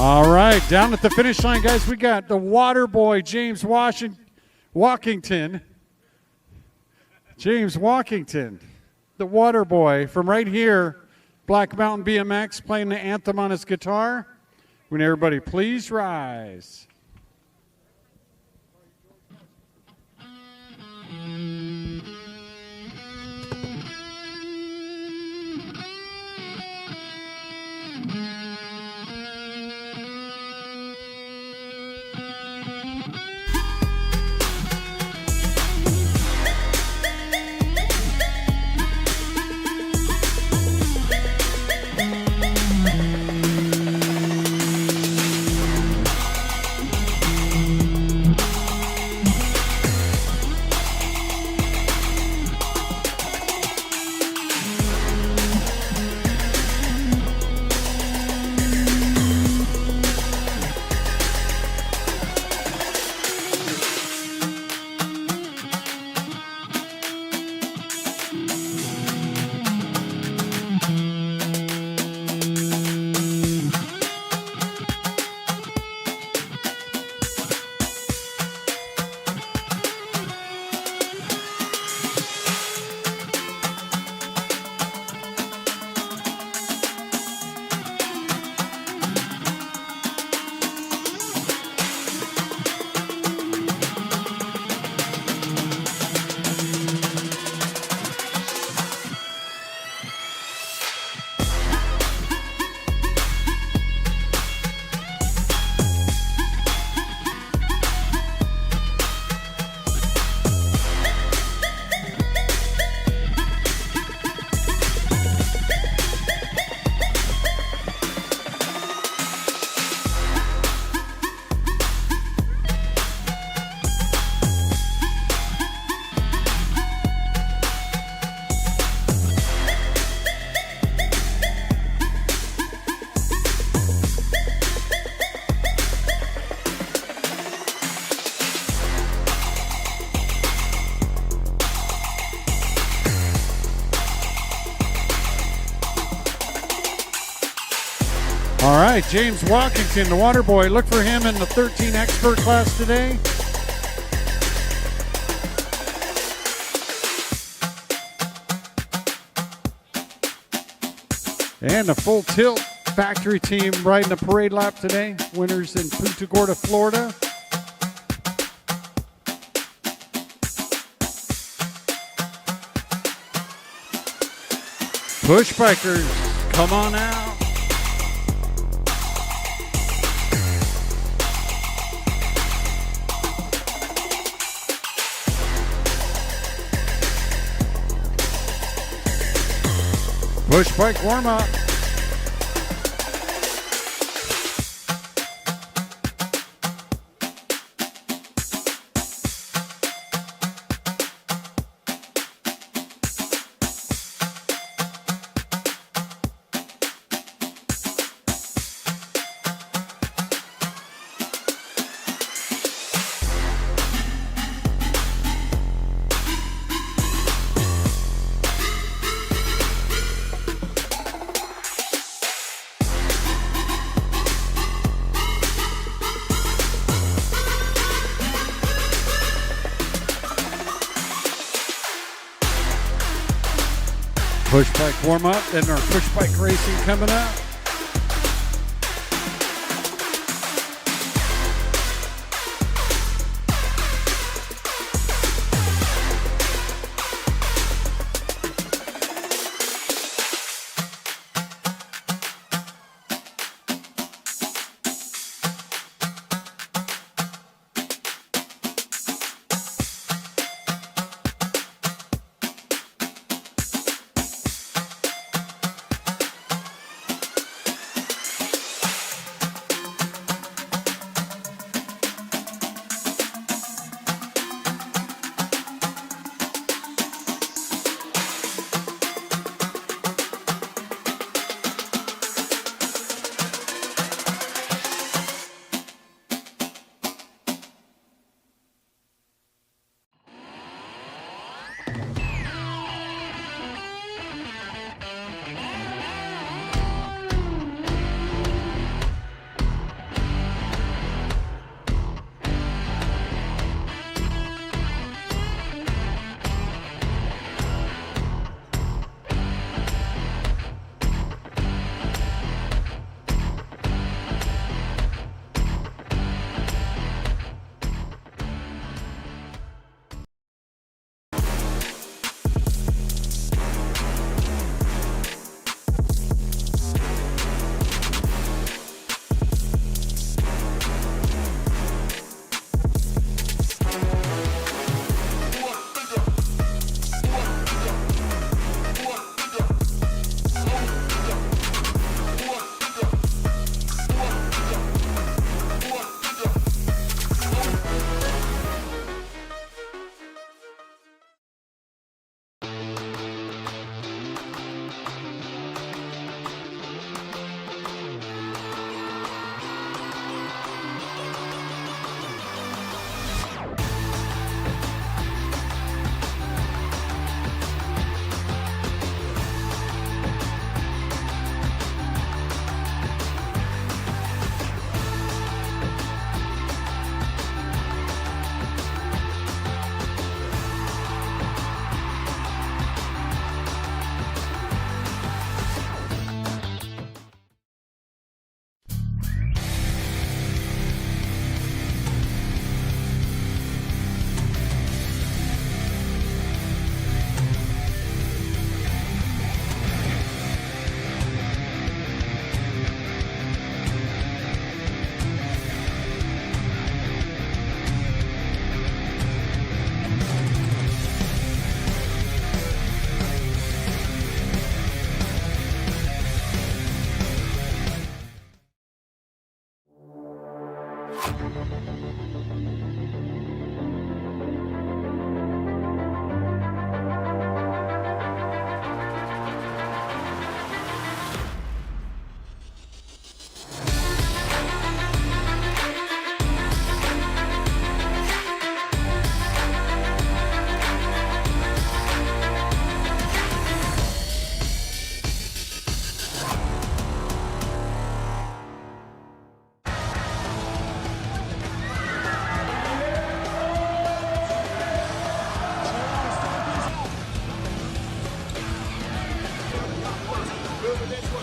All right, down at the finish line, guys, we got the water boy, James Walkington. James Walkington, the water boy from right here, Black Mountain BMX, playing the anthem on his guitar. Would everybody please rise? All right, James Walkington, the water boy. Look for him in the 13 expert class today. And the full tilt factory team riding the parade lap today. Winners in Punta Gorda, Florida. Push bikers, come on out. Push bike warm up. Push bike warm up, and our push bike racing coming up.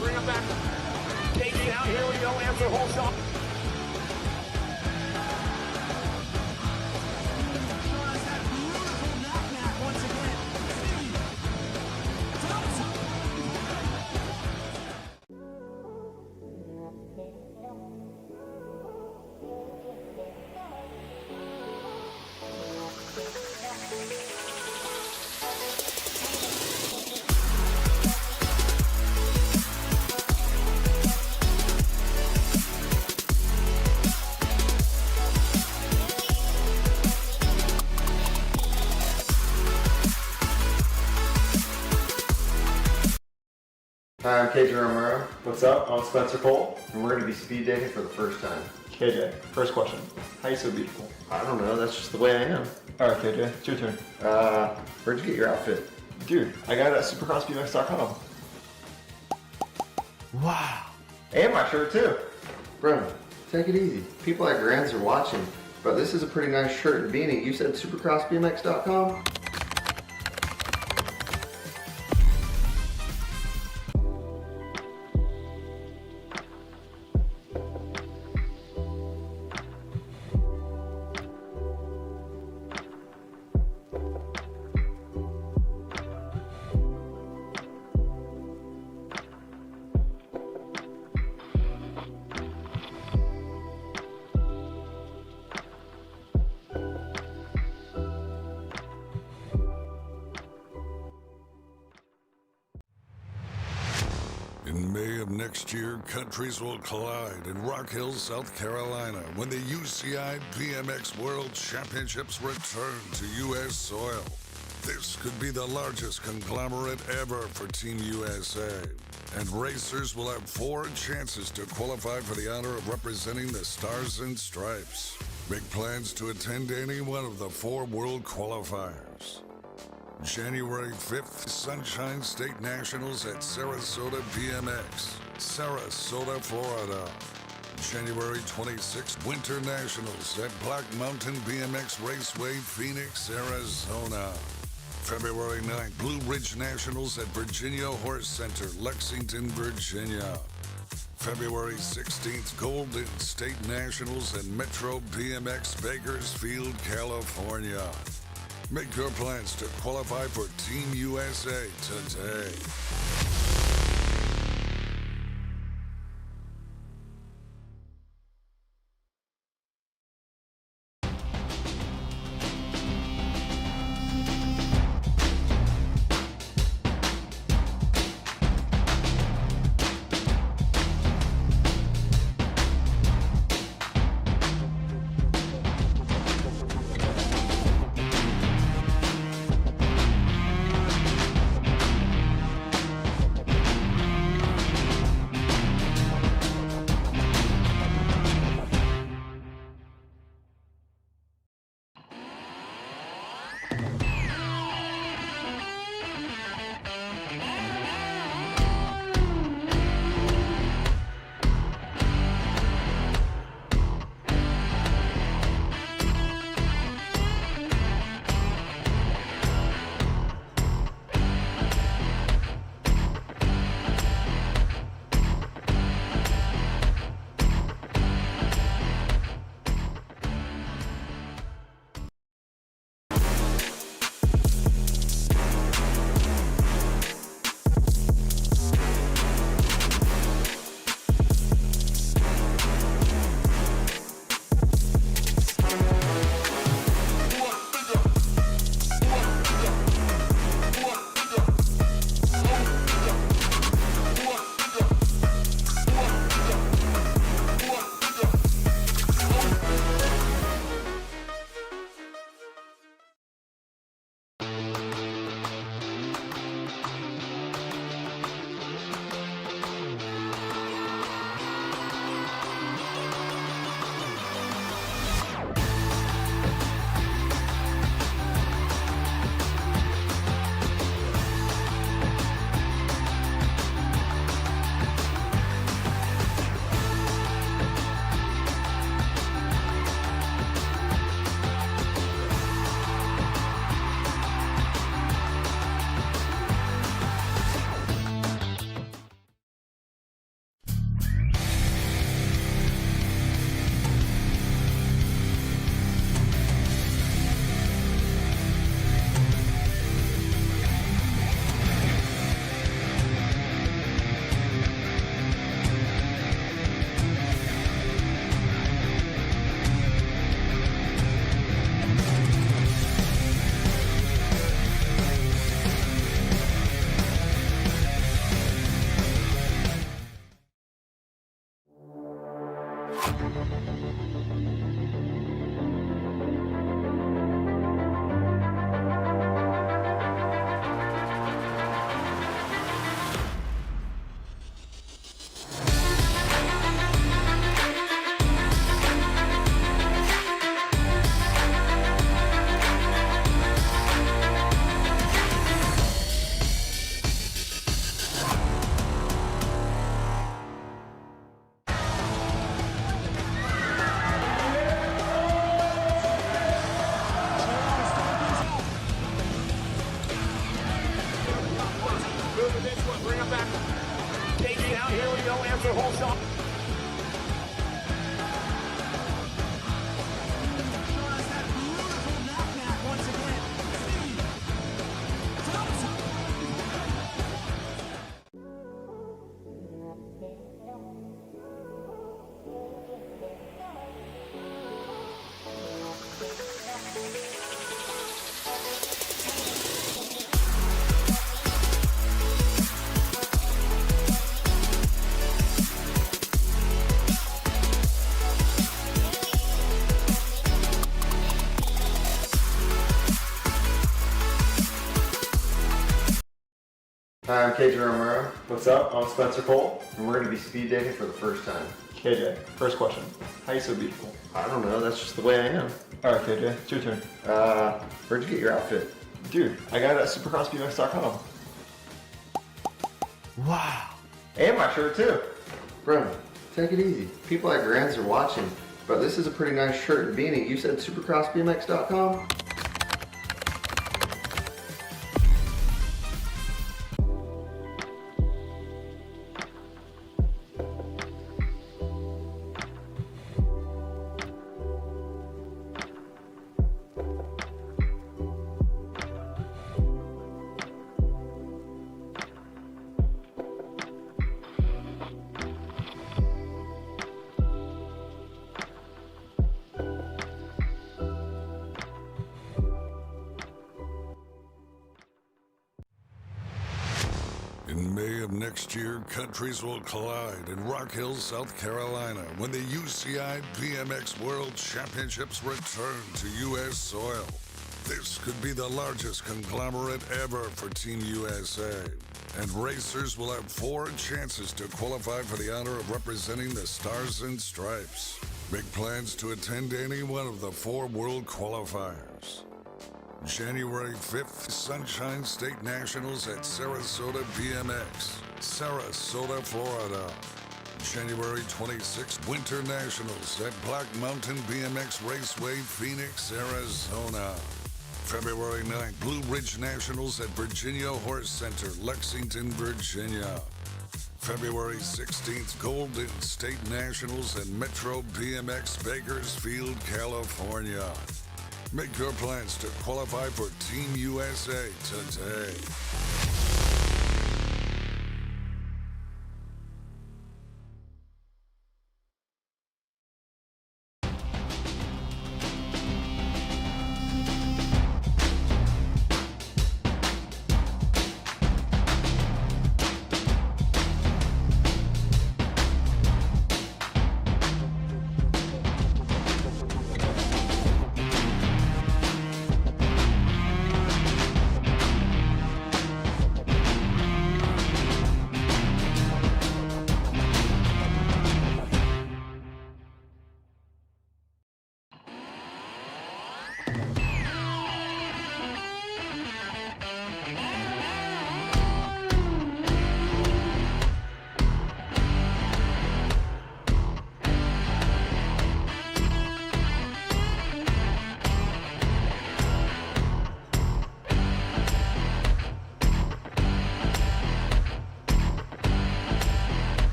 Bring him back. Casey out here. We don't answer the whole shot. Hi, I'm KJ Romero, What's up? I'm Spencer Cole. and we're going to be speed dating for the first time. KJ, first question. How are you so beautiful? I don't know, that's just the way I am. Alright, KJ, it's your turn. Where'd you get your outfit? Dude, I got it at supercrossbmx.com. Wow. And my shirt too. Bro, take it easy. People at Grants are watching, but this is a pretty nice shirt and beanie. You said supercrossbmx.com? In May of next year, countries will collide in Rock Hill, South Carolina, when the UCI BMX World Championships return to U.S. soil. This could be the largest conglomerate ever for Team USA, and racers will have 4 chances to qualify for the honor of representing the Stars and Stripes. Make plans to attend any one of the 4 world qualifiers. January 5th, Sunshine State Nationals at Sarasota BMX, Sarasota, Florida. January 26th, Winter Nationals at Black Mountain BMX Raceway, Phoenix, Arizona. February 9th, Blue Ridge Nationals at Virginia Horse Center, Lexington, Virginia. February 16th, Golden State Nationals at Metro BMX Bakersfield, California. Make your plans to qualify for Team USA today. Moving this one, bring him back. KG out, here we go, answer whole shot. Hi, I'm KJ Romero, What's up? I'm Spencer Cole. and we're going to be speed dating for the first time. KJ, first question. How you so beautiful? I don't know, that's just the way I am. Alright, KJ, it's your turn. Where'd you get your outfit? Dude, I got it at supercrossbmx.com. Wow. And my shirt too. Bro, take it easy. People at Grants are watching, but this is a pretty nice shirt and beanie. You said supercrossbmx.com? In May of next year, countries will collide in Rock Hill, South Carolina, when the UCI BMX World Championships return to U.S. soil. This could be the largest conglomerate ever for Team USA, and racers will have 4 chances to qualify for the honor of representing the Stars and Stripes. Make plans to attend any one of the 4 world qualifiers. January 5th, Sunshine State Nationals at Sarasota BMX, Sarasota, Florida. January 26th, Winter Nationals at Black Mountain BMX Raceway, Phoenix, Arizona. February 9th, Blue Ridge Nationals at Virginia Horse Center, Lexington, Virginia. February 16th, Golden State Nationals at Metro BMX Bakersfield, California. Make your plans to qualify for Team USA today.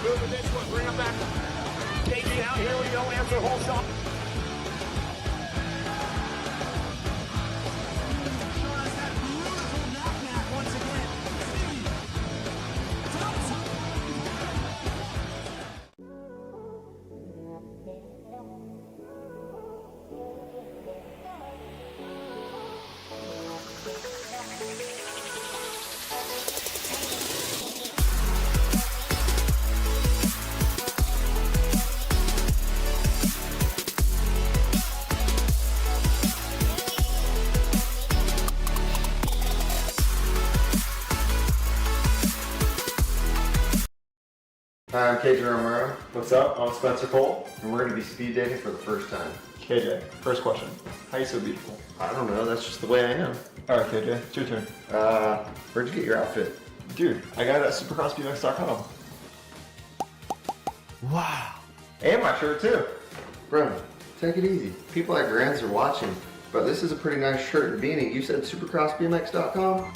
Moving this one, bring him back. Casey out, here we go, answer whole shot. Hi, I'm KJ Romero, What's up? I'm Spencer Cole. and we're going to be speed dating for the first time. KJ, first question. How you so beautiful? I don't know, that's just the way I am. Alright, KJ, it's your turn. Where'd you get your outfit? Dude, I got it at supercrossbmx.com. Wow. And my shirt too. Bro, take it easy. People at Grants are watching, but this is a pretty nice shirt and beanie. You said supercrossbmx.com?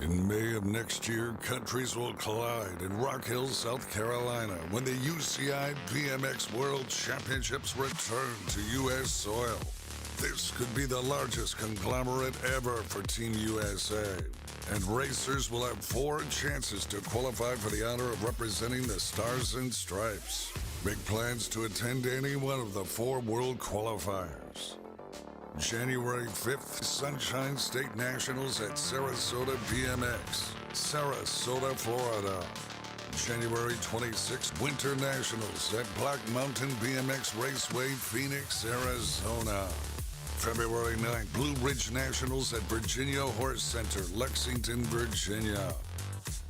In May of next year, countries will collide in Rock Hill, South Carolina, when the UCI BMX World Championships return to U.S. soil. This could be the largest conglomerate ever for Team USA, and racers will have 4 chances to qualify for the honor of representing the Stars and Stripes. Make plans to attend any one of the 4 world qualifiers. January 5th, Sunshine State Nationals at Sarasota BMX, Sarasota, Florida. January 26th, Winter Nationals at Black Mountain BMX Raceway, Phoenix, Arizona. February 9th, Blue Ridge Nationals at Virginia Horse Center, Lexington, Virginia.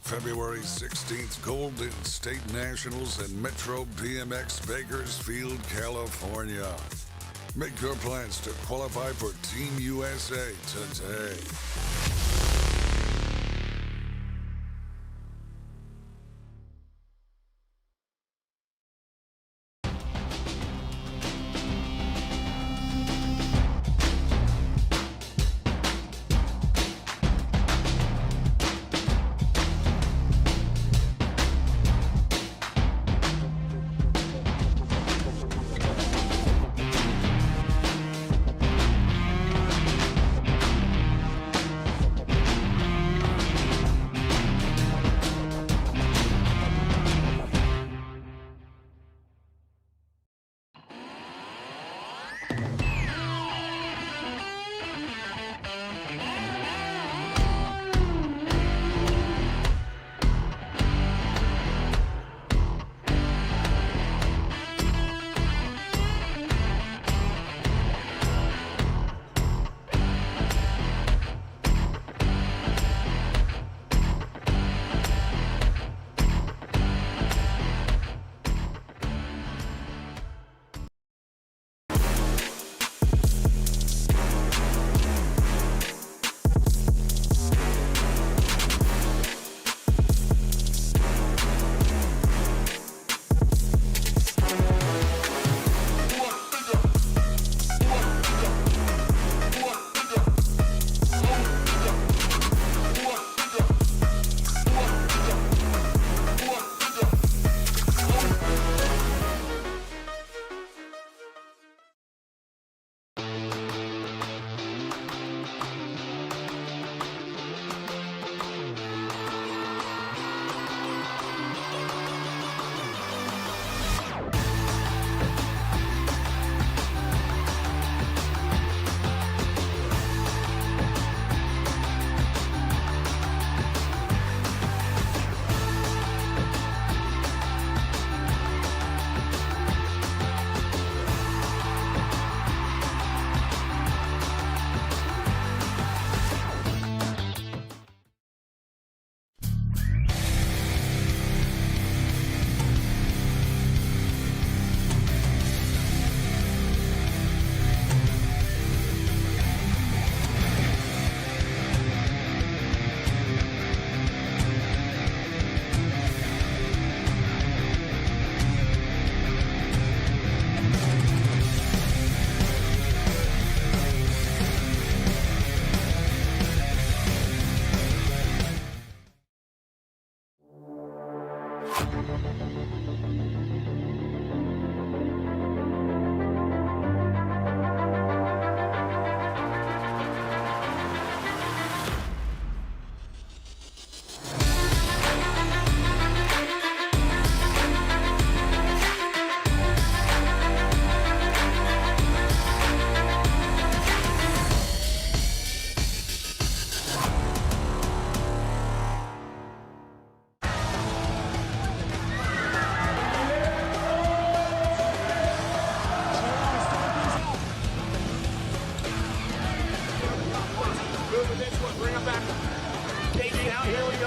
February 16th, Golden State Nationals at Metro BMX Bakersfield, California. Make your plans to qualify for Team USA today.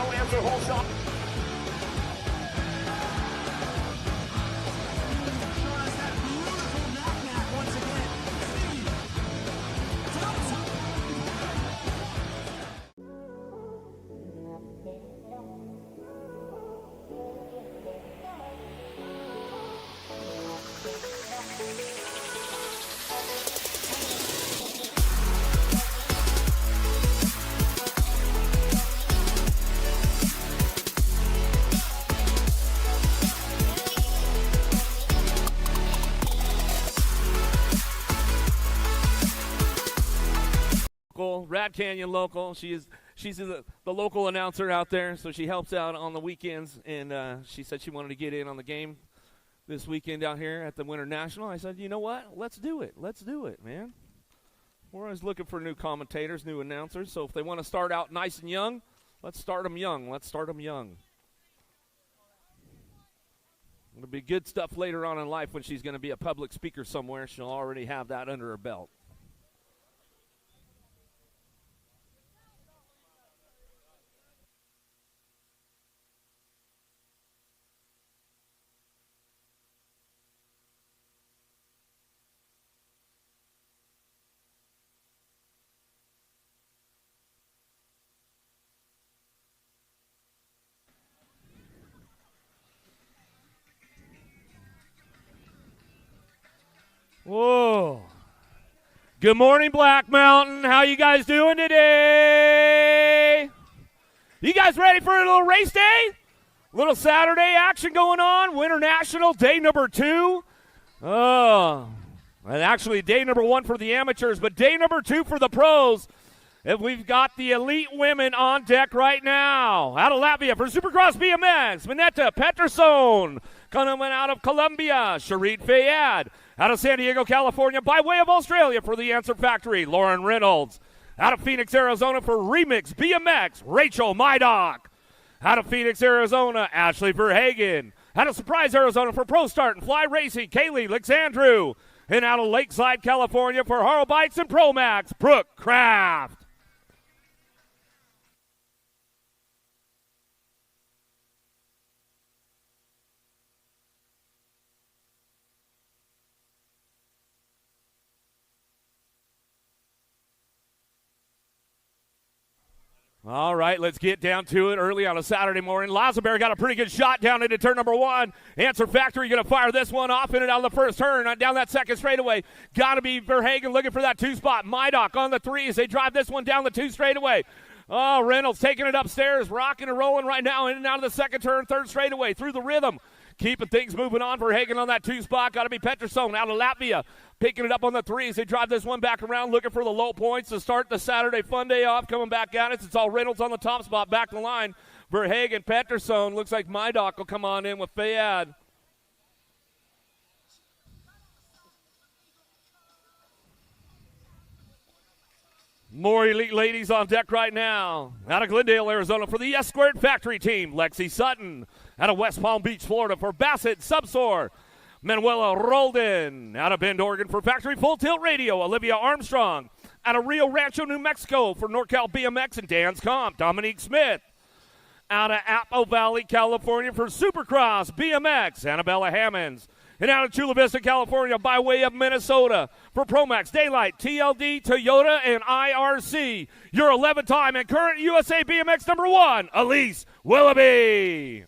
go, answer hole shot. Rat Canyon local. She's the local announcer out there, so she helps out on the weekends. And she said she wanted to get in on the game this weekend out here at the Winter National. I said, you know what? Let's do it. Let's do it, man. We're always looking for new commentators, new announcers. So if they want to start out nice and young, let's start them young. Let's start them young. It'll be good stuff later on in life when she's going to be a public speaker somewhere. She'll already have that under her belt. Whoa. Good morning, Black Mountain. How you guys doing today? You guys ready for a little race day? A little Saturday action going on. Winter National, day number 2. Oh, and actually day number 1 for the amateurs, but day number 2 for the pros. And we've got the elite women on deck right now. Out of Latvia for Supercross BMX, Mineta Peterson. Coming out of Colombia, Sharit Fayad. Out of San Diego, California, by way of Australia for the Answer Factory, Lauren Reynolds. Out of Phoenix, Arizona for Remix BMX, Rachel Mydock. Out of Phoenix, Arizona, Ashley Verhagen. Out of Surprise, Arizona for Pro Start and Fly Racing, Kaylee Alexandru. And out of Lakeside, California for Haro Bikes and Pro Max, Brooke Kraft. All right, let's get down to it early on a Saturday morning. Lazaberry got a pretty good shot down into turn number 1. Answer Factory going to fire this one off in and out of the first turn. Down that second straightaway. Got to be Verhagen looking for that 2 spot. Mydock on the 3 as they drive this one down the 2 straightaway. Oh, Reynolds taking it upstairs, rocking and rolling right now in and out of the second turn, third straightaway through the rhythm. Keeping things moving on for Hagen on that 2 spot. Got to be Peterson out of Latvia. Picking it up on the 3 as they drive this one back around, looking for the low points to start the Saturday fun day off. Coming back at it. It's all Reynolds on the top spot. Back the line. Verhagen, Peterson. Looks like Mydock will come on in with Fayad. More elite ladies on deck right now. Out of Glendale, Arizona for the S-Squared Factory team, Lexi Sutton. Out of West Palm Beach, Florida for Bassett Subsor, Manuela Roldan. Out of Bend, Oregon for Factory Full Tilt Radio, Olivia Armstrong. Out of Rio Rancho, New Mexico for NorCal BMX and Dan's Comp, Dominique Smith. Out of Apple Valley, California for Supercross BMX, Annabella Hammonds. And out of Chula Vista, California, by way of Minnesota, for Promax, Daylight, TLD, Toyota, and IRC, your 11-time and current USA BMX number 1, Elise Willoughby.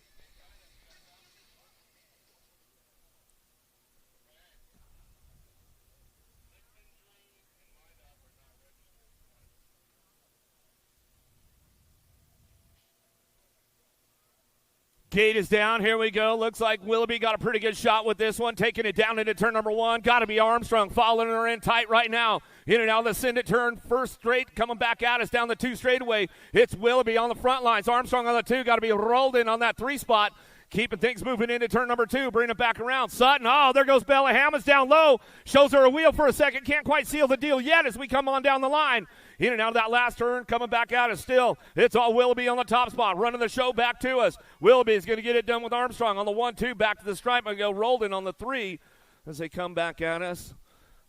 Gate is down. Here we go. Looks like Willoughby got a pretty good shot with this one, taking it down into turn number 1. Got to be Armstrong following her in tight right now. In and out of the send it turn. First straight coming back at us down the 2 straightaway. It's Willoughby on the front lines. Armstrong on the 2. Got to be rolled in on that 3 spot. Keeping things moving into turn number 2. Bringing it back around. Sutton. Oh, there goes Bella Hammonds down low. Shows her a wheel for a second. Can't quite seal the deal yet as we come on down the line. In and out of that last turn, coming back out is still. It's all Willoughby on the top spot, running the show back to us. Willoughby is going to get it done with Armstrong on the 1-2, back to the stripe and go Roldan on the 3 as they come back at us.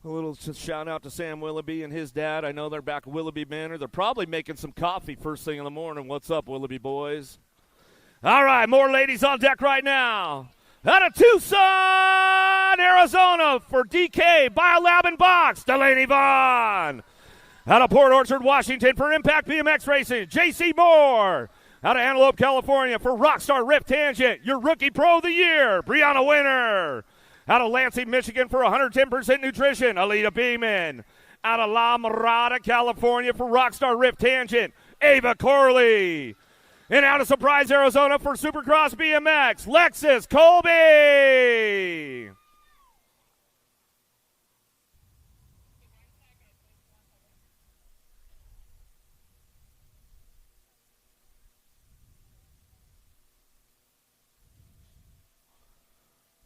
A little shout out to Sam Willoughby and his dad. I know they're back at Willoughby Manor. They're probably making some coffee first thing in the morning. What's up, Willoughby boys? All right, more ladies on deck right now. Out of Tucson, Arizona for DK, Biolab and Box, Delaney Vaughn. Out of Port Orchard, Washington for Impact BMX Racing, JC Moore. Out of Antelope, California for Rockstar Rift Tangent, your Rookie Pro of the Year, Brianna Winter. Out of Lansing, Michigan for 110% Nutrition, Alita Beeman. Out of La Mirada, California for Rockstar Rift Tangent, Ava Corley. And out of Surprise, Arizona for Supercross BMX, Lexus Colby.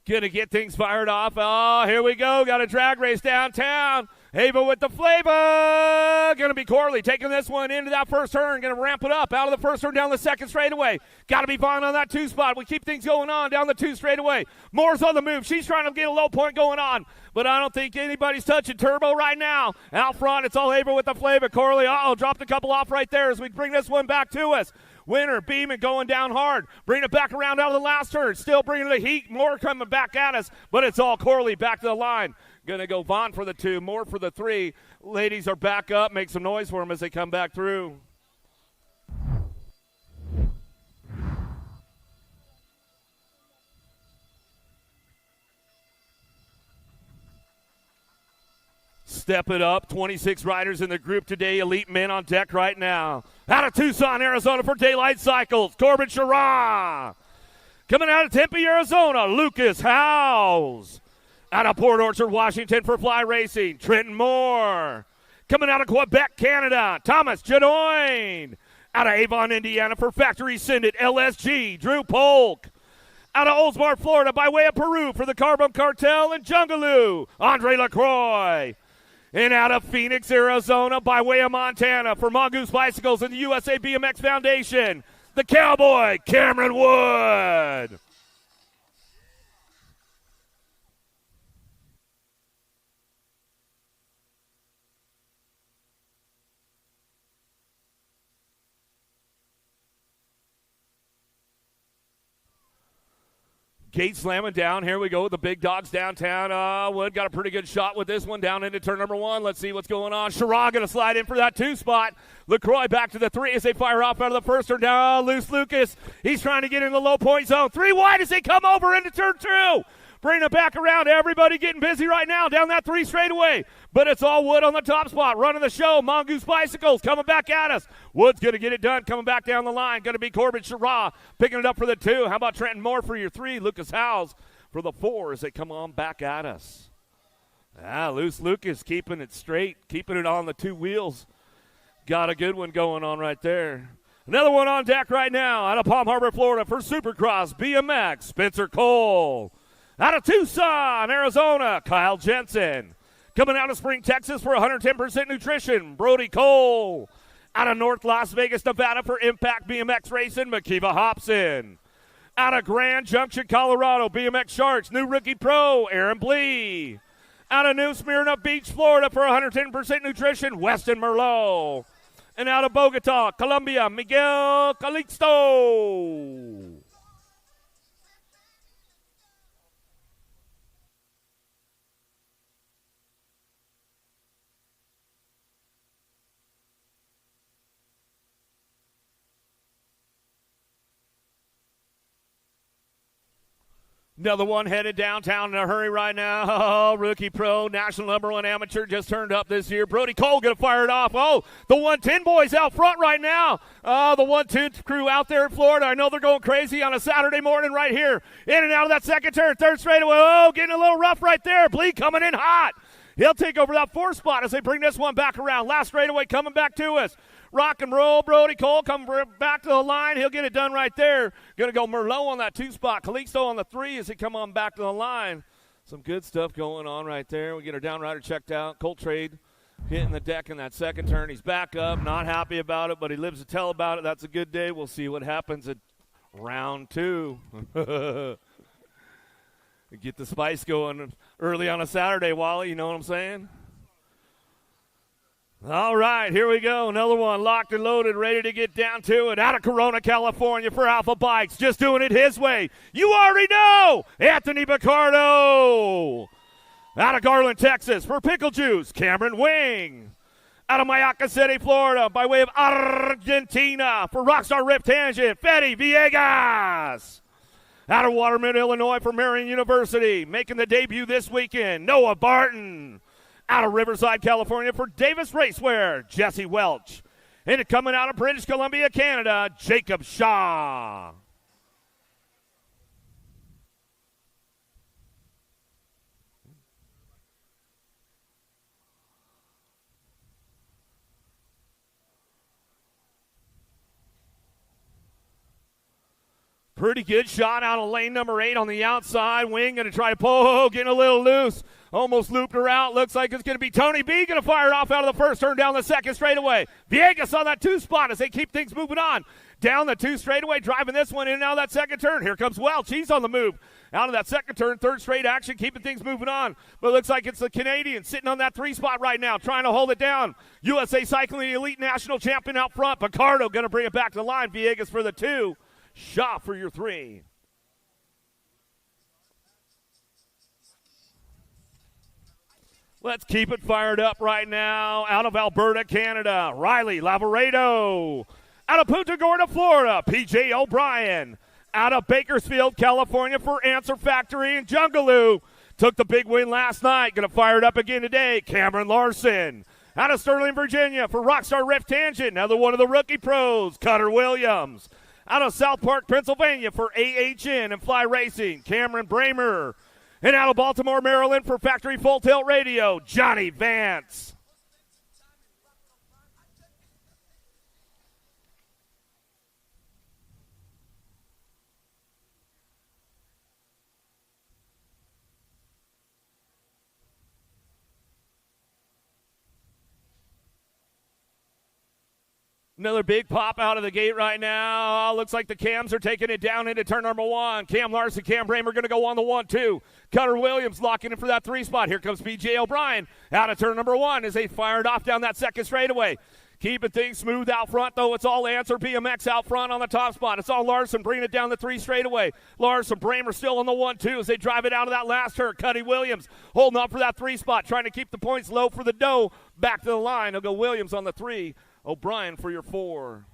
Gonna get things fired off. Oh, here we go. Got a drag race downtown. Ava with the flavor. Gonna be Corley taking this one into that first turn. Gonna ramp it up out of the first turn down the second straightaway. Gotta be Vaughn on that 2 spot. We keep things going on down the 2 straightaway. Moore's on the move. She's trying to get a low point going on, but I don't think anybody's touching Turbo right now. Out front, it's all Ava with the flavor. Corley, dropped a couple off right there as we bring this one back to us. Winner, Beeman going down hard. Bring it back around out of the last turn. Still bringing the heat. More coming back at us, but it's all Corley back to the line. Going to go Vaughn for the 2, Moore for the 3. Ladies are back up. Make some noise for them as they come back through. Step it up. 26 riders in the group today. Elite men on deck right now. Out of Tucson, Arizona for Daylight Cycles, Corbin Sherrod. Coming out of Tempe, Arizona, Lucas Howes. Out of Port Orchard, Washington for Fly Racing, Trenton Moore. Coming out of Quebec, Canada, Thomas Jadoin. Out of Avon, Indiana for Factory Syndit, LSG, Drew Polk. Out of Oldsmar, Florida by way of Peru for the Carbon Cartel and Jungaloo, Andre LaCroix. And out of Phoenix, Arizona by way of Montana for Mongoose Bicycles and the USA BMX Foundation, the Cowboy, Cameron Wood. Gate slamming down. Here we go with the big dogs downtown. Wood got a pretty good shot with this one down into turn number 1. Let's see what's going on. Sherrod going to slide in for that 2 spot. LaCroix back to the 3 as they fire off out of the first turn. Down loose Lucas. He's trying to get in the low point zone. 3 wide as they come over into turn 2. Bring it back around. Everybody getting busy right now down that 3 straightaway. But it's all Wood on the top spot, running the show. Mongoose Bicycles coming back at us. Wood's going to get it done, coming back down the line. Going to be Corbin Sherrod picking it up for the 2. How about Trenton Moore for your 3? Lucas Howes for the 4 as they come on back at us. Loose Lucas keeping it straight, keeping it on the 2 wheels. Got a good one going on right there. Another one on deck right now out of Palm Harbor, Florida for Supercross BMX, Spencer Cole. Out of Tucson, Arizona, Kyle Jensen. Coming out of Spring, Texas for 110% Nutrition, Brody Cole. Out of North Las Vegas, Nevada for Impact BMX Racing, Makiva Hobson. Out of Grand Junction, Colorado, BMX Sharks, new Rookie Pro, Aaron Blee. Out of New Smyrna Beach, Florida for 110% Nutrition, Weston Merlot. And out of Bogota, Colombia, Miguel Calixto. Another one headed downtown in a hurry right now. Oh, Rookie Pro, national number 1 amateur, just turned up this year. Brody Cole going to fire it off. Oh, the 110 boys out front right now. Oh, the 1-2 crew out there in Florida. I know they're going crazy on a Saturday morning right here. In and out of that second turn, 3rd straightaway. Oh, getting a little rough right there. Bleak coming in hot. He'll take over that 4th spot as they bring this one back around. Last straightaway coming back to us. Rock and roll, Brody Cole coming back to the line. He'll get it done right there. Going to go Merlot on that 2 spot. Calixto on the 3 as he come on back to the line. Some good stuff going on right there. We get our down rider checked out. Colt Trade hitting the deck in that second turn. He's back up, not happy about it, but he lives to tell about it. That's a good day. We'll see what happens at round 2. Get the spice going early on a Saturday, Wally. You know what I'm saying? All right, here we go. Another one locked and loaded, ready to get down to it. Out of Corona, California for Alpha Bikes. Just doing it his way. You already know. Anthony Picardo. Out of Garland, Texas for Pickle Juice. Cameron Wing. Out of Mayaca City, Florida by way of Argentina for Rockstar Rift Tangent. Fetty Villegas. Out of Waterman, Illinois for Marion University. Making the debut this weekend. Noah Barton. Out of Riverside, California for Davis Racewear, Jesse Welch. And coming out of British Columbia, Canada, Jacob Shaw. Pretty good shot out of lane number 8 on the outside. Wing going to try to pull, getting a little loose. Almost looped her out. Looks like it's going to be Tony B going to fire it off out of the first turn down the second straightaway. Villegas on that 2 spot as they keep things moving on. Down the 2 straightaway, driving this one in and out of that second turn. Here comes Welch. He's on the move. Out of that second turn, third straight action, keeping things moving on. But it looks like it's the Canadian sitting on that 3 spot right now, trying to hold it down. USA Cycling Elite National Champion out front. Picardo going to bring it back to the line. Villegas for the 2. Shaw for your 3. Let's keep it fired up right now. Out of Alberta, Canada, Riley Lavaredo. Out of Punta Gorda, Florida, PJ O'Brien. Out of Bakersfield, California for Answer Factory and Jungaloo. Took the big win last night. Going to fire it up again today. Cameron Larson. Out of Sterling, Virginia for Rockstar Rift Tangent. Another one of the rookie pros, Cutter Williams. Out of South Park, Pennsylvania for AHN and Fly Racing, Cameron Bramer. And out of Baltimore, Maryland for Factory Full Tilt Radio, Johnny Vance. Another big pop out of the gate right now. Looks like the Cams are taking it down into turn number 1. Cam Larson, Cam Bramer going to go on the 1-2. Cutter Williams locking in for that 3 spot. Here comes BJ O'Brien out of turn number 1 as they fired off down that second straightaway. Keeping things smooth out front, though. It's all Answer BMX out front on the top spot. It's all Larson bringing it down the 3 straightaway. Larson, Bramer still on the 1-2 as they drive it out of that last turn. Cuddy Williams holding up for that 3 spot, trying to keep the points low for the dough. Back to the line. He'll go Williams on the 3. O'Brien for your 4.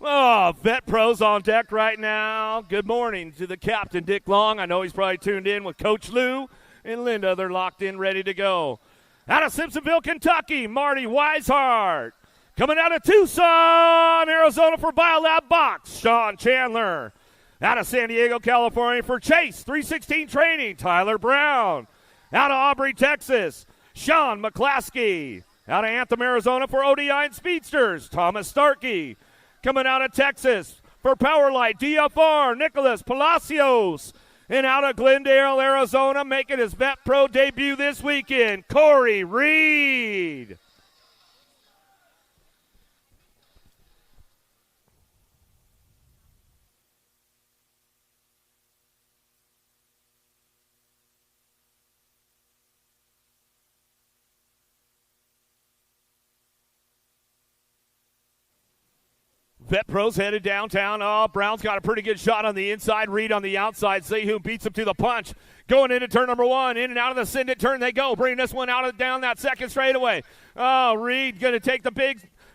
Oh, Vet Pros on deck right now. Good morning to the captain, Dick Long. I know he's probably tuned in with Coach Lou and Linda. They're locked in, ready to go. Out of Simpsonville, Kentucky, Marty Weishart. Coming out of Tucson, Arizona for Biolab Box, Sean Chandler. Out of San Diego, California for Chase 316 Training, Tyler Brown. Out of Aubrey, Texas, Sean McClaskey. Out of Anthem, Arizona for ODI and Speedsters, Thomas Starkey. Coming out of Texas for Powerlight, DFR, Nicholas Palacios. And out of Glendale, Arizona, making his Vet Pro debut this weekend, Corey Reed. Vet Pros headed downtown. Oh, Brown's got a pretty good shot on the inside. Reed on the outside. Sehu beats him to the punch. Going into turn number 1. In and out of the Syndit turn they go. Bringing this one out of down that second straightaway. Oh, Reed going to take the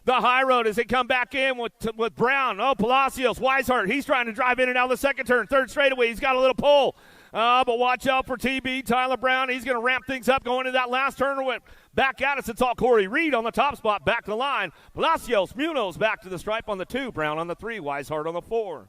high road as they come back in with Brown. Oh, Palacios, Weishart. He's trying to drive in and out of the second turn. Third straightaway. He's got a little pull. But watch out for TB, Tyler Brown. He's going to ramp things up going into that last turn. Back at us, it's all Corey Reed on the top spot. Back to the line. Palacios, Munoz back to the stripe on the 2. Brown on the 3. Weishart on the 4.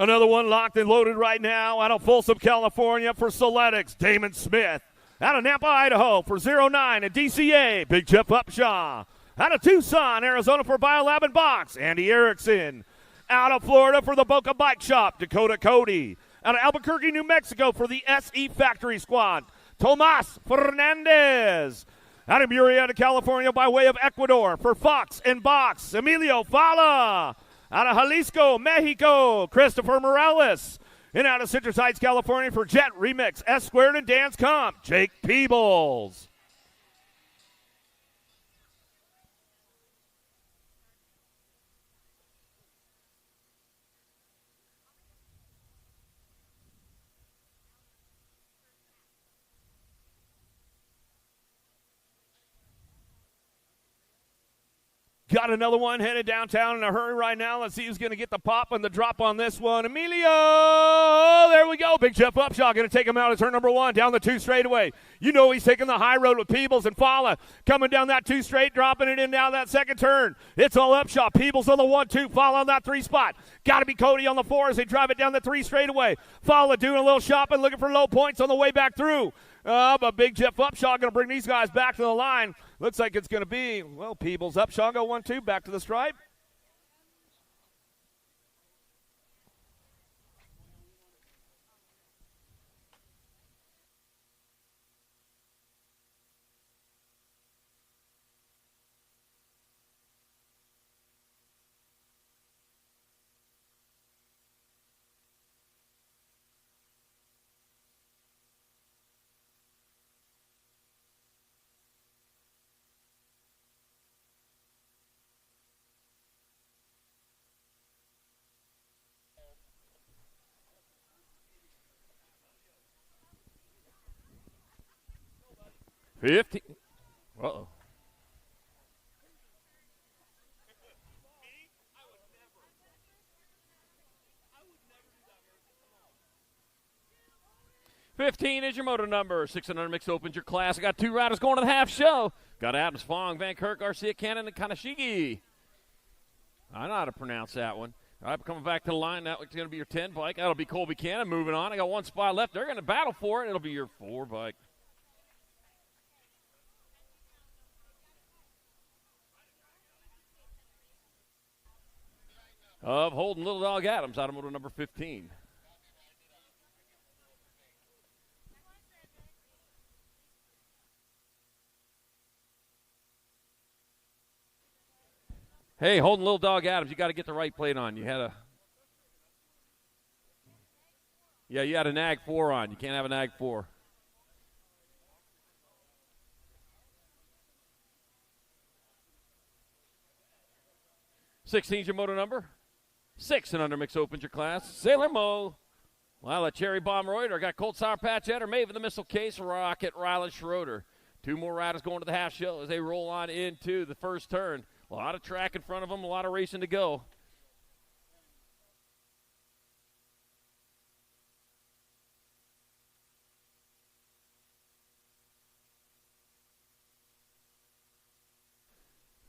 Another one locked and loaded right now out of Folsom, California for Soletics, Damon Smith. Out of Nampa, Idaho for 09 and DCA, Big Jeff Upshaw. Out of Tucson, Arizona for Biolab and Box, Andy Erickson. Out of Florida for the Boca Bike Shop, Dakota Cody. Out of Albuquerque, New Mexico for the SE Factory Squad, Tomas Fernandez. Out of Murrieta, California, by way of Ecuador, for Fox and Box, Emilio Fala. Out of Jalisco, Mexico, Christopher Morales. And out of Citrus Heights, California, for Jet Remix, S Squared, and Dance Comp, Jake Peebles. Got another one headed downtown in a hurry right now. Let's see who's going to get the pop and the drop on this one. Emilio! There we go. Big Jeff Upshaw going to take him out at turn number 1 down the 2 straightaway. You know he's taking the high road with Peebles and Fala. Coming down that 2 straight, dropping it in down that second turn. It's all Upshaw. Peebles on the 1-2. Fala on that 3 spot. Got to be Cody on the 4 as they drive it down the 3 straightaway. Fala doing a little shopping, looking for low points on the way back through. But Big Jeff Upshaw going to bring these guys back to the line. Looks like it's going to be, well, Peebles, Upshaw go 1-2, back to the stripe. Uh-oh. $15 is your motor number. 600 mix opens your class. I got 2 riders going to the half show. Got Adams, Fong, Van Kirk, Garcia, Cannon, and Kanashigi. I know how to pronounce that one. All right, coming back to the line. That's going to be your 10 bike. That'll be Colby Cannon. Moving on. I got 1 spot left. They're going to battle for it. It'll be your 4 bike. Of Holden Little Dog Adams, automotive number 15. Hey, Holden Little Dog Adams, you got to get the right plate on. You had a NAG 4 on. You can't have a NAG 4. $16's your motor number. 6 and under mix opens your class. Sailor Mo. Lila Cherry Bomb Reuter. Got Colt Sour Patch Ed or Maven the Missile Case. Rocket Rylan Schroeder. 2 more riders going to the half show as they roll on into the first turn. A lot of track in front of them. A lot of racing to go.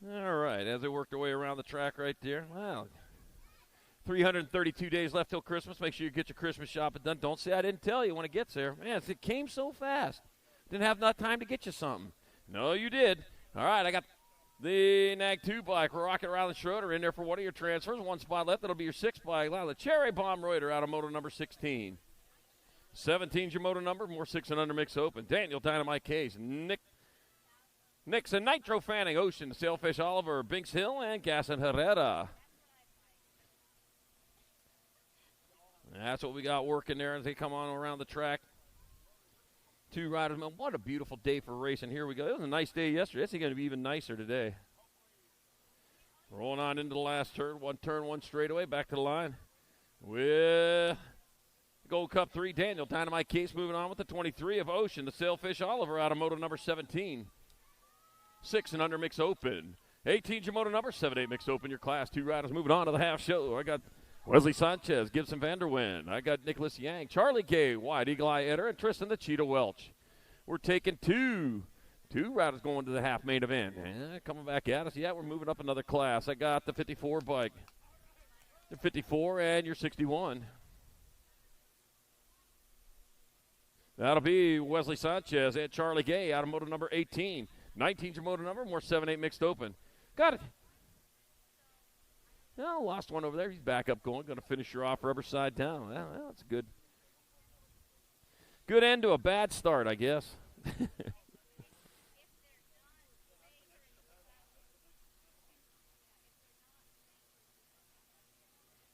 All right, as they work their way around the track right there. Wow. 332 days left till Christmas. Make sure you get your Christmas shopping done. Don't say I didn't tell you when it gets there. Man, it came so fast. Didn't have enough time to get you something. No, you did. All right, I got the NAG 2 bike, Rocket Rylan Schroeder, in there for one of your transfers. 1 spot left. That'll be your 6 bike. Lila Cherry Bomb Reuter out of motor number 16. 17's your motor number. More 6 and under mix open. Daniel Dynamite Case. Nixon Nitro Fanning, Ocean, Sailfish Oliver, Binks Hill, and Gas and Herrera. That's what we got working there as they come on around the track. 2 riders. Man, what a beautiful day for racing. Here we go. It was a nice day yesterday. It's going to be even nicer today. Rolling on into the last turn. 1 straightaway. Back to the line. With Gold Cup 3, Daniel Dynamite Case moving on with the 23 of Ocean. The Sailfish Oliver out of motor number 17. 6 and under mix open. 18's your motor number. 7-8 mixed open your class. 2 riders moving on to the half show. I got Wesley Sanchez, Gibson Vanderwyn. I got Nicholas Yang, Charlie Gay, White Eagle Eye Eder, and Tristan the Cheetah Welch. We're taking 2 riders going to the half main event. And coming back at us. Yeah, we're moving up another class. I got the 54 bike. The 54 and your 61. That'll be Wesley Sanchez and Charlie Gay out of motor number 18. 19's your motor number, more 7-8 mixed open. Got it. Well, lost one over there. He's back up going. Going to finish her off rubber side down. Well, that's a good end to a bad start, I guess.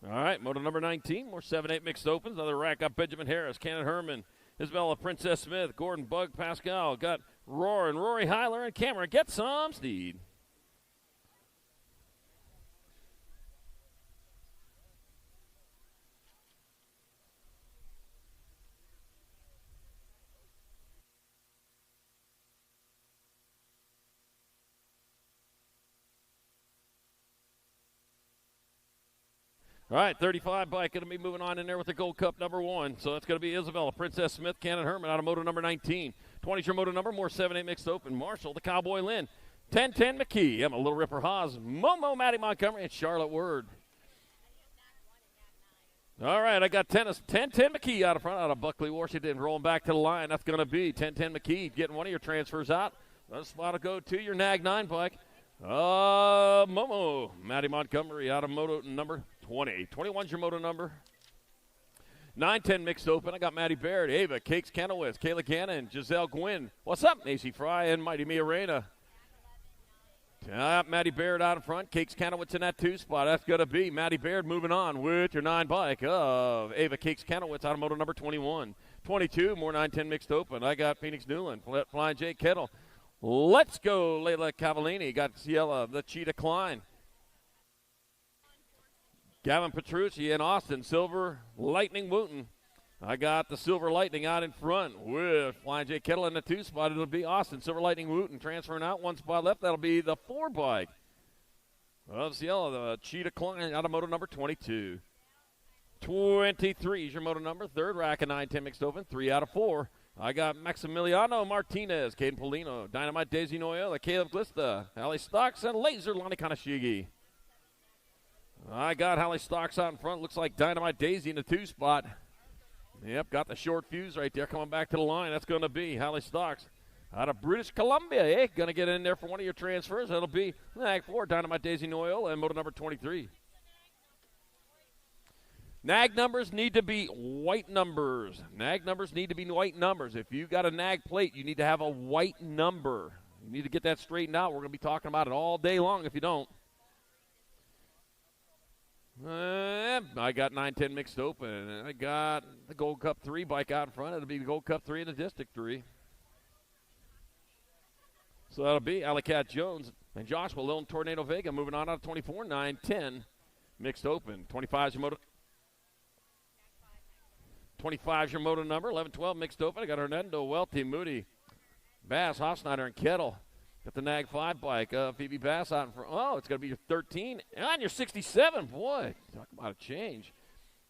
All right, moto number 19, more 7-8 mixed opens. Another rack up Benjamin Harris, Cannon Herman, Isabella Princess Smith, Gordon Bug Pascal. Got Roar and Rory Heiler and Cameron. Get some speed. All right, 35 bike going to be moving on in there with the Gold Cup number 1. So that's going to be Isabella, Princess Smith, Cannon Herman out of moto number 19. 20's your moto number, more 7-8 mixed open. Marshall, the Cowboy Lynn. 10-10 McKee, Emma Little Ripper Haas, Momo, Maddie Montgomery, and Charlotte Word. All right, I got 10-10 McKee out of front, out of Buckley, Washington, rolling back to the line. That's going to be 10-10 McKee getting one of your transfers out. Another spot to go to your Nag 9 bike. Momo, Maddie Montgomery out of moto number 20. 21's your moto number. 9-10 mixed open. I got Maddie Baird, Ava, Cakes Kenowitz, Kayla Gannon, Giselle Gwynn. What's up, Macy Fry and Mighty Mia Reyna? Maddie Baird out in front. Cakes Kenowitz in that 2 spot. That's going to be Maddie Baird moving on with your 9 bike of Ava Cakes Kenowitz out of moto number 21. 22, more 9-10 mixed open. I got Phoenix Newland, Flying J Kettle. Let's go, Layla Cavallini. Got Ciela, the Cheetah Klein. Gavin Petrucci in Austin, Silver Lightning Wooten. I got the Silver Lightning out in front with Flying J Kettle in the 2 spot. It'll be Austin, Silver Lightning Wooten transferring out 1 spot left. That'll be the 4 bike of Ciela, the Cheetah Klein out of moto number 22. 23 is your moto number. 3rd rack of 9-10 mixed open, 3 out of 4. I got Maximiliano Martinez, Caden Polino, Dynamite Daisy Noyola, Caleb Glista, Hallie Stocks, and Laser Lonnie Kanashigi. I got Hallie Stocks out in front. Looks like Dynamite Daisy in the 2 spot. Yep, got the short fuse right there coming back to the line. That's going to be Hallie Stocks out of British Columbia. Going to get in there for one of your transfers. That'll be Nag 4, Dynamite Daisy Noyola, and moto number 23. Nag numbers need to be white numbers. Nag numbers need to be white numbers. If you got a Nag plate, you need to have a white number. You need to get that straightened out. We're going to be talking about it all day long if you don't. I got 9-10 mixed open. I got the Gold Cup 3 bike out in front. It'll be the Gold Cup 3 and the District 3. So that'll be Alicat Jones and Joshua Lil and Tornado Vega moving on out of 24. 9-10 mixed open. 25 is your moto. 25 is your moto number. 11-12 mixed open. I got Hernando, Welty, Moody, Bass, Hofsnyder, and Kettle. Got the Nag 5 bike. Phoebe Bass out in front. Oh, it's going to be your 13 and your 67. Boy, talk about a change.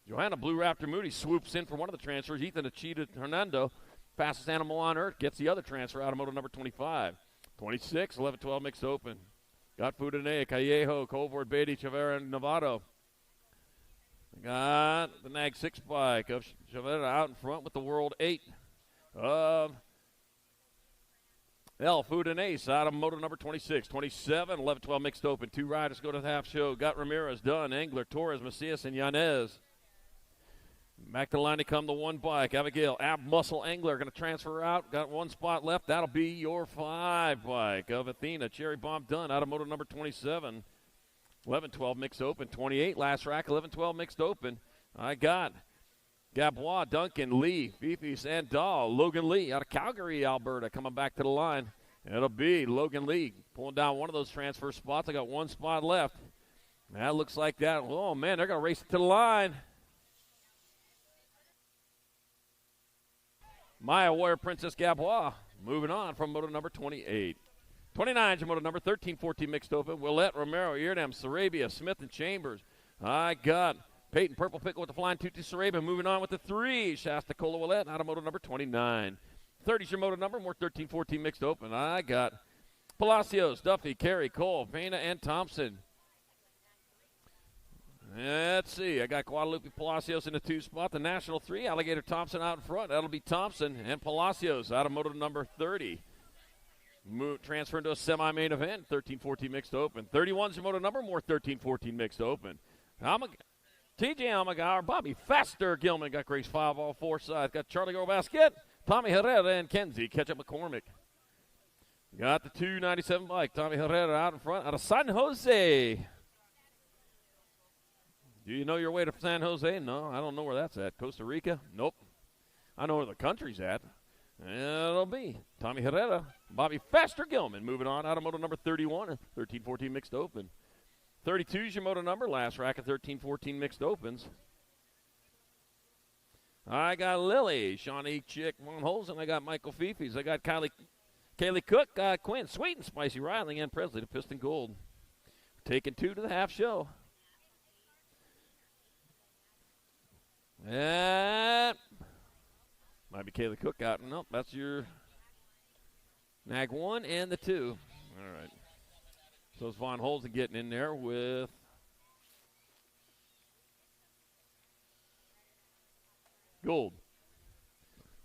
Johanna Blue Raptor Moody swoops in for one of the transfers. Ethan Achita Hernando, fastest animal on earth, gets the other transfer out of moto number 25. 26, 11-12 mixed open. Got Fudene, Callejo, Colvord, Beatty, Chavera, and Novato. Got the Nag 6 bike of Chavera out in front with the World 8 of El Fudenace out of moto number 26. 27, 11-12 mixed open. 2 riders go to the half show. Got Ramirez, Dunn, Engler, Torres, Macias, and Yanez. Back to the line to come the 1 bike. Abigail, Ab Muscle Engler going to transfer out. Got 1 spot left. That'll be your 5 bike of Athena. Cherry Bomb Dunn out of moto number 27. 11-12 mixed open. 28, last rack. 11-12 mixed open. I got Gabois, Duncan, Lee, Fifi, Sandal, Logan Lee out of Calgary, Alberta, coming back to the line. It'll be Logan Lee pulling down one of those transfer spots. I got 1 spot left. That looks like that. Oh, man, they're going to race it to the line. Maya Warrior Princess Gabois moving on from moto number 28. 29 is your moto number. 13-14 mixed open. Willette, Romero, Eardam, Sarabia, Smith, and Chambers. I got Peyton Purple Pickle with the flying Tutti Sarabia moving on with the 3. Shasta Cola Willette out of moto number 29. 30 is your moto number. More 13-14 mixed open. I got Palacios, Duffy, Carey, Cole, Pena, and Thompson. Let's see. I got Guadalupe Palacios in the 2 spot. The National 3, Alligator Thompson out in front. That'll be Thompson and Palacios out of moto number 30. Transfer into a semi-main event. 13-14 mixed open. 31's your moto number. More 13-14 mixed open. TJ Almagar, Bobby Faster Gilman got Grace 5 all 4 sides. Got Charlie Basket, Tommy Herrera, and Kenzie Ketchup McCormick. Got the 297 bike. Tommy Herrera out in front out of San Jose. Do you know your way to San Jose? No, I don't know where that's at. Costa Rica? Nope. I know where the country's at. It'll be Tommy Herrera, Bobby Faster Gilman. Moving on, out of moto number 31, 13-14 mixed open. 32 is your moto number. Last rack of 13-14 mixed opens. I got Lily, Shawnee Chick Von Holzen. I got Michael Fifis. I got Kaylee Cook, Quinn, Sweet and Spicy Riley, and Presley to Piston Gold. Taking 2 to the half show. That might be Kaylee Cook out. Nope, that's your nag 1 and the 2. All right. So it's Von Holzen getting in there with Gold.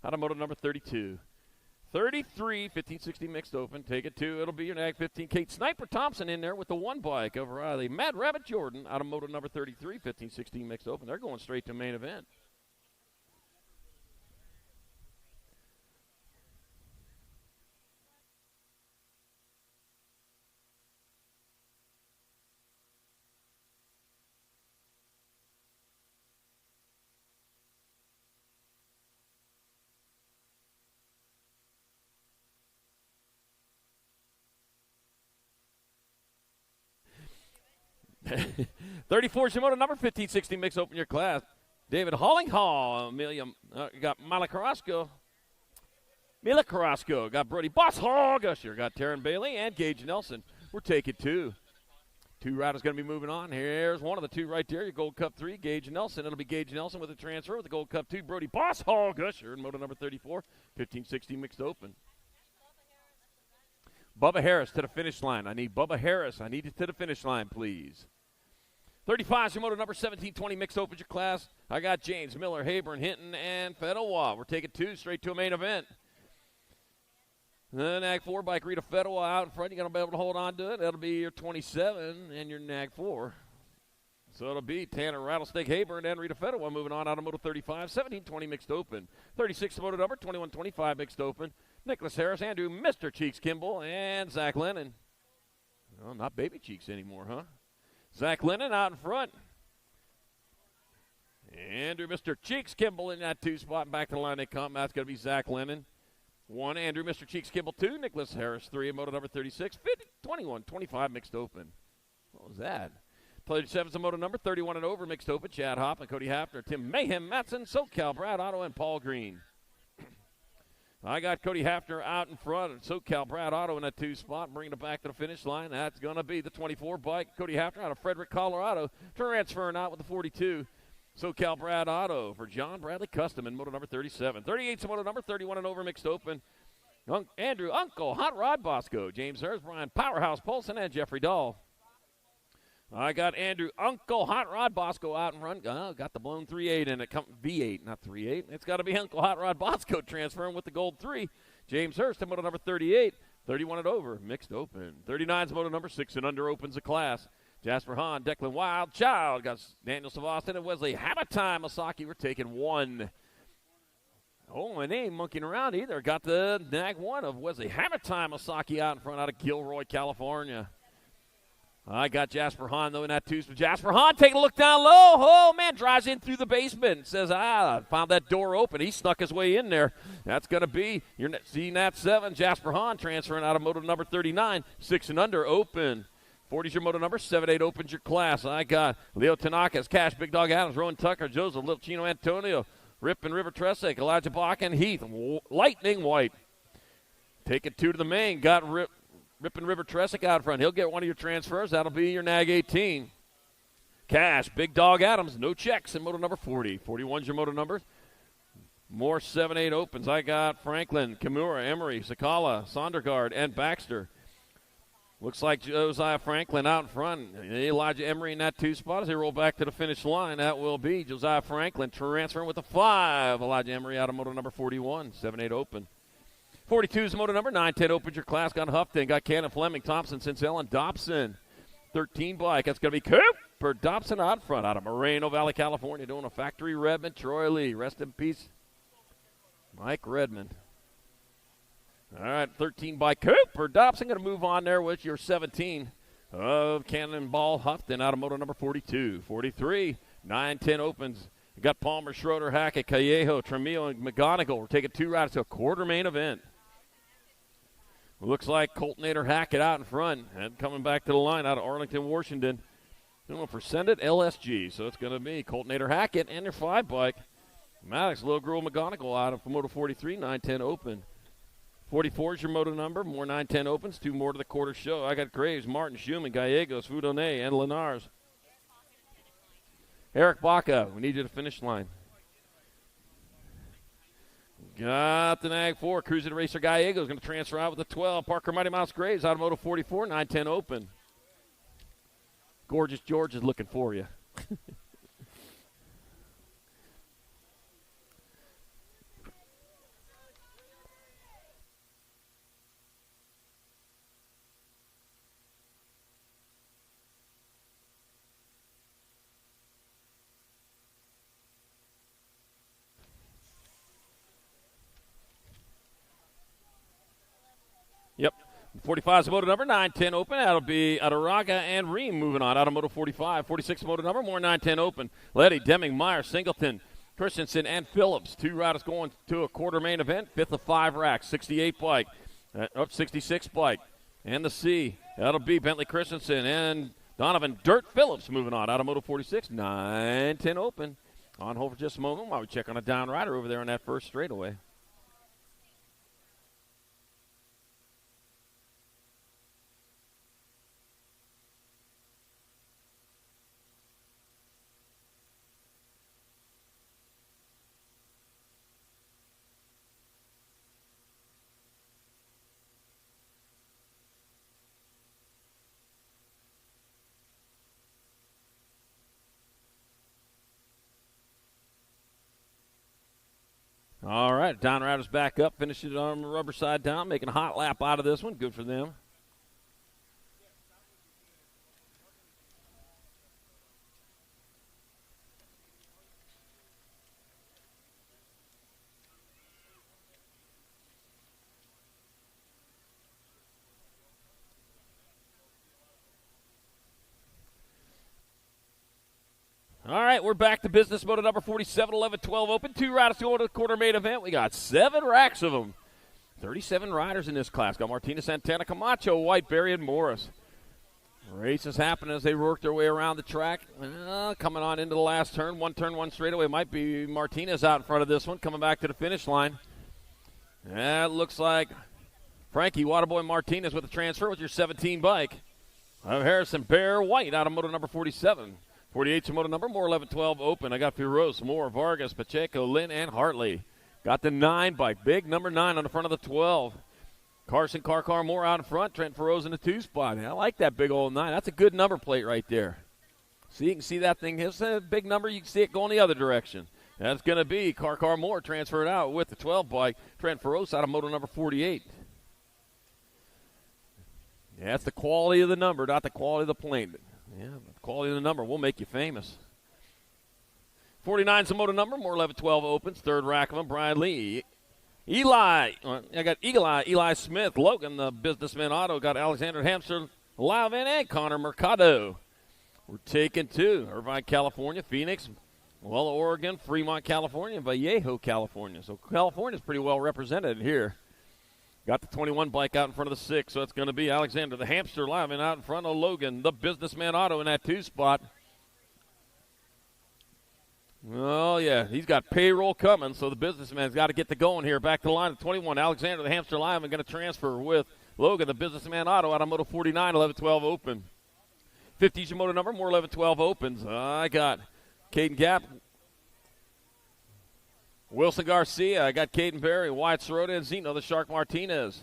Out of moto number 32. 33, 15-16 mixed open. Take it 2. It'll be your nag 15. Kate Sniper Thompson in there with the 1 bike over Riley. Mad Rabbit Jordan out of moto number 33, 15-16 mixed open. They're going straight to main event. Thirty-four is your moto number 15-16 mix open your class. David Hollinghall, got Mila Carrasco. Got Brody Boss Hog Usher, got Taryn Bailey and Gage Nelson. We're taking 2. 2 riders going to be moving on. Here's one of the 2 right there, your Gold Cup 3, Gage Nelson. It'll be Gage Nelson with a transfer with the Gold Cup 2, Brody Boss Hog Usher in moto number 34, 15-16 mixed open. Bubba Harris to the finish line. I need Bubba Harris. I need it to the finish line, please. 35 is your moto number 17-20 mixed open your class. I got James, Miller, Hayburn, Hinton, and Fedewa. We're taking 2 straight to a main event. The Nag 4 bike, Rita Fedewa out in front. You're going to be able to hold on to it. That'll be your 27 and your Nag 4. So it'll be Tanner Rattlesnake Hayburn and Rita Fedewa moving on out of moto 35. 17-20 mixed open. 36 moto number 21-25 mixed open. Nicholas Harris, Andrew, Mr. Cheeks Kimball, and Zach Lennon. Well, not Baby Cheeks anymore, huh? Zach Lennon out in front. Andrew, Mr. Cheeks Kimball in that 2 spot. Back to the line they come. That's going to be Zach Lennon. 1, Andrew, Mr. Cheeks Kimball. 2, Nicholas Harris. 3, moto number 36. 21-25 mixed open. What was that? 37 is a moto number 31 and over mixed open. Chad Hoffman, Cody Hafner, Tim Mayhem, Matson, SoCal, Brad Otto, and Paul Green. I got Cody Hafner out in front and SoCal Brad Otto in that 2 spot, bringing it back to the finish line. That's going to be the 24 bike. Cody Hafner out of Frederick, Colorado, transferring out with the 42. SoCal Brad Otto for John Bradley Custom in moto number 37. 38 is moto number 31 and over mixed open. Andrew Uncle, Hot Rod Bosco, James Hurst, Brian Powerhouse Polson, and Jeffrey Dahl. I got Andrew Uncle Hot Rod Bosco out and run. Got the blown 3.8 in it. V8, not 3.8. It's got to be Uncle Hot Rod Bosco transferring with the gold 3. James Hurst in moto number 38. 31 and over, mixed open. 39's moto number 6 and under opens the class. Jasper Hahn, Declan Wild, Child. Got Daniel Savastin and Wesley Hamatime Masaki. We're taking 1. Oh, and they ain't monkeying around either. Got the Nag 1 of Wesley Hamatime Masaki out in front out of Gilroy, California. I got Jasper Hahn, though, in that 2. Jasper Hahn taking a look down low. Oh, man, drives in through the basement. Says, I found that door open. He snuck his way in there. That's going to be your CNAT 7. Jasper Hahn transferring out of moto number 39. 6 and under, open. 40's your moto number. 7-8 opens your class. I got Leo Tanaka's Cash, Big Dog Adams, Rowan Tucker, Joseph, Little Chino Antonio, Rip and River Tresick, Elijah Bach, and Heath. Lightning White. Taking 2 to the main. Got Rippin' River Tresick out front. He'll get one of your transfers. That'll be your Nag 18. Cash, Big Dog Adams, no checks in moto number 40. 41's your moto number. More 7-8 opens. I got Franklin, Kimura, Emery, Sakala, Sondergaard, and Baxter. Looks like Josiah Franklin out in front. Elijah Emery in that 2 spot as they roll back to the finish line. That will be Josiah Franklin transferring with a 5. Elijah Emery out of moto number 41. 7-8 open. 42 is the moto number. 9-10 opens your class. Got Hufton. Got Cannon, Fleming, Thompson, Sincel, and Dobson. 13 bike. That's going to be Cooper Dobson out front out of Moreno Valley, California, doing a factory Redmond. Troy Lee. Rest in peace, Mike Redmond. All right, 13 by Cooper Dobson. Going to move on there with your 17 of Cannonball Hufton out of moto number 42. 43, 9-10 opens. We got Palmer, Schroeder, Hackett, Callejo, Tremillo, and McGonigal. We're taking 2 riders to a quarter main event. Looks like Coltonator Hackett out in front and coming back to the line out of Arlington, Washington. For Send LSG. So it's going to be Coltonator Hackett and their 5 bike. Maddox, Little Girl, McGonigal out of Moto 43, 9-10 open. 44 is your moto number. More 9-10 opens. 2 more to the quarter show. I got Graves, Martin, Schumann, Gallegos, Foudonnet, and Lenars. Eric Baca, we need you to finish line. Got the Nag 4. Cruising Racer Gallegos going to transfer out with the 12. Parker Mighty Mouse Graves out of Moto 44, 9-10 open. Gorgeous George is looking for you. Yep. 45 is the moto number, 9-10 open. That'll be Adaraga and Ream moving on out of Moto 45. 46 moto number, more 9-10 open. Letty, Deming, Meyer, Singleton, Christensen, and Phillips. 2 riders going to a quarter main event. 5th of 5 racks, 68 bike, 66 bike. And the C, that'll be Bentley Christensen and Donovan Dirt Phillips moving on out of Moto 46. 9-10 open. On hold for just a moment while we check on a down rider over there on that first straightaway. All right, down riders back up, finishing it on the rubber side down, making a hot lap out of this one. Good for them. All right, we're back to business. Moto number 47, 11, 12 open. 2 riders going to the quarter main event. We got 7 racks of them. 37 riders in this class. Got Martinez, Santana, Camacho, White, Berry, and Morris. Race is happening as they work their way around the track. Coming on into the last turn. One straightaway. Might be Martinez out in front of this one. Coming back to the finish line. That looks like Frankie Waterboy Martinez with a transfer with your 17 bike. Harrison Bear White out of moto number 47. 48's your moto number, more 11, 12 open. I got Firoz, Moore, Vargas, Pacheco, Lynn, and Hartley. Got the 9 bike, big number 9 on the front of the 12. Carson, Car Moore out in front. Trent Feroz in the 2 spot. I like that big old 9. That's a good number plate right there. See, you can see that thing. It's a big number. You can see it going the other direction. That's going to be Car Moore transferred out with the 12 bike. Trent Feroz out of moto number 48. Yeah, that's the quality of the number, not the quality of the plane. Yeah, the quality of the number will make you famous. 49's the moto number, more 11, 12 opens. 3rd rack of them, Brian Lee. I got Eagle Eye, Eli Smith. Logan, the businessman auto, got Alexander Hamster, Lavin, and Connor Mercado. We're taking 2. Irvine, California, Phoenix, Walla, Oregon, Fremont, California, and Vallejo, California. So California's pretty well represented here. Got the 21 bike out in front of the 6, so it's going to be Alexander, the Hamster Lavin, out in front of Logan, the businessman auto in that 2 spot. Oh, yeah, he's got payroll coming, so the businessman's got to get to going here. Back to the line at 21, Alexander, the Hamster Lavin, going to transfer with Logan, the businessman auto, out on moto 49, 11, 12 open. 50's your moto number, more 11, 12 opens. I got Caden Gap, Wilson Garcia. I got Caden Berry, Wyatt Sirota, and Zeno, the Shark Martinez.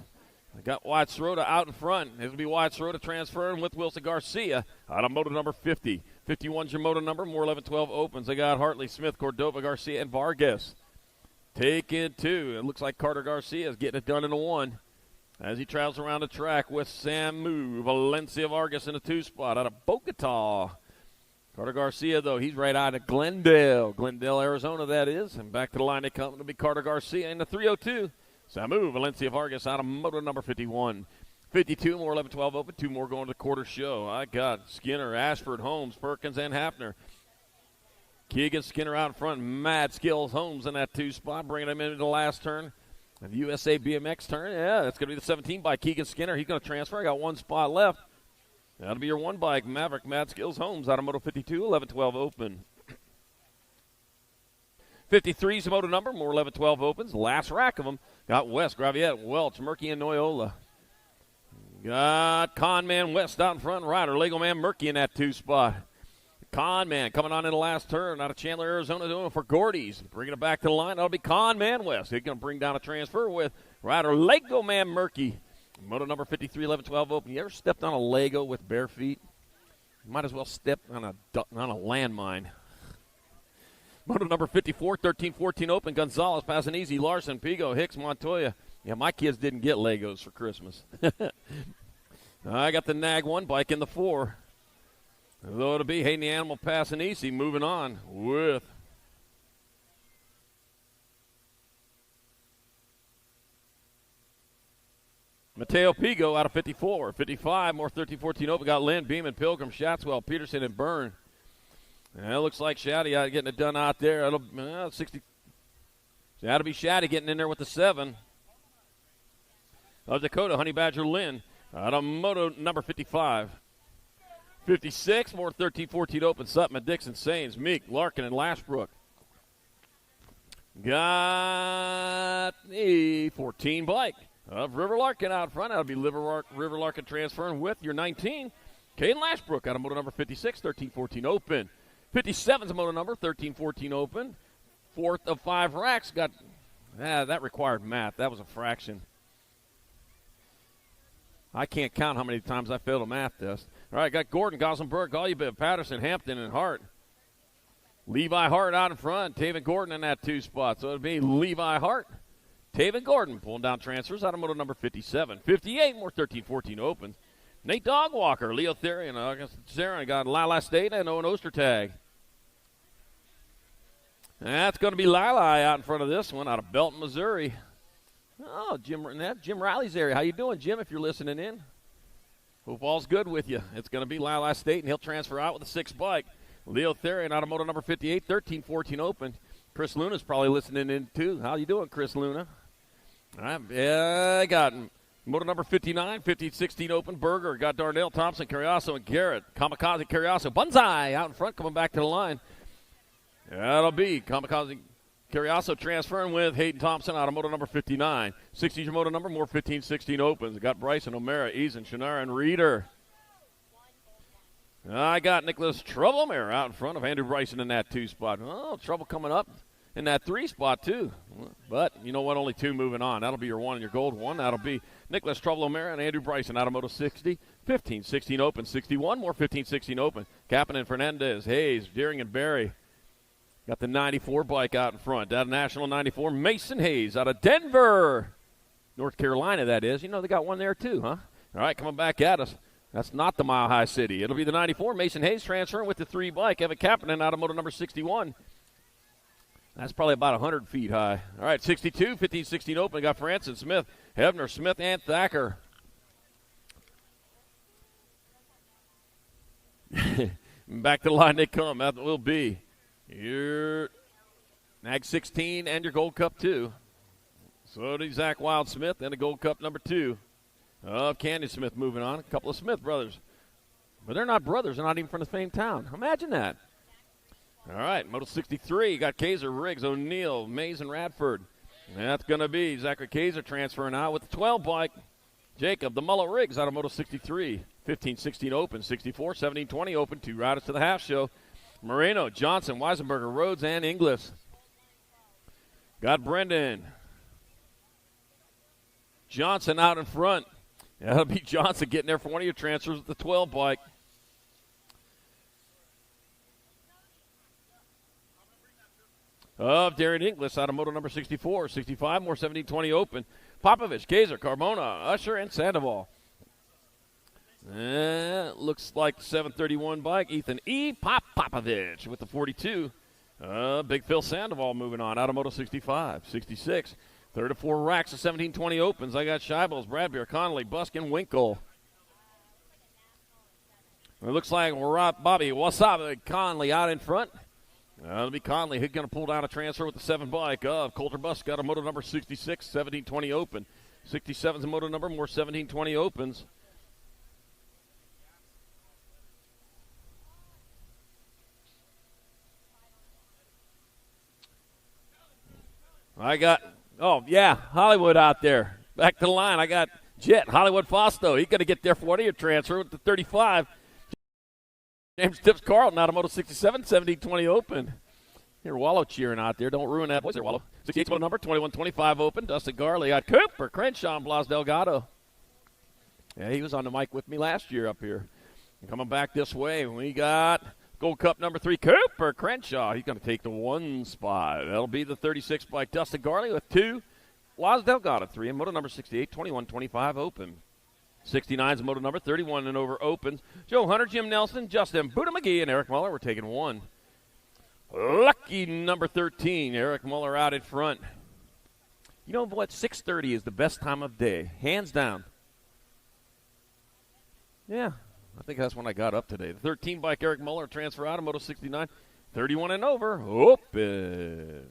I got Wyatt Sirota out in front. It'll be Wyatt Sirota transferring with Wilson Garcia out of moto number 50. 51's your moto number, more 11, 12 opens. I got Hartley, Smith, Cordova, Garcia, and Vargas. Taking 2. It looks like Carter Garcia is getting it done in a 1 as he travels around the track with Samu Valencia Vargas in a 2 spot out of Bogota. Carter Garcia, though, he's right out of Glendale, Arizona, that is. And back to the line they come. It'll be Carter Garcia in the 302. Samu Valencia Vargas out of moto number 51. 52, more 11, 12 open. 2 more going to the quarter show. I got Skinner, Ashford, Holmes, Perkins, and Hafner. Keegan Skinner out in front. Mad Skills Holmes in that 2 spot, bringing him into the last turn. The USA BMX turn. Yeah, that's going to be the 17 by Keegan Skinner. He's going to transfer. I got 1 spot left. That'll be your 1 bike. Maverick Mad Skills Holmes out of Moto 52, 11-12 open. 53 is the moto number. More 11-12 opens. Last rack of them. Got West, Graviette, Welch, Murky, and Noyola. Got Conman West out in front. Ryder, Lego Man Murky in that 2 spot. Conman coming on in the last turn out of Chandler, Arizona, doing it for Gordy's. Bringing it back to the line. That'll be Conman West. He's going to bring down a transfer with Ryder, Lego Man Murky. Moto number 53, 11-12 open. You ever stepped on a Lego with bare feet? You might as well step on a landmine. Moto number 54, 13-14 open. Gonzalez, Passanese, Larson, Pigo, Hicks, Montoya. Yeah, my kids didn't get Legos for Christmas. I got the Nag 1 bike in the 4. Though it'll be Hayden the Animal Passanese moving on with Mateo Pigo out of 54. 55, more 13-14 open. Got Lynn, Beeman, Pilgrim, Shatswell, Peterson, and Byrne. And it looks like Shaddy getting it done out there. It'll 60. That'll be Shaddy getting in there with the 7. Of Dakota, Honey Badger Lynn out of moto number 55. 56, more 13-14 open. Sutton, Dixon, Sains, Meek, Larkin, and Lashbrook. Got a 14 bike of River Larkin out front. That'll be River Larkin transferring with your 19. Caden Lashbrook out of moto number 56, 13-14 open. 57 is a moto number, 13-14 open. 4th of 5 racks. That required math. That was a fraction. I can't count how many times I failed a math test. All right, got Gordon, Gossenberg, Gollubib, Patterson, Hampton, and Hart. Levi Hart out in front. Taven Gordon in that 2 spot. So it'll be Levi Hart. Taven Gordon pulling down transfers out of moto number 57. 58, more 13-14 opens. Nate Dogwalker, Leo Therian, August Zarin, got Lila State and Owen Ostertag. That's going to be Lila out in front of this one out of Belton, Missouri. Oh, Jim Riley's area. How you doing, Jim, if you're listening in? Hope all's good with you. It's going to be Lila State, and he'll transfer out with a 6 bike. Leo Therian out of moto number 58, 13-14 open. Chris Luna's probably listening in, too. How you doing, Chris Luna? All right, I got moto number 59, 15-16 open. Berger, got Darnell, Thompson, Carriasso, and Garrett. Kamikaze, Carriasso, Bunzai out in front, coming back to the line. That'll be Kamikaze Carriasso transferring with Hayden Thompson out of moto number 59. 60's your moto number, more 15-16 opens. Got Bryson, O'Mara, Eason, Shannara, and Reeder. I got Nicholas Troublemare out in front of Andrew Bryson in that 2 spot. Oh, trouble coming up in that 3 spot, too. But you know what? Only 2 moving on. That'll be your 1 and your gold 1. That'll be Nicholas Troublemare and Andrew Bryson out of moto 60. 15-16 open. 61, more 15-16 open. Kapanen, Fernandez, Hayes, Deering, and Barry. Got the 94 bike out in front. Out of National 94, Mason Hayes out of Denver, North Carolina, that is. You know they got one there, too, huh? All right, coming back at us. That's not the Mile High City. It'll be the 94, Mason Hayes transferring with the 3 bike. Evan Kapanen out of moto number 61. That's probably about 100 feet high. All right, 62, 15-16 open. Got Francis Smith, Hebner, Smith, and Thacker. Back to the line they come. That will be your Nag 16 and your Gold Cup 2. So do Zach Wild Smith and the Gold Cup number 2 of Candy Smith moving on. A couple of Smith brothers. But they're not brothers. They're not even from the same town. Imagine that. All right, Moto 63. Got Kaiser, Riggs, O'Neill, Mays, and Radford. And that's going to be Zachary Kaiser transferring out with the 12 bike. Jacob, the Mullet Riggs out of Moto 63. 15-16 open. 64, 17-20 open. 2 riders to the half show. Moreno, Johnson, Weisenberger, Rhodes, and Inglis. Got Brendan Johnson out in front. That'll be Johnson getting there for one of your transfers with the 12 bike. Of Darren Inglis out of moto number 64. 65, more 17-20 open. Popovich, Kaiser, Carbona, Usher, and Sandoval. Looks like the 731 bike. Ethan E. Popovich with the 42. Big Phil Sandoval moving on out of moto 65. 66. 3rd of 4 racks of 17-20 opens. I got Scheibels, Bradbeer, Connolly, Buskin, Winkle. It looks like Bobby Wasabi Conley out in front. That'll be Conley. He's going to pull down a transfer with the 7 bike of Coulter Bus. Got a moto number 66, 1720 open. 67's a moto number, more 1720 opens. I got, Hollywood out there. Back to the line. I got Jet, Hollywood Fausto. He's going to get there for 1 year transfer with the 35. James Tips Carlton out of Moto 67, 1720 open. Here, Wallow cheering out there. Don't ruin that. Boys there, Wallow. 68's moto number, 2125 open. Dustin Garley got Cooper, Crenshaw, and Blas Delgado. Yeah, he was on the mic with me last year up here. And coming back this way, we got Gold Cup number 3, Cooper Crenshaw. He's going to take the 1 spot. That'll be the 36 by Dustin Garley with 2. Blas Delgado, 3. And moto number 68, 2125 open. 69's moto number 31 and over opens. Joe Hunter, Jim Nelson, Justin Buddha McGee, and Eric Muller. We're taking 1. Lucky number 13, Eric Muller out in front. You know what? 6:30 is the best time of day, hands down. Yeah, I think that's when I got up today. The 13 bike, Eric Muller, transfer out of Moto 69. 31 and over, open.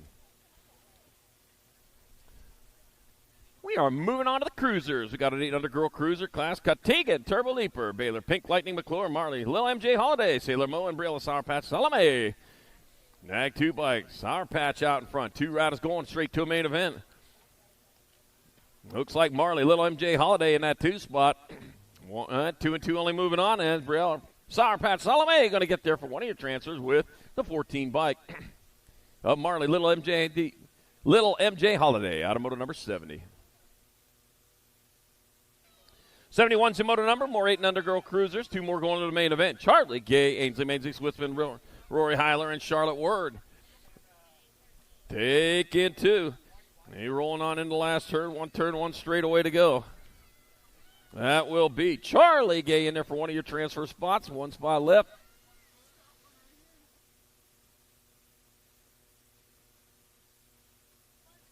We are moving on to the cruisers. We got an 800 girl cruiser class. Katigan, Turbo Leaper, Baylor, Pink Lightning, McClure, Marley, Lil MJ Holiday, Sailor Mo, and Briella Sour Patch, Salome. Nag 2 bikes, Sour Patch out in front. 2 riders going straight to a main event. Looks like Marley, Little MJ Holiday in that 2 spot. 2 and 2 only moving on. And Brielle, Sour Patch, Salome going to get there for 1 of your transfers with the 14 bike of Marley, Little MJ Holiday out of moto number 70. 71's the moto number, more 8 and under girl cruisers. 2 more going to the main event. Charlie Gay, Ainsley Mainsley, Switzman, Rory Heiler, and Charlotte Ward. Take it 2. He rolling on into the last turn, 1 straightaway to go. That will be Charlie Gay in there for 1 of your transfer spots. 1 spot left.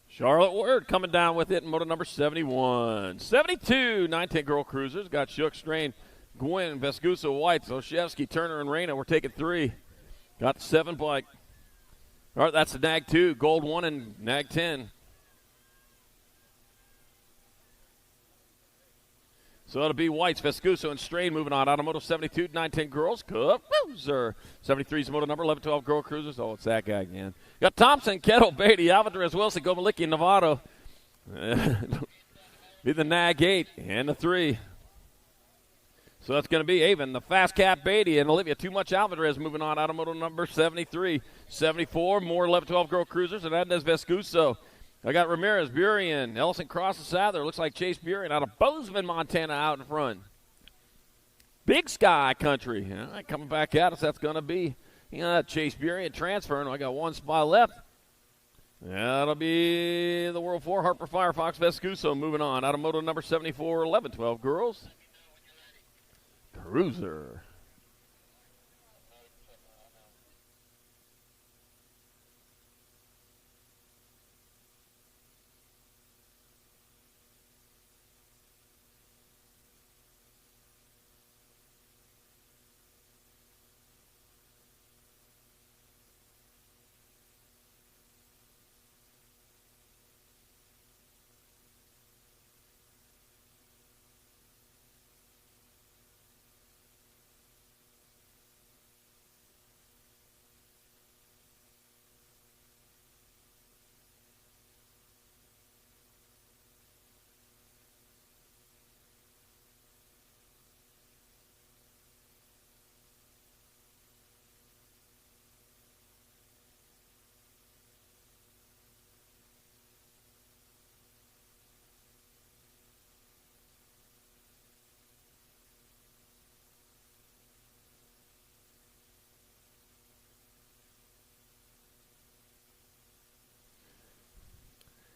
Charlotte Ward coming down with it in moto number 71. 72, 910 girl cruisers. Got Shook, Strain, Gwynn, Vescuso, White, Zoshevsky, Turner, and Reyna. We're taking 3. Got the 7 bike. All right, that's the Nag 2, Gold 1, and Nag 10. So it'll be Whites, Vescuso, and Strain moving on. Out of Moto 72, 910 girls. Cruiser. 73 is moto number, 1112 girl cruisers. Oh, it's that guy again. Got Thompson, Kettle, Beatty, Alvarez, Wilson, Gomalicki, and Novato. Be the Nag 8 and the 3. So that's going to be Avon, the Fast Cat, Beatty, and Olivia. Too much Alvarez moving on. Out of moto number 73. 74, more 1112 girl cruisers, and Hernandez, Vescuso. I got Ramirez, Burien, Ellison Cross and Sadler. Looks like Chase Burien out of Bozeman, Montana, out in front. Big Sky Country. All right, coming back at us, that's going to be Chase Burien transferring. I got 1 spot left. That'll be the World 4 Harper Firefox Vescuso moving on. Out of moto number 74, 11-12 girls. Cruiser.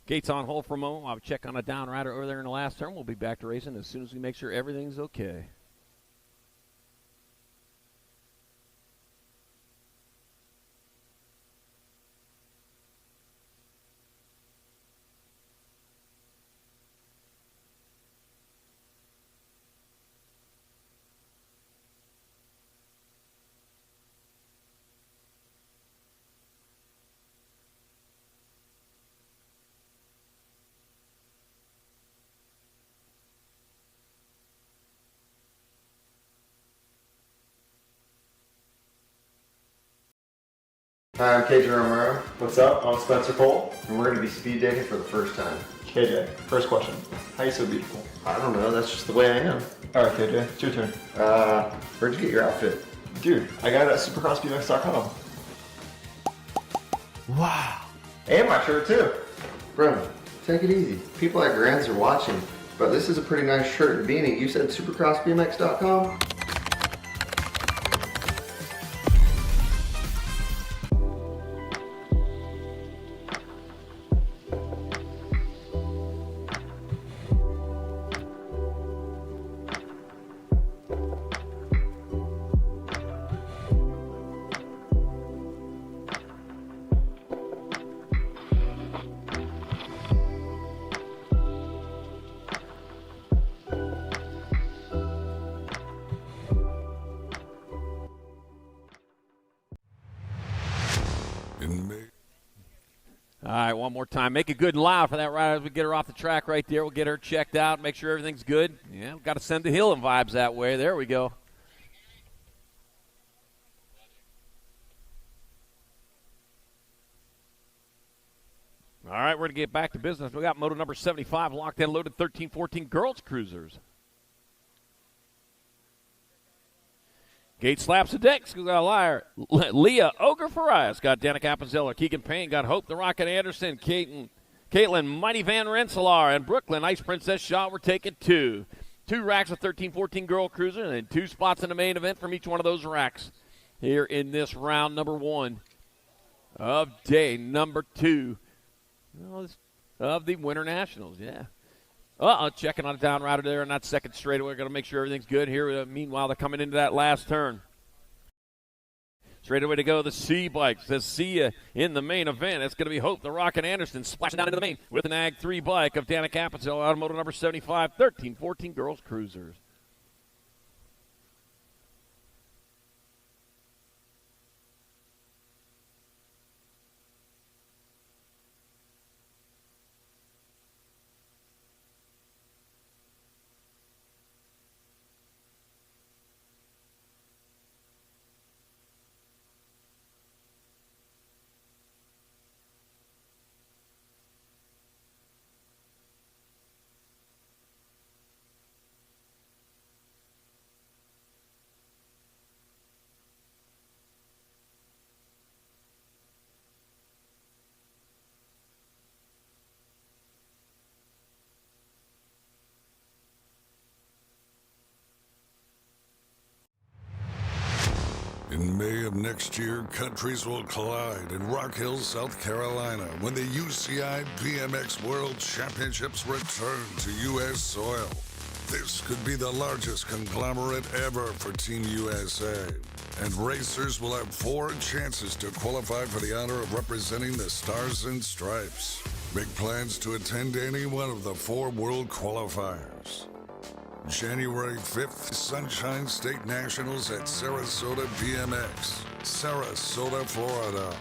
Gates on hold for a moment. I'll check on a down rider over there in the last turn. We'll be back to racing as soon as we make sure everything's okay. Hi, I'm KJ Romero, What's up? I'm Spencer Cole. and we're going to be speed dating for the first time. KJ, first question. How are you so beautiful? I don't know, that's just the way I am. Alright, KJ, it's your turn. Where'd you get your outfit? Dude, I got it at supercrossbmx.com. And my shirt too. Bro, take it easy. People at Grants are watching, but this is a pretty nice shirt and beanie. You said supercrossbmx.com? In May. All right, one more time. Make it good and loud for that rider as we get her off the track right there. We'll get her checked out, make sure everything's good. Yeah, we've got to send the Hill and vibes that way. There we go. All right, we're going to get back to business. We got moto number 75 locked and loaded, 13-14 girls cruisers. Gate slaps the decks. We got a liar. Leah Ogre Farias got Danica Appenzeller. Keegan Payne got Hope the Rocket Anderson. Caitlin Mighty Van Rensselaer. And Brooklyn Ice Princess Shaw were taking two. 2 racks of 13-14 girl cruiser and 2 spots in the main event from each one of those racks here in this round number 1 of day number 2 of the Winter Nationals. Yeah. Checking on a down rider there on that second straightaway. We're going to make sure everything's good here. Meanwhile, they're coming into that last turn. Straightaway to go, the C bikes. Says see ya in the main event. It's going to be Hope the Rocket Anderson splashing down into the main with an Ag 3 bike of Danica Appenzeller, automotive number 75, 13-14 girls cruisers. In May of next year, countries will collide in Rock Hill, South Carolina, when the UCI BMX World Championships return to U.S. soil. This could be the largest conglomerate ever for Team USA, and racers will have 4 chances to qualify for the honor of representing the Stars and Stripes. Make plans to attend any one of the 4 world qualifiers. January 5th, Sunshine State Nationals at Sarasota BMX, Sarasota, Florida.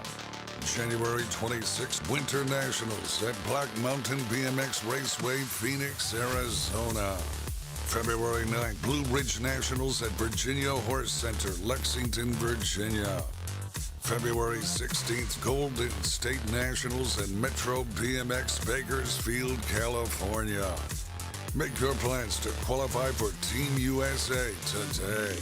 January 26th, Winter Nationals at Black Mountain BMX Raceway, Phoenix, Arizona. February 9th, Blue Ridge Nationals at Virginia Horse Center, Lexington, Virginia. February 16th, Golden State Nationals at Metro BMX Bakersfield, California. Make your plans to qualify for Team USA today.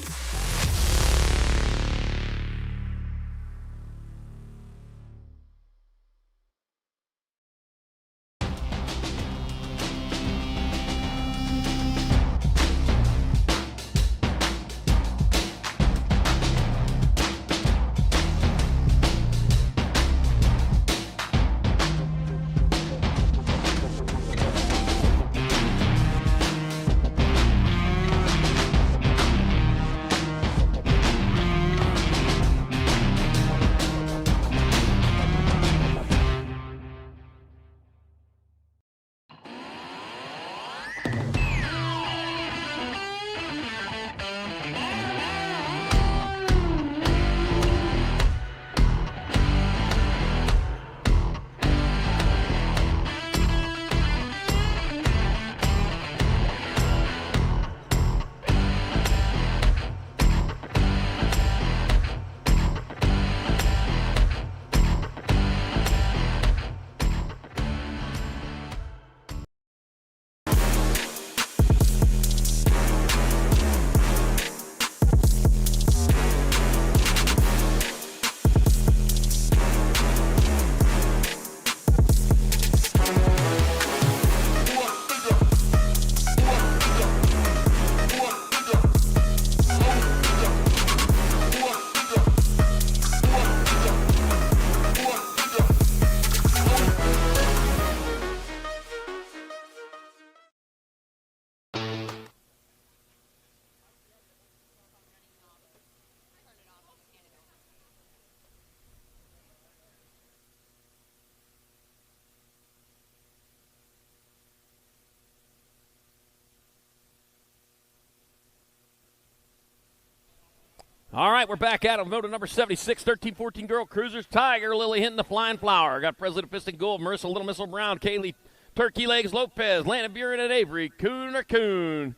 All right, we're back at it. Moto number 76, 13-14 girl cruisers. Tiger Lily hitting the flying flower. Got President Piston Gold, Marissa Little Missile Brown, Kaylee Turkey Legs Lopez, Landon Buren and Avery, Coon.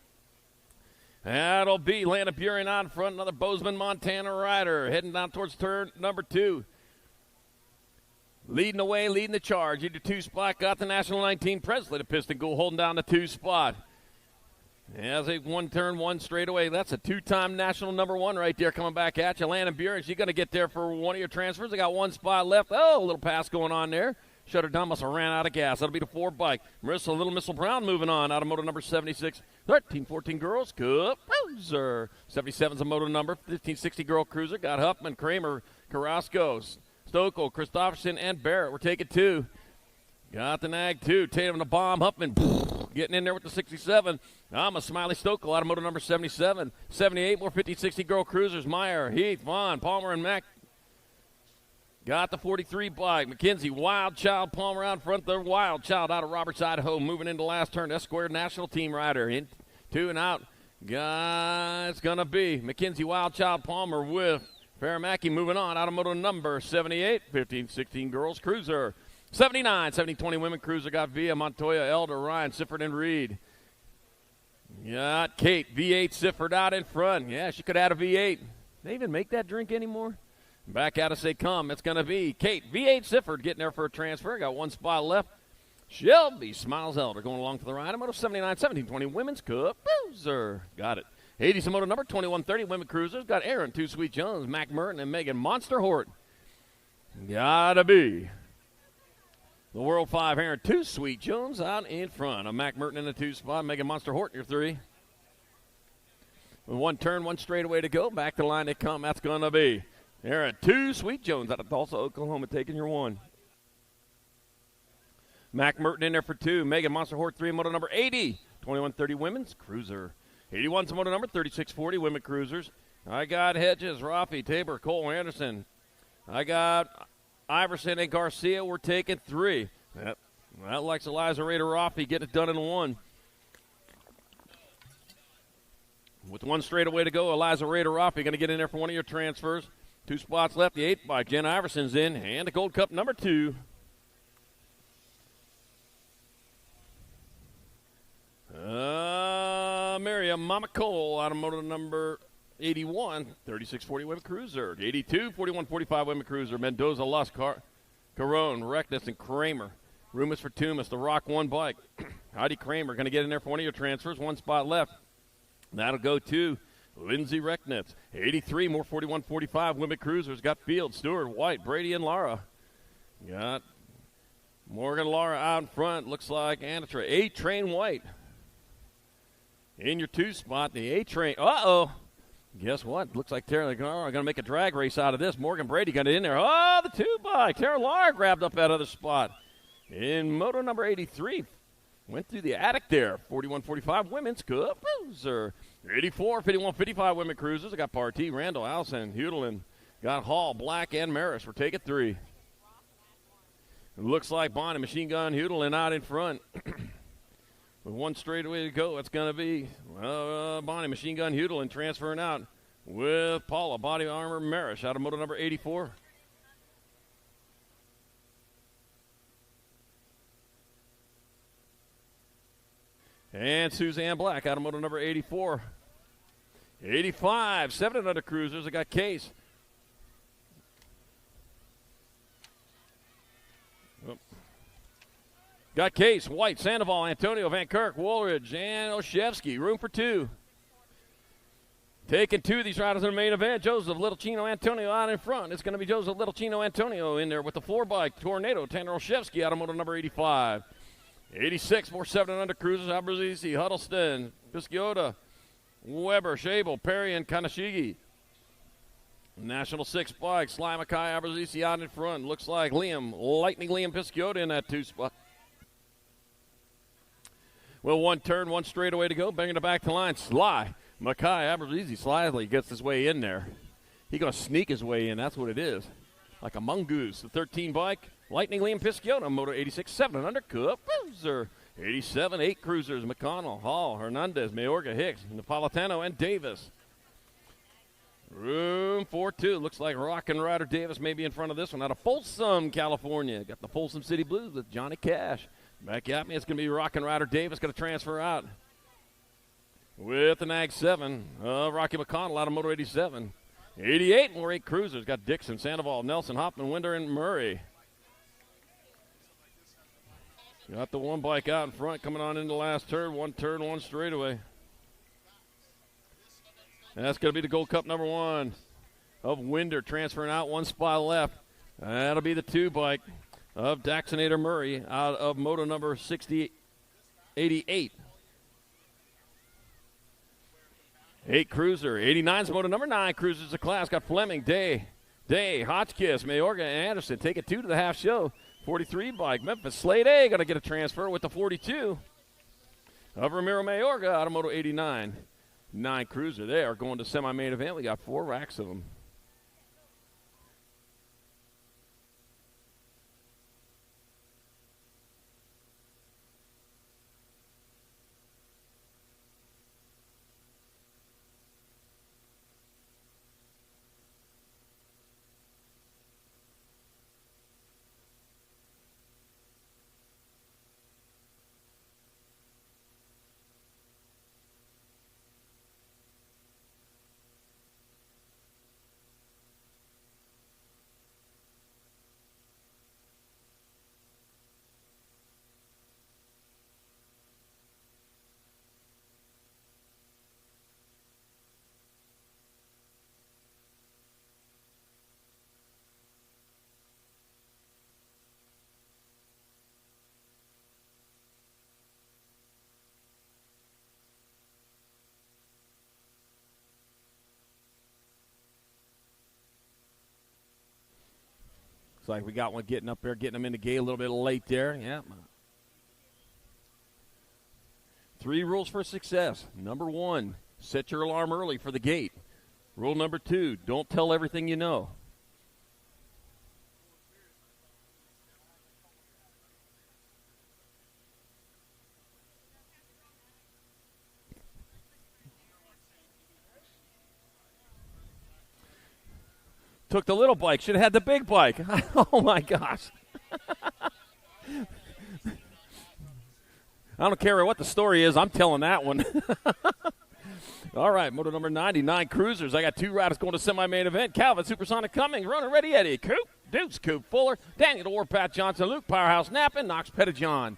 That'll be Landon Buren out in front, another Bozeman, Montana rider. Heading down towards turn number 2. Leading the way, leading the charge. Into 2 spot, got the National 19 Presley to Piston Gold, holding down the 2 spot. As a 1 turn, 1 straightaway. That's a 2-time national number 1 right there coming back at you. Landon Buren, she's going to get there for one of your transfers. They got 1 spot left. Oh, a little pass going on there. Shut her down, must have ran out of gas. That'll be the 4 bike. Marissa Little Missile Brown moving on. Out of moto number 76. 13-14 girls. Good cruiser. 77's a moto number. 1560 girl cruiser. Got Huffman, Kramer, Carrasco, Stokel, Christofferson, and Barrett. We're taking 2. Got the nag 2. Tatum the bomb. Huffman getting in there with the 67. I'm a Smiley Stokel out of moto number 77. 78 more 50-60 girl cruisers. Meyer, Heath, Vaughn, Palmer, and Mack. Got the 43 bike. McKenzie, Wild Child, Palmer out in front. The Wild Child out of Roberts, Idaho, moving into last turn. Esquire national team rider. In 2 and out. It's going to be McKenzie, Wild Child, Palmer with Fairmacki moving on out of moto number 78. 15-16 girls cruiser. 79, 17-20 women cruiser. Got Via, Montoya, Elder, Ryan, Sifford, and Reed. Got Kate, V8 Sifford out in front. Yeah, she could add a V8. They even make that drink anymore? Back out of say come. It's going to be Kate, V8 Sifford getting there for a transfer. Got 1 spot left. Shelby Smiles Elder going along for the ride. Moto 79, 17-20 women's cup cruiser. Got it. 80's a moto number 2130 women cruisers. Got Aaron, 2 Sweet Jones, Mac Merton, and Megan Monster Hort. Gotta be the World 5 Aaron, 2 Sweet Jones out in front. A Mac Merton in the 2 spot. Megan Monster Hort in your 3. With 1 turn, 1 straightaway to go. Back to the line they come. That's going to be Aaron, 2 Sweet Jones out of Tulsa, Oklahoma, taking your 1. Mac Merton in there for 2. Megan Monster Hort 3, moto number 80. 2130 women's cruiser. 81's moto number 3640 women cruisers. I got Hedges, Rafi, Tabor, Cole Anderson. I got Iverson and Garcia. We're taking 3. That likes Eliza Rader Rafi. Getting it done in 1. With 1 straightaway to go, Eliza Rader Rafi going to get in there for one of your transfers. 2 spots left. The 8 bike. Jen Iverson's in. And the Gold Cup number 2. Miriam Mama Cole out of moto number 81. 3640 women cruiser. 82, 4145 women cruiser. Mendoza, Lusk, Carone, Reckness, and Kramer. Rumus for Tumas. The Rock 1 bike. Heidi Kramer going to get in there for one of your transfers. 1 spot left. That'll go to Lindsay Recknitz. 83 more 41-45 women cruisers. Got Field, Stewart, White, Brady, and Lara. Got Morgan Lara out in front. Looks like Anitra. A-Train White. In your 2 spot, the A-Train. Uh-oh. Guess what? Looks like Tara Lara going to make a drag race out of this. Morgan Brady got it in there. Oh, the 2 bike. Tara Lara grabbed up that other spot. In moto number 83. Went through the attic there. 41-45 women's cup cruiser. 84, 51-55 women cruisers. I got Partee, Randall, Allison, Hudlin. Got Hall, Black, and Maris. We're taking 3. It looks like Bonnie, Machine Gun, Hudlin out in front. With 1 straightaway to go, it's going to be Bonnie, Machine Gun, Hudlin transferring out with Paula, Body Armor, Maris out of moto number 84. And Suzanne Black out of moto number 84. 85, 7 under cruisers. I got Case. Oh. Got Case, White, Sandoval, Antonio, Van Kirk, Woolridge, and Oshevsky. Room for 2. Taking 2 of these riders in the main event. Joseph Littlechino Antonio out in front. It's going to be Joseph Littlechino Antonio in there with the 4 bike. Tornado, Tanner Oshevsky out of moto number 85. 86, more 7 under cruisers. Abruzzese, Huddleston, Pisciota, Weber, Shable, Perry, and Kanashigi. National 6 bike. Sly Mackay, Abruzzese out in front. Looks like Lightning Liam Pisciota in that 2 spot. Well, 1 turn, 1 straightaway to go. Bringing it back to line. Sly Mackay, Abruzzese slyly gets his way in there. He's going to sneak his way in. That's what it is. Like a mongoose. The 13 bike. Lightning Liam Pisciota, motor 86, 7 under cup cruiser. 87, 8 cruisers. McConnell, Hall, Hernandez, Mayorga, Hicks, Napolitano, and Davis. Room 4-2. Looks like Rockin' Rider Davis may be in front of this one out of Folsom, California. Got the Folsom City Blues with Johnny Cash. Back at me, it's going to be Rockin' Rider Davis going to transfer out with the Nag 7. Rocky McConnell out of Moto 87. 88, more 8 cruisers. Got Dixon, Sandoval, Nelson, Hoffman, Winder, and Murray. Got the one bike out in front coming on into the last turn, one straightaway. And that's going to be the Gold Cup number 1 of Winder transferring out, one spot left. That'll be the 2 bike of Daxonator Murray out of moto number 88. 8 cruiser, 89's moto number 9 cruisers the class. Got Fleming, Day, Hotchkiss, Mayorga, and Anderson. Take it 2 to the half show. 43 bike, Memphis Slade A going to get a transfer with the 42 of Ramiro Mayorga out of moto 89. 9 cruiser there going to semi-main event. We got 4 racks of them. Looks like we got one getting up there, getting them in the gate a little bit late there. Yeah. 3 rules for success. Number 1, set your alarm early for the gate. Rule number 2, don't tell everything you know. Took the little bike. Should have had the big bike. Oh, my gosh. I don't care what the story is. I'm telling that one. All right, moto number 99 cruisers. I got 2 riders going to semi-main event. Calvin, Supersonic Cummings, running ready Eddie. Coop, Dukes, Coop Fuller, Daniel Warpath Johnson, Luke Powerhouse Knappen, Knox Pettijohn.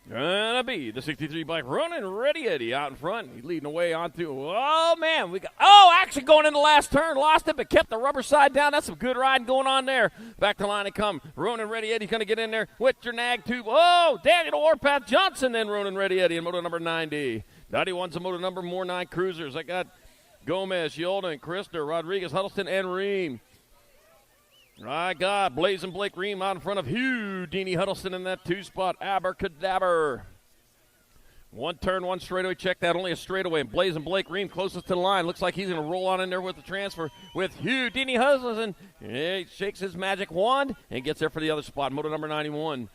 Gonna be the 63 bike running ready Eddie out in front. He's leading away onto, oh man, action going in the last turn. Lost it, but kept the rubber side down. That's some good riding going on there. Back to line and come. Ronan Ready Eddie's gonna get in there with your nag tube. Oh, Daniel Warpath Johnson, then Ronan Ready Eddie in moto number 90. 91's a moto number 9 cruisers. I got Gomez, Yolden, Christer, Rodriguez, Huddleston, and Ream. I got Blazing Blake Ream out in front of Hugh Deanie Huddleston in that 2 spot. Abracadabra. 1 turn, 1 straightaway. Check that. Only a straightaway. And Blazing Blake Ream closest to the line. Looks like he's going to roll on in there with the transfer with Hugh Deanie Huddleston. He shakes his magic wand and gets there for the other spot. Moto number 91.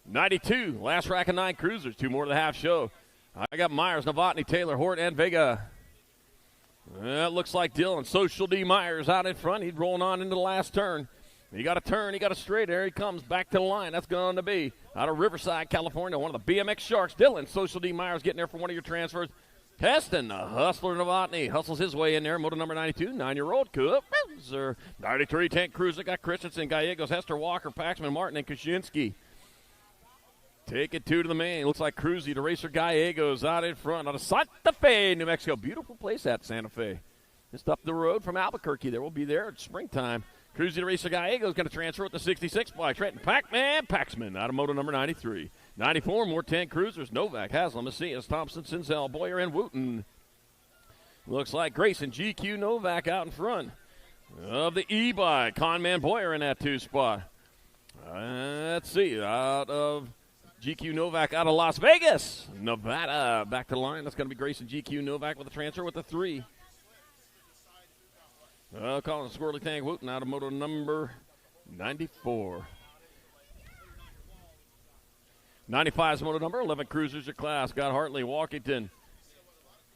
92. Last rack of 9 cruisers. 2 more to the half show. I got Myers, Novotny, Taylor, Hort, and Vega. That looks like Dylan. Social D. Myers out in front. He's rolling on into the last turn. He got a turn. He got a straight. There he comes back to the line. That's going to be out of Riverside, California. One of the BMX Sharks. Dylan, Social D. Myers getting there for one of your transfers. Heston, the Hustler Novotny, hustles his way in there. Moto number 92, 9-year-old Cruiser. 93 Tank Cruiser. Got Christensen, Gallegos, Hester, Walker, Paxman, Martin, and Kaczynski. Take it 2 to the main. Looks like Cruzy, the racer Gallegos out in front. Out of Santa Fe, New Mexico. Beautiful place at Santa Fe. Just up the road from Albuquerque. There will be there at springtime. Cruzy, the racer Gallegos going to transfer with the 66 by Trenton Paxman out of moto number 93. 94, more 10 cruisers. Novak, Haslam, Macias, Thompson, Sinzel, Boyer, and Wooten. Looks like Grayson, GQ, Novak out in front of the E-bike. Conman, Boyer in that 2 spot. Let's see, out of GQ Novak out of Las Vegas, Nevada. Back to the line. That's going to be Grayson GQ Novak with a transfer with a 3. Calling Squirrely Tank Wooten out of moto number 94. 95 is moto number 11 cruisers your class. Got Hartley, Walkington,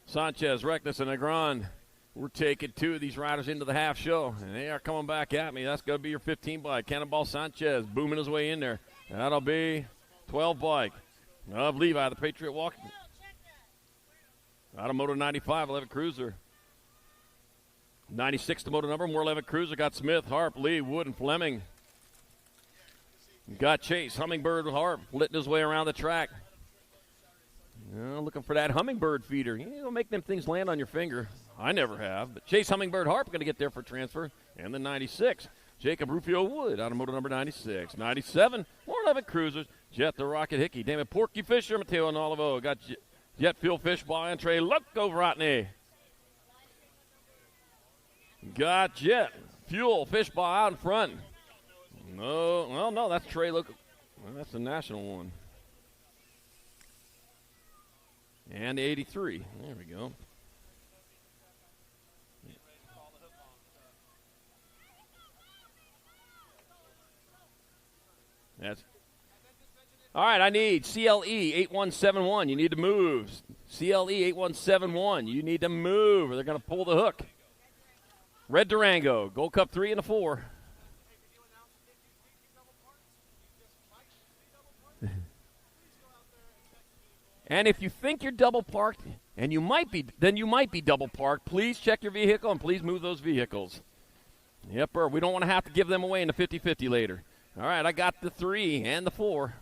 Sanchez, Reckness, and Negron. We're taking 2 of these riders into the half show, and they are coming back at me. That's going to be your 15 bike. Cannonball Sanchez booming his way in there. That'll be 12 bike of Levi, the Patriot walking. Out of Moto 95, 11 Cruiser. 96 the moto number, more 11 Cruiser. Got Smith, Harp, Lee, Wood, and Fleming. Got Chase, Hummingbird, Harp, litting his way around the track. Looking for that Hummingbird feeder. You don't make them things land on your finger. I never have. But Chase, Hummingbird, Harp going to get there for transfer. And the 96, Jacob Rufio Wood out of moto number 96. 97, more 11 Cruisers. Jet the Rocket Hickey. Damon Porky Fisher, Mateo and Olivo. Got Jet Fuel Fish by Trey Loco Vrotny. Got Jet Fuel Fish by out in front. No, well, no, that's Trey Loco. Well, that's the national one. And the 83. There we go. That's all right. I need CLE 8171. You need to move. CLE 8171. You need to move, or they're going to pull the hook. Red Durango, Gold Cup 3 and a 4. And if you think you're double parked, and you might be double parked, please check your vehicle and please move those vehicles. Yep, we don't want to have to give them away in the 50-50 later. All right, I got the 3 and the 4.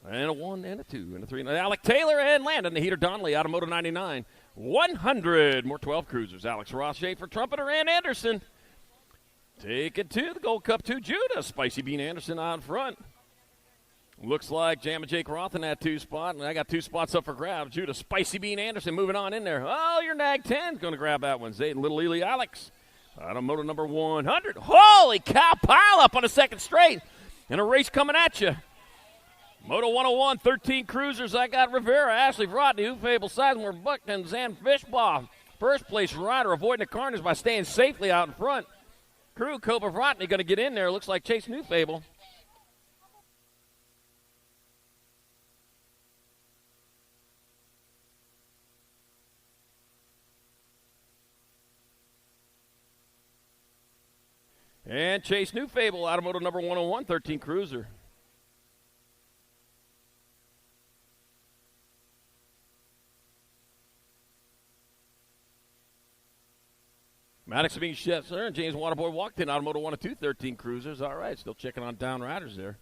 And a 1 and a 2 and a 3. And Alec Taylor and Landon, the Heater Donnelly out of Moto 99. 100 more 12 Cruisers. Alex Ross, Schaefer, Trumpeter, and Anderson. Take it to the Gold Cup 2. Judah, Spicy Bean Anderson out front. Looks like Jam and Jake Roth in that 2 spot, and I got 2 spots up for grabs. Judah, Spicy Bean Anderson moving on in there. Oh, your Nag 10's going to grab that one. Zayden Little Ely Alex out of moto number 100. Holy cow, pile up on a second straight. And a race coming at you. Moto 101, 13 Cruisers. I got Rivera, Ashley Vrotny, Ufable, Sizemore, Buckton, Zan Fishbaugh. First place rider avoiding the carnage by staying safely out in front. Crew, Cobra Vrotny going to get in there. Looks like Chase Newfable. And Chase Newfable out of moto number 101, 13 Cruiser. Maddox being Chef and James Waterboy walked in out of moto 102, 13 Cruisers. All right, still checking on down riders there.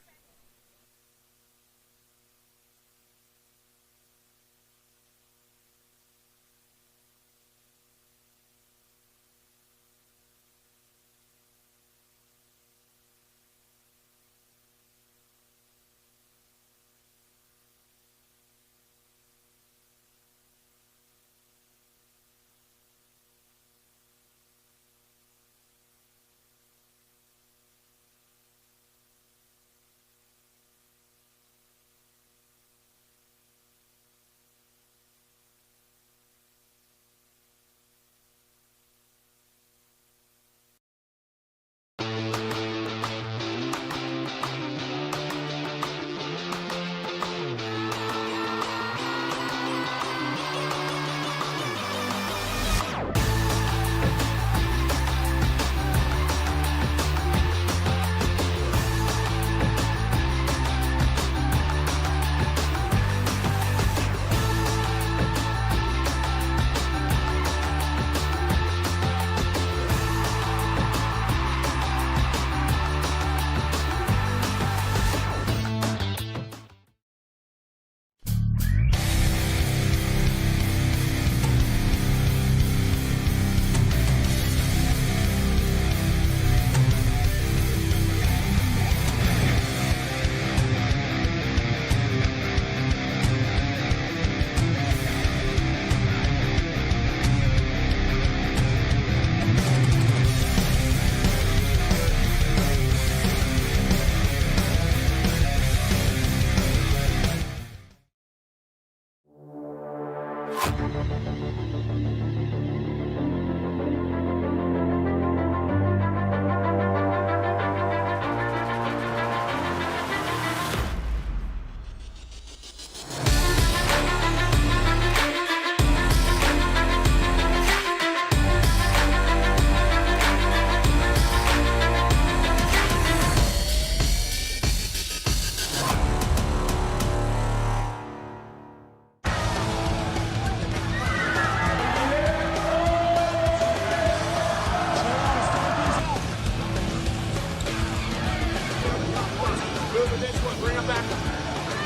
good with this one. Bring him back.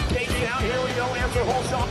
Casey out. Here we go. Answer hole shot.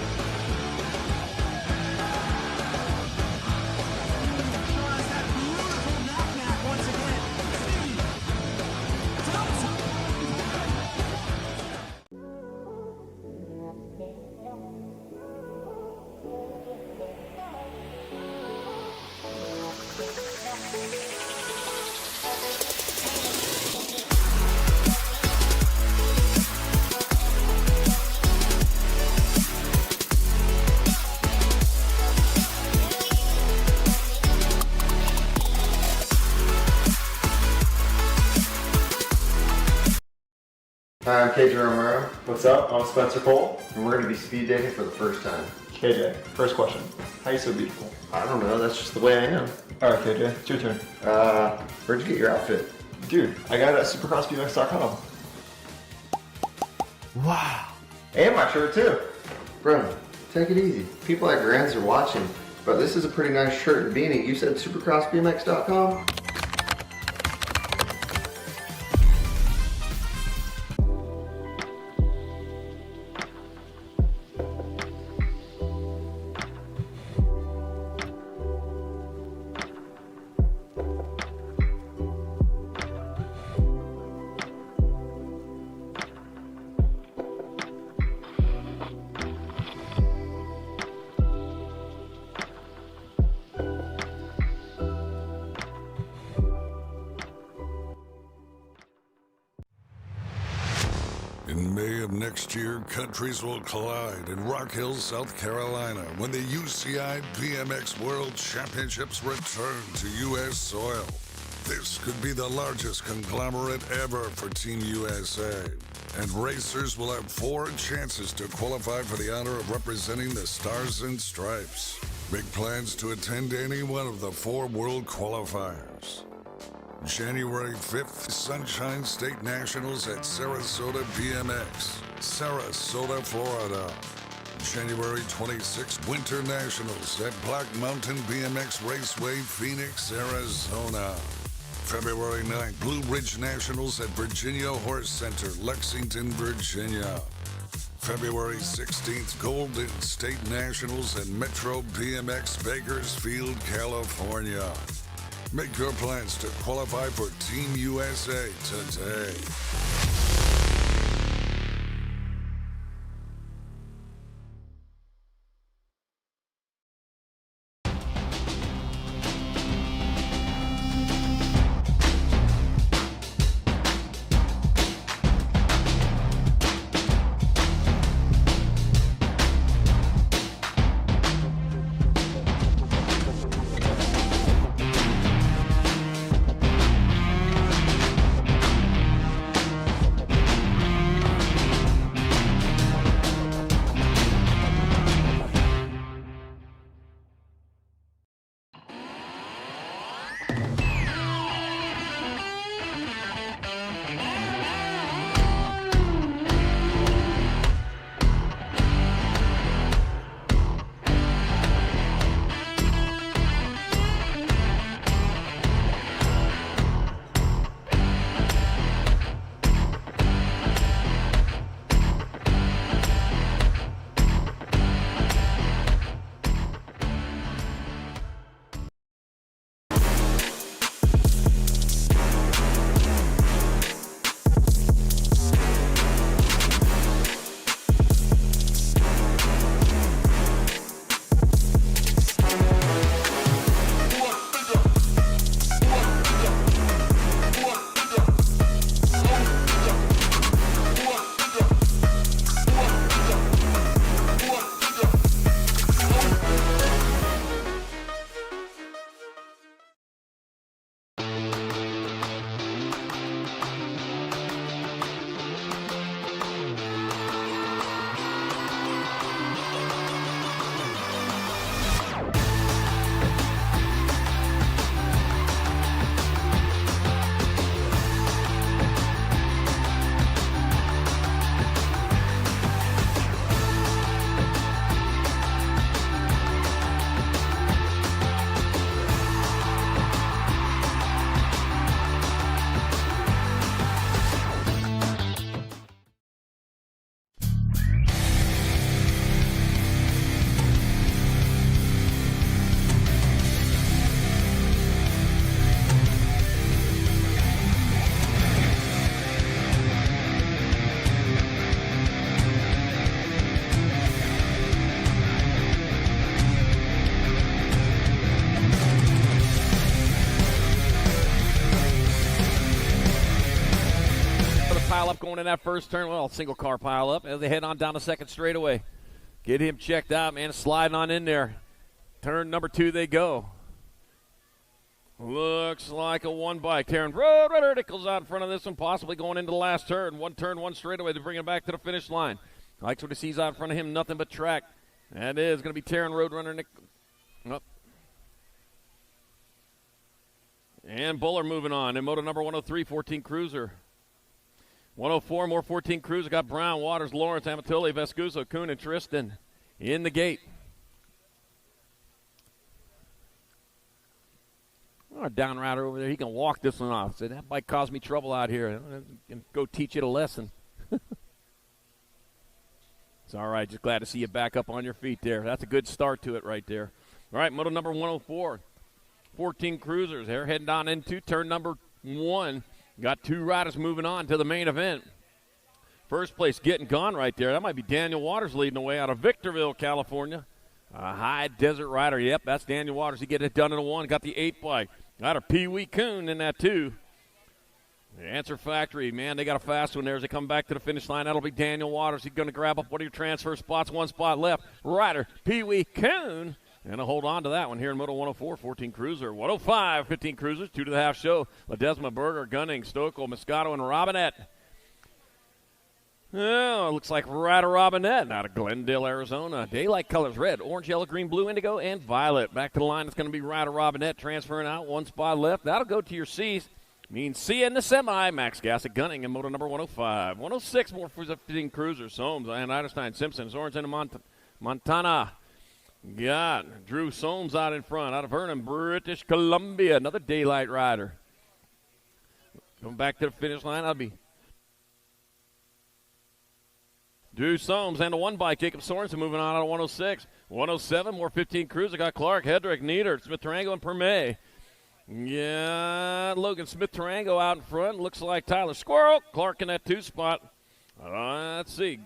Hi, I'm KJ Romero, What's up? I'm Spencer Cole. and we're going to be speed dating for the first time. KJ, first question. How are you so beautiful? I don't know, that's just the way I am. Alright, KJ, it's your turn. Where'd you get your outfit? Dude, I got it at supercrossbmx.com. And my shirt too. Bro, take it easy. People at Grands are watching, but this is a pretty nice shirt and beanie. You said supercrossbmx.com? In May of next year, countries will collide in Rock Hill, South Carolina, when the UCI BMX World Championships return to U.S. soil. This could be the largest conglomerate ever for Team USA, and racers will have 4 chances to qualify for the honor of representing the Stars and Stripes. Make plans to attend any one of the 4 world qualifiers. January 5th, Sunshine State Nationals at Sarasota BMX, Sarasota, Florida. January 26th, Winter Nationals at Black Mountain BMX Raceway, Phoenix, Arizona. February 9th, Blue Ridge Nationals at Virginia Horse Center, Lexington, Virginia. February 16th, Golden State Nationals at Metro BMX Bakersfield, California. Make your plans to qualify for Team USA today. pile up going in that first turn. Well, single car pile up as they head on down the second straightaway. Get him checked out, man. Sliding on in there. Turn number 2 they go. Looks like a one bike. Taryn Road Nichols out in front of this one, possibly going into the last turn. One turn, one straightaway to bring it back to the finish line. Likes what he sees out in front of him, nothing but track. That is going to be Taryn Roadrunner Nichols. Oh. And Buller moving on in moto number 103, 14 Cruiser. 104, more 14 Cruiser. Got Brown, Waters, Lawrence, Amatulli, Vescuso, Kuhn, and Tristan in the gate. Oh, a down rider over there. He can walk this one off. Said, that bike caused me trouble out here. And go teach it a lesson. It's all right. Just glad to see you back up on your feet there. That's a good start to it right there. All right, moto number 104. 14 Cruisers. They're heading down into turn number 1. Got 2 riders moving on to the main event. First place getting gone right there. That might be Daniel Waters leading the way out of Victorville, California. A high desert rider. Yep, that's Daniel Waters. He get it done in a 1. Got the 8 bike. Got a Pee Wee Coon in that 2. The Answer Factory, man, they got a fast one there as they come back to the finish line. That'll be Daniel Waters. He's going to grab up one of your transfer spots. 1 spot left. Rider Pee Wee Coon. And I'll hold on to that one here in Moto 104, 14 Cruiser. 105, 15 Cruisers, 2 to the half show. Ledesma, Berger, Gunning, Stokel, Moscato, and Robinette. Oh, looks like Rider Robinette out of Glendale, Arizona. Daylight colors red, orange, yellow, green, blue, indigo, and violet. Back to the line, it's going to be Rider Robinette transferring out. 1 spot left. That'll go to your C's. Means C in the semi. Max Gassick, Gunning, in Moto number 105. 106, more 15 Cruisers. Soames, and Eiderstein, Simpson, Sorensen, and Montana. Got Drew Soames out in front, out of Vernon, British Columbia. Another Daylight rider. Going back to the finish line, that'll be Drew Soames and the 1 bike. Jacob Sorensen moving on out of 106. 107, more 15 Cruiser. Got Clark, Hedrick, Nieder, Smith-Tarango, and Permet. Yeah, Logan Smith-Tarango out in front. Looks like Tyler Squirrel. Clark in that 2 spot. Let's see.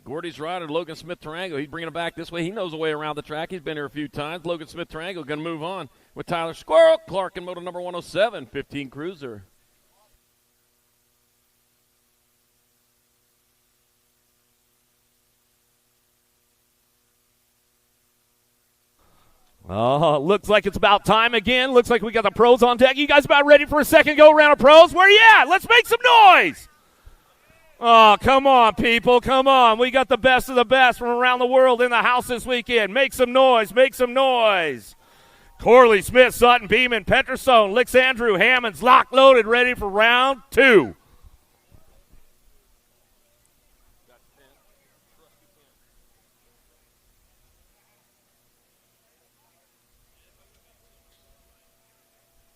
Gordy's rider, Logan Smith-Tarango. He's bringing it back this way. He knows the way around the track. He's been here a few times. Logan Smith-Tarango going to move on with Tyler Squirrel. Clark in moto number 107, 15 Cruiser. Oh, looks like it's about time again. Looks like we got the pros on deck. You guys about ready for a second go-around of pros? Where you at? Let's make some noise. Oh, come on, people. Come on. We got the best of the best from around the world in the house this weekend. Make some noise. Make some noise. Corley, Smith, Sutton, Beeman, Peterson, Licks, Andrew, Hammonds, locked, loaded, ready for round 2.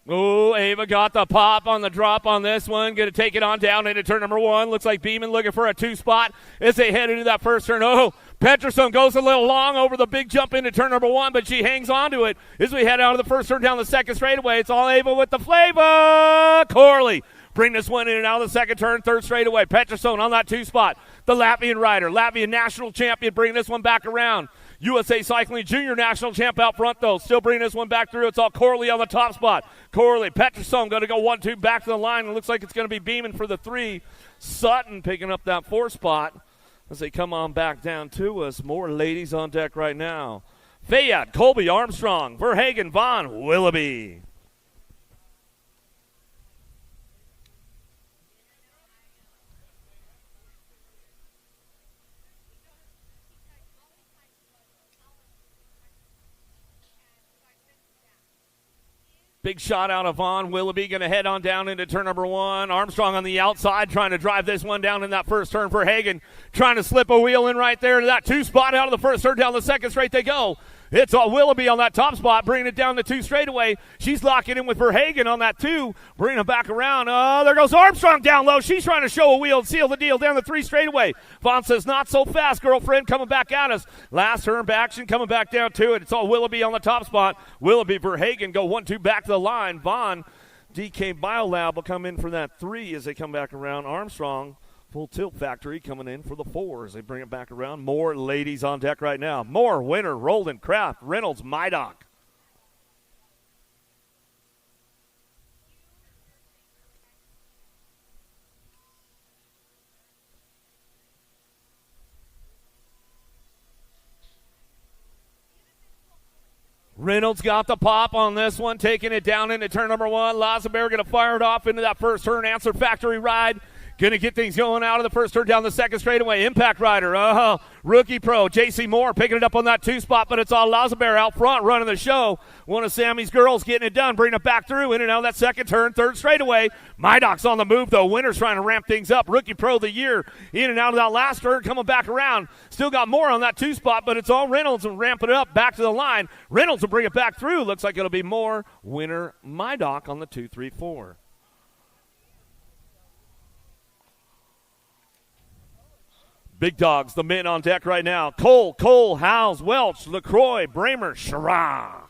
Oh, Ava got the pop on the drop on this one. Going to take it on down into turn number 1. Looks like Beeman looking for a 2 spot as they head into that first turn. Oh, Peterson goes a little long over the big jump into turn number 1, but she hangs on to it as we head out of the first turn down the second straightaway. It's all Ava with the flavor. Corley bring this one in and out of the second turn, third straightaway. Peterson on that 2 spot. The Latvian rider, Latvian national champion, bringing this one back around. USA Cycling Junior National Champ out front, though. Still bringing this one back through. It's all Corley on the top spot. Corley, Peterson going to go 1-2 back to the line. It looks like it's going to be Beeman for the 3. Sutton picking up that 4 spot as they come on back down to us. More ladies on deck right now. Fayette, Colby, Armstrong, Verhagen, Vaughn, Willoughby. Big shot out of Vaughn. Willoughby going to head on down into turn number 1. Armstrong on the outside trying to drive this one down in that first turn for Hagen. Trying to slip a wheel in right there to that 2 spot out of the first turn. Down the second straight they go. It's all Willoughby on that top spot, bringing it down the 2 straightaway. She's locking in with Verhagen on that 2, bringing it back around. There goes Armstrong down low. She's trying to show a wheel and seal the deal down the 3 straightaway. Vaughn says, not so fast, girlfriend, coming back at us. Last turn action coming back down to it. It's all Willoughby on the top spot. Willoughby, Verhagen go 1-2 back to the line. Vaughn, DK Biolab will come in for that 3 as they come back around. Armstrong, Full Tilt Factory coming in for the 4 as they bring it back around. More ladies on deck right now. Moore, Winter, Roldan, Kraft, Reynolds, Mydock. Reynolds got the pop on this one, taking it down into turn number 1. Lazabear going to fire it off into that first turn. Answer Factory ride. Going to get things going out of the first turn down the second straightaway. Impact Rider, rookie pro, J.C. Moore picking it up on that 2 spot, but it's all Lazabear out front running the show. One of Sammy's girls getting it done, bringing it back through in and out of that second turn, third straightaway. Mydoc's on the move, though. Winner's trying to ramp things up. Rookie pro of the year in and out of that last turn, coming back around. Still got more on that 2 spot, but it's all Reynolds and ramping it up back to the line. Reynolds will bring it back through. Looks like it'll be more. Winner Mydoc on the 2-3-4. Big dogs, the men on deck right now. Cole, Howes, Welch, LaCroix, Bramer, Sherrah.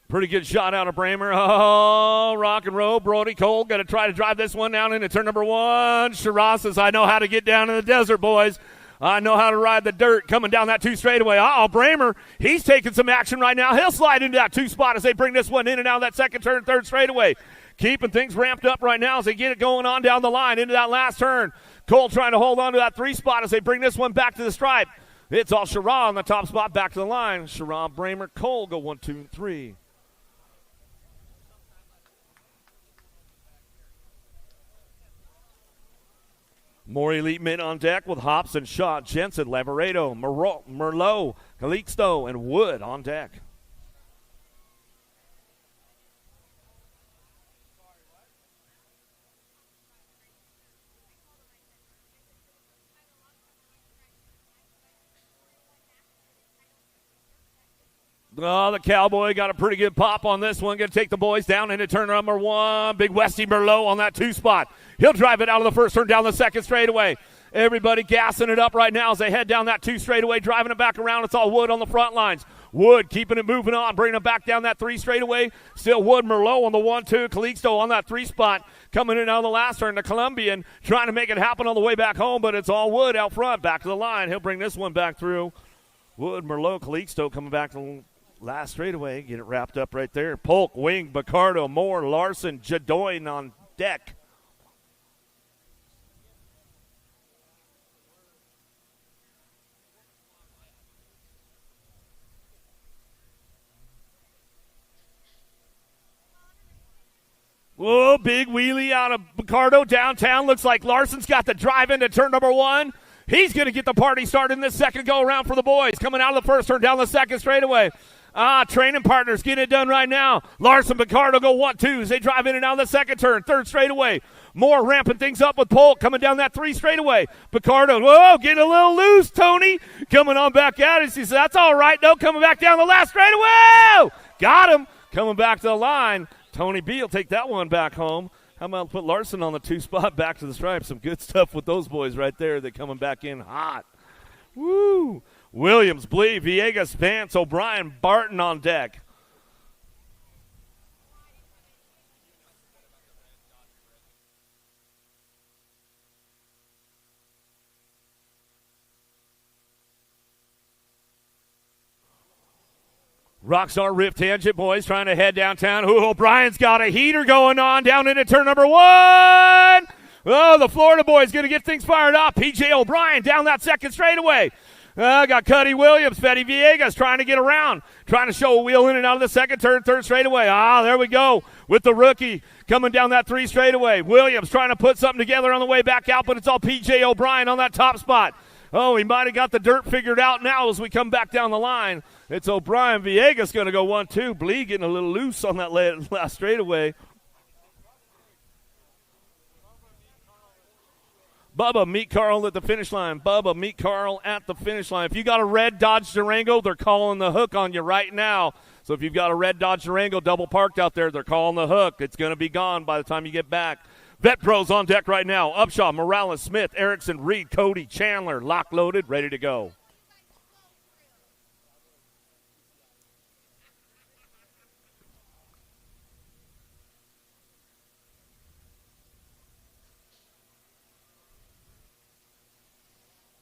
Pretty good shot out of Bramer. Oh, rock and roll. Brody Cole going to try to drive this one down into turn number 1. Sherrah says, I know how to get down in the desert, boys. I know how to ride the dirt. Coming down that 2 straightaway. Bramer, he's taking some action right now. He'll slide into that 2 spot as they bring this one in and out of that second turn, third straightaway. Keeping things ramped up right now as they get it going on down the line into that last turn. Cole trying to hold on to that 3 spot as they bring this one back to the stripe. It's all Sherrah on the top spot back to the line. Sherrah, Bramer, Cole go 1, 2, and 3. More elite men on deck with Hobson, Shaw, Jensen, Lavaredo, Merlot, Calixto, and Wood on deck. Oh, the Cowboy got a pretty good pop on this one. Going to take the boys down into turn number 1. Big Westy Merlot on that 2 spot. He'll drive it out of the first turn down the second straightaway. Everybody gassing it up right now as they head down that 2 straightaway, driving it back around. It's all Wood on the front lines. Wood keeping it moving on, bringing it back down that 3 straightaway. Still Wood, Merlot on the 1-2. Calixto on that 3 spot. Coming in on the last turn. The Colombian trying to make it happen on the way back home, but it's all Wood out front. Back to the line. He'll bring this one back through. Wood, Merlot, Calixto coming back to last straightaway, get it wrapped up right there. Polk, Wing, Bacardo, Moore, Larson, Jadoin on deck. Whoa, big wheelie out of Bacardo downtown. Looks like Larson's got the drive into turn number 1. He's going to get the party started in this second go around for the boys. Coming out of the first turn down the second straightaway. Training partners getting it done right now. Larson, Bacardo go 1-2 as they drive in and out of the second turn, third straightaway. Moore ramping things up with Polk coming down that 3 straightaway. Bacardo, whoa, getting a little loose, Tony. Coming on back at us. He says, that's all right, though. Coming back down the last straightaway. Got him. Coming back to the line. Tony B will take that one back home. How about put Larson on the 2 spot back to the stripe? Some good stuff with those boys right there. They're coming back in hot. Woo. Williams, Blee, Villegas, Vance, O'Brien, Barton on deck. Rockstar Rip Tangent boys trying to head downtown. O'Brien's got a heater going on down into turn number 1. Oh, the Florida boys going to get things fired up. P.J. O'Brien down that second straightaway. Got Cuddy Williams, Fetty Villegas trying to get around, trying to show a wheel in and out of the second turn, third straightaway. There we go with the rookie coming down that 3 straightaway. Williams trying to put something together on the way back out, but it's all P.J. O'Brien on that top spot. Oh, he might have got the dirt figured out now as we come back down the line. It's O'Brien. Villegas going to go 1-2. Blee getting a little loose on that last straightaway. Bubba, meet Carl at the finish line. Bubba, meet Carl at the finish line. If you got a red Dodge Durango, they're calling the hook on you right now. So if you've got a red Dodge Durango double parked out there, they're calling the hook. It's going to be gone by the time you get back. Vet Pros on deck right now. Upshaw, Morales, Smith, Erickson, Reed, Cody, Chandler, lock loaded, ready to go.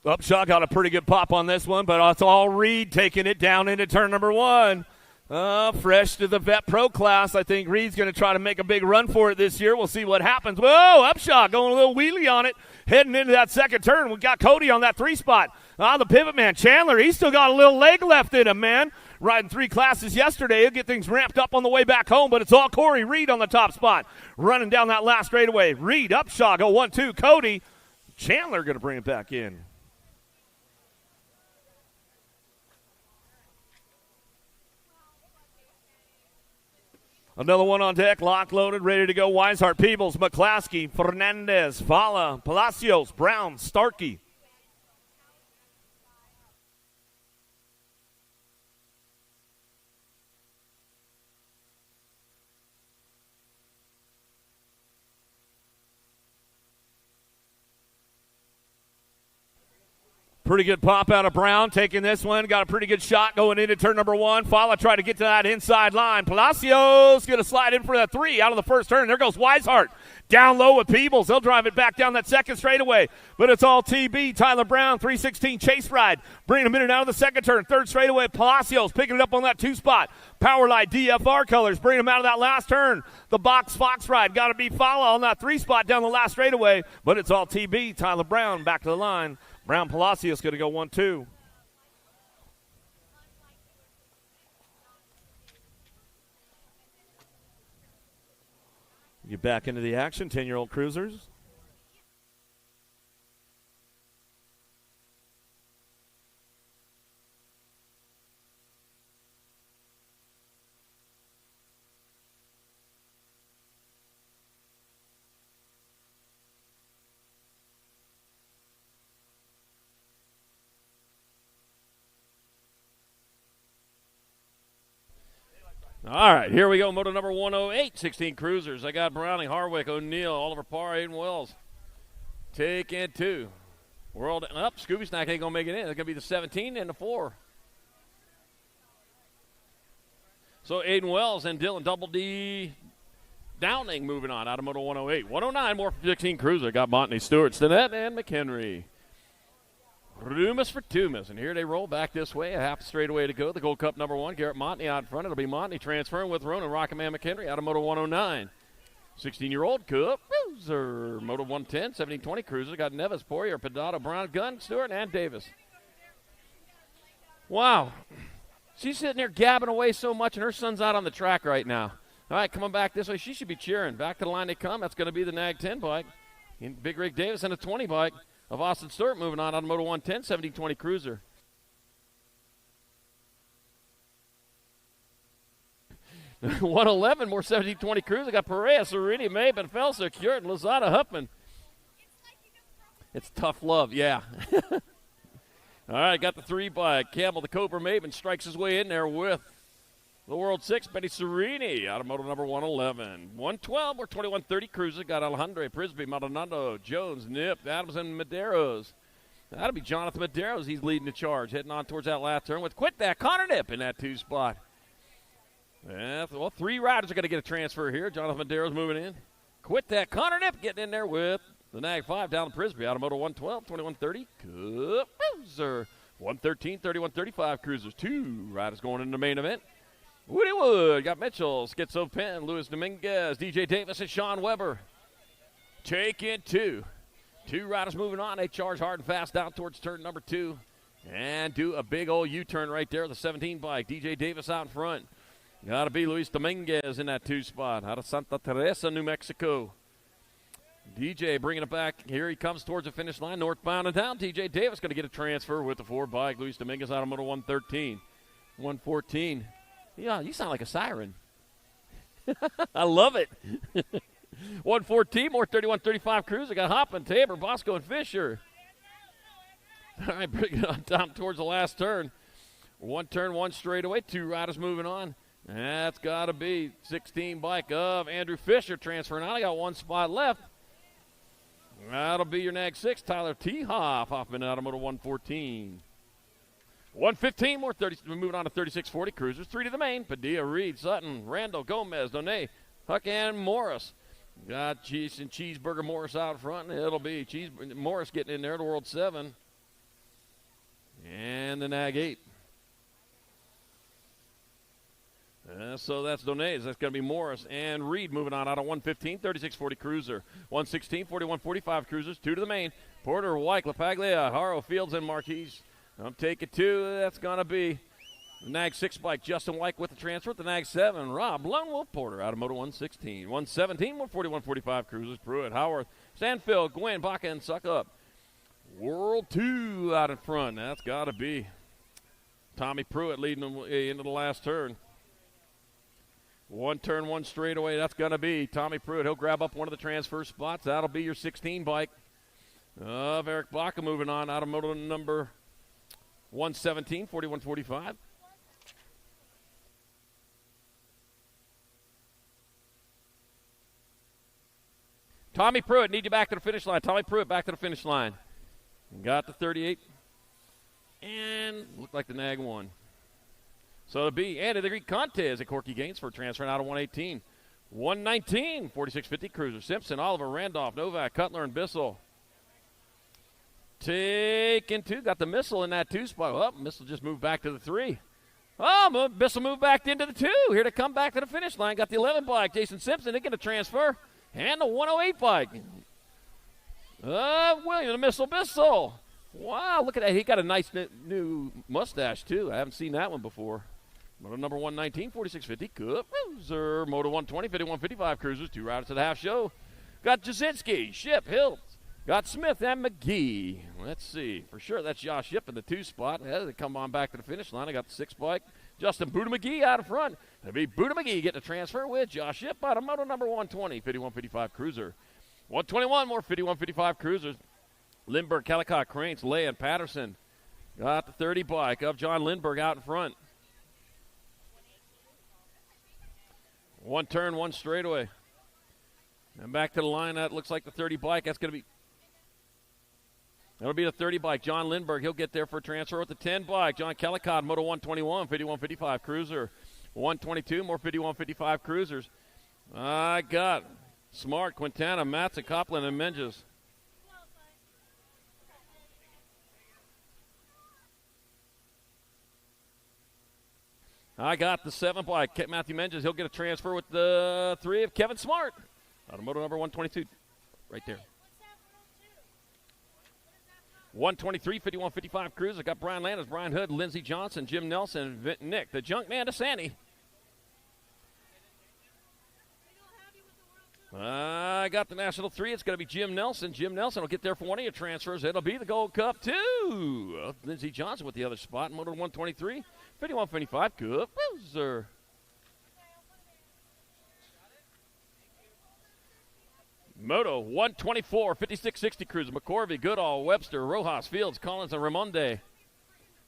Upshaw got a pretty good pop on this one, but it's all Reed taking it down into turn number 1. Fresh to the Vet Pro class. I think Reed's going to try to make a big run for it this year. We'll see what happens. Whoa, Upshaw going a little wheelie on it. Heading into that second turn. We got Cody on that 3 spot. The pivot man, Chandler, he's still got a little leg left in him, man. Riding 3 classes yesterday. He'll get things ramped up on the way back home, but it's all Corey Reed on the top spot. Running down that last straightaway. Reed, Upshaw, go 1-2. Cody, Chandler going to bring it back in. Another one on deck, lock loaded, ready to go. Weishart, Peebles, McClaskey, Fernandez, Fala, Palacios, Brown, Starkey. Pretty good pop out of Brown, taking this one. Got a pretty good shot going into turn number 1. Fala tried to get to that inside line. Palacios going to slide in for that 3 out of the first turn. There goes Weishart. Down low with Peebles. They'll drive it back down that second straightaway. But it's all TB. Tyler Brown, 316 chase ride. Bringing him in and out of the second turn. Third straightaway, Palacios picking it up on that 2 spot. Powerlight DFR colors. Bringing him out of that last turn. The box Fox ride. Got to be Fala on that 3 spot down the last straightaway. But it's all TB. Tyler Brown back to the line. Brown Palacios going to go 1-2. Get back into the action, 10-year-old cruisers. All right, here we go. Moto number 108, 16 cruisers. I got Browning, Harwick, O'Neill, Oliver Parr, Aiden Wells. Take in 2. World up. Scooby Snack ain't going to make it in. It's going to be the 17 and the 4. So Aiden Wells and Dylan Double D Downing moving on out of Moto 108. 109 more for 16 cruiser. Got Montney, Stewart, Stinnett, and McHenry. Rumus for Tumas, and here they roll back this way. A half straightaway to go. The Gold Cup number 1, Garrett Montney out in front. It'll be Montney transferring with Ronan Rocketman McHenry out of Moto 109. 16-year-old Cup Cruiser. Moto 110, 1720 cruiser. Got Neves, Poirier, Pedado, Brown, Gunn, Stewart, and Davis. Wow. She's sitting there gabbing away so much, and her son's out on the track right now. All right, coming back this way. She should be cheering. Back to the line they come. That's going to be the Nag 10 bike. And Big Rig Davis and a 20 bike of Austin Stewart moving on Moto 110, 1720 cruiser. $111 more 1720 cruiser. Got Perea, Serini, Maben, Felser, Curtin, Lozada, Huffman. It's tough love, yeah. All right, got the 3 bike. Campbell, the Cobra Maven, strikes his way in there with the World 6, Benny Serini, out of Moto number 111. 112 or 2130 cruiser. Got Alejandro, Prisby, Maldonado, Jones, Nip, Adams, and Medeiros. That'll be Jonathan Medeiros. He's leading the charge, heading on towards that last turn with Quit That, Connor Nip in that 2 spot. Yeah, well, 3 riders are going to get a transfer here. Jonathan Medeiros moving in. Quit That, Connor Nip getting in there with the Nag 5 down to Prisby, out of Moto 112, 2130 cruiser. 113, 3135 cruisers. 2 riders going into the main event. Woody Wood, got Mitchell, Schizo Penn, Luis Dominguez, DJ Davis, and Sean Weber. Take in 2. 2 riders moving on. They charge hard and fast down towards turn number 2 and do a big old U-turn right there. The 17 bike. DJ Davis out in front. Got to be Luis Dominguez in that 2 spot out of Santa Teresa, New Mexico. DJ bringing it back. Here he comes towards the finish line, northbound and down. DJ Davis going to get a transfer with the 4 bike. Luis Dominguez out of Moto 113. 114. Yeah, you sound like a siren. I love it. 114, more 31-35 cruiser. Got Hoppin, Tabor, Bosco, and Fisher. All right, bring it on down towards the last turn. 1 turn, 1 straightaway. 2 riders moving on. That's got to be 16 bike of Andrew Fisher transferring out. I got 1 spot left. That'll be your Nag 6, Tyler T. Hoffman out of Moto 114. 115 more, 30. We're moving on to 3640 cruisers. 3 to the main. Padilla, Reed, Sutton, Randall, Gomez, Donay, Huck, and Morris. Got Cheese and Cheeseburger Morris out front. It'll be Morris getting in there to World 7. And the Nag 8. So that's Donays. That's going to be Morris and Reed moving on out of 115, 36-40 Cruiser. 116, 41-45 Cruisers. 2 to the main. Porter, White, LaPaglia, Haro, Fields, and Marquise. I'm taking 2. That's going to be the Nag 6 bike. Justin White with the transfer. At the Nag 7, Rob Lone Wolf Porter out of Moto 116. 117, 141-45 Cruisers. Pruitt, Howard, Stanfield, Gwynn, Baca, and Suck Up. World 2 out in front. That's got to be Tommy Pruitt leading them into the last turn. 1 turn, 1 straightaway. That's going to be Tommy Pruitt. He'll grab up one of the transfer spots. That'll be your 16 bike of Eric Baca moving on out of moto number 117, 41-45. Tommy Pruitt, need you back to the finish line. Tommy Pruitt back to the finish line. Got the 38. And looked like the Nag won. So it'll be Andy the Greek Contes at Corky Gaines for transferring out of 118. 119, 46-50 Cruiser. Simpson, Oliver, Randolph, Novak, Cutler, and Bissell. Taking 2. Got the Missile in that 2 spot. Oh, Missile just moved back to the 3. Oh, Bissell moved back into the 2. Here to come back to the finish line. Got the 11 bike. Jason Simpson, they get a transfer. And the 108 bike. William, the Missile Bissell. Wow, look at that. He got a nice new mustache, too. I haven't seen that one before. Moto number 119, 46-50, Cruiser. Moto 120, 51-55 Cruisers. 2 riders to the half show. Got Jasinski, Ship, Hill. Got Smith and McGee. Let's see. For sure, that's Josh Ship in the 2 spot. They come on back to the finish line. I got the 6 bike. Justin Buddha McGee out in front. That'll be Buddha McGee getting a transfer with Josh Ship out of Moto number 120, 51-55 Cruiser. 121 more 51-55 Cruisers. Lindbergh, Calicott, Cranes, Lay, and Patterson. Got the 30 bike of John Lindbergh out in front. 1 turn, 1 straightaway. And back to the line. That looks like the 30 bike. That'll be the 30 bike. John Lindbergh, he'll get there for a transfer with the 10 bike. John Calicott, Moto 121, 51-55 Cruiser. 122, more 51-55 Cruisers. I got Smart, Quintana, Matson, Copland, and Menges. I got the 7 bike. Matthew Menges, he'll get a transfer with the 3 of Kevin Smart. Out of moto number 122, right there. 123, 51-55 Cruiser. Got Brian Landis, Brian Hood, Lindsey Johnson, Jim Nelson, and Nick, the junk man to Sandy. I got the National 3. It's going to be Jim Nelson. Jim Nelson will get there for one of your transfers. It'll be the Gold Cup 2. Lindsey Johnson with the other spot. Moto 123, 51-55 Cruiser. Moto 124, 56-60 Cruiser. McCorvey, Goodall, Webster, Rojas, Fields, Collins, and Ramonde.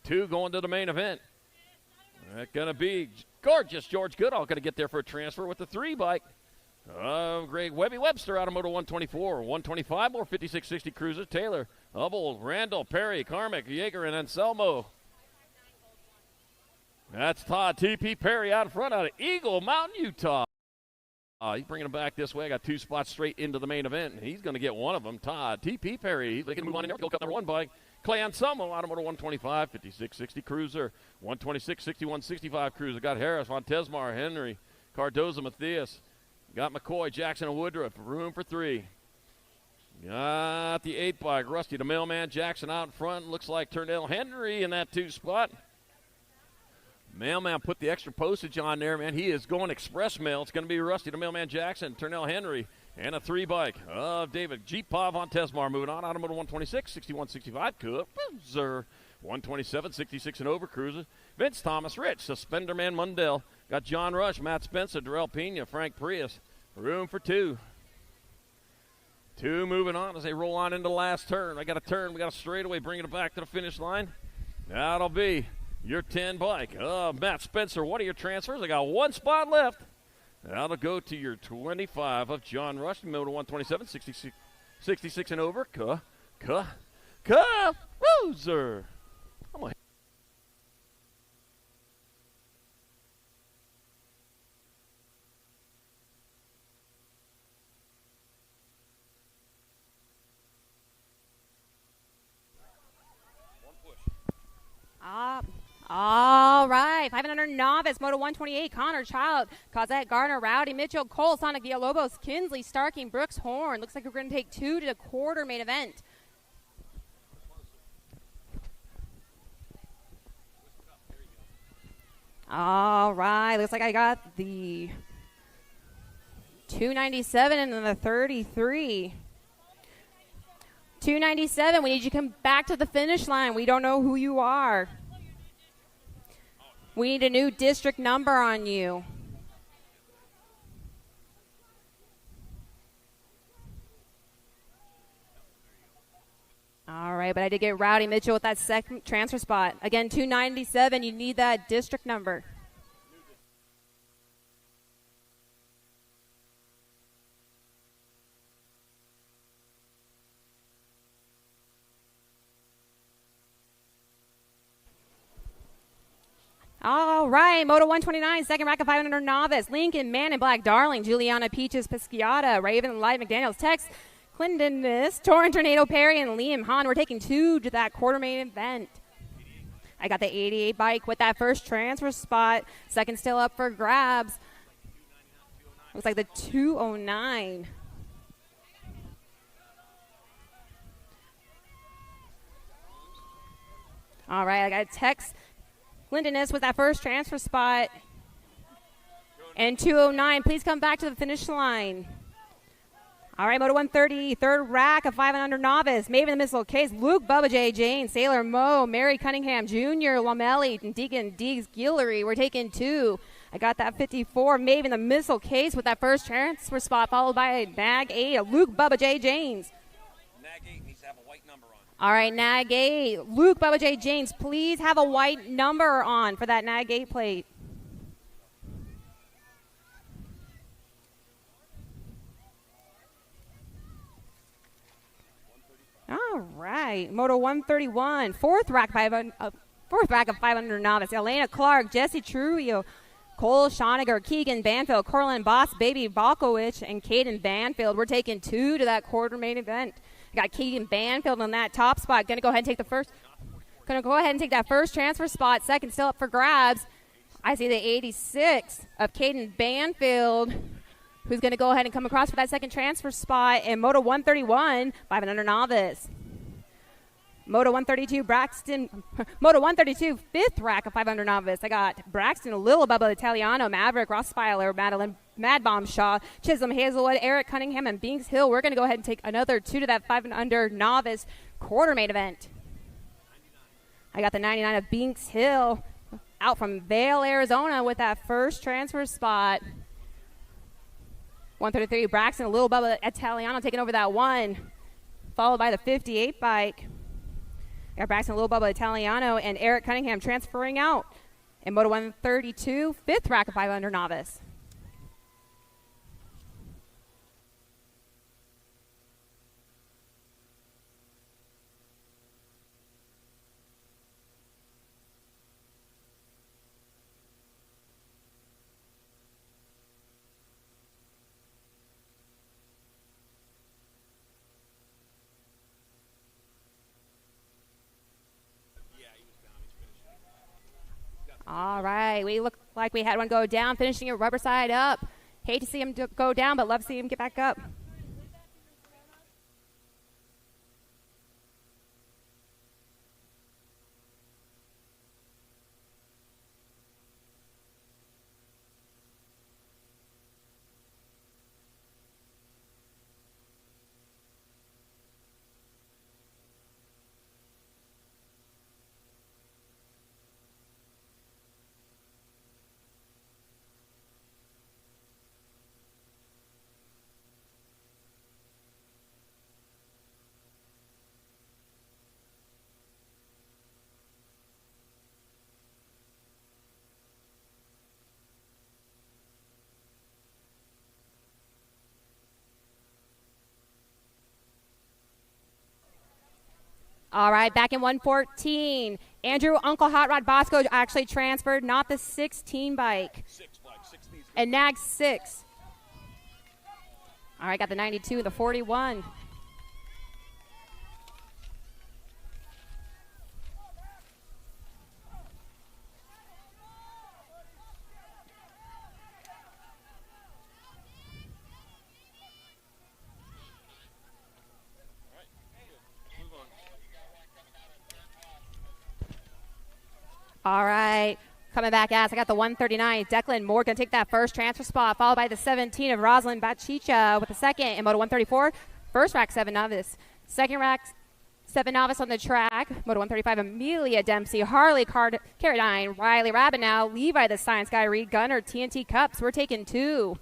2 going to the main event. That's going to be gorgeous George Goodall going to get there for a transfer with the 3 bike. Greg Webster out of Moto 124. 125 more 56-60 Cruisers. Taylor, Hubble, Randall, Perry, Carmick, Yeager, and Anselmo. That's Todd T.P. Perry out in front out of Eagle Mountain, Utah. He's bringing him back this way. I got 2 spots straight into the main event. He's going to get one of them. Todd T.P. Perry. They can move on in there. Gold Cup number 1 bike. Clay Anselmo out of Moto 125. 56-60 Cruiser. 126, 61-65 Cruiser. Got Harris, Fontesmar, Henry, Cardoza, Matthias. Got McCoy, Jackson, and Woodruff. Room for 3. Got the 8 bike. Rusty, the mailman. Jackson out in front. Looks like Turnell Henry in that 2 spot. Mailman put the extra postage on there, man. He is going express mail. It's going to be Rusty, the mailman. Jackson, Turnell Henry, and a 3 bike of David Jeep Pav on Tesmar. Moving on. Automoto 126, 61-65. Cruiser. 127, 66 and over. Cruiser. Vince Thomas, Rich, Suspender Man Mundell. Got John Rush, Matt Spencer, Darrell Pena, Frank Prius. Room for 2. 2 moving on as they roll on into the last turn. I got a turn. We got a straightaway bringing it back to the finish line. That'll be your 10 bike. Matt Spencer, one of your transfers. I got 1 spot left. That'll go to your 25 of John Rush, Moto 127, 66 and over. Cruiser. All right, 509 novice, Moto 128, Connor Child, Cosette Garner, Rowdy Mitchell, Cole, Sonic Villalobos, Kinsley, Starking, Brooks Horn. Looks like we're going to take 2 to the quarter main event. All right, looks like I got the 297 and then the 33. 297, we need you to come back to the finish line. We don't know who you are. We need a new district number on you. All right, but I did get Rowdy Mitchell with that second transfer spot. Again, 297, you need that district number. All right, Moto 129, second rack of 500 novice. Lincoln, Man in Black, Darling, Juliana Peaches, Pisciata, Raven, Live, McDaniels, Tex, Clinton, Torrent, Tornado, Perry, and Liam Hahn. We're taking 2 to that quarter main event. I got the 88 bike with that first transfer spot. Second still up for grabs. Looks like the 209. All right, I got Tex. Clinton with that first transfer spot. And 209, please come back to the finish line. All right, Moto 130, third rack of 500 novice. Maven the Missile Case, Luke, Bubba J. Jane, Sailor Mo, Mary Cunningham Jr., Lamelli, and Deacon Deegs Guillery. We're taking 2. I got that 54, Maven the Missile Case with that first transfer spot, followed by Nag 8, Luke, Bubba J. James. Nag 8 needs to have a white number on. All right, Nag 8. Luke, Bubba J. James, please have a white number on for that Nag 8 plate. All right, Moto 131, fourth rack of 500 novice. Elena Clark, Jesse Trujillo, Cole Schoniger, Keegan Banfield, Corlin Boss, Baby Balkowicz, and Caden Banfield. We're taking 2 to that quarter main event. Got Keegan Banfield on that top spot. Going to go ahead and take that first transfer spot. Second still up for grabs. I see the 86 of Caden Banfield, who's going to go ahead and come across for that second transfer spot in Moto 131, 500 novice. Moto 132, fifth rack of 500 novice. I got Braxton, Lil Bubba Italiano, Maverick, Rossfiler, Madeline, Mad Bomb Shaw, Chisholm, Hazelwood, Eric Cunningham, and Binks Hill. We're going to go ahead and take another 2 to that 500 novice quarter main event. I got the 99 of Binks Hill out from Vail, Arizona with that first transfer spot. 133, Braxton, Lil Bubba Italiano taking over that 1, followed by the 58 bike. Got Braxton, Lil Bubba Italiano, and Eric Cunningham transferring out in Moto 132, fifth rack of 500 novice. All right, we look like we had one go down, finishing it rubber side up. Hate to see him go down, but love to see him get back up. All right, back in 114. Andrew Uncle Hot Rod Bosco actually transferred, not the 16 bike. And Nag 6. All right, got the 92, the 41. All right. Coming back as I got the 139. Declan Moore going to take that first transfer spot, followed by the 17 of Rosalind Bachicha with the second. In Moto 134, first rack 7 novice. Second rack 7 novice on the track. Moto 135, Amelia Dempsey, Harley Carradine, Riley Rabinow, Levi the Science Guy, Reed Gunner, TNT Cups. We're taking 2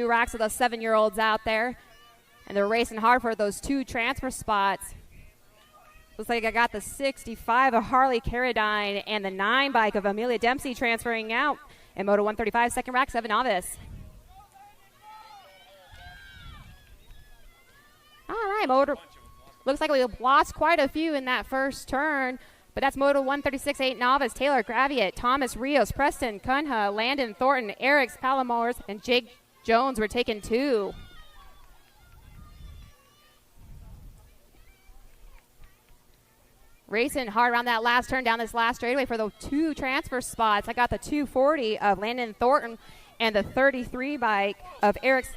racks of those 7-year-olds out there. And they're racing hard for those 2 transfer spots. Looks like I got the 65 of Harley Carradine and the 9 bike of Amelia Dempsey transferring out. In Moto 135, second rack, 7 novice. All right, looks like we lost quite a few in that first turn, but that's Moto 136, 8 novice. Taylor Graviet, Thomas Rios, Preston Cunha, Landon Thornton, Eric Palomars, and Jake Jones were taking 2. Racing hard around that last turn down this last straightaway for the 2 transfer spots. I got the 240 of Landon Thornton and the 33 bike of Eric's.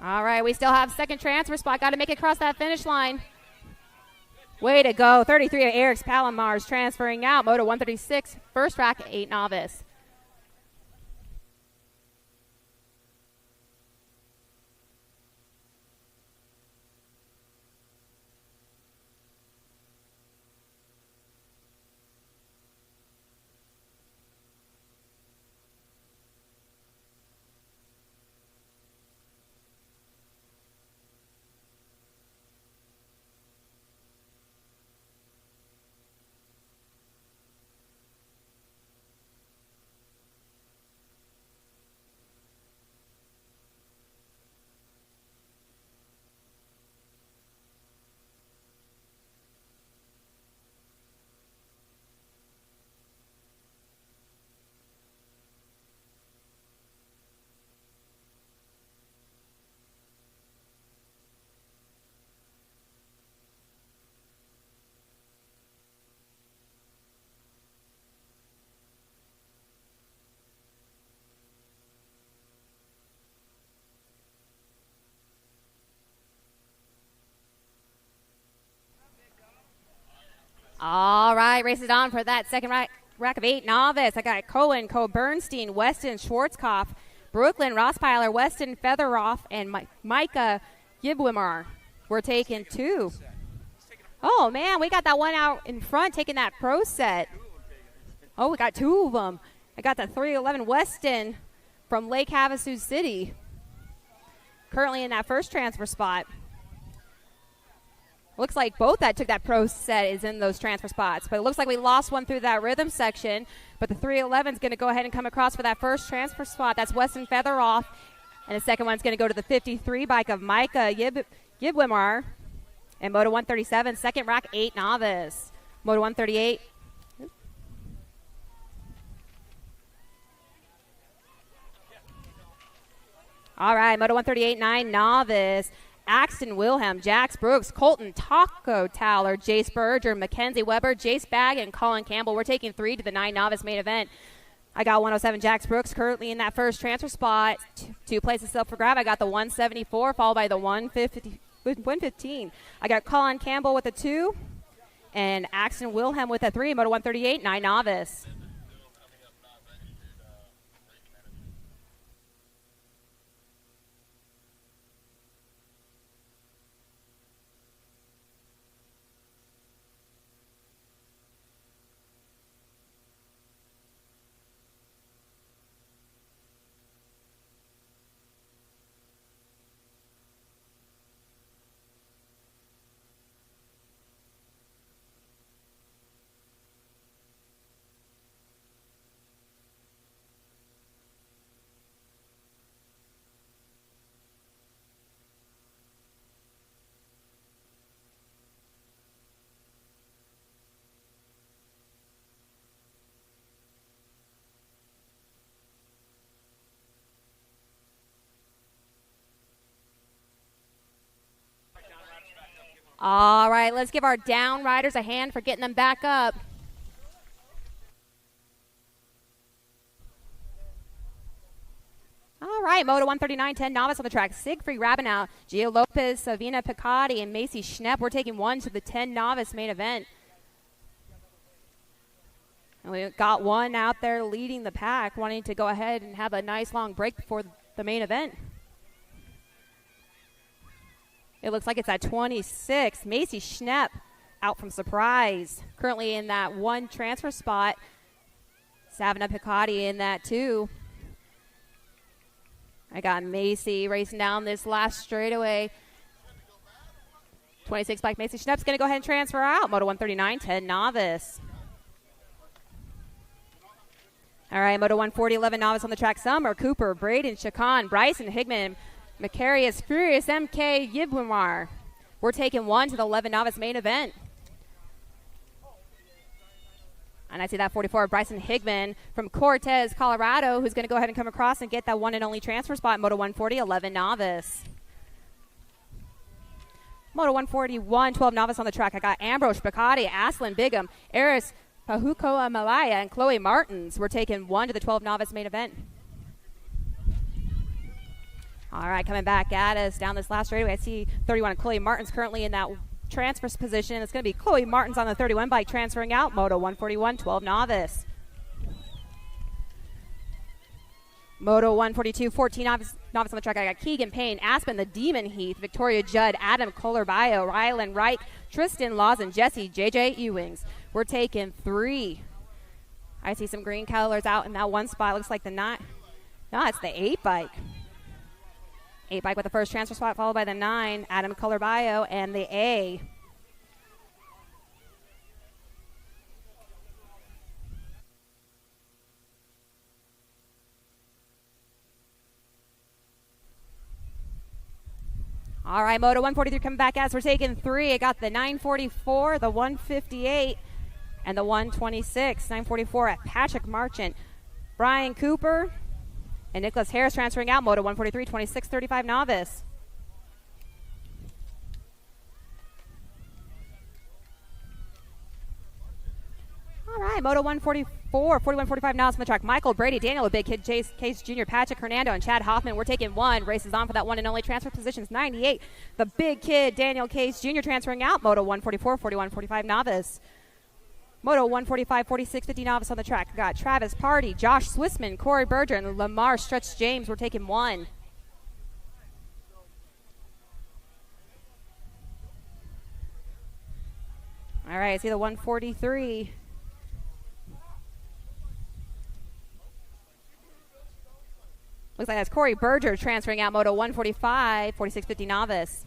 All right, we still have second transfer spot. Got to make it across that finish line. Way to go. 33 of Eric's Palomars transferring out. Moto 136, first rack, 8 novice. All right, races on for that second rack of 8 novice. I got Cohen, Bernstein, Weston, Schwarzkopf, Brooklyn, Rosspeiler, Weston, Featheroff, and Micah Gibwimar. We're taking 2. Oh, man, we got that one out in front taking that pro set. Oh, we got 2 of them. I got the 311 Weston from Lake Havasu City. Currently in that first transfer spot. Looks like both that took that pro set is in those transfer spots. But it looks like we lost one through that rhythm section. But the 311 is going to go ahead and come across for that first transfer spot. That's Weston Featheroff. And the second one's going to go to the 53 bike of Micah Gibwimar. And Moto 137, second rack, 8 novice. Moto 138. All right, Moto 138, 9 novice. Axton Wilhelm, Jax Brooks, Colton Taco Towler, Jace Berger, Mackenzie Weber, Jace Bagg, and Colin Campbell. We're taking 3 to the 9 novice main event. I got 107 Jax Brooks currently in that first transfer spot. 2 places up for grab. I got the 174 followed by the 115. I got Colin Campbell with a 2 and Axton Wilhelm with a 3. Moto 138, 9 novice. All right, let's give our down riders a hand for getting them back up. All right, Moto 139, 10 novice on the track. Siegfried Rabinow, Gio Lopez, Savina Picotti, and Macy Schnepp. We're taking 1 to the 10 novice main event. And we got one out there leading the pack, wanting to go ahead and have a nice long break before the main event. It looks like it's at 26. Macy Schnepp out from Surprise. Currently in that one transfer spot. Savannah Picotti in that two. I got Macy racing down this last straightaway. 26 bike Macy Schnepp's going to go ahead and transfer out. Moto 139, Ted Novice. All right, Moto 140, 11 Novice on the track. Summer, Cooper, Braden, Chacon, Bryson, Higman, Macarius, Furious, MK, Yibwimar. We're taking one to the 11 Novice main event. And I see that 44, Bryson Higman from Cortez, Colorado, who's going to go ahead and come across and get that one and only transfer spot, Moto 140, 11 Novice. Moto 141, 12 Novice on the track. I got Ambrose, Picotti, Aslan, Bigham, Eris, Pahukoa Malaya, and Chloe Martins. We're taking one to the 12 Novice main event. All right, coming back at us down this last straightaway. I see 31, Chloe Martins currently in that transfer position. It's going to be Chloe Martins on the 31 bike transferring out. Moto 141, 12 Novice. Moto 142, 14 novice on the track. I got Keegan Payne, Aspen, the Demon Heath, Victoria Judd, Adam Kohler-Bio, Rylan Wright, Tristan Lawson, Jesse, JJ Ewings. We're taking three. I see some green colors out in that one spot. Looks like the no, it's the 8 bike. 8 bike with the first transfer spot, followed by the 9, Adam Kohler-Bio, and the A. All right, Moto 143 coming back as we're taking three. I got the 944, the 158, and the 126. 944 at Patrick Marchant, Brian Cooper, and Nicholas Harris transferring out. Moto 143, 2635 Novice. All right, Moto 144, 4145 Novice on the track. Michael Brady, Daniel, a big kid, Case Jr., Patrick Hernando, and Chad Hoffman. We're taking one. Races on for that one and only transfer positions. 98, the big kid, Daniel Case Jr. transferring out. Moto 144, 4145 Novice. Moto 145, 4650 Novice on the track. We got Travis Party, Josh Swissman, Corey Berger, and Lamar Stretch James. We're taking one. All right, I see the 143. Looks like that's Corey Berger transferring out. Moto 145, 4650 Novice.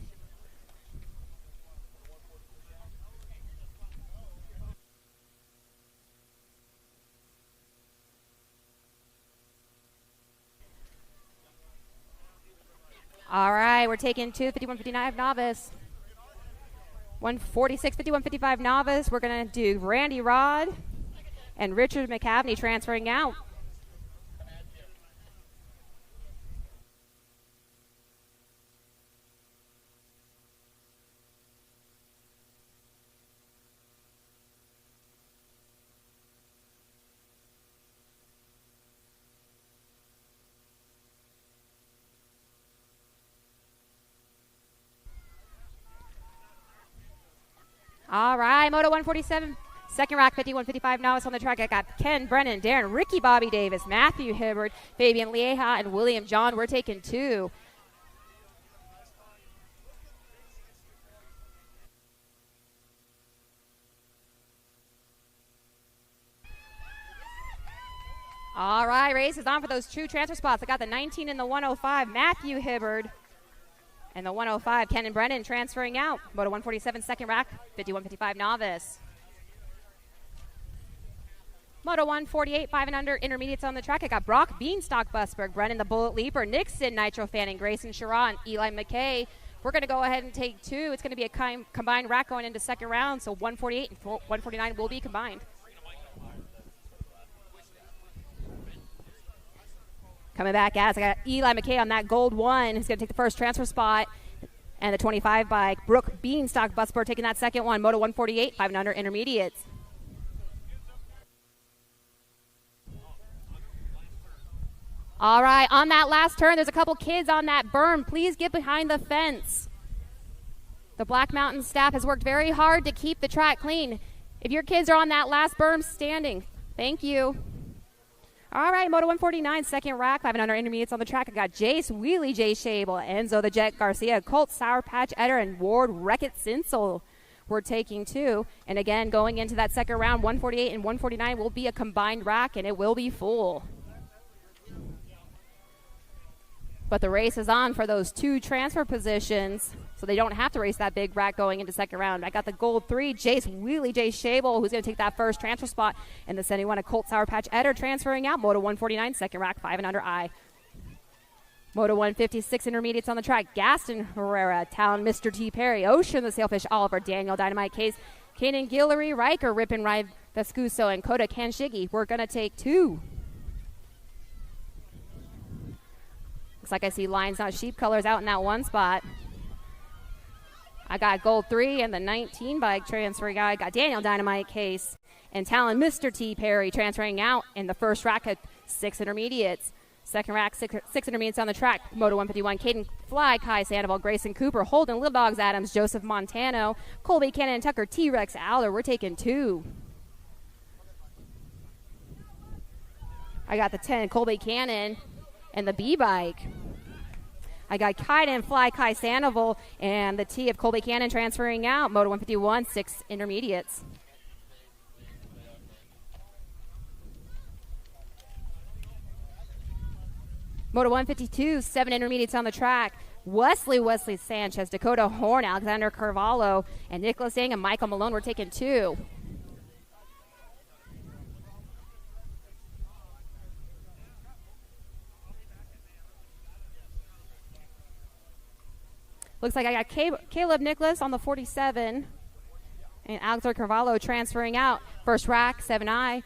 All right, we're taking two, 5159 Novice. 146, 5155 Novice. We're going to do Randy Rod and Richard McCavney transferring out. All right, Moto 147, second rack, 5155 Novice on the track. I got Ken Brennan, Darren, Ricky Bobby Davis, Matthew Hibbard, Fabian Lieja, and William John. We're taking two. All right, race is on for those two transfer spots. I got the 19 and the 105, Matthew Hibbard. And the 105, Ken and Brennan transferring out. Moto 147, second rack, 5155 Novice. Moto 148, 5 and under, intermediates on the track. I got Brock Beanstalk Busberg, Brennan the Bullet Leaper, Nixon Nitro Fanning, Grayson Sherrod, and Eli McKay. We're going to go ahead and take two. It's going to be a combined rack going into second round, so 148 and 149 will be combined. Coming back as I got Eli McKay on that gold one. He's going to take the first transfer spot. And the 25 bike, Brooke Beanstalk Busberg taking that second one. Moto 148, 5 and under intermediates. All right, on that last turn, there's a couple kids on that berm. Please get behind the fence. The Black Mountain staff has worked very hard to keep the track clean. If your kids are on that last berm standing, Thank you. All right, Moto 149, second rack, 500 intermediates on the track. I got Jace Wheelie, Jay Shable, Enzo the Jet Garcia, Colt Sour Patch Eder, and Ward Wreck-It Sinsel. We're taking 2. And again, going into that second round, 148 and 149 will be a combined rack, and it will be full. But the race is on for those 2 transfer positions, so they don't have to race that big rack going into second round. I got the gold 3, Jace Wheelie, Jay Shable, who's going to take that first transfer spot. And the 71, a Colt Sour Patch Eder transferring out. Moto 149, second rack, 5 and under I. Moto 156 intermediates on the track. Gaston Herrera, Talon Mr. T. Perry, Ocean the Sailfish Oliver, Daniel Dynamite Case, Kanan Guillory, Riker, Rip and Ride Vescuso, and Kota Kanshigi. We're going to take 2. Looks like I see lines, not sheep colors, out in that one spot. I got gold 3 and the 19 bike transferring out. I got Daniel Dynamite Case and Talon Mr. T. Perry transferring out in the first rack at 6 intermediates. Second rack, 6 intermediates on the track. Moto 151, Caden Fly, Kai Sandoval, Grayson Cooper, Holden, Little Dogs Adams, Joseph Montano, Colby Cannon, Tucker, T-Rex Aller. We're taking 2. I got the 10, Colby Cannon, and the B-bike. I got Kite and Fly Kai Sandoval and the T of Colby Cannon transferring out. Moto 151, 6 intermediates. Moto 152, 7 intermediates on the track. Wesley Sanchez, Dakota Horn, Alexander Carvalho, and Nicholas Yang and Michael Malone. We're taking 2. Looks like I got Caleb Nicholas on the 47 and Alexander Carvalho transferring out. First rack, 7I.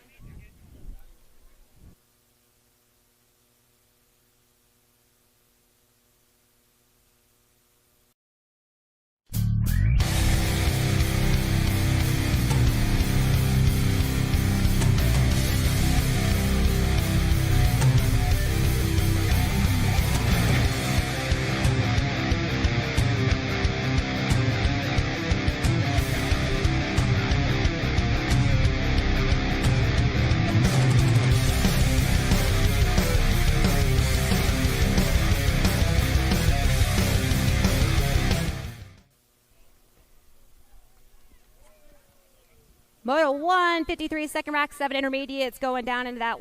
Moto 153, second rack, 7 intermediates going down into that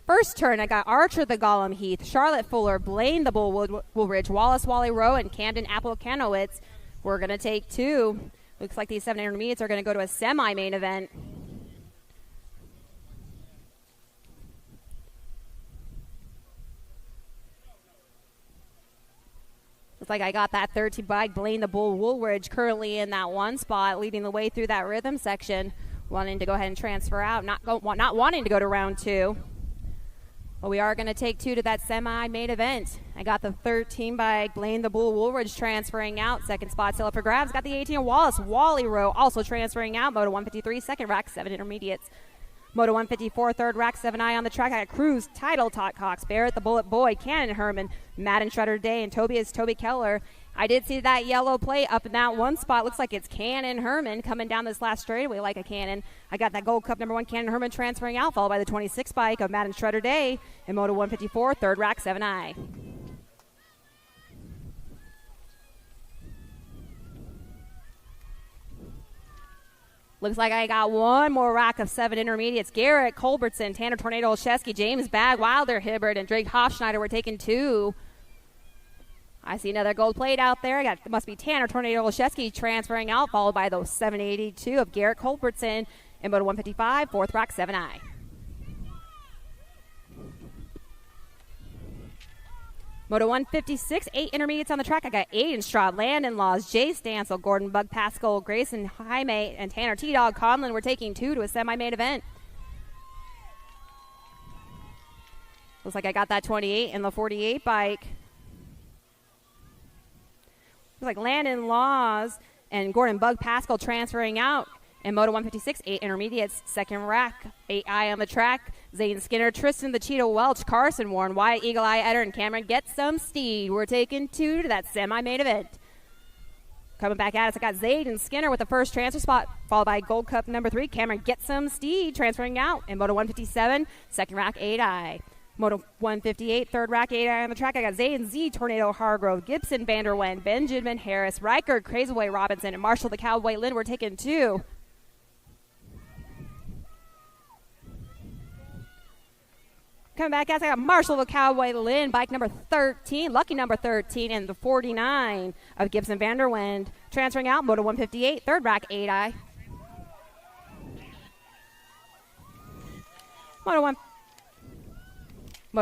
first turn. I got Archer the Gollum Heath, Charlotte Fuller, Blaine the Bull Woolridge, Wallace Wally Rowe, and Camden Apple Kanowitz. We're going to take 2. Looks like these 7 intermediates are going to go to a semi-main event. Looks like I got that 13 bike, Blaine the Bull Woolridge, currently in that one spot, leading the way through that rhythm section, wanting to go ahead and transfer out, not wanting to go to round 2. But we are going to take 2 to that semi-main event. I got the 13 bike, Blaine the Bull Woolridge transferring out. Second spot still up for grabs. Got the 18 Wallace Wally Rowe also transferring out. Moto 153, second rack, 7 intermediates. Moto 154, third rack, 7I on the track. I got Cruz, Title, Todd Cox, Barrett, the Bullet Boy, Cannon Herman, Madden Shredder Day, and Toby Keller. I did see that yellow plate up in that one spot. Looks like it's Cannon Herman coming down this last straightaway like a cannon. I got that Gold Cup number 1 Cannon Herman transferring out, followed by the 26 bike of Madden Shredder Day in Moto 154, third rack, 7I. Looks like I got one more rack of 7 intermediates. Garrett Culbertson, Tanner Tornado Olszewski, James Bag, Wilder Hibbert, and Drake Hofschneider. We're taking 2. I see another gold plate out there. It must be Tanner Tornado Olszewski transferring out, followed by the 782 of Garrett Culbertson in Moto 155, fourth rack, 7I. Moto 156, 8 intermediates on the track. I got Aiden Stroud, Landon Laws, Jay Stansel, Gordon Bug Pascal, Grayson Jaime, and Tanner T-Dog Conlon. We're taking 2 to a semi-main event. Looks like I got that 28 in the 48 bike. Looks like Landon Laws and Gordon Bug Pascal transferring out. In Moto 156, 8 intermediates, second rack, 8I on the track. Zane Skinner, Tristan the Cheetah Welch, Carson Warren, Wyatt Eagle Eye Eder, and Cameron Get Some Steed. We're taking 2 to that semi-main event. Coming back at us, I got Zayden Skinner with the first transfer spot, followed by Gold Cup number 3, Cameron Getsum Steed transferring out. In Moto 157, second rack 8i. Moto 158, third rack 8i on the track. I got Zayden Z, Tornado Hargrove, Gibson Vanderwen, Benjamin Harris, Riker, Crazyboy Robinson, and Marshall the Cowboy Lynn. We're taking 2. Coming back at us, I got Marshall the Cowboy Lynn, bike number 13, lucky number 13, and the 49 of Gibson Vanderwind. Transferring out, Moto 158, third rack 8i. Moto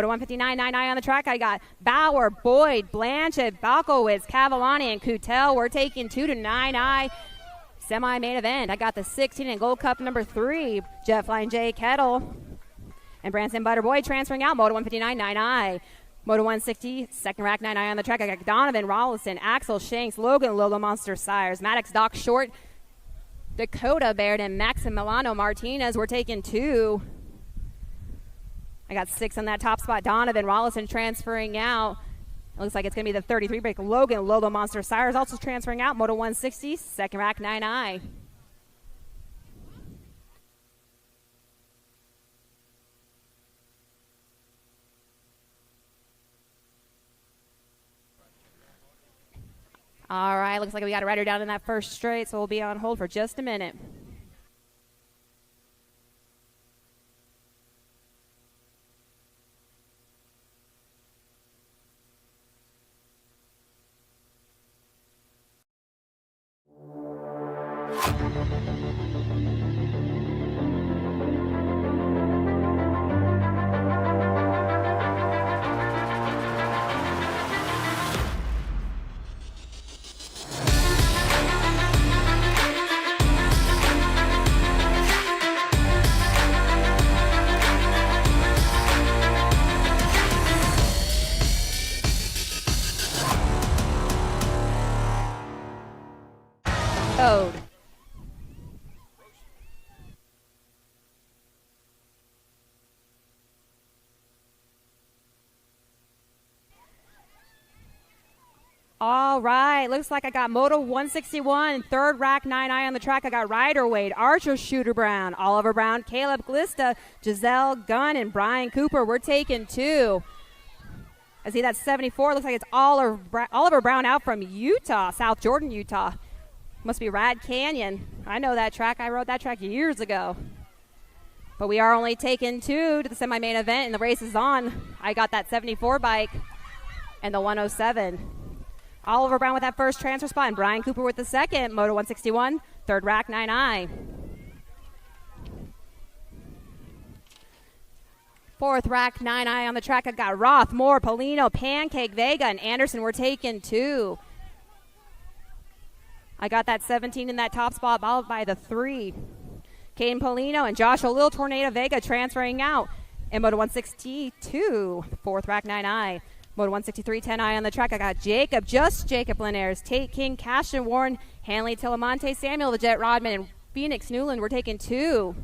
159, 9i on the track. I got Bauer, Boyd, Blanchett, Balkowitz, Cavallani, and Coutel. We're taking 2 to 9i. Semi-main event. I got the 16 and Gold Cup number 3, Jetline J. Kettle. And Branson Butterboy transferring out, Moto 159, 9i. Moto 160, second rack 9i on the track. I got Donovan Rollison, Axel Shanks, Logan Logo Monster Sires, Maddox Doc Short, Dakota Baird, and Maximiliano Martinez. We're taking 2. I got 6 on that top spot. Donovan Rollison transferring out. It looks like it's going to be the 33 break. Logan Logo Monster Sires also transferring out, Moto 160, second rack 9i. All right, looks like we got a rider down in that first straight, so we'll be on hold for just a minute. Code. All right, looks like I got Moto 161, third rack 9i on the track. I got Ryder Wade, Archer Shooter Brown, Oliver Brown, Caleb Glista, Giselle Gunn, and Brian Cooper. We're taking 2. I see that 74. Looks like it's Oliver Brown out from Utah, South Jordan, Utah. Must be Rad Canyon. I know that track. I rode that track years ago. But we are only taking 2 to the semi-main event, and the race is on. I got that 74 bike and the 107. Oliver Brown with that first transfer spot, and Brian Cooper with the second. Moto 161, third rack 9i. Fourth rack 9i on the track. I got Roth, Moore, Polino, Pancake, Vega, and Anderson. We're taking 2. I got that 17 in that top spot, followed by the 3. Caden Polino and Joshua Lil Tornado Vega transferring out. In Moto 162, fourth rack 9i. Moto 163, 10i on the track. I got Jacob Linares, Tate King, Cashin Warren, Hanley Telemonte, Samuel the Jet Rodman, and Phoenix Newland. We're taking 2.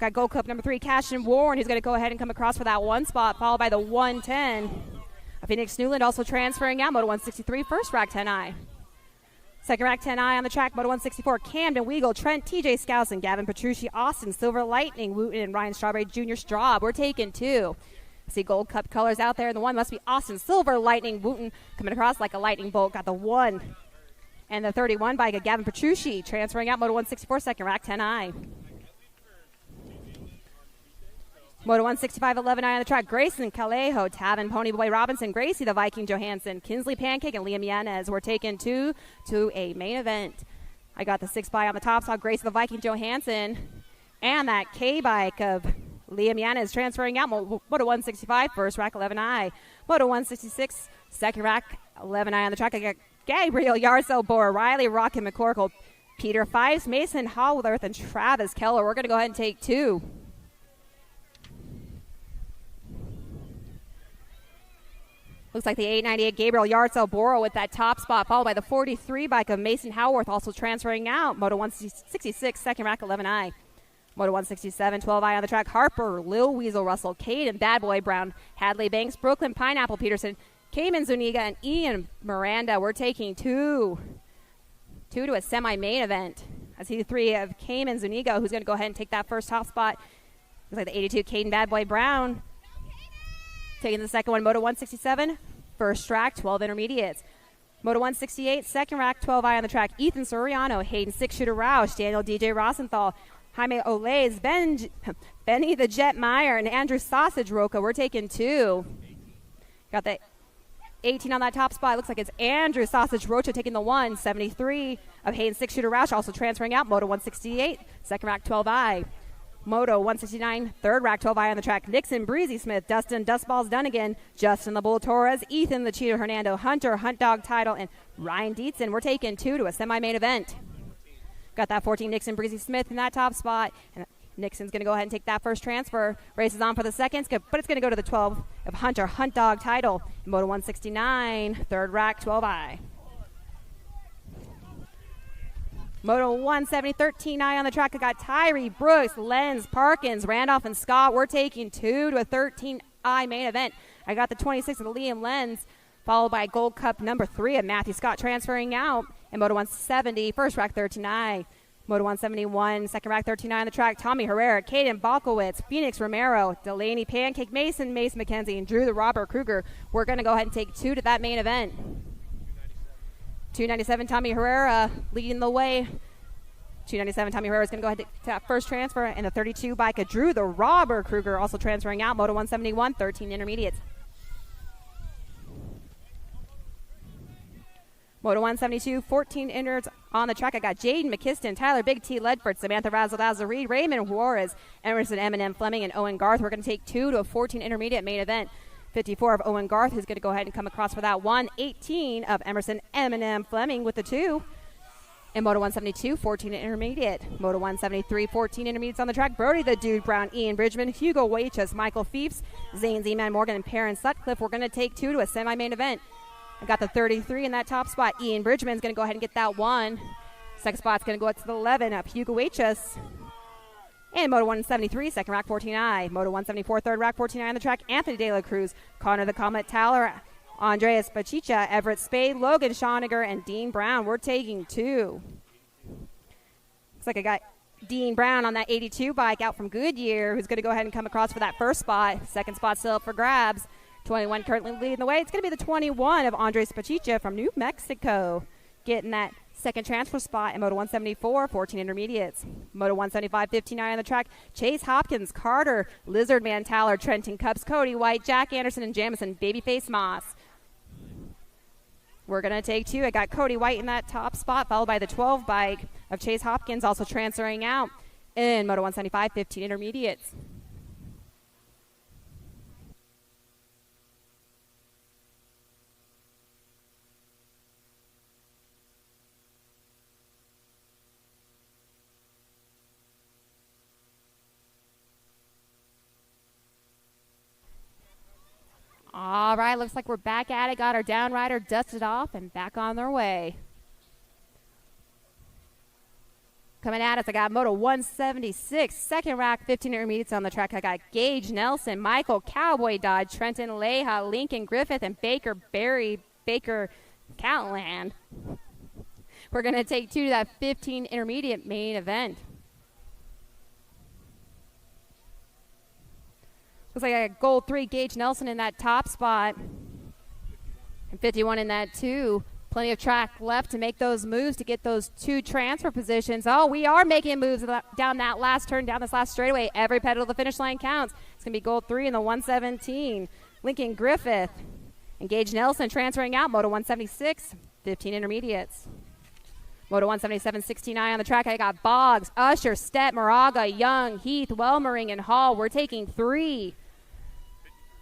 Got Gold Cup number 3, Cashin Warren, who's going to go ahead and come across for that 1 spot, followed by the 110. Phoenix Newland also transferring out. Moto 163, first rack 10i. Second rack 10i on the track, Moto 164, Camden Weagle, Trent, TJ Skousen, Gavin Petrucci, Austin, Silver Lightning, Wooten, and Ryan Strawberry Jr. Straub. We're taking 2. See Gold Cup colors out there, and the 1 must be Austin, Silver Lightning, Wooten, coming across like a lightning bolt. Got the 1. And the 31 bike of Gavin Petrucci, transferring out, Moto 164, second rack 10i. Moto 165, 11i on the track, Grayson Calejo, Tavin Ponyboy Robinson, Gracie the Viking Johansson, Kinsley Pancake, and Liam Yanez. We're taking 2 to a main event. I got the 6 by on the top, saw Gracie the Viking Johansson, and that K bike of Liam Yanez transferring out. Moto 165, first rack 11i. Moto 166, second rack 11i on the track. I got Gabriel Yarcel, Bora Riley, Rocky McCorkle, Peter Fives, Mason Hallworth, and Travis Keller. We're going to go ahead and take 2. Looks like the 898 Gabriel Yardsell Boro with that top spot, followed by the 43 bike of Mason Howarth, also transferring out. Moto 166, second rack 11i. Moto 167, 12i on the track. Harper, Lil Weasel Russell, Cade, and Bad Boy Brown, Hadley Banks, Brooklyn Pineapple Peterson, Cayman Zuniga, and Ian Miranda. We're taking 2. 2 to a semi-main event. I see the 3 of Cayman Zuniga, who's going to go ahead and take that first top spot. Looks like the 82, Caden Bad Boy Brown. Taking the second one, Moto 167, first rack, 12 intermediates. Moto 168, second rack, 12i on the track. Ethan Soriano, Hayden Six-Shooter Roush, Daniel DJ Rosenthal, Jaime Olays, Benny the Jet Meyer, and Andrew Sausage Roca. We're taking 2. Got the 18 on that top spot. Looks like it's Andrew Sausage Rocha taking the 1. 73 of Hayden Six-Shooter Roush also transferring out. Moto 168, second rack, 12i. Moto 169, third rack, 12i on the track. Nixon, Breezy Smith, Dustin, Dustballs Dunnigan, Justin the Bull Torres, Ethan the Cheetah Hernando, Hunter, Hunt Dog Title, and Ryan Dietzen. We're taking 2 to a semi-main event. Got that 14, Nixon, Breezy Smith in that top spot. And Nixon's going to go ahead and take that first transfer. Race is on for the seconds, but it's going to go to the 12 of Hunter, Hunt Dog Title. Moto 169, third rack, 12i. Moto 170, 13i on the track. I got Tyree, Brooks, Lenz, Parkins, Randolph, and Scott. We're taking 2 to a 13i main event. I got the 26 of Liam Lenz, followed by Gold Cup number 3 of Matthew Scott transferring out. And Moto 170, first rack, 13i. Moto 171, second rack, 13i on the track. Tommy Herrera, Caden Balkowitz, Phoenix Romero, Delaney Pancake Mason, Mace McKenzie, and Drew the Robert Kruger. We're going to go ahead and take 2 to that main event. 297, Tommy Herrera leading the way. 297, Tommy Herrera is going to go ahead and take that first transfer. And the 32 bike of Drew the Robert Kruger also transferring out. Moto 171, 13 intermediates. Moto 172, 14 inners on the track. I got Jaden McKiston, Tyler Big T Ledford, Samantha Razzle Reed, Raymond Juarez, Emerson Eminem Fleming, and Owen Garth. We're going to take 2 to a 14 intermediate main event. 54 of Owen Garth, who's going to go ahead and come across for that 1. 18 of Emerson Eminem Fleming with the 2. And Moto 172, 14 intermediate. Moto 173, 14 intermediates on the track. Brody the Dude Brown, Ian Bridgman, Hugo Waichus, Michael Feefs, Zane Z-Man Morgan, and Perrin Sutcliffe. We're going to take 2 to a semi-main event. I got the 33 in that top spot. Ian Bridgman's going to go ahead and get that 1. Second spot's going to go up to the 11 of Hugo Waichus. And Moto 173, second rack, 14i. Moto 174, third rack, 14i on the track. Anthony De La Cruz, Connor the Comet Towler, Andreas Pachicha, Everett Spade, Logan Schoniger, and Dean Brown. We're taking 2. Looks like I got Dean Brown on that 82 bike out from Goodyear, who's going to go ahead and come across for that first spot. Second spot still up for grabs. 21 currently leading the way. It's going to be the 21 of Andres Pachicha from New Mexico, getting that second transfer spot in Moto 174, 14 intermediates. Moto 175, 15i on the track. Chase Hopkins, Carter, Lizard Man Towler, Trenton Cups, Cody White, Jack Anderson, and Jamison, Babyface Moss. We're going to take 2. I got Cody White in that top spot, followed by the 12 bike of Chase Hopkins, also transferring out in Moto 175, 15 intermediates. All right, looks like we're back at it. Got our down rider dusted off and back on their way. Coming at us, I got Moto 176, second rack, 15 intermediates on the track. I got Gage Nelson, Michael Cowboy Dodge, Trenton Leha, Lincoln Griffith, and Baker Callahan. We're going to take 2 to that 15 intermediate main event. Looks like I got gold 3, Gage Nelson in that top spot. And 51 in that 2. Plenty of track left to make those moves to get those 2 transfer positions. Oh, we are making moves down that last turn, down this last straightaway. Every pedal to the finish line counts. It's going to be gold 3 in the 117. Lincoln Griffith and Gage Nelson transferring out. Moto 176, 15 intermediates. Moto 177, 16i on the track. I got Boggs, Usher, Stett, Moraga, Young, Heath, Wellmering, and Hall. We're taking 3.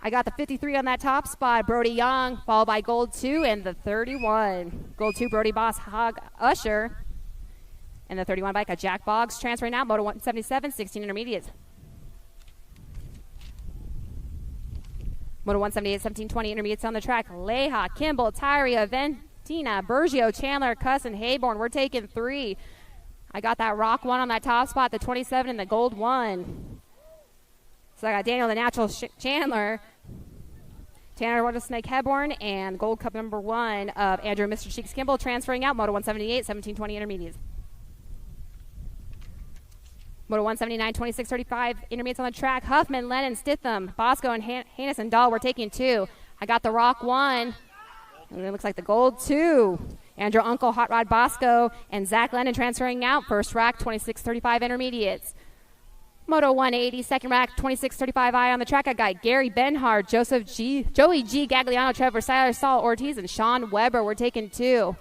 I got the 53 on that top spot, Brody Young, followed by Gold 2 and the 31. Gold 2, Brody Boss, Hog, Usher. And the 31 bike, Jack Boggs transferring out, Moto 177, 16 intermediates. Moto 178, 17, 20 intermediates on the track. Leha, Kimball, Tyria, Ventina, Bergio, Chandler, Cuss, and Hayborn. We're taking 3. I got that Rock 1 on that top spot, the 27 and the Gold 1. So I got Daniel the Natural Chandler Tanner Rattlesnake Hebborn, and Gold Cup number 1 of Andrew Mr. Cheeks Kimball transferring out, Moto 178, 1720 intermediates. Moto 179, 2635 intermediates on the track. Huffman, Lennon, Stitham, Bosco, and Hannes and Dahl were taking 2. I got the Rock 1. And it looks like the Gold 2. Andrew Uncle, Hot Rod Bosco, and Zach Lennon transferring out. First rack, 2635 intermediates. Moto 180, second rack, 2635I on the track. I got Gary Benhard, Joey G. Gagliano, Trevor Seiler, Saul Ortiz, and Sean Weber. We're taking 2.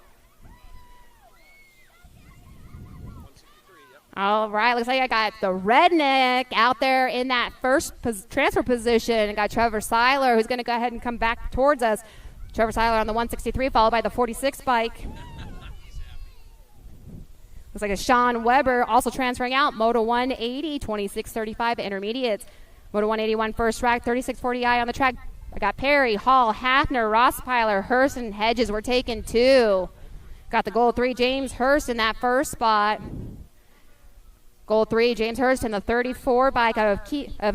All right, looks like I got the Redneck out there in that first transfer position. I got Trevor Seiler, who's going to go ahead and come back towards us. Trevor Seiler on the 163, followed by the 46 bike. Looks like a Sean Weber also transferring out. Moto 180, 2635 intermediates. Moto 181 first rack, 3640I on the track. I got Perry, Hall, Hafner, Rosspeiler, Hurst, and Hedges. We're taking 2. Got the Gold 3, James Hurst in that first spot. Gold 3, James Hurst in the 34 bike of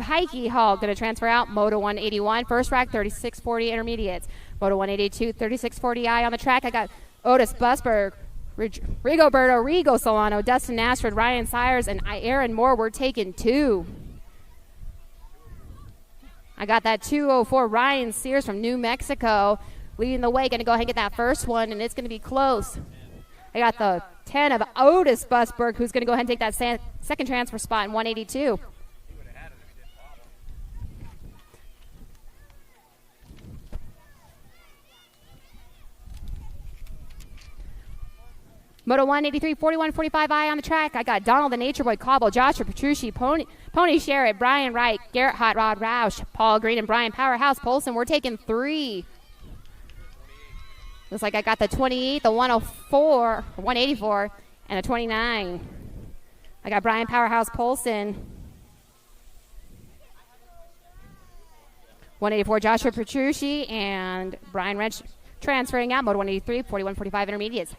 Heike Hall. Going to transfer out. Moto 181 first rack, 3640 intermediates. Moto 182, 3640I on the track. I got Otis Busberg, Rigoberto Rigo Solano, Dustin Ashford, Ryan Sires, and Aaron Moore. We're taking 2. I got that 204 Ryan Sears from New Mexico leading the way. Going to go ahead and get that first one, and it's going to be close. I got the 10 of Otis Busberg, who's going to go ahead and take that second transfer spot in 182. Moto 183, 4145I on the track. I got Donald the Nature Boy Cobble, Joshua Petrucci, Pony Sherritt, Brian Wright, Garrett Hot Rod Roush, Paul Green, and Brian Powerhouse Polson. We're taking 3. Looks like I got the 28, the 104, 184, and a 29. I got Brian Powerhouse Polson. 184, Joshua Petrucci, and Brian Wrench transferring out. Moto 183, 4145 intermediates.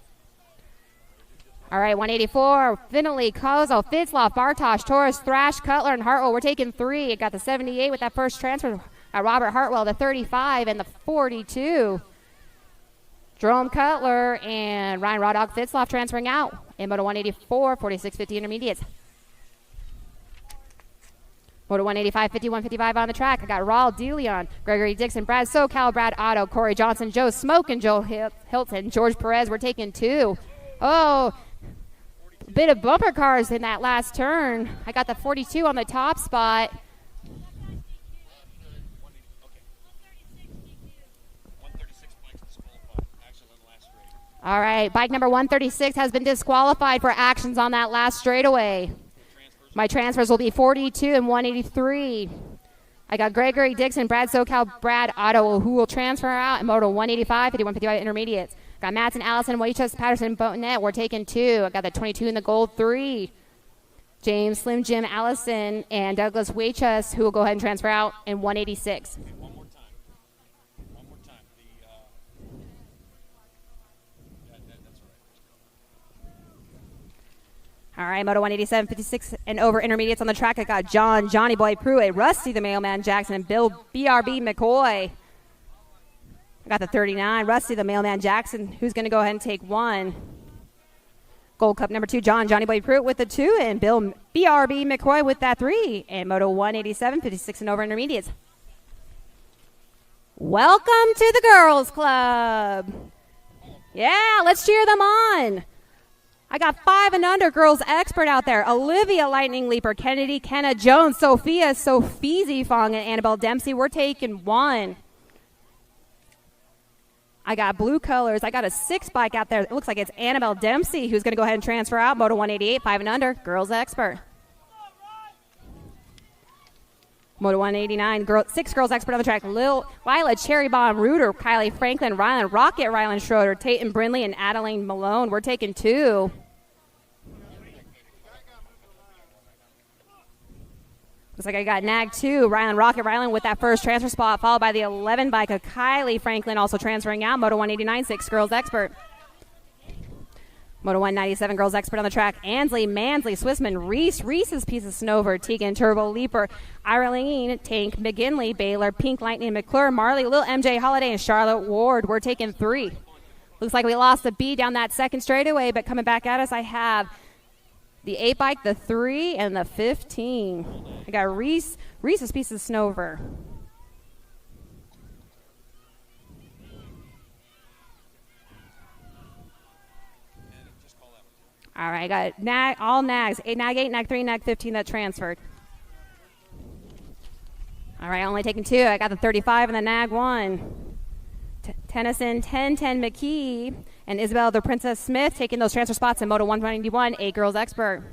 All right, 184, Finley, Kozo, Fitzloff, Bartosh, Torres, Thrash, Cutler, and Hartwell. We're taking 3. I got the 78 with that first transfer. Robert Hartwell, the 35, and the 42. Jerome Cutler and Ryan Roddock Fitzloff transferring out in Moto 184, 4650 intermediates. Moto 185, 5155 on the track. I got Raul DeLeon, Gregory Dixon, Brad SoCal, Brad Otto, Corey Johnson, Joe Smoke, and Joe Hilton, George Perez. We're taking 2. Oh, a bit of bumper cars in that last turn. I got the 42 on the top spot. All right, bike number 136 has been disqualified for actions on that last straightaway. My transfers will be 42 and 183. I got Gregory Dixon, Brad SoCal, Brad Otto, who will transfer out in Moto 185, 5155 intermediates. Got Madsen, Allison, Waitress, Patterson, Boatnet. We're taking 2. I got the 22 in the Gold 3. James, Slim Jim, Allison, and Douglas Waitress, who will go ahead and transfer out in 186. All right, Moto 187, 56 and over intermediates on the track. I got Johnny Boy Pruitt, Rusty the Mailman Jackson, and Bill BRB McCoy. I got the 39, Rusty the Mailman Jackson, who's going to go ahead and take 1. Gold Cup number 2, Johnny Boy Pruitt with the 2, and Bill BRB McCoy with that 3. And Moto 187, 56 and over intermediates. Welcome to the Girls Club. Yeah, let's cheer them on. I got 5 and under girls expert out there. Olivia Lightning Leaper, Kennedy, Kenna Jones, Sophia Sophie Fong, and Annabelle Dempsey. We're taking 1. I got blue colors. I got a 6 bike out there. It looks like it's Annabelle Dempsey who's going to go ahead and transfer out. Moto 188, 5 and under, girls expert. Moto 189, 6 girls expert on the track. Lila Cherry Bomb Reuter, Kylie Franklin, Rylan Rocket, Rylan Schroeder, Tatum Brindley, and Adeline Malone. We're taking 2. Looks like I got Nag 2, Rylan Rocket, Rylan with that first transfer spot, followed by the 11 bike of Kylie Franklin, also transferring out. Moto 189, 6 girls expert. Moto 197 girls expert on the track, Ansley, Mansley, Swissman, Reese's Piece of Snover, Tegan, Turbo, Leaper, Ireline, Tank, McGinley, Baylor, Pink Lightning, McClure, Marley, Lil MJ, Holiday, and Charlotte Ward. We're taking 3. Looks like we lost a B down that second straightaway, but coming back at us, I have the 8 bike, the 3, and the 15. I got Reese's Piece of Snover. All right, I got all nags. Nag 8, nag 3, nag 15 that transferred. All right, only taking 2. I got the 35 and the nag 1. Tennyson, 10 McKee, and Isabel the Princess Smith taking those transfer spots in Moto 191, 8 girls expert.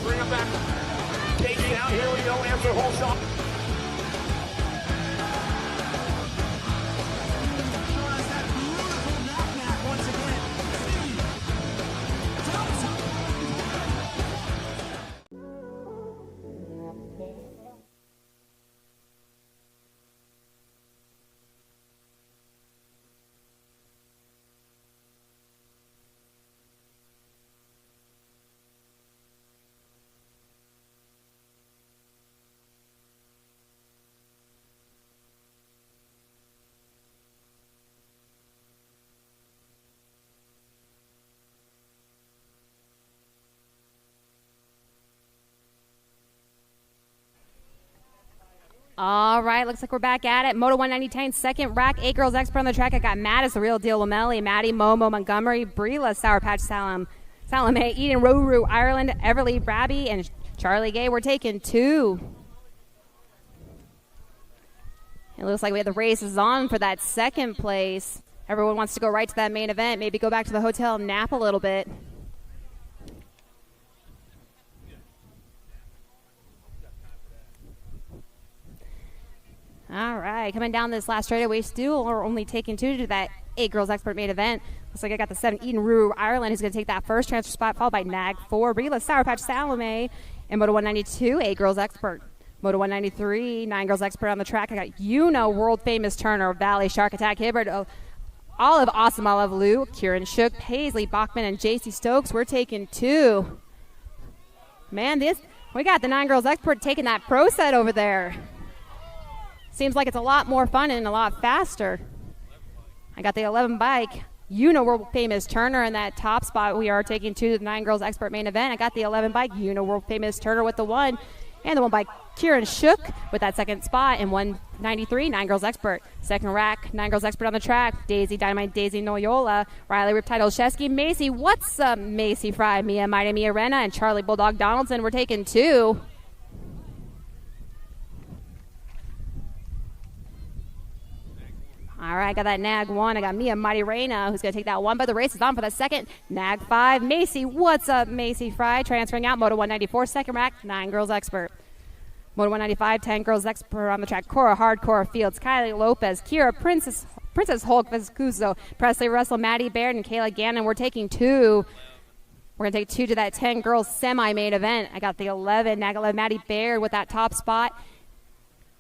Bring him back. Casey out here we go after whole shot. All right, looks like we're back at it. Moto 190 second rack, 8 girls expert on the track. I got Mattis, the real deal, Lamelli, Maddie, Momo, Montgomery, Brila, Sour Patch, Salome, Eden, Ruru, Ireland, Everly, Brabby, and Charlie Gay. We're taking 2. It looks like we have the races on for that second place. Everyone wants to go right to that main event, maybe go back to the hotel and nap a little bit. All right, coming down this last straightaway, still are only taking 2 to that 8 girls expert main event. Looks like I got the 7 Eden Rue Ireland who's going to take that first transfer spot, followed by Nag 4 Rila Sour Patch Salome, and Moto 192 8 girls expert. Moto 193 9 girls expert on the track. I got world famous Turner, Valley Shark Attack Hibbert, Olive Awesome Olive Lou, Kieran Shook, Paisley Bachman, and JC Stokes. We're taking 2. Man, we got the 9 girls expert taking that pro set over there. Seems like it's a lot more fun and a lot faster. I got the 11 bike. World famous Turner in that top spot. We are taking 2 to the 9 girls expert main event. I got the 11 bike. World famous Turner with the 1. And the 1 bike Kieran Shook with that second spot. And 193 9 girls expert. Second rack 9 girls expert on the track. Daisy Dynamite, Daisy Noyola, Riley Riptide Olszewski, Macy. What's up, Macy Fry, Mia Mighty Mia Rena, and Charlie Bulldog Donaldson. We're taking 2. All right, I got that Nag 1. I got Mia Mighty Reina, who's going to take that 1, but the race is on for the second. Nag 5, Macy. What's up, Macy Fry? Transferring out, Moto 194, second rack, 9 girls expert. Moto 195, 10 girls expert on the track. Cora Hardcore Fields, Kylie Lopez, Kira Princess Hulk Vescuso, Presley Russell, Maddie Baird, and Kayla Gannon. We're taking 2. We're going to take 2 to that 10 girls semi-main event. I got the 11, Nag 11, Maddie Baird with that top spot.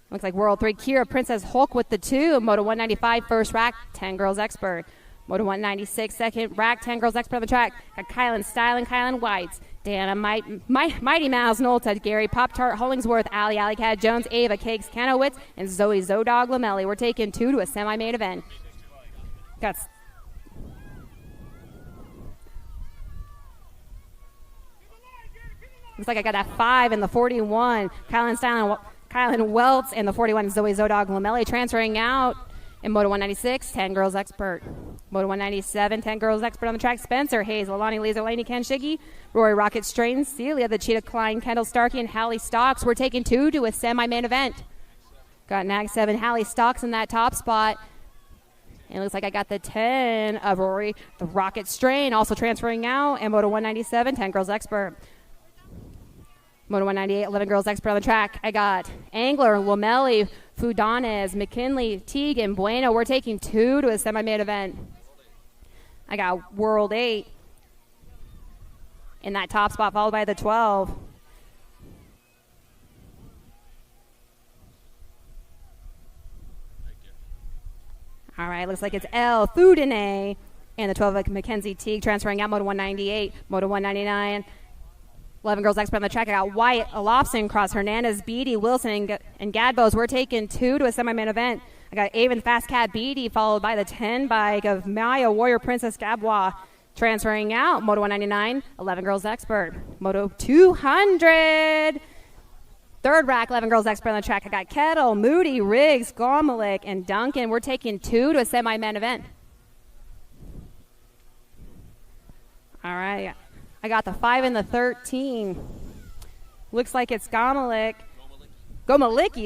Looks like World 3, Kira Princess Hulk with the 2. Moto 195, first rack, 10 girls expert. Moto 196, second rack, 10 girls expert on the track. Got Kylan Styling, Kylan Whites, Dana Mighty Mouse, Nolta, Gary Pop-Tart, Hollingsworth, Ali Cat Jones, Ava Cakes, Kanowitz, and Zoe Zodog Lamelli. We're taking 2 to a semi-main event. Looks like I got that 5 in the 41. Kylan Styling, Kylan Welts, and the 41 Zoe Zodog Lamelli transferring out. In Moto 196, 10 girls expert. Moto 197, 10 girls expert on the track. Spencer Hayes, Alani Laser, Laney Ken Shiggy, Rory Rocket Strain, Celia, the Cheetah Klein, Kendall Starkey, and Hallie Stocks. We're taking 2 to a semi-main event. Got Nag 7, Hallie Stocks in that top spot. And it looks like I got the 10 of Rory, the Rocket Strain, also transferring out. And Moto 197, 10 girls expert. Moto 198, 11 girls expert on the track. I got Angler, Lamelli, Fudanes, McKinley, Teague, and Bueno. We're taking 2 to a semi-main event. I got World 8 in that top spot, followed by the 12. All right, looks like it's El Fudine and the 12 of Mackenzie Teague transferring out. Moto 198, Moto 199. 11 girls expert on the track. I got Wyatt Lobson, Cross Hernandez, Beatty, Wilson, and Gadbos. We're taking 2 to a semi-main event. I got Avon Fast Cat Beatty, followed by the 10 bike of Maya Warrior Princess Gabwa. Transferring out, Moto 199, 11 girls expert. Moto 200, third rack, 11 girls expert on the track. I got Kettle, Moody, Riggs, Gormalik, and Duncan. We're taking 2 to a semi-main event. All right. I got the 5 and the 13. Looks like it's Gomalicki,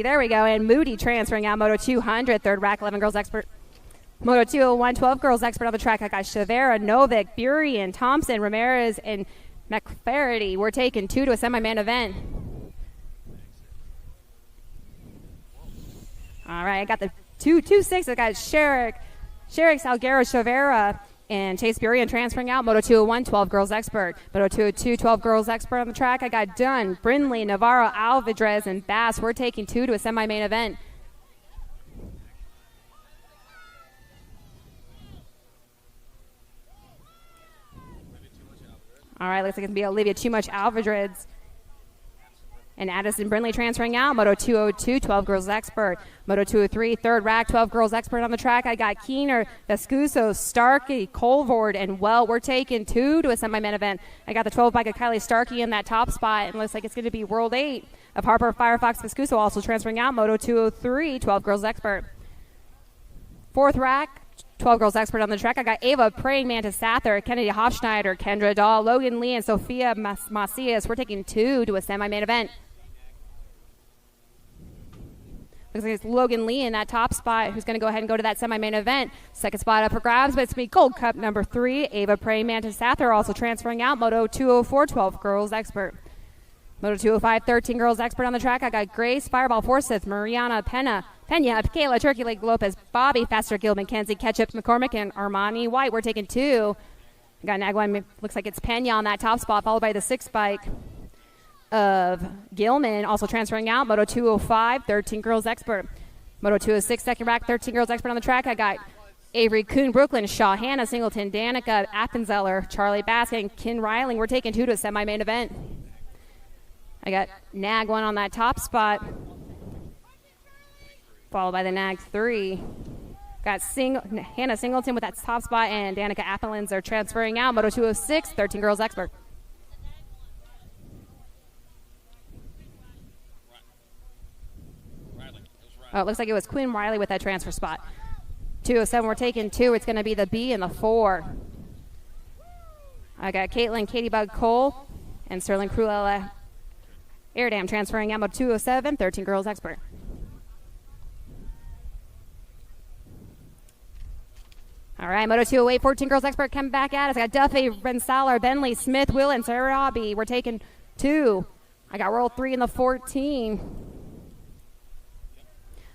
there we go, and Moody transferring out. Moto 200, third rack, 11 girls expert. Moto 201, 12 girls expert on the track. I got Shavera, Novik, Burian, Thompson, Ramirez, and McFarity. We're taking 2 to a semi-main event. All right, I got the 226. I got Sherrick, Salguero, Shavera, and Chase Burian transferring out. Moto 201, 12 girls expert. Moto 202, 12 girls expert on the track. I got Dunn, Brindley, Navarro, Alvidrez, and Bass. We're taking 2 to a semi-main event. All right, looks like it's going to be Olivia Too Much Alvidrez and Addison Brindley transferring out. Moto 202, 12 girls expert. Moto 203, third rack, 12 girls expert on the track. I got Keener, Vescuso, Starkey, Colvord, and We're taking 2 to a semi-main event. I got the 12 bike of Kylie Starkey in that top spot, and looks like it's going to be World 8 of Harper, Firefox, Vescuso also transferring out. Moto 203, 12 girls expert. Fourth rack, 12 girls expert on the track. I got Ava Praying Mantis Sather, Kennedy Hofschneider, Kendra Dahl, Logan Lee, and Sophia Macias. We're taking 2 to a semi-main event. Looks like it's Logan Lee in that top spot who's going to go ahead and go to that semi-main event. Second spot up for grabs, but it's going to be Gold Cup number 3. Ava Praying Mantis Sather also transferring out. Moto 204, 12 girls expert. Moto 205, 13 girls expert on the track. I got Grace Fireball Forsyth, Mariana Pena, Kayla, Turkey Lake Lopez, Bobby, Faster, Gil, McKenzie, Ketchup, McCormick, and Armani White. We're taking 2. We got nag one. Looks like it's Pena on that top spot, followed by the 6 bike of Gilman, also transferring out. Moto 205, 13 girls expert. Moto 206, second rack, 13 girls expert on the track. I got Avery Kuhn, Brooklyn, Shaw, Hannah, Singleton, Danica, Appenzeller, Charlie Basket, and Ken Riling. We're taking 2 to a semi-main event. I got nag 1 on that top spot, followed by the nag 3. Got Hannah Singleton with that top spot, and Danica Appelins are transferring out. Moto 206, 13 girls expert. Oh, it looks like it was Quinn Riley with that transfer spot. 207, we're taking 2. It's going to be the B and the 4. I got Caitlin, Katie Bug Cole, and Sterling Cruella Airdam transferring out. Moto 207, 13 girls expert. All right, Moto 208, 14 girls expert coming back at us. I got Duffy, Rensselaer, Bentley, Smith, Will, and Sarah Robbie. We're taking 2. I got World 3 in the 14.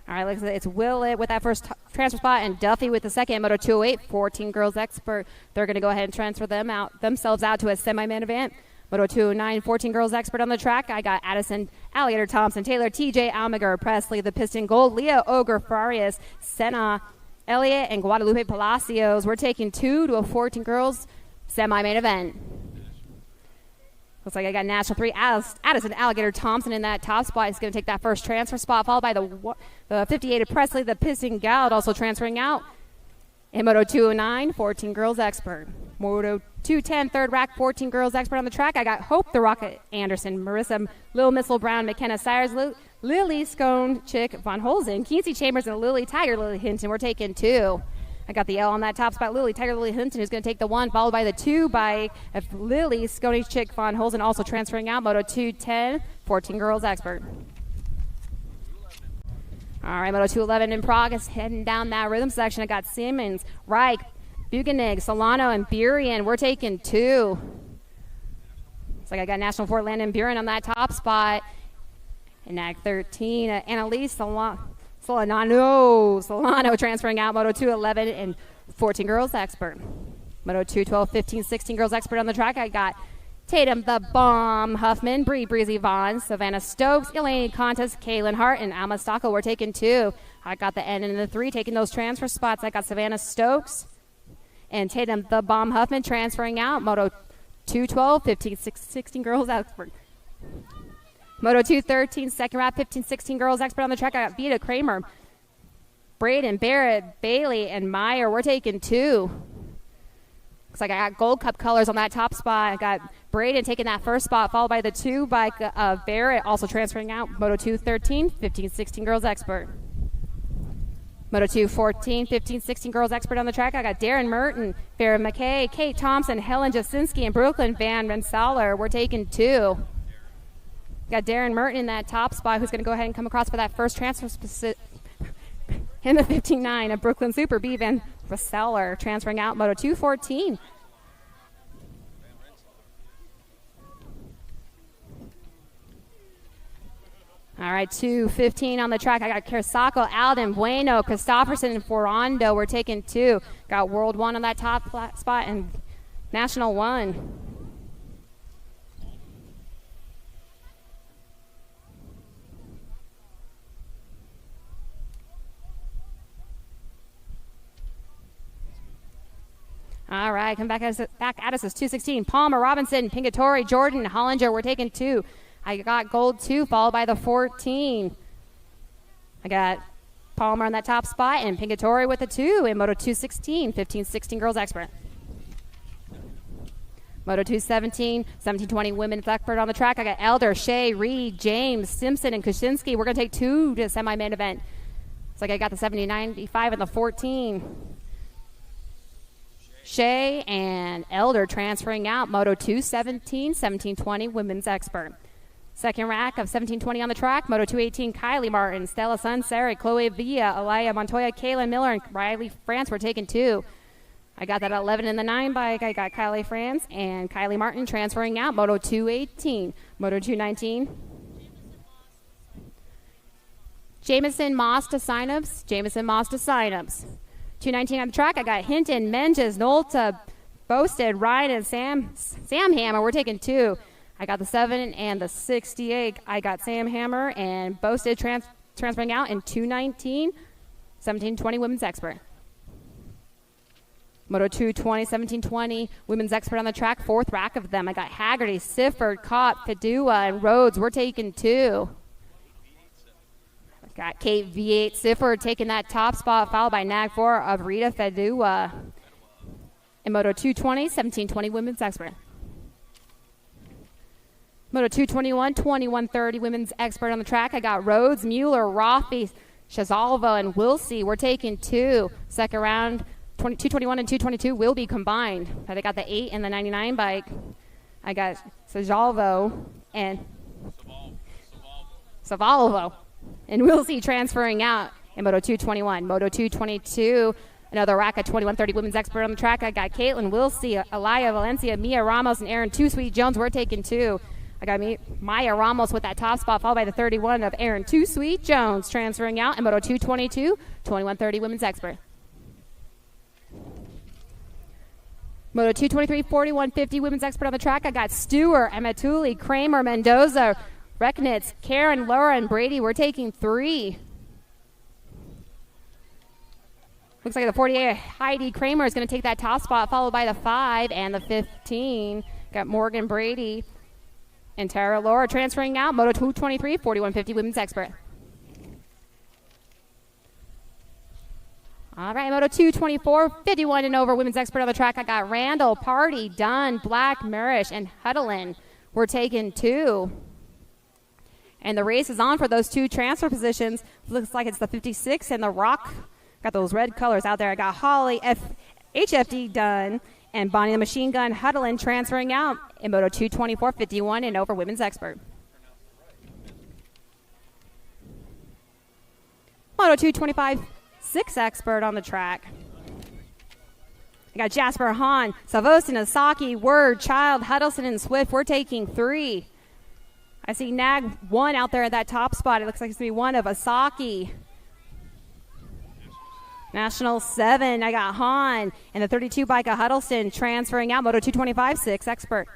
All right, looks like it's Willett with that first transfer spot and Duffy with the second. Moto 208, 14 girls expert. They're going to go ahead and transfer themselves out to a semi-main event. Moto 209, 14 girls expert on the track. I got Addison, Alligator Thompson, Taylor, TJ Almager, Presley, the Piston Gold, Leah Ogre, Farias, Senna, Elliott, and Guadalupe Palacios. We're taking 2 to a 14 girls semi-main event. Looks like I got National 3, Addison Alligator Thompson in that top spot. He's going to take that first transfer spot, followed by the 58 of Presley, the Piston Goud, also transferring out. In Moto 209, 14 girls expert. Moto 210, third rack, 14 girls expert on the track. I got Hope the Rocket Anderson, Marissa Lil Missile Brown, McKenna Sires, Lily Scone Chick Von Holzen, Kinsey Chambers, and Lily Tiger Lily Hinton. We're taking 2. I got the L on that top spot, Lily Tiger Lily Hinton, who's going to take the 1, followed by the 2 by Lily Scone Chick Von Holzen, also transferring out. Moto 210, 14 girls expert. All right, Moto 211 in progress, heading down that rhythm section. I got Simmons, Reich, Buganig, Solano, and Burien. We're taking 2. Looks like I got National 4 Landon Buren on that top spot. And nag 13, Annalise Solano transferring out. Moto 211 and 14 girls expert. Moto 212, 15, 16 girls expert on the track. I got Tatum the Bomb Huffman, Breezy Vaughn, Savannah Stokes, Elaine Contest, Kaylin Hart, and Alma Stocco. We're taking 2. I got the N and the 3 taking those transfer spots. I got Savannah Stokes and Tatum the Bomb Huffman transferring out. Moto 212, 15, 16 girls expert. Moto 213, second wrap, 15, 16 girls expert on the track. I got Vita Kramer, Braden, Barrett, Bailey, and Meyer. We're taking 2. Looks like I got Gold Cup colors on that top spot. I got Braden taking that first spot, followed by the 2 bike of Barrett, also transferring out. Moto 213, 15, 16 girls expert. Moto 214, 15, 16 girls expert on the track. I got Darren Merton, Farrah McKay, Kate Thompson, Helen Jasinski, and Brooklyn Van Rensselaer. We're taking 2. Got Darren Merton in that top spot, who's going to go ahead and come across for that first transfer in the 15-9 of Brooklyn Super B. Van Rensselaer transferring out. Moto 214. All right, 215 on the track. I got Kersako, Alden, Bueno, Christofferson, and Forondo. We're taking 2. Got World 1 on that top spot and National 1. All right, come back at us is 216. Palmer, Robinson, Pingatori, Jordan, Hollinger. We're taking 2. I got gold 2, followed by the 14. I got Palmer on that top spot and Pingatori with the 2 in Moto 216, 15, 16 girls expert. Moto 217, 1720 women's expert on the track. I got Elder, Shea, Reed, James, Simpson, and Kuczynski. We're going to take 2 to the semi-main event. It's like I got the 70-95 and the 14. Shea and Elder transferring out. Moto 217, 1720 women's expert. Second rack of 1720 on the track. Moto 218, Kylie Martin, Stella Sunseri, Chloe Villa, Alaya Montoya, Kaylin Miller, and Riley France. We're taking 2. I got that 11 in the 9 bike. I got Kylie France and Kylie Martin transferring out. Moto 218. Moto 219. Jamison Moss to signups. 219 on the track. I got Hinton, Menges, Nolta, Boasted, Ryan, and Sam Hammer. We're taking 2. I got the 7 and the 68. I got Sam Hammer and Boasted transferring out in 219. 1720 women's expert. Moto 220, 1720 women's expert on the track. 4th rack of them. I got Haggerty, Sifford, Kopp, Fedua, and Rhodes. We're taking 2. Got Kate V8 Sifford taking that top spot, followed by Nag 4 of Rita Fedua. In Moto 220, 1720 women's expert. Moto 221, 2130 women's expert on the track. I got Rhodes, Mueller, Rothby, Shazalvo, and Wilsey. We're taking 2. Second round, 221 and 222 will be combined. I got the 8 and the 99 bike. I got Shazalvo and Savalvo. And Wilsey transferring out in Moto 221. Moto 222, another rack of 2130 women's expert on the track. I got Caitlin Wilsey, Alaya Valencia, Mia Ramos, and Aaron Too Sweet Jones. We're taking 2. I got Maya Ramos with that top spot, followed by the 31 of Aaron Too Sweet Jones transferring out in Moto 222, 2130 women's expert. Moto 223, 4150 women's expert on the track. I got Stewart, Amatuli, Kramer, Mendoza, Recknitz, Karen, Laura, and Brady. We're taking 3. Looks like the 48 Heidi Kramer is going to take that top spot, followed by the 5 and the 15. Got Morgan Brady and Tara Laura transferring out. Moto 223, 4150 women's expert. All right, Moto 224, 51 and over women's expert on the track. I got Randall, Party, Dunn, Black, Marish, and Huddlin. We're taking 2. And the race is on for those 2 transfer positions. Looks like it's the 56 and the Rock. Got those red colors out there. I got Holly, HFD Dunn, and Bonnie the Machine Gun Huddlin transferring out in Moto 224, 51 and over women's expert. Moto 225, 6 expert on the track. I got Jasper Hahn, Savosin, Asaki, Word, Child, Huddleston, and Swift. We're taking 3. I see Nag 1 out there at that top spot. It looks like it's going to be 1 of Asaki. National 7, I got Hahn. And the 32 bike of Huddleston transferring out. Moto 225, 6 expert.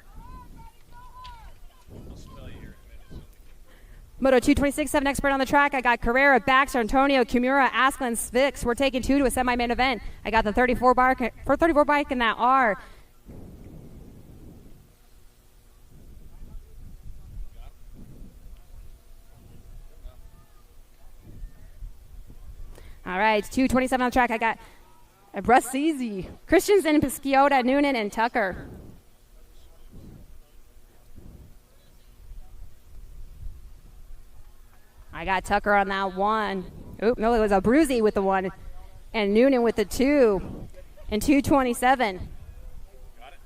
Moto 226, 7 expert on the track. I got Carrera, Baxter, Antonio, Kimura, Asklin, Svix. We're taking 2 to a semi-main event. I got the 34 bike in that R. All right, 227 on the track. I got Russ Easy, Christensen, Pisciota, Noonan, and Tucker. I got Tucker on that 1. Oop, no, it was a Bruzy with the 1. And Noonan with the 2. And 227. Got it.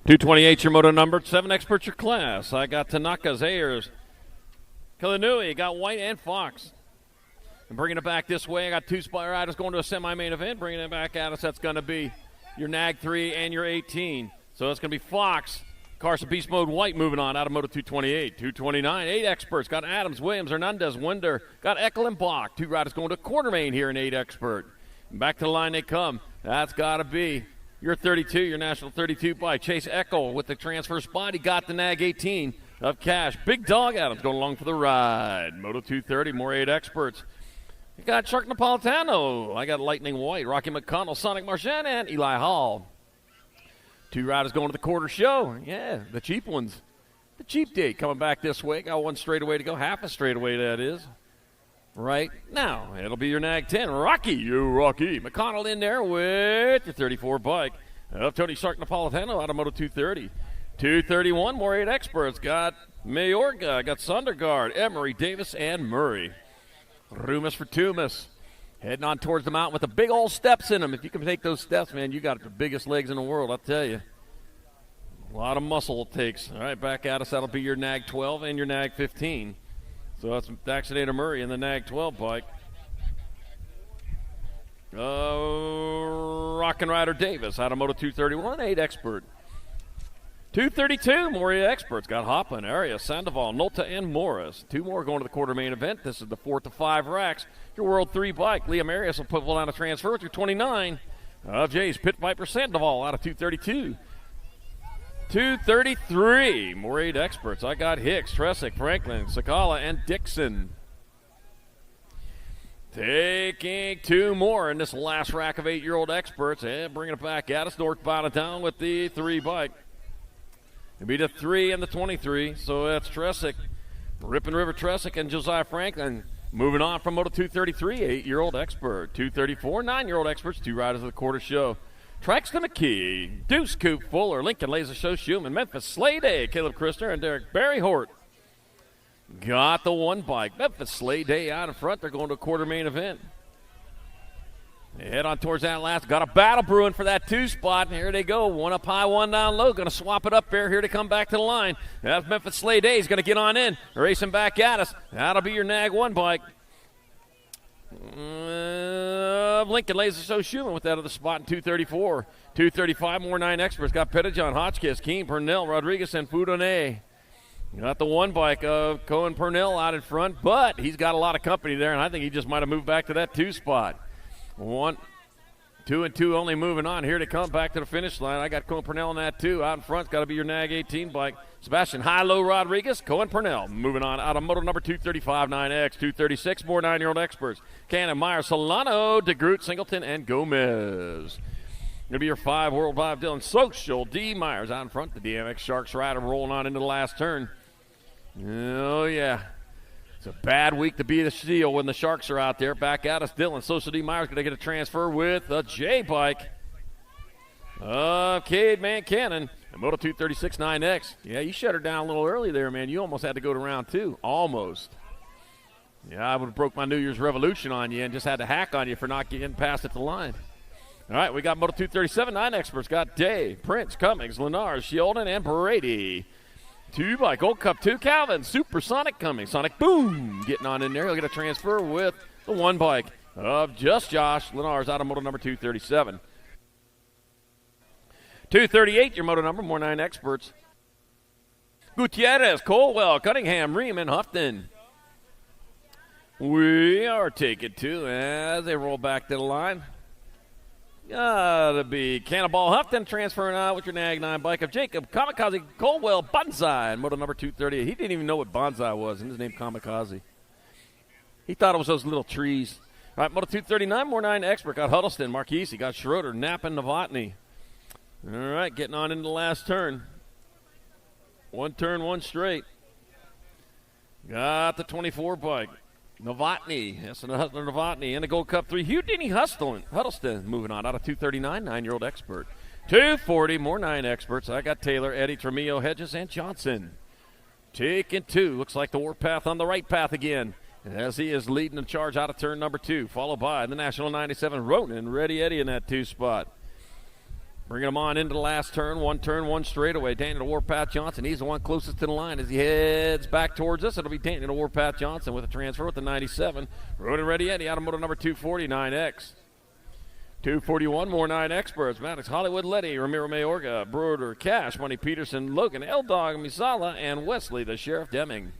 228 your moto number, 7 experts your class. I got Tanaka, Zayers, Kalanui, got White and Fox. And bringing it back this way, I got 2 spy riders going to a semi-main event. Bringing it back at us, that's going to be your Nag 3 and your 18. So it's going to be Fox, Carson Beast Mode White moving on out of Moto 228. 229, 8 experts. Got Adams, Williams, Hernandez, Winder. Got Eckel and Bach. 2 riders going to quarter main here in 8 expert. And back to the line they come. That's got to be your 32, your National 32 by Chase Eckel with the transfer spot. He got the Nag 18 of Cash. Big Dog Adams going along for the ride. Moto 230, more 8 experts. You got Chuck Napolitano. I got Lightning White, Rocky McConnell, Sonic Marchand, and Eli Hall. 2 riders going to the quarter show. Yeah, the cheap ones. The cheap date coming back this way. Got 1 straightaway to go. Half a straightaway, that is. Right now, it'll be your Nag 10. Rocky. McConnell in there with your 34 bike. Tony Stark Napolitano out of Moto 230. 231, more 8 experts. Got Mayorga, got Sondergaard, Emery, Davis, and Murray. Rumus for Tumas. Heading on towards the mountain with the big old steps in them. If you can take those steps, man, you got the biggest legs in the world, I'll tell you. A lot of muscle it takes. All right, back at us. That'll be your Nag 12 and your Nag 15. So that's Daxonator Murray in the Nag 12 bike. Rockin' Rider Davis out of Moto 231, 8 expert. 232, Moria Experts got Hoppin, Arias, Sandoval, Nolta, and Morris. 2 more going to the quarter main event. This is the 4 to 5 racks. Your World 3 bike. Liam Arias will put one on a transfer through 29 of Jay's Pit Viper Sandoval out of 232. 233, Moria Experts. I got Hicks, Tresick, Franklin, Sakala, and Dixon. Taking 2 more in this last rack of 8-year-old experts and bringing it back at us northbound of town with the 3 bike. It'll be the 3 and the 23, so that's Tresick, Ripon River Tresick, and Josiah Franklin. Moving on from Moto 233, 8-year-old expert. 234, 9-year-old experts, 2 riders of the quarter show. Traxton McKee, Deuce Coop Fuller, Lincoln Laser Show Schumann, Memphis Sleigh Day, Caleb Christer, and Derek Barry Hort. Got the 1 bike. Memphis Sleigh Day out in front. They're going to a quarter main event. They head on towards that last. Got a battle brewing for that 2 spot. And here they go. 1 up high, 1 down low. Going to swap it up there. Here to come back to the line. That's Memphis Sleigh Day. He's going to get on in. Racing back at us. That'll be your Nag 1 bike. Lincoln Laser So Schumann with that other spot in 234. 235, more 9 experts. Got Pettijohn, Hotchkiss, Keene, Purnell, Rodriguez, and Foudonnet. Got the 1 bike of Cohen Purnell out in front, but he's got a lot of company there, and I think he just might have moved back to that 2 spot. 1, 2, and 2 only moving on. Here to come back to the finish line. I got Cohen Purnell in that 2. Out in front's got to be your Nag 18 bike. Sebastian High-Low Rodriguez, Cohen Purnell. Moving on out of moto number 235, 9X. 236, more 9-year-old experts. Cannon, Meyer, Solano, DeGroot, Singleton, and Gomez. Going to be your 5 World 5 Dylan Social. D. Myers out in front. The DMX Sharks rider rolling on into the last turn. Oh, yeah. It's a bad week to be the Steel when the Sharks are out there. Back at us, Dylan. Social D. Myers going to get a transfer with a J bike of Cade Mancannon. And Moto 236 9X. Yeah, you shut her down a little early there, man. You almost had to go to round 2. Almost. Yeah, I would have broke my New Year's Revolution on you and just had to hack on you for not getting past at the line. All right, we got Moto 237 9 experts. Got Dave, Prince, Cummings, Lenars, Sheldon, and Brady. 2 by Gold Cup 2, Calvin, Supersonic Cummings. Sonic Boom getting on in there. He'll get a transfer with the 1 bike of just Josh Lenars out of moto number 237. 238, your moto number, more 9 experts. Gutierrez, Colwell, Cunningham, Ream, and Houghton. We are taking 2 as they roll back to the line. Gotta be Cannonball Houghton transferring out with your Nag 9 bike of Jacob Kamikaze Colwell Bonsai in moto number 238. He didn't even know what bonsai was, and his name Kamikaze. He thought it was those little trees. All right, moto 239, more 9 expert. Got Huddleston, Marquise, got Schroeder, Knapp, and Novotny. All right, getting on into the last turn. 1 turn, 1 straight. Got the 24 bike. Novotny, that's another Novotny, and the Gold Cup 3. Houdini Huddleston moving on out of 239, 9-year-old expert. 240, more 9 experts. I got Taylor, Eddie, Tremillo, Hedges, and Johnson. Taking 2. Looks like the Warpath on the right path again, as he is leading the charge out of turn number 2, followed by the National 97, Ronan, Ready Eddie in that 2 spot. Bringing him on into the last turn, 1 straightaway. Daniel Warpath Johnson, he's the one closest to the line as he heads back towards us. It'll be Daniel Warpath Johnson with a transfer with the 97. Ronan Ready Eddie out of moto number 249X. 241, more 9 experts. Maddox, Hollywood Letty, Ramiro Mayorga, Broder, Cash, Money Peterson, Logan, L-Dog, Misala, and Wesley, the Sheriff Deming.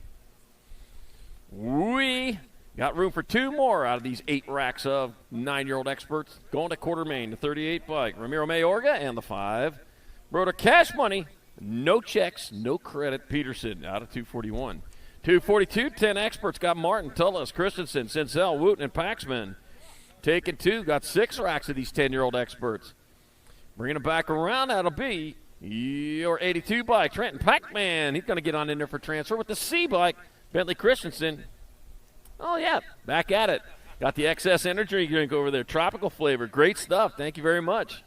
We got room for 2 more out of these 8 racks of 9-year-old experts. Going to quarter main, the 38 bike. Ramiro Mayorga and the 5. Broder Cash Money, no checks, no credit. Peterson out of 241. 242, 10 experts. Got Martin, Tullis, Christensen, Sincel, Wooten, and Paxman. Taking 2, got 6 racks of these 10-year-old experts. Bringing it back around, that'll be your 82 bike. Trenton Pac-Man, he's going to get on in there for transfer with the C bike. Bentley Christensen. Oh, yeah, back at it. Got the excess energy drink over there. Tropical flavor. Great stuff. Thank you very much.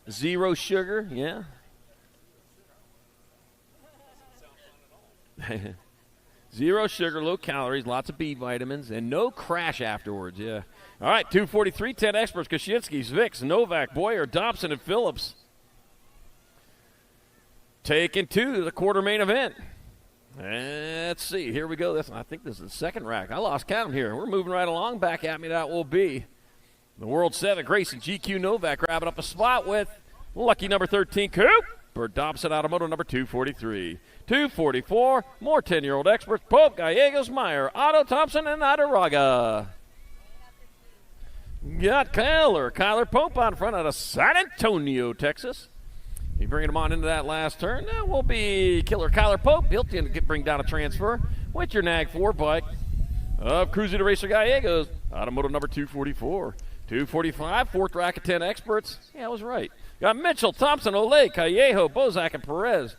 0 sugar, yeah. 0 sugar, low calories, lots of B vitamins, and no crash afterwards, yeah. All right, 243, 10 experts. Kaczynski, Vicks, Novak, Boyer, Dobson, and Phillips. Taking 2 to the quarter main event. Let's see. Here we go. I think this is the second rack. I lost count here. We're moving right along. Back at me that will be The World 7, Grayson GQ Novak grabbing up a spot with lucky number 13, Cooper Dobson out of moto number 243. 244, more 10-year-old experts, Pope, Gallegos, Meyer, Otto Thompson, and Adaraga. Got Kyler Pope out in front out of San Antonio, Texas. You bringing him on into that last turn. That will be Killer Kyler Pope. He'll bring down a transfer with your Nag 4 bike of Cruiser to Racer Gallegos out of moto number 244. 245, fourth rack of 10 experts. Yeah, I was right. Got Mitchell, Thompson, Olay, Callejo, Bozak, and Perez.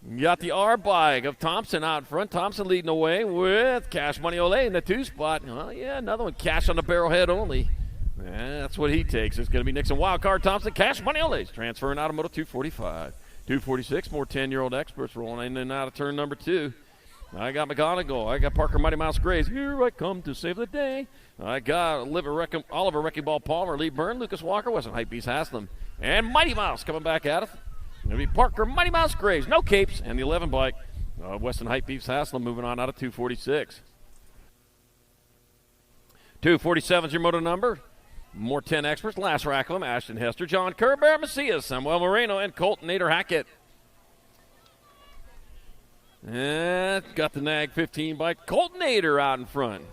You got the R bike of Thompson out in front. Thompson leading the way with Cash Money Olay in the 2 spot. Oh, yeah, another one. Cash on the barrelhead only. Yeah, that's what he takes. It's going to be Nixon Wildcard Thompson. Cash Money Olay's transferring out of moto 245. 246, more 10-year-old experts rolling in and out of turn number 2. I got McGonigal. I got Parker Mighty Mouse Grays. Here I come to save the day. I got Oliver Wrecking Ball Palmer, Lee Byrne, Lucas Walker, Western Hypebeast Haslam, and Mighty Mouse coming back at it. It'll be Parker Mighty Mouse Graves, no capes, and the 11 bike. Western Hypebeast Haslam moving on out of 246. 247 is your moto number. More 10 experts. Last rack of them: Ashton Hester, John Kerr, Bear Macias, Samuel Moreno, and Colton Nader Hackett. And got the Nag 15 bike. Colton Nader out in front.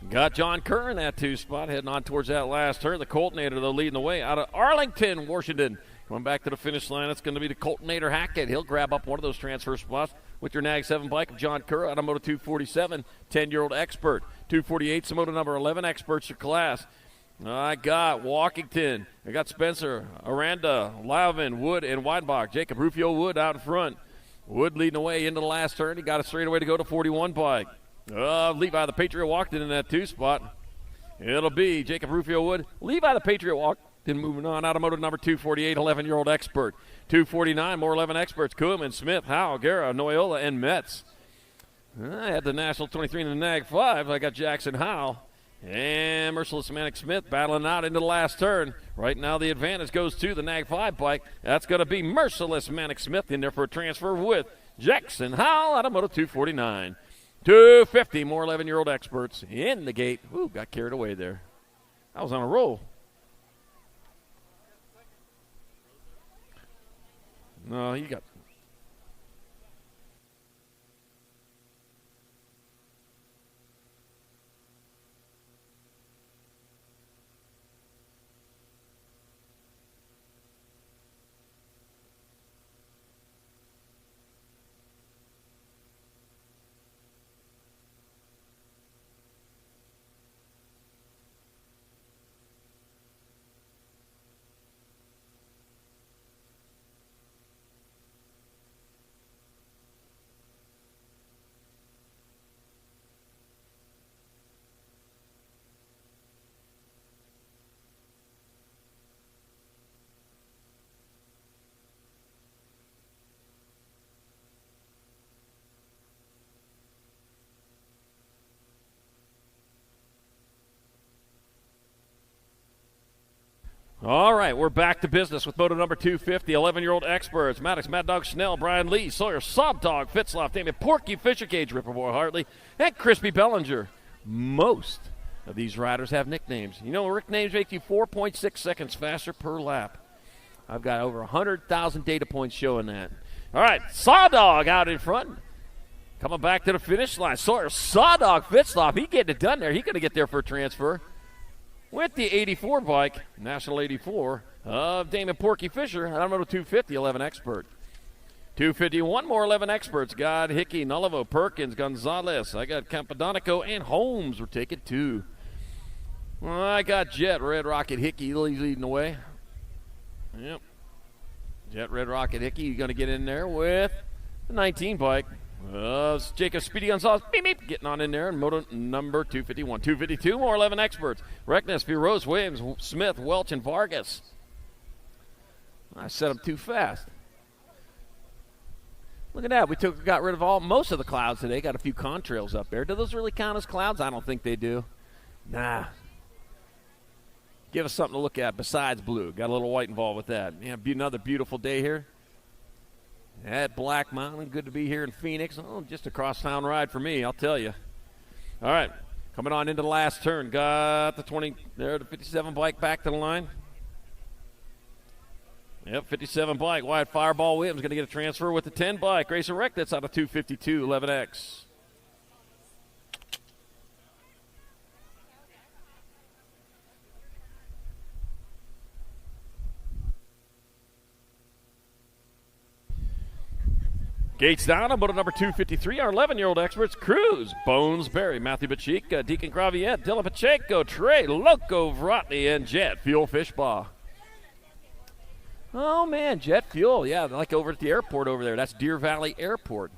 Got John Kerr in that 2 spot, heading on towards that last turn. The Colton Nader, though, leading the way out of Arlington, Washington. Going back to the finish line, it's going to be the Colton Nader Hackett. He'll grab up one of those transfer spots with your Nag 7 bike of John Kerr out of moto 247, 10-year-old expert. 248 is moto number 11, experts your class. I got Walkington. I got Spencer, Aranda, Lavin, Wood, and Weidenbach. Jacob Rufio Wood out in front. Wood leading the way into the last turn. He got a straightaway to go to 41 bike. Levi the Patriot walked in that 2 spot. It'll be Jacob Rufio Wood. Levi the Patriot walked in, moving on out of moto number 248, 11-year-old expert. 249, more 11 experts. Koeman, Smith, Howe, Guerra, Noyola, and Metz. I had the National 23 in the Nag 5. I got Jackson Howe and Merciless Manic Smith battling out into the last turn. Right now the advantage goes to the Nag 5 bike. That's going to be Merciless Manic Smith in there for a transfer with Jackson Howe out of moto 249. 250, more 11-year-old experts in the gate. Ooh, got carried away there. I was on a roll. No, you got... All right, we're back to business with moto number 250, 11-year-old experts. Maddox, Mad Dog Snell, Brian Lee, Sawyer, Sob Dog, Fitzloff, Damien, Porky, Fisher Cage, Ripperboy Hartley, and Crispy Bellinger. Most of these riders have nicknames. You know, nicknames make you 4.6 seconds faster per lap. I've got over 100,000 data points showing that. All right, Saw Dog out in front. Coming back to the finish line. Sawyer, Saw Dog, Fitzloff, he getting it done there. He's going to get there for a transfer. With the 84 bike, National 84, of Damon Porky Fisher, and I'm going to 250, 11 expert. 251, more 11 experts. Got Hickey, Nullivo, Perkins, Gonzalez. I got Campadonico and Holmes. We're taking 2. Well, I got Jet, Red Rocket, Hickey. He's leading the way. Yep. Jet, Red Rocket, Hickey. You're going to get in there with the 19 bike. Jacob Speedy Gonzalez, beep, beep, getting on in there, and moto number 251. 252, more 11 experts. Reckness, Rose, Williams, Smith, Welch, and Vargas. I set them too fast. Look at that. We got rid of most of the clouds today. Got a few contrails up there. Do those really count as clouds? I don't think they do. Nah. Give us something to look at besides blue. Got a little white involved with that. Yeah, be another beautiful day here at Black Mountain. Good to be here in Phoenix. Oh, just a cross-town ride for me, I'll tell you. All right, Coming on into the last turn. Got the 20 there, the 57 bike back to the line. Yep, 57 bike. Wyatt Fireball Williams going to get a transfer with the 10 bike. Racer Wreck, that's out of 252, 11X. Gates down on motor number 253, our 11-year-old experts, Cruz, Bones Berry, Matthew Bachik, Deacon Graviette, Dylan Pacheco, Trey, Loco Vrotny, and Jet Fuel Fishbaugh. Oh, man, Jet Fuel. Yeah, like over at the airport over there. That's Deer Valley Airport.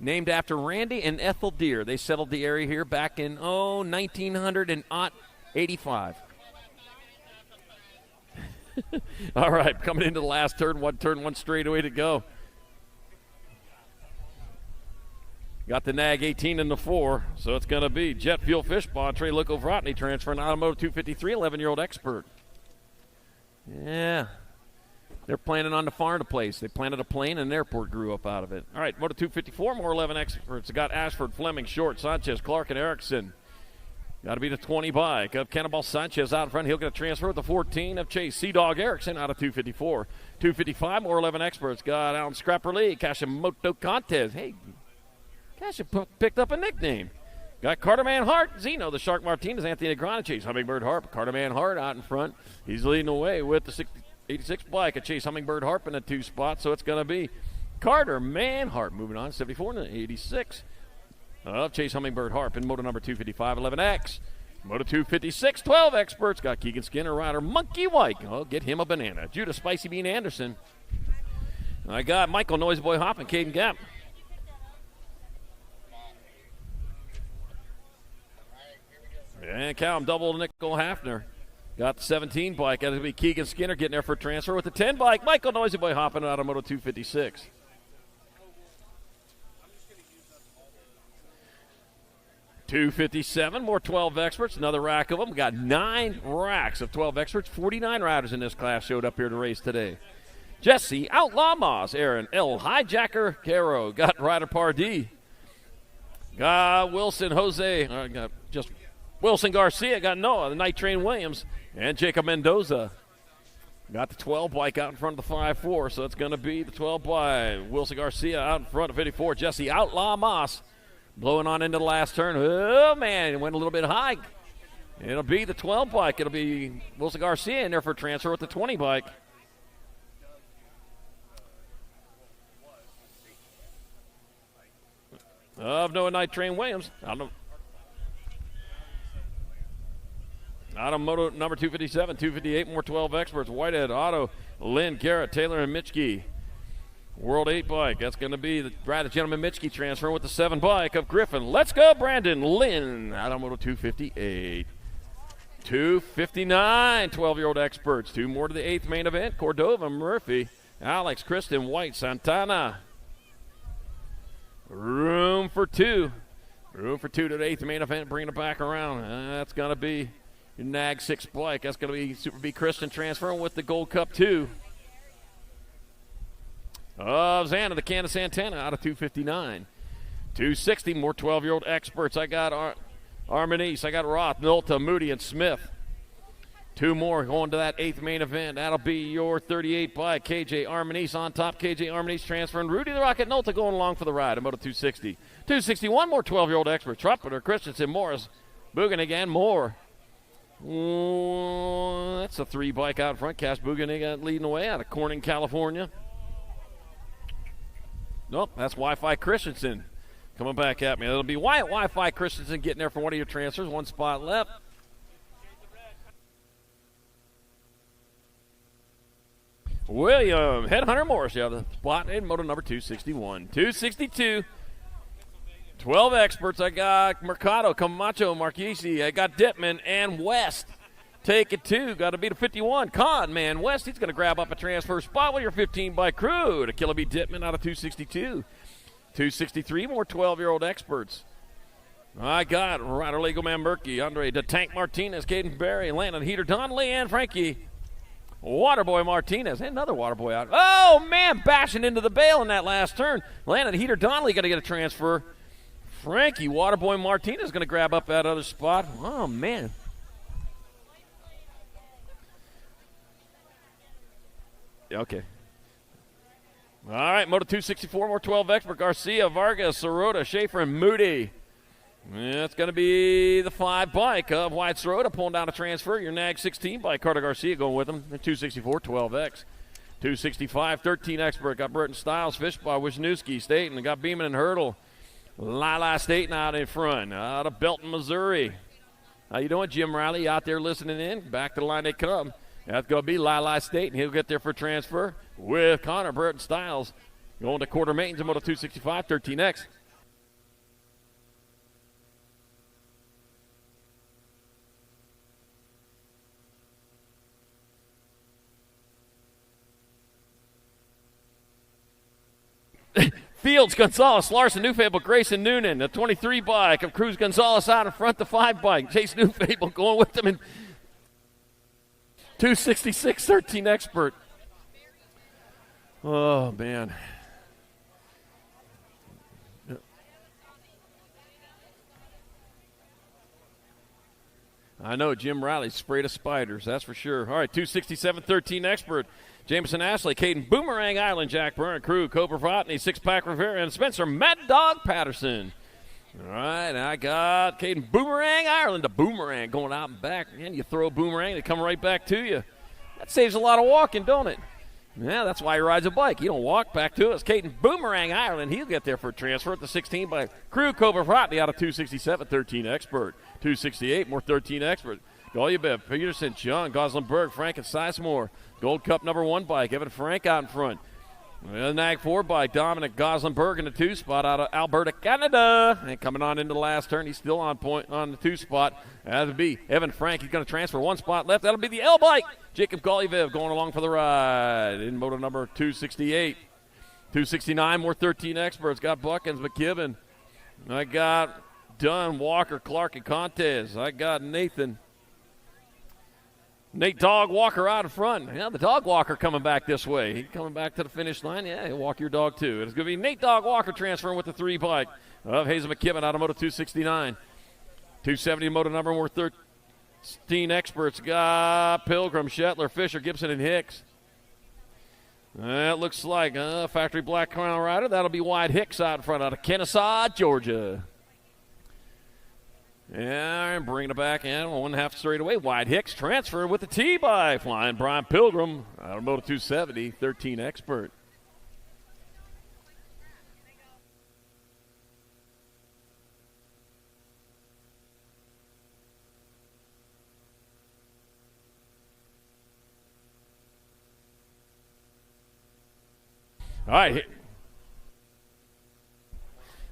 Named after Randy and Ethel Deer. They settled the area here back in, 1985. All right, coming into the last turn, one straightaway to go. Got the nag 18 in the 4, so it's going to be Jet Fuel Fishbaugh, Trey Loco Vrotny transferring Automotive 253, 11-year-old expert. Yeah, they're planning on the farm to place. They planted a plane and an airport grew up out of it. All right, Moto 254, more 11 experts. They got Ashford, Fleming, Short, Sanchez, Clark, and Erickson. Got to be the 20 bike of Cannonball Sanchez out in front. He'll get a transfer with the 14 of Chase Sea Dog Erickson out of 254. 255, more 11 experts. Got Alan Scrapper Lee, Kashimoto Contez. Hey, Cash picked up a nickname. Got Carterman Hart, Zeno, the Shark Martinez, Anthony Negrano, Chase Hummingbird Harp. Carterman Hart out in front. He's leading the way with the 86 bike of Chase Hummingbird Harp in the 2 spot. So it's going to be Carter Manhart moving on, 74 to 86. Chase Hummingbird Harp in moto number 255, 11X. Moto 256, 12 experts. Got Keegan Skinner, rider Monkey White. Oh, get him a banana. Judah Spicy Bean Anderson. I got Michael Noisy Boy Hop and Caden Gap. And Callum Double Nickel Hafner. Got the 17 bike. That'll be Keegan Skinner getting there for a transfer with the 10 bike. Michael Noisy Boy hopping out of moto 256. $257, more 12 experts, another rack of them. We got 9 racks of 12 experts. 49 riders in this class showed up here to race today. Jesse Outlaw Moss, Aaron L. Hijacker Caro, got Ryder Pardee. Got Wilson Jose, got just Wilson Garcia, got Noah, the Night Train Williams, and Jacob Mendoza. Got the 12 bike out in front of the 5-4, so it's going to be the 12 bike. Wilson Garcia out in front of 54. Jesse Outlaw Moss. Blowing on into the last turn. Oh, man, it went a little bit high. It'll be the 12 bike. It'll be Wilson Garcia in there for transfer with the 20 bike. Of Noah Night Train Williams. Out of moto number 257, 258, more 12 experts. Whitehead, Otto, Lynn, Garrett, Taylor, and Mitchke. World 8 bike. That's going to be the Brad Gentleman Mitchke transfer with the 7 bike of Griffin. Let's go, Brandon Lynn. Out on moto 258. 259, 12-year-old experts. 2 more to the 8th main event. Cordova, Murphy, Alex, Kristen, White, Santana. Room for 2. Room for 2 to the 8th main event. Bringing it back around. That's going to be your Nag 6 bike. That's going to be Super B Kristen transferring with the Gold Cup 2. Xana, the Candace Santana out of 259. 260, more 12-year-old experts. I got Armanese, I got Roth, Nolta, Moody, and Smith. 2 more going to that 8th main event. That'll be your 38 bike. KJ Armanese on top. KJ Armanese transferring. Rudy the Rocket Nolta going along for the ride. Moto 260. 261, more 12-year-old experts. Trumpeter, Christensen, Morris, Bugenigan, Moore. That's a 3 bike out front. Cash Bugenigan leading the way out of Corning, California. Nope, that's Wi-Fi Christensen coming back at me. It'll be Wyatt Wi-Fi Christensen getting there for one of your transfers. 1 spot left. William Headhunter Morris, the spot in moto number 261. 262. 12 experts. I got Mercado, Camacho, Marquisi. I got Dittman and West. Take it 2. Got to beat a 51. Con Man West. He's going to grab up a transfer spot with your 15 by Crew to Killabee Dittman out of 262. 263, more 12-year-old experts. I got Ryder Legal Man Murky, Andre the Tank Martinez, Caden Berry, Landon Heater, Donnelly, and Frankie Waterboy Martinez. Another Waterboy out. Oh, man, bashing into the bail in that last turn. Landon Heater, Donnelly got to get a transfer Frankie Waterboy Martinez going to grab up that other spot. Oh, man. Okay. All right, Moto 264, more 12 expert. Garcia, Vargas, Sirota, Schaefer, and Moody. That's going to be the 5 bike of White Sirota pulling down a transfer. Your NAG 16 bike, Carter Garcia going with him. The 264, 12X. 265, 13 expert. Got Burton Styles, Fishbaugh, Wisniewski, Staten. Got Beeman and Hurdle. Lila Staten out in front. Out of Belton, Missouri. How you doing, Jim Riley? Out there listening in. Back to the line they come. That's going to be Lila Staten. He'll get there for transfer with Connor Burton Styles. Going to quarter maintenance in Moto 265, 13X. Fields, Gonzalez, Larson, Newfable, Grayson, Noonan, the 23 bike of Cruz Gonzalez out in front, the 5 bike. Chase Newfable going with them in 266, 13 expert. Oh, man. I know Jim Riley sprayed of spiders, that's for sure. All right, 267, 13 expert. Jameson Ashley, Caden Boomerang Island, Jack Byrne, Crew, Cobra Votney, 6-pack Rivera, and Spencer Mad Dog Patterson. All right, I got Caden Boomerang Ireland, the boomerang going out and back. Man, you throw a boomerang, they come right back to you. That saves a lot of walking, don't it? Yeah, that's why he rides a bike. He don't walk back to us. Caden Boomerang Ireland, he'll get there for a transfer at the 16 by Crew, Cobra Votney out of 267, 13 expert. 268, more 13 expert. Golubev, Peterson, John, Goslinberg, Frank, and Sizemore. Gold Cup number 1 bike, Evan Frank out in front. The NAG 4 bike, Dominic Goslinberg in the 2 spot out of Alberta, Canada. And coming on into the last turn, he's still on point on the 2 spot. That'll be Evan Frank. He's going to transfer 1 spot left. That'll be the L bike. Jacob Golubev going along for the ride in moto number 268. 269, more 13 experts. Got Buckins, McKibben. I got Dunn, Walker, Clark, and Contes. I got Nate Dog Walker out in front. Yeah, the Dog Walker coming back this way. He's coming back to the finish line. Yeah, he'll walk your dog too. It's going to be Nate Dog Walker transferring with the 3 bike of Hazen McKibben out of Moto 269. 270 moto number, more 13 experts. Got Pilgrim, Shetler, Fisher, Gibson, and Hicks. That looks like Factory Black Crown Rider. That'll be Wyatt Hicks out in front out of Kennesaw, Georgia. Yeah, and bringing it back in 1.5 straight away. Wyatt Hicks transfer with the T by flying Brian Pilgrim out of Moto 270, 13 expert. All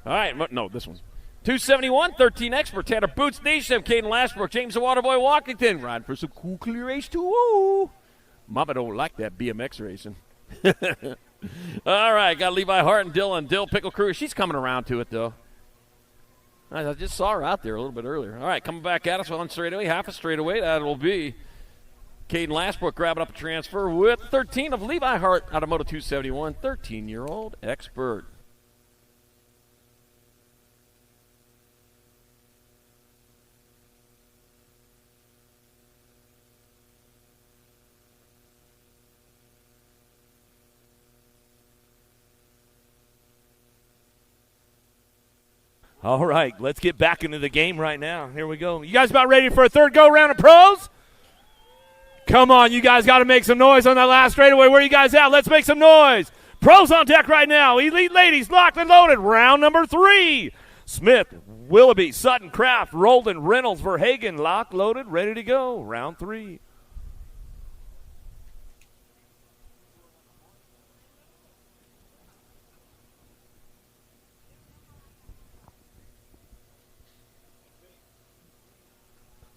right, no, this one's 271, 13 expert. Tanner Boots, Nation, Caden Lashbrook, James the Waterboy Walkington. Riding for some cool clear race too. Woo. Mama don't like that BMX racing. All right, got Levi Hart and Dylan. Dill Pickle Crew. She's coming around to it, though. I just saw her out there a little bit earlier. All right, coming back at us on straightaway, half a straightaway. That will be Caden Lashbrook grabbing up a transfer with 13 of Levi Hart out of Moto 271, 13-year-old expert. All right, let's get back into the game right now. Here we go. You guys about ready for a third go-round of pros? Come on, you guys got to make some noise on that last straightaway. Where are you guys at? Let's make some noise. Pros on deck right now. Elite ladies locked and loaded. Round number 3. Smith, Willoughby, Sutton, Kraft, Roldan, Reynolds, Verhagen, locked, loaded, ready to go. Round 3.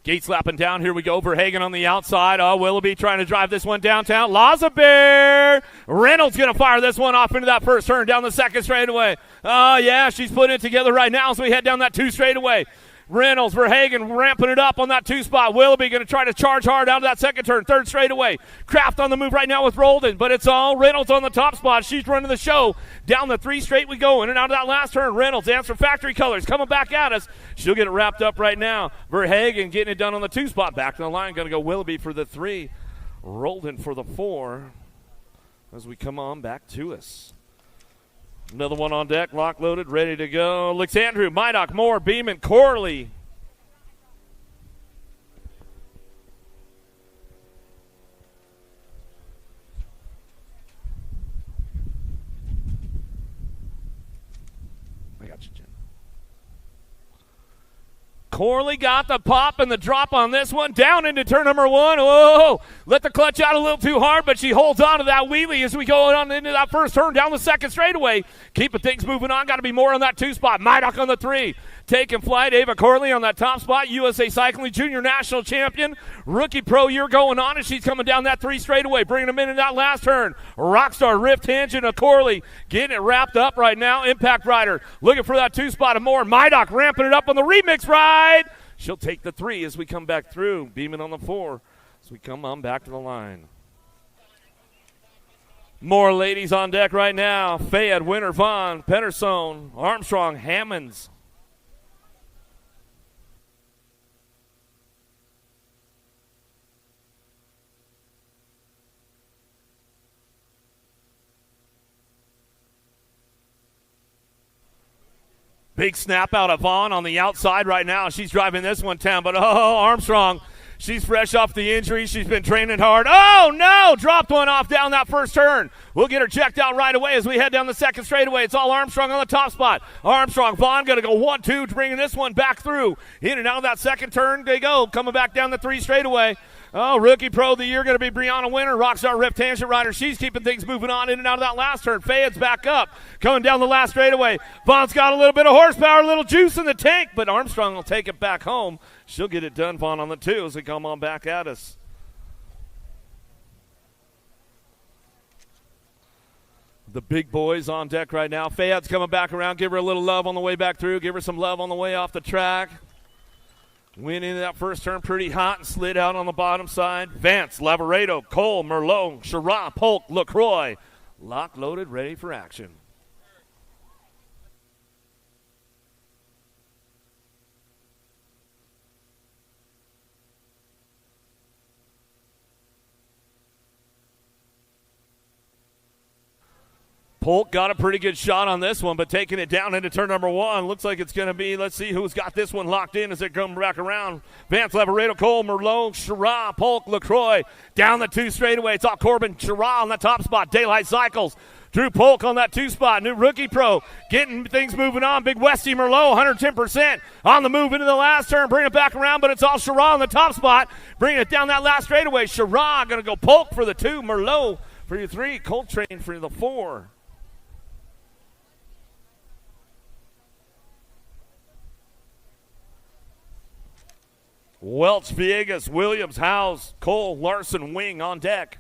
Gate slapping down. Here we go. Verhagen on the outside. Oh, Willoughby trying to drive this one downtown. Lazabear. Reynolds going to fire this one off into that first turn down the second straightaway. Oh, yeah, she's putting it together right now as we head down that 2 straightaway. Reynolds, Verhagen ramping it up on that 2 spot. Willoughby going to try to charge hard out of that second turn. Third straightaway. Kraft on the move right now with Roldan, but it's all Reynolds on the top spot. She's running the show. Down the 3 straight we go. In and out of that last turn. Reynolds, Answer Factory Colors coming back at us. She'll get it wrapped up right now. Verhagen getting it done on the 2 spot. Back to the line. Going to go Willoughby for the 3. Roldan for the 4. As we come on back to us. Another one on deck, lock loaded, ready to go. Alexandru, Mydock, Moore, Beeman, Corley. I got you, Jen. Corley got the pop and the drop on this one. Down into turn number 1. Whoa! Let the clutch out a little too hard, but she holds on to that wheelie as we go on into that first turn down the second straightaway. Keeping things moving on. Got to be more on that 2 spot. Mydock on the 3. Taking flight. Ava Corley on that top spot. USA Cycling Junior National Champion. Rookie Pro year going on, and she's coming down that 3 straightaway. Bringing them in that last turn. Rockstar Rift Tangent of Corley. Getting it wrapped up right now. Impact Rider looking for that 2 spot and more. Mydock ramping it up on the remix ride. She'll take the 3 as we come back through. Beeman on the 4 as we come on back to the line. More ladies on deck right now. Fayette, Winter, Vaughn, Pedersen, Armstrong, Hammonds. Big snap out of Vaughn on the outside right now. She's driving this one down, but Armstrong, she's fresh off the injury. She's been training hard. Oh, no! Dropped one off down that first turn. We'll get her checked out right away as we head down the second straightaway. It's all Armstrong on the top spot. Armstrong, Vaughn going to go 1-2, bringing this one back through. In and out of that second turn, they go. Coming back down the 3 straightaway. Oh, Rookie Pro of the Year going to be Brianna Winter, Rockstar Rift Tangent Rider. She's keeping things moving on in and out of that last turn. Fayette's back up, coming down the last straightaway. Vaughn's got a little bit of horsepower, a little juice in the tank, but Armstrong will take it back home. She'll get it done, Vaughn on the 2 as they come on back at us. The big boys on deck right now. Fayette's coming back around. Give her a little love on the way back through. Give her some love on the way off the track. Went into that first turn pretty hot and slid out on the bottom side. Vance, Lavaredo, Cole, Merlot, Sherrod, Polk, LaCroix. Lock loaded, ready for action. Polk got a pretty good shot on this one, but taking it down into turn number 1. Looks like it's going to be, let's see who's got this one locked in as it comes back around. Vance, Lavaredo, Cole, Merlot, Sherrod, Polk, LaCroix. Down the 2 straightaway. It's all Corbin, Sherrod on the top spot. Daylight Cycles. Drew Polk on that 2 spot. New Rookie Pro. Getting things moving on. Big Westy Merlot, 110%. On the move into the last turn. Bring it back around, but it's all Sherrod on the top spot. Bringing it down that last straightaway. Sherrod going to go Polk for the 2. Merlot for your 3. Coltrane for the 4. Welch, Villegas, Williams, Howes, Cole, Larson, Wing on deck.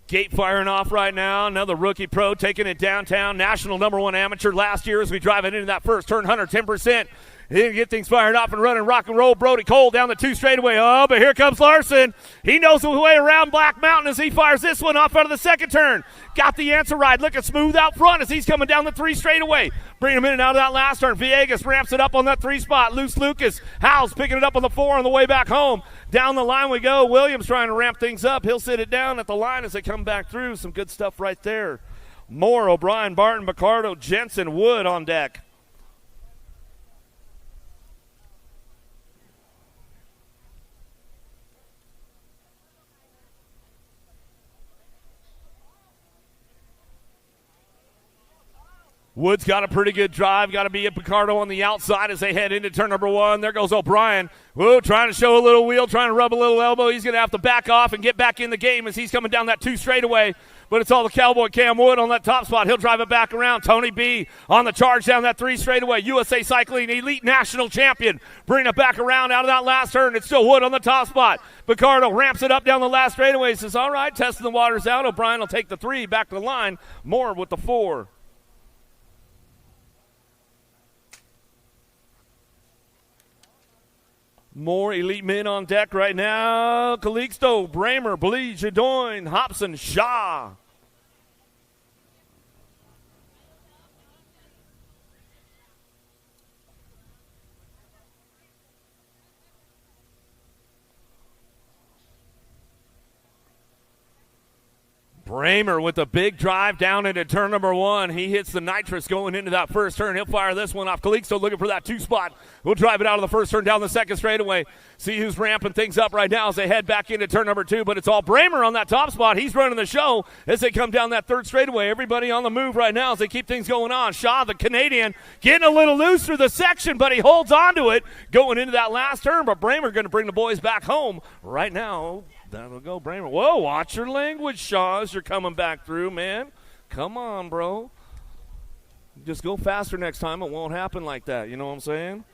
Gate firing off right now. Another Rookie Pro taking it downtown. National #1 amateur last year as we drive it into that first turn, 110%. He didn't get things fired off and running rock and roll. Brody Cole down the 2 straightaway. Oh, but here comes Larson. He knows the way around Black Mountain as he fires this one off out of the second turn. Got the answer ride. Looking smooth out front as he's coming down the 3 straightaway. Bring him in and out of that last turn. Villegas ramps it up on that 3 spot. Loose Lucas. Howes picking it up on the 4 on the way back home. Down the line we go. Williams trying to ramp things up. He'll sit it down at the line as they come back through. Some good stuff right there. Moore, O'Brien, Barton, Picardo, Jensen, Wood on deck. Wood's got a pretty good drive. Got to be at Picardo on the outside as they head into turn number 1. There goes O'Brien. Whoa, trying to show a little wheel, trying to rub a little elbow. He's going to have to back off and get back in the game as he's coming down that 2 straightaway. but it's all the Cowboy Cam Wood on that top spot. He'll drive it back around. Tony B on the charge down that 3 straightaway. USA Cycling Elite National Champion. Bring it back around out of that last turn. It's still Wood on the top spot. Picardo ramps it up down the last straightaway. He says, all right, testing the waters out. O'Brien will take the 3 back to the line. Moore with the 4. More elite men on deck right now. Calixto, Bramer, Blee, Jadoin, Hobson, Shaw. Bramer with a big drive down into turn number 1. He hits the nitrous going into that first turn. He'll fire this one off. Calixto looking for that 2 spot. We'll drive it out of the first turn down the second straightaway. See who's ramping things up right now as they head back into turn number 2. But it's all Bramer on that top spot. He's running the show as they come down that third straightaway. Everybody on the move right now as they keep things going on. Shaw, the Canadian, getting a little loose through the section, but he holds on to it going into that last turn. But Bramer going to bring the boys back home right now. That'll go, Bramer. Whoa, watch your language, Shaw, as you're coming back through, man. Come on, bro. Just go faster next time. It won't happen like that. You know what I'm saying?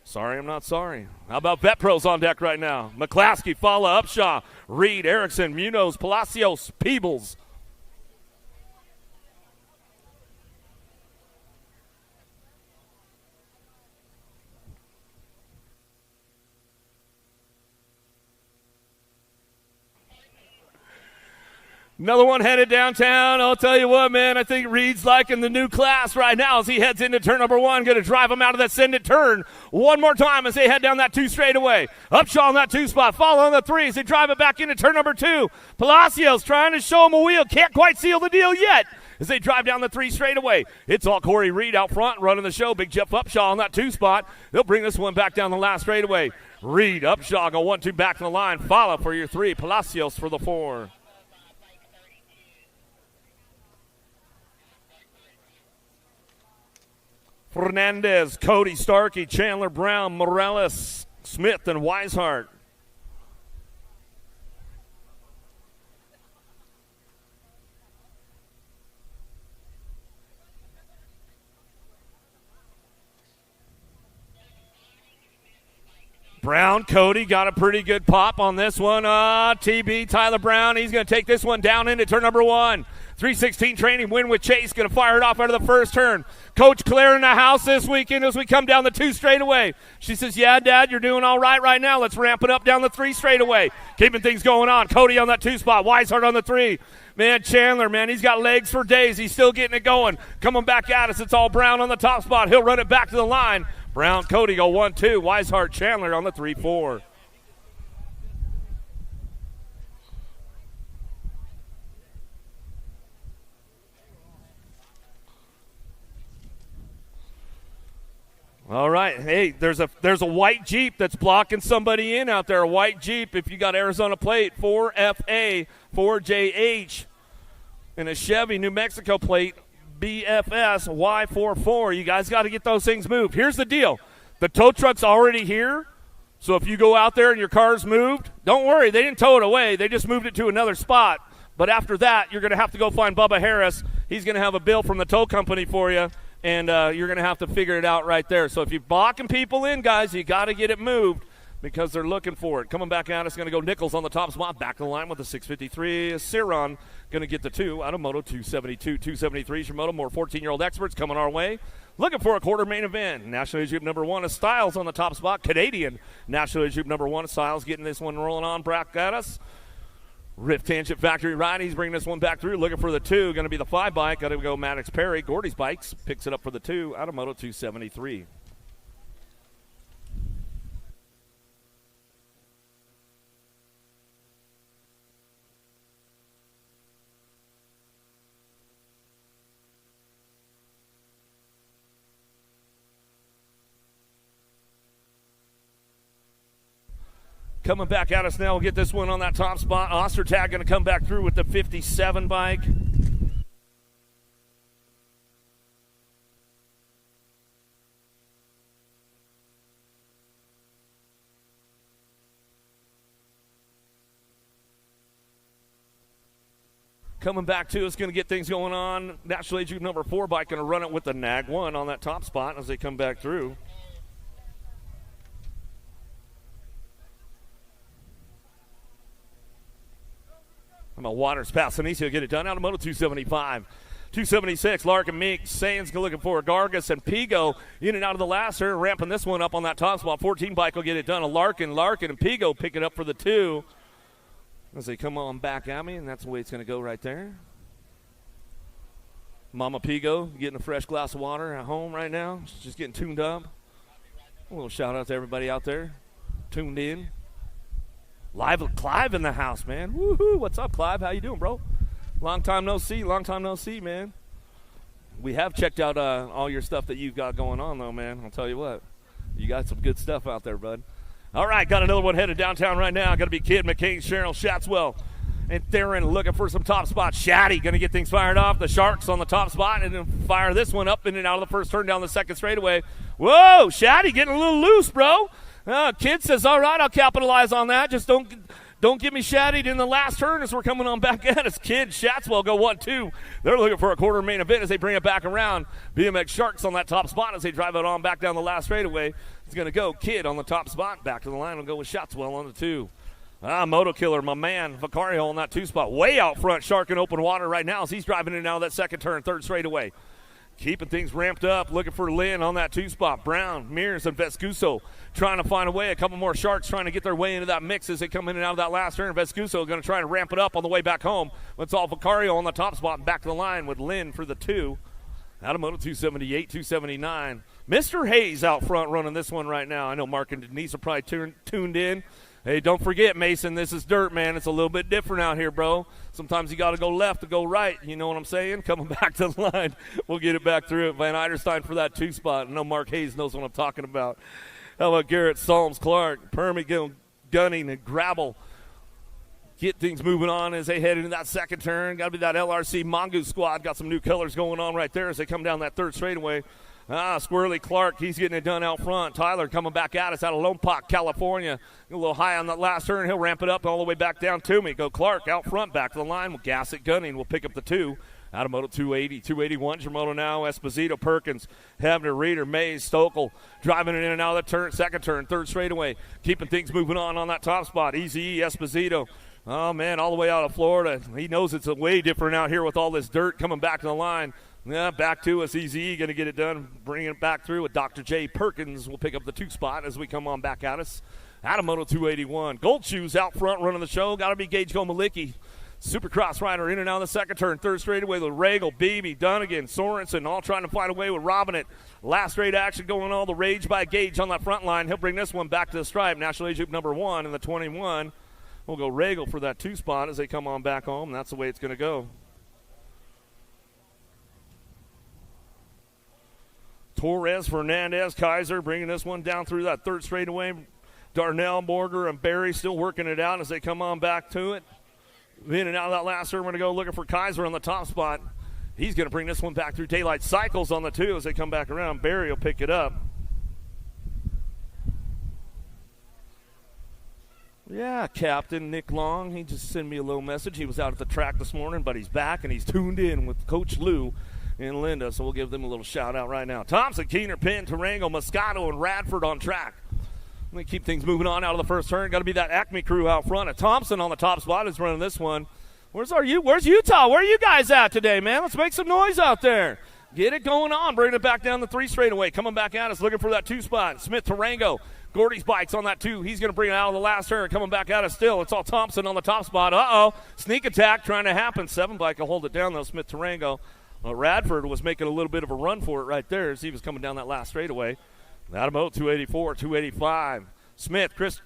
Sorry, I'm not sorry. How about Vet Pros on deck right now? McClaskey, Falla, Upshaw, Reed, Erickson, Munoz, Palacios, Peebles. Another one headed downtown. I'll tell you what, man, I think Reed's liking the new class right now as he heads into turn number 1. Going to drive him out of that send-it turn one more time as they head down that 2 straightaway. Upshaw on that 2 spot. Follow on the 3 as they drive it back into turn number 2. Palacios trying to show him a wheel. Can't quite seal the deal yet as they drive down the 3 straightaway. It's all Corey Reed out front running the show. Big Jeff Upshaw on that 2 spot. They'll bring this one back down the last straightaway. Reed, Upshaw go 1-2 back to the line. Follow for your 3. Palacios for the 4. Fernandez, Cody, Starkey, Chandler, Brown, Morales, Smith, and Weishart. Brown, Cody got a pretty good pop on this one. TB, Tyler Brown, he's going to take this one down into turn number 1. 316 training win with Chase, going to fire it off out of the first turn. Coach Claire in the house this weekend as we come down the 2 straightaway. She says, yeah, Dad, you're doing all right now. Let's ramp it up down the 3 straightaway. Keeping things going on. Cody on that 2 spot. Weishart on the 3. Man, Chandler, man, he's got legs for days. He's still getting it going. Coming back at us. It's all Brown on the top spot. He'll run it back to the line. Brown, Cody go 1-2. Weishart, Chandler on the 3-4. All right. Hey, there's a white Jeep that's blocking somebody in out there. A white Jeep, if you got Arizona plate, 4FA, 4JH, and a Chevy New Mexico plate, BFS, Y44. You guys got to get those things moved. Here's the deal. The tow truck's already here, so if you go out there and your car's moved, don't worry. They didn't tow it away. They just moved it to another spot. But after that, you're going to have to go find Bubba Harris. He's going to have a bill from the tow company for you. And you're going to have to figure it out right there. So if you're blocking people in, guys, you got to get it moved because they're looking for it. Coming back out, it's going to go Nichols on the top spot. Back to the line with the 653. Ciron going to get the 2 out of Moto 272. 273 is your Moto. More 14-year-old experts coming our way. Looking for a quarter main event. National Age Group number 1 is Styles on the top spot. Canadian National Age Group number 1 is Styles getting this one rolling on back at us. Rift Tangent Factory Ride. He's bringing this one back through. Looking for the 2. Going to be the 5 bike. Got to go Maddox Perry. Gordy's Bikes picks it up for the 2 out of Moto 273. Coming back at us now, we'll get this one on that top spot. Ostertag going to come back through with the 57 bike. Coming back to us, going to get things going on. National Age Group number 4 bike going to run it with the Nag 1 on that top spot as they come back through. Waters past Anicio, get it done out of Moto 275. 276, Larkin Meek, Sainz looking for Gargas and Pigo in and out of the last turn, ramping this one up on that top spot. 14 bike will get it done. A Larkin, and Pigo pick it up for the 2 as they come on back at me, and that's the way it's going to go right there. Mama Pigo getting a fresh glass of water at home right now. She's just getting tuned up. A little shout out to everybody out there tuned in. Live with Clive in the house, man. Woohoo! What's up, Clive? How you doing, bro? Long time no see, man. We have checked out all your stuff that you've got going on, though, man. I'll tell you what. You got some good stuff out there, bud. All right, got another one headed downtown right now. Got to be Kid, McCain, Cheryl, Shatswell, and Theron looking for some top spot. Shaddy going to get things fired off. The Sharks on the top spot and then fire this one up in and out of the first turn down the second straightaway. Whoa, Shaddy getting a little loose, bro. Kid says, all right, I'll capitalize on that. Just don't get me shaddied in the last turn as we're coming on back at us. Kid, Shatswell go 1-2. They're looking for a quarter main event as they bring it back around. BMX Sharks on that top spot as they drive it on back down the last straightaway. It's going to go Kid on the top spot. Back to the line. We'll go with Shatswell on the 2. Moto Killer, my man, Vicario on that 2 spot. Way out front, Shark in open water right now as he's driving in and out of that second turn, third straightaway. Keeping things ramped up, looking for Lynn on that 2 spot. Brown, Mears, and Vescuso trying to find a way. A couple more Sharks trying to get their way into that mix as they come in and out of that last turn. Vescuso going to try to ramp it up on the way back home. It's all Vicario on the top spot and back to the line with Lynn for the 2. Out of Moto 278, 279. Mr. Hayes out front running this one right now. I know Mark and Denise are probably tuned in. Hey, don't forget, Mason, this is dirt, man. It's a little bit different out here, bro. Sometimes you got to go left to go right. You know what I'm saying? Coming back to the line. We'll get it back through it. Van Eiderstein for that 2 spot. I know Mark Hayes knows what I'm talking about. How about Garrett, Solms, Clark, Permy, Gunning, and Gravel? Get things moving on as they head into that second turn. Got to be that LRC Mongoose squad. Got some new colors going on right there as they come down that third straightaway. Squirrely Clark, he's getting it done out front. Tyler coming back at us out of Lompoc, California. A little high on that last turn. He'll ramp it up all the way back down to me. Go Clark out front, back to the line. We'll gas it, Gunning. We'll pick up the 2. Out of Moto 280, 281's your moto now. Esposito, Perkins, Havner, Reeder, Mays, Stokel. Driving it in and out of the turn, second turn, third straightaway. Keeping things moving on that top spot. Easy Esposito. Oh, man, all the way out of Florida. He knows it's way different out here with all this dirt coming back to the line. Yeah, back to us, Easy going to get it done, bringing it back through with Dr. J. Perkins. We'll pick up the 2 spot as we come on back at us. Out of Moto 281. Gold Shoes out front running the show. Got to be Gage Gomalicki. Supercross rider in and out of the second turn. Third straightaway with Regal, Beebe, Dunnigan, Sorensen, all trying to find a way with Robin it. Last straight action going all the rage by Gage on that front line. He'll bring this one back to the stripe. National Age Group number 1 in the 21. We'll go Regal for that 2 spot as they come on back home. That's the way it's going to go. Torres, Fernandez, Kaiser bringing this one down through that third straightaway. Darnell, Morger, and Barry still working it out as they come on back to it. In and out of that last turn, we're going to go looking for Kaiser on the top spot. He's going to bring this one back through Daylight Cycles on the 2 as they come back around. Barry will pick it up. Yeah, Captain Nick Long, he just sent me a little message. He was out at the track this morning, but he's back, and he's tuned in with Coach Lou and Linda, so we'll give them a little shout-out right now. Thompson, Keener, Penn, Tarango, Moscato, and Radford on track. Let me keep things moving on out of the first turn. Got to be that Acme crew out front. Thompson on the top spot is running this one. Where's Utah? Where are you guys at today, man? Let's make some noise out there. Get it going on. Bringing it back down the 3 straightaway. Coming back at us, looking for that 2 spot. Smith, Tarango. Gordy's bikes on that 2. He's going to bring it out of the last turn. Coming back at us still. It's all Thompson on the top spot. Sneak attack trying to happen. 7 bike will hold it down, though. Smith, Tarango. Radford was making a little bit of a run for it right there as he was coming down that last straightaway. Out of Moto 284, 285. Smith, Chris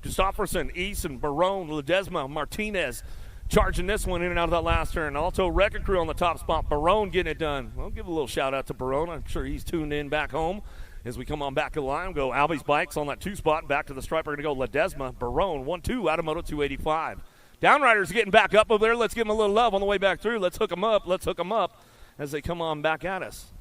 Christopherson, Eason, Barone, Ledesma, Martinez charging this one in and out of that last turn. Also, Wrecking Crew on the top spot. Barone getting it done. I'll give a little shout out to Barone. I'm sure he's tuned in back home. As we come on back to the line, we'll go Albie's bikes on that 2 spot. Back to the stripe. We're going to go Ledesma, Barone, 1-2 out of Moto 285. Downriders getting back up over there. Let's give them a little love on the way back through. Let's hook them up. Let's hook them up as they come on back at us.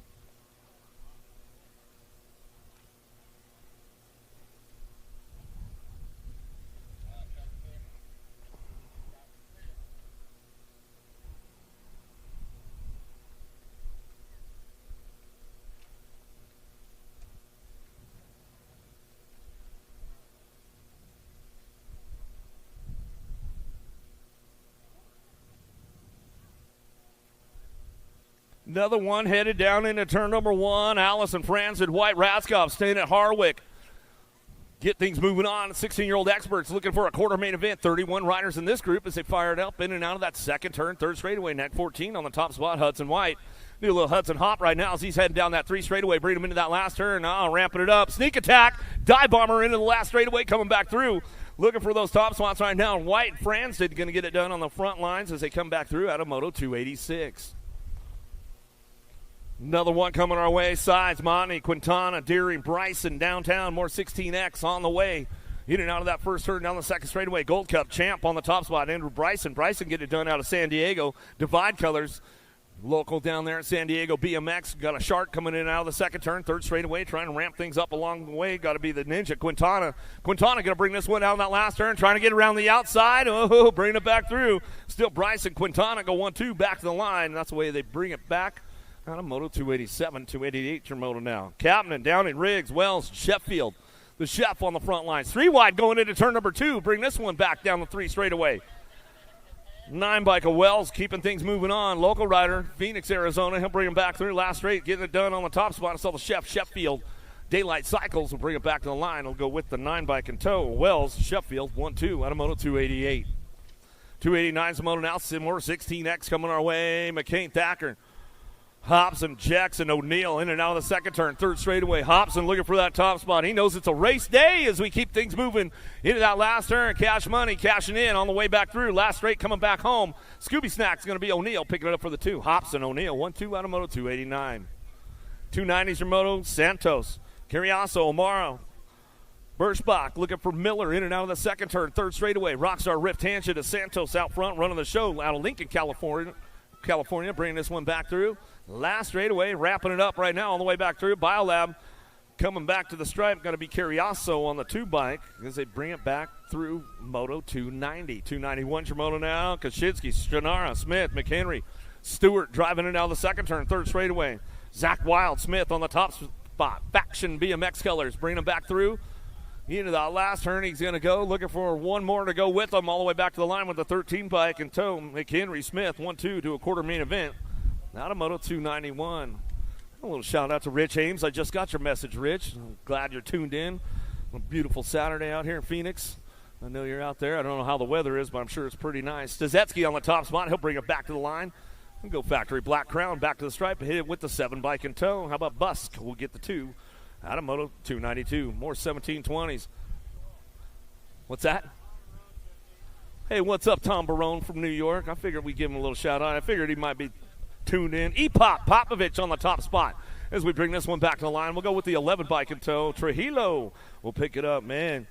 Another one headed down into turn number 1. Allison Franz and White Raskoff staying at Harwick. Get things moving on. 16-year-old experts looking for a quarter main event. 31 riders in this group as they fire it up in and out of that second turn, third straightaway. Net 14 on the top spot, Hudson White. Do a little Hudson hop right now as he's heading down that 3 straightaway, bringing him into that last turn. Ramping it up. Sneak attack. Dive bomber into the last straightaway, coming back through. Looking for those top spots right now. White and Franstad going to get it done on the front lines as they come back through out of Moto 286. Another one coming our way. Sides, Monty, Quintana, Deering, Bryson, downtown. More 16X on the way. In and out of that first turn down the second straightaway. Gold Cup champ on the top spot. Andrew Bryson. Bryson get it done out of San Diego. Divide colors. Local down there at San Diego. BMX. Got a shark coming in and out of the second turn. Third straightaway. Trying to ramp things up along the way. Got to be the Ninja. Quintana going to bring this one down that last turn. Trying to get around the outside. Oh, bring it back through. Still Bryson. Quintana go 1-2 back to the line. That's the way they bring it back. Out of Moto 287, 288 your Moto now. Captain down in Riggs, Wells, Sheffield. The Chef on the front lines. 3 wide going into turn number 2. Bring this one back down the 3 straightaway. 9 bike of Wells keeping things moving on. Local rider, Phoenix, Arizona. He'll bring him back through last straight, getting it done on the top spot. I saw the Chef, Sheffield. Daylight Cycles will bring it back to the line. He'll go with the 9 bike in tow. Wells, Sheffield, 1-2 out of Moto 288. 289's the Moto now. Similar 16X coming our way. McCain Thacker. Hobson, Jackson, O'Neill in and out of the second turn. Third straightaway. Hobson looking for that top spot. He knows it's a race day as we keep things moving into that last turn. Cash Money cashing in on the way back through. Last straight coming back home. Scooby Snack's going to be O'Neill picking it up for the 2. Hobson, O'Neill, 1-2 out of Moto 289. 290's your Moto. Santos, Carriazo, O'Mara, Birchbach looking for Miller in and out of the second turn. Third straightaway. Rockstar Rift Tangent to Santos out front running the show out of Lincoln, California, bringing this one back through. Last straightaway, wrapping it up right now on the way back through. Biolab coming back to the stripe. Going to be Carriazo on the 2 bike as they bring it back through Moto 290. 291's your Moto now. Kaczynski, Stranara, Smith, McHenry, Stewart driving it out of the second turn. Third straightaway. Zach Wild, Smith on the top spot. Faction BMX colors bringing him back through. Into that last turn, he's going to go. Looking for one more to go with him all the way back to the line with the 13 bike in tow. McHenry, Smith, 1-2 to a quarter main event. Out of Moto 291. A little shout out to Rich Ames. I just got your message, Rich. I'm glad you're tuned in. A beautiful Saturday out here in Phoenix. I know you're out there. I don't know how the weather is, but I'm sure it's pretty nice. Stazetsky on the top spot. He'll bring it back to the line. We'll go factory Black Crown back to the stripe and hit it with the 7 bike in tow. How about Busk? We'll get the 2 out of Moto 292. More 1720s. What's that? Hey, what's up, Tom Barone from New York? I figured we'd give him a little shout out. I figured he might be tuned in. Epop Popovich on the top spot as we bring this one back to the line. We'll go with the 11 bike in tow. Trujillo will pick it up, man.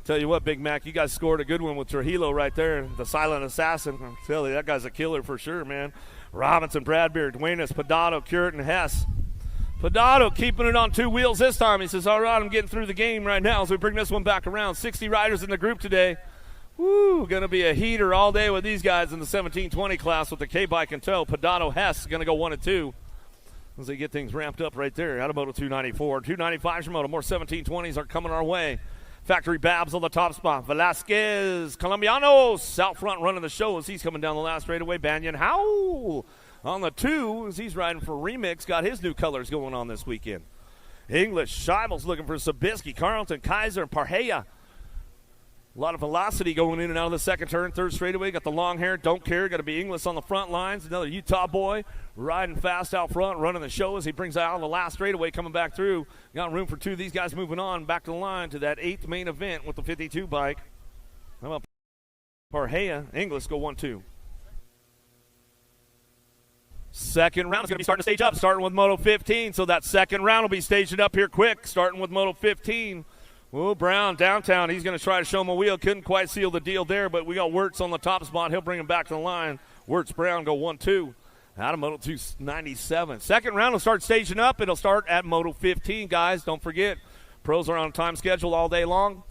Tell you what, Big Mac, you guys scored a good one with Trujillo right there, the silent assassin. I tell you, that guy's a killer for sure, man. Robinson, Bradbeer, Duenas, Padado, Curitin, Hess. Padado keeping it on 2 wheels this time. He says, all right, I'm getting through the game right now as we bring this one back around. 60 riders in the group today. Woo, going to be a heater all day with these guys in the 1720 class with the K-Bike in tow. Padado Hess going to go 1 and 2 as they get things ramped up right there. Out of Moto 294. 295's your Moto. More 1720s are coming our way. Factory Babs on the top spot. Velasquez, Colombianos out front running the show as he's coming down the last straightaway. Banyan Howell on the 2 as he's riding for Remix. Got his new colors going on this weekend. English, Scheibel's looking for Sabisky, Carlton, Kaiser, and Parheya. A lot of velocity going in and out of the second turn. Third straightaway, got the long hair, don't care. Got to be Inglis on the front lines. Another Utah boy riding fast out front, running the show as he brings out the last straightaway coming back through. Got room for 2 of these guys moving on back to the line to that 8th main event with the 52 bike. How about Parheya? Inglis go 1-2. Second round is going to be starting to stage up, starting with Moto 15. So that second round will be staging up here quick, starting with Moto 15. Well, Brown downtown. He's going to try to show him a wheel. Couldn't quite seal the deal there, but we got Wirtz on the top spot. He'll bring him back to the line. Wirtz, Brown go 1-2. Out of Moto 297. Second round will start staging up. It'll start at Moto 15, guys. Don't forget, pros are on a time schedule all day long.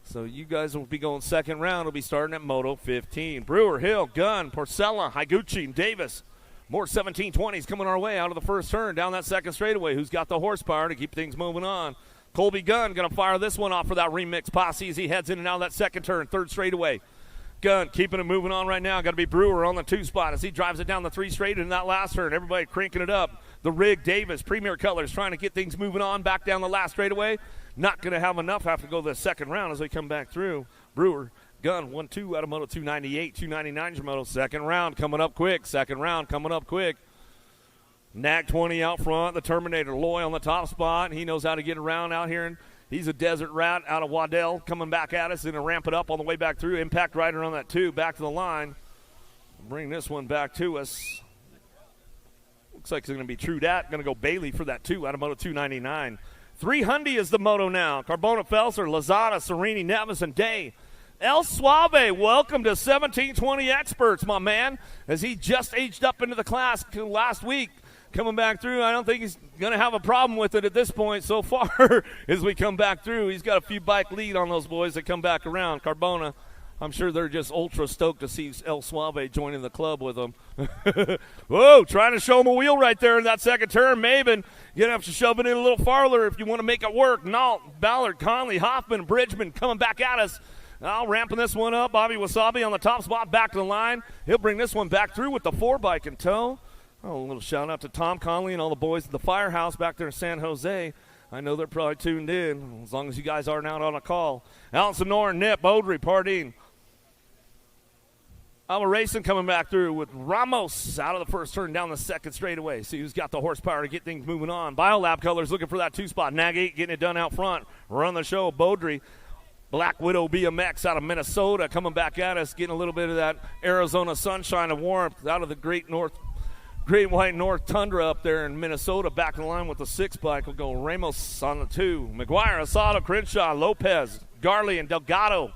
So you guys will be going second round. It'll be starting at Moto 15. Brewer, Hill, Gunn, Porcella, Higuchi, and Davis. More 1720s coming our way out of the first turn down that second straightaway. Who's got the horsepower to keep things moving on? Colby Gunn going to fire this one off for that Remix posse as he heads in and out of that second turn. Third straightaway. Gunn keeping it moving on right now. Got to be Brewer on the 2 spot as he drives it down the 3 straight in that last turn. Everybody cranking it up. The rig, Davis, Premier Colors trying to get things moving on back down the last straightaway. Not going to have enough. Have to go to the second round as they come back through. Brewer, Gunn, 1-2 out of Moto 298. 299 is your Moto. Second round coming up quick. Nag 20 out front. The Terminator, Loy on the top spot. He knows how to get around out here. And he's a desert rat out of Waddell coming back at us. Going to ramp it up on the way back through. Impact Rider on that 2. Back to the line. Bring this one back to us. Looks like it's going to be True Dat. Going to go Bailey for that 2 out of Moto 299. 300 is the moto now. Carbona, Felser, Lazada, Serini, Nevis, and Day. El Suave, welcome to 1720 Experts, my man, as he just aged up into the class last week. Coming back through, I don't think he's going to have a problem with it at this point so far as we come back through. He's got a few bike lead on those boys that come back around. Carbona, I'm sure they're just ultra stoked to see El Suave joining the club with them. Whoa, trying to show him a wheel right there in that second turn. Maven, you're going to have to shove it in a little farther if you want to make it work. Nault, Ballard, Conley, Hoffman, Bridgman coming back at us. Now ramping this one up. Bobby Wasabi on the top spot, back to the line. He'll bring this one back through with the 4 bike in tow. Oh, a little shout out to Tom Conley and all the boys at the Firehouse back there in San Jose. I know they're probably tuned in, as long as you guys aren't out on a call. Alan Sonora, Nip, Audrey, Pardine. Alba Racing coming back through with Ramos out of the first turn down the second straightaway. See who's got the horsepower to get things moving on. Biolab Colors looking for that 2 spot. Nag 8 getting it done out front. Run the show, Baudry. Black Widow BMX out of Minnesota coming back at us, getting a little bit of that Arizona sunshine and warmth out of the Great White North Tundra up there in Minnesota. Back in line with the 6 bike will go Ramos on the 2. McGuire, Asado, Crenshaw, Lopez, Garley, and Delgado.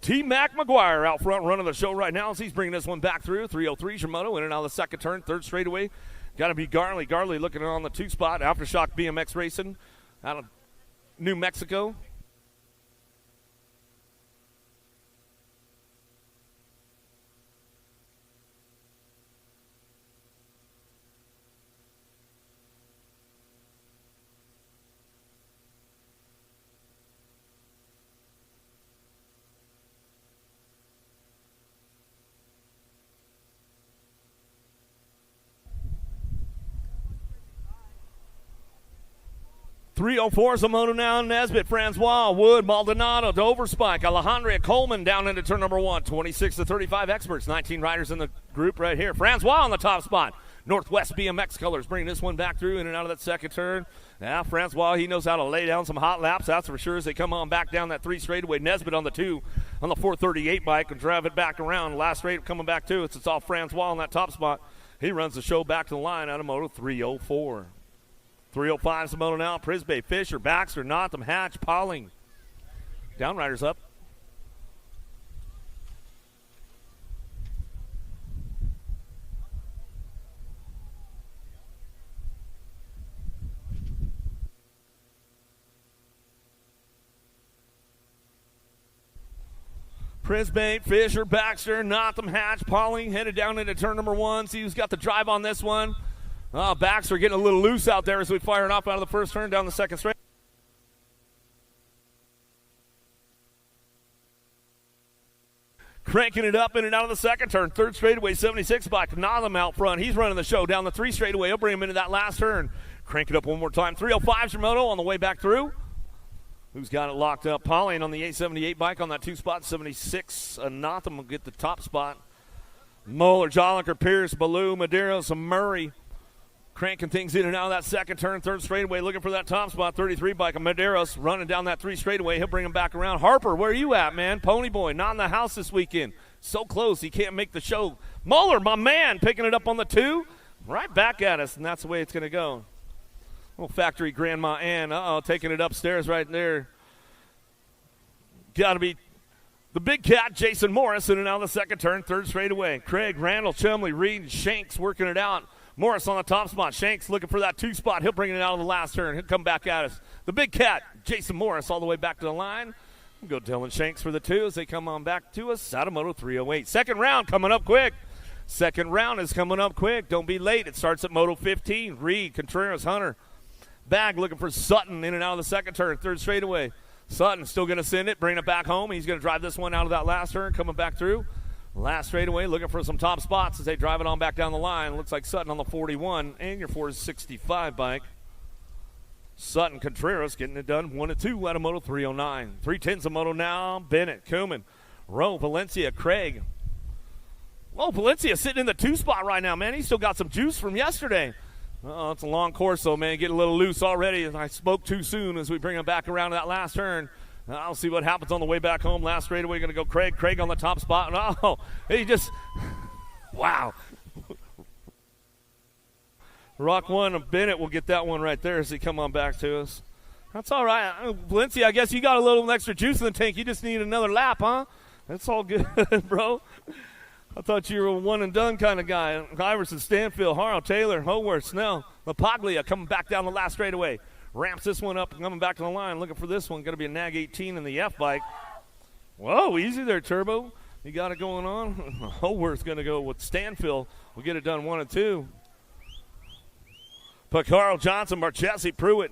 T-Mac McGuire out front running the show right now as he's bringing this one back through. 303 Shimoto in and out of the second turn, third straightaway. Got to be Garley. Garley looking on the 2 spot. Aftershock BMX Racing out of New Mexico. .304 is a moto now. Nesbitt, Francois, Wood, Maldonado, Dover Spike, Alejandria, Coleman down into turn number 1. 26 to 35 experts. 19 riders in the group right here. Francois on the top spot. Northwest BMX Colors bringing this one back through in and out of that second turn. Now, Francois, he knows how to lay down some hot laps. That's for sure as they come on back down that 3 straightaway. Nesbitt on the 2 on the 438 bike and drive it back around. Last straight coming back to us. It's all Francois on that top spot. He runs the show back to the line out of moto 304. 305 is the moto now. Prisbay, Fisher, Baxter, Notham, Hatch, Pauling. Downriders up. Prisbay, Fisher, Baxter, Notham, Hatch, Pauling headed down into turn number 1. See who's got the drive on this one. Baxter getting a little loose out there as we fire it off out of the first turn down the second straight. Cranking it up in and out of the second turn. Third straightaway, 76 bike. Notham out front. He's running the show down the 3 straightaway. He'll bring him into that last turn. Crank it up one more time. 305 Shimoto on the way back through. Who's got it locked up? Pauline on the 878 bike on that 2 spot. 76. Notham will get the top spot. Moeller, Jolliker, Pierce, Ballou, Medeiros, and Murray. Cranking things in and out of that second turn, third straightaway, looking for that top spot. 33 bike of Medeiros running down that 3 straightaway. He'll bring him back around. Harper, where are you at, man? Pony Boy, not in the house this weekend. So close, he can't make the show. Muller, my man, picking it up on the 2. Right back at us, and that's the way it's going to go. Little factory Grandma Ann, taking it upstairs right there. Got to be the big cat, Jason Morris, in and out of the second turn, third straightaway. Craig, Randall, Chumley, Reed, and Shanks working it out. Morris on the top spot. Shanks looking for that 2 spot. He'll bring it out of the last turn. He'll come back at us. The big cat, Jason Morris, all the way back to the line. We'll go Dylan Shanks for the 2 as they come on back to us. Sadamoto 308. Second round coming up quick. Second round is coming up quick. Don't be late. It starts at Moto 15. Reed, Contreras, Hunter. Bag looking for Sutton in and out of the second turn. Third straightaway. Sutton still going to send it, bring it back home. He's going to drive this one out of that last turn, coming back through. Last straightaway, looking for some top spots as they drive it on back down the line. Looks like Sutton on the 41 and your 465 bike. Sutton Contreras getting it done 1-2 out of Moto 309. 310s of Moto now. Bennett, Kuhlman, Rowe, Valencia, Craig. Oh, Valencia sitting in the 2 spot right now, man. He's still got some juice from yesterday. Oh, it's a long course, though, man. Getting a little loose already. I spoke too soon as we bring him back around to that last turn. I'll see what happens on the way back home. Last straightaway, going to go Craig. Craig on the top spot. And oh, he just, wow. Rock 1 of Bennett will get that one right there as he come on back to us. That's all right. Valencia, I guess you got a little extra juice in the tank. You just need another lap, huh? That's all good, bro. I thought you were a one-and-done kind of guy. Iverson, Stanfield, Harrell, Taylor, Howarth, Snell, LaPaglia coming back down the last straightaway. Ramps this one up and coming back to the line. Looking for this one. Going to be a Nag 18 in the F bike. Whoa, easy there, Turbo. You got it going on. Howarth's going to go with Stanfield. We'll get it done 1-2. Picaro, Johnson, Marchesi, Pruitt,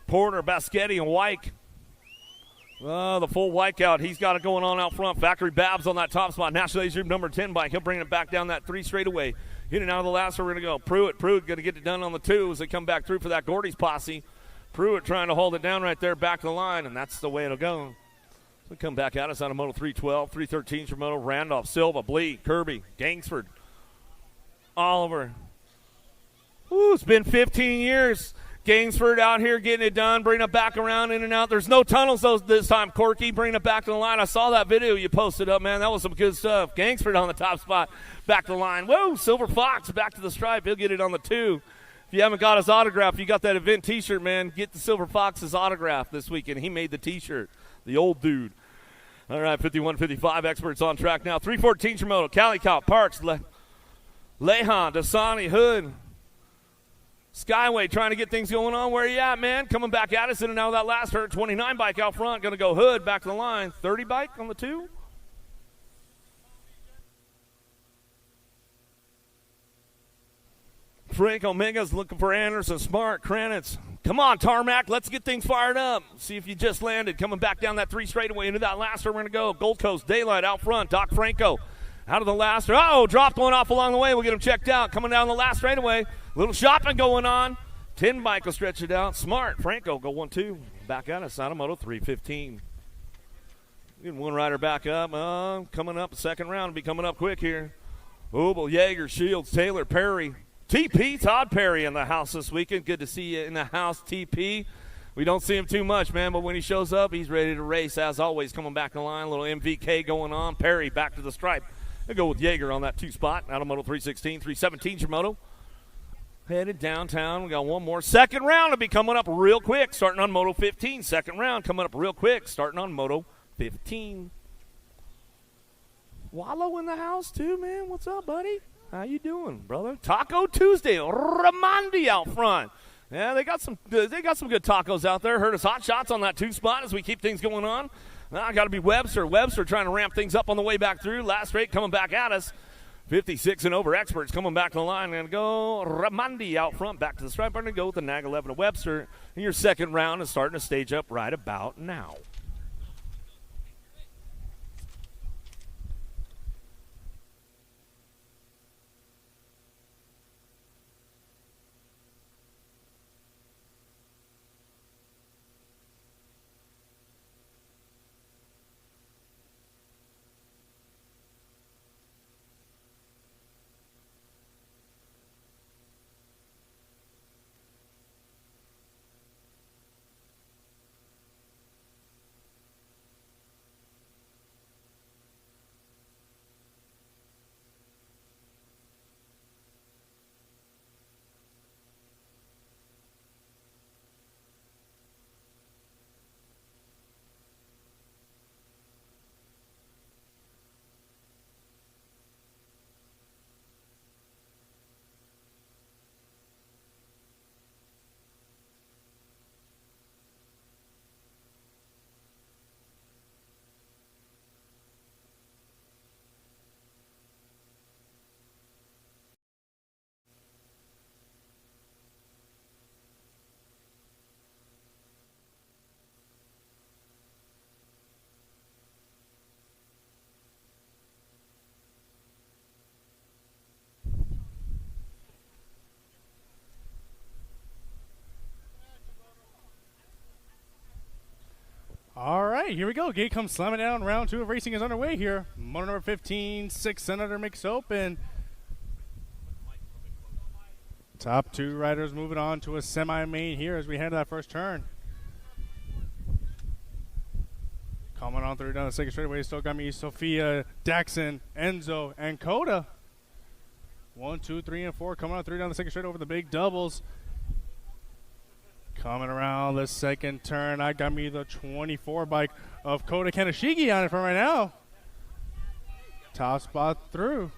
Porter, Baschetti, and Wyke. The full Wyke out. He's got it going on out front. Factory Babs on that top spot. National Age Group number 10 bike. He'll bring it back down that 3 straightaway. In and out of the last one, we're going to go. Pruitt going to get it done on the 2 as they come back through for that Gordy's posse. Pruitt trying to hold it down right there back to the line, and that's the way it'll go. So come back at us on a Moto 312, 313 for Moto. Randolph, Silva, Blee, Kirby, Gangsford, Oliver. Ooh, it's been 15 years. Gainsford out here getting it done, bringing it back around in and out. There's no tunnels this time, Corky, bringing it back to the line. I saw that video you posted up, man. That was some good stuff. Gainsford on the top spot, back to the line. Whoa, Silver Fox back to the stripe. He'll get it on the 2. If you haven't got his autograph, you got that event T-shirt, man, get the Silver Fox's autograph this weekend. He made the T-shirt, the old dude. All right, 51-55 experts on track now. 314 Tramoto, Calicott, Parks, Lehan, Dasani, Hood, Skyway trying to get things going on. Where you at, man? Coming back at us in and out of that last turn. 29 bike out front. Going to go Hood back to the line. 30 bike on the 2. Frank Omega's looking for Anderson, Smart, Kranitz. Come on, Tarmac. Let's get things fired up. See if you just landed. Coming back down that 3 straightaway into that last turn. We're going to go Gold Coast, Daylight out front. Doc Franco out of the last turn. Oh, dropped one off along the way. We'll get him checked out. Coming down the last straightaway. Little shopping going on. 10 bike will stretch it out. Smart. Franco go 1-2. Back out of Moto 315. Getting one rider back up. Coming up the second round. Will be coming up quick here. Obel, Yeager, Shields, Taylor, Perry. TP, Todd Perry in the house this weekend. Good to see you in the house, TP. We don't see him too much, man, but when he shows up, he's ready to race. As always, coming back in the line. A little MVK going on. Perry back to the stripe. They'll go with Yeager on that 2 spot. Out of Moto 316, 317 Tramoto. Headed downtown. We got one more. Second round will be coming up real quick, starting on Moto 15. Second round coming up real quick, starting on Moto 15. Wallow in the house too, man. What's up, buddy? How you doing, brother? Taco Tuesday. Ramandi out front. Yeah, they got some good tacos out there. Heard us hot shots on that 2 spot as we keep things going on. Now got to be Webster. Webster trying to ramp things up on the way back through. Last straight coming back at us. 56 and over experts coming back to the line. And go Ramandi out front, back to the stripe. We're going to go with the Nag 11 of Webster. And your second round is starting to stage up right about now. right, here we go. Gate comes slamming down. Round 2 of racing is underway here. Motor number 15, 6 Senator mixed open. Top 2 riders moving on to a semi-main here as we head to that first turn. Coming on through down the second straightaway, still got me Sophia, Daxon, Enzo, and Coda. 1, 2, 3, and 4 coming on through down the second straight over the big doubles. Coming around the second turn, I got me the 24 bike of Coda Kaneshigi on it for right now. Top spot through.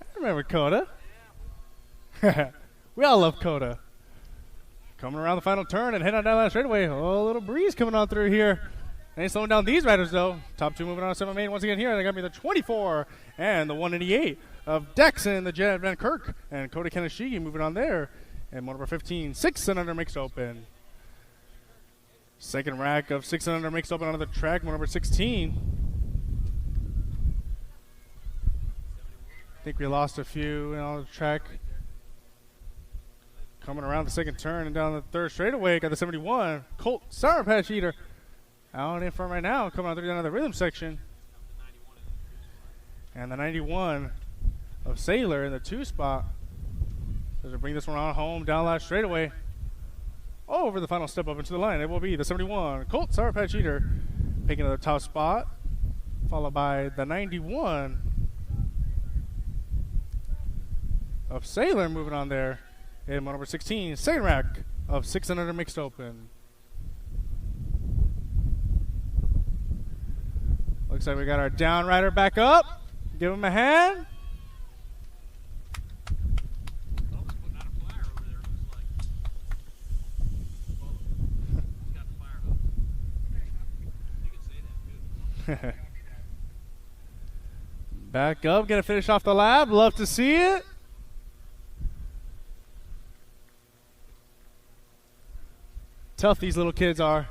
I remember Coda. We all love Coda. Coming around the final turn and heading on down that straightaway. Oh, a little breeze coming on through here. Ain't slowing down these riders, though. Top 2 moving on to semi-main once again here. They got me the 24 and the 188 of Dexon, the Jet Van Kirk, and Coda Kaneshigi moving on there. And number 15, 6 and under mixed open. Second rack of 6 and under mixed open onto the track, number 16. I think we lost a few on the track. Coming around the second turn and down the third straightaway, got the 71, Colt Sour Patch Eater. Out in front right now, coming on through down to the rhythm section. And the 91 of Sailor in the 2 spot. As we bring this one on home, down last straightaway. Over the final step up into the line, it will be the 71, Colt Sour Patch Eater, picking up the top spot. Followed by the 91 of Sailor moving on there. And number 16, second rack of 6 and under mixed open. Looks like we got our down rider back up. Give him a hand. Back up, gonna finish off the lap. Love to see it. Tough these little kids are.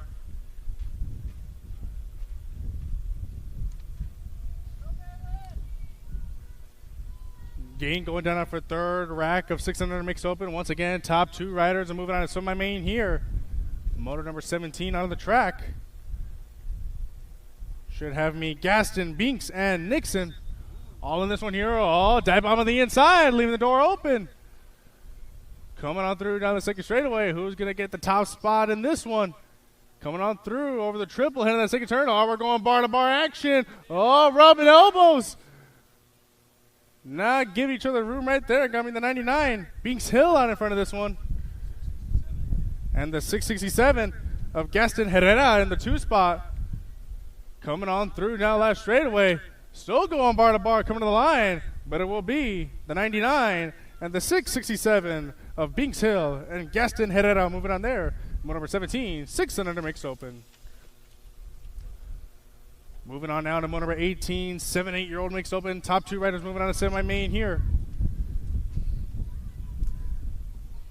Gain going down for third rack of 600 mixed open. Once again, top 2 riders are moving on to semi-main here. Motor number 17 on the track. Should have me Gaston, Binks, and Nixon. All in this one here. Oh, dive bomb on the inside, leaving the door open. Coming on through down the second straightaway. Who's going to get the top spot in this one? Coming on through over the triple, heading that second turn. Oh, we're going bar-to-bar action. Oh, rubbing elbows. Not give each other room right there. Got me the 99. Binks Hill out in front of this one. And the 667 of Gaston Herrera in the 2 spot. Coming on through now last straightaway. Still going bar to bar, coming to the line. But it will be the 99 and the 667 of Binks Hill and Gaston Herrera moving on there. Number 17, 6 and under mixed open. Moving on now to number 18, 7, 8-year-old mixed open. Top 2 riders moving on to semi-main here.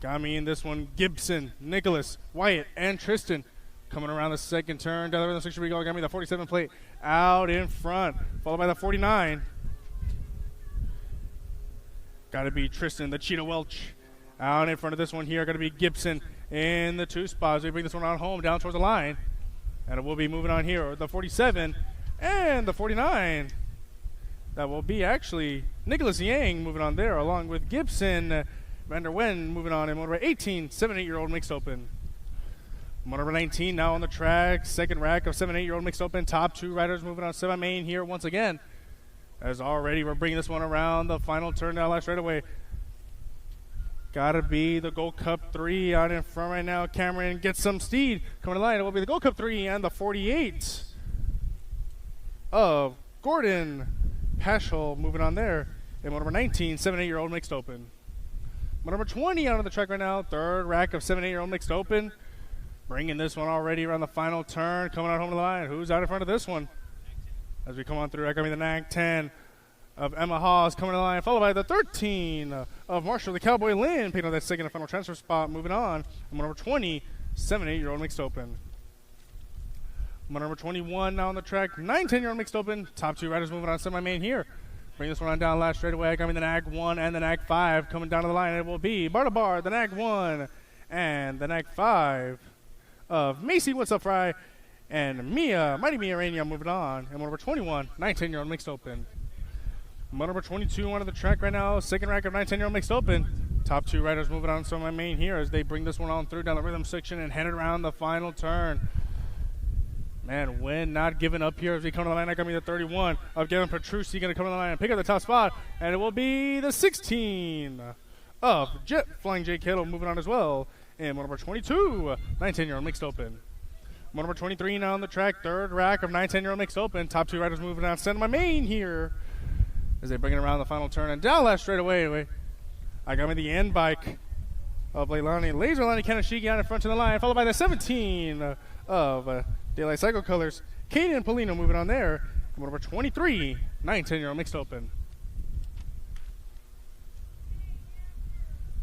Got me in this one, Gibson, Nicholas, Wyatt, and Tristan. Coming around the second turn, down the rhythm section we go. Got me the 47 plate out in front, followed by the 49. Got to be Tristan, the Cheetah Welch, out in front of this one here. Got to be Gibson in the 2 spot as we bring this one on home, down towards the line. And it will be moving on here, the 47 and the 49. That will be actually Nicholas Yang moving on there, along with Gibson, Vander Wen moving on in motor 18, 7, 8-year-old mixed open. Motor 19 now on the track. Second rack of 7, 8-year-old mixed open. Top 2 riders moving on semi-main here once again. As already we're bringing this one around the final turn down last straightaway. Got to be the Gold Cup 3 out in front right now. Cameron gets some speed. Coming to line, it will be the Gold Cup 3 and the 48 of Gordon Paschal moving on there. And number 19, 7, 8-year-old mixed open. Number 20 out on the track right now. Third rack of 7, 8-year-old mixed open. Bringing this one already around the final turn. Coming out home to the line. Who's out in front of this one? As we come on through, I got me the NAG 10 of Emma Hawes coming to the line, followed by the 13 of Marshall the Cowboy Lynn, picking up that second and final transfer spot. Moving on. Number 20, 7, 8-year-old mixed open. Number 21 now on the track. 9, 10-year-old mixed open. Top 2 riders moving on semi-main here. Bring this one on down last straightaway. I got me the NAG 1 and the NAG 5 coming down to the line. It will be bar to bar, the NAG 1 and the NAG 5 of Macy What's Up Fry and Mighty Mia Rainey moving on. And number 21, 19-year-old mixed open. Number 22 on the track right now, second rack of 19-year-old mixed open. Top two riders moving on to my main here as they bring this one on through down the rhythm section and head it around the final turn. Man, Wynn not giving up here as we come to the line. That going to be the 31 of Gavin Petrucci going to come to the line and pick up the top spot. And it will be the 16 of Flying J. Kittle moving on as well. And number 22, 19-year-old mixed open. Number 23 now on the track, third rack of 19-year-old mixed open. Top two riders moving on center my main here as they bring it around the final turn. And down last straight away, I got me the end bike of Leilani Kanashiki on in front of the line, followed by the 17 of Daylight Cycle Colors. Kaden and Polino moving on there. And number 23, 19-year-old mixed open.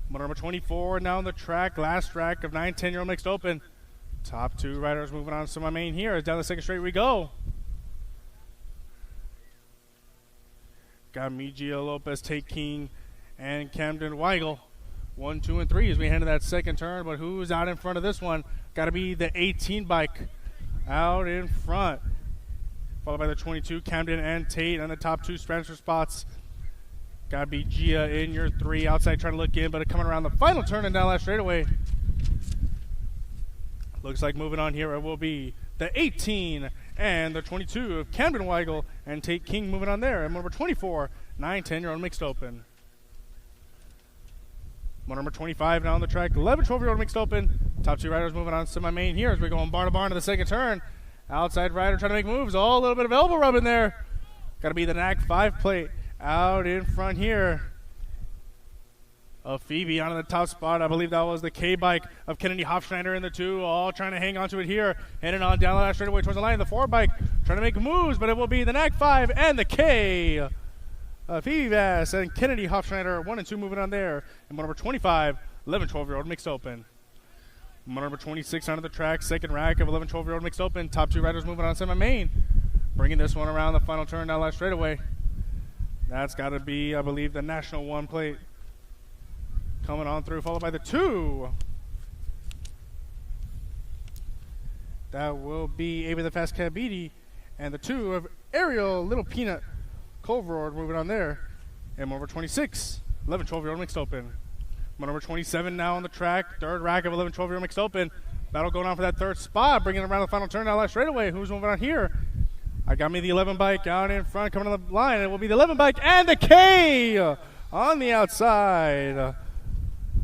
Number 24 now on the track, last track of 9-10-year-old mixed open. Top two riders moving on to my main here as down the second straight we go. Got me, Gio Lopez, Tate King, and Camden Weigel. 1, 2, and 3 as we head to that second turn. But who's out in front of this one? Got to be the 18 bike out in front. Followed by the 22, Camden and Tate on the top two transfer spots. Got to be Gia in your 3. Outside trying to look in, but coming around the final turn and down last straightaway. Looks like moving on here it will be the 18 and the 22 of Camden Weigel and Tate King moving on there. And number 24, 9-10-year-old mixed open. Number 25 now on the track, 11-12-year-old mixed open. Top two riders moving on to my main here as we're going bar to bar into the second turn. Outside rider trying to make moves. A little bit of elbow rub in there. Got to be the NAC 5 plate out in front here of Phoebe on the top spot. I believe that was the K bike of Kennedy Hofschneider in the 2, all trying to hang on to it here. Heading on down the last straightaway towards the line. The 4 bike trying to make moves, but it will be the NAC 5 and the K. Phoebe Bass and Kennedy Hofschneider, 1 and 2 moving on there. And number 25, 11-12-year-old mixed open. Number 26 onto the track, second rack of 11-12-year-old mixed open. Top two riders moving on semi-main. Bringing this one around the final turn down last straightaway. That's got to be, I believe, the National 1 plate. Coming on through, followed by the 2. That will be Ava the Fast Cabidi. And the 2 of Ariel Little Peanut Colvord moving on there. And number 26, 11-12-year-old mixed open. Number 27 now on the track, third rack of 11-12-year-old mixed open. Battle going on for that third spot, bringing it around the final turn now last straightaway. Who's moving on here? I got me the 11 bike out in front, coming on the line. It will be the 11 bike and the K on the outside.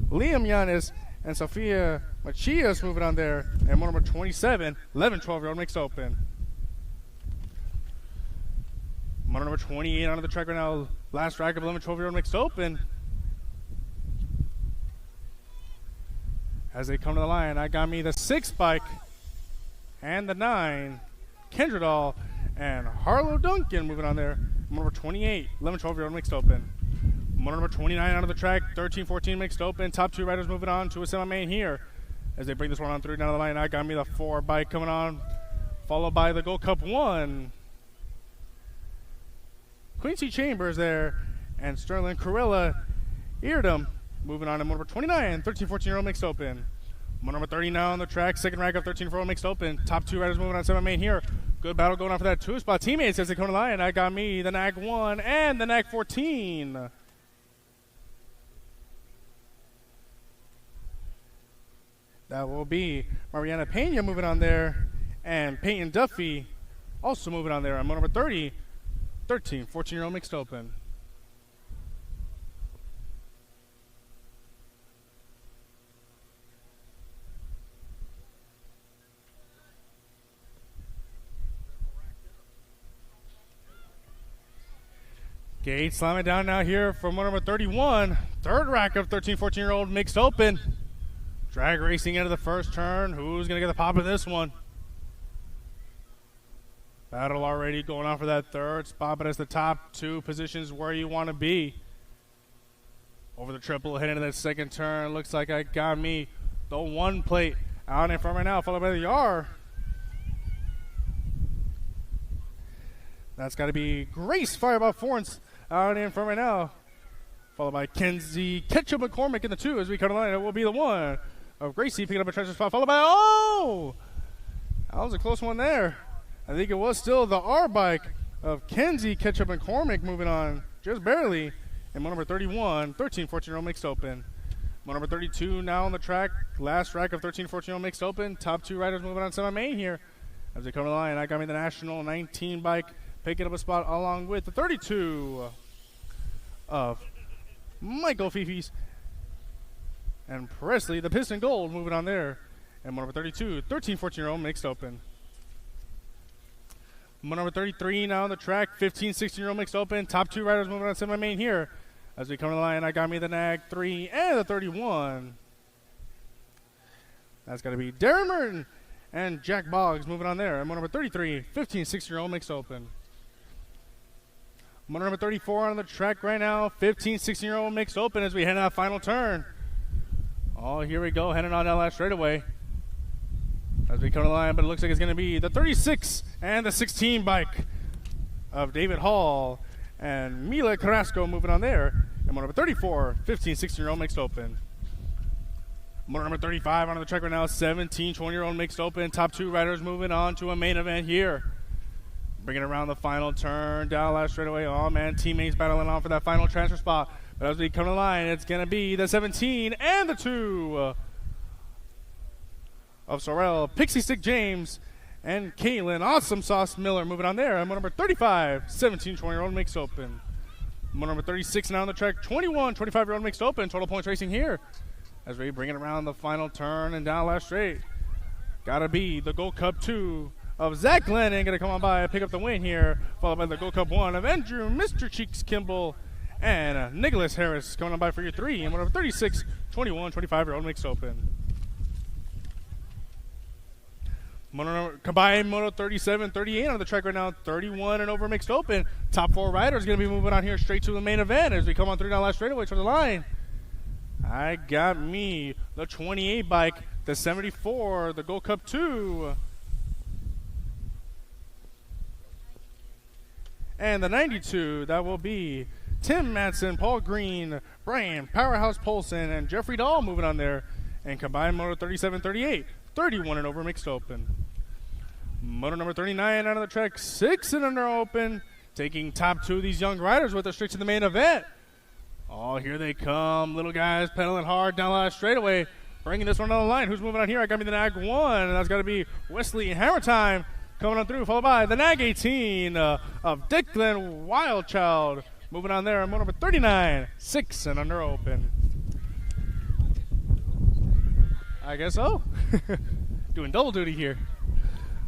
Liam Yanis and Sofia Machias moving on there. And number 27, 11-12-year-old mixed open. Number 28 onto the track right now, last rack of 11-12-year-old mixed open. As they come to the line, I got me the 6 bike and the 9, Kendradal and Harlow Duncan moving on there. Number 28, 11-12-year-old mixed open. Number 29 onto the track, 13-14 mixed open. Top two riders moving on to a semi-main here. As they bring this one on through down the line, I got me the 4 bike coming on, followed by the Gold Cup 1. Quincy Chambers there, and Sterling Corella Eardom moving on to number 29, 13-14-year-old mixed open. Number 30 now on the track, second rack of 13-4-year-old mixed open. Top two riders moving on semi-main here. Good battle going on for that 2-spot. Teammates as they come to the line. I got me the NAC 1 and the NAC 14. That will be Mariana Pena moving on there, and Peyton Duffy also moving on there. I'm number 30, 13-14-year-old mixed open. Gate slamming down now here from number 31. Third rack of 13-14-year-old mixed open. Drag racing into the first turn. Who's going to get the pop of this one? Battle already going on for that third spot, but it's the top two positions where you want to be. Over the triple, heading into that second turn. Looks like I got me the 1 plate out in front right now, followed by the R. That's got to be Grace Fireball Forens out in front right now, followed by Kenzie Ketchum McCormick in the 2 as we come to the line. It will be the 1 of Gracie picking up a treasure spot, followed by That was a close one there. I think it was still the R bike of Kenzie, Ketchup, and Cormac moving on just barely. And number 31, 13, 14-year-old mixed open. Number 32 now on the track. Last rack of 13, 14-year-old mixed open. Top two riders moving on semi-main here as they come to the line. I got me the National 19 bike picking up a spot along with the 32 of Michael Fifis and Presley, the Piston Gold, moving on there. And number 32, 13, 14-year-old mixed open. Number 33 now on the track, 15, 16-year-old mixed open. Top two riders moving on semi-main here. As we come to the line, I got me the Nag 3 and the 31. That's going to be Darren Merton and Jack Boggs moving on there. And number 33, 15, 16-year-old mixed open. Number 34 on the track right now, 15, 16-year-old mixed open as we head out final turn. Oh, here we go, heading on down that straightaway. As we come to the line, but it looks like it's going to be the 36 and the 16 bike of David Hall and Mila Carrasco moving on there. And number 34, 15, 16-year-old mixed open. Number 35 on the track right now, 17, 20-year-old mixed open. Top two riders moving on to a main event here. Bringing around the final turn, down last straightaway. Oh, man, teammates battling on for that final transfer spot. But as we come to the line, it's going to be the 17 and the 2 of Sorrell, Pixie Stick James, and Caitlin Awesome Sauce Miller moving on there. And number 35, 17, 20-year-old mixed open. Number 36 now on the track, 21, 25-year-old mixed open. Total points racing here as we bring it around the final turn and down last straight. Gotta be the Gold Cup 2 of Zach Glennon, gonna come on by and pick up the win here, followed by the Gold Cup 1 of Andrew Mr. Cheeks Kimball and Nicholas Harris coming on by for your 3. And number 36, 21, 25-year-old mixed open. Combined Moto 37, 38 on the track right now, 31 and over mixed open. Top 4 riders going to be moving on here straight to the main event as we come on through down last straightaway to the line. I got me the 28 bike, the 74, the Gold Cup 2. And the 92, that will be Tim Madsen, Paul Green, Brian Powerhouse Polson, and Jeffrey Dahl moving on there. And combined Moto 37, 38, 31 and over mixed open. Moto number 39 out of the track, 6 and under open. Taking top 2 of these young riders with us straight to the main event. Oh, here they come. Little guys pedaling hard down last straightaway. Bringing this one on the line. Who's moving on here? I got me the Nag 1, and that's got to be Wesley Hammer Time coming on through, followed by the Nag 18 of Declan Wildchild. Moving on there. Moto number 39, 6 and under open. I guess so. Doing double duty here.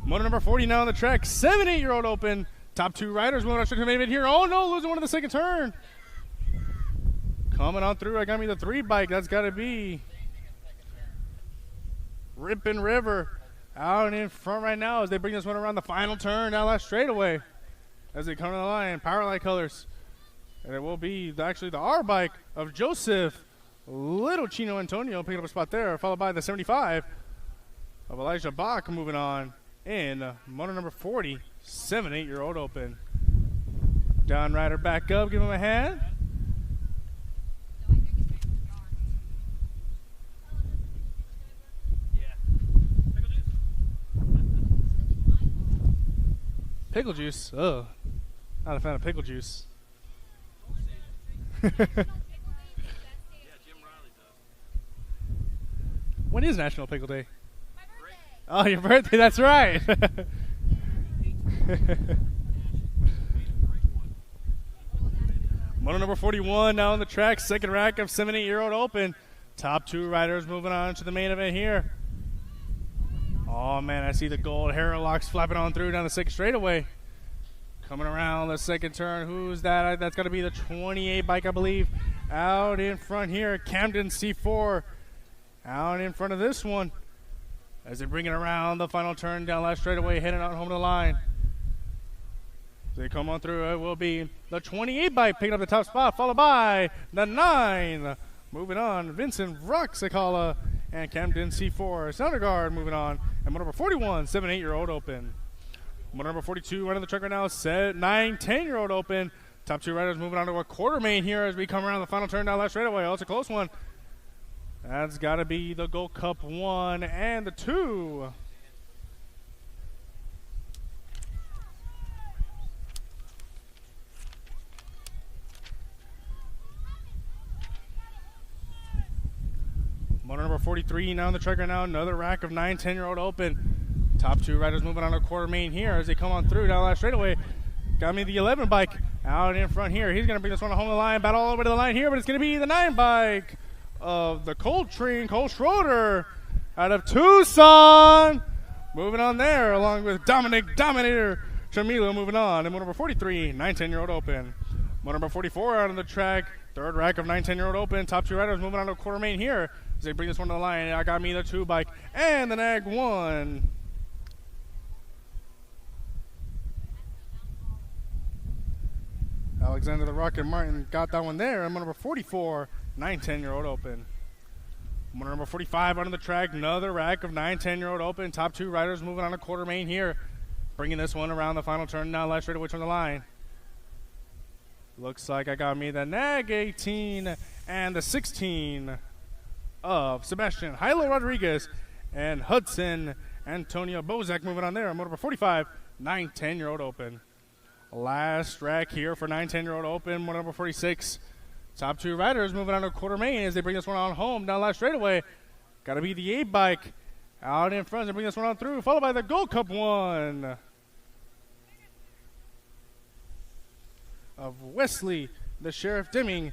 Moto number 40 now on the track. 7, 8-year-old open. Top 2 riders moving on to the main event here. Oh, no, losing one in the second turn. Coming on through, I got me the 3 bike. That's got to be Rippin' River out in front right now as they bring this one around the final turn down last straightaway. As they come to the line, Powerlight colors. And it will be actually the R bike of Joseph Little Chino Antonio picking up a spot there, followed by the 75 of Elijah Bach moving on in moto number 40, 7, 8-year-old open. Don Ryder back up, give him a hand. Pickle juice? Oh, not a fan of pickle juice. When is National Pickle Day? My birthday. Oh, your birthday, that's right. Moto number 41 now on the track. Second rack of 7, 8-year-old open. Top 2 riders moving on to the main event here. Oh, man, I see the gold hair locks flapping on through down the second straightaway. Coming around the second turn. Who's that? That's got to be the 28 bike, I believe. Out in front here, Camden C4. Out in front of this one. As they bring it around the final turn down last straightaway, heading out home to the line. As they come on through, it will be the 28 bike picking up the top spot, followed by the 9. Moving on, Vincent Roxacala and Camden C4. Soundergaard moving on. And number 41, 7, 8-year-old open. Number 42 running the track right now, 9, 10-year-old open. Top 2 riders moving on to a quarter main here as we come around the final turn down last straightaway. Oh, it's a close one. That's got to be the Gold Cup 1 and the 2 Motor number 43 now on the track right now. Another rack of 9, 10-year-old open. Top two riders moving on a quarter main here as they come on through down the last straightaway. Got me the 11 bike out in front here. He's going to bring this one home the line. Battle all the way to the line here, but it's going to be the 9 bike of the Coltrane, Cole Schroeder, out of Tucson. Moving on there along with Dominic Dominator Chamilo moving on. And motor number 43, 9, 10-year-old open. Motor number 44 out on the track. Third rack of 9, 10-year-old open. Top two riders moving on to quarter main here as they bring this one to the line. I got me the 2 bike and the Nag 1. Alexander the Rocket Martin got that one there. And motor number 44, 9, 10-year-old open. Motor number 45 on the track. Another rack of 9, 10-year-old open. Top two riders moving on a quarter main here. Bringing this one around the final turn now. Last straightaway on the line. Looks like I got me the Nag 18 and the 16 of Sebastian Hilo Rodriguez and Hudson Antonio Bozak moving on there. Motor number 45, 9, 10-year-old open. Last rack here for 9, 10-year-old open. Motor number 46. Top two riders moving on to quarter main as they bring this one on home down last straightaway. Got to be the 8 bike out in front. They bring this one on through, followed by the Gold Cup 1 of Wesley, the Sheriff Deming.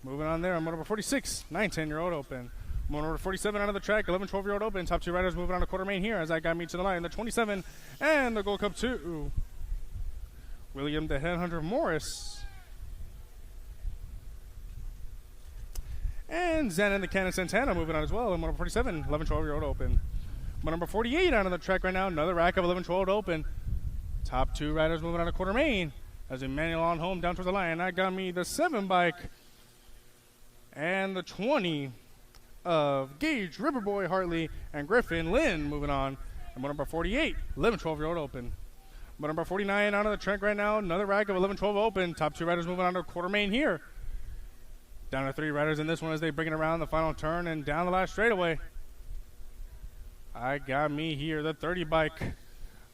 Moving on there on motor number 46, 9, 10-year-old open. Motor number 47 out of the track, 11, 12-year-old open. Top two riders moving on to quarter main here as I got me to the line. The 27 and the Gold Cup 2. William the Headhunter Morris. And Zen and the Cannon Santana moving on as well. And motor number 47, 11, 12-year-old open. Motor number 48 out on the track right now. Another rack of 11, 12 open. Top two riders moving on to quarter main as they manual on home down towards the line. I got me the 7 bike and the 20 of Gage, Riverboy, Hartley, and Griffin Lynn moving on. And motor number 48, 11, 12-year-old open. Motor number 49 out on the track right now. Another rack of 11, 12 open. Top two riders moving on to quarter main here. Down to 3 riders in this one as they bring it around the final turn and down the last straightaway. I got me here the 30 bike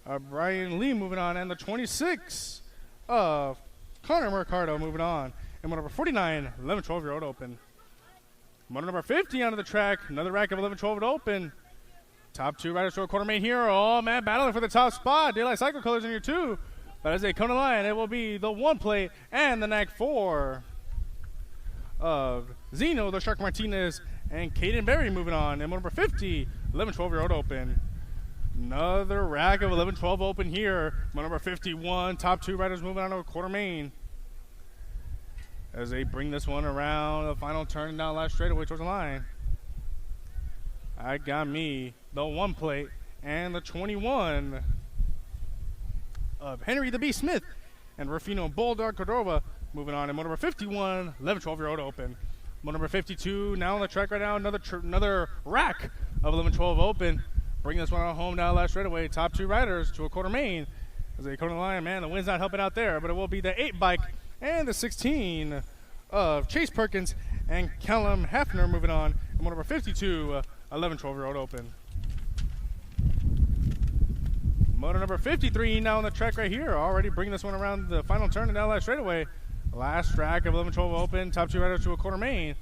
of Brian Lee moving on, and the 26 of Connor Mercado moving on. And motor number 49, 11, 12-year-old open. Motor number 50 onto the track. Another rack of 11, 12 open. Top two riders to a quarter main here. Oh, man, battling for the top spot. Daylight Cycle Colors in here, too. But as they come to line, it will be the 1 plate and the Nag 4 of Zeno, the Shark Martinez, and Caden Berry moving on. And motor number 50, 11, 12-year-old open. Another rack of 11, 12 open here. Motor number 51, top two riders moving on to a quarter main as they bring this one around the final turn down last straightaway towards the line. I got me the 1 plate and the 21 of Henry the B. Smith and Rufino Bulldog Cordova moving on. And motor number 51, 11, 12-year-old open. Motor number 52 now on the track right now. Another rack of 11, 12 open. Bring this one on home now last straightaway. Top two riders to a quarter main as they come to the line. Man, the wind's not helping out there, but it will be the 8 bike and the 16 of Chase Perkins and Callum Hafner moving on. And motor number 52, 11, 12-year-old open. Motor number 53 now on the track right here. Already bringing this one around the final turn and down last straightaway. Last track of 11, 12 open. Top two riders to a quarter main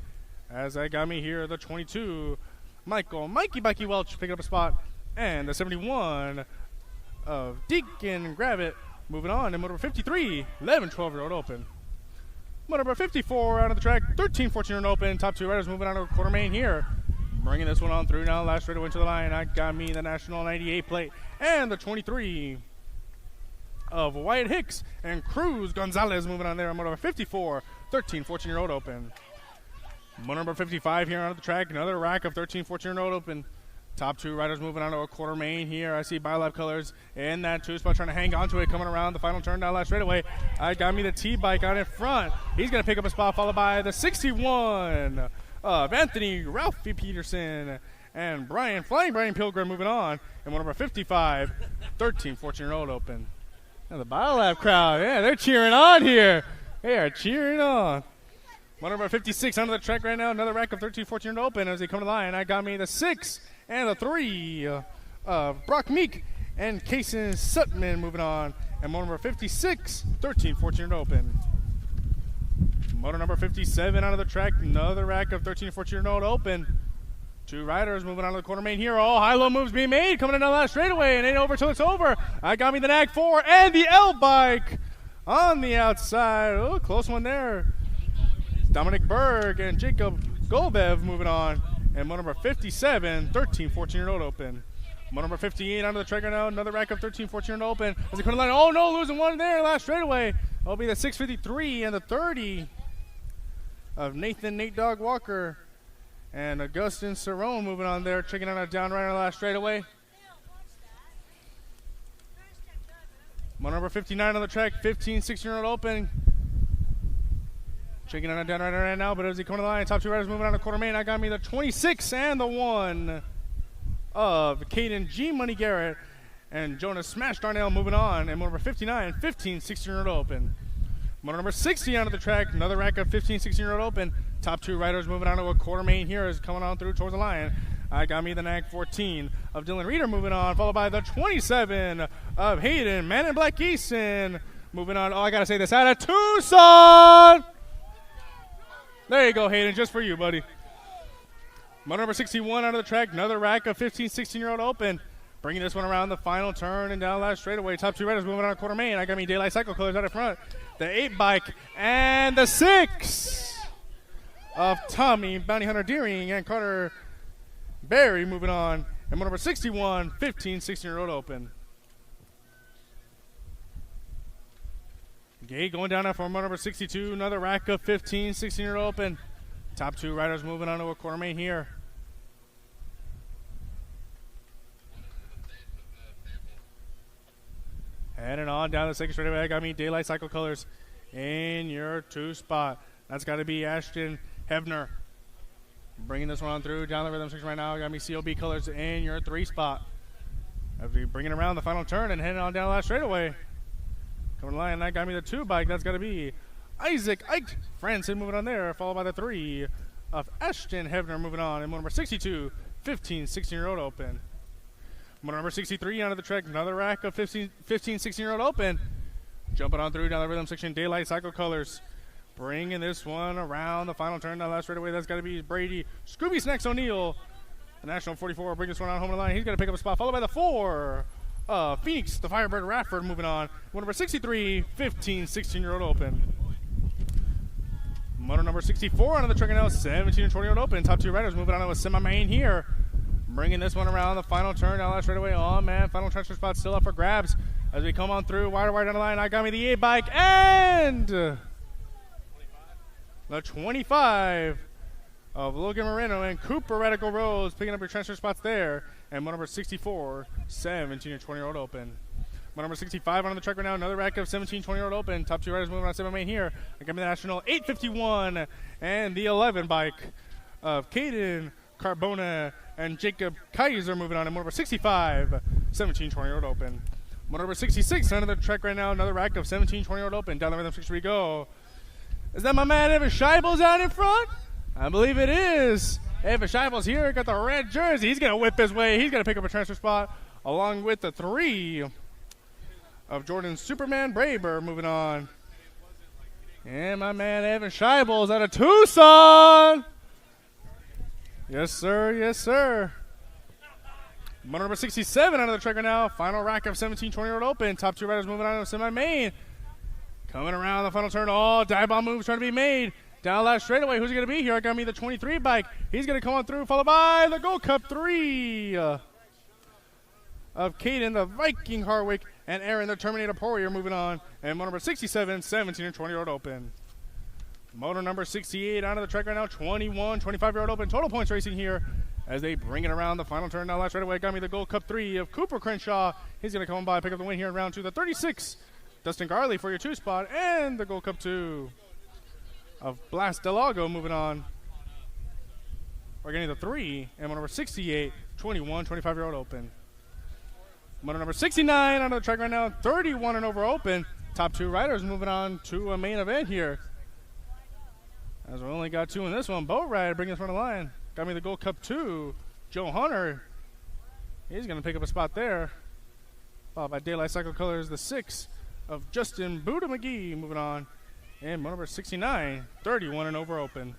as I got me here the 22, Mikey Welch picking up a spot. And the 71 of Deacon Gravett moving on. And motor number 53, 11, 12-year-old open. Motor number 54 out of the track, 13, 14-year-old open. Top two riders moving on to a quarter main here. Bringing this one on through now. Last straightaway to the line. I got me the National 98 plate and the 23 of Wyatt Hicks and Cruz Gonzalez moving on there. Motor number 54, 13, 14-year-old open. Motor number 55 here on the track. Another rack of 13, 14-year-old open. Top two riders moving on to a quarter main here. I see BioLab Colors in that 2 spot trying to hang on to it, coming around the final turn down last straightaway. I got me the T-bike out in front. He's going to pick up a spot, followed by the 61 of Anthony Ralphie Peterson and Flying Brian Pilgrim moving on. And one number 55, 13, 14-year-old open. And the BioLab crowd, yeah, they're cheering on here. They are cheering on. One number 56 onto the track right now. Another rack of 13, 14-year-old open as they come to the line. I got me the 6 and the 3 of Brock Meek and Kason Sutman moving on. And one number 56, 13, 14-year-old open. Motor number 57 out of the track. Another rack of 13 to 14-year-old open. Two riders moving on to the quarter main here. All high-low moves being made. Coming in on the last straightaway. And ain't over till it's over. I got me the Nag 4 and the L-Bike on the outside. Oh, close one there. Dominic Berg and Jacob Golbev moving on. And motor number 57, 13, 14-year-old open. Motor number 58 onto the track right now. Another rack of 13, 14-year-old open. As they come to the line. Oh, no, losing one there last straightaway. That'll be the 653 and the 30 of Nathan Nate Dog Walker. And Augustin Cerrone moving on there, checking on a down right on the last straightaway. Motor number 59 on the track, 15, 16-year-old open. Checking on a down right now, but as he comes to the line, top two riders moving on the quarter main. I got me the 26 and the 1 of Caden G. Money Garrett and Jonas Smash Darnell moving on. And motor number 59, 15, 16-year-old open. Motor number 60 onto the track, another rack of 15, 16-year-old open. Top two riders moving on to a quarter main here is coming on through towards the line. I got me the Nag 14 of Dylan Reeder moving on, followed by the 27 of Hayden Man in Black Easton moving on. Oh, I got to say this out of Tucson. There you go, Hayden, just for you, buddy. Motor number 61 out of the track, another rack of 15, 16-year-old open. Bringing this one around the final turn and down last straightaway. Top two riders moving on a quarter main. I got me Daylight Cycle Colors out in front. The 8 bike and the 6 of Tommy Bounty Hunter Deering and Carter Barry moving on. And motor number 61, 15, 16-year-old open. Gay going down now for motor number 62. Another rack of 15, 16-year-old open. Top two riders moving on to a quarter main here. Heading on down the second straightaway, I got me Daylight Cycle Colors in your 2 spot. That's got to be Ashton Hebner. Bringing this one on through down the rhythm section right now. I got me COB Colors in your 3 spot. As we bring it around the final turn and heading on down the last straightaway. Coming to the line, I got me the 2 bike. That's got to be Isaac Ike Franson moving on there, followed by the 3 of Ashton Hebner moving on. And number 62, 15, 16-year-old open. Motor number 63 onto the track, another rack of 15, 16-year-old open. Jumping on through down the rhythm section, Daylight Cycle Colors. Bringing this one around the final turn down the last straightaway. That's got to be Brady Scooby Snacks O'Neal. The National 44 bring this one on home to the line. He's going to pick up a spot, followed by the 4. Phoenix, the Firebird Radford moving on. Motor number 63, 15, 16-year-old open. Motor number 64 onto the track now, 17 and 20-year-old open. Top two riders moving on to a semi-main here. Bringing this one around the final turn down last straightaway. Oh, man, final transfer spot still up for grabs as we come on through. Wide down the line. I got me the 8 bike and the 25 of Logan Moreno and Cooper Radical Rose picking up your transfer spots there. And motor number 64, 17 and 20-year-old open. Motor number 65 on the track right now. Another rack of 17, 20-year-old open. Top two riders moving on semi-main here. I got me the National 851 and the 11 bike of Caden Carbona and Jacob Kaiser moving on. And motor number 65, 17, 20-year-old open. Motor number 66 on the track right now. Another rack of 17, 20-year-old open. Down the rhythm 6 we go. Is that my man Evan Scheibels out in front? I believe it is. Evan Scheibels here, got the red jersey. He's going to whip his way. He's going to pick up a transfer spot along with the 3 of Jordan Superman Braber moving on. And my man Evan Scheibels out of Tucson. Yes, sir. Yes, sir. Motor number 67 out of the track right now. Final rack of 17, 20-year-old open. Top two riders moving on to semi-main. Coming around the final turn. Oh, dive bomb moves trying to be made. Down last straightaway. Who's it going to be here? I got me the 23 bike. He's going to come on through, followed by the Gold Cup 3 of Caden, the Viking Harwick, and Aaron, the Terminator Poirier moving on. And motor number 67, 17 and 20-year-old open. Motor number 68 onto the track right now. 21, 25-year-old open. Total points racing here as they bring it around the final turn. Now last straightaway. Got me the Gold Cup 3 of Cooper Crenshaw. He's going to come by, pick up the win here in round 2. The 36, Dustin Garley for your 2 spot. And the Gold Cup 2 of Blast Delago moving on. We're getting the 3 and motor number 68, 21, 25-year-old open. Motor number 69 on the track right now, 31 and over open. Top 2 riders moving on to a main event here. As we only got 2 in this one. Boat Ride bringing us from the line. Got me the Gold Cup 2, Joe Hunter. He's going to pick up a spot there. Followed by Daylight Cycle Colors, the 6 of Justin Buddha McGee moving on. And moto number 69, 31 and over open.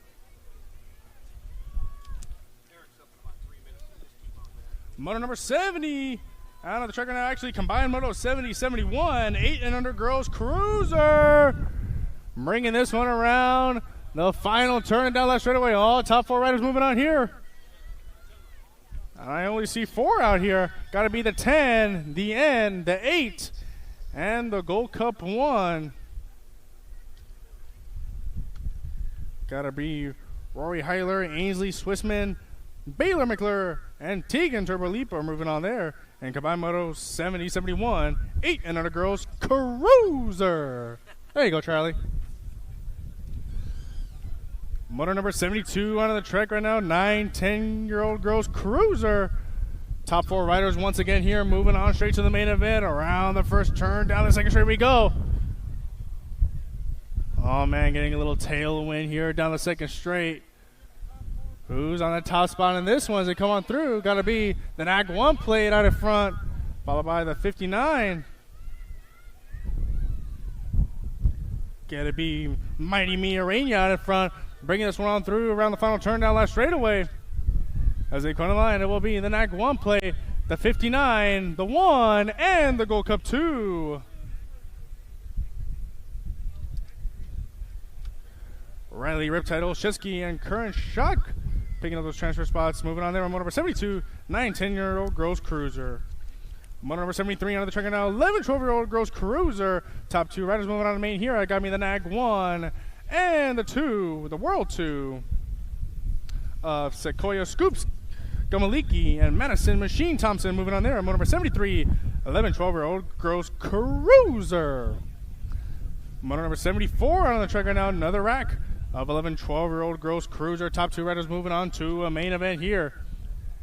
Moto number 70, out of the track right now, actually combined moto 70-71, 8 and under girls cruiser. Bringing this one around the final turn down that straightaway. All top 4 riders moving on here. I only see 4 out here. Got to be the 10, the N, the 8, and the Gold Cup 1. Got to be Rory Heiler, Ainsley Swissman, Baylor McClure, and Tegan Turbo are moving on there. And combined moto 70-71, 8 and under girls cruiser. There you go, Charlie. Motor number 72 on the track right now, 9-10-year-old girls cruiser. Top 4 riders once again here, moving on straight to the main event. Around the first turn, down the second straight we go. Oh man, getting a little tailwind here down the second straight. Who's on the top spot in this one as they come on through? Got to be the NAG 1 plate out in front, followed by the 59. Got to be Mighty Mia Rainy out in front, bringing this one on through around the final turn down last straightaway. As they come to the line, it will be the NAG 1 plate, the 59, the 1, and the Gold Cup 2. Riley Riptide Olszewski and Current Shock picking up those transfer spots. Moving on there on motor number 72, 9-10-year-old girls cruiser. Motor number 73 on the track now, 11-12-year-old girls cruiser. Top 2 riders moving on the main here. I got me the NAG 1 and the 2, the World 2 of Sequoia Scoops Gomaliki and Madison Machine Thompson moving on there on motor number 73, 11-12-year-old girls cruiser. Motor number 74 on the track right now, another rack of 11-12-year-old girls cruiser. Top 2 riders moving on to a main event here.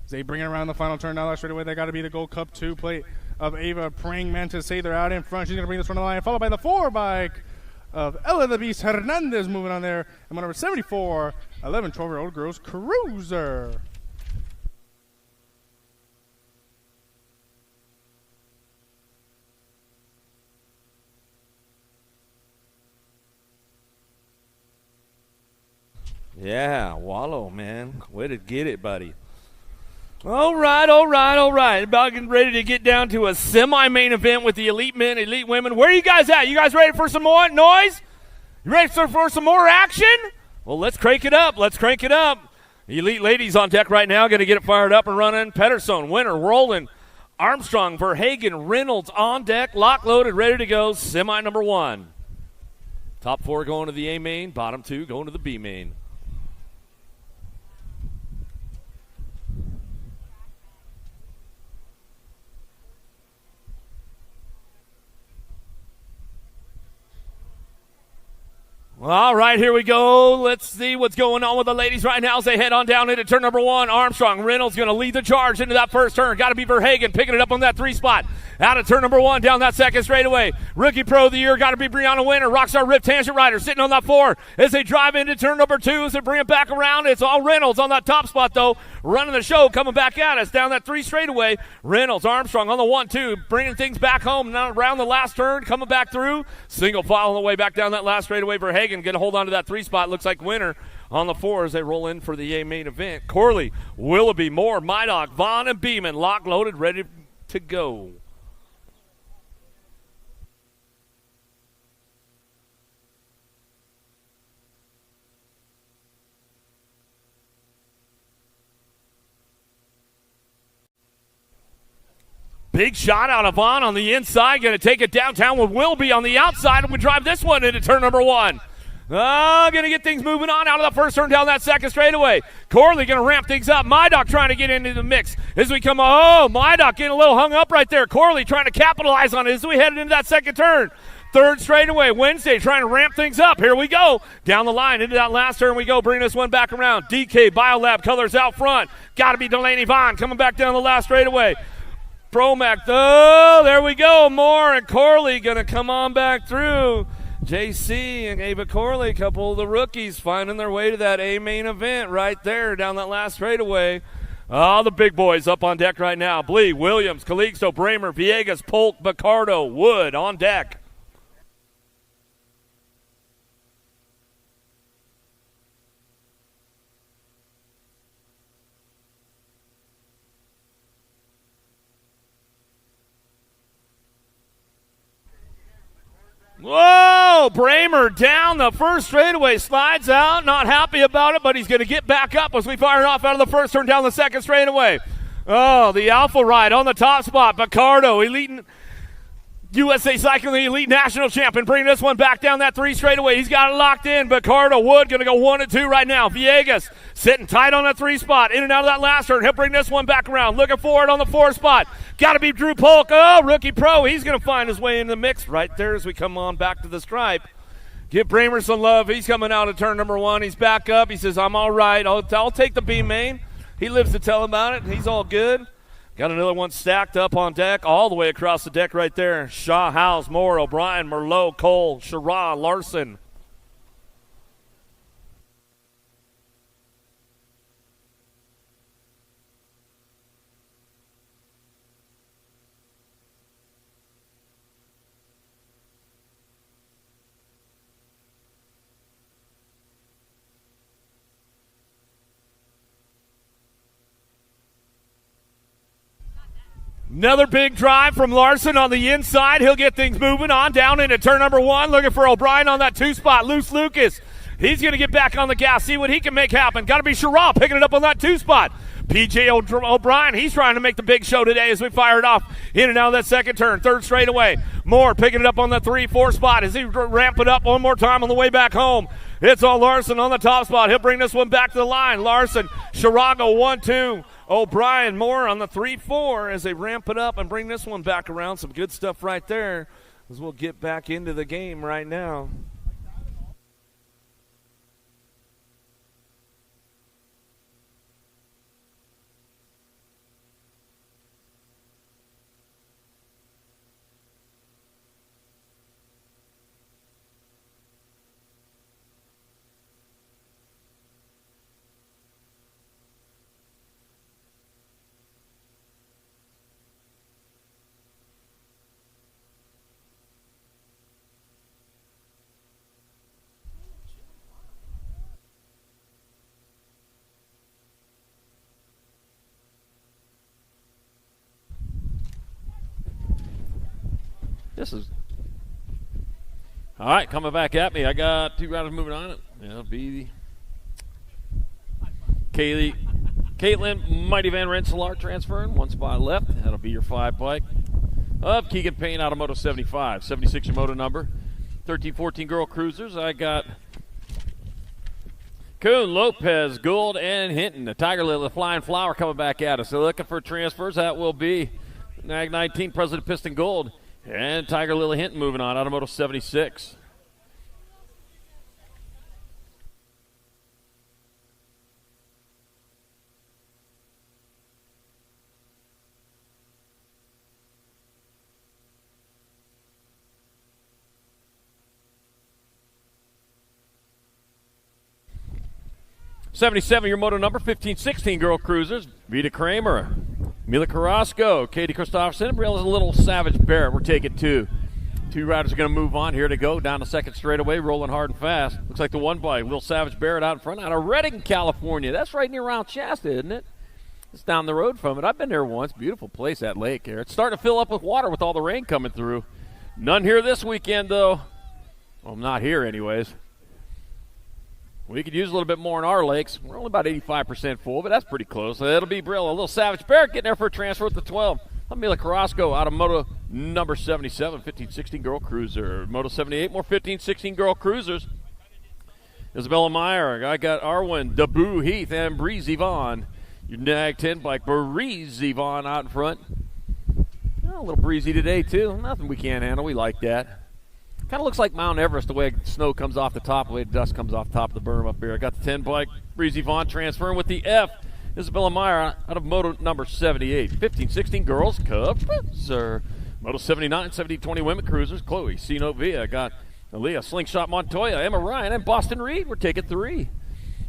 As they bring it around the final turn now straight away, they got to be the Gold Cup 2 plate of Ava Praying Mantis. Say they're out in front. She's going to bring this one to the line, followed by the 4 bike of Ella the Beast Hernandez moving on there. And number 74, 11-12-year-old girls cruiser. Yeah, Wallow, man. Way to get it, buddy. All right. About getting ready to get down to a semi-main event with the elite men, elite women. Where are you guys at? You guys ready for some more noise? You ready for some more action? Well, let's crank it up. The elite ladies on deck right now, going to get it fired up and running. Pedersen, Winter, Roland, Armstrong, Verhagen, Reynolds on deck, lock loaded, ready to go. Semi number 1. Top 4 going to the A main, bottom 2 going to the B main. All right, here we go. Let's see what's going on with the ladies right now as they head on down into turn number 1. Armstrong, Reynolds going to lead the charge into that first turn. Got to be Verhagen picking it up on that 3 spot. Out of turn number 1, down that second straightaway. Rookie Pro of the Year, got to be Brianna Winter. Rockstar Rip Tangent Rider sitting on that 4 as they drive into turn number 2 as they bring it back around. It's all Reynolds on that top spot, though, running the show, coming back at us down that 3 straightaway. Reynolds, Armstrong on the 1-2, bringing things back home. Now around the last turn, coming back through. Single file on the way back down that last straightaway. Verhagen going to hold on to that 3 spot. Looks like Winter on the 4 as they roll in for the A main event. Corley, Willoughby, Moore, Mydog, Vaughn, and Beeman lock loaded, ready to go. Big shot out of Vaughn on the inside. Going to take it downtown with Wilby on the outside. And we drive this one into turn number 1. Going to get things moving on out of the first turn down that second straightaway. Corley going to ramp things up. Mydog trying to get into the mix as we come. Oh, Mydog getting a little hung up right there. Corley trying to capitalize on it as we head into that second turn. Third straightaway. Wednesday trying to ramp things up. Here we go. Down the line into that last turn we go. Bring this one back around. DK Biolab colors out front. Got to be Delaney Vaughn coming back down the last straightaway. Promac, oh, there we go. Moore and Corley going to come on back through. JC and Ava Corley, a couple of the rookies, finding their way to that A main event right there down that last straightaway. Oh, the big boys up on deck right now. Blee, Williams, Calixto, Bramer, Villegas, Polk, Bacardo, Wood on deck. Whoa, Bramer down the first straightaway, slides out, not happy about it, but he's going to get back up as we fire it off out of the first turn down the second straightaway. Oh, the Alpha Ride on the top spot. Picardo, elite USA Cycling Elite National Champion, bringing this one back down that 3 straightaway. He's got it locked in. Picardo Wood going to go 1 and 2 right now. Villegas sitting tight on that 3 spot. In and out of that last turn. He'll bring this one back around. Looking forward on the 4 spot. Got to be Drew Polk. Oh, rookie pro. He's going to find his way in the mix right there as we come on back to the stripe. Give Bramer some love. He's coming out of turn number 1. He's back up. He says, I'm all right. I'll take the B main. He lives to tell about it. He's all good. Got another one stacked up on deck, all the way across the deck right there. Shaw, Howes, Moore, O'Brien, Merlot, Cole, Sherrod, Larson. Another big drive from Larson on the inside. He'll get things moving on down into turn number 1. Looking for O'Brien on that 2 spot. Loose Lucas. He's going to get back on the gas, see what he can make happen. Got to be Sherrod picking it up on that 2 spot. P.J. O'Brien, he's trying to make the big show today as we fire it off in and out of that second turn. 3rd straightaway. Moore picking it up on the 3-4 spot as he ramp it up one more time on the way back home. It's all Larson on the top spot. He'll bring this one back to the line. Larson, Shirago 1-2. O'Brien, Moore on the 3-4 as they ramp it up and bring this one back around. Some good stuff right there as we'll get back into the game right now. This is all right. Coming back at me. I got 2 riders moving on it. It'll be Caitlin Mighty Van Rensselaer transferring 1 spot left. That'll be your 5 bike of Keegan Payne out of Moto 75. 76 your moto number. 13-14 girl cruisers. I got Kuhn, Lopez, Gould, and Hinton. The Tiger Lily, the Flying Flower coming back at us. So looking for transfers. That will be Nag 19 President Piston Gold. And Tiger Lily Hinton moving on, Automotive 76. $77 your moto number, 15-16 girl cruisers. Vita Kramer, Mila Carrasco, Katie Christopherson, and a little Savage Barrett. We're taking 2. 2 riders are going to move on here to go down the second straightaway, rolling hard and fast. Looks like the 1 bike, Little Savage Barrett out in front, out of Redding, California. That's right near Mount Shasta, isn't it? It's down the road from it. I've been there once. Beautiful place, that lake here. It's starting to fill up with water with all the rain coming through. None here this weekend, though. Well, not here, anyways. We could use a little bit more in our lakes. We're only about 85% full, but that's pretty close. It'll be Brill. A little Savage Barrett getting there for a transfer with the 12. Mila Carrasco out of Moto number 77, 15-16 girl cruiser. Moto 78, more 15-16 girl cruisers. Isabella Meyer. I got Arwen, Dabu Heath, and Breeze Yvonne. Your Nag 10 bike, Breeze Yvonne out in front. A little breezy today, too. Nothing we can't handle. We like that. Kind of looks like Mount Everest, the way snow comes off the top, the way dust comes off the top of the berm up here. I got the 10 bike, Breezy Vaughn transferring with the F. Isabella Meyer out of Moto number 78. 15-16 girls, Cub, sir. Moto 79, 70-20 women cruisers, Chloe Sino Villa. Got Aaliyah Slingshot Montoya, Emma Ryan, and Boston Reed. We're taking 3.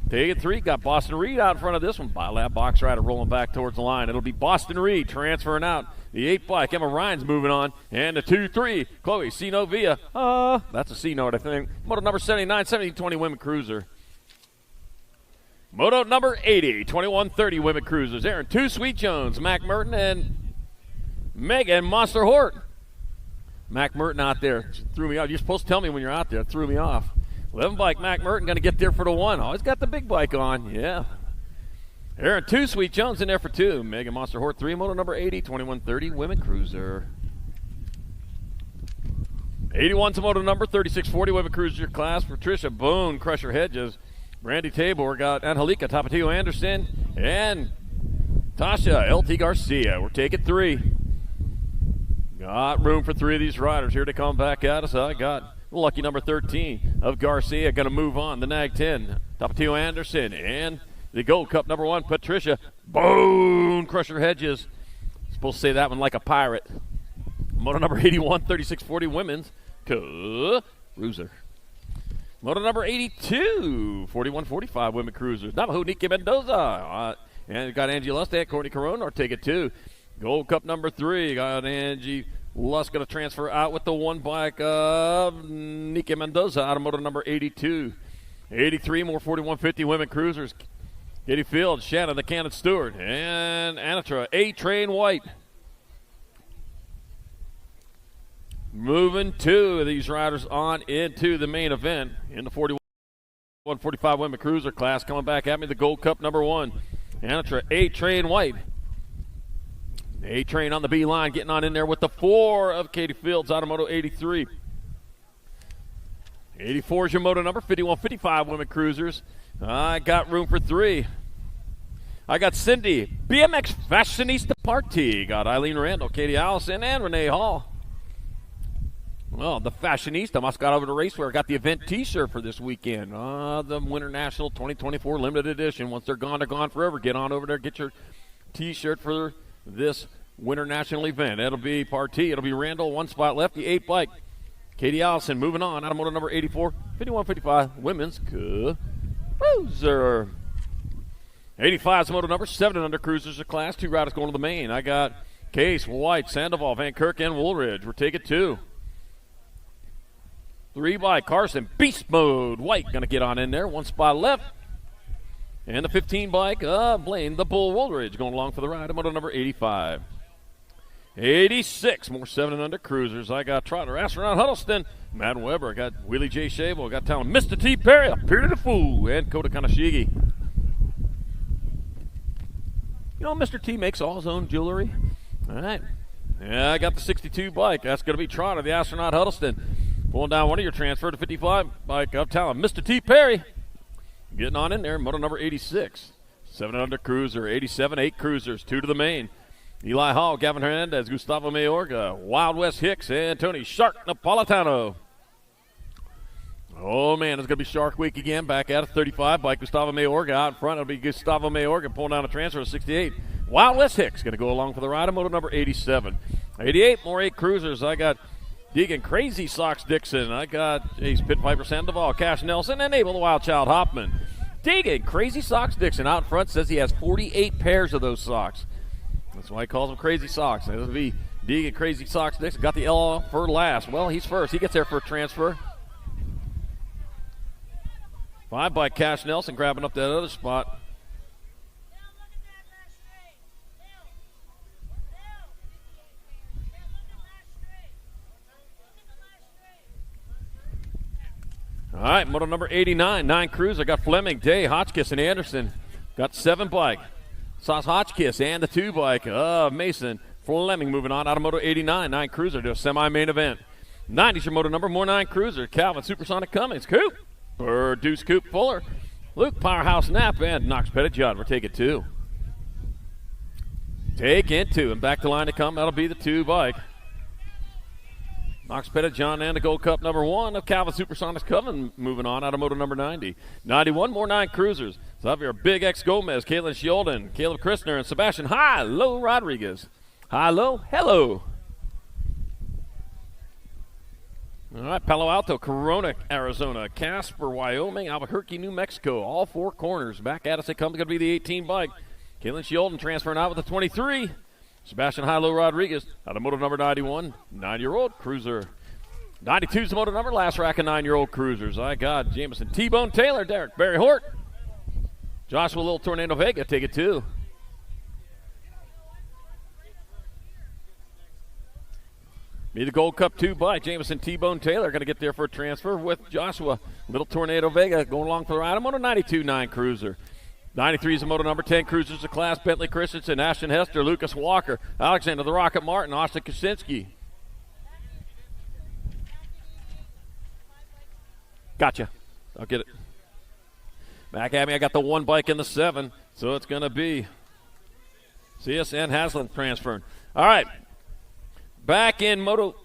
Taking 3, got Boston Reed out in front of this one. Biolab box rider rolling back towards the line. It'll be Boston Reed transferring out. The 8 bike, Emma Ryan's moving on. And the 2-3, Chloe Sino Villa. That's a C note, I think. Moto number 79, 70-20 women cruiser. Moto number 80, 21-30 women cruisers. Aaron 2 Sweet Jones, Mac Merton, and Megan Monster Hort. Mac Merton out there threw me off. You're supposed to tell me when you're out there. It threw me off. 11 bike, Mac Merton going to get there for the 1. Always got the big bike on. Yeah. Aaron 2, Sweet Jones in there for 2. Mega Monster Hort 3, moto number 80, 2130, Women Cruiser. 81's a moto number 3640, Women Cruiser class. Patricia Bone Crusher Hedges. Brandy Tabor got Angelica Tapatio Anderson. And Tasha LT Garcia. We're taking 3. Got room for 3 of these riders. Here to come back at us. I got lucky number 13 of Garcia. Going to move on. The Nag 10. Tapatio Anderson. And the Gold Cup number 1, Patricia Bone Crusher Hedges. Supposed to say that one like a pirate. Moto number 81, 3640 Women's Cruiser. Moto number 82, 4145 Women Cruisers. Navajo Nikki Mendoza. And got Angie Lustat, Courtney Corona, Ortega 2. Gold Cup number 3. Got Angie Lust going to transfer out with the 1 bike of Nikki Mendoza out of moto number 82. 83 more 4150 Women Cruisers. Katie Fields, Shannon the Cannon Stewart, and Anitra A-Train White. Moving 2 of these riders on into the main event in the 41-45 Women Cruiser class. Coming back at me, the Gold Cup number 1, Anitra A-Train White. A-Train on the B line, getting on in there with the 4 of Katie Fields out of moto 83. 84 is your moto number, 51-55 Women Cruisers. I got room for 3. I got Cindy, BMX Fashionista Party. Got Eileen Randall, Katie Allison, and Renee Hall. Well, the Fashionista must got over to Racewear. Got the event T-shirt for this weekend. The Winter National 2024 Limited Edition. Once they're gone forever. Get on over there, get your T-shirt for this Winter National event. It'll be Party. It'll be Randall, 1 spot left, the 8 bike. Katie Allison moving on out of moto number 84, 51-55 Women's Cruiser. 85 is moto number 7 under Cruisers class. 2 riders going to the main. I got Case, White, Sandoval, Van Kirk, and Woolridge. We're taking 2. 3 by Carson, Beast Mode. White going to get on in there. 1 spot left. And the 15 bike, Blaine, the Bull Woolridge going along for the ride. Moto number 85. 86, more 7 and under Cruisers. I got Trotter, Astronaut Huddleston, Matt Weber. I got Willie J. Shable. I got talent Mr. T. Perry, Peter the Fool, and Kota Kanashigi. You know, Mr. T makes all his own jewelry. All right. Yeah, I got the 62 bike. That's going to be Trotter, the Astronaut Huddleston. Pulling down one of your transfer to 55 bike of talent, Mr. T. Perry. Getting on in there, moto number 86. 7 and under Cruiser, 87, 8 Cruisers, 2 to the main. Eli Hall, Gavin Hernandez, Gustavo Mayorga, Wild West Hicks, and Tony Shark Napolitano. Oh, man, it's going to be Shark Week again. Back at a 35 by Gustavo Mayorga. Out in front, it'll be Gustavo Mayorga pulling down a transfer of 68. Wild West Hicks going to go along for the ride of moto number 87. 88, more 8 Cruisers. I got Deegan Crazy Socks Dixon. I got Ace Pit Piper Sandoval, Cash Nelson, and Abel the Wild Child Hoffman. Deegan Crazy Socks Dixon out in front says he has 48 pairs of those socks. That's why he calls them Crazy Socks. It'll be Deegan Crazy Socks Dixon. Got the L for last. Well, he's first. He gets there for a transfer. 5 by Cash Nelson grabbing up that other spot. All right, moto number 89, 9 Cruiser. Got Fleming, Day, Hotchkiss, and Anderson. Got 7 bike. Sauce Hotchkiss and the 2 bike of Mason. Fleming moving on out of moto 89, 9 Cruiser to a semi-main event. 90's your moto number, more 9 Cruiser. Calvin Supersonic Cummings, Coop. Deuce Coop Fuller. Luke Powerhouse Knapp and Knox Pettit Judd. We're taking 2. Taking 2 and back to line to come. That'll be the 2 bike. Knox Pettit John and the Gold Cup number 1 of Calvin Supersonics Coven moving on out of moto number 90. 91 more 9 Cruisers. Xavier Big X Gomez, Caitlin Sheldon, Caleb Christner, and Sebastian Hi-Lo Rodriguez. Hi-Lo, hello. All right, Palo Alto, Corona, Arizona, Casper, Wyoming, Albuquerque, New Mexico. All 4 corners. Back at us, it comes going to be the 18 bike. Caitlin Sheldon transferring out with the 23. Sebastian Hi-Lo Rodriguez out of moto number 91, 9-year-old Cruiser. 92 is the moto number, last rack of 9-year-old Cruisers. I got Jameson T-Bone Taylor, Derek Barry Hort, Joshua Little Tornado Vega, take it 2. Be the Gold Cup 2 bike. Jameson T-Bone Taylor going to get there for a transfer with Joshua Little Tornado Vega going along for the ride. A Moto 92.9 Cruiser. 93 is a Moto number 10 Cruisers of class. Bentley Christensen, Ashton Hester, Lucas Walker, Alexander the Rocket Martin, Austin Kaczynski. Gotcha. I'll get it. Back at me, I got the 1 bike in the 7, so it's going to be CSN Haslam transferring. All right. Back in Moto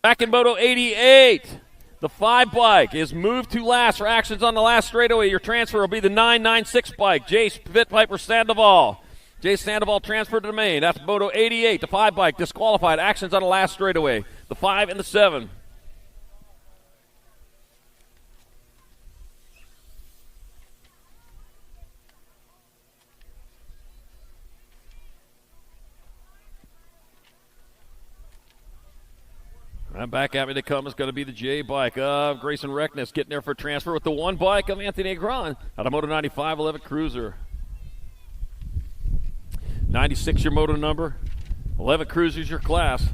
88. The 5 bike is moved to last for actions on the last straightaway. Your transfer will be the 996 bike, Jace Pitpiper Sandoval. Jace Sandoval transferred to the main. That's Moto 88. The 5 bike disqualified. Actions on the last straightaway. The 5 and the 7. And back at me to come is going to be the J bike of Grayson Reckness getting there for a transfer with the 1 bike of Anthony Agron out of Moto 95 11 Cruiser. 96 your Moto number, 11 Cruisers your class.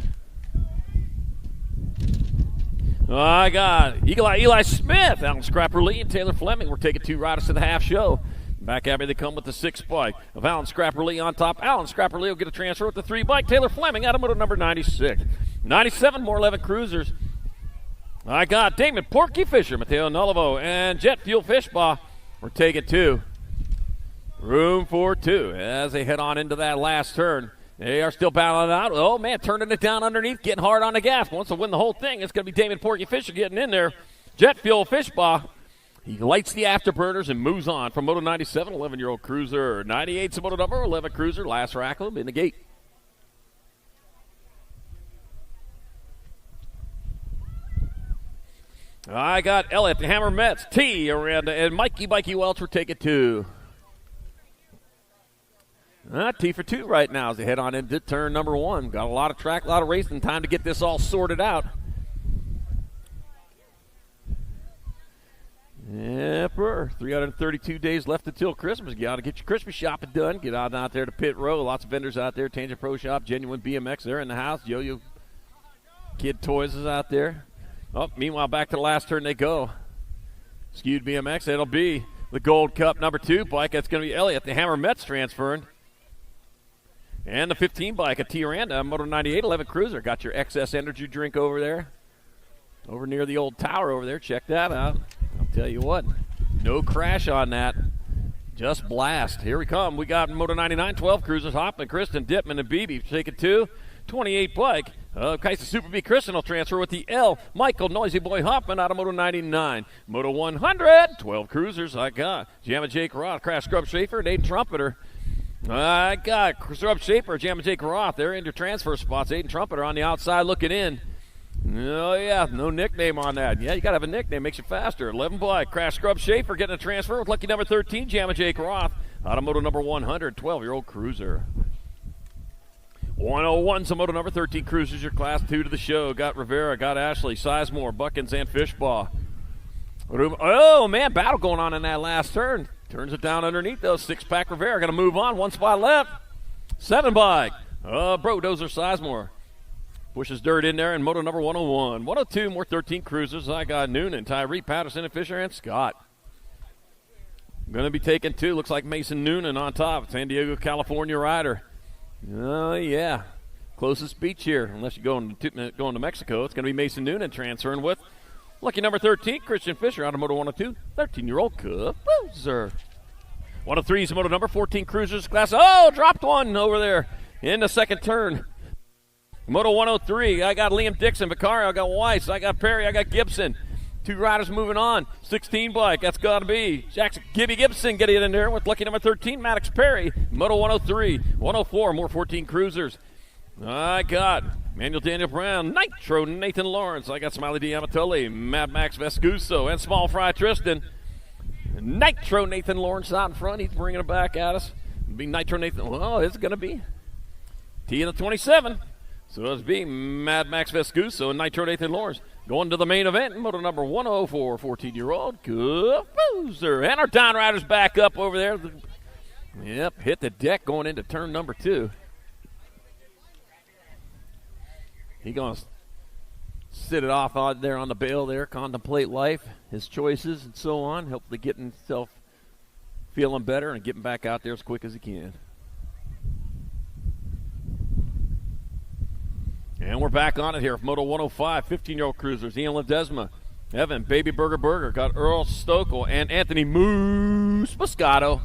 I got Eli Smith, Alan Scrapper Lee, and Taylor Fleming. We're taking 2 riders to the half show. Back at me they come with the 6 bike of Alan Scrapper Lee on top. Alan Scrapper Lee will get a transfer with the 3 bike. Taylor Fleming out of Moto number 96. 97 more 11 Cruisers. I got Damon Porky Fisher, Mateo Nullivo, and Jet Fuel Fishbaugh. We're taking 2. Room for 2 as they head on into that last turn. They are still battling out. Oh, man, turning it down underneath, getting hard on the gas. Wants to win the whole thing. It's going to be Damon Porky Fisher getting in there. Jet Fuel Fishbaugh. He lights the afterburners and moves on from Moto 97, 11-year-old Cruiser. 98's the Moto number, 11 Cruiser. Last Rackham in the gate. I got Elliott, the Hammer Mets, T, Aranda, and Mikey Welch will take it 2. T for 2 right now as they head on into turn number 1. Got a lot of track, a lot of racing, time to get this all sorted out. Yep, 332 days left until Christmas. You got to get your Christmas shopping done. Get out there to Pit Row. Lots of vendors out there. Tangent Pro Shop, Genuine BMX. They're in the house. Yo-Yo Kid Toys is out there. Oh, meanwhile, back to the last turn they go. Skewed BMX. It'll be the Gold Cup number 2 bike. That's going to be Elliott, the Hammer Mets transferring. And the 15 bike, a T Aranda, Moto 98 11 Cruiser. Got your XS energy drink over there. Over near the old tower over there. Check that out. I'll tell you what, no crash on that. Just blast. Here we come. We got Moto 99, 12 Cruisers. Hoffman, Kristen, Dittman, and Beebe taking 2. 28 bike. Kaisa Super B Kristen will transfer with the L. Michael Noisy Boy Hoffman out of Moto 99. Moto 100, 12 Cruisers. I got Jamma Jake Roth, Crash Scrub Schaefer, and Aiden Trumpeter. I got Scrub Schaefer, Jamma Jake Roth. They're in your transfer spots. Aiden Trumpeter on the outside looking in. Oh, yeah, no nickname on that. Yeah, you got to have a nickname. Makes you faster. 11 bike. Crash Scrub Schaefer getting a transfer with lucky number 13, Jamma Jake Roth. Out of Moto number 100, 12-year-old Cruiser. 101's the Moto number 13 Cruisers, your class 2 to the show. Got Rivera, got Ashley, Sizemore, Buckins, and Fishbaugh. Oh, man, battle going on in that last turn. Turns it down underneath, though. 6-pack Rivera going to move on. 1 spot left. 7 bike. Dozer Sizemore. Pushes dirt in there in Moto number 101. 102, more 13 Cruisers. I got Noonan, Tyree, Patterson, and Fisher, and Scott. Going to be taking 2. Looks like Mason Noonan on top. San Diego, California rider. Oh, yeah. Closest beach here, unless you're going to Mexico. It's going to be Mason Noonan transferring with lucky number 13, Christian Fisher out of Moto 102. 13-year-old Cruiser. 103 is Moto number 14 Cruisers class. Oh, dropped one over there in the second turn. Moto 103, I got Liam Dixon, Vicario, I got Weiss, I got Perry, I got Gibson. 2 riders moving on. 16 bike, that's got to be Jackson Gibby Gibson getting in there with lucky number 13, Maddox Perry. Moto 103, 104, more 14 Cruisers. I got Manuel Daniel Brown, Nitro Nathan Lawrence. I got Smiley Diamatoli, Mad Max Vescuso, and Small Fry Tristan. Nitro Nathan Lawrence out in front. He's bringing it back at us. It'll be Nitro Nathan. Well, it's going to be T in the 27. So it's being Mad Max Vescuso and Nitro Nathan Lawrence going to the main event. Moto number 104, 14-year-old Cruiser. And our down riders back up over there. Yep, hit the deck going into turn number 2. He going to sit it off out there on the bale there, contemplate life, his choices, and so on, hopefully getting himself feeling better and getting back out there as quick as he can. And we're back on it here for Moto 105, 15-year-old cruisers. Ian Ledesma, Evan, Baby Burger, got Earl Stokel and Anthony Moose Moscato.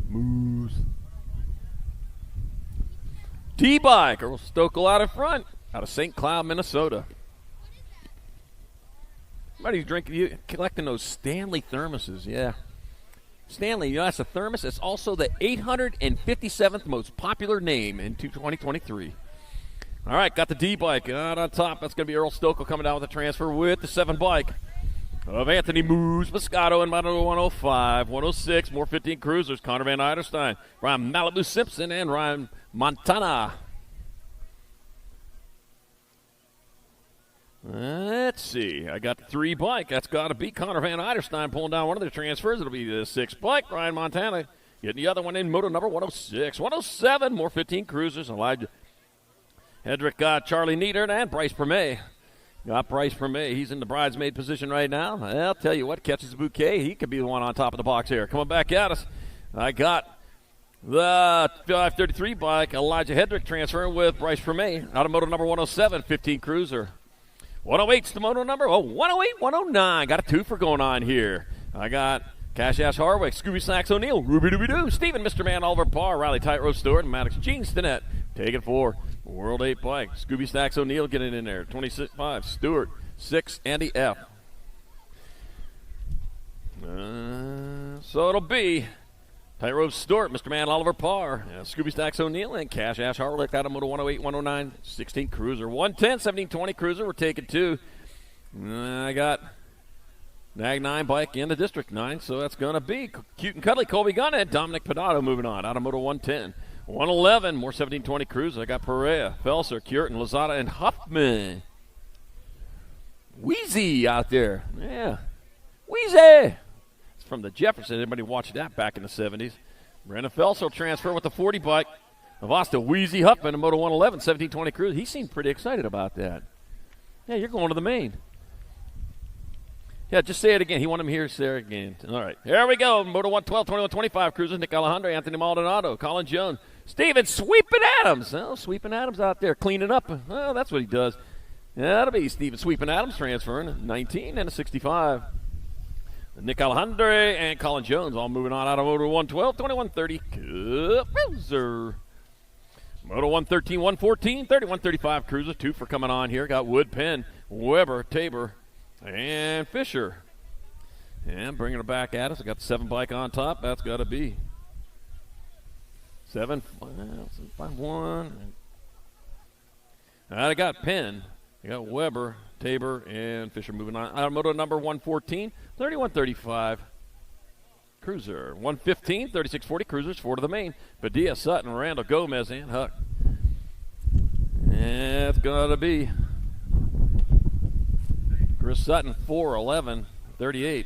Moose. D-Bike, Earl Stokel out in front, out of St. Cloud, Minnesota. Somebody's drinking, collecting those Stanley thermoses, yeah. Stanley, you know, that's a thermos. It's also the 857th most popular name in 2023. All right, got the D-Bike out on top. That's going to be Earl Stokel coming down with the transfer with the 7 bike of Anthony Moose Moscato in Moto 105, 106, more 15 cruisers. Connor Van Eiderstein, Ryan Malibu Simpson, and Ryan Montana. Let's see. I got the 3 bike. That's got to be Connor Van Eiderstein pulling down one of the transfers. It'll be the 6 bike. Ryan Montana getting the other one in Moto number 106. 107, more 15 cruisers. Elijah Hedrick got Charlie Nieder and Bryce Permet. Got Bryce Permet. He's in the bridesmaid position right now. I'll tell you what, catches the bouquet. He could be the one on top of the box here. Coming back at us, I got the 533 bike. Elijah Hedrick transferring with Bryce Permet out of Moto number 107, 15 cruiser. 108's the Moto number. 108, 109. Got a 2 for going on here. I got Cash Ash Harwick, Scooby Snacks O'Neill, Ruby Dooby Doo, Steven, Mr. Man, Oliver Parr, Riley Tightrope Stewart, and Maddox Gene Stinnett. Taking 4. World 8 bike. Scooby Stacks O'Neill getting in there. 26-5. Stewart. 6. Andy F. So it'll be Tightrope Stewart, Mr. Man, Oliver Parr, Scooby Stacks O'Neill, and Cash Ash Harwick out of Moto 108, 109, 16 cruiser. 110, 17, 20 cruiser. We're taking 2. I got Nag 9 bike in the District 9, so that's going to be Cute and Cuddly Colby Gunn and Dominic Pedato moving on out of Moto 110. 111, more 1720 cruisers. I got Perea, Felser, Curtin, Lozada, and Huffman. Wheezy out there. Yeah. Wheezy. It's from the Jefferson. Anybody watched that back in the 70s? Brandon Felser transfer with the 40 bike of Austin Wheezy Huffman in Moto 111, 1720 cruiser. He seemed pretty excited about that. Yeah, you're going to the main. Yeah, just say it again. He wanted him here, say it again. All right. Here we go. Moto 112, 21, 25 cruisers. Nick Alejandro, Anthony Maldonado, Colin Jones, Steven Sweeping Adams. Oh, Sweeping Adams out there cleaning up. Oh, that's what he does. Yeah, that'll be Steven Sweeping Adams transferring. 19 and a 65. Nick Alejandro and Colin Jones all moving on out of Moto 112, 21, 30. Cruiser. Moto 113, 114, 31, 35 cruiser. 2 for coming on here. Got Wood, Penn, Weber, Tabor, and Fisher. And bringing it back at us. I got the 7 bike on top. That's got to be 7, 5, 1. I got Penn. I got Weber, Tabor, and Fisher moving on. Out of Moto number 114, 31, 35. Cruiser. 115, 36, 40 cruisers. 4 to the main. Padilla, Sutton, Randall, Gomez, and Huck. And it's got to be Chris Sutton, 4, 11, 38.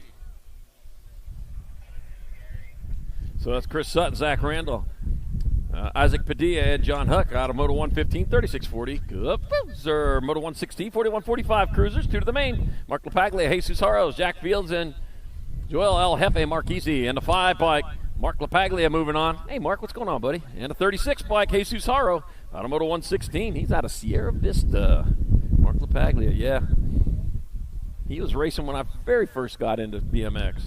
So that's Chris Sutton, Zach Randall, Isaac Padilla, and John Huck out of Moto 115, 36, 40. Cruiser. Moto 116, 41, 45 cruisers. 2 to the main. Mark LaPaglia, Jesus Haros, Jack Fields, and Joel El Jefe Marquisi. And the 5 bike, Mark LaPaglia moving on. Hey, Mark, what's going on, buddy? And the 36 bike, Jesus Haro out of Moto 116. He's out of Sierra Vista. Mark LaPaglia, yeah. He was racing when I very first got into BMX.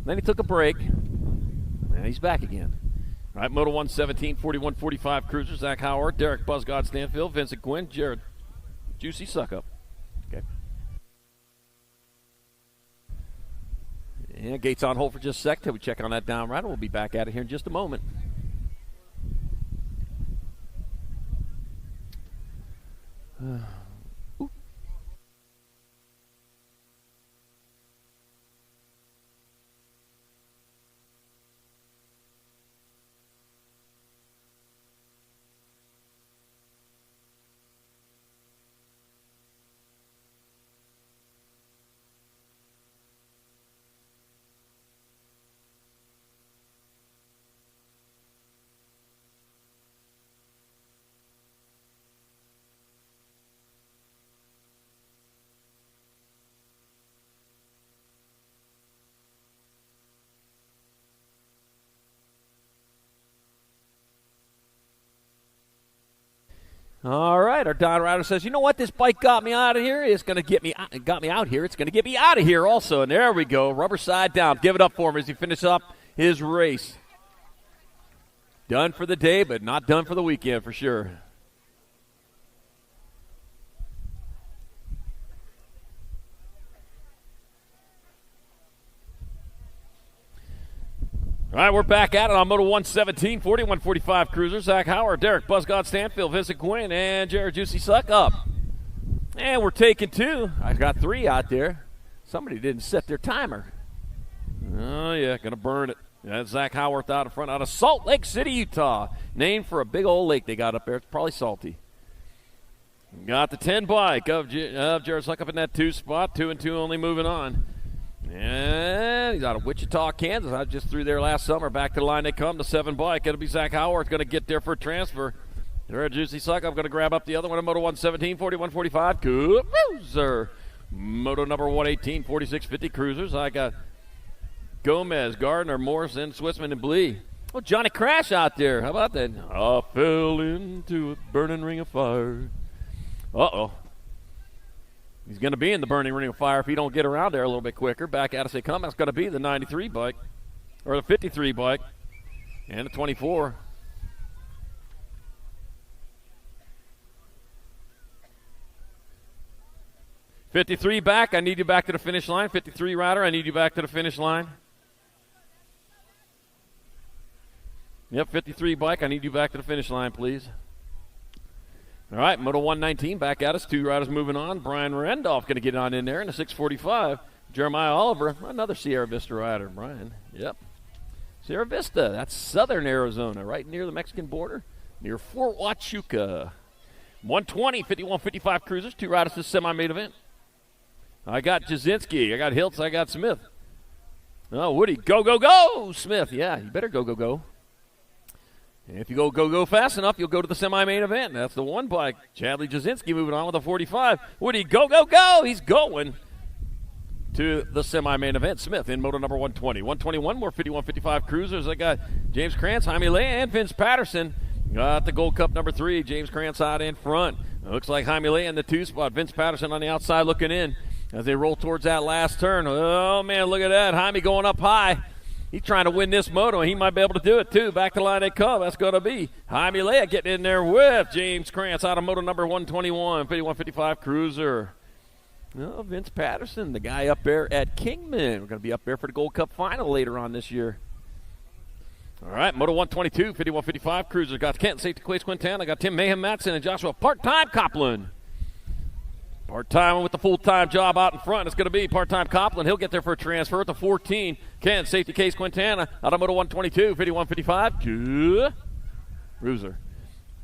Then he took a break, and he's back again. All right, Moto 117, 41, 45 cruisers. Zach Howard, Derek Buzzgod Stanfield, Vincent Quinn, Jared Juicy Suckup. Okay. And gates on hold for just a sec till we check on that down rider. We'll be back at it here in just a moment. All right, our Don Rider says, you know what? This bike got me out of here. It's going to got me out here. It's going to get me out of here also. And there we go. Rubber side down. Give it up for him as he finishes up his race. Done for the day, but not done for the weekend for sure. All right, we're back at it on Moto 117, 41-45 cruiser. Zach Howard, Derek Buzzgod Stanfield, Vincent Quinn, and Jared Juicy Suck up. And we're taking 2. I got 3 out there. Somebody didn't set their timer. Oh, yeah, going to burn it. That's Zach Howard out in front out of Salt Lake City, Utah. Named for a big old lake they got up there. It's probably salty. Got the 10 bike of Jared Suck up in that 2 spot. 2 and 2 only moving on. And he's out of Wichita, Kansas. I just threw there last summer. Back to the line they come. The 7 bike. It'll be Zach Howard going to get there for a transfer. There, Juicy Suck. I'm going to grab up the other one in Moto 117, 41-45. Cruiser. Moto number 118, 46-50 cruisers. I got Gomez, Gardner, Morrison, Swissman, and Blee. Oh, Johnny Crash out there. How about that? I fell into a burning ring of fire. Uh-oh. He's going to be in the burning ring of fire if he don't get around there a little bit quicker. Back at us they come. That's going to be the 93 bike, or the 53 bike, and the 24. '53 back. I need you back to the finish line. 53 rider. I need you back to the finish line. Yep, 53 bike. I need you back to the finish line, please. All right, Moto 119 back at us. 2 riders moving on. Brian Randolph going to get on in there in the 645. Jeremiah Oliver, another Sierra Vista rider. Brian, yep. Sierra Vista, that's southern Arizona, right near the Mexican border, near Fort Huachuca. 120, 51-55 cruisers. 2 riders to the semi-main event. I got Jasinski, I got Hiltz, I got Smith. Oh, Woody, go, Smith. Yeah, you better go. And if you go fast enough, you'll go to the semi-main event. That's the 1 bike. Chadley Jasinski moving on with a 45. Woody, go. He's going to the semi-main event. Smith in Moto number 120. 121, more 51-55 cruisers. I got James Krantz, Jaime Lea, and Vince Patterson. Got the Gold Cup number 3. James Krantz out in front. Looks like Jaime Lea in the 2 spot. Vince Patterson on the outside looking in as they roll towards that last turn. Oh, man, look at that. Jaime going up high. He's trying to win this moto, and he might be able to do it, too. Back to the line they come. That's going to be Jaime Lea getting in there with James Krantz out of Moto number 121, 51-55 cruiser. Oh, Vince Patterson, the guy up there at Kingman. We're going to be up there for the Gold Cup final later on this year. All right, Moto 122, 51-55 cruiser. Got Kent Safety Quace Quintana. Got Tim Mayhem Matson and Joshua Part-Time Copland. Part-time with the full-time job out in front. It's going to be Part-Time Copland. He'll get there for a transfer at the 14. Kent Safety Case Quintana out of Moto 122, 51-55. Cruiser.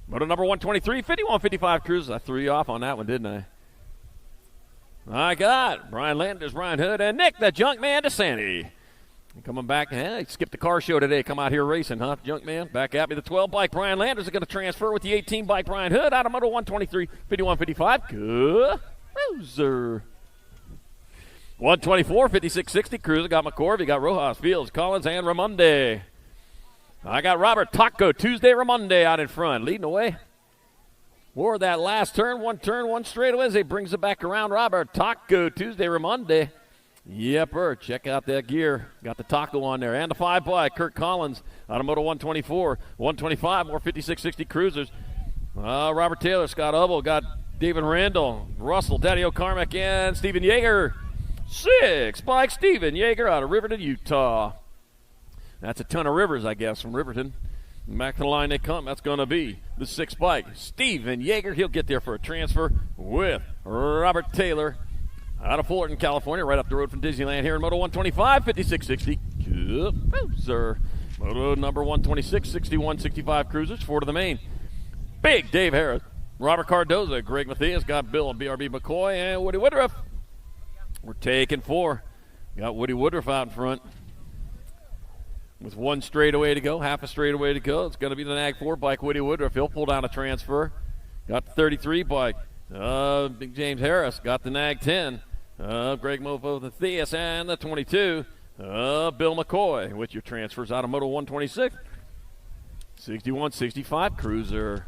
Moto number 123, 51-55 cruiser. I threw you off on that one, didn't I? I got Brian Landers, Brian Hood, and Nick the Junkman DeSanti. Coming back, he skipped the car show today. Come out here racing, huh, Junkman? Back at me, the 12 bike. Brian Landers is going to transfer with the 18 bike. Brian Hood out of Moto 123, 51-55. Good cruiser. 124, 56-60 cruiser. Got McCorvey, got Rojas, Fields, Collins, and Ramonde. I got Robert Taco, Tuesday Ramonde out in front, leading the way. Wore that last turn, one straightaway as he brings it back around. Robert Taco, Tuesday Ramonde. Yepper, check out that gear. Got the taco on there. And the 5 bike, Kurt Collins out of Moto 124. 125, more 56-60 cruisers. Robert Taylor, Scott Hubble, got David Randall, Russell, Daddy O'Carmack, and Steven Yeager. 6 bike, Steven Yeager out of Riverton, Utah. That's a ton of rivers, I guess, from Riverton. Back to the line they come. That's going to be the 6 bike, Steven Yeager. He'll get there for a transfer with Robert Taylor out of Fullerton, California, right up the road from Disneyland here in Moto 125, 56-60 cruiser. Moto number 126, 61-65 cruisers, 4 to the main. Big Dave Harris, Robert Cardoza, Greg Matthias, got Bill and BRB McCoy, and Woody Woodruff. We're taking 4. Got Woody Woodruff out in front with 1 straightaway to go, half a straightaway to go. It's going to be the Nag 4 bike, Woody Woodruff. He'll pull down a transfer. Got the 33 bike. Big James Harris got the Nag 10. Greg Mofo, the Theus, and the 22. Bill McCoy with your transfers out of Moto 126. 61-65 cruiser.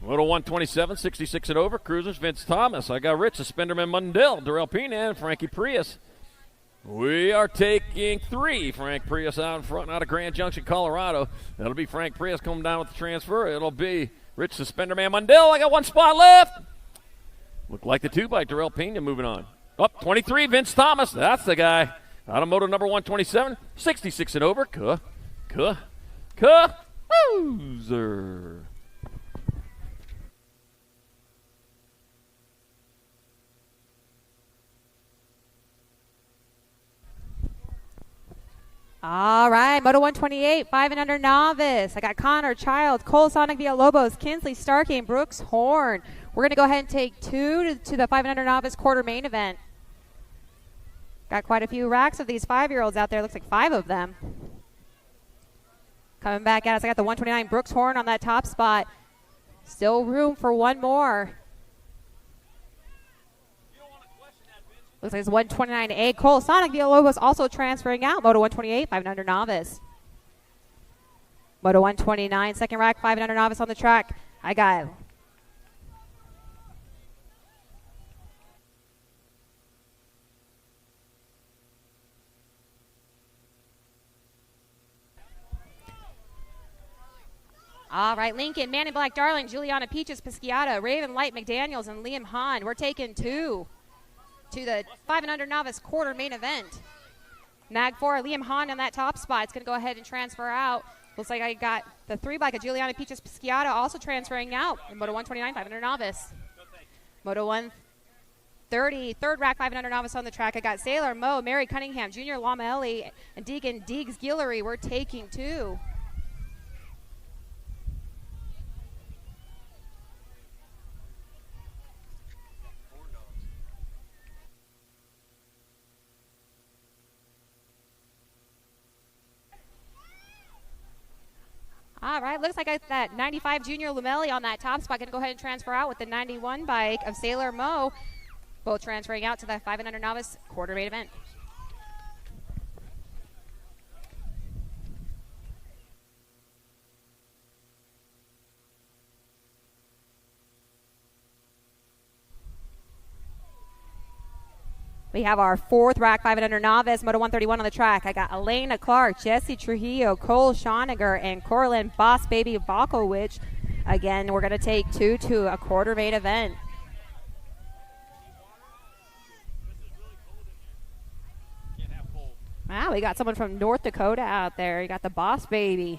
Moto 127, 66 and over, cruisers, Vince Thomas. I got Rich, Suspenderman Mundell, Darrell Pena, and Frankie Prius. We are taking 3. Frank Prius out in front, out of Grand Junction, Colorado. That'll be Frank Prius coming down with the transfer. It'll be Rich, Suspenderman Mundell. I got 1 spot left. Look like the 2-bike, Darrell Pena moving on. Up 23, Vince Thomas. That's the guy. Out of moto number 127, 66 and over. Cruiser. All right, Moto 128, 5 and under novice. I got Connor Child, Cole Sonic Villalobos, Kinsley Starkey, and Brooks Horn. We're going to go ahead and take 2 to the 5 and under novice quarter main event. Got quite a few racks of these 5-year-olds out there. Looks like 5 of them. Coming back at us, I got the 129 Brooks Horn on that top spot. Still room for 1 more. Looks like it's 129A. Cole Sonic Villalobos also transferring out. Moto 128, 5 and under novice. Moto 129, second rack, 5 and under novice on the track. I got all right, Lincoln, Manny Black Darling, Juliana Peaches Pisciata, Raven Light McDaniels, and Liam Hahn. We're taking 2 to the 5 and under novice quarter main event. Mag 4, Liam Hahn on that top spot. It's going to go ahead and transfer out. Looks like I got the 3-bike of Juliana Peaches Pisciata also transferring out in Moto 129, 5 under novice. Moto 130, third rack, 5 and under novice on the track. I got Sailor Mo, Mary Cunningham, Junior Lamelli, and Deegan Deegs Guillory. We're taking 2. All right, looks like I got that 95 Junior Lamelli on that top spot. Going to go ahead and transfer out with the 91 bike of Sailor Mo. Both transferring out to the 5 and under novice quarter main event. We have our 4th rack, 5 and under novice, Moto 131 on the track. I got Elena Clark, Jesse Trujillo, Cole Schoniger, and Corlin Boss Baby Balkowicz. Again, we're going to take 2 to a quarter main event. Wow, we got someone from North Dakota out there. You got the Boss Baby.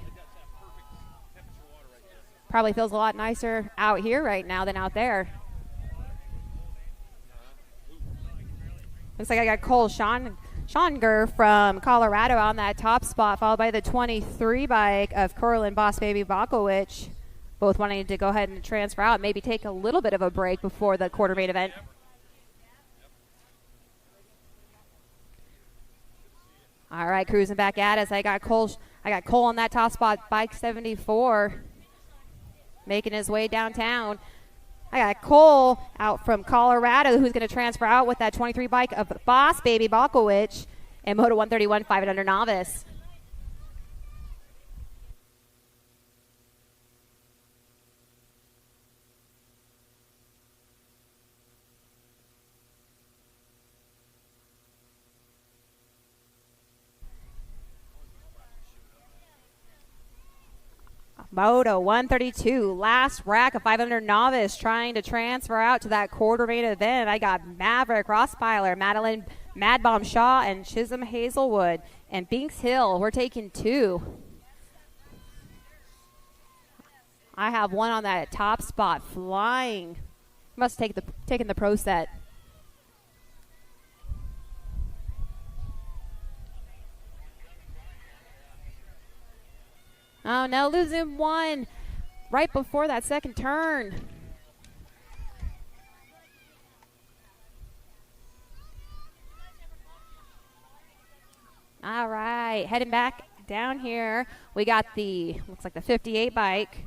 Probably feels a lot nicer out here right now than out there. Looks like I got Cole Schonger from Colorado on that top spot, followed by the 23 bike of Corlin Boss Baby Balkowicz. Both wanting to go ahead and transfer out, maybe take a little bit of a break before the quarter main event. All right, cruising back at us. I got Cole on that top spot, bike 74, making his way downtown. I got Cole out from Colorado who's going to transfer out with that 23 bike of Boss Baby Balkowicz and Moto 131 5 and under novice. Moto 132, last rack of 500 novice trying to transfer out to that quarter main event. I got Maverick Rosspeiler, Madeline Mad Bomb Shaw, and Chisholm Hazelwood. And Binks Hill, we're taking 2. I have one on that top spot flying. Must take taking the pro set. Oh, no, losing 1 right before that second turn. All right, heading back down here. We got looks like the 58 bike.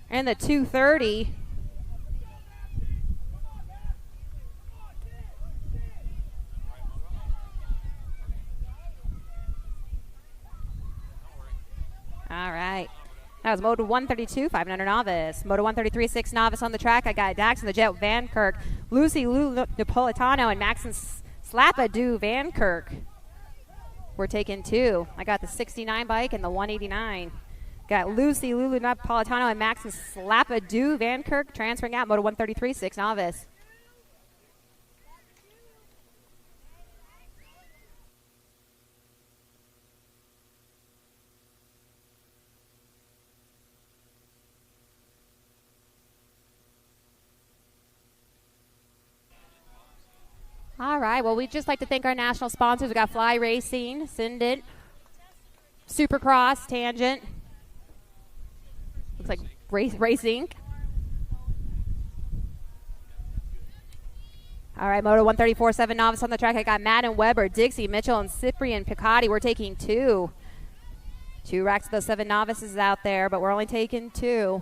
And the 230. was Moto 132, 500 novice. Moto 133, 6 novice on the track. I got Daxon the Jet Van Kirk, Lucy Lou Napolitano, and Maxon Slapadoo Van Kirk. We're taking 2. I got the 69 bike and the 189. Got Lucy Lulu Napolitano and Maxon Slapadoo Van Kirk transferring out. Moto 133, 6 novice. All right, well, we'd just like to thank our national sponsors. We got Fly Racing, Sindent, Supercross, Tangent. Looks like Race Inc. All right, Moto 134, 7 novice on the track. I got Madden Weber, Dixie, Mitchell, and Cyprian Picotti. We're taking 2. 2 racks of those 7 novices out there, but we're only taking 2.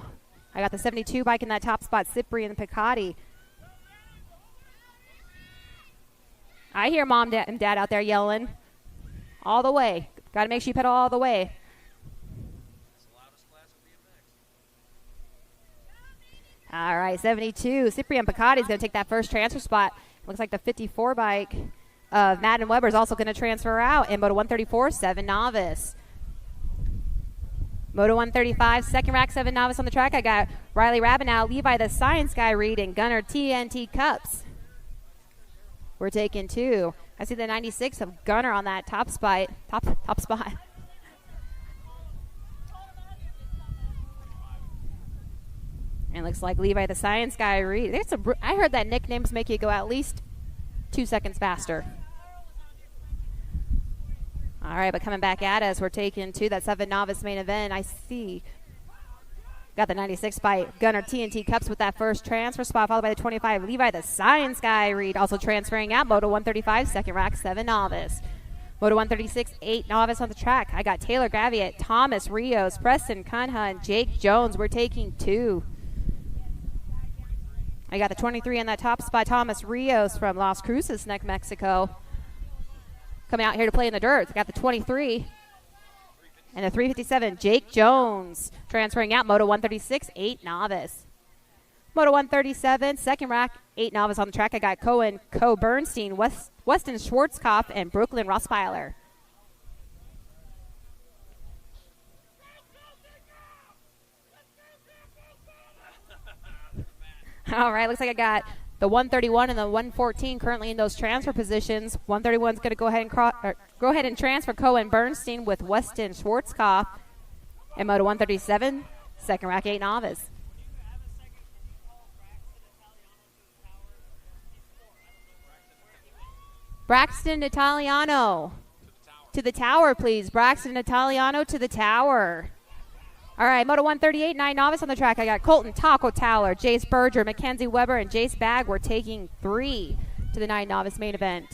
I got the 72 bike in that top spot, Cyprian Picotti. I hear Mom and Dad out there yelling all the way. Got to make sure you pedal all the way. All right, 72. Cyprian Picotti is going to take that first transfer spot. Looks like the 54 bike of Madden Weber is also going to transfer out in Moto 134, 7 novice. Moto 135, second rack, 7 novice on the track. I got Riley Rabinow, Levi the Science Guy Reed, and Gunner TNT Cups. We're taking 2. I see the 96 of Gunner on that top spot. Top spot. And looks like Levi the Science Guy Reed. I heard that nicknames make you go at least 2 seconds faster. All right, but coming back at us, we're taking 2. That 7 novice main event. I see. Got the 96 by Gunner TNT Cups with that first transfer spot, followed by the 25 Levi the Science Guy Reed, also transferring out. Moto 135, second rack, 7 novice. Moto 136, 8 novice on the track. I got Taylor Graviet, Thomas Rios, Preston Cunha, and Jake Jones. We're taking 2. I got the 23 on that top spot, Thomas Rios from Las Cruces, Mexico. Coming out here to play in the dirt. I got the 23. And the 357, Jake Jones, transferring out. Moto 136, 8 novice. Moto 137, second rack, 8 novice on the track. I got Cohen Bernstein, Weston Schwarzkopf, and Brooklyn Rossweiler. All right, looks like I got the 131 and the 114 currently in those transfer positions. 131 is going to go ahead and transfer Cohen Bernstein with Weston Schwarzkopf. And Moto 137, second rack, 8 novice. Braxton Italiano to the tower, please. Braxton Italiano to the tower. All right, Moto 138, 9 novice on the track. I got Colton Taco Towler, Jace Berger, Mackenzie Weber, and Jace Bagg. We're taking 3 to the 9 novice main event.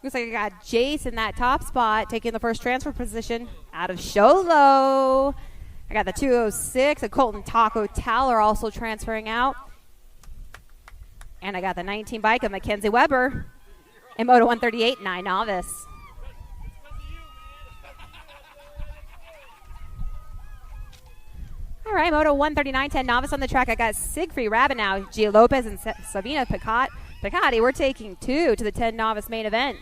Looks like I got Jace in that top spot, taking the first transfer position out of Sholo. I got the 206 of Colton Taco Towler also transferring out. And I got the 19 bike of Mackenzie Weber in Moto 138, 9 novice. All right, Moto 139, 10 novice on the track. I got Siegfried Rabinow, Gia Lopez, and Savina Picotti. We're taking 2 to the 10 novice main event.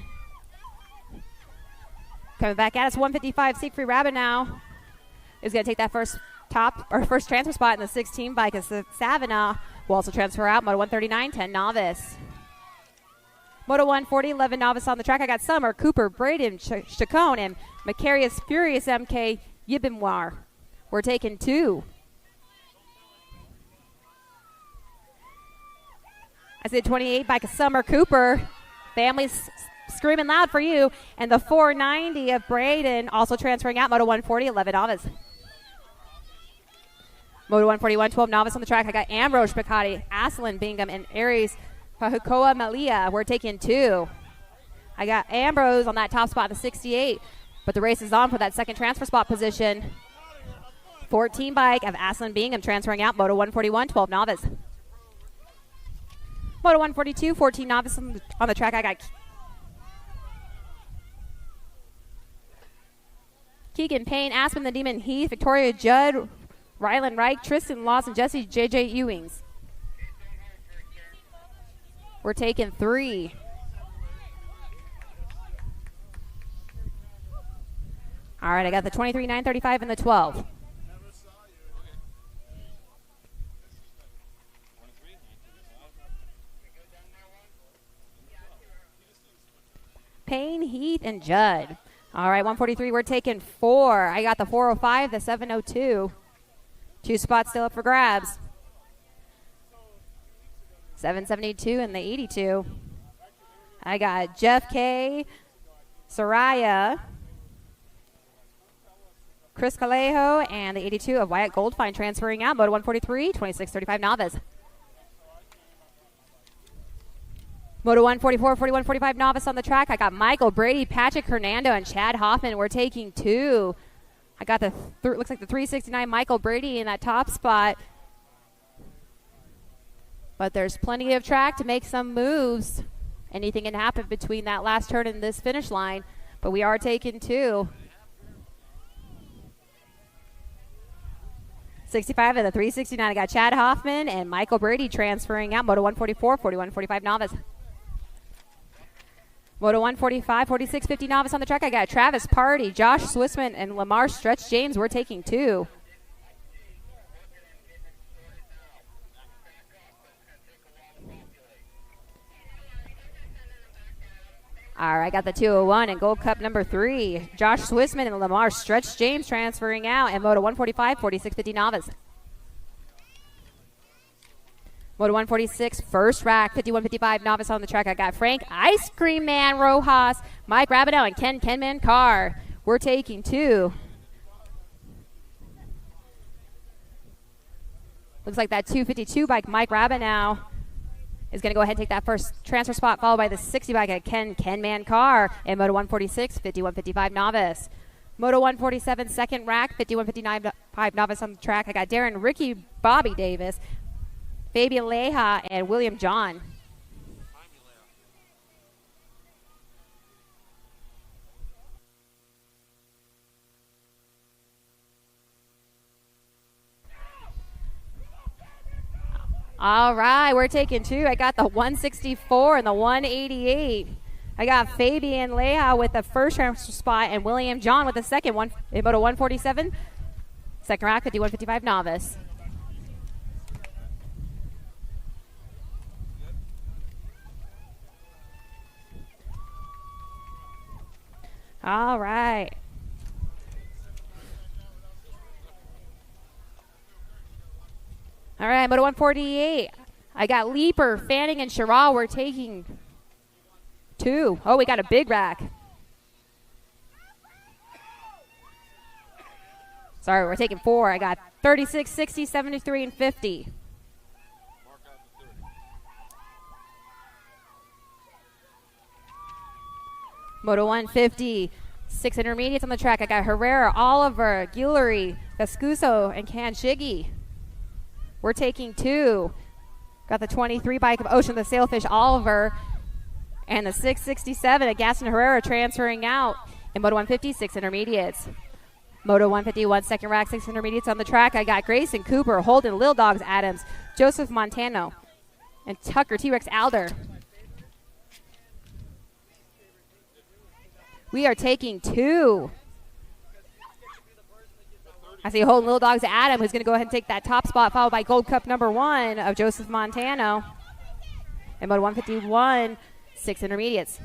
Coming back at us, 155, Siegfried Rabinow is going to take that first transfer spot in the 16 bike. As Savina will also transfer out. Moto 139, 10 novice. Moto 140, 11 novice on the track. I got Summer, Cooper, Braden, Chacon, and Macarius Furious MK Yibimwar. We're taking 2. I said 28 by Summer Cooper. Families screaming loud for you. And the 490 of Braden also transferring out. Moto 140, 11 novice. Moto 141, 12 novice on the track. I got Ambrose Picotti, Aslan Bingham, and Aries Pahukoa Malia. We're taking 2. I got Ambrose on that top spot in the 68. But the race is on for that second transfer spot position. 14 bike of Aslan Bingham transferring out. Moto 141, 12 novice. Moto 142, 14 novice on the track. I got Keegan Payne, Aspen the Demon Heath, Victoria Judd, Rylan Reich, Tristan Lawson, Jesse JJ Ewings. We're taking 3. All right, I got the 23, 935, and the 12. Payne, Heath, and Judd. All right, 143, we're taking 4. I got the 405, the 702. 2 spots still up for grabs. 772 and the 82. I got Jeff K, Soraya, Chris Calejo, and the 82 of Wyatt Goldfine transferring out. Moto 143, 2635 novice. Moto 144, 4145 novice on the track. I got Michael Brady, Patrick Hernando, and Chad Hoffman. We're taking 2. I got the, looks like the 369 Michael Brady in that top spot. But there's plenty of track to make some moves. Anything can happen between that last turn and this finish line. But we are taking 2. 65 of the 369. I got Chad Hoffman and Michael Brady transferring out. Moto 144, 4145 novice. Moto 145, 4650 novice on the track. I got Travis Party, Josh Swissman, and Lamar Stretch James. We're taking 2. All right, I got the 201 and Gold Cup number 3. Josh Swissman and Lamar Stretch James transferring out. And Moto 145, 4650 novice. Moto 146, first rack, 5155 novice on the track. I got Frank Ice Cream Man Rojas, Mike Rabideau, and Ken Kenman Carr. We're taking 2. Looks like that 252 bike, Mike Rabideau, is going to go ahead and take that first transfer spot, followed by the 60 bike at Kenman Carr. And Moto 146, 5155 novice. Moto 147, second rack, 5155 novice on the track. I got Darren Ricky Bobby Davis, Fabian Leja, and William John. All right, we're taking 2. I got the 164 and the 188. I got Fabian Leja with the first transfer spot and William John with the second one in Moto 147. Second rack, 5155 novice. All right. All right, Moto 148. I got Leaper, Fanning, and Sherrall. We're taking 2. Oh, we got a big rack. Sorry, we're taking 4. I got 36, 60, 73, and 50. Moto 150, 6 intermediates on the track. I got Herrera, Oliver, Guillory, Vescuso, and Kanshigi. We're taking 2. Got the 23 bike of Ocean the Sailfish, Oliver, and the 667 at Gaston Herrera transferring out in Moto 150, 6 intermediates. Moto 151, second rack, 6 intermediates on the track. I got Grayson Cooper, Holden Lil Dogs Adams, Joseph Montano, and Tucker T-Rex Alder. We are taking 2. I see Holden Little Dogs Adam, who's going to go ahead and take that top spot, followed by Gold Cup number 1 of Joseph Montano. And Moto 151, 6 intermediates.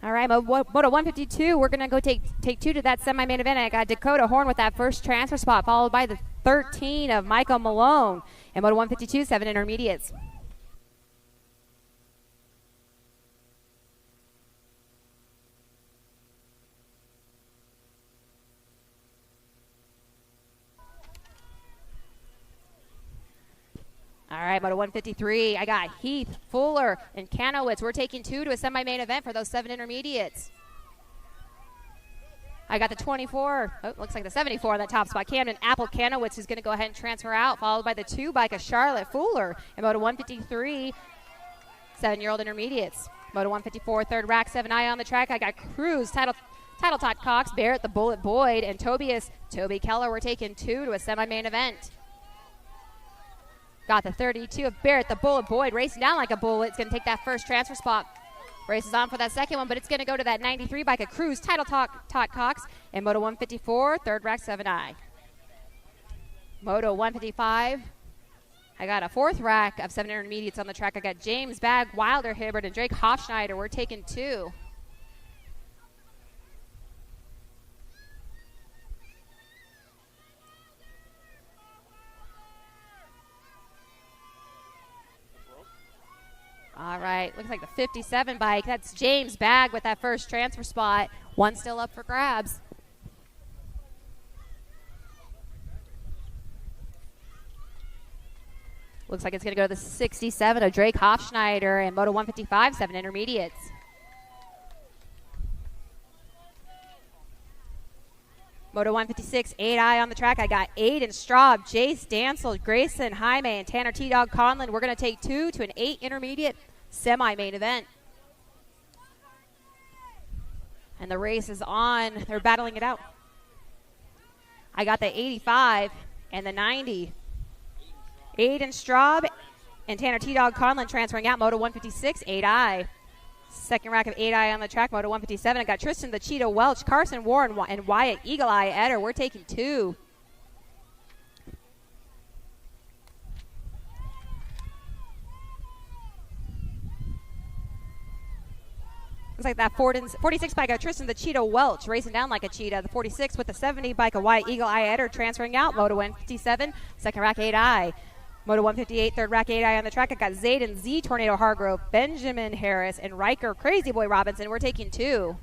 All right, Moto 152, we're going to go take 2 to that semi-main event. I got Dakota Horn with that first transfer spot, followed by the 13 of Michael Malone. And Moto 152, 7 intermediates. All right, Moto 153, I got Heath, Fuller, and Kanowitz. We're taking 2 to a semi-main event for those 7 intermediates. I got the 24. Oh, looks like the 74 on that top spot. Camden Apple-Kanowitz is going to go ahead and transfer out, followed by the 2 bike of Charlotte Fuller in Moto 153, 7-year-old intermediates. Moto 154, third rack, 7i on the track. I got Cruz, Title Todd Cox, Barrett, the Bullet Boyd, and Toby Keller. We're taking 2 to a semi-main event. Got the 32 of Barrett, the Bullet Boyd, racing down like a bullet. It's going to take that first transfer spot. Races on for that second one, but it's going to go to that 93 bike of Cruz, Title Todd Cox, and Moto 154, third rack, 7i. Moto 155, I got a 4th rack of 7 intermediates on the track. I got James Bagg, Wilder Hibbert, and Drake Hofschneider. We're taking 2. All right, looks like the 57 bike. That's James Bagg with that first transfer spot. 1 still up for grabs. Looks like it's going to go to the 67 of Drake Hofschneider and Moto 155, 7 intermediates. Moto 156, 8i on the track. I got Aiden Straub, Jace Dansel, Grayson Jaime, and Tanner T-Dog Conlon. We're going to take 2 to an 8 intermediate semi-main event. And the race is on. They're battling it out. I got the 85 and the 90. Aiden Straub and Tanner T-Dog Conlon transferring out. Moto 156, 8i. Second rack of 8i on the track. Moto 157. I got Tristan the Cheetah Welch, Carson Warren, and Wyatt Eagle Eye Eder. We're taking 2. Looks like that 46 bike of Tristan the Cheetah Welch racing down like a cheetah. The 46 with the 70 bike of Wyatt Eagle Eye Eder transferring out. Moto 157. Second rack 8i. Moto 158, third rack 8i on the track. I got Zayden Z Tornado Hargrove, Benjamin Harris, and Riker Crazy Boy Robinson. We're taking 2.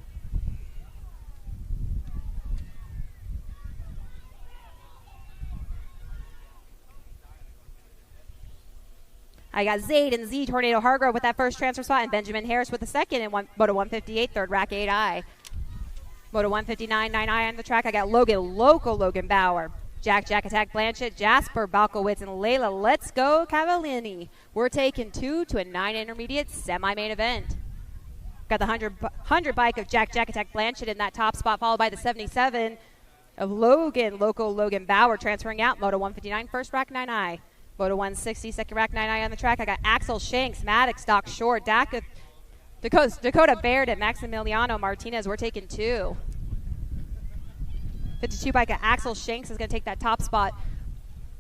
I got Zayden Z Tornado Hargrove with that first transfer spot, and Benjamin Harris with the second in Moto 158, third rack 8i. Moto 159, 9i on the track. I got Logan Bauer, Jack Attack Blanchett, Jasper Balkowitz, and Layla Let's Go Cavallini. We're taking 2 to a 9 intermediate semi-main event. Got the 100 bike of Jack Attack Blanchett in that top spot, followed by the 77 of Logan Bauer transferring out. Moto 159, first rack 9i. Moto 160, second rack 9i on the track. I got Axel Shanks, Maddox, Doc Short, Dakota Baird, and Maximiliano Martinez. We're taking 2. 52 bike of Axel Shanks is going to take that top spot,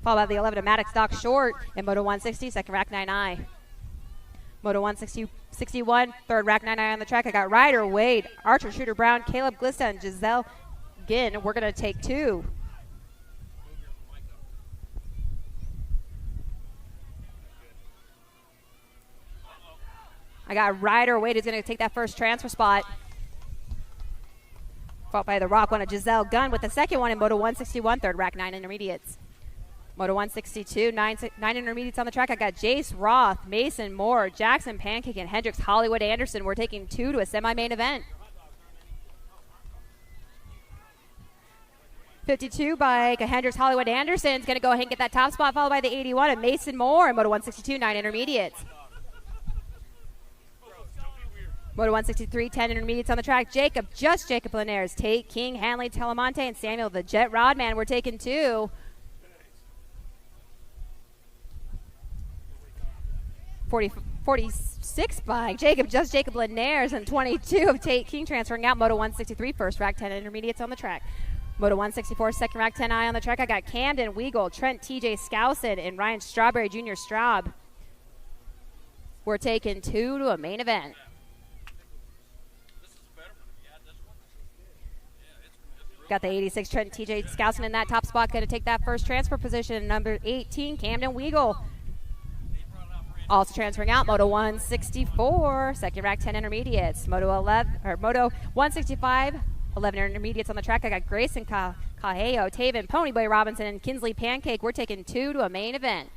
followed by the 11 of Maddox Doc Short in Moto 160, second rack 9i. Moto 161, third rack 9i on the track. I got Ryder Wade, Archer Shooter Brown, Caleb Glissa, and Giselle Ginn. We're going to take 2. I got Ryder Wade is going to take that first transfer spot, fought by the Rock one of Giselle Gunn with the second one in Moto 161, third rack 9 intermediates. Moto 162, 9 intermediates on the track. I got Jace Roth, Mason Moore, Jackson Pancake, and Hendricks Hollywood Anderson. We're taking 2 to a semi-main event. 52 by Hendricks Hollywood Anderson is going to go ahead and get that top spot, followed by the 81 of Mason Moore in Moto 162, 9 intermediates. Moto 163, 10 intermediates on the track. Jacob Linares, Tate King, Hanley Telemonte, and Samuel the Jet Rodman. We're taking 2. 46 by Jacob Linares, and 22 of Tate King transferring out. Moto 163, first rack 10 intermediates on the track. Moto 164, second rack 10i on the track. I got Camden Weagle, Trent TJ Skousen, and Ryan Strawberry Jr. Straub. We're taking 2 to a main event. Got the 86 Trent TJ Skousen in that top spot. Going to take that first transfer position. Number 18, Camden Weagle. Also transferring out, Moto 164, second rack 10 intermediates. Moto 165, 11 intermediates on the track. I got Grayson Caheo, Taven, Ponyboy Robinson, and Kinsley Pancake. We're taking 2 to a main event.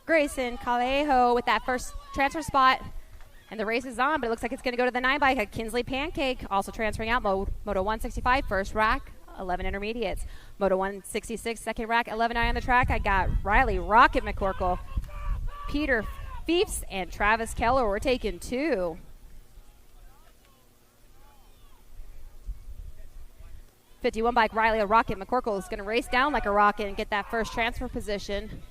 Grayson Caheo with that first transfer spot, And the race is on, but it looks like it's going to go to the 9 bike. A Kinsley Pancake also transferring out. Moto 165, first rack, 11 intermediates. Moto 166, second rack, 11i on the track. I got Riley Rocket McCorkle, Peter Feefs, and Travis Keller. We're taking 2. 51 bike Riley Rocket McCorkle is going to race down like a rocket and get that first transfer position.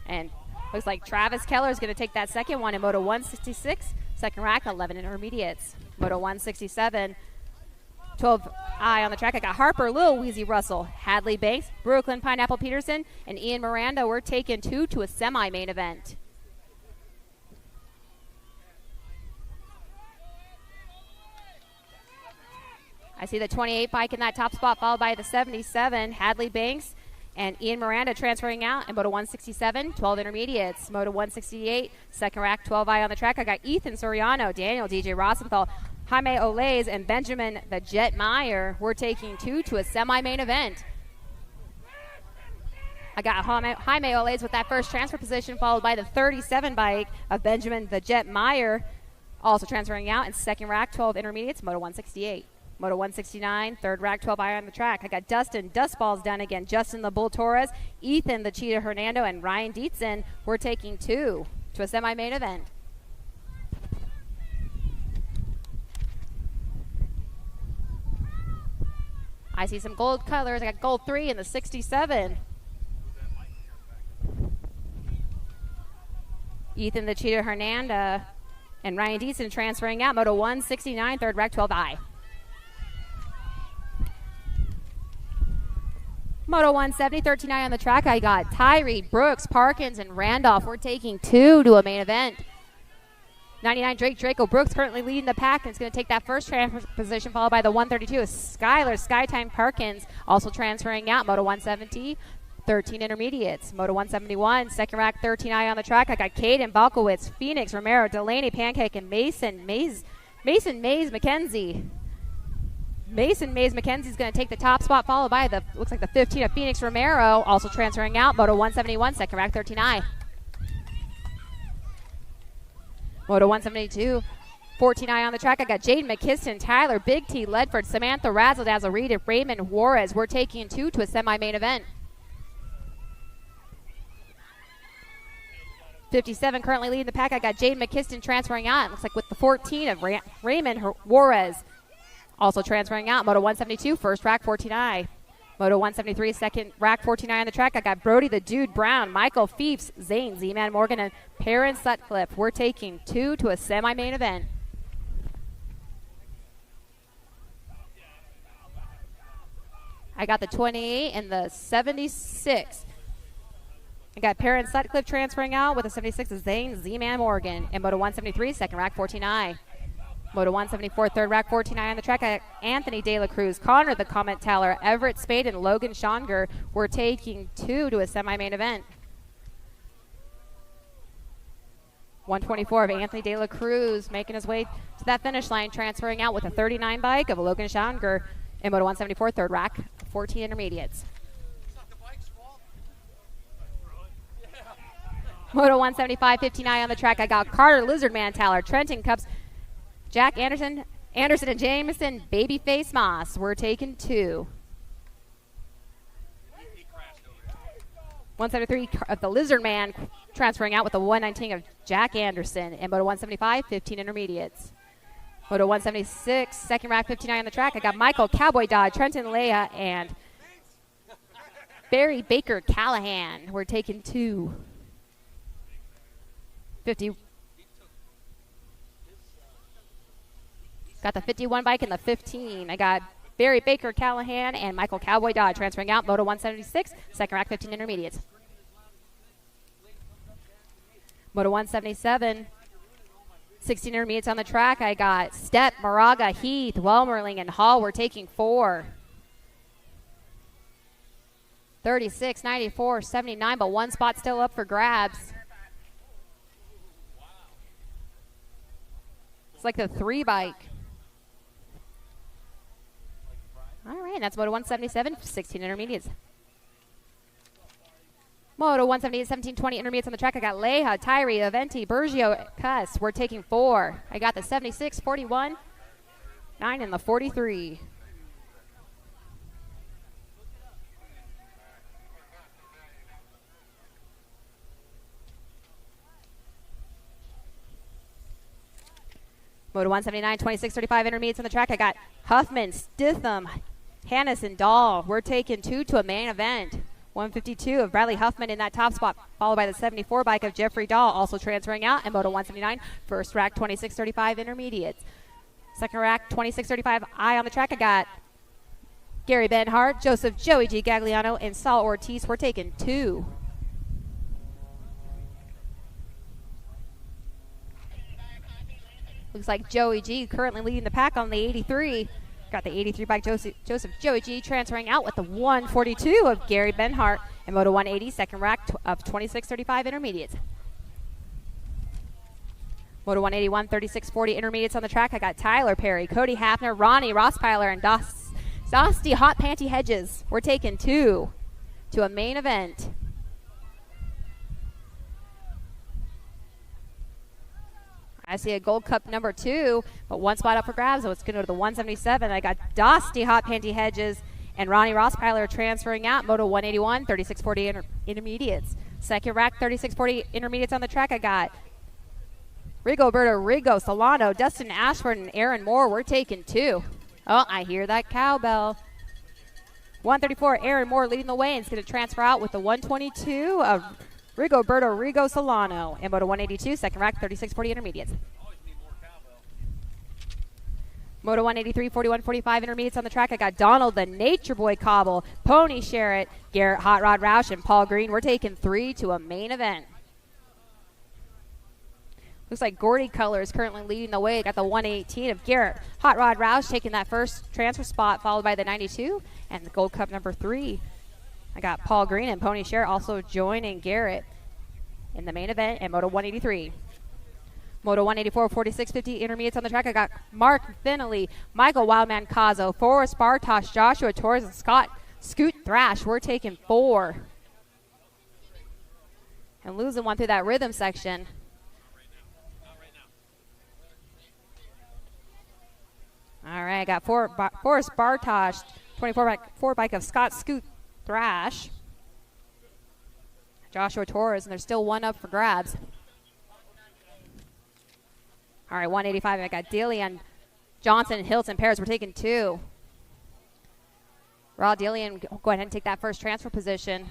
And looks like Travis Keller is going to take that second one in Moto 166. Second rack, 11 intermediates. Moto 167, 12i on the track. I got Harper, Lil Wheezy Russell, Hadley Banks, Brooklyn Pineapple Peterson, and Ian Miranda. We're taking 2 to a semi-main event. I see the 28 bike in that top spot, followed by the 77, Hadley Banks, and Ian Miranda transferring out in Moto 167, 12 intermediates. Moto 168, second rack, 12i on the track. I got Ethan Soriano, Daniel DJ Rosenthal, Jaime Olays, and Benjamin the Jet Meyer. We're taking 2 to a semi-main event. I got Jaime Olays with that first transfer position, followed by the 37 bike of Benjamin the Jet Meyer, also transferring out in second rack, 12 intermediates, Moto 168. Moto 169, third rack, 12i on the track. I got Dustin Dustballs done again. Justin the Bull Torres, Ethan the Cheetah Hernando, and Ryan Dietzen. We're taking 2 to a semi-main event. I see some gold colors. I got gold 3 in the 67. Ethan the Cheetah Hernando and Ryan Dietzen transferring out. Moto 169, third rack, 12i. Moto 170, 13i on the track. I got Tyree, Brooks, Parkins, and Randolph. We're taking 2 to a main event. 99 Draco Brooks currently leading the pack, and it's going to take that first transfer position, followed by the 132 is Skylar Skytime Parkins, also transferring out. Moto 170, 13 intermediates. Moto 171, second rack, 13i on the track. I got Caden Balkowitz, Phoenix, Romero, Delaney Pancake, and Mason Mays McKenzie. Mason Mays McKenzie is going to take the top spot, followed by the, looks like the 15 of Phoenix Romero, also transferring out. Moto 171, second rack, 13i. Moto 172, 14i on the track. I got Jaden McKiston, Tyler, Big T, Ledford, Samantha Razzle Dazzle Reed, and Raymond Juarez. We're taking 2 to a semi-main event. 57 currently leading the pack. I got Jaden McKiston transferring out. Looks like with the 14 of Raymond Juarez. Also transferring out, Moto 172, first rack, 14i. Moto 173, second rack, 14i on the track. I got Brody the Dude Brown, Michael Feefs, Zane, Z-Man Morgan, and Perrin Sutcliffe. We're taking 2 to a semi-main event. I got the 28 and the 76. I got Perrin Sutcliffe transferring out with the 76 of Zane, Z-Man Morgan. And Moto 173, second rack, 14i. Moto 174, third rack, 14i on the track. Anthony De La Cruz, Connor the Comet Teller, Everett Spade, and Logan Schonger. We're taking 2 to a semi-main event. 124 of Anthony De La Cruz making his way to that finish line, transferring out with a 39 bike of Logan Schonger. In Moto 174, third rack, 14 intermediates. Moto 175, 15i on the track. I got Carter Lizardman Teller, Trenton Cups, Jack Anderson and Jameson, Babyface Moss. We're taking 2. 173 of the Lizard Man transferring out with the 119 of Jack Anderson. And Moto 175, 15 intermediates. Moto 176, second rack, 59 on the track. I got Michael Cowboy Dodd, Trenton Leah, and Barry Baker Callahan. We're taking 2. 50. Got the 51 bike and the 15. I got Barry Baker Callahan and Michael Cowboy Dodd transferring out. Moto 176, second rack, 15 intermediates. Moto 177, 16 intermediates on the track. I got Stepp, Moraga, Heath, Welmerling, and Hall. We're taking 4. 36, 94, 79, but one spot still up for grabs. It's like the 3 bike. All right, that's Moto 177, 16 intermediates. Moto 178, 1720 intermediates on the track. I got Leja, Tyree, Aventi, Bergio, Cuss. We're taking 4. I got the 76, 41, 9, and the 43. Moto 179, 26, 35 intermediates on the track. I got Huffman, Stitham, Hannes, and Dahl. We're taking 2 to a main event. 152 of Bradley Huffman in that top spot, followed by the 74 bike of Jeffrey Dahl, also transferring out. And Moto 179, first rack 26-35 intermediates. Second rack 26-35 I on the track. I got Gary Benhart, Joseph Joey G. Gagliano, and Saul Ortiz. We're taking 2. Looks like Joey G currently leading the pack on the 83. Got the 83 bike Joseph Joey G transferring out with the 142 of Gary Benhart and Moto 180, second rack of 26-35 intermediates. Moto 181, 36-40 intermediates on the track. I got Tyler Perry, Cody Hafner, Ronnie Rosspeiler, and Dosty Hot Panty Hedges. We're taking 2 to a main event. I see a Gold Cup number 2, but one spot up for grabs, so it's going to go to the 177. I got Dosty Hot Panty Hedges and Ronnie Rosspeiler transferring out. Moto 181, 36-40 intermediates. Second rack, 36-40 intermediates on the track. I got Rigo Solano, Dustin Ashford, and Aaron Moore. We're taking 2. Oh, I hear that cowbell. 134, Aaron Moore leading the way, and it's going to transfer out with the 122 of Rigo Solano. And Moto 182, second rack, 36-40 intermediates. Moto 183, 41-45 intermediates on the track. I got Donald, the Nature Boy Cobble, Pony Sherritt, Garrett Hot Rod Roush, and Paul Green. We're taking 3 to a main event. Looks like Gordy Color is currently leading the way. Got the 118 of Garrett Hot Rod Roush taking that first transfer spot, followed by the 92 and the Gold Cup number 3. I got Paul Green and Pony Sherritt also joining Garrett in the main event at Moto 183. Moto 184, 46-50 intermediates on the track. I got Mark Finley, Michael Wildman Cazzo, Forrest Bartosh, Joshua Torres, and Scott Scoot Thrash. We're taking 4. And losing one through that rhythm section. All right, I got Forrest Bartosh, 24 bike of Scott Scoot Thrash, Joshua Torres, and there's still one up for grabs. All right, 185, I got Dillian, Johnson, Hilton, Paris. We're taking 2. Raw Dillian, go ahead and take that first transfer position.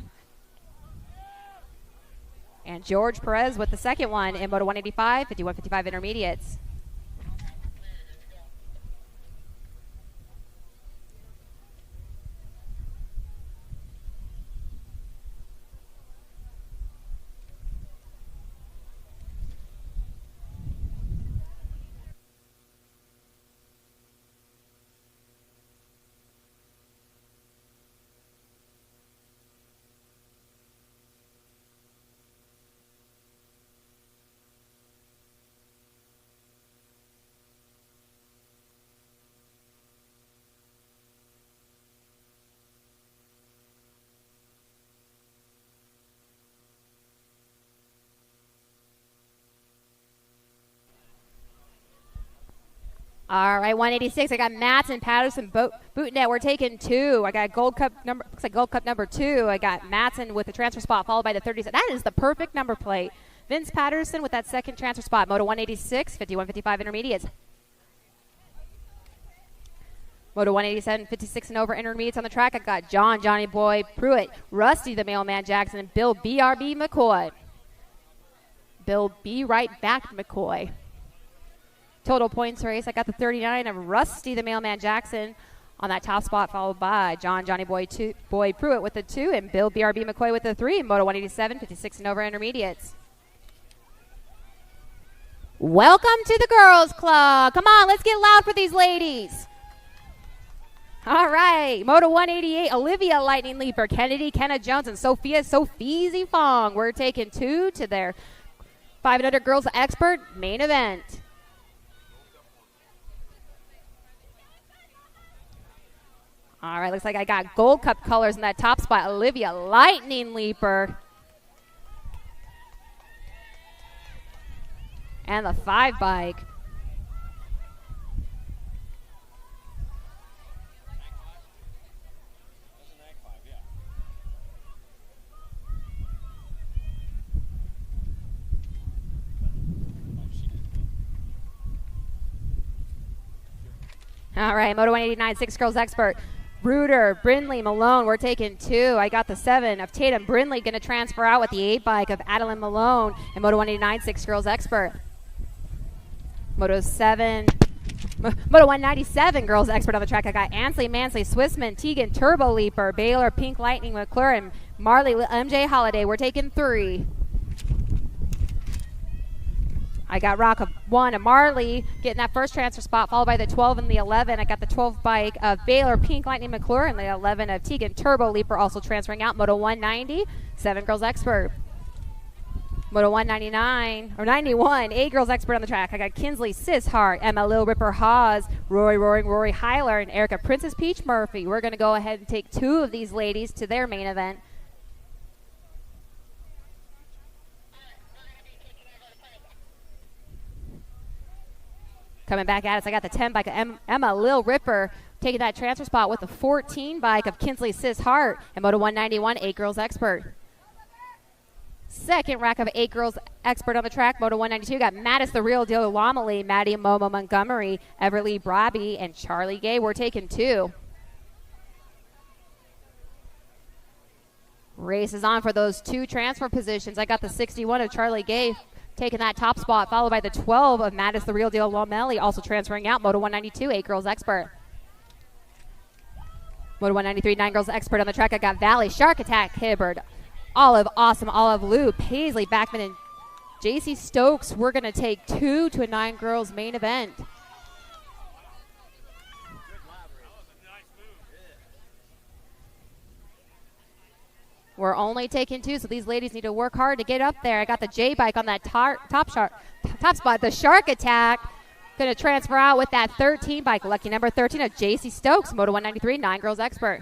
And George Perez with the second one in Moto 185, 51-55 intermediates. All right, 186. I got Matson, Patterson, Bootnet. We're taking 2. I got Gold Cup number. Looks like Gold Cup number 2. I got Matson with the transfer spot, followed by the 30. That is the perfect number plate. Vince Patterson with that second transfer spot. Moto 186, 51-55 intermediates. Moto 187, 56 and over intermediates on the track. I got Johnny Boy Pruitt, Rusty the Mailman Jackson, and Bill BRB McCoy. Bill B. right back McCoy. Total points race, I got the 39 of Rusty the Mailman Jackson on that top spot, followed by Johnny Boy Pruitt with the 2 and Bill BRB McCoy with the 3. Moto 187, 56 and over intermediates. Welcome to the Girls Club. Come on, let's get loud for these ladies. All right, Moto 188, Olivia Lightning Leaper, Kennedy Kenna Jones, and Sophia Sophizi Fong. We're taking 2 to their 500 Girls Expert main event. All right, looks like I got Gold Cup colors in that top spot. Olivia Lightning Leaper and the 5 bike. All right, Moto 189, 6 girls expert. Bruder, Brindley, Malone, we're taking 2. I got the 7 of Tatum. Brindley going to transfer out with the 8 bike of Adeline Malone and Moto 189, 6 girls expert. Moto 197 girls expert on the track. I got Ansley, Mansley, Swissman, Tegan, Turbo Leaper, Baylor, Pink Lightning, McLaren, Marley, MJ Holiday. We're taking 3. I got Rock of 1 of Marley getting that first transfer spot, followed by the 12 and the 11. I got the 12 bike of Baylor, Pink Lightning, McClure, and the 11 of Tegan, Turbo Leaper, also transferring out. Moto 190, 7 girls expert. Moto 199, or 91, 8 girls expert on the track. I got Kinsley, Hart, Emma Lil Ripper Hawes, Rory Roaring, Rory Heiler, and Erica Princess Peach Murphy. We're going to go ahead and take 2 of these ladies to their main event. Coming back at us, I got the 10 bike of Emma Lil Ripper taking that transfer spot with the 14 bike of Kinsley Hart and Moto 191, 8 girls expert. Second rack of 8 girls expert on the track, Moto 192. Got Mattis the Real Deal Lomley, Maddie Momo Montgomery, Everly Brobby, and Charlie Gay. We're taking 2. Race is on for those 2 transfer positions. I got the 61 of Charlie Gay taking that top spot, followed by the 12 of Mattis the Real Deal Lomelli, also transferring out. Moto 192, 8 girls expert. Moto 193, 9 girls expert on the track. I got Valley, Shark Attack, Hibbard, Olive, Awesome, Olive, Lou, Paisley, Backman, and JC Stokes. We're going to take 2 to a 9 girls main event. We're only taking 2, so these ladies need to work hard to get up there. I got the J bike on that top spot. The Shark Attack going to transfer out with that 13 bike. Lucky number 13 of JC Stokes, Moto 193, 9 girls expert.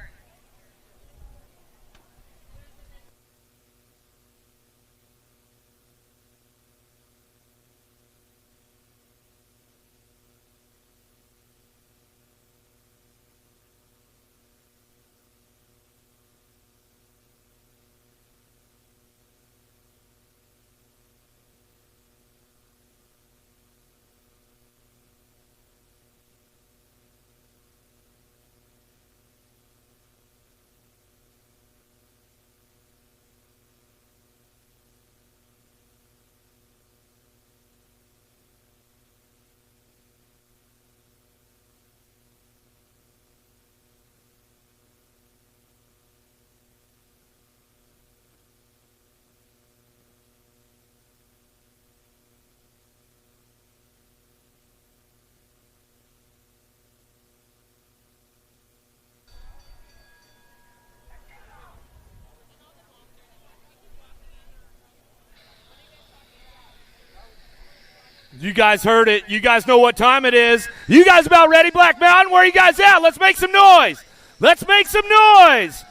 You guys heard it. You guys know what time it is. You guys about ready, Black Mountain? Where are you guys at? Let's make some noise. Let's make some noise.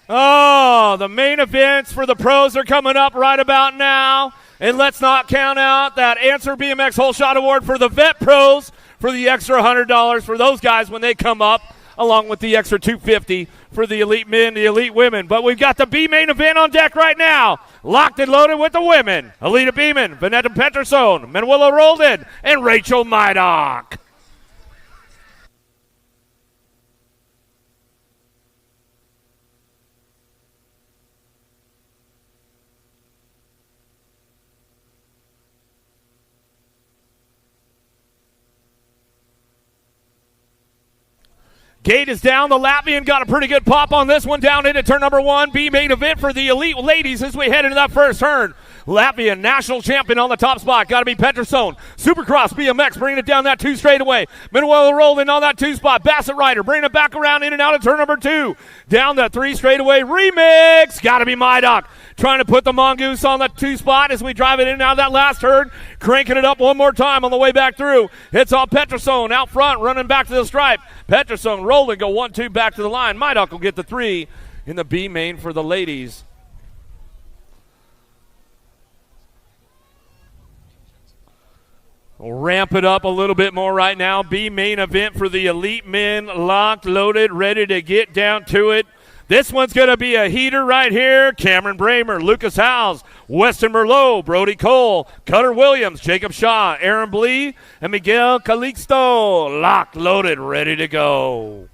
Oh, the main events for the pros are coming up right about now. And let's not count out that Answer BMX Whole Shot Award for the vet pros for the extra $100 for those guys when they come up, along with the extra $250 for the elite men, the elite women. But we've got the B main event on deck right now. Locked and loaded with the women. Alita Beeman, Vanetta Peterson, Manuela Roldan, and Rachel Mydock. Gate is down. The Latvian got a pretty good pop on this one down into turn number 1. B main event for the elite ladies as we head into that first turn. Latvian national champion on the top spot. Got to be Peterson. Supercross BMX bringing it down that 2 straightaway. Manuela Roldan on that 2 spot. Bassett Rider bringing it back around in and out of turn number 2. Down that 3 straightaway. Remix. Got to be Mydock. Trying to put the Mongoose on that 2 spot as we drive it in and out of that last turn. Cranking it up one more time on the way back through. Hits off Peterson out front, running back to the stripe. Peterson, Roldan go 1-2 back to the line. Mydock will get the 3 in the B main for the ladies. We'll ramp it up a little bit more right now. B main event for the elite men. Locked, loaded, ready to get down to it. This one's going to be a heater right here. Cameron Bramer, Lucas Howes, Weston Merlot, Brody Cole, Cutter Williams, Jacob Shaw, Aaron Blee, and Miguel Calixto. Locked, loaded, ready to go.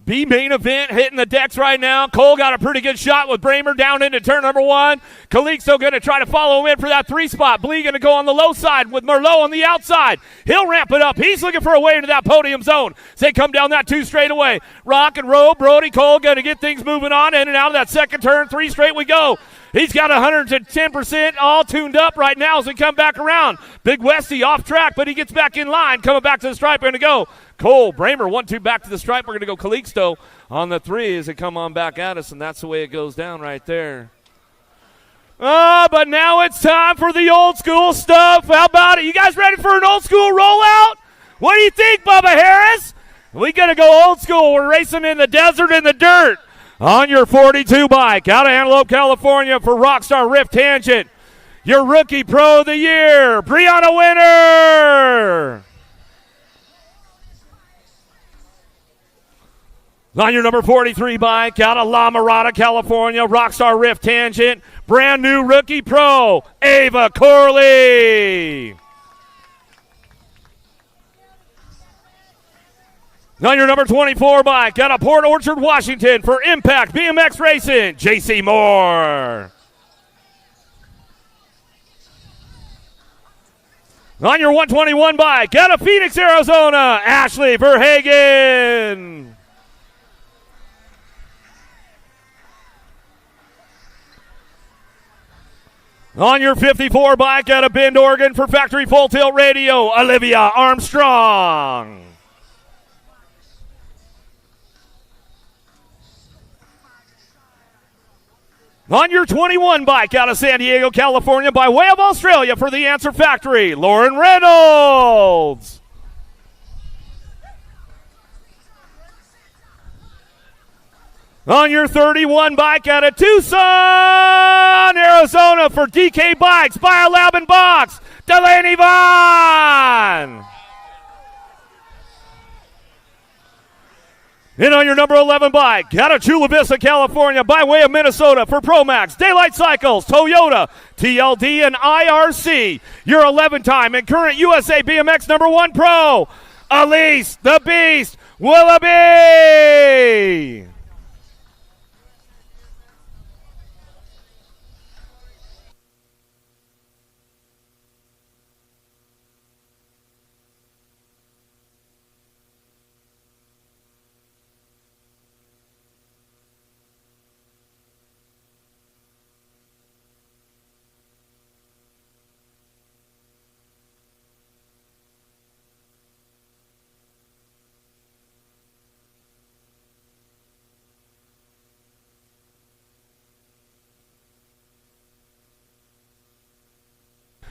B main event hitting the decks right now. Cole got a pretty good shot with Bramer down into turn number 1. Calixto going to try to follow him in for that 3 spot. Blee going to go on the low side with Merlot on the outside. He'll ramp it up. He's looking for a way into that podium zone. As they come down that 2 straight away. Rock and roll. Brody Cole going to get things moving on in and out of that second turn. 3 straight we go. He's got 110% all tuned up right now as we come back around. Big Westy off track, but he gets back in line. Coming back to the stripe. We're going to go Cole, Bramer, 1-2 back to the stripe. We're going to go Calixto on the 3 as they come on back at us, and that's the way it goes down right there. But now it's time for the old school stuff. How about it? You guys ready for an old school rollout? What do you think, Bubba Harris? We got to go old school. We're racing in the desert and the dirt. On your 42 bike, out of Antelope, California for Rockstar Rift Tangent. Your Rookie Pro of the Year, Brianna Winner. On your number 43 bike, out of La Mirada, California, Rockstar Rift Tangent, brand new Rookie Pro, Ava Corley. On your number 24 bike, out of Port Orchard, Washington, for Impact BMX Racing, JC Moore. On your 121 bike, out of Phoenix, Arizona, Ashley Verhagen. On your 54 bike, out of Bend, Oregon, for Factory Full Tilt Radio, Olivia Armstrong. On your 21 bike, out of San Diego, California, by way of Australia for the Answer Factory, Lauren Reynolds. On your 31 bike, out of Tucson, Arizona, for DK Bikes, Biolab and Box, Delaney Vaughn. And on your number 11 bike, out of Chula Vista, California, by way of Minnesota, for ProMax, Daylight Cycles, Toyota, TLD, and IRC, your 11-time and current USA BMX number 1 pro, Elise the Beast Willoughby.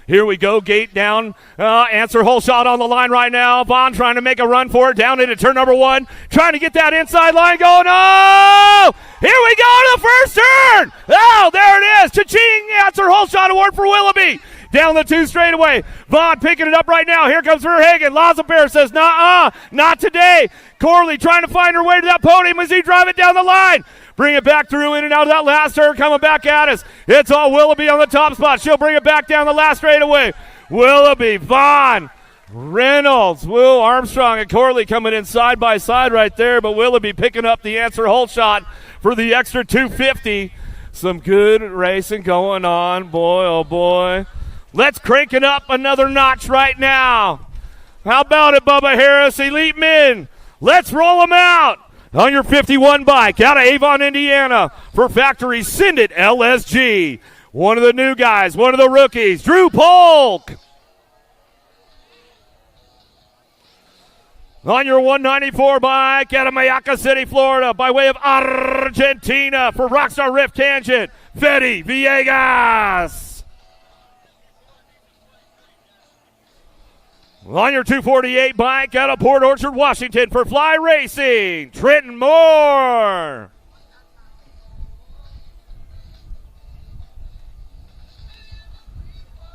Here we go, gate down, answer hole shot on the line right now. Vaughn trying to make a run for it, down into turn number 1, trying to get that inside line going. Oh, here we go to the first turn. Oh, there it is. Cha-ching, answer hole shot award for Willoughby. Down the 2 straightaway. Vaughn picking it up right now. Here comes Verhagen. Lazabear says, nah, not today. Corley trying to find her way to that podium as he drive it down the line. Bring it back through in and out of that last turn, coming back at us. It's all Willoughby on the top spot. She'll bring it back down the last straightaway. Willoughby, Vaughn, Reynolds, Will Armstrong, and Corley coming in side by side right there, but Willoughby picking up the answer hole shot for the extra 250. Some good racing going on, boy, oh boy. Let's crank it up another notch right now. How about it, Bubba Harris? Elite men, let's roll them out. On your 51 bike, out of Avon, Indiana, for Factory Send It LSG. One of the new guys, one of the rookies, Drew Polk. On your 194 bike, out of Mayaca City, Florida, by way of Argentina, for Rockstar Rift Tangent, Fetty Villegas. On your 248 bike out of Port Orchard, Washington for Fly Racing, Trenton Moore.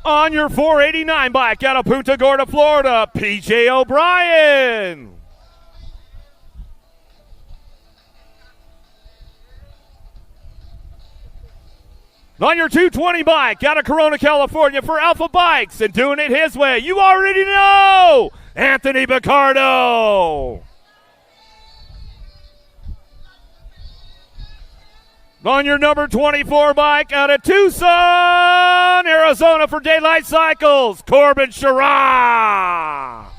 On your 489 bike out of Punta Gorda, Florida, PJ O'Brien. On your 220 bike out of Corona, California for Alpha Bikes and doing it his way, you already know, Anthony Picardo. On your number 24 bike out of Tucson, Arizona for Daylight Cycles, Corbin Sherrah.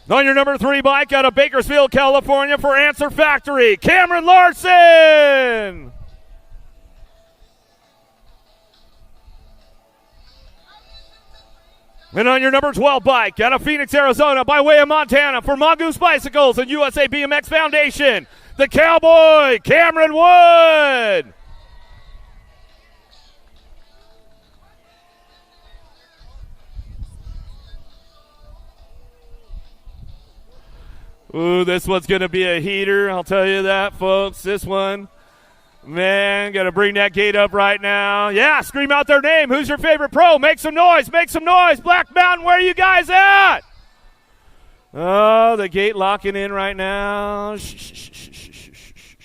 On your number 3 bike out of Bakersfield, California for Answer Factory, Cameron Larson. And on your number 12 bike out of Phoenix, Arizona by way of Montana for Mongoose Bicycles and USA BMX Foundation, the Cowboy, Cameron Wood. Ooh, this one's going to be a heater. I'll tell you that, folks. This one, man, got to bring that gate up right now. Yeah, scream out their name. Who's your favorite pro? Make some noise. Make some noise. Black Mountain, where are you guys at? Oh, the gate locking in right now. Shh, shh, shh, shh, shh, shh, shh.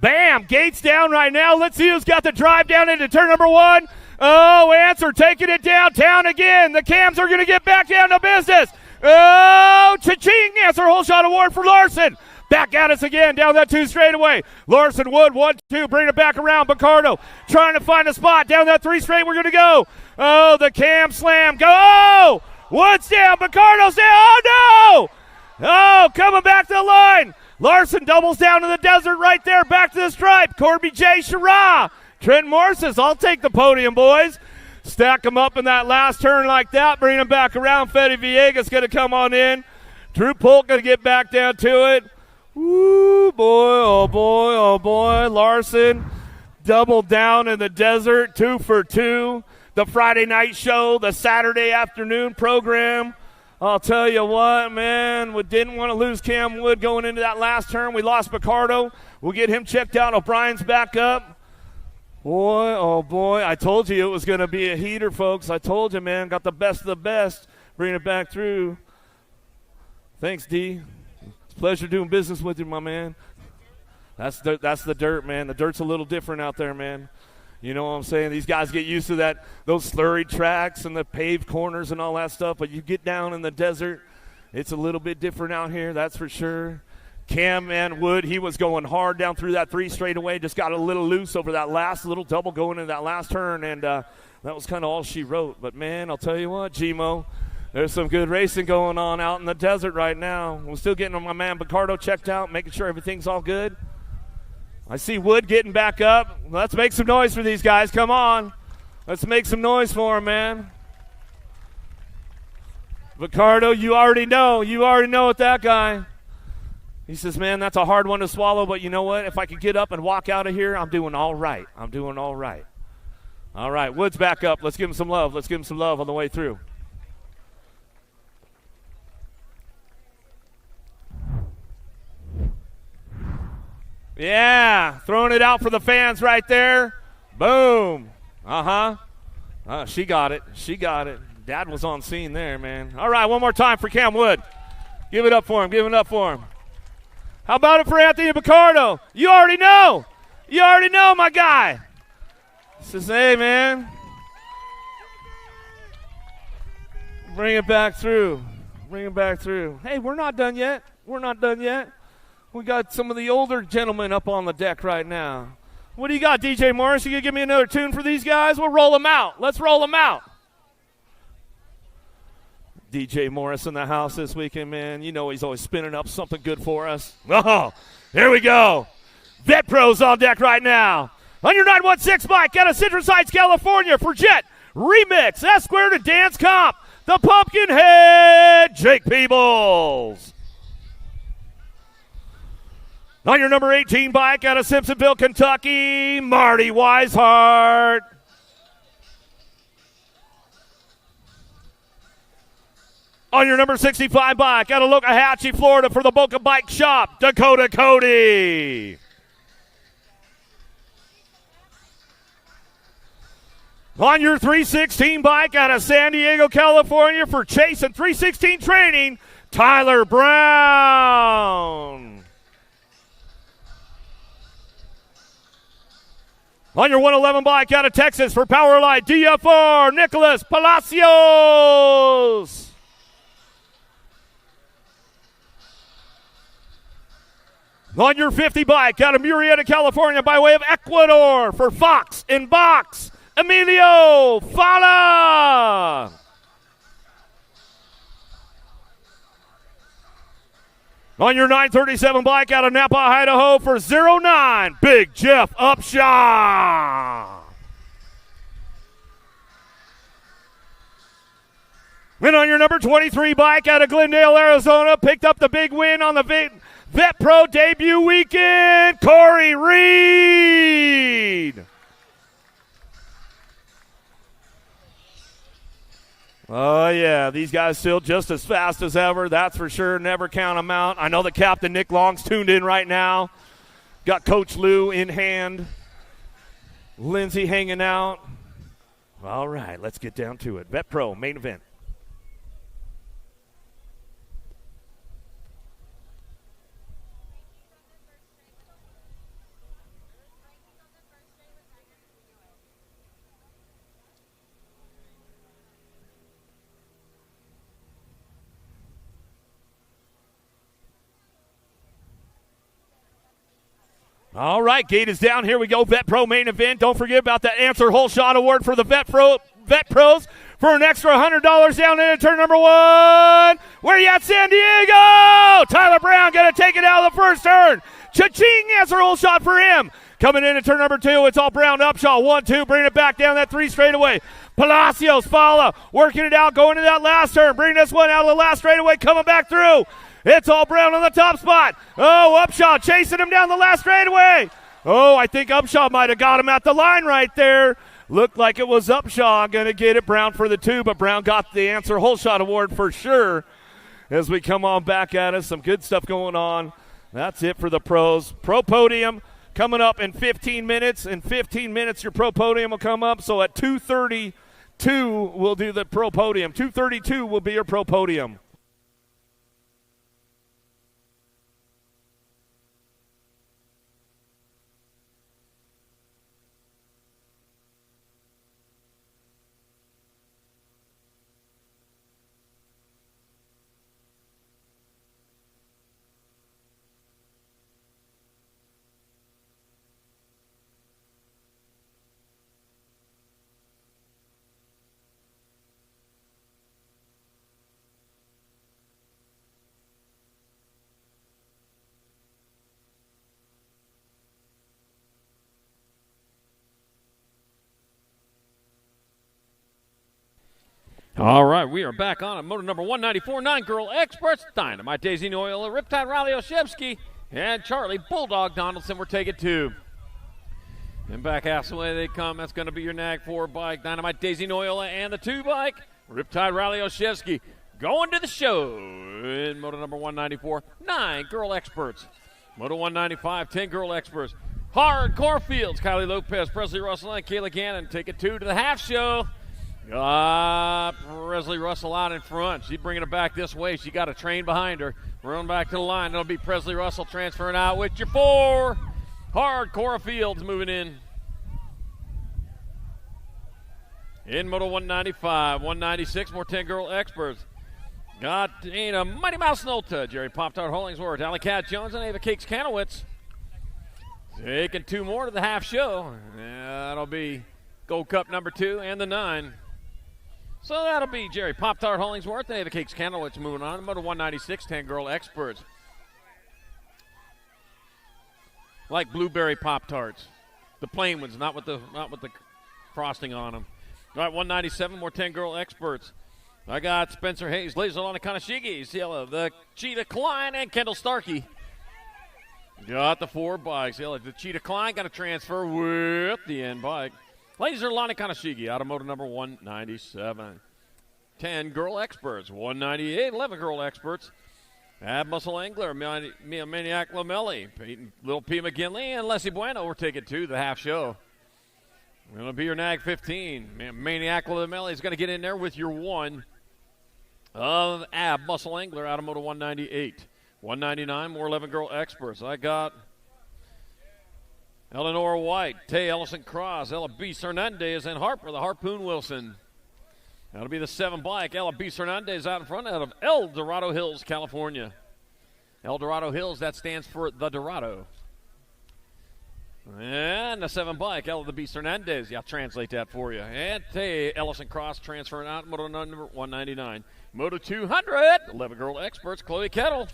Bam! Gates down right now. Let's see who's got the drive down into turn number 1. Oh, Answer taking it downtown again. The cams are going to get back down to business. Oh, cha-ching! Answer whole shot award for Larson. Back at us again down that 2 straightaway. Larson, Wood, 1-2, bring it back around. Picardo trying to find a spot down that 3 straight. We're going to go. Oh, the cam slam. Go! Oh! Wood's down. Picardo's down. Oh, no! Oh, coming back to the line. Larson doubles down in the desert right there, back to the stripe. Corby J. Sherrah. Trent Moore says, I'll take the podium, boys. Stack them up in that last turn like that, bring them back around. Fede Villegas going to come on in. Drew Polk going to get back down to it. Ooh, boy, oh, boy, oh, boy. Larson doubled down in the desert, 2 for 2. The Friday night show, the Saturday afternoon program. I'll tell you what, man, we didn't want to lose Cam Wood going into that last turn. We lost Picardo. We'll get him checked out. O'Brien's back up. Boy, oh, boy, I told you it was going to be a heater, folks. I told you, man, got the best of the best. Bring it back through. Thanks, D. It's a pleasure doing business with you, my man. That's the dirt, man. The dirt's a little different out there, man. You know what I'm saying? These guys get used to those slurry tracks and the paved corners and all that stuff, but you get down in the desert, it's a little bit different out here, that's for sure. Cam and Wood, he was going hard down through that 3 straightaway, just got a little loose over that last little double going into that last turn, and that was kind of all she wrote. But, man, I'll tell you what, G-Mo, there's some good racing going on out in the desert right now. We're still getting my man Picardo checked out, making sure everything's all good. I see Wood getting back up. Let's make some noise for these guys. Come on. Let's make some noise for them, man. Picardo, you already know. You already know with that guy. He says, man, that's a hard one to swallow, but you know what? If I could get up and walk out of here, I'm doing all right. I'm doing all right. All right, Wood's back up. Let's give him some love. Let's give him some love on the way through. Yeah, throwing it out for the fans right there. Boom. She got it. She got it. Dad was on scene there, man. All right, one more time for Cam Wood. Give it up for him. Give it up for him. How about it for Anthony Picardo? You already know. You already know, my guy. Says, hey, man. Bring it back through. Bring it back through. Hey, we're not done yet. We're not done yet. We got some of the older gentlemen up on the deck right now. What do you got, DJ Morris? You going to give me another tune for these guys? We'll roll them out. Let's roll them out. DJ Morris in the house this weekend, man. You know he's always spinning up something good for us. Oh, here we go. Vet Pros on deck right now. On your 916 bike out of Citrus Heights, California for Jet Remix, S Square to Dance Comp, the Pumpkinhead, Jake Peebles. On your number 18 bike out of Simpsonville, Kentucky, Marty Weishart. On your number 65 bike out of Lokahatchee, Florida for the Boca Bike Shop, Dakota Cody. On your 316 bike out of San Diego, California for Chase and 316 Training, Tyler Brown. On your 111 bike out of Texas for Powerlight DFR, Nicholas Palacios. On your 50 bike out of Murrieta, California by way of Ecuador for Fox in Box, Emilio Fala. On your 937 bike out of Napa, Idaho for 09, Big Jeff Upshaw. And on your number 23 bike out of Glendale, Arizona, picked up the big win on the Vet Pro debut weekend, Corey Reed. Oh, yeah, these guys still just as fast as ever, that's for sure. Never count them out. I know that Captain Nick Long's tuned in right now. Got Coach Lou in hand. Lindsay hanging out. All right, let's get down to it. Vet Pro, main event. All right, gate is down. Here we go. Vet Pro main event. Don't forget about that Answer Whole Shot Award for the Vet Pros for an extra $100 down into turn number 1. Where you at, San Diego? Tyler Brown going to take it out of the first turn. Cha-ching, Answer Whole Shot for him. Coming in at turn number 2, it's all Brown Upshaw. 1, 2, bring it back down that 3 straightaway. Palacios, Fala, working it out, going to that last turn. Bring this one out of the last straightaway, coming back through. It's all Brown on the top spot. Oh, Upshaw chasing him down the last straightaway. Oh, I think Upshaw might have got him at the line right there. Looked like it was Upshaw going to get it. Brown for the 2, but Brown got the Answer Whole Shot Award for sure. As we come on back at us, some good stuff going on. That's it for the pros. Pro Podium coming up in 15 minutes. In 15 minutes, your Pro Podium will come up. So at 2:32, we'll do the Pro Podium. 2:32 will be your Pro Podium. All right, we are back on at motor number 194, 9 Girl Experts, Dynamite Daisy Noyola, Riptide Riley Oshevsky, and Charlie Bulldog Donaldson. We're taking 2. And back half the way they come. That's going to be your Nag 4 bike, Dynamite Daisy Noyola, and the 2 bike, Riptide Riley Oshevsky. Going to the show in motor number 194, 9 Girl Experts. Moto 195, 10 Girl Experts. Hardcore Fields, Kylie Lopez, Presley Russell, and Kayla Gannon. Take it 2 to the half show. Presley Russell out in front. She's bringing it back this way. She got a train behind her. Run back to the line. It'll be Presley Russell transferring out with your 4. Hardcore Fields moving in. In Moto 195, 196, more 10 Girl Experts. Got Dana Mighty Mouse Nolta, Jerry Pop-Tart Hollingsworth, Alley Cat Jones, and Ava Cakes Kanowitz. Taking 2 more to the half show. That'll be Gold Cup number 2 and the 9. So that'll be Jerry Pop-Tart Hollingsworth and Ava Cakes Kanowitz moving on. Moto 196, 10 Girl Experts. like blueberry Pop-Tarts. The plain ones, not with the frosting on them. All right, 197, more 10 girl experts. I got Spencer Hayes, Laser Lana Kanashigi, Ciela, the Cheetah Klein, and Kendall Starkey. Got the 4 bikes. Ciela, the Cheetah Klein got a transfer with the end bike. Laser Lana Kanashigi, automotive number 197. 10 girl experts, 198, 11 girl experts. Ab Muscle Angler, Mia Maniac Lamelli, Little P. McGinley, and Leslie Bueno. We're taking 2 the half show. Going to be your nag 15. Maniac Lamelli is going to get in there with your 1 of Ab Muscle Angler, automotive 198. 199, more 11 girl experts. I got Eleanor White, Tay Ellison Cross, Ella B. Hernandez, and Harper, the Harpoon Wilson. That'll be the 7 bike. Ella B. Hernandez out in front out of El Dorado Hills, California. El Dorado Hills, that stands for the Dorado. And the 7 bike, Ella B. Hernandez. Yeah, I'll translate that for you. And Tay Ellison Cross transferring out, Moto number 199. Moto 200, 11 girl experts, Chloe Kettle,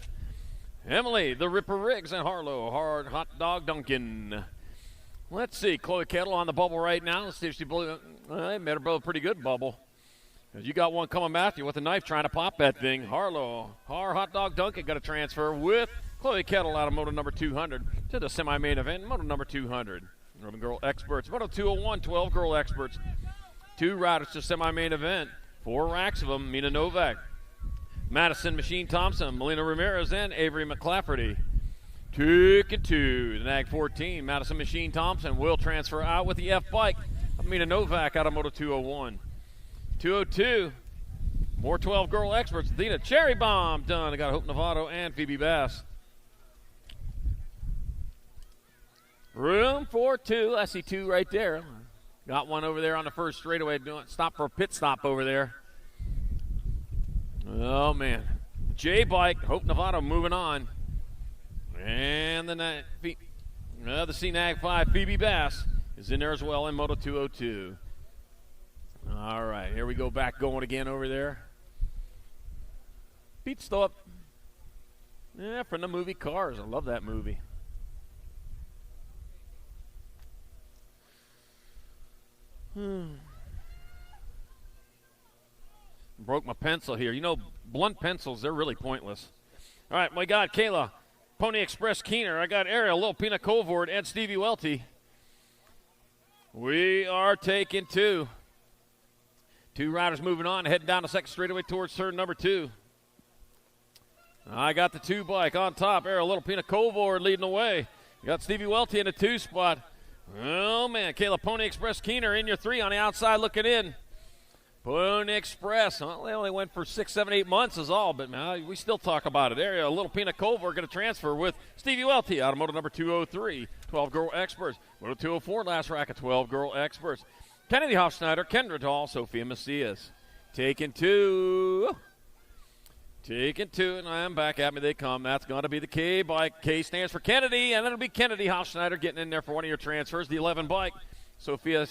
Emily, the Ripper Riggs, and Harlow, Hard Hot Dog Duncan. Let's see, Chloe Kettle on the bubble right now. Let's see if she blew. They made her blow a pretty good bubble. You got one coming at you with a knife trying to pop that thing. Harlow, Hot Dog Duncan got a transfer with Chloe Kettle out of Moto number 200 to the semi-main event, Moto number 200. 11 girl experts. Moto 201, 12 girl experts. 2 riders to semi-main event. 4 racks of them. Mina Novak, Madison Machine Thompson, Melina Ramirez, and Avery McClafferty. 2 the nag 14. Madison Machine Thompson will transfer out with the F bike of Mina Novak out of Moto 201. 202, more 12 girl experts. Dina Cherry Bomb done. I got Hope Novato and Phoebe Bass. Room for 2. I see 2 right there. Got one over there on the first straightaway. Doing stop for a pit stop over there. Oh man, J bike. Hope Novato moving on. And the C-Nag 5 Phoebe Bass is in there as well in Moto 202. All right, here we go back going again over there. Pete stop. Yeah, from the movie Cars. I love that movie. Broke my pencil here. You know, blunt pencils, they're really pointless. All right, my God, Kayla, Pony Express Keener. I got Ariel, Little Pina Colvord, and Stevie Welty. We are taking 2. 2 riders moving on, heading down the second straightaway towards turn number 2. I got the 2 bike on top. Ariel, Little Pina Colvord leading the way. You got Stevie Welty in the 2 spot. Oh, man, Kayla, Pony Express Keener in your 3 on the outside looking in. Pony Express, well, they only went for 6, 7, 8 months is all, but man, we still talk about it. Area, Little Pina Colvord going to transfer with Stevie Welty out of Moto number 203. 12 girl experts. Moto 204, last rack of 12 girl experts. Kennedy Hofschneider, Kendra Dahl, Sophia Macias. Taking 2. And I'm back at me. They come. That's going to be the K bike. K stands for Kennedy, and it'll be Kennedy Hofschneider getting in there for one of your transfers. The 11 bike. Sophia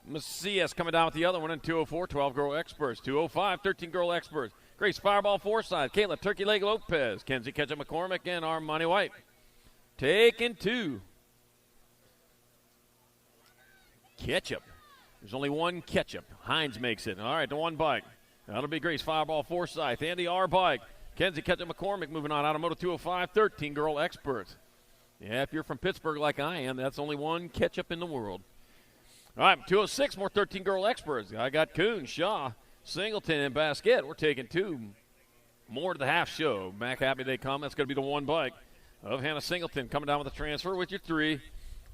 Macias coming down with the other one in 204, 12 girl experts. 205, 13 girl experts. Grace Fireball Forsyth, Kayla Turkey Leg Lopez, Kenzie Ketchup McCormick, and Armani White. Taking 2. Ketchup. There's only one ketchup. Heinz makes it. All right, the 1 bike. That'll be Grace Fireball Forsyth. And the R bike. Kenzie Ketchup McCormick moving on out of Moto 205, 13 girl experts. Yeah, if you're from Pittsburgh like I am, that's only 1 ketchup in the world. All right, 206, more 13 girl experts. I got Kuhn, Shaw, Singleton, and Basket. We're taking 2 more to the half show. Back happy they come. That's going to be the 1 bike of Hannah Singleton coming down with the transfer with your 3.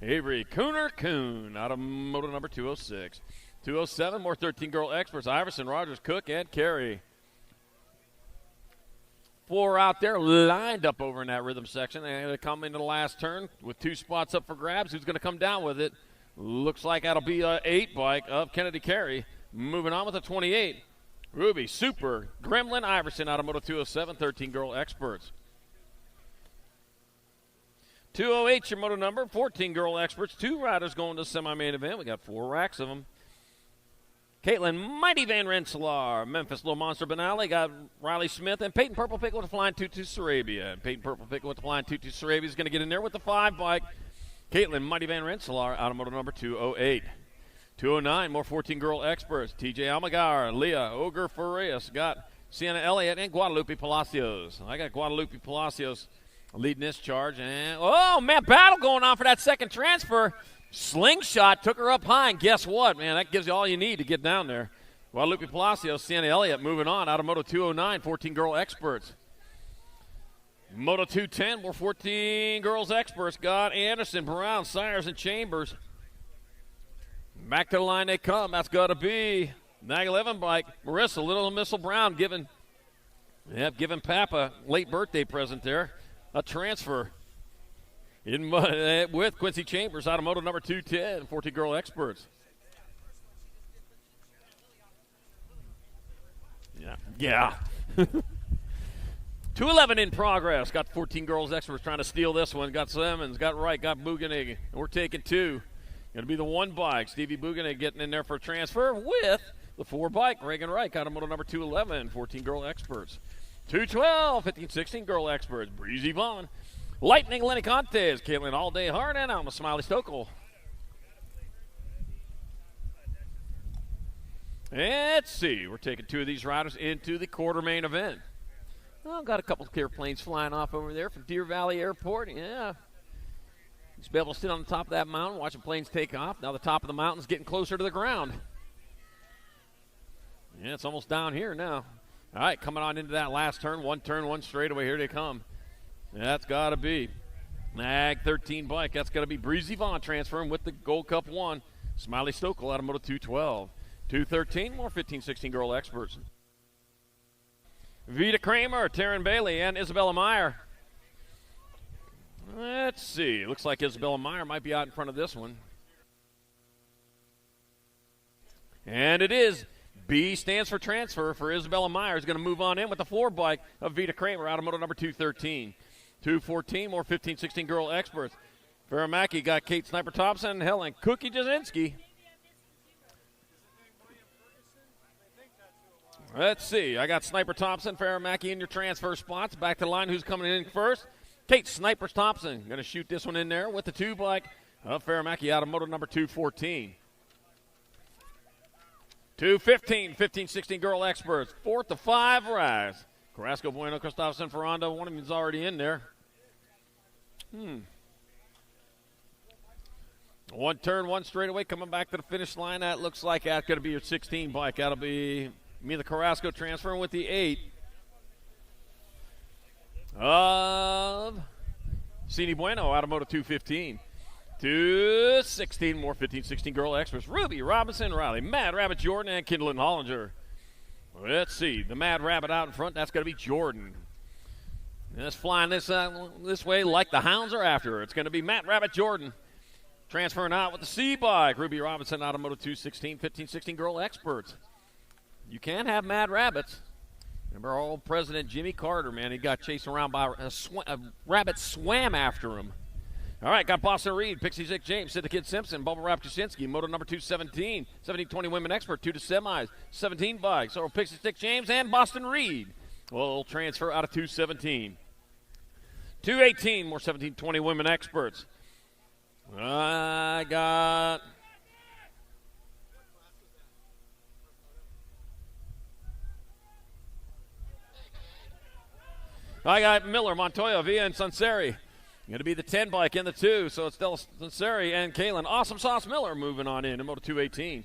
Avery Kuhn out of Moto number 206. 207, more 13 girl experts. Iverson, Rogers, Cook, and Carey. 4 out there lined up over in that rhythm section. They're going to come into the last turn with 2 spots up for grabs. Who's going to come down with it? Looks like that'll be an 8 bike of Kennedy Carey. Moving on with the 28. Ruby, Super, Gremlin, Iverson out of Moto 207, 13 girl experts. 208, your moto number, 14 girl experts. 2 riders going to the semi-main event. We got 4 racks of them. Caitlin Mighty Van Rensselaer. Memphis Little Monster Benally got Riley Smith and Peyton Purple Pickle with the flying Tutu Sarabia. And Peyton Purple Pickle with the flying Tutu Sarabia is going to get in there with the 5 bike. Caitlin Mighty Van Rensselaer, automotive number 208. 209, more 14 girl experts. TJ Almagar, Leah Ogre Farias got Sienna Elliott and Guadalupe Palacios. I got Guadalupe Palacios leading this charge. And, oh, man, battle going on for that second transfer. Slingshot took her up high, and guess what, man? That gives you all you need to get down there. Guadalupe Palacios, Sienna Elliott moving on out of Moto 209, 14 girl experts. Moto 210, more 14 girls experts. Got Anderson, Brown, Sires, and Chambers. Back to the line they come. That's got to be Nag 11 bike. Marissa, Little Missile Brown giving Papa late birthday present there. A transfer. With Quincy Chambers, automotive number 210, 14 girl experts. Yeah. 211 in progress. Got 14 girls experts trying to steal this one. Got Simmons, got Wright, got Buganig. And we're taking 2. Going to be the 1 bike. Stevie Buganig getting in there for a transfer with the 4 bike. Reagan Wright, automotive number 211, 14 girl experts. 212, 15-16 girl experts. Breezy Vaughn. Lightning Lenny Contes, Caitlin All Day Hard, and Alma Smiley Stokel. Let's see. We're taking 2 of these riders into the quarter main event. Oh, got a couple of airplanes flying off over there from Deer Valley Airport. Yeah. Just be able to sit on the top of that mountain, watching planes take off. Now the top of the mountain's getting closer to the ground. Yeah, it's almost down here now. All right, coming on into that last turn, 1 straightaway. Here they come. That's got to be Nag 13 bike. That's got to be Breezy Vaughn transferring with the Gold Cup 1. Smiley Stokel out of Moto 212. 213, more 15-16 girl experts. Vita Kramer, Taryn Bailey, and Isabella Meyer. Let's see. Looks like Isabella Meyer might be out in front of this one. And it is. B stands for transfer for Isabella Meyer. Is going to move on in with the 4 bike of Vita Kramer out of Moto number 213. 214, more 15-16 girl experts. Farrah Mackey got Kate Sniper Thompson and Helen Cookie Jasinski. Let's see. I got Sniper Thompson, Farrah Mackey in your transfer spots. Back to the line. Who's coming in first? Kate Sniper Thompson. Going to shoot this one in there with the 2 bike of Farrah Mackey out of Moto number 214. 215, 15-16 girl experts. 4 to 5 rise. Carrasco, Bueno, Christopherson, Ferrando. One of them's already in there. 1 turn, 1 straightaway, coming back to the finish line. That looks like that's going to be your 16 bike. That'll be Mila Carrasco transferring with the 8 of Cini Bueno out of Moto 215. 216, more 15-16 girl experts. Ruby Robinson, Riley, Mad Rabbit Jordan, and Kindlin Hollinger. Let's see. The Mad Rabbit out in front. That's going to be Jordan. And it's flying this way like the hounds are after her. It's going to be Matt Rabbit Jordan transferring out with the C bike. Ruby Robinson out of Moto 216, 15-16 girl experts. You can't have Mad Rabbits. Remember our old President Jimmy Carter, man. He got chased around by a rabbit swam after him. All right, got Boston Reed, Pixie Zick James, Sid the Kid Simpson, Bubble Wrap Kaczynski, Moto number 217, 17-20 women expert, 2 to semis, 17 bikes. So Pixie Stick James and Boston Reed will transfer out of 217. 218, more 17-20 women experts. I got Miller, Montoya, Villa, and Sunseri. Going to be the 10 bike in the 2, so it's Stella Sunseri and Kalen. Awesome Sauce Miller moving on in Moto 218.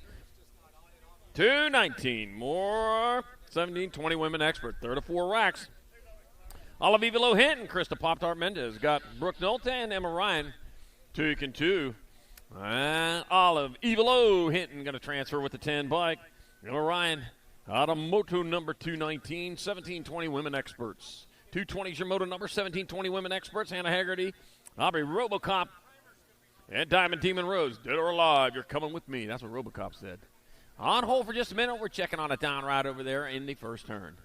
219, more 17-20 women expert, 3 to 4 racks. Olive Evilo Hinton, Krista Pop-Tart Mendez. Got Brooke Nolte and Emma Ryan, 2 and 2. And Olive Evilo Hinton going to transfer with the 10 bike. Emma Ryan out of Moto number 219, 17-20 women experts. 220 is your Moto number, 17-20 women experts. Hannah Haggerty, Aubrey Robocop, and Diamond Demon Rose. Dead or alive, you're coming with me. That's what Robocop said. On hold for just a minute. We're checking on a down ride over there in the first turn.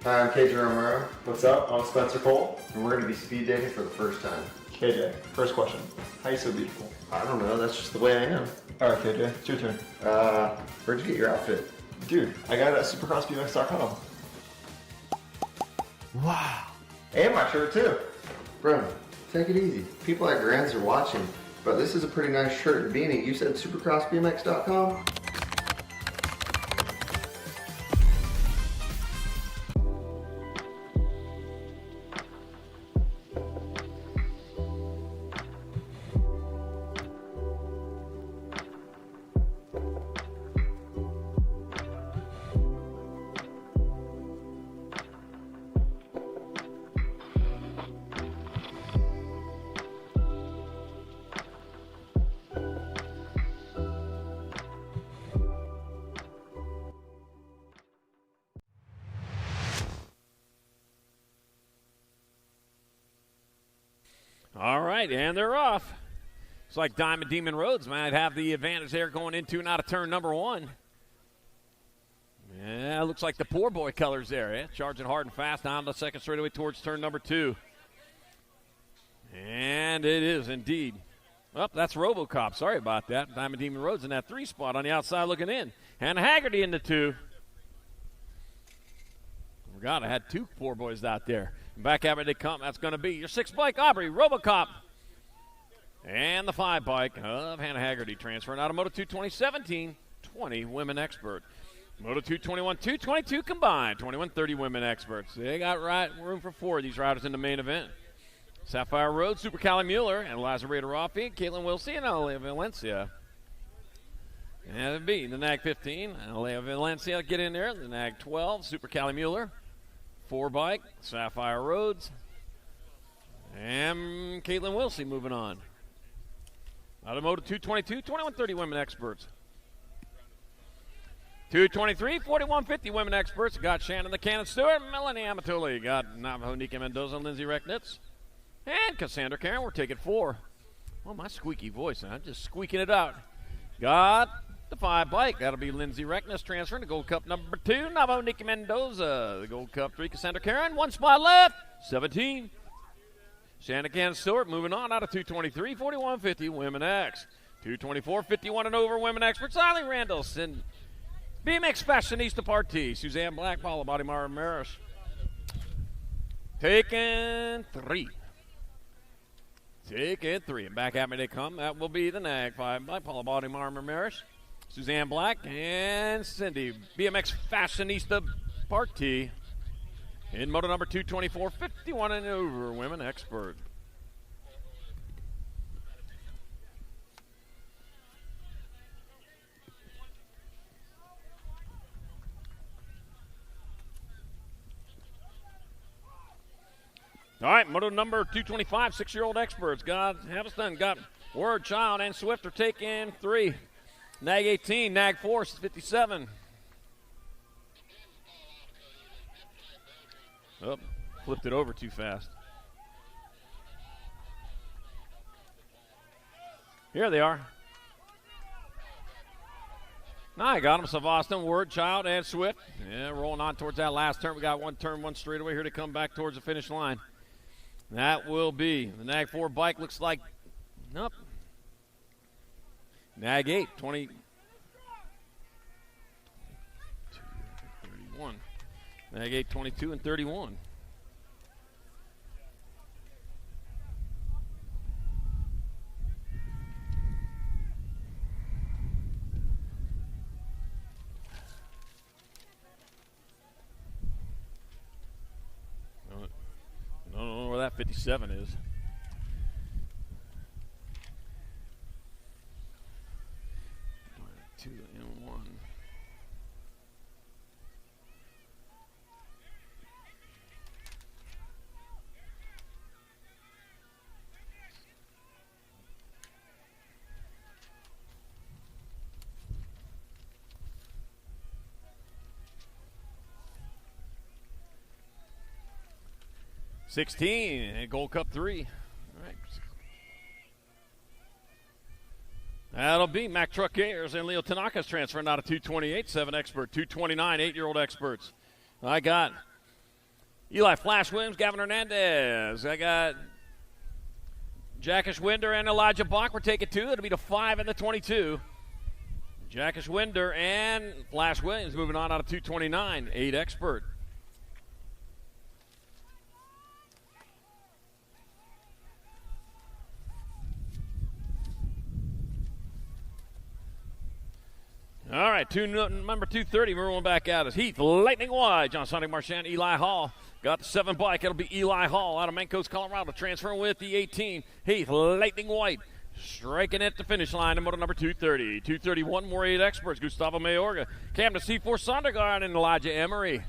Hi, I'm KJ Romero, What's up? I'm Spencer Cole. and we're going to be speed dating for the first time. KJ, first question. How are you so beautiful? I don't know, that's just the way I am. Alright, KJ, it's your turn. Where'd you get your outfit? Dude, I got it at supercrossbmx.com. And my shirt too. Bro, take it easy. People at Grands are watching, but this is a pretty nice shirt and beanie. You said supercrossbmx.com? All right, and they're off. It's like Diamond Demon Rhodes might have the advantage there going into and out of turn number one. Yeah, looks like the poor boy colors there. Yeah, charging hard and fast down the second straightaway towards turn number two. And it is indeed. Oh, that's RoboCop. Sorry about that. Diamond Demon Rhodes in that 3 spot on the outside looking in. And Haggerty in the 2. Forgot I had 2 poor boys out there. Back at me they come. That's going to be your 6 bike, Aubrey, RoboCop. And the 5 bike of Hannah Haggerty transferring out of Moto 2 2017, 20 women expert. Moto 2 21, 222 combined, 21-30 women experts. They got room for 4 of these riders in the main event. Sapphire Road, Super Callie Mueller, and Eliza Rader Raffi, Caitlin Wilsey, and Alea Valencia. And it'd be the NAG 15, Alea Valencia get in there. The NAG 12, Super Callie Mueller. 4 bike, Sapphire Roads, and Caitlin Wilsey moving on. Out of Moto 222, 21-30 women experts. 223, 41-50 women experts. Got Shannon the Cannon Stewart, Melanie Amatuli. Got Navajo Nika Mendoza, Lindsay Recknitz, and Cassandra Karen. We're taking 4. Well, my squeaky voice, I'm just squeaking it out. Got the 5 bike. That'll be Lindsay Reckness transferring to Gold Cup number 2. Navajo Nika Mendoza. The Gold Cup 3, Cassandra Karen. 1 spot left. 17. Shannon Cannon Stewart moving on out of 223, 41-50 women X. 224, 51 and over women experts. Eileen Randallson. BMX Fashionista Party. Suzanne Black, Paula Bodimar Maris. Taking 3. Taking 3. And back at me they come. That will be the NAG 5 by Paula Bodimar Maris. Suzanne Black and Cindy. BMX Fashionista Party. In moto number 224, 51 and over women expert. All right, moto number 225, 6-year-old experts. Got Haviston, got Word, Child, and Swift are taking 3. NAG 18, NAG 4, 57. Oh, flipped it over too fast. Here they are. Now I got them, Savaston, Word, Child, and Swift. Yeah, rolling on towards that last turn. We got 1 turn, 1 straightaway here to come back towards the finish line. That will be the NAG 4 bike. Looks like, nope. NAG 8, 20. 31. NAG 8, 22 and 31. I don't know where that 57 is. Two and 1. $16 and Gold Cup 3. All right. That'll be Mac Truck Ayers and Leo Tanaka's transferring out of 228, 7 expert, 229, 8-year-old experts. I got Eli Flash Williams, Gavin Hernandez. I got Jackish Winder and Elijah Bach. We're taking 2. It'll be the 5 and the 22. Jackish Winder and Flash Williams moving on out of 229. 8 expert. All right, number 230, we're rolling back out is Heath Lightning Wide. John Sonic Marchand, Eli Hall. Got the 7 bike. It'll be Eli Hall out of Mancos, Colorado. Transferring with the 18. Heath Lightning White. Striking at the finish line in moto number 230. 231, more 8 experts. Gustavo Mayorga. Camden C4 Sondergaard and Elijah Emery.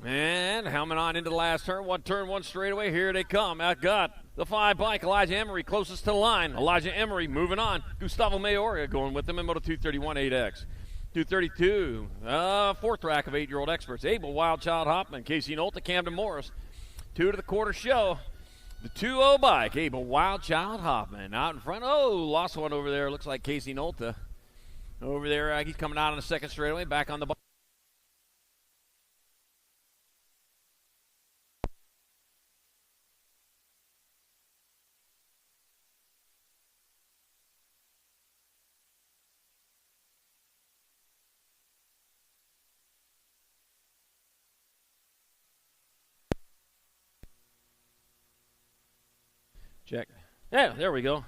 And helmet on into the last turn. One turn, one straightaway. Here they come. I've got the 5 bike. Elijah Emery closest to the line. Elijah Emery moving on. Gustavo Mayorga going with them in moto 231 8X. 232, 4th rack of 8-year-old experts. Abel Wildchild Hoffman, Casey Nolta, Camden Morris. 2 to the quarter show. The 2-0 bike, Abel Wildchild Hoffman out in front. Oh, lost one over there. Looks like Casey Nolta. Over there, he's coming out on the second straightaway. Back on the bike. Check. Yeah, there we go.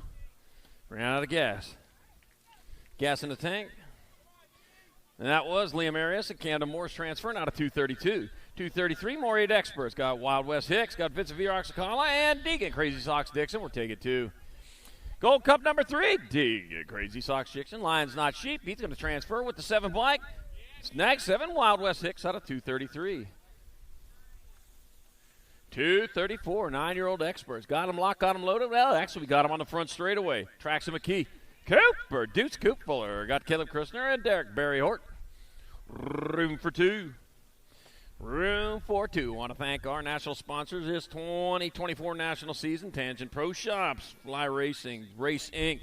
Ran out of gas. Gas in the tank. And that was Liam Arias and Camden Morris transferring out of 232. 233, more 8 experts. Got Wild West Hicks, got Vincent Vieroxacala, and Deegan Crazy Sox Dixon. We're taking 2. Gold Cup number 3, Deegan Crazy Sox Dixon. Lions Not Sheep. He's going to transfer with the 7 bike. Snag 7, Wild West Hicks out of 233. 234, 9-year-old experts. Got him locked, got him loaded. Well, actually, we got him on the front straightaway. Traxon McKee. Cooper, Deuce Coop Fuller. Got Caleb Christner and Derek Barry Hort. Room for 2. Room for 2. Want to thank our national sponsors this 2024 national season. Tangent Pro Shops, Fly Racing, Race Inc.,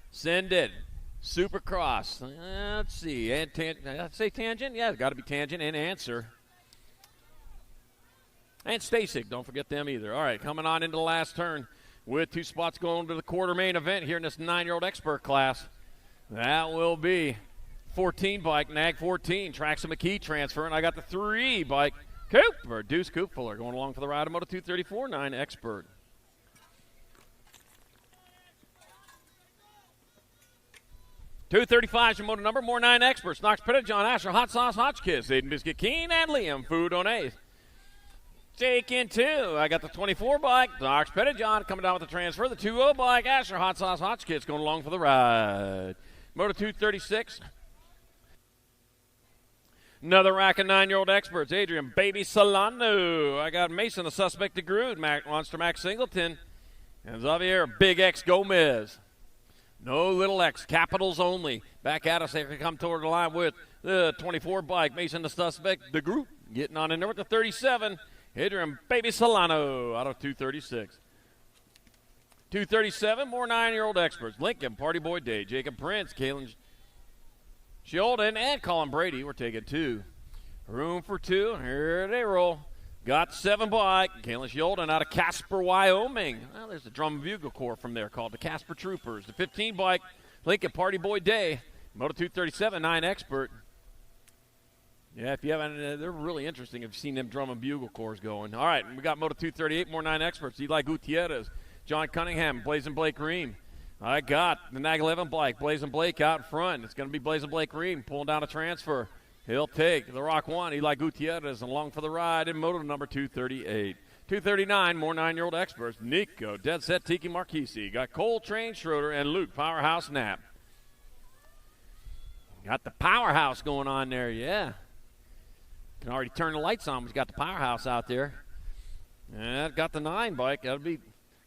Send It, Supercross. Let's see. And say Tangent? Yeah, it's got to be Tangent and Answer. And Stasic, don't forget them either. All right, coming on into the last turn with 2 spots going to the quarter main event here in this 9-year-old expert class. That will be 14 bike, Nag 14, Traxon McKee transferring. I got the 3 bike, Cooper, Deuce Coop Fuller going along for the ride of Moto 234, 9 expert. $235 your motor number, more 9 experts. Knox Pettit, John Asher, Hot Sauce Hotchkiss, Aiden Biscuit Keen, and Liam Food on 8th. Taking 2. I got the 24 bike. Knox Pettijohn coming down with the transfer. The 2-0 bike. Asher Hot Sauce Hotchkiss going along for the ride. Moto 236. Another rack of 9-year-old experts. Adrian Baby Solano. I got Mason, the suspect to Groot. Monster Max Singleton. And Xavier Big X Gomez. No little X. Capitals only. Back at us. They come toward the line with the 24 bike. Mason, the suspect to Groot. Getting on in there with the 37. Adrian Baby Solano out of 236. 237, more 9-year-old experts. Lincoln, Party Boy Day, Jacob Prince, Kalen Sheldon, and Colin Brady. We're taking 2. Room for 2. Here they roll. Got 7 bike. Kalen Sheldon out of Casper, Wyoming. Well, there's a drum and bugle corps from there called the Casper Troopers. The 15 bike, Lincoln Party Boy Day. Moto 237, 9 expert. Yeah, if you haven't, they're really interesting if you've seen them drum and bugle corps going. All right, we got Moto 238, more 9 experts. Eli Gutierrez, John Cunningham, Blazing Blake Ream. I got the Nag 11 bike, Blazing Blake out in front. It's going to be Blazing Blake Ream pulling down a transfer. He'll take the Rock 1, Eli Gutierrez, along for the ride in Moto number 238. 239, more 9-year-old experts. Nico, Dead Set Tiki Marquisi. Got Coltrane Schroeder and Luke Powerhouse Knapp. Got the powerhouse going on there, yeah. Can already turn the lights on. We've got the powerhouse out there. And got the 9 bike. That'll be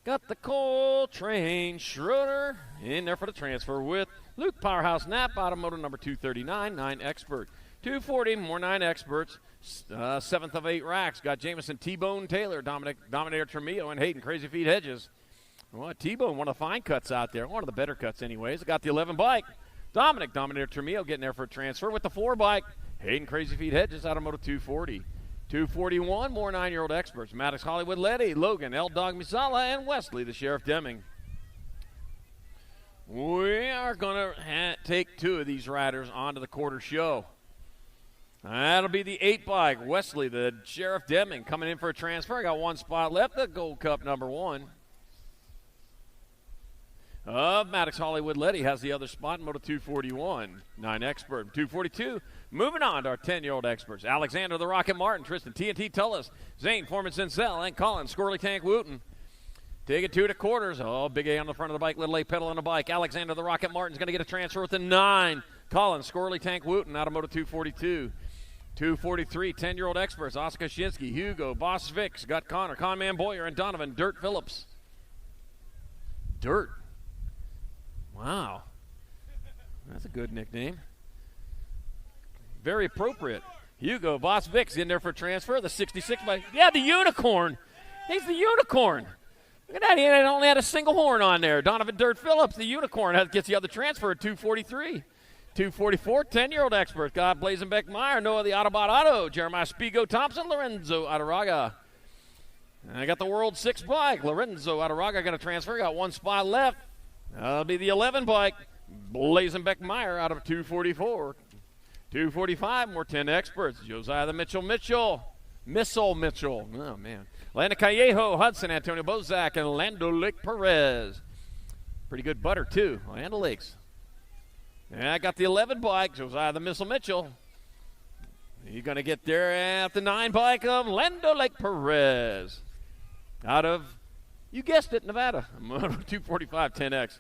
got the Coltrane Schroeder in there for the transfer with Luke Powerhouse Knapp out of Moto number 239, 9 expert. 240, more 9 experts. 7th of 8 racks. Got Jameson T-Bone Taylor, Dominator Tremillo, and Hayden Crazy Feet Hedges. Well, T-Bone, one of the fine cuts out there. One of the better cuts anyways. Got the 11 bike. Dominator Tremillo getting there for a transfer with the 4 bike. Hayden Crazy Feet Hedges out of Moto 240. 241, more 9-year-old experts. Maddox Hollywood Letty, Logan, L Dog Misala, and Wesley, the Sheriff Deming. We are going to take 2 of these riders onto the quarter show. That'll be the 8 bike. Wesley, the Sheriff Deming, coming in for a transfer. Got 1 spot left, the Gold Cup number 1. Maddox Hollywood Letty has the other spot in Moto 241. 9 expert. 242. Moving on to our 10-year-old experts. Alexander the Rocket Martin, Tristan TNT Tullis, Zane Foreman Sincel, and Colin Squirrely Tank Wooten. Take it 2 to quarters. Oh, big A on the front of the bike, little A pedal on the bike. Alexander the Rocket Martin's going to get a transfer with a 9. Colin Squirrely Tank Wooten out of Moto 242. 243, 10-year-old experts. Oscar Shinsky, Hugo, Boss Vicks, got Connor, Conman Boyer, and Donovan Dirt Phillips. Dirt. Wow. That's a good nickname. Very appropriate. Hugo, Boss Vicks in there for transfer. The 66 bike. Yeah, the unicorn. He's the unicorn. Look at that. He only had a single horn on there. Donovan Dirt Phillips, the unicorn, gets the other transfer at 243. 244, 10-year-old expert. Got Blazenbeck Meyer, Noah the Autobot Auto, Jeremiah Spigo Thompson, Lorenzo Adaraga. And I got the World 6 bike. Lorenzo Adaraga going to transfer. Got 1 spot left. That'll be the 11 bike. Blazenbeck Meyer out of 244. 245, more 10 experts. Josiah the Mitchell. Missile Mitchell. Oh, man. Landa Callejo, Hudson, Antonio Bozak, and Lando Lake Perez. Pretty good butter, too. Lando Lakes. And I got the 11 bike. Josiah the Missile Mitchell. He's going to get there at the 9 bike of Lando Lake Perez. Out of, you guessed it, Nevada. 245 10X.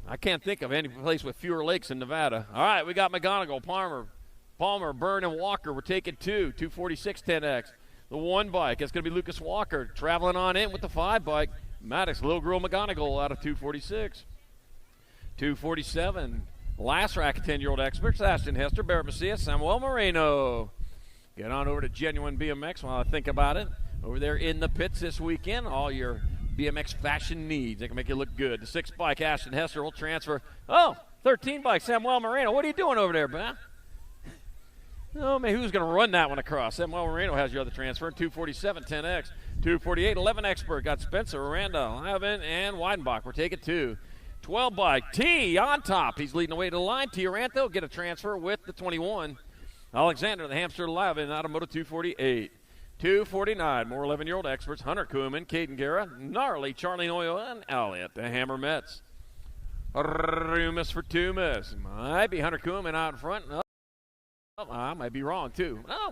I can't think of any place with fewer lakes in Nevada. All right, we got McGonigal, Palmer, Byrne, and Walker. We're taking 2, 246 10X. The 1 bike, it's going to be Lucas Walker traveling on in with the 5 bike. Maddox, Little Girl McGonigal out of 246. 247, last rack, 10-year-old experts. Ashton Hester, Barrett Macias, Samuel Moreno. Get on over to Genuine BMX while I think about it. Over there in the pits this weekend, all your BMX fashion needs. They can make you look good. The 6 bike, Ashton Hester, will transfer. Oh, 13 bike, Samuel Moreno. What are you doing over there, man? Oh, man, who's going to run that one across? Samuel Moreno has your other transfer. 247, 10X. 248, 11 expert. Got Spencer, Aranda, Lavin, and Weidenbach. We're taking 2. 12 bike, T on top. He's leading the way to the line. T. Aranto will get a transfer with the 21. Alexander, the hamster, Lavin, out of Moto 248. 249, more 11-year-old experts. Hunter Koeman, Caden Guerra, Gnarly, Charlie Noyo, and Elliott, the Hammer Mets. Rumus for Tumas. Might be Hunter Koeman out in front. Oh, I might be wrong, too. No,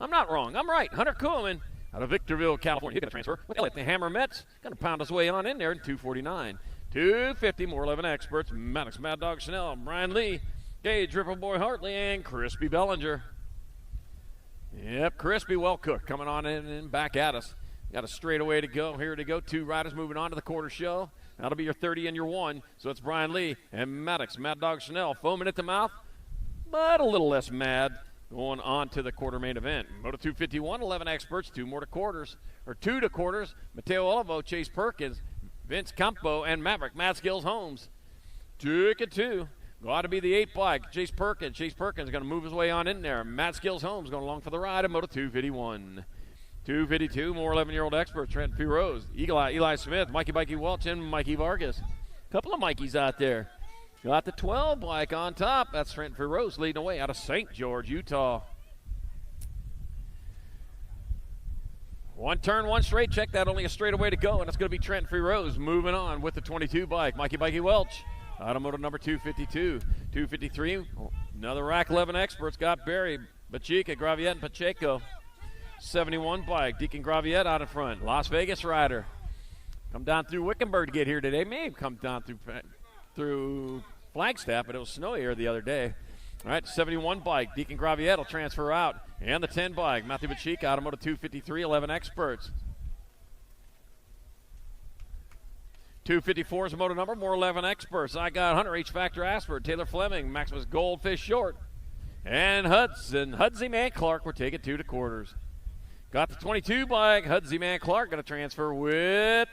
I'm not wrong. I'm right. Hunter Koeman out of Victorville, California. He's going to transfer with Elliott, the Hammer Mets. Going to pound his way on in there in 249. 250, more 11 experts. Maddox, Mad Dog Chanel, Brian Lee, Gage, Ripple Boy Hartley, and Crispy Bellinger. Yep, Crispy, well cooked, coming on in and back at us. Got a straightaway to go. Here to go. 2 riders moving on to the quarter show. That'll be your 30 and your 1. So it's Brian Lee and Maddox, Mad Dog Chanel, foaming at the mouth, but a little less mad, going on to the quarter main event. Moto 251, 11 experts, 2 more to quarters, or 2 to quarters. Mateo Olivo, Chase Perkins, Vince Campo, and Maverick, Matt Skills Holmes. Ticket 2. Got to be the 8 bike, Chase Perkins. Chase Perkins is going to move his way on in there. Matt Skills Holmes going along for the ride at Moto 251. 252, more 11-year-old experts. Trent Feroz, Eli Smith, Mikey Bikey Welch, and Mikey Vargas. A couple of Mikeys out there. Got the 12 bike on top. That's Trent Feroz leading away out of St. George, Utah. 1 turn, 1 straight. Check that, only a straightaway to go, and it's going to be Trent Feroz moving on with the 22 bike. Mikey Bikey Welch. Automotive number 252. 253, another rack 11 experts. Got Barry, Bachica, Graviette, and Pacheco. 71 bike, Deacon Graviette out in front. Las Vegas rider. Come down through Wickenburg to get here today. May have come down through Flagstaff, but it was snowy here the other day. All right, 71 bike, Deacon Graviette will transfer out. And the 10 bike, Matthew Bachica, Automotive 253, 11 experts. 254 is the motor number, more 11 experts. I got Hunter, H Factor Asford, Taylor Fleming, Maximus Goldfish Short, and Hudsy Man Clark. We're taking 2 to quarters. Got the 22 bike, Hudsy Man Clark going to transfer with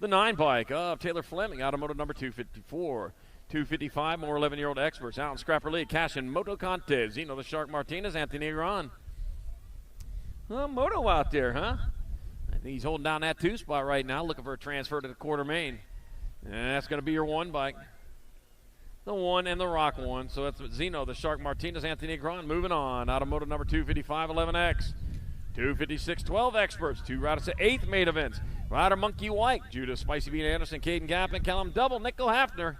the 9 bike of Taylor Fleming, Automotive number 254. 255, more 11-year-old experts. Alan Scrapper Lee, Cashin, Moto Conte, Zeno the Shark Martinez, Anthony Iran. Moto out there, huh? I think he's holding down that 2 spot right now, looking for a transfer to the quarter main. And that's going to be your 1 bike. The 1 and the Rock 1. So that's Zeno, the Shark Martinez, Anthony Negron moving on. Automotive number 255, 11X. 256, 12 experts. 2 riders to 8th main events. Ryder Monkey White, Judah Spicy Bean Anderson, Caden Gappin, Callum Double, Nickel Hafner.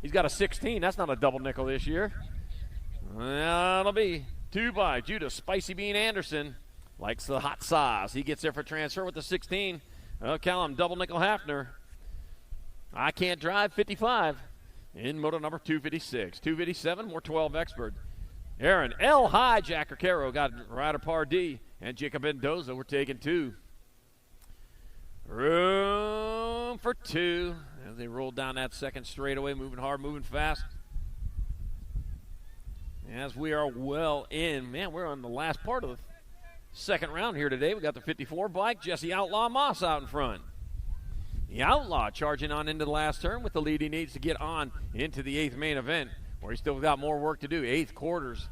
He's got a 16. That's not a double nickel this year. That'll be 2 by Judah Spicy Bean Anderson. Likes the hot sauce. He gets there for transfer with the 16. Callum Double Nickel Hafner. I Can't Drive 55 in moto number 256. 257, more 12 expert. Aaron L. Hijacker Caro got Ryder Pardee, and Jacob Mendoza were taking 2. Room for 2 as they roll down that second straightaway, moving hard, moving fast. As we are well in, man, we're on the last part of the second round here today. We got the 54 bike, Jesse Outlaw Moss out in front. The Outlaw charging on into the last turn with the lead he needs to get on into the 8th main event, where he's still got more work to do. 8th quarters,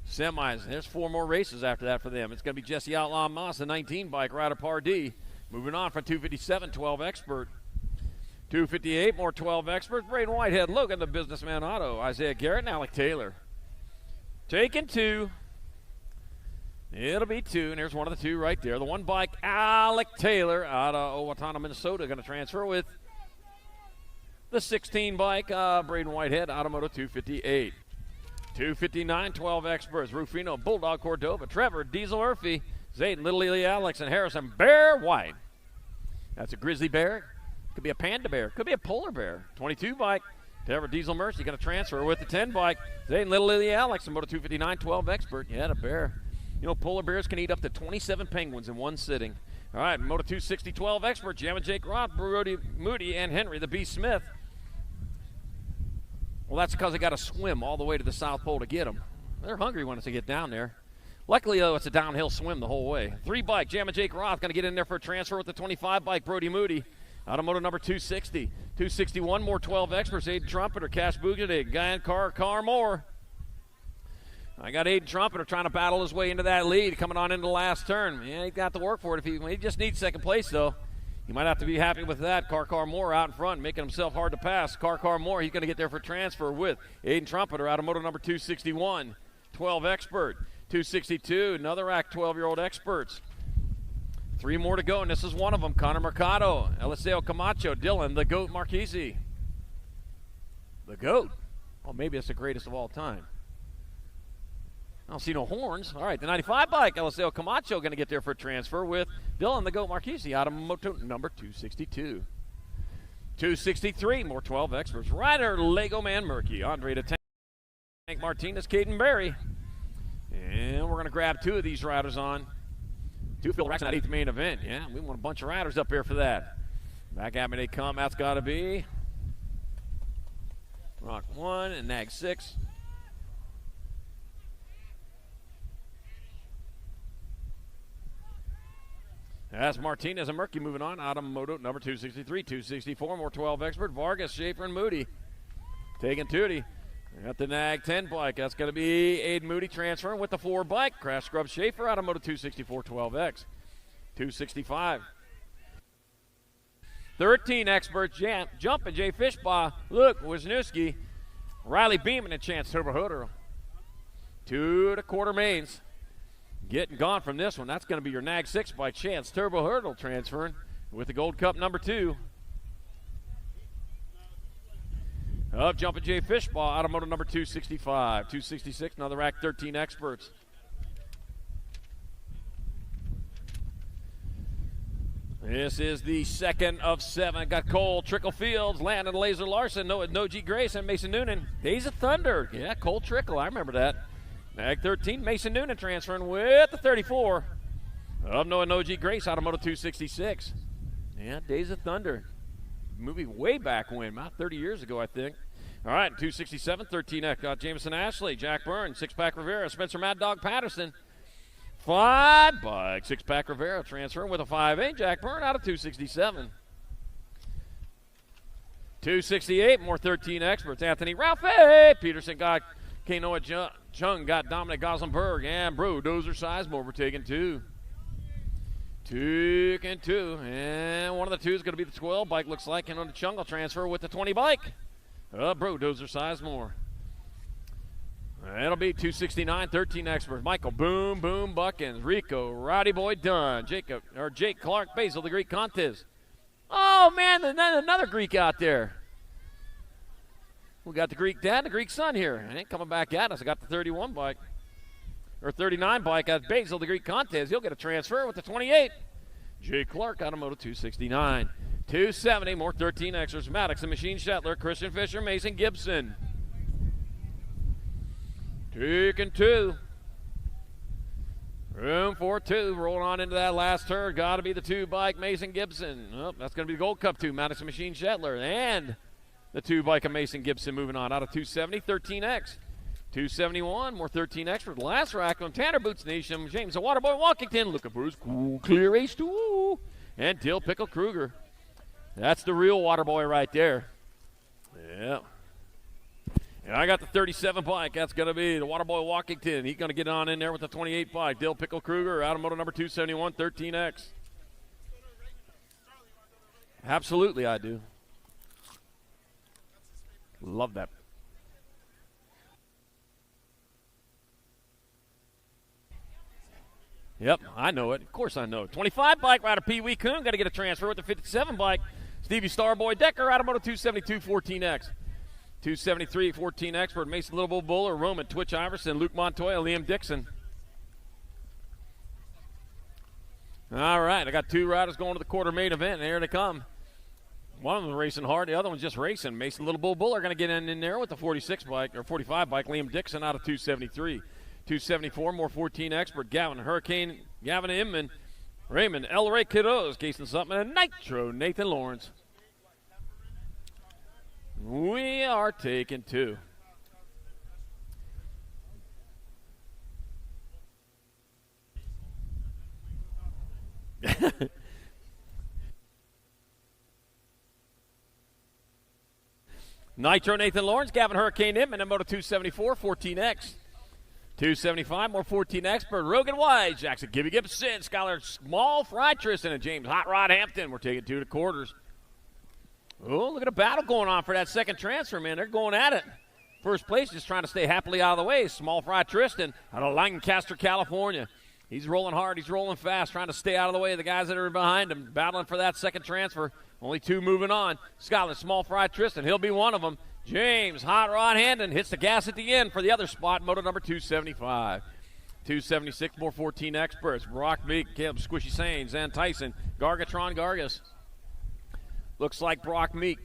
semis. There's 4 more races after that for them. It's going to be Jesse Outlaw Moss, the 19 bike, Ryder Pardee. Moving on from 257, 12 expert. 258, more 12 experts. Braden Whitehead, Logan, the Businessman Auto, Isaiah Garrett, and Alec Taylor. Taking 2. It'll be 2, and there's one of the 2 right there. The 1 bike, Alec Taylor, out of Owatonna, Minnesota, going to transfer with the 16 bike, Braden Whitehead, Automoto 258. 259, 12 experts. Rufino, Bulldog Cordova, Trevor, Diesel Murphy, Zayden, Little Lily Alex, and Harrison Bear White. That's a grizzly bear. Could be a panda bear. Could be a polar bear. 22 bike. Trevor Diesel Mercy going to transfer with the 10 bike. Zayden, Little Lily Alex, and Moto 259, 12 expert. Yeah, the bear. You know, polar bears can eat up to 27 penguins in one sitting. All right, Moto 260, 12 expert. Jammin' Jake Roth, Brody Moody, and Henry the B. Smith. Well, that's because they got to swim all the way to the South Pole to get them. They're hungry once they get down there. Luckily, though, it's a downhill swim the whole way. 3 bike, Jammin' Jake Roth going to get in there for a transfer with the 25 bike, Brody Moody. Automotive number 260. 261, more 12 experts. Aiden Trumpeter, Cash Bugatti, Guy Car Moore. I got Aiden Trumpeter trying to battle his way into that lead, coming on into the last turn. Yeah, he got to work for it. He just needs second place, though. You might have to be happy with that. Car Moore out in front, making himself hard to pass. Car Moore, he's going to get there for transfer with Aiden Trumpeter, Automotive number 261. 12 expert. 262, another rack, 12-year-old experts. 3 more to go, and this is one of them. Connor Mercado, Eliseo Camacho, Dylan, the GOAT Marchese. The GOAT? Well, maybe it's the greatest of all time. I don't see no horns. All right, the 95 bike, Eliseo Camacho going to get there for a transfer with Dylan, the GOAT Marchese, Automoto number 262. 263, more 12 experts. Ryder, Lego Man Murky, Andre the Tank Martinez, Caden Berry. And we're going to grab 2 of these riders on. 2 field racks in that 8th main event. Yeah, we want a bunch of riders up here for that. Back at me they come. That's got to be Rock 1 and Nag 6. That's Martinez and Murky moving on. Automoto number 263, 264. More 12 expert. Vargas, Schaefer, and Moody. Taking 2. Got the Nag 10 bike. That's going to be Aiden Moody transferring with the 4 bike. Crash Scrub Schaefer, Automoto 264 12X. 265. 13 experts jumping. Jay Fishbaugh, Luke Wisniewski, Riley Beeman, and Chance Turbohooder. 2 to quarter mains. Getting gone from this one. That's going to be your Nag 6 by Chance Turbohooder transferring with the Gold Cup number 2. Up jumping Jay Fishbaugh, Automotive number 265. 266, another rack, 13 experts. This is the second of 7. Got Cole, Trickle Fields, Landon Laser Larson, Noji Grace, and Mason Noonan. Days of Thunder. Yeah, Cole Trickle, I remember that. Nag 13, Mason Noonan transferring with the 34. Up Noji Grace, Automotive 266. Yeah, Days of Thunder. Movie way back when, about 30 years ago, I think. All right, 267, 13X. Got Jameson Ashley, Jack Burns, 6-pack Rivera, Spencer Mad Dog Patterson. 5 bike, 6-pack Rivera transferring with a 5-8. Jack Byrne out of 267. 268, more 13 experts. Anthony Ralphie Peterson got Kanoa Chung, got Dominic Goslenberg, and Bro Dozer Sizemore. We're taking 2. 2 and 2. And one of the two is going to be the 12 bike, looks like, and on the Chungle transfer with the 20 bike. Dozer size more. It'll be 269, 13 expert. Michael Boom Buckins, Rico, Rowdy Boy Dunn, Jake Clark, Basil the Greek contest. Oh man, another Greek out there. We got the Greek dad and the Greek son here. And ain't coming back at us. I got the 31 bike. Or 39 bike at Basil the Greek contest. He'll get a transfer with the 28. Jake Clark out of Moto 269. 270, more 13 extras. Maddox and Machine Shetler, Christian Fisher, Mason Gibson. 2 and 2. Room for 2. Rolling on into that last turn. Got to be the 2 bike, Mason Gibson. Oh, that's going to be the Gold Cup 2, Maddox and Machine Shetler. And the 2 bike of Mason Gibson moving on out of 270, 13X. 271, more 13X for the last rack on Tanner Boots Nation. James the Waterboy Walkington looking for his cool clear H2. And Dill Pickle Kruger. That's the real Waterboy right there. Yeah. And I got the 37 bike. That's going to be the Waterboy Walkington. He's going to get on in there with the 28 bike. Dill Pickle Kruger out of moto number 271, 13X. Absolutely, I do. Love that. Yep, I know it. Of course I know it. 25 bike rider Pee Wee Coon. Got to get a transfer with the 57 bike. Stevie Starboy Decker out of moto 272, 14X. 273, 14 expert. Mason Little Bull Buller, Roman, Twitch Iverson, Luke Montoya, Liam Dixon. All right, I got 2 riders going to the quarter main event, and here they come. One of them racing hard, the other one's just racing. Mason Little Bull Buller going to get in there with the 46 bike, or 45 bike. Liam Dixon out of 273. 274, more 14 expert. Gavin Inman, Raymond, El Ray Kiddos, casing something, and Nitro, Nathan Lawrence. We are taking 2. Nitro Nathan Lawrence, Gavin Hurricane Inman, and Moto 274, 14X. 275, more 14 expert. Rogan Wise, Jackson Gibby Gibson, Skylar Small, Fry Tristan, and James Hot Rod Hampton. We're taking 2 to quarters. Oh, look at a battle going on for that second transfer, man. They're going at it. First place, just trying to stay happily out of the way. Small Fry Tristan out of Lancaster, California. He's rolling hard. He's rolling fast, trying to stay out of the way of the guys that are behind him, battling for that second transfer. Only 2 moving on. Skylar Small Fry Tristan, he'll be one of them. James Hot Rod Hampton hits the gas at the end for the other spot, moto number 275. 276, more 14 experts. Brock Meek, Caleb Squishy Sains, Zan Tyson, Gargatron Gargas. Looks like Brock Meek.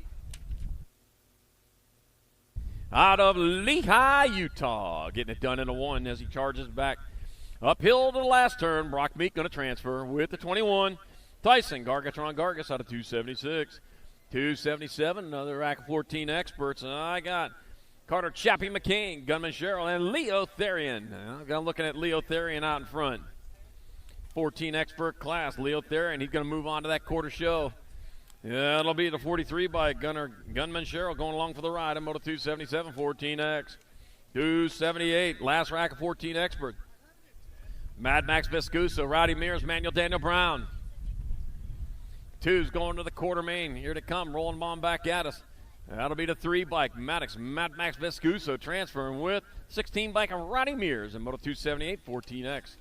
Out of Lehigh, Utah. Getting it done in a 1 as he charges back. Uphill to the last turn. Brock Meek going to transfer with the 21. Tyson, Gargatron Gargas out of 276. 277, another rack of 14 experts. I got Carter Chappie McCain, Gunman Cheryl, and Leo Therian. I'm looking at Leo Therian out in front. 14 expert class, Leo Therian. He's going to move on to that quarter show. Yeah, it'll be the 43 by Gunman Cheryl going along for the ride in Moto 277, 14X. 278, last rack of 14 expert. Mad Max Viscuso, Rowdy Mears, Manuel Daniel Brown. 2's going to the quarter main. Here to come, rolling bomb back at us. That'll be the 3 bike. Maddox, Mad Max Viscuso transferring with 16 bike of Roddy Mears in Moto 278, 14X.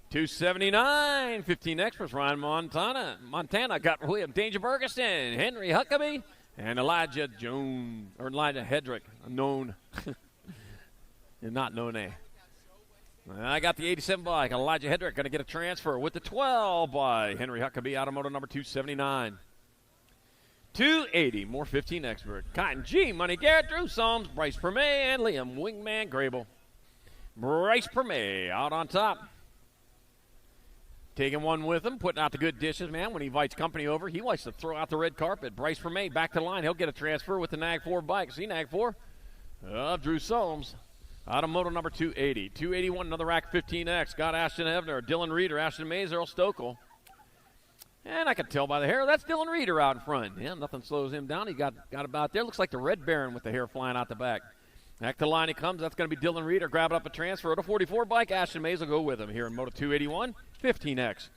279, 15 experts. Ryan Montana got William Danger Bergeson, Henry Huckabee, and Elijah Jones, or Elijah Hedrick, known. You're not known, eh? I got the 87 bike. Elijah Hedrick going to get a transfer with the 12 by Henry Huckabee out of moto number 279. 280, more 15 expert. Cotton G, Money Garrett, Drew Soms, Bryce Permay, and Liam Wingman Grable. Bryce Permay out on top. Taking one with him, putting out the good dishes, man. When he invites company over, he likes to throw out the red carpet. Bryce Permay back to the line. He'll get a transfer with the Nag 4 bike. See Nag 4? Drew Soms. Out of moto number 280. 281, another rack 15X. Got Ashton Evner, Dylan Reeder, Ashton Mays, Earl Stokel. And I can tell by the hair, that's Dylan Reeder out in front. Yeah, nothing slows him down. He got about there. Looks like the Red Baron with the hair flying out the back. Back to the line he comes. That's going to be Dylan Reeder. Grabbing up a transfer at a 44 bike. Ashton Mays will go with him here in moto 281, 15X.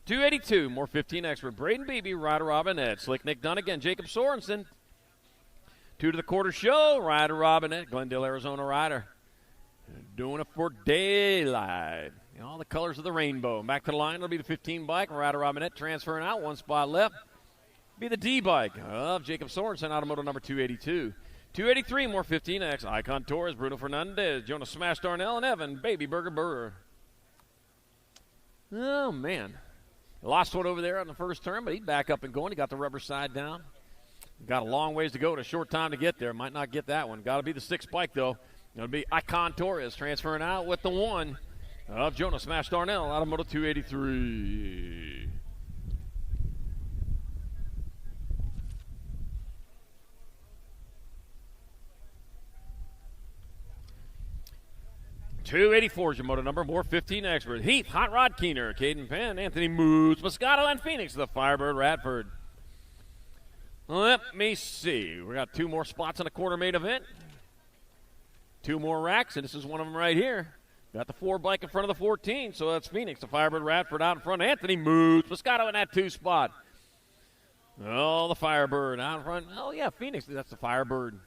282, more 15 expert. Braden Beebe, Ryder Robinette. Slick Nick Dunnigan, Jacob Sorensen. 2 to the quarter show, Ryder Robinette, Glendale, Arizona Ryder. Doing it for daylight. All the colors of the rainbow. Back to the line, it'll be the 15 bike. Ryder Robinette transferring out, 1 spot left. Be the D bike of Jacob Sorensen, automotive number 282. 283, more 15X. Icon Torres, Bruno Fernandez, Jonas Smash Darnell, and Evan, Baby Burger Burger. Oh, man. Lost one over there on the first turn, but he's back up and going. He got the rubber side down. Got a long ways to go and a short time to get there. Might not get that one. Got to be the 6 bike, though. It'll be Icon Torres transferring out with the 1 of Jonas Smash Darnell, automotive 283. .284 is your motor number. More 15 expert. Heath, Hot Rod Keener, Caden Penn, Anthony Moose, Moscato, and Phoenix, the Firebird Radford. Let me see. We got 2 more spots on the quarter main event. 2 more racks, and this is one of them right here. Got the 4 bike in front of the 14, so that's Phoenix, the Firebird Radford out in front. Anthony Moose, Moscato in that 2 spot. Oh, the Firebird out in front. Oh, yeah, Phoenix, that's the Firebird.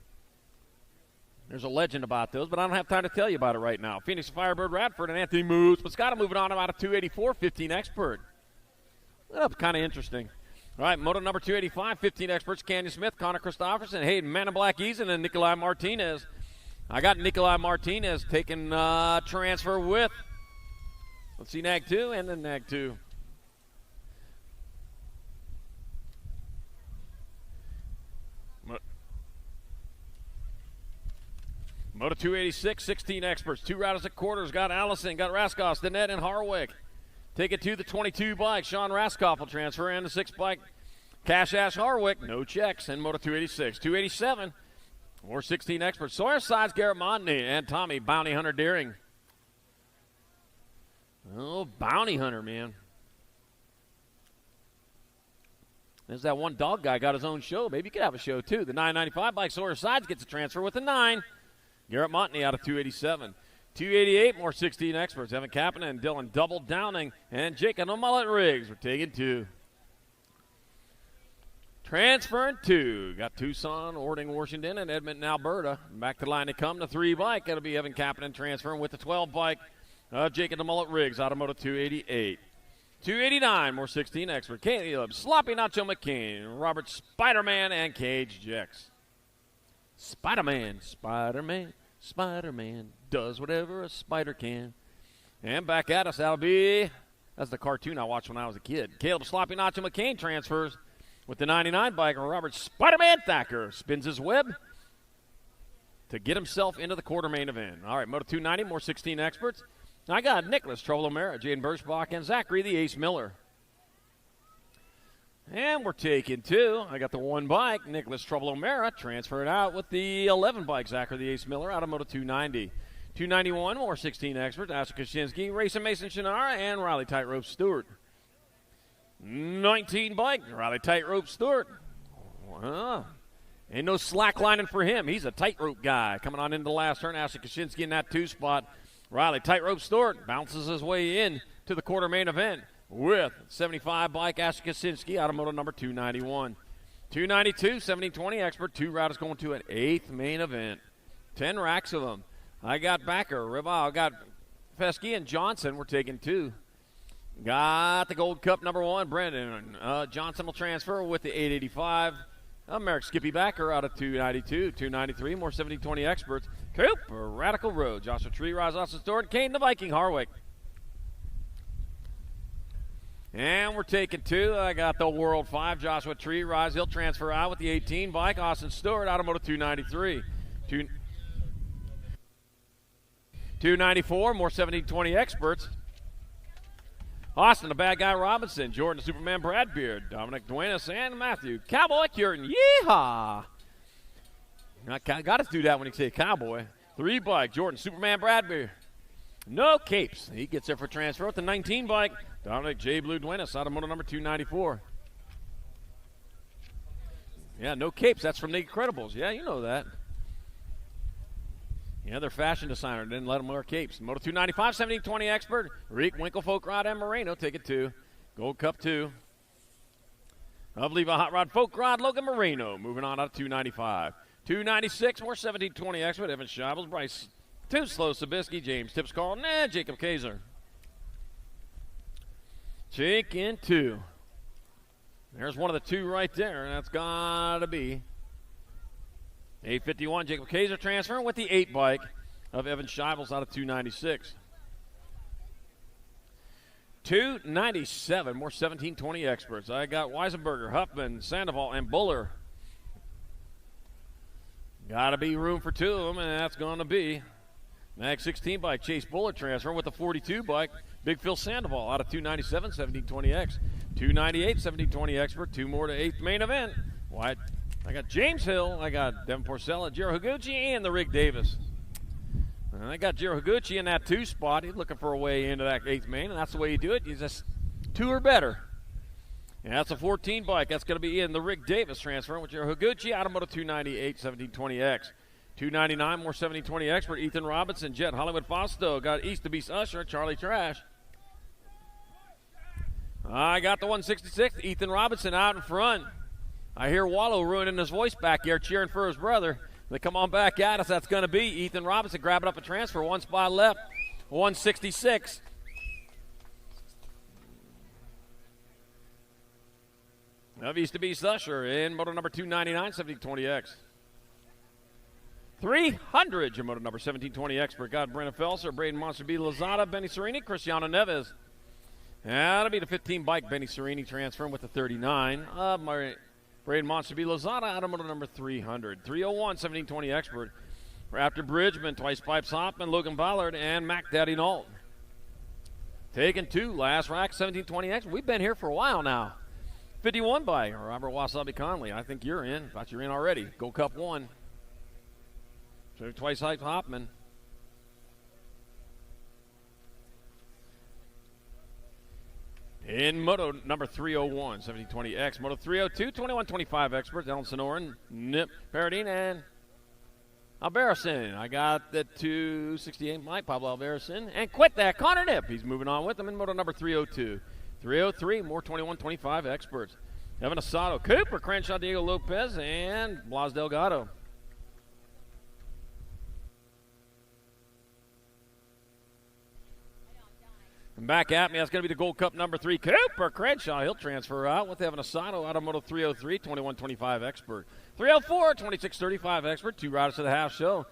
There's a legend about those, but I don't have time to tell you about it right now. Phoenix, Firebird, Radford, and Anthony Moose. Moscato moving on about a 284, 15 expert. That's kind of interesting. All right, moto number 285, 15 experts. Canyon Smith, Connor Christopherson, Hayden Man in Black Eason, and Nikolai Martinez. I got Nikolai Martinez taking transfer with, let's see, Nag 2 and then Nag 2. Moto 286, 16 experts. 2 riders at quarters. Got Allison, got Raskoff, Danette, and Harwick. Take it to the 22 bike. Sean Raskoff will transfer in the 6 bike. Cash Ash Harwick, no checks. And Moto 286. 287, or 16 experts. Sawyer Sides, Garrett Montney, and Tommy Bounty Hunter Deering. Oh, Bounty Hunter, man. There's that one dog guy got his own show. Maybe you could have a show, too. The 995 bike, Sawyer Sides gets a transfer with the 9. Garrett Montney out of 287. 288, more 16 experts. Evan Kapanen and Dylan Double Downing. And Jake and the Mullet Riggs. We're taking 2. Transferring 2. Got Tucson, Ording, Washington, and Edmonton, Alberta. Back to the line to come. The 3 bike. That'll be Evan Kapanen transferring with the 12 bike. Jake and the Mullet Riggs. Automotive 288. 289, more 16 expert. Caleb Sloppy Nacho McCain. Robert Spider-Man and Cage Jex. Spider-Man, Spider-Man, Spider-Man does whatever a spider can. And back at us, that's the cartoon I watched when I was a kid. Caleb Sloppy Nacho McCain transfers with the 99 bike, and Robert Spider-Man Thacker spins his web to get himself into the quarter main event. All right, Moto 290, more 16 experts. I got Nicholas Trouble O'Mara, Jaden Birchbach, and Zachary the Ace Miller. And we're taking 2. I got the 1 bike, Nicholas Trouble O'Mara, transferred out with the 11 bike, Zachary the Ace Miller, out of Moto 290. 291, more 16 experts, Asher Kaczynski, Racing Mason Shannara, and Riley Tightrope Stewart. 19 bike, Riley Tightrope Stewart. Ain't no slacklining for him. He's a tightrope guy. Coming on into the last turn, Asher Kaczynski in that 2 spot. Riley Tightrope Stewart bounces his way in to the quarter main event with 75 bike, Asher Kaczynski, automotive number 291. 292, 1720 expert. 2 riders going to an 8th main event. 10 racks of them. I got Backer, Rival, got Fesky and Johnson. We're taking 2. Got the Gold Cup number 1, Brendan. Johnson will transfer with the 885. Merrick Skippy Backer out of 292. 293, more 1720 experts. Cooper, Radical Road. Joshua Tree, Rise, Austin Stewart, Kane the Viking, Harwick. And we're taking 2. I got the World 5, Joshua Tree, Rise. He'll transfer out with the 18 bike. Austin Stewart, automotive 293. 294, more 1720 experts. Austin, the Bad Guy Robinson. Jordan, the Superman Bradbeard. Dominic Duenas and Matthew. Cowboy Curtin. Yeehaw! I got to do that when you say cowboy. 3 bike, Jordan, Superman Bradbeard. No capes. He gets there for transfer with the 19 bike. Dominic J. Blue Duenas, automotive number 294. Yeah, no capes. That's from the Incredibles. Yeah, you know that. Yeah, their fashion designer didn't let them wear capes. Moto 295, 1720 expert. Reek, Winkle, Folk Rod, and Moreno take it 2. Gold Cup 2. I believe a hot rod, folk rod, Logan Moreno. Moving on out of 295. 296, more 1720 expert. Evan Scheibels, Bryce Too Slow, Sabisky, James Tips Carlton, and Jacob Kaiser. Jake in 2. There's one of the 2 right there, and that's got to be 851. Jacob Kaiser transferring with the 8 bike of Evan Scheibels out of 296. 297, more 1720 experts. I got Weisenberger, Huffman, Sandoval, and Buller. Got to be room for 2 of them, and that's going to be Mag 16 bike, Chase Buller transferring with the 42 bike, Big Phil Sandoval out of 297, 1720X. 298, 1720 expert, 2 more to 8th main event. What? I got James Hill, I got Devin Porcella, Jiro Higuchi, and the Rig Davis. And I got Jiro Higuchi in that 2 spot. He's looking for a way into that 8th main, and that's the way you do it. You just 2 or better. And that's a 14 bike. That's going to be in the Rig Davis transfer with Jiro Higuchi, Automoto 298, 1720X. 299, more 1720 expert, Ethan Robinson, Jet Hollywood Fausto. Got East to Beast Usher, Charlie Trash. I got the 166, Ethan Robinson out in front. I hear Wallow ruining his voice back here, cheering for his brother. They come on back at us. That's going to be Ethan Robinson grabbing up a transfer. 1 spot left, 166. Of East to Beast Usher in moto number 299, 1720X. 300, your moto number 1720 expert. Got Brennan Felser, Braden Monster B. Lozada, Benny Serini, Cristiano Neves. That'll be the 15 bike, Benny Serini transferring with the 39 of my Braden Monster B. Lozada, automotive number 300. 301, 1720 expert. Raptor Bridgman, Twice Pipes Hoffman, Logan Ballard, and Mac Daddy Nault. Taking 2, last rack, 1720 expert. We've been here for a while now. 51 by Robert Wasabi Conley. I think you're in. Thought you were in already. Gold Cup 1. So Twice Pipes Hoffman. In Moto number 301, 1720X. Moto 302, 2125 experts. Ellen Sonoran, Nip Paradine, and Alberison. I got the 268 Mike Pablo Alberison. And quit that, Connor Nip. He's moving on with them in Moto number 302. 303, more 2125 experts. Evan Asado, Cooper, Crenshaw, Diego Lopez, and Blas Delgado. And back at me, that's going to be the Gold Cup number 3, Cooper Crenshaw. He'll transfer out with Evan Asado, Automoto 303, 2125 expert. 304, 2635 expert. 2 riders to the half show.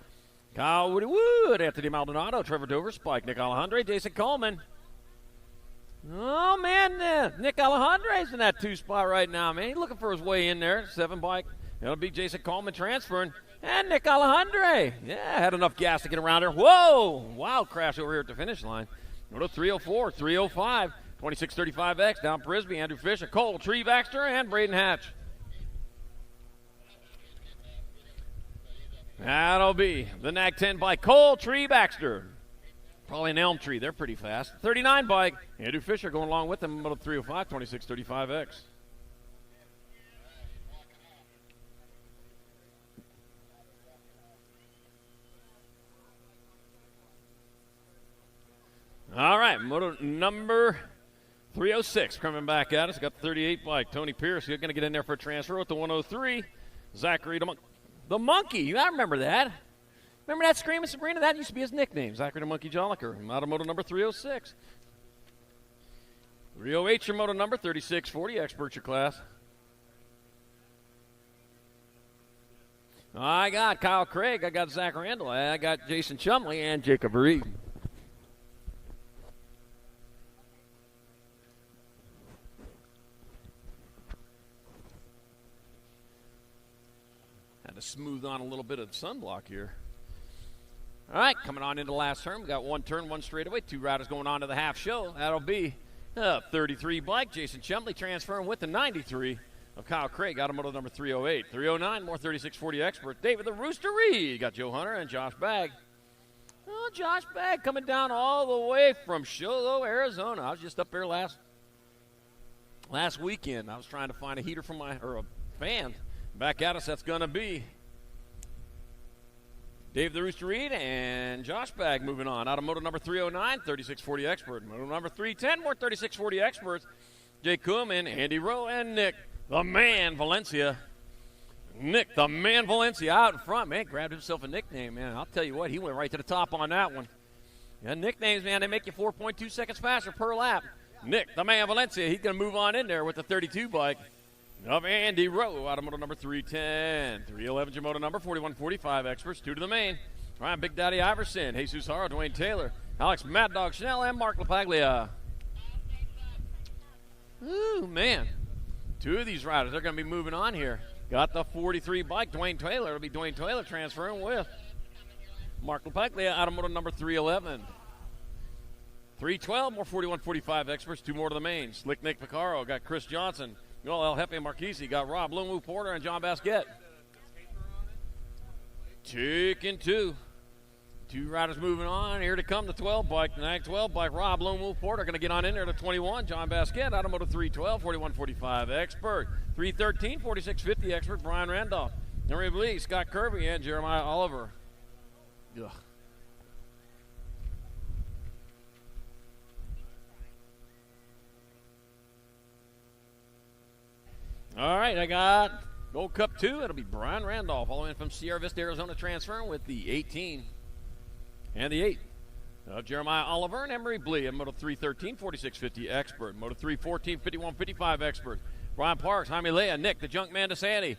Kyle Woody Wood, Anthony Maldonado, Trevor Dover, Spike, Nick Alejandre, Jason Coleman. Oh, man, Nick Alejandre's in that 2 spot right now, man. He's looking for his way in there. 7 bike. That'll be Jason Coleman transferring. And Nick Alejandre. Yeah, had enough gas to get around there. Whoa! Wild crash over here at the finish line. Moto 304, 305, 2635X, down Prisby, Andrew Fisher, Cole, Tree Baxter, and Braden Hatch. That'll be the NAG 10 bike, Cole, Tree Baxter. Probably an elm tree. They're pretty fast. 39 bike, Andrew Fisher going along with them, Moto 305, 2635X. All right, moto number 306 coming back at us. Got the 38 bike. Tony Pierce, you're going to get in there for a transfer with the 103. Zachary the Monkey. I remember that. Remember that Screaming Sabrina? That used to be his nickname, Zachary the Monkey Jolliker. Moto number 306. 308, your moto number 3640. Expert your class. I got Kyle Craig. I got Zach Randall. I got Jason Chumley and Jacob Reed. To smooth on a little bit of sunblock here. All right, coming on into the last turn. We got 1 turn, 1 straightaway. 2 riders going on to the half show. That'll be 33 bike. Jason Chumley transferring with the 93 of Kyle Craig. Automotive number 308. 309, more 3640 expert. David the Rooster Reed. Got Joe Hunter and Josh Bagg. Oh, Josh Bagg coming down all the way from Show, Arizona. I was just up there last weekend. I was trying to find a heater for a fan. Back at us, that's going to be Dave the Rooster Reed and Josh Bagg moving on. Automotive number 309, 3640 expert. Moto number 310, more 3640 experts. Jay Kuhlman, Andy Rowe, and Nick the Man Valencia. Nick the Man Valencia out in front, man, grabbed himself a nickname, man. I'll tell you what, he went right to the top on that one. Yeah, nicknames, man, they make you 4.2 seconds faster per lap. Nick the Man Valencia, he's going to move on in there with the 32 bike of Andy Rowe out of moto number 310. 311 your moto number, 4145 experts, 2 to the main. Ryan Big Daddy Iverson, Jesus Haro, Dwayne Taylor, Alex Mad Dog Chanel, and Mark LaPaglia. Ooh, man. 2 of these riders are going to be moving on here. Got the 43 bike, Dwayne Taylor. It'll be Dwayne Taylor transferring with Mark LaPaglia out of moto number 311. 312, more 4145 experts, 2 more to the main. Slick Nick Picaro, got Chris Johnson. Noel El Jefe Marquisi, got Rob Lumu Porter and John Basquette. Taking 2. 2 riders moving on. Here to come the 12 bike. The NAG 12 bike. Rob Lone Porter going to get on in there to 21. John Basquette out of moto 312, 4145 expert. 313, 4650 expert. Brian Randolph. Henry Lee, Scott Kirby, and Jeremiah Oliver. Ugh. All right, I got Gold Cup 2. It'll be Brian Randolph all the way in from Sierra Vista, Arizona, transferring with the 18 and the 8 of Jeremiah Oliver and Emery Blee. Moto 313, 4650 expert. Moto 314, 5155 expert. Brian Parks, Jaime Lea, Nick, the Junkman DeSanti.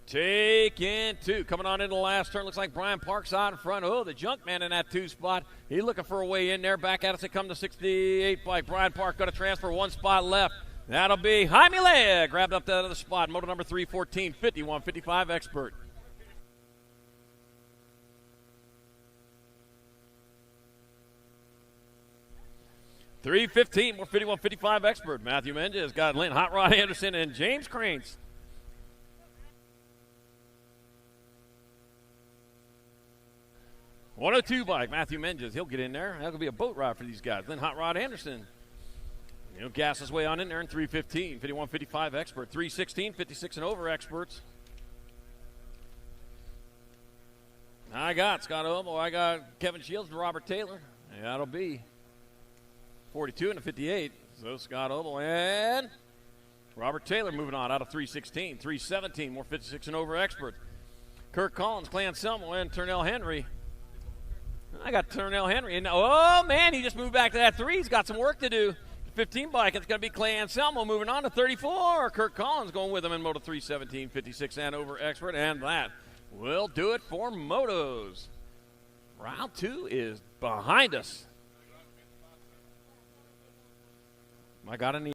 Taking 2. Coming on into the last turn. Looks like Brian Parks out in front. Oh, the Junkman in that 2 spot. He's looking for a way in there. Back at us. It come to 68 bike. Brian Parks got to transfer 1 spot left. That'll be Jaime Lea. Grabbed up that other spot. Moto number 314, 5155 expert. $315, more 5155 expert. Matthew Menges got Lynn Hot Rod Anderson and James Cranes. $102 bike, Matthew Menges. He'll get in there. That'll be a boat ride for these guys. Lynn Hot Rod Anderson. He'll gas his way on in there in 315, 5155 expert. 316, 56 and over experts. I got Scott Oval. I got Kevin Shields and Robert Taylor. And that'll be 42 and a 58. So Scott Oval and Robert Taylor moving on out of 316. 317, more 56 and over experts. Kirk Collins, Clay Anselmo, and Turnell Henry. I got Turnell Henry. And oh, man, he just moved back to that 3. He's got some work to do. 15 bike, it's going to be Clay Anselmo moving on to 34. Kirk Collins going with him in Moto 317, 56 and over expert. And that will do it for motos. Round 2 is behind us. I got any.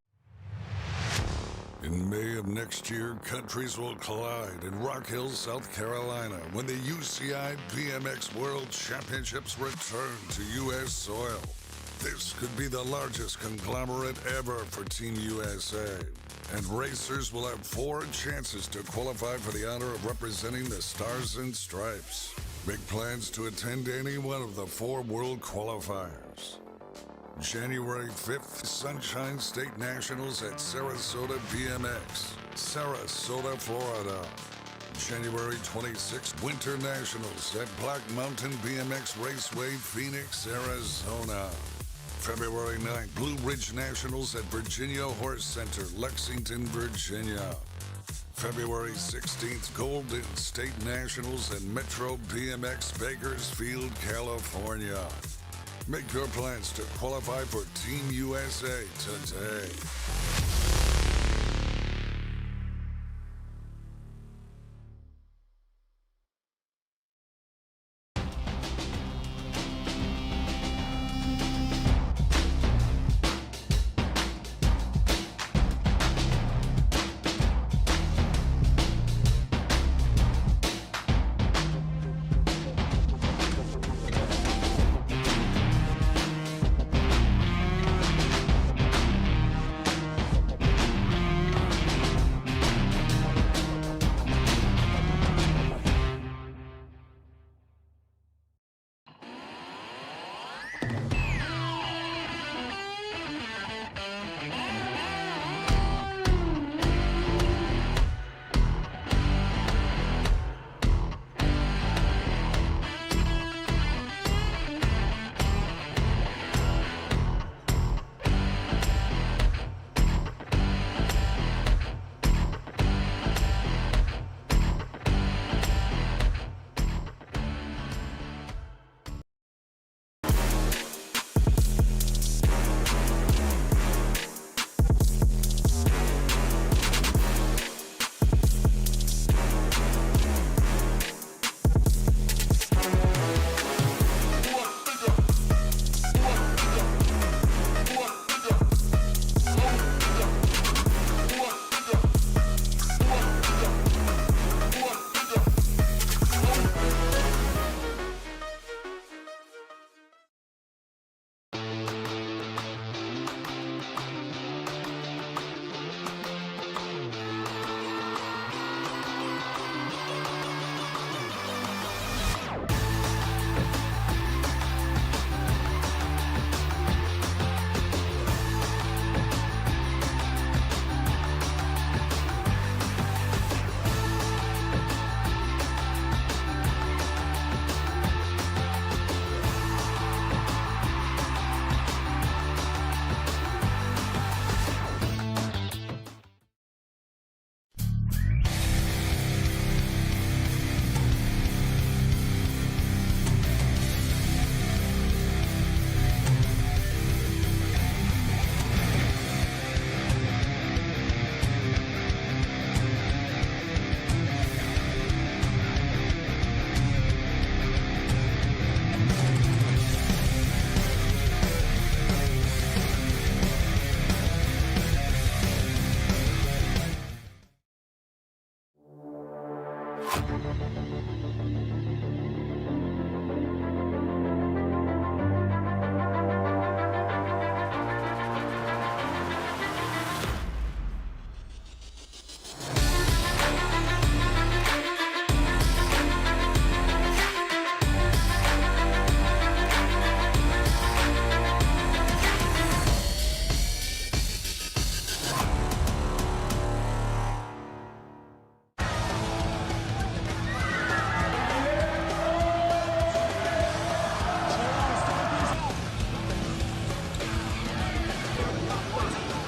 In May of next year, countries will collide in Rock Hill, South Carolina, when the UCI BMX World Championships return to U.S. soil. This could be the largest conglomerate ever for Team USA, and racers will have 4 chances to qualify for the honor of representing the Stars and Stripes. Make plans to attend any one of the 4 world qualifiers. January 5th, Sunshine State Nationals at Sarasota BMX, Sarasota, Florida. January 26th, Winter Nationals at Black Mountain BMX Raceway, Phoenix, Arizona. February 9th, Blue Ridge Nationals at Virginia Horse Center, Lexington, Virginia. February 16th, Golden State Nationals at Metro BMX Bakersfield, California. Make your plans to qualify for Team USA today.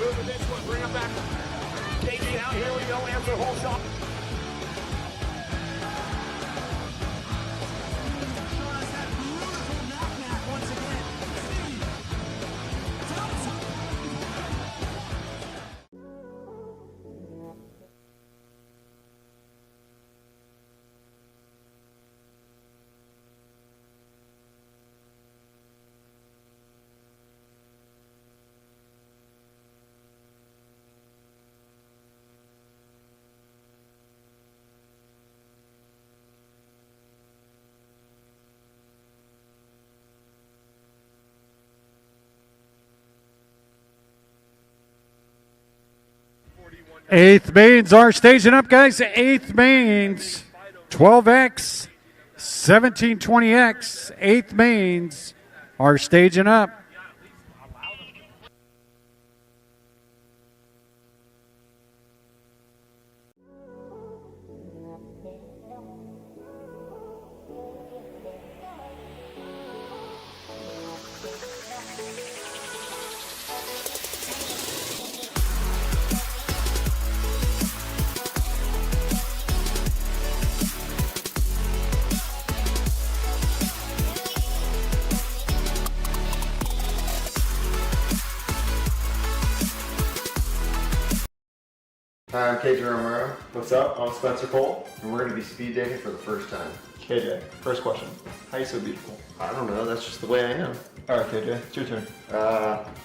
Move the next one, bring him back. KG out, here we go, answer whole shot. Eighth mains are staging up, guys. Eighth mains, 12X, 1720X. Eighth mains are staging up. Hi, I'm KJ Romero, What's up? I'm Spencer Cole. and we're going to be speed dating for the first time. KJ, first question. How are you so beautiful? I don't know, that's just the way I am. Alright, KJ, it's your turn.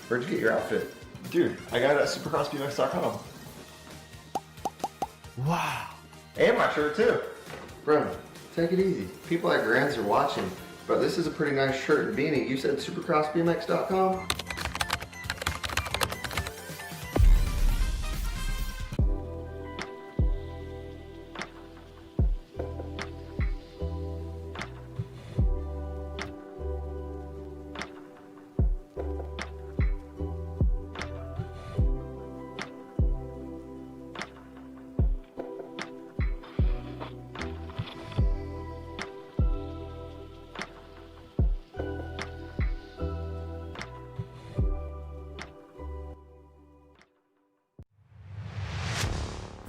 Where'd you get your outfit? Dude, I got it at supercrossbmx.com. Wow. And my shirt too. Bro, take it easy. People at Grands are watching, but this is a pretty nice shirt and beanie. You said supercrossbmx.com?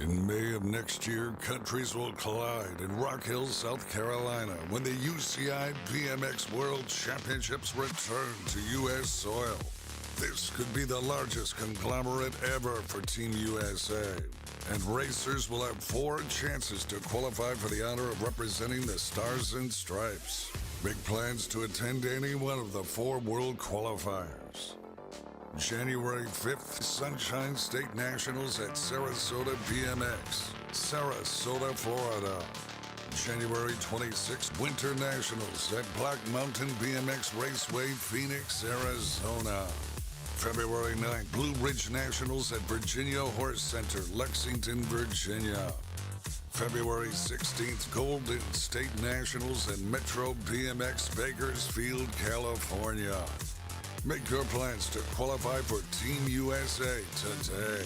In May of next year, countries will collide in Rock Hill, South Carolina, when the UCI BMX World Championships return to U.S. soil. This could be the largest conglomerate ever for Team USA, and racers will have 4 chances to qualify for the honor of representing the Stars and Stripes. Make plans to attend any one of the 4 world qualifiers. January 5th, Sunshine State Nationals at Sarasota BMX, Sarasota, Florida. January 26th, Winter Nationals at Black Mountain BMX Raceway, Phoenix, Arizona. February 9th, Blue Ridge Nationals at Virginia Horse Center, Lexington, Virginia. February 16th, Golden State Nationals at Metro BMX Bakersfield, California. Make your plans to qualify for Team USA today.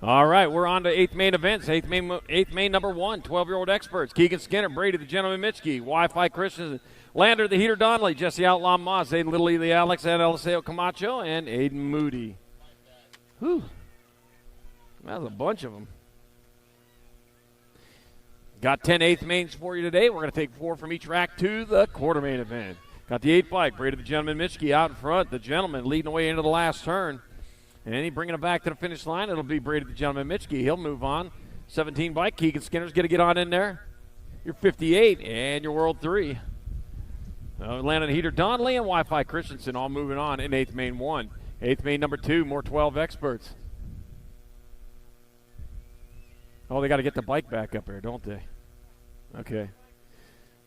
All right, we're on to eighth main events. Eighth main number 1, 12-year-old experts. Keegan Skinner, Brady the Gentleman Mitchkey, Wi-Fi Christian, Lander the Heater Donnelly, Jesse Outlaw Moss, Aiden Little the Alex, and Eliseo Camacho, and Aiden Moody. Whew. That's a bunch of them. Got 10 eighth mains for you today. We're going to take 4 from each rack to the quarter main event. Got the 8 bike, Brady the Gentleman Mitchkey out in front. The gentleman leading away into the last turn. And he bringing it back to the finish line. It'll be Brady the Gentleman Mitchkey. He'll move on. 17 bike, Keegan Skinner's going to get on in there. You're 58 and your World 3. Landon Heater Donnelly and Wi-Fi Christensen all moving on in 8th main 1. 8th main number 2, more 12 experts. Oh, they got to get the bike back up there, don't they? Okay.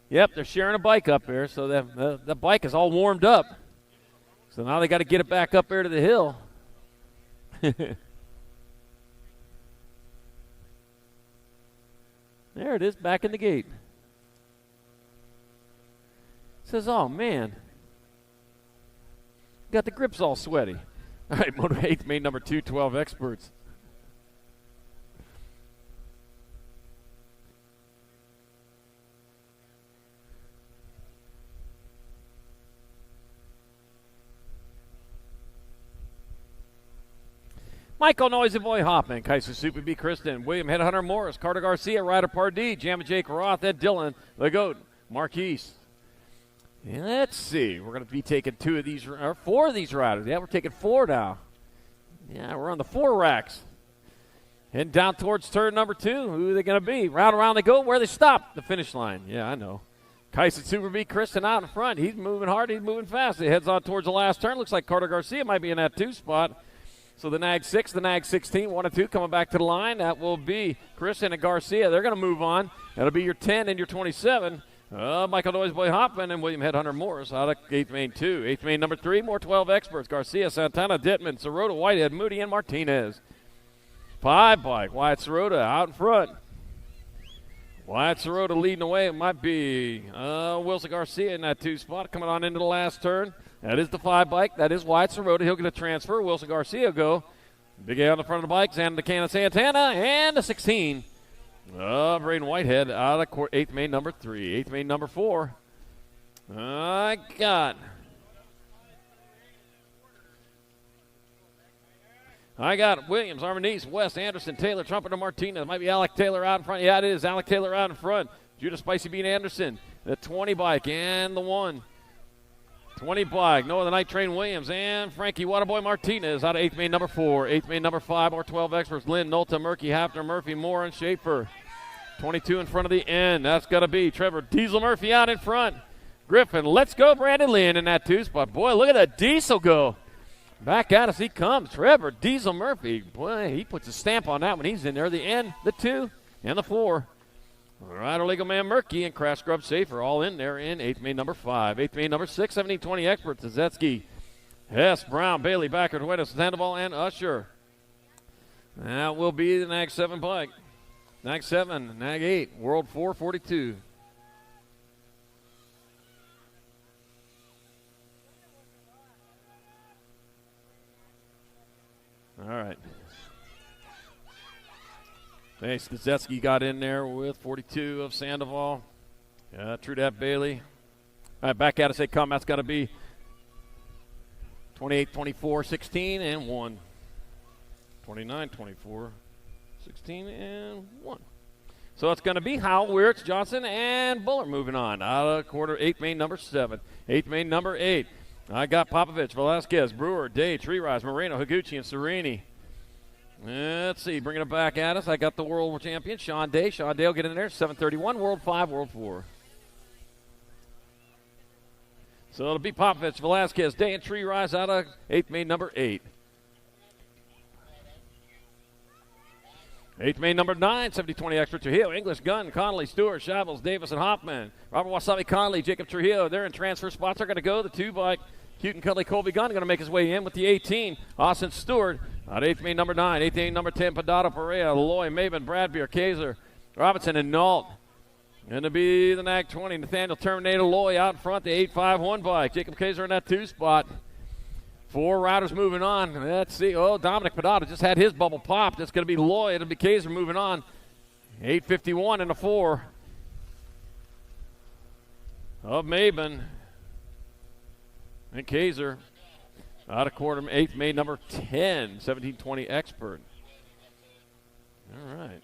Yep, they're sharing a bike up there, so the bike is all warmed up. So now they got to get it back up there to the hill. There it is, back in the gate. Says, oh, man. Got the grips all sweaty. All right, Moto 8th main number 2, 12 experts. Michael Noisy Boy Hoffman, Kaiser Super B. Kristen, William Headhunter Morris, Carter Garcia, Ryder Pardee, Jamma Jake Roth, Ed Dillon, The Goat, Marquise. And let's see, we're going to be taking 4 of these riders. Yeah, we're taking 4 now. Yeah, we're on the 4 racks. Heading down towards turn number 2. Who are they going to be? Round around they go. Where they stop? The finish line. Yeah, I know. Kaiser Super B. Kristen out in front. He's moving hard. He's moving fast. He heads on towards the last turn. Looks like Carter Garcia might be in that 2 spot. So the Nag 6, the Nag 16, 1 and 2 coming back to the line. That will be Christian and Garcia. They're going to move on. That'll be your 10 and your 27. Michael Noiseboy Hoffman and William Headhunter Morris out of 8th main 2. 8th main number 3, more 12 experts. Garcia, Santana, Dittman, Sirota, Whitehead, Moody, and Martinez. 5 bike, Wyatt Sirota out in front. Wyatt Sirota leading away. It might be Wilson Garcia in that 2 spot coming on into the last turn. That is the 5 bike. That is Wyatt Sirota. He'll get a transfer. Wilson Garcia go. Big A on the front of the bike. Xander DeCannon Santana. And the 16. Braden Whitehead out of 8th main number 3. 8th main number 4. I got Williams, Armanese, West, Anderson, Taylor, Trumpeter, Martinez. Might be Alec Taylor out in front. Yeah, it is. Alec Taylor out in front. Judah Spicy Bean Anderson. The 20 bike and the 1. 20 bike, Noah the Night Train Williams, and Frankie Waterboy Martinez out of 8th main number 4. 8th main number 5, more 12 experts. Lynn, Nolta, Murky, Hafner, Murphy, Moore, and Schaefer. 22 in front of the end. That's got to be Trevor Diesel Murphy out in front. Griffin, let's go, Brandon Lynn in that 2 spot. Boy, look at that Diesel go. Back at us he comes. Trevor Diesel Murphy. Boy, he puts a stamp on that when he's in there. The end, the 2, and the 4. Rider Legal Man Murky and Crash Scrub Safer all in there in 8th main number 5. 8th main number 6, 1720 experts. Zetsky, Hess, Brown, Bailey, Backer, Duenas, Sandoval, and Usher. That will be the Nag 7 bike. Nag 7, Nag 8, World 442. All right. Thanks. Zetsky got in there with 42 of Sandoval. Trudette Bailey. All right, back at us they come. That's got to be 28, 24, 16, and 1. 29, 24, 16, and 1. So it's going to be Howell, Wirtz, Johnson, and Buller moving on. Out of quarter 8th main number 7. 8th main number 8. I got Popovich, Velasquez, Brewer, Day, Tree Rise, Moreno, Higuchi, and Serini. Let's see, bringing it back at us. I got the world champion, Sean Day. Sean Day will get in there, 731, World 5, World 4. So it'll be Popovich, Velasquez, Day, and Tree Rise out of 8th main number 8. 8th main number 9, 70-20 extra Trujillo, English, Gunn, Connolly, Stewart, Shavels, Davis, and Hoffman. Robert Wasabi, Conley, Jacob Trujillo. They're in transfer spots. They're going to go. The 2 bike, Houghton, Cutley, Colby Gunn going to make his way in with the 18. Austin Stewart out 8th main number 9. 8th main number 10, Padado, Perea, Loy, Maven, Bradbeer, Kaiser, Robinson, and Nault. Going to be the Nag 20. Nathaniel Terminator Loy out in front, the 851 bike. Jacob Kaiser in that 2 spot. 4 riders moving on. Let's see. Oh, Dominic Padada just had his bubble popped. It's going to be Lloyd. It'll be Kaiser moving on. 8:51 in the 4. Of Maben. And Kaiser out of quarter 8th, made number 10, 1720 Expert. All right.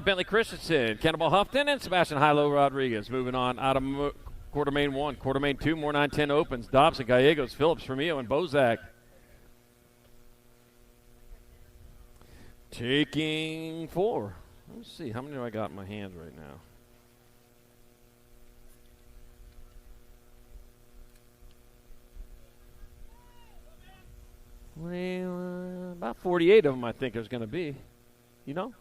Bentley Christensen, Cannibal Huffton, and Sebastian Hilo Rodriguez moving on out of quarter main 1. Quarter main 2, more 9-10 opens. Dobson, Gallegos, Phillips, Fremio, and Bozak. Taking 4. Let's see, how many do I got in my hands right now? Well, about 48 of them I think there's going to be. You know?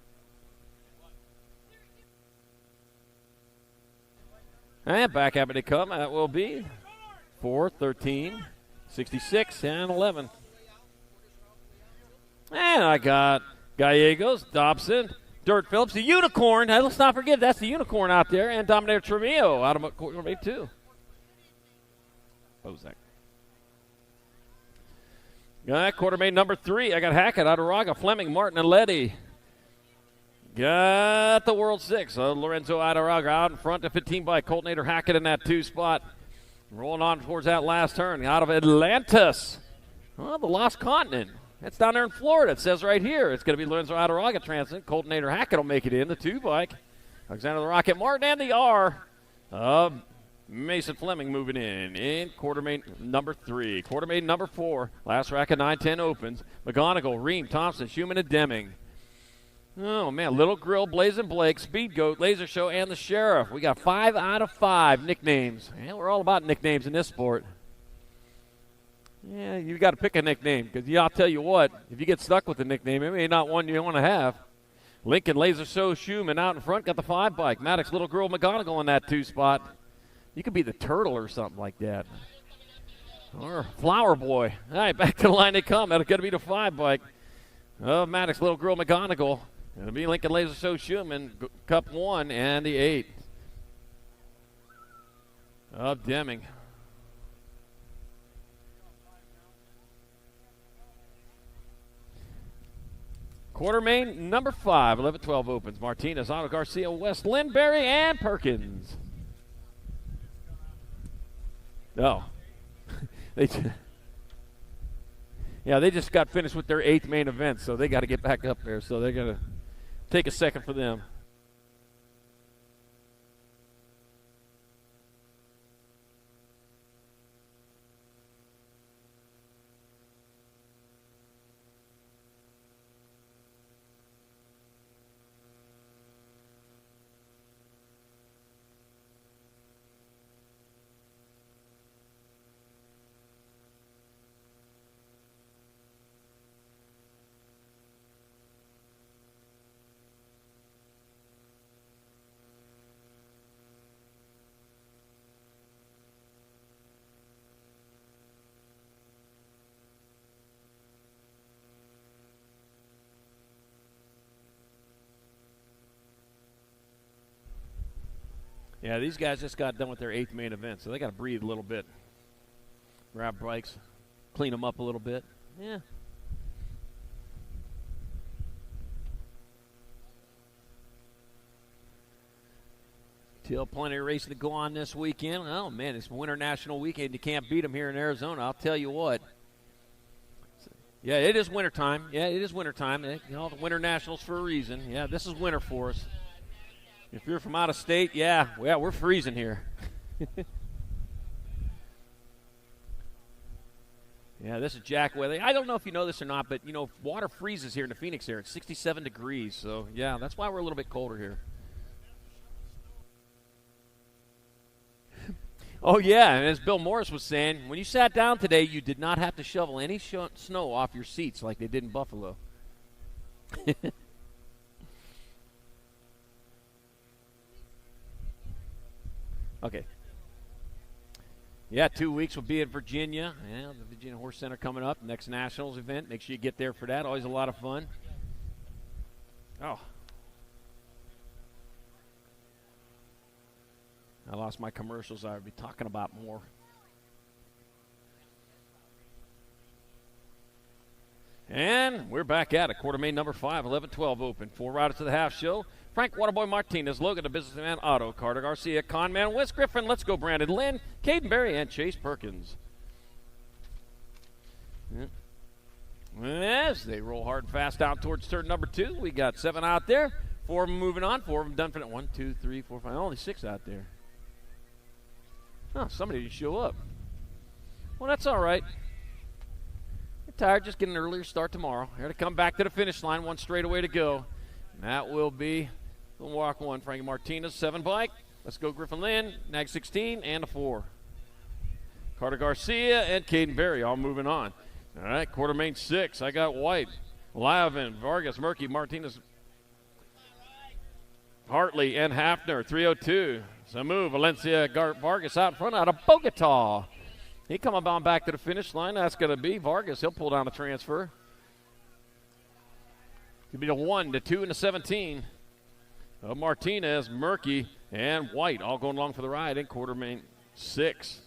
And back up they come. That will be 4, 13, 66, and 11. And I got Gallegos, Dobson, Dirt Phillips, the Unicorn. Hey, let's not forget that's the Unicorn out there. And Dominator Tremillo out of quarter main 2. Bozak. Got quarter main number 3. I got Hackett, Adaraga, Fleming, Martin, and Letty. Got the World 6. Lorenzo Adaraga out in front, the 15 by Coltonator Hackett in that 2 spot. Rolling on towards that last turn. Out of Atlantis. Well, the Lost Continent. That's down there in Florida. It says right here. It's going to be Lorenzo Adaraga transit. Coltonator Hackett will make it in, the 2 bike. Alexander the Rocket Martin and the R. Mason Fleming moving in quarter main number 3. Quarter main number 4. Last rack of 9-10 opens. McGonigal, Ream, Thompson, Schumann, and Deming. Oh, man, Little Grill, Blazing Blake, Speed Goat, Laser Show, and the Sheriff. We got 5 out of 5 nicknames. Yeah, we're all about nicknames in this sport. Yeah, you got to pick a nickname because I'll tell you what, if you get stuck with the nickname, it may not one you want to have. Lincoln, Laser Show, Schumann out in front, got the 5 bike. Maddox, Little Girl, McGonigal in that 2 spot. You could be the Turtle or something like that. Or Flower Boy. All right, back to the line they come. That's going to be the 5 bike. Maddox, Little Girl, McGonigal. It'll be Lincoln Laser Show Schumann, Cup 1, and the 8. Of Deming. Quarter main, number 5, 11-12 opens. Martinez, Otto Garcia, West, Lindberry, and Perkins. Oh. they just got finished with their 8th main event, so they got to get back up there. So they're going to take a second for them. Yeah, these guys just got done with their 8th main event, so they got to breathe a little bit. Grab bikes, clean them up a little bit. Yeah. Still plenty of racing to go on this weekend. Oh, man, it's Winter National Weekend. You can't beat them here in Arizona. I'll tell you what. Yeah, it is wintertime. Yeah, it is wintertime. You know, the Winter Nationals for a reason. Yeah, this is winter for us. If you're from out of state, yeah, we're freezing here. Yeah, this is Jack weather. I don't know if you know this or not, but, you know, water freezes here in the Phoenix area. It's 67 degrees. So, yeah, that's why we're a little bit colder here. Oh, yeah, and as Bill Morris was saying, when you sat down today, you did not have to shovel any snow off your seats like they did in Buffalo. Okay. Yeah, 2 weeks will be in Virginia. Yeah, the Virginia Horse Center coming up. Next Nationals event. Make sure you get there for that. Always a lot of fun. Oh. I lost my commercials I would be talking about more. And we're back at it. Quarter main number 5, 11-12 open. 4 riders to the half show. Frank Waterboy Martinez, Logan the Businessman Auto, Carter Garcia, Conman, Wes Griffin, Let's Go Brandon Lynn, Caden Berry, and Chase Perkins. As they roll hard and fast out towards turn number 2, we got 7 out there. 4 of them moving on. 4 of them done for it. 1, 2, 3, 4, 5. Only 6 out there. Oh, somebody didn't show up. Well, that's all right. You're tired. Just get an earlier start tomorrow. Here to come back to the finish line. 1 straightaway to go. And that will be the walk 1. Frankie Martinez, 7 bike. Let's Go Griffin Lynn, Nag 16, and a 4. Carter Garcia and Caden Berry all moving on. All right, quarter main 6. I got White, Lavin, Vargas, Murky, Martinez, Hartley, and Hafner. 302. Samu, Valencia, Vargas out in front out of Bogota. He come on back to the finish line. That's going to be Vargas. He'll pull down the transfer. Could be the 1, the 2, and the 17. Martinez, Murky, and White all going along for the ride in quarter main 6.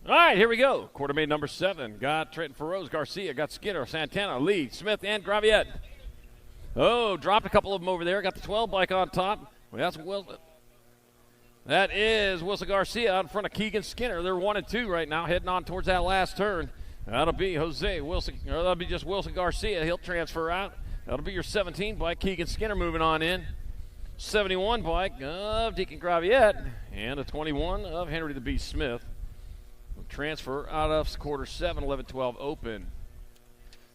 All right, here we go. Quarter main number 7. Got Trenton Feroz, Garcia, got Skinner, Santana, Lee, Smith, and Graviette. Oh, dropped a couple of them over there. Got the 12 bike on top. Well, that's Wilson. That is Wilson Garcia out in front of Keegan Skinner. They're 1 and 2 right now, heading on towards that last turn. That'll be Jose Wilson, or that'll be just Wilson Garcia. He'll transfer out. That'll be your 17 bike. Keegan Skinner moving on in. 71 bike of Deacon Graviette, and a 21 of Henry the Beast Smith. Transfer out of quarter 7, 11-12 open.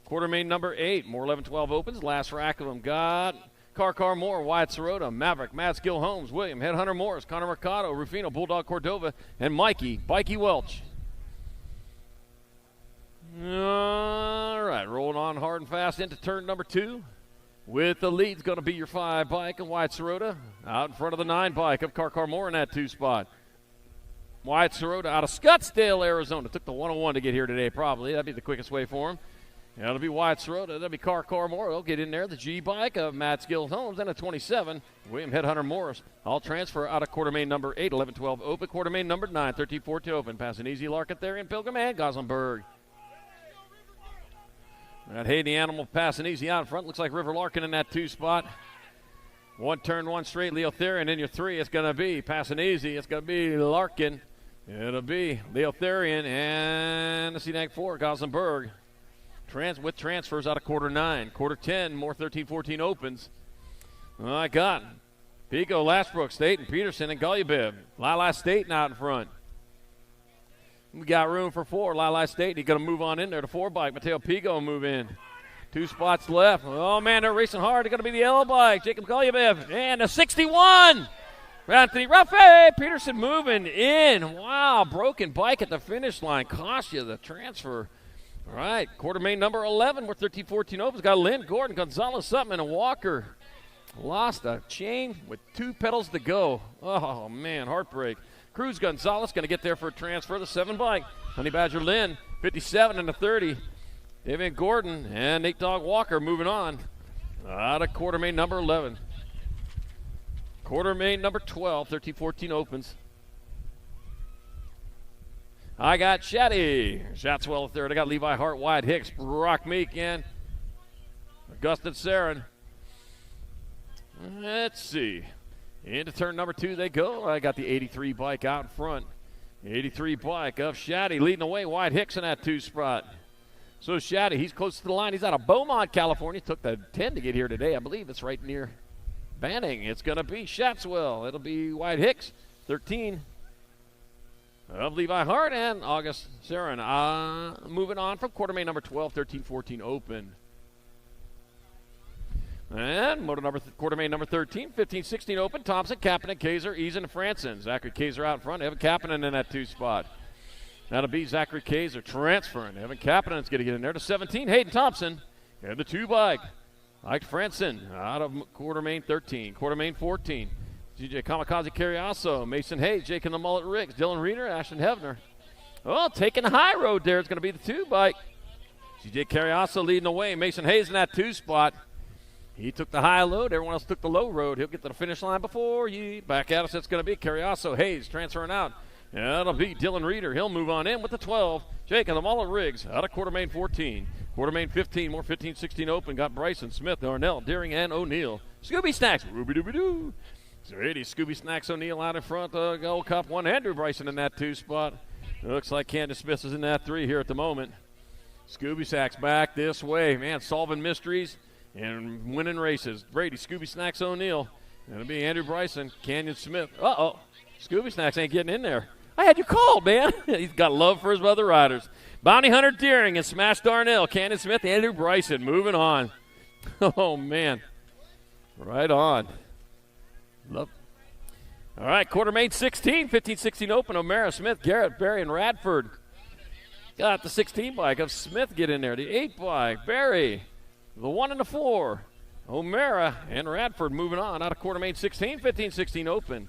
Quarter main number 8, more 11-12 opens. Last rack of them got Car Moore, Wyatt Sirota, Maverick, Matt Skill Holmes, William, Headhunter Morris, Connor Mercado, Rufino, Bulldog Cordova, and Mikey Welch. All right, rolling on hard and fast into turn number 2. With the lead's going to be your 5 bike of Wyatt Sirota. Out in front of the 9 bike of Car Moore in that 2 spot. Wyatt Sirota out of Scottsdale, Arizona. Took the 101 to get here today, probably. That'd be the quickest way for him. Yeah, that'll be Wyatt Sirota. That'll be Car Moore. They'll get in there. The G bike of Matt Skills Holmes and a 27. William Headhunter Morris. All transfer out of quarter main number 8, 11-12 open. Quarter main number 9, 13-14 open. Passing easy Larkin there in Pilgrim and Goslenberg. That Hayden Animal passing easy out in front. Looks like River Larkin in that 2 spot. 1 turn, 1 straight. Leo Theron in your 3. It's going to be passing easy. It's going to be Larkin. It'll be Leo Therian and the CNAG 4, Gossenberg. With transfers out of quarter 9. Quarter 10, more 13-14 opens. I got Pico, Lashbrook, State, and Peterson, and Golubev. Lili State out in front. We got room for 4. Lili State, he's going to move on in there. The 4 bike. Mateo Pico will move in. 2 spots left. Oh, man, they're racing hard. They're going to be the yellow bike. Jacob Golubev and a 61. Anthony Ruffey. Peterson moving in. Wow, broken bike at the finish line. Cost you the transfer. All right, quarter main number 11. We're 13-14 opens. Got Lynn, Gordon, Gonzalez, Sutton, and Walker. Lost a chain with 2 pedals to go. Oh, man, heartbreak. Cruz Gonzalez going to get there for a transfer. The 7 bike. Honey Badger Lynn, 57 and a 30. David Gordon and Nate Dog Walker moving on. Out of quarter main number 11. Quarter main number 12, 13-14 opens. I got Shetty, Shatswell third. I got Levi Hart, Wyatt Hicks, Brock Meek, and Augustin Sarin. Let's see. Into turn number 2 they go. I got the 83 bike out in front. 83 bike of Shetty leading the way. Wyatt Hicks in that 2 spot. So Shetty, he's close to the line. He's out of Beaumont, California. Took the 10 to get here today. I believe it's right near Banning. It's going to be Shatswell. It'll be Wyatt Hicks, 13. Of Levi Hart and August Sarin. Moving on from quarter main number 12, 13-14 open. And quarter main number 13, 15-16 open. Thompson, Kapanen, Kaiser, Eason, and Franson. Zachary Kaiser out in front. Evan Kapanen in that 2 spot. That'll be Zachary Kaiser transferring. Evan Kapanen's going to get in there to 17. Hayden Thompson and the 2 bike. Ike Franson out of quarter main 13. Quarter main 14. DJ Kamikaze Carriasso, Mason Hayes, Jake and the Mullet Riggs, Dylan Reeder, Ashton Hefner. Oh, taking the high road there. It's going to be the 2 bike. DJ Carriasso leading the way. Mason Hayes in that 2 spot. He took the high load. Everyone else took the low road. He'll get to the finish line before you. Back at us, it's going to be Carriasso. Hayes transferring out. That'll be Dylan Reeder. He'll move on in with the 12. Jake and the Mullet Riggs out of quarter main 14. Quarter main 15, more 15-16 open. Got Bryson, Smith, Darnell, Deering, and O'Neill. Scooby Snacks. Ruby-dooby-doo. So 80 Scooby Snacks O'Neill out in front. Gold Cup 1. Andrew Bryson in that 2 spot. It looks like Candace Smith is in that 3 here at the moment. Scooby Snacks back this way. Man, solving mysteries and winning races. Brady, Scooby Snacks O'Neill. It'll be Andrew Bryson, Canyon Smith. Uh-oh. Scooby Snacks ain't getting in there. I had you called, man. He's got love for his other riders. Bounty Hunter Deering and Smash Darnell. Canyon Smith, Andrew Bryson moving on. Oh, man. Right on. Love. All right, quarter main 16, 15-16 open. O'Mara, Smith, Garrett, Barry, and Radford. Got the 16 bike of Smith get in there. The 8 bike, Barry. The 1 and the 4. O'Mara and Radford moving on out of quarter main 16, 15-16 open.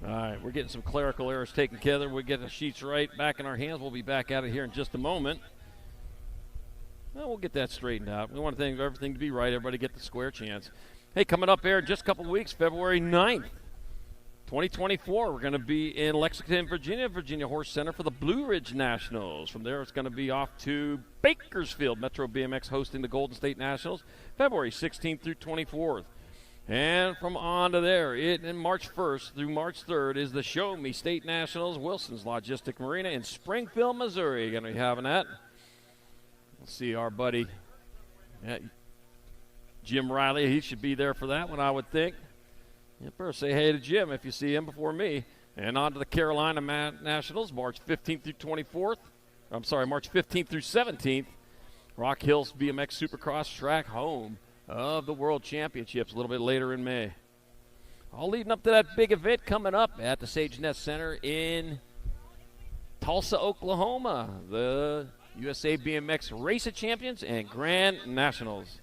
All right, we're getting some clerical errors taken care of. We're getting the sheets right back in our hands. We'll be back out of here in just a moment. Well, we'll get that straightened out. We want everything to be right. Everybody get the square chance. Hey, coming up here in just a couple of weeks, February 9th, 2024, we're going to be in Lexington, Virginia Horse Center for the Blue Ridge Nationals. From there, it's going to be off to Bakersfield, Metro BMX hosting the Golden State Nationals, February 16th through 24th. And from on to there, in March 1st through March 3rd is the Show Me State Nationals, Wilson's Logistic Marina in Springfield, Missouri. Going to be having that. We'll see our buddy Jim Riley. He should be there for that one, I would think. You better say hey to Jim if you see him before me. And on to the Carolina Nationals, March 15th through 24th. I'm sorry, March 15th through 17th. Rock Hills BMX Supercross track, home of the World Championships a little bit later in May. All leading up to that big event coming up at the Sage Nest Center in Tulsa, Oklahoma. The USA BMX Race of Champions and Grand Nationals.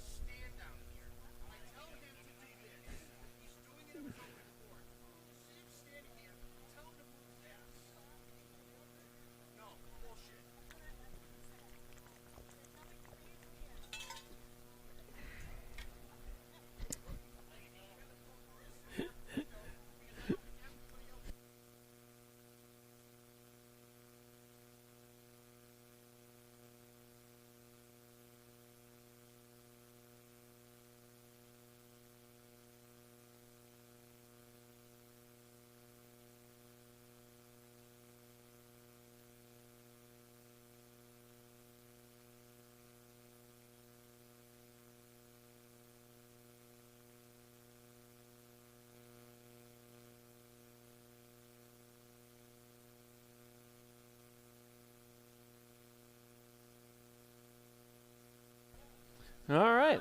All right.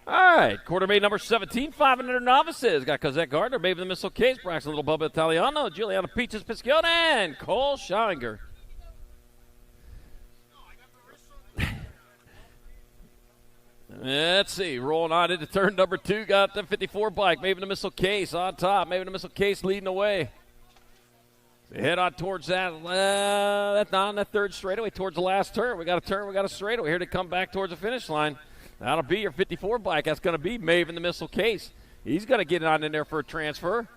All right, quarter maid number 17, 500 novices. Got Cosette Gardner, Baby the Missile Case, Braxton Little Bubba Italiano, Juliana Peaches Pisciota, and Cole Schauinger. Let's see, rolling on into turn number 2, got the 54 bike, Baby the Missile Case on top, Baby the Missile Case leading the way. Head on towards that's on the third straightaway towards the last turn. We got a turn, we got a straightaway here to come back towards the finish line. That'll be your 54 bike. That's going to be Maven the Missile Case. He's going to get on in there for a transfer.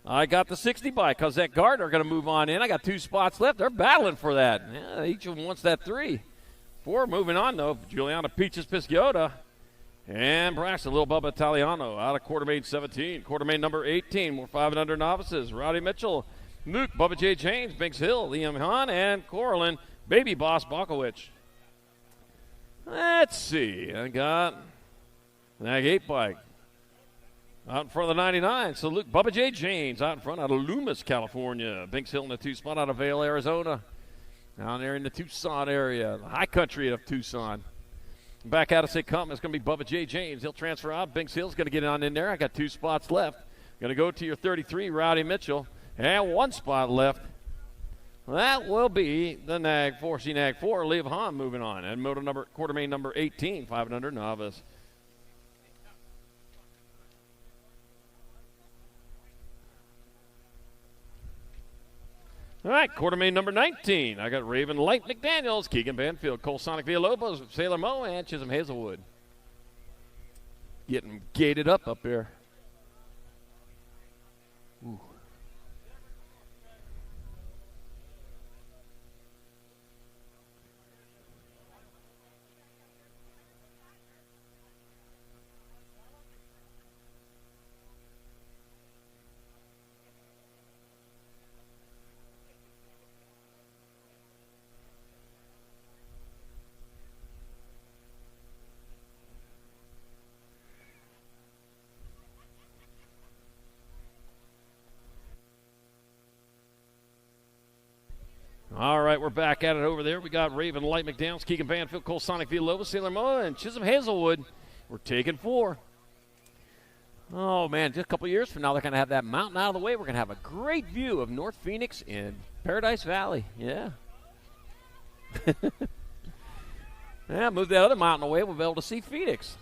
I got the 60 bike. Cosette Gardner are going to move on in. I got 2 spots left. They're battling for that. Yeah, each of them wants that 3. 4 moving on, though. Juliana Peaches Pisciota and Braxton Little Bubba Italiano out of quarter maid 17. Quarter maid number 18. More 500 novices. Rowdy Mitchell, Luke, Bubba J. James, Binks Hill, Liam Hahn, and Corlin, Baby Boss Balkowicz. Let's see. I got Nag 8 bike out in front of the 99. So Luke, Bubba J. James out in front out of Loomis, California. Binks Hill in the 2 spot out of Vail, Arizona. Down there in the Tucson area, the high country of Tucson. Back out of St. Come, it's going to be Bubba J. James. He'll transfer out. Binks Hill's going to get on in there. I got 2 spots left. Going to go to your 33, Rowdy Mitchell. And 1 spot left. That will be the Nag 4, C-Nag 4, Liv Hahn moving on. And moto number, quarter main number 18, 500 novice. All right, quarter main number 19. I got Raven Light McDaniels, Keegan Banfield, Cole Sonic Villalobos, Sailor Mo, and Chisholm Hazelwood. Getting gated up there. Ooh. All right, we're back at it over there. We got Raven Light McDaniels, Keegan Banfield, Cole Sonic Villalobos, Sailor Moa, and Chisholm Hazelwood. We're taking 4. Oh, man, just a couple years from now, they're going to have that mountain out of the way. We're going to have a great view of North Phoenix and Paradise Valley. Yeah. Yeah, move that other mountain away. We'll be able to see Phoenix.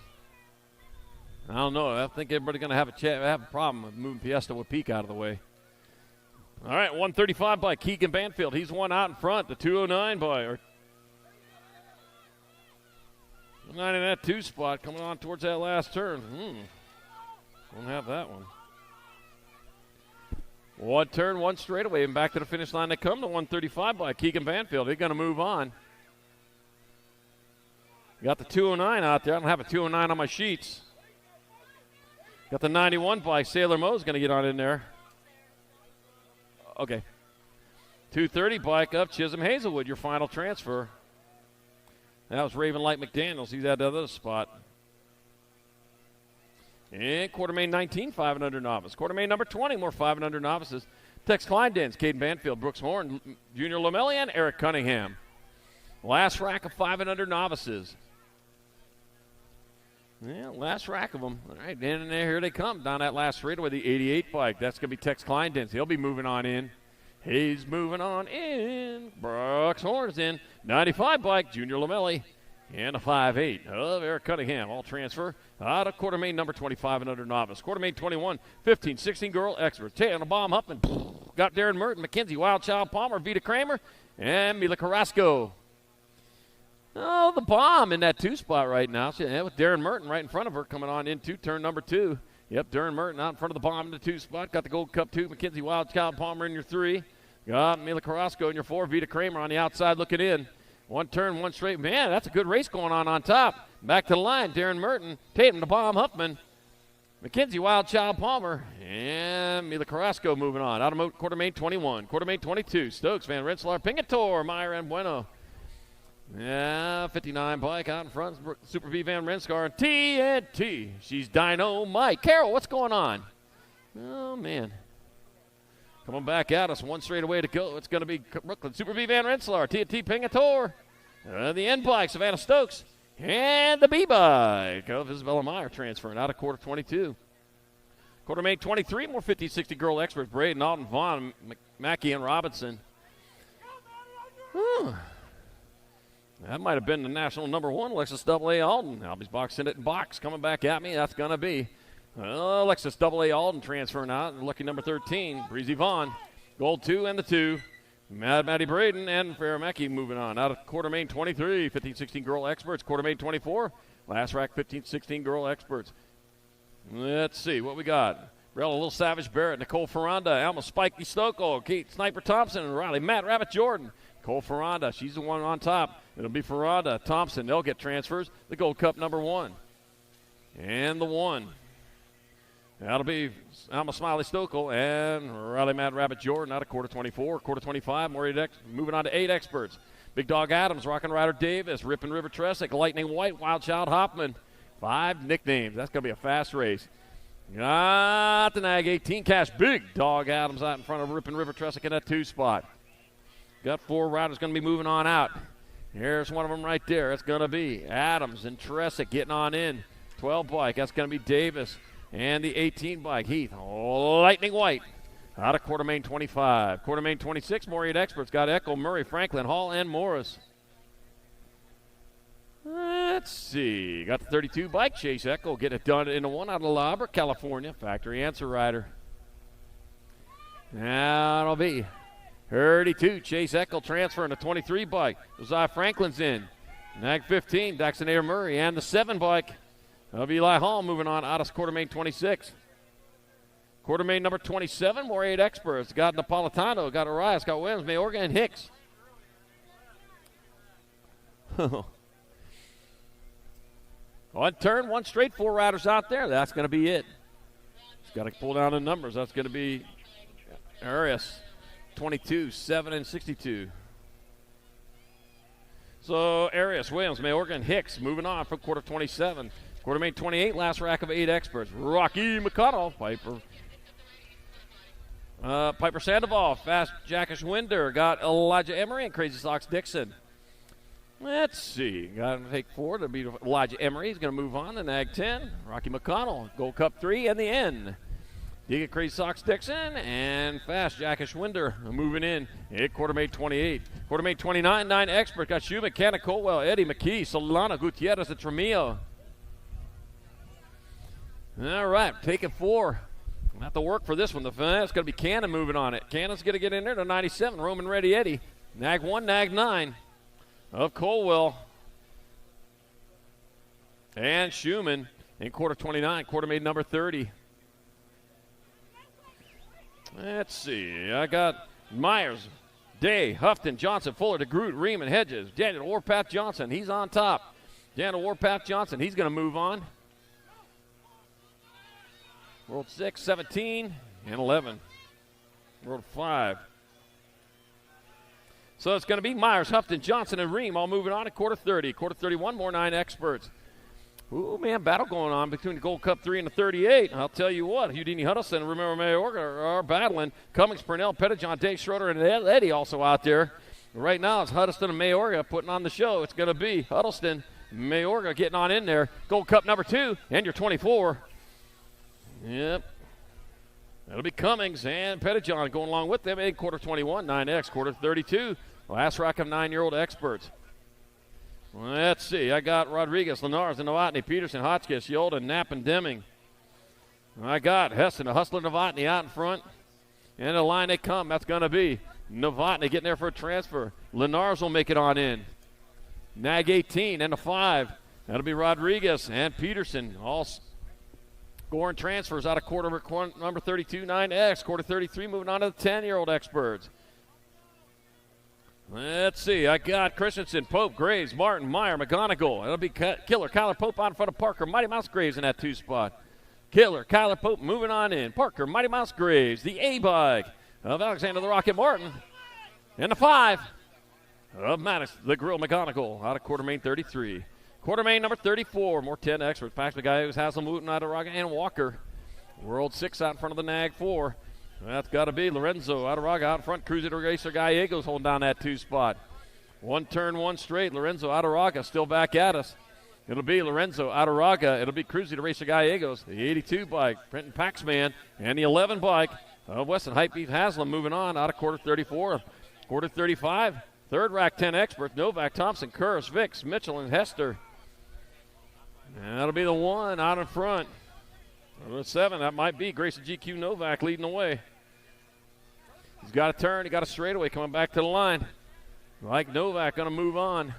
I don't know. I think everybody's going to have a problem with moving Fiesta with Peak out of the way. All right, 135 by Keegan Banfield. He's one out in front. The 209 by 9 in that 2 spot coming on towards that last turn. Don't have that one. One turn, one straightaway, and back to the finish line they come. The 135 by Keegan Banfield. They're going to move on. Got the 209 out there. I don't have a 209 on my sheets. Got the 91 by Sailor Mo's going to get on in there. Okay. 230 bike up Chisholm Hazelwood, your final transfer. That was Raven Light McDaniels. He's at the other spot. And Quartermain 19, 500 novice. Quartermain number 20, more 500 novices. Tex Kleindenz, Caden Banfield, Brooks Horn, Junior Lomelian, Eric Cunningham. Last rack of 500 novices. Yeah, last rack of them. All right, and here they come down that last straightaway, the 88 bike. That's going to be Tex Kleindenz. He'll be moving on in. He's moving on in. Brooks Horn's in. 95 bike, Junior Lomelli. And a 5'8 of Eric Cunningham. All transfer out of Quartermain number 25 and under novice. Quartermain 21, 15, 16 girl expert. Taylor Baum Huffman. Got Darren Merton, McKenzie, Wild Child Palmer, Vita Kramer, and Mila Carrasco. Oh, the bomb in that 2 spot right now. Yeah, with Darren Merton right in front of her coming on into turn number 2. Yep, Darren Merton out in front of the bomb in the 2 spot. Got the Gold Cup 2. McKenzie, Wild Child Palmer in your 3. Got Mila Carrasco in your 4. Vita Kramer on the outside looking in. One turn, one straight. Man, that's a good race going on top. Back to the line. Darren Merton, Tatum to Bomb Huffman, McKenzie, Wild Child Palmer, and Mila Carrasco moving on. Out of Quartermain 21. Quartermain 22. Stokes, Van Rensselaer, Pingator, Meyer, and Bueno. Yeah, 59 bike out in front. Super V Van Rensselaer and TNT. She's Dynamite. Carol, what's going on? Oh, man. Coming back at us, one straight away to go. It's going to be Brooklyn. Super V Van Rensselaer, TNT Pingator. The N bike, Savannah Stokes. And the B bike of Isabella Meyer transferring out of quarter 22. Quartermain 23, more 50-60 girl experts. Braden, Alton, Vaughn, Mackey, and Robinson. That might have been the national number 1, Alexis A. Alton. Albie's boxing it in box. Coming back at me. That's going to be Alexis A. Alton transferring out. Lucky number 13, Breezy Vaughn. Gold 2 and the 2. Maddie Braden and Farrah Mackey moving on. Out of Quartermain 23, 15-16 girl experts. Quartermain 24, last rack 15-16 girl experts. Let's see what we got. Rella Little Savage Barrett, Nicole Ferranda, Alma Spikey Stocco, Kate Sniper Thompson, and Riley Matt Rabbit Jordan. Nicole Ferranda, she's the one on top. It'll be Ferranda, Thompson, they'll get transfers. The Gold Cup number 1. And the 1. That'll be Alma Smiley Stokel and Riley Mad Rabbit Jordan out of quarter 24. Quarter 25, moving on to 8 experts. Big Dog Adams, Rockin' Rider Davis, Rippin' River Tressick, Lightning White, Wild Child Hoffman. 5 nicknames. That's going to be a fast race. Got the Nag 18 Cash. Big Dog Adams out in front of Rippin' River Tressick in that 2 spot. Got 4 riders going to be moving on out. Here's one of them right there. It's going to be Adams and Tressick getting on in. 12 bike. That's going to be Davis. And the 18 bike, Heath, Lightning White, out of Quartermain 25. Quartermain 26, more 8 experts. Got Echo, Murray, Franklin, Hall, and Morris. Let's see. Got the 32 bike, Chase Echo. Get it done in the 1 out of La Habra, California. Factory answer rider. Now it'll be 32, Chase Echo transferring the 23 bike. Josiah Franklin's in. Nag 15, Daxon Air Murray, and the 7 bike of Eli Hall moving on out of Quartermain 26. Quartermain number 27, more 8 experts. Got Napolitano, got Arias, got Williams, Mayorga, and Hicks. One turn, one straight, 4 riders out there. That's going to be it. Just got to pull down the numbers. That's going to be Arias, 22, 7, and 62. So Arias, Williams, Mayorga, and Hicks moving on from quarter 27. Quartermain 28, last rack of 8 experts. Rocky McConnell, Piper Sandoval, Fast Jackish Winder, got Elijah Emery and Crazy Sox Dixon. Let's see. Got to take 4 to beat Elijah Emery. He's going to move on to Nag 10. Rocky McConnell, Gold Cup 3, and the N. Diga Crazy Sox Dixon and Fast Jack Schwinder moving in at quartermate 28. Quartermate 29, 9 Expert. Got Schumann, Canna Colwell, Eddie McKee, Solana, Gutierrez, and Tremillo. All right, taking 4. Not to work for this one. It's going to be Cannon moving on it. Cannon's going to get in there to 97. Roman Ready Eddie. Nag 1, Nag 9 of Colwell. And Schumann in quarter 29, quartermate number 30. Let's see. I got Myers, Day, Houghton, Johnson, Fuller, DeGroot, Riemann, Hedges, Daniel Warpath Johnson. He's on top. Daniel Warpath Johnson, he's going to move on. World 6, 17, and 11. World 5. So it's going to be Myers, Houghton, Johnson, and Ream all moving on to quarter 30. Quarter 31, more 9 experts. Ooh, man, battle going on between the Gold Cup 3 and the 38. I'll tell you what, Houdini Huddleston and Remember Mayorga are battling. Cummings, Purnell, Pettijohn, Dave Schroeder, and Eddie also out there. Right now it's Huddleston and Mayorga putting on the show. It's going to be Huddleston, Mayorga getting on in there. Gold Cup number 2 and your 24. Yep. That'll be Cummings and Pettijohn going along with them in quarter 21, 9X, quarter 32. Last rack of 9-year-old experts. Let's see. I got Rodriguez, Linares, and Novotny, Peterson, Hotchkiss, Yolden, Knapp, and Deming. I got Heston, Hustler, Novotny out in front. And the line they come, that's going to be Novotny getting there for a transfer. Linares will make it on in. Nag 18 and a 5. That'll be Rodriguez and Peterson. All scoring transfers out of quarter number 32, 9X. Quarter 33 moving on to the 10-year-old experts. Let's see. I got Christensen, Pope, Graves, Martin, Meyer, McGonigal. It'll be Killer, Kyler Pope out in front of Parker. Mighty Mouse Graves in that 2 spot. Killer, Kyler Pope moving on in. Parker, Mighty Mouse Graves. The A-bike of Alexander the Rocket Martin. And the 5 of Mattis, the Grill, McGonigal out of quartermain 33. Quartermain number 34. More 10 experts. Pax McGuire, Hasselmuth, Adaraga, and Walker. World 6 out in front of the Nag 4. That's got to be Lorenzo Adaraga out in front. Cruiser Racer Gallegos holding down that 2 spot. 1 turn, 1 straight. Lorenzo Adaraga still back at us. It'll be Lorenzo Adaraga. It'll be Cruiser Racer Gallegos. The 82 bike, Brenton Paxman. And the 11 bike of Weston Hype Beef Haslam moving on out of quarter 34. Quarter 35. Third rack 10 experts. Novak, Thompson, Kurz, Vicks, Mitchell, and Hester. And that'll be the 1 out in front. The 7, that might be Grayson GQ Novak leading the way. He's got a turn. He got a straightaway coming back to the line. Mike Novak going to move on.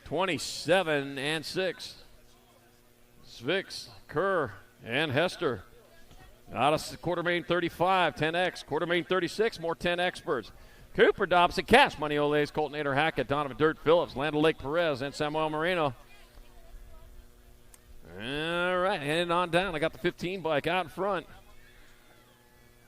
27 and 6. Svix, Kerr, and Hester. Out of quartermain 35, 10X. Quartermain 36, more 10 experts. Cooper, Dobson, Cash, Money Olays, Colton Nader, Hackett, Donovan Dirt Phillips, Land Lake Perez, and Samuel Moreno. All right, heading on down. I got the 15 bike out in front.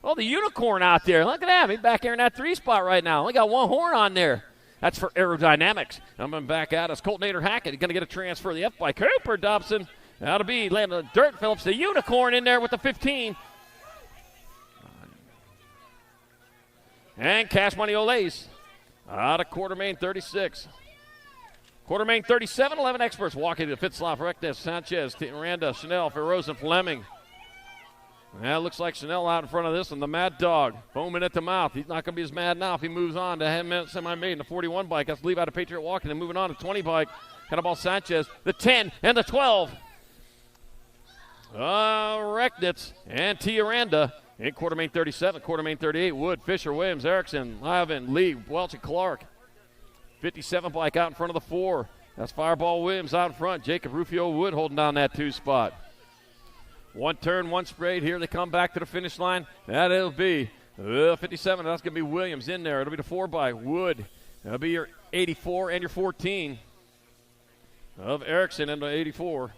Oh, the unicorn out there. Look at that. He's back here in that 3 spot right now. Only got 1 horn on there. That's for aerodynamics. Coming back at us. Colton Nader Hackett. He's going to get a transfer. The F bike. Cooper Dobson. That'll be Landon Dirt Phillips. The unicorn in there with the 15. And Cash Money Olays out of quartermain 36. Quartermain 37, 11 experts walking to Fitzloff, Rectus, Sanchez, Miranda, Chanel, Ferroz, and Fleming. That looks like Chanel out in front of this one. The Mad Dog, foaming at the mouth. He's not going to be as mad now if he moves on to semi-maiden, the 41 bike. That's Levi to Patriot walking and moving on to 20 bike. Cannonball Sanchez, the 10 and the 12. Rechnitz and Tiaranda in quartermain 37, quartermain 38. Wood, Fisher, Williams, Erickson, Ivan, Lee, Welch, and Clark. 57 bike out in front of the 4. That's Fireball Williams out in front. Jacob Rufio Wood holding down that 2 spot. 1 turn, 1 sprayed. Here they come back to the finish line. That'll be 57. That's going to be Williams in there. It'll be the 4 bike. Wood. That'll be your 84 and your 14 of Erickson and the 84.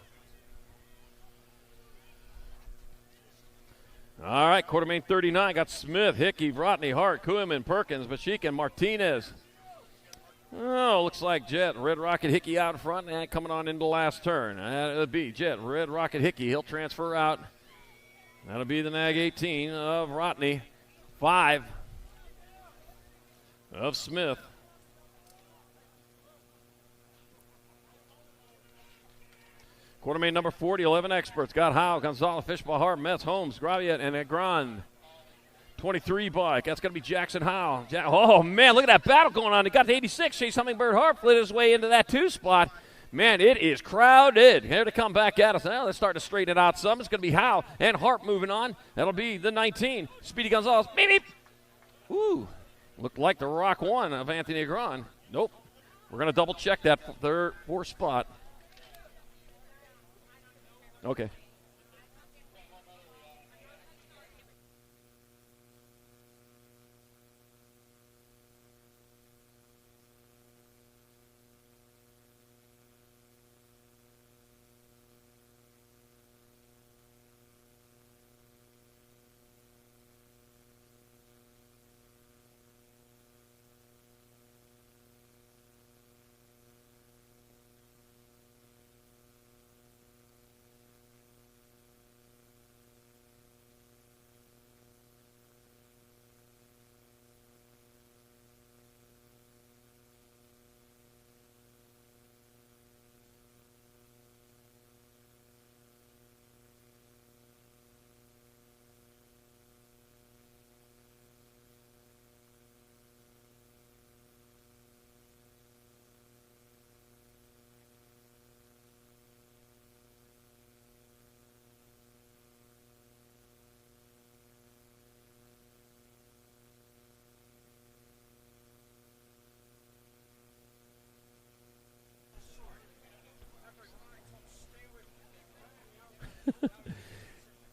All right, quartermain 39. Got Smith, Hickey, Vrotny, Hart, Kuhlman, Perkins, Bashik, and Martinez. Oh, looks like Jet, Red Rocket Hickey out in front and coming on into the last turn. That'll be Jet, Red Rocket Hickey. He'll transfer out. That'll be the Nag 18 of Rotney. 5 of Smith. Quarter main number 40, 11 experts. Got Howe, Gonzalez, Fishball, Hart, Metz, Holmes, Graviet, and Agrand. 23 bike. That's going to be Jackson Howe. Oh, man, look at that battle going on. He got to 86. Chase Hummingbird Hart flit his way into that 2 spot. Man, it is crowded. Here to come back at us. Now let's start to straighten it out some. It's going to be Howe and Hart moving on. That'll be the 19. Speedy Gonzalez. Beep, beep. Ooh. Looked like the Rock 1 of Anthony Agrand. Nope. We're going to double check that 4th spot. Okay.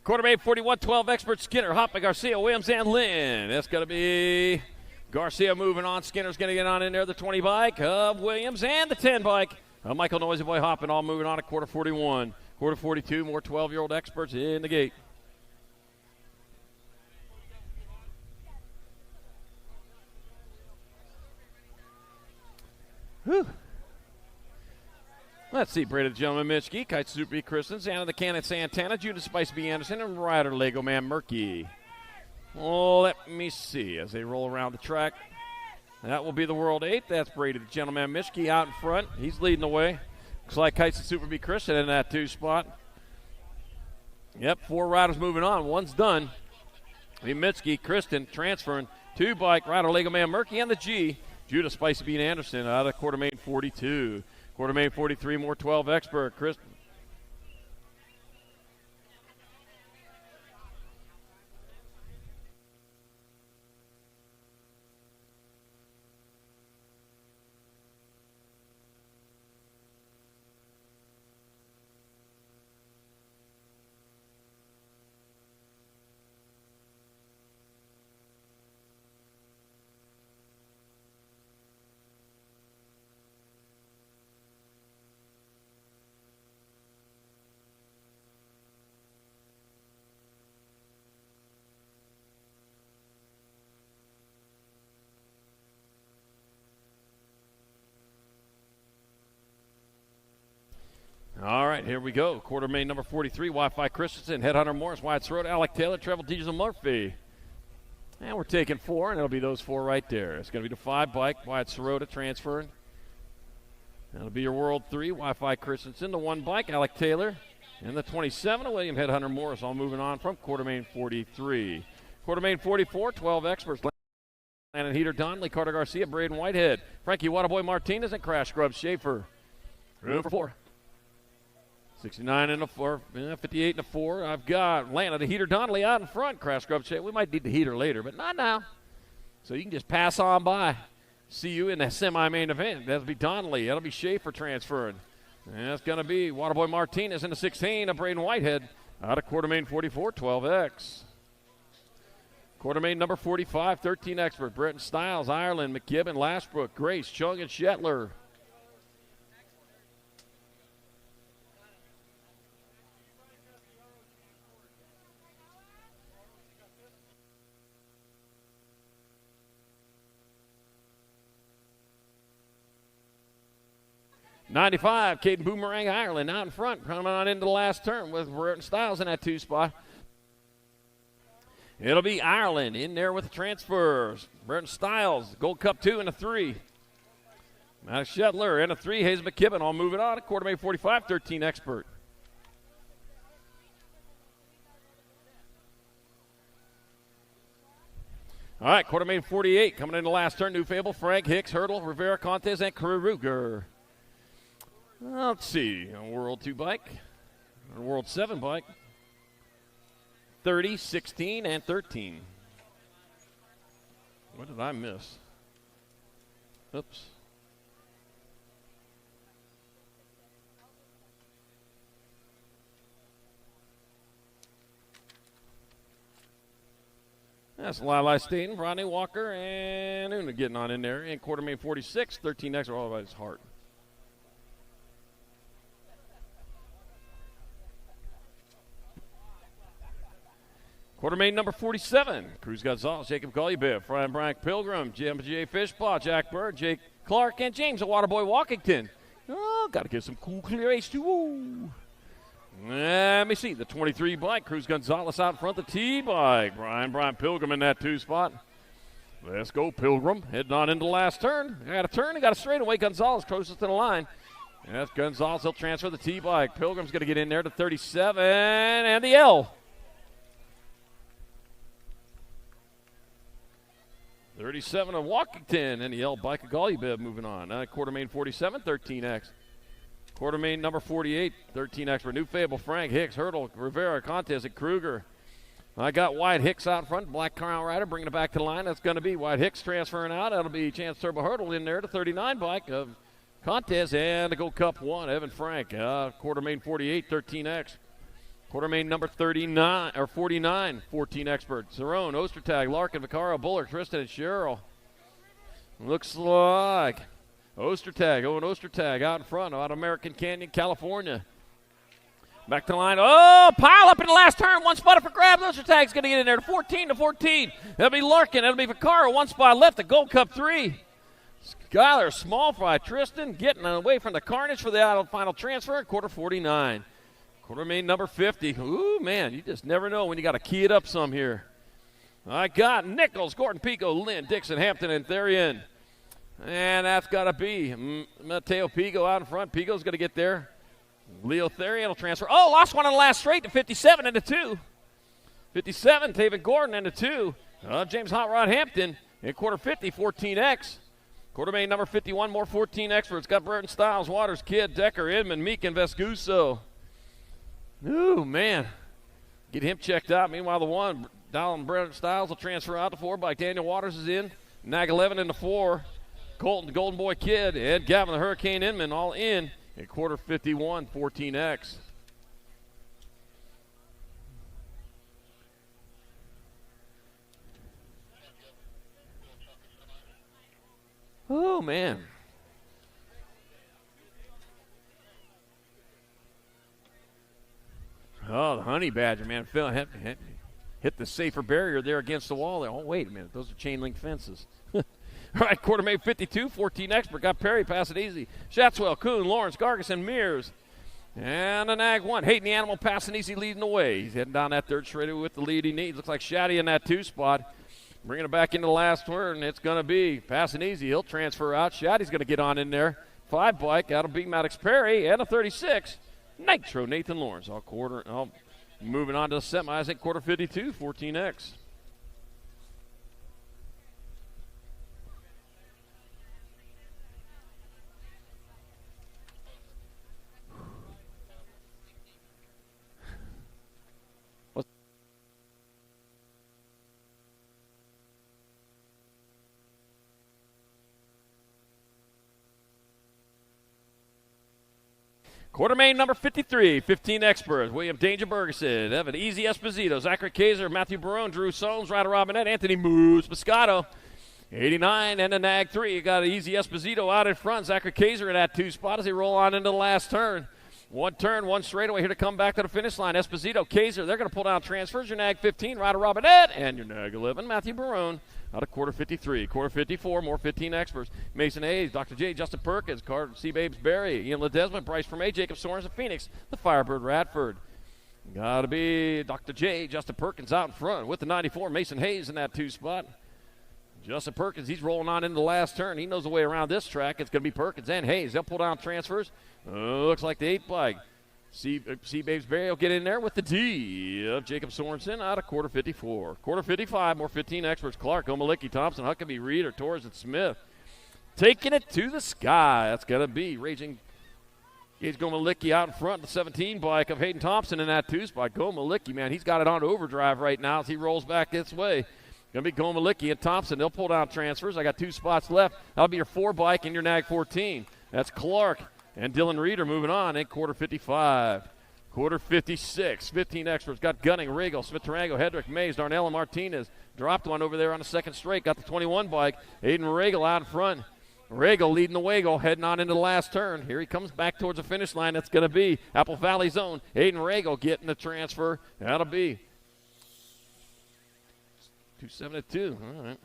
Quarter main 41, 12 experts. Skinner, Hoppe, Garcia, Williams, and Lynn. That's going to be Garcia moving on. Skinner's going to get on in there. The 20 bike of Williams and the 10 bike of Michael Noisy Boy Hoppe, all moving on at quarter 41. Quarter 42, more 12-year-old experts in the gate. Whew. Let's see, Braided Gentleman Mitchke, Kite Super B. Christens, Anna the Cannon Santana, Judas Spice B. Anderson, and Ryder Lego Man Murky. Oh, let me see as they roll around the track. That will be the World 8. That's Braided Gentleman Mitchke out in front. He's leading the way. Looks like Kite Super B. Christen in that 2 spot. Yep, 4 riders moving on. One's done. Mitchke, Christen transferring. 2 bike, Ryder Lego Man Murky, and the G. Judas Spicy B. Anderson out of quarter main 42. Quarter main 43, more 12 expert. Chris. All right, here we go. Quarter main number 43, Wi-Fi Christensen, Headhunter Morris, Wyatt Sirota, Alec Taylor, Trevor Diesel Murphy. And we're taking 4, and it'll be those 4 right there. It's going to be the 5 bike, Wyatt Sirota transferring. That'll be your World 3, Wi-Fi Christensen, the 1 bike, Alec Taylor, and the 27, William Headhunter Morris, all moving on from quarter main 43. Quarter main 44, 12 experts. Landon Heater, Donnelly, Carter Garcia, Braden Whitehead, Frankie Waterboy Martinez, and Crash Scrub Schaefer. Room for 4. 69 and a 4, 58 and a 4. I've got Lana, the Heater Donnelly out in front. Crash Scrub Schaefer. We might need the Heater later, but not now. So you can just pass on by. See you in the semi-main event. That'll be Donnelly. That'll be Schaefer transferring. And that's going to be Waterboy Martinez in the 16 of Braden Whitehead out of quarter main 44, 12X. Quarter main number 45, 13 expert. Bretton Stiles, Ireland, McKibben, Lashbrook, Grace, Chung, and Shetler. '95, Caden Boomerang, Ireland, out in front, coming on into the last turn with Bretton Stiles in that 2 spot. It'll be Ireland in there with the transfers. Bretton Stiles, Gold Cup 2 and a 3. Matt Shetler and a 3. Hayes McKibben all moving on. Quarter main 45, 13 expert. All right, quarter main 48 coming in the last turn. New Fable, Frank, Hicks, Hurdle, Rivera, Contes, and Kruger. Let's see. A World 2 bike. A World 7 bike. 30, 16, and 13. What did I miss? Oops. That's Lili Staten, Rodney Walker, and Una getting on in there. And quarter main 46, 13 extra, all by his heart. Quarter main number 47, Cruz Gonzalez, Jacob Golubev, Brian Pilgrim, Jim J. Fishpaw, Jack Bird, Jake Clark, and James the Waterboy Walkington. Oh, got to get some cool clear H2O. Let me see. The 23 bike. Cruz Gonzalez out in front. The T bike. Brian Pilgrim in that 2 spot. Let's go, Pilgrim. Heading on into the last turn. Got a turn and got a straightaway. Gonzalez closest to the line. That's Gonzalez. He'll transfer the T bike. Pilgrim's going to get in there to 37. And the L. 37 of Walkington. And the L bike of Golubev moving on. Quarter main 47, 13X. Quarter main number 48, 13X for New Fable, Frank, Hicks, Hurdle, Rivera, Contes, and Kruger. I got Wyatt Hicks out front, Black Crown Rider bringing it back to the line. That's going to be Wyatt Hicks transferring out. That'll be Chance Turbo Hurdle in there to 39 bike of Contes and the Gold Cup 1, Evan Frank. Quarter main 48, 13X. Quarter main number 39, or 49, 14 expert. Cerrone, Ostertag, Larkin, Vaccaro, Buller, Tristan, and Cheryl. Looks like Ostertag, Owen Ostertag out in front, out of American Canyon, California. Back to the line. Oh, pile up in the last turn. One spot up for grabs. Ostertag's going to get in there to 14 to 14. That'll be Larkin. That'll be Vaccaro. One spot left. The Gold Cup 3. Skyler, Small Fry, Tristan getting away from the carnage for the final transfer. Quarter 49. Quarter main number 50. Ooh, man, you just never know when you got to key it up some here. I got Nichols, Gordon, Pico, Lynn, Dixon, Hampton, and Therian. And that's got to be Mateo Pigo out in front. Pigo's going to get there. Leo Therian will transfer. Oh, lost one on the last straight to 57 and a 2. 57, Taven Gordon and a 2. James Hot Rod Hampton in quarter 50, 14X. Quarter main number 51, more 14 experts. Got Burton, Styles, Waters, Kidd, Decker, Inman, Meek, and Vescuso. Ooh, man. Get him checked out. Meanwhile, the one, Dallin Burton Styles will transfer out to 4 bike. Daniel Waters is in. Nag 11 in the 4. Colton, Golden Boy Kidd, and Gavin the Hurricane Inman all in quarter 51, 14X. Oh, man. Oh, the Honey Badger, man. Phil hit the safer barrier there against the wall there. Oh, wait a minute. Those are chain link fences. All right, quarter main 52, 14 expert. Got Perry, pass it easy. Shatswell, Kuhn, Lawrence, Gargas, and Mears. And a Nag 1. Hayden the Animal passing easy, leading the way. He's heading down that third straight with the lead he needs. Looks like Shaddy in that 2 spot. Bringing it back into the last turn. It's going to be passing easy. He'll transfer out. Shaddy's going to get on in there. 5 bike out of B Maddox Perry and a 36. Nitro Nathan Lawrence. Moving on to the semis at quarter 52, 14X. Quarter main number 53, 15 experts. William Danger Bergeson, Evan Easy Esposito, Zachary Kaiser, Matthew Barone, Drew Soames, Ryder Robinette, Anthony Moose, Moscato. 89 and a Nag 3. You got an Easy Esposito out in front. Zachary Kaiser in that 2 spot as they roll on into the last turn. One turn, one straightaway here to come back to the finish line. Esposito, Kaiser, they're going to pull down transfers. Your Nag 15, Ryder Robinette, and your Nag 11, Matthew Barone. Out of quarter 53. Quarter 54, more 15 experts. Mason Hayes, Dr. J, Justin Perkins, Carter C. Babes Berry, Ian Ledesma, Bryce Vermay, Jacob Sorens, and Phoenix, the Firebird Radford. Got to be Dr. J, Justin Perkins out in front with the 94. Mason Hayes in that 2 spot. Justin Perkins, he's rolling on into the last turn. He knows the way around this track. It's going to be Perkins and Hayes. They'll pull down transfers. Looks like the 8 bike. Babes Berry will get in there with the D of Jacob Sorensen out of quarter 54. Quarter 55, more 15 experts. Clark, Omalicki, Thompson, Huckabee, Reeder, Torres, and Smith. Taking it to the sky. That's going to be Raging Gage Gomalicki out in front, the 17 bike of Hayden Thompson in that 2 spot. Gomalicki, man, he's got it on overdrive right now as he rolls back this way. Going to be Gomalicki and Thompson. They'll pull down transfers. I got 2 spots left. That'll be your 4 bike and your Nag 14. That's Clark and Dylan Reeder moving on in quarter 55. Quarter 56, 15 experts. Got Gunning, Regal, Smith-Tarango, Hedrick, Mays, Darnell, and Martinez. Dropped one over there on the second straight. Got the 21 bike. Aiden Regal out in front. Regal leading the Wago, heading on into the last turn. Here he comes back towards the finish line. That's going to be Apple Valley Zone. Aiden Regal getting the transfer. That'll be 272. All right.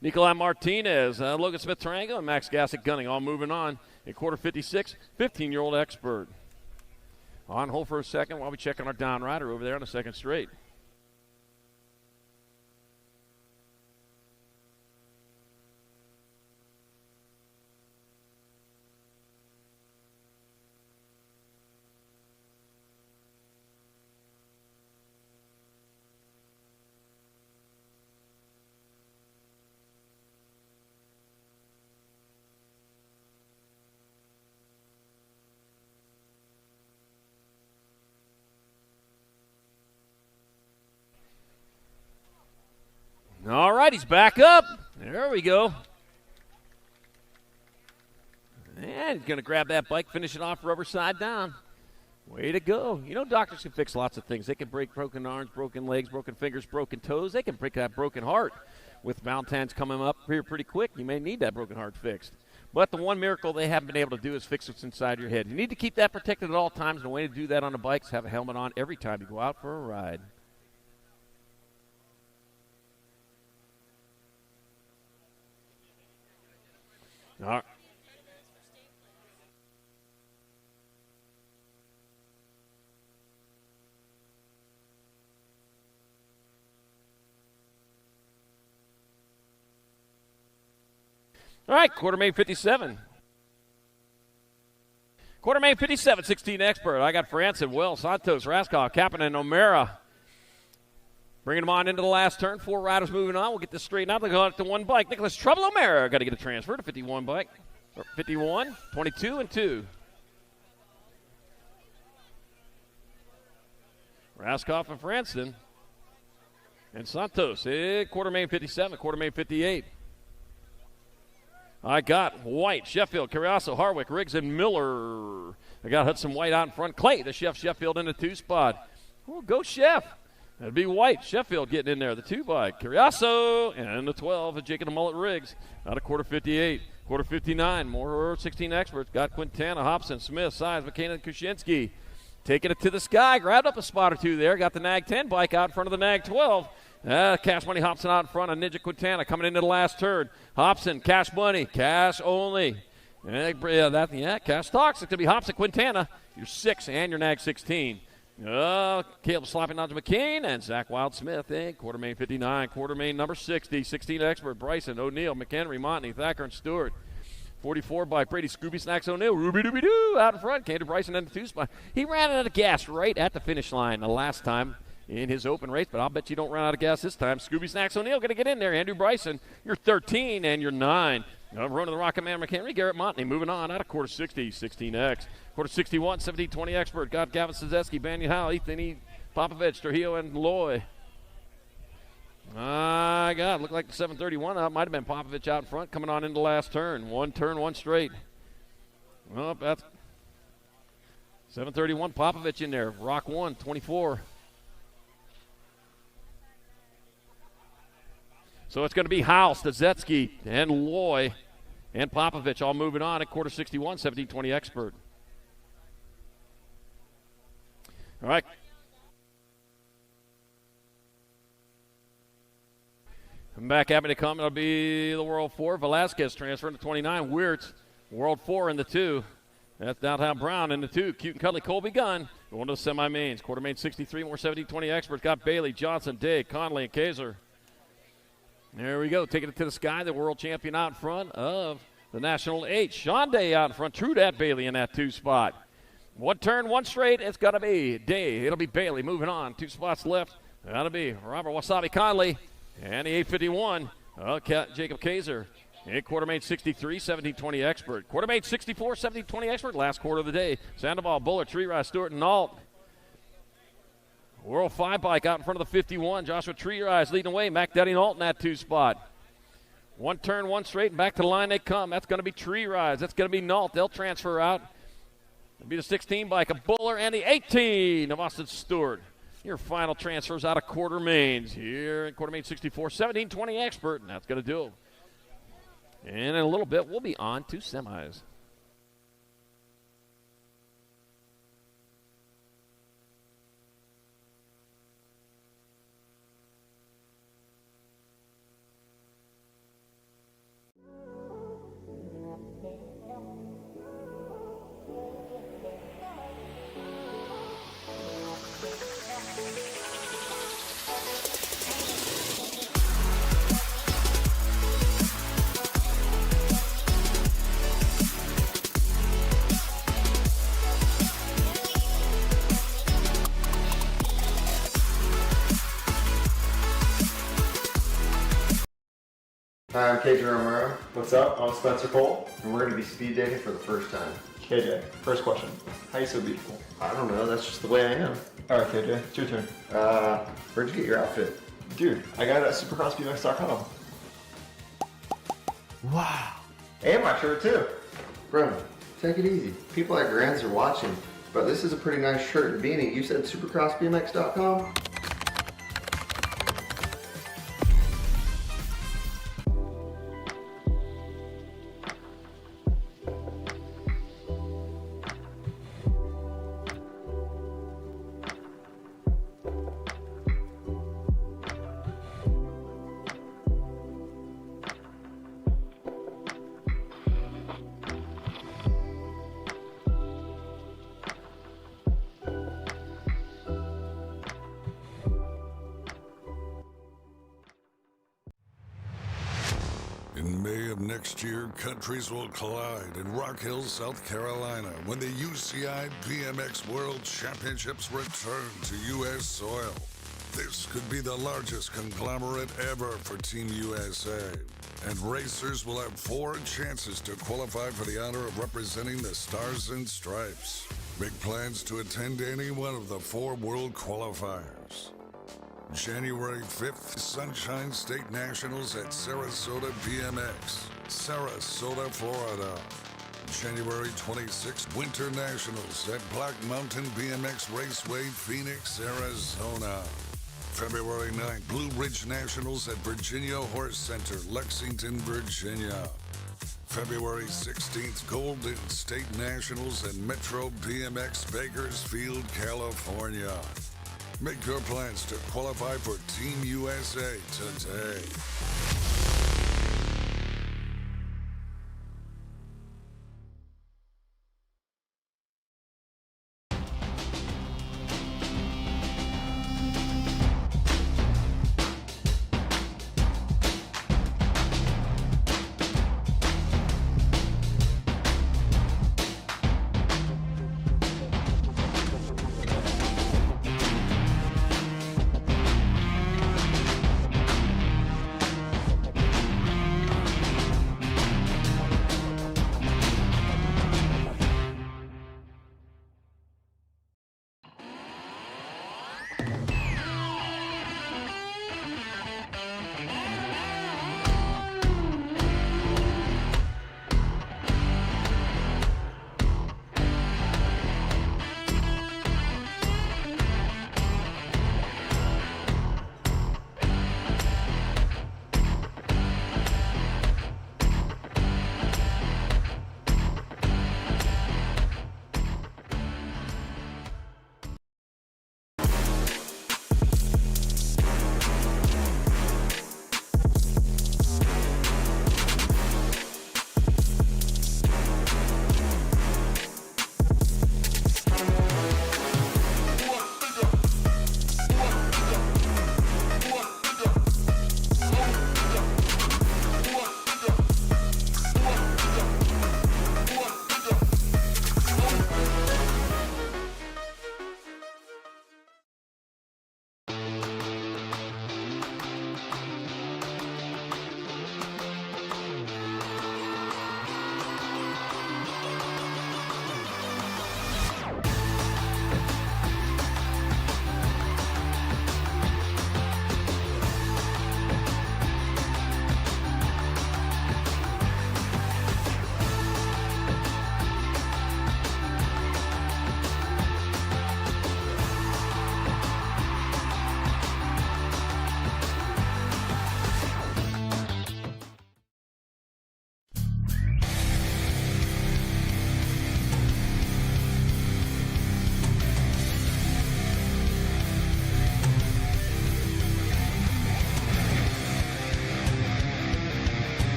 Nikolai Martinez, Logan Smith-Tarango, and Max Gassick Gunning all moving on in quarter 56. 15-year-old expert. On hold for a second while we check on our down rider over there on the second straight. All right, he's back up. There we go. And he's going to grab that bike, finish it off rubber side down. Way to go. You know, doctors can fix lots of things. They can break broken arms, broken legs, broken fingers, broken toes. They can break that broken heart. With Valentine's coming up here pretty quick, you may need that broken heart fixed. But the one miracle they haven't been able to do is fix what's inside your head. You need to keep that protected at all times. And the way to do that on a bike is have a helmet on every time you go out for a ride. All right. All right, quarter main 57. Quarter main 57, 16 expert. I got Franson, Wells, Santos, Raskoff, Kapanen, and O'Mara. Bringing them on into the last turn. 4 riders moving on. We'll get this straightened out. They'll go out to 1 bike. Nicholas Trouble O'Mara got to get a transfer to 51 bike. 51, 22, and 2. Raskoff and Franson. And Santos. Quarter main 57, quarter main 58. I got White, Sheffield, Carriazo, Harwick, Riggs, and Miller. I got Hudson White out in front. Clay, the Sheffield in the 2 spot. Oh, go Chef. That'd be White. Sheffield getting in there. The 2 bike. Carriazo and the 12 of Jacob the Mullet Riggs out of quarter 58. Quarter 59. More 16 experts. Got Quintana, Hobson, Smith, Size, McCain, and Kuczynski. Taking it to the sky. Grabbed up a spot or 2 there. Got the Nag 10 bike out in front of the Nag 12. Cash Money Hobson out in front of Ninja Quintana coming into the last turn. Hobson, Cash Money, cash only. Cash talks. It's going to be Hobson Quintana, your 6 and your Nag 16. Caleb Sloppy Nodge McCain and Zach Wildsmith in quarter main 59. Quarter main number 60. 16 expert Bryson, O'Neill, McHenry, Montney, Thacker, and Stewart. 44 by Brady, Scooby Snacks O'Neill, Ruby Dooby Doo out in front. Came to Bryson in the 2 spot. He ran out of gas right at the finish line the last time in his open race, but I'll bet you don't run out of gas this time. Scooby Snacks O'Neill going to get in there. Andrew Bryson, you're 13 and you're 9. Ronan the Rocket Man McHenry, Garrett Montney moving on out of quarter 60, 16X. Quarter 61, 17-20 expert. Got Gavin Sazeski, Banyan Howell, Ethan E. Popovich, Trujillo, and Loy. Looked like the 731 out. Might have been Popovich out in front coming on into the last turn. 1 turn, 1 straight. Well, that's 731 Popovich in there. Rock 1, 24. So it's going to be Howell, Stazetsky, and Loy, and Popovich all moving on at quarter 61, 17-20 expert. All right. Come back, happy to come. It'll be the World 4. Velasquez transferring to 29. Wirtz, World 4 in the 2. That's Downtown Brown in the 2. Cute and Cuddly Colby Gunn going to the semi-mains. Quarter main 63, more 17-20 experts. Got Bailey, Johnson, Day, Conley, and Kaiser. There we go, taking it to the sky, the world champion out in front of the National 8. Sean Day out in front, true that Bailey in that 2 spot. One turn, one straight. It's got to be Day. It'll be Bailey moving on. 2 spots left. That'll be Robert Wasabi Conley. And the 851, Jacob Kaiser. In quartermain 63, 1720 expert. Quartermain 64, 1720 expert. Last quarter of the day. Sandoval, Buller, Tree Rise, Stewart, and Nault. World 5 bike out in front of the 51. Joshua Tree Rise leading away. Mac Daddy Nault in that 2 spot. One turn, one straight, and back to the line they come. That's going to be Tree Rise. That's going to be Nault. They'll transfer out. It'll be the 16 bike of Buller and the 18 of Austin Stewart. Your final transfers out of quartermains here in quartermain 64, 1720 expert, and that's going to do it. And in a little bit, we'll be on to semis. Hi, I'm KJ Romero, What's up? I'm Spencer Cole. and we're going to be speed dating for the first time. KJ, first question. How are you so beautiful? I don't know, that's just the way I am. Alright, KJ, it's your turn. Where'd you get your outfit? Dude, I got it at supercrossbmx.com. Wow. And my shirt too. Bro, take it easy. People at Grands are watching, but this is a pretty nice shirt and beanie. You said supercrossbmx.com? In May of next year, countries will collide in Rock Hill, South Carolina, when the UCI BMX World Championships return to U.S. soil. This could be the largest conglomerate ever for Team USA, and racers will have 4 chances to qualify for the honor of representing the Stars and Stripes. Make plans to attend any one of the 4 world qualifiers. January 5th, Sunshine State Nationals at Sarasota BMX, Sarasota, Florida. January 26th, Winter Nationals at Black Mountain BMX Raceway, Phoenix, Arizona. February 9th, Blue Ridge Nationals at Virginia Horse Center, Lexington, Virginia. February 16th, Golden State Nationals at Metro BMX Bakersfield, California. Make your plans to qualify for Team USA today.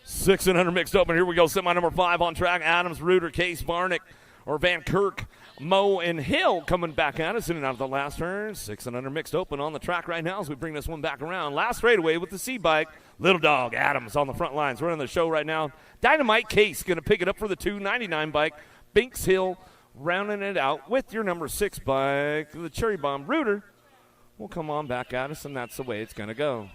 600 mixed open. Here we go. Semi number 5 on track. Adams, Reuter, Case, Varnick, or Van Kirk, Moe, and Hill coming back at us in and out of the last turn. 600 mixed open on the track right now as we bring this one back around. Last straightaway with the C-Bike. Little Dog, Adams on the front lines running the show right now. Dynamite Case going to pick it up for the 299 bike. Binks Hill rounding it out with your number 6 bike. The Cherry Bomb Reuter will come on back at us, and that's the way it's going to go.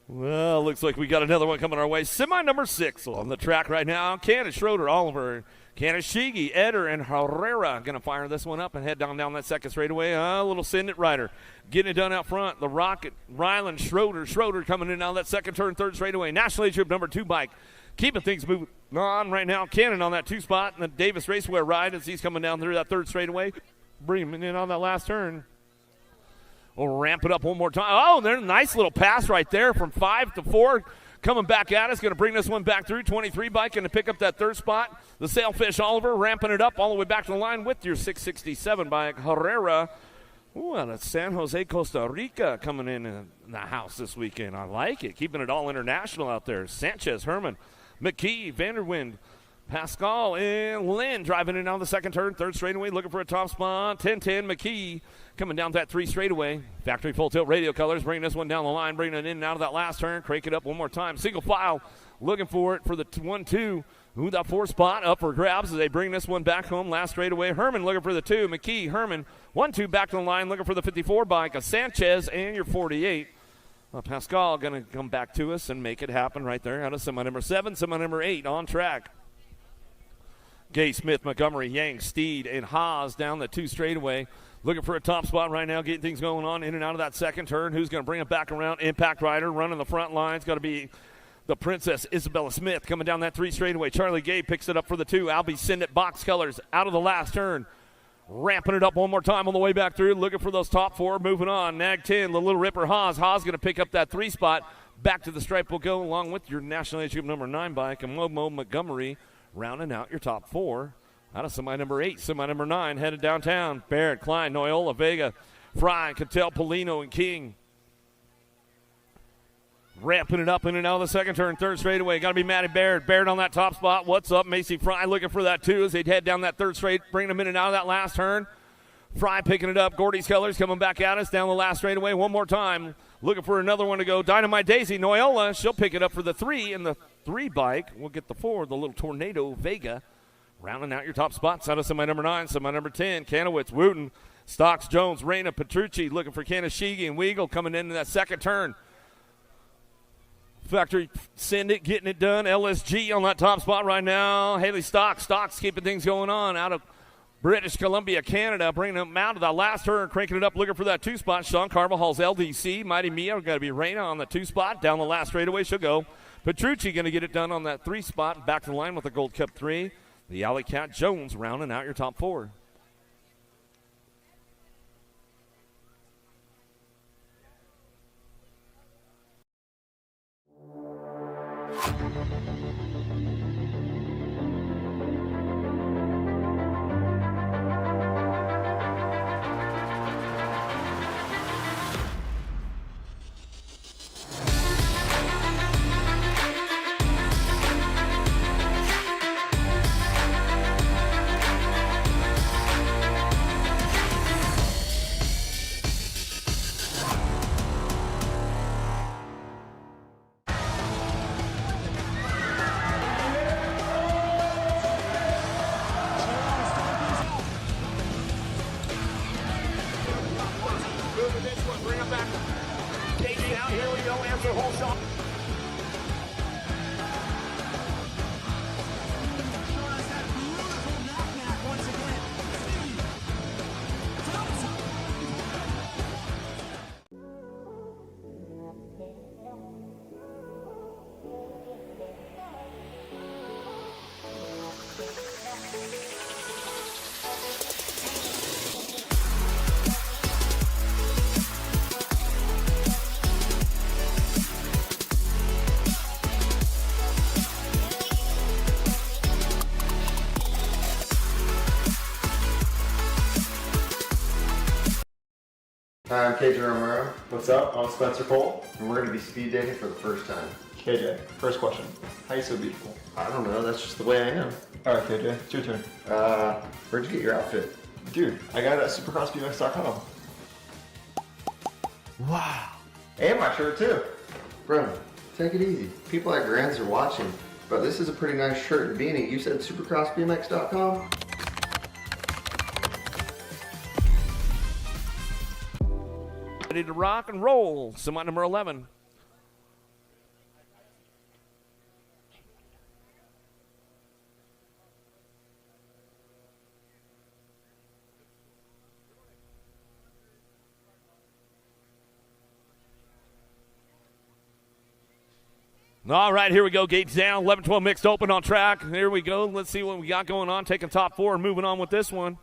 Well, looks like we got another one coming our way. Semi number 6 on the track right now. Candace, Schroeder, Oliver, Candace, Shigi, Eder, and Herrera going to fire this one up and head down that second straightaway. A little Send It Rider getting it done out front. The Rocket, Ryland, Schroeder coming in now that second turn, third straightaway. National Age Group number 2 bike. Keeping things moving on right now. Cannon on that 2 spot and the Davis Raceway ride as he's coming down through that third straightaway. Bring him in on that last turn. We'll ramp it up one more time. Oh, there's a nice little pass right there from 5 to 4. Coming back at us, going to bring this one back through. 23 bike going to pick up that third spot. The Sailfish Oliver ramping it up all the way back to the line with your 667 bike. Herrera, out of San Jose, Costa Rica, coming in the house this weekend. I like it. Keeping it all international out there. Sanchez, Herman, McKee, Vanderwind, Pascal, and Lynn driving in on the second turn, third straightaway, looking for a top spot. 10-10, McKee coming down that 3 straightaway. Factory full tilt radio colors, bringing this one down the line, bringing it in and out of that last turn. Crank it up one more time. Single file, looking for it for the 1-2. Who that 4 spot up for grabs as they bring this one back home. Last straightaway, Herman looking for the 2. McKee, Herman, 1-2 back to the line, looking for the 54 bike. A Sanchez and your 48. Pascal going to come back to us and make it happen right there out of semi number 7, semi number 8 on track. Gay, Smith, Montgomery, Yang, Steed, and Haas down the 2 straightaway. Looking for a top spot right now, getting things going on in and out of that second turn. Who's going to bring it back around? Impact Rider running the front line. It's got to be the Princess Isabella Smith coming down that 3 straightaway. Charlie Gay picks it up for the 2. Albie Send It box colors out of the last turn. Ramping it up one more time on the way back through. Looking for those top 4. Moving on. Nag 10, the Little Ripper Haas. Haas going to pick up that 3 spot. Back to the stripe will go along with your National Age Group number 9 bike. And Momo Montgomery rounding out your top 4. Out of semi number 8, semi number 9, headed downtown. Barrett, Klein, Noyola, Vega, Fry, Cattell, Polino, and King. Ramping it up in and out of the second turn, third straightaway. Got to be Matty Barrett. Barrett on that top spot. What's up? Macy Fry looking for that 2 as they'd head down that third straight, bringing them in and out of that last turn. Fry picking it up. Gordy's Colors coming back at us down the last straightaway one more time. Looking for another one to go. Dynamite Daisy, Noyola. She'll pick it up for the 3, and the 3 bike will get the 4, the little Tornado Vega. Rounding out your top spots out of semi number 9, semi number 10, Kanowitz, Wooten, Stocks, Jones, Reyna, Petrucci looking for Kanashigi and Weagle coming into that second turn. Factory Send It, getting it done. LSG on that top spot right now. Haley Stocks keeping things going on out of British Columbia, Canada, bringing them out of the last turn, cranking it up, looking for that 2 spot. Sean Carvajal's LDC, Mighty Mia, got to be Reyna on the 2 spot. Down the last straightaway she'll go. Petrucci going to get it done on that 3 spot. Back to the line with the Gold Cup 3. The Alley Cat Jones rounding out your top 4. Hi, I'm KJ Romero, What's up? I'm Spencer Cole. and we're going to be speed dating for the first time. KJ, first question. How are you so beautiful? I don't know, that's just the way I am. Alright, KJ, it's your turn. Where'd you get your outfit? Dude, I got it at supercrossbmx.com. And my shirt too. Bro, take it easy. People at Grands are watching, but this is a pretty nice shirt and beanie. You said supercrossbmx.com? Ready to rock and roll. Semi number 11. All right, here we go. Gates down. 11-12 mixed open on track. Here we go. Let's see what we got going on. Taking top four and moving on with this one.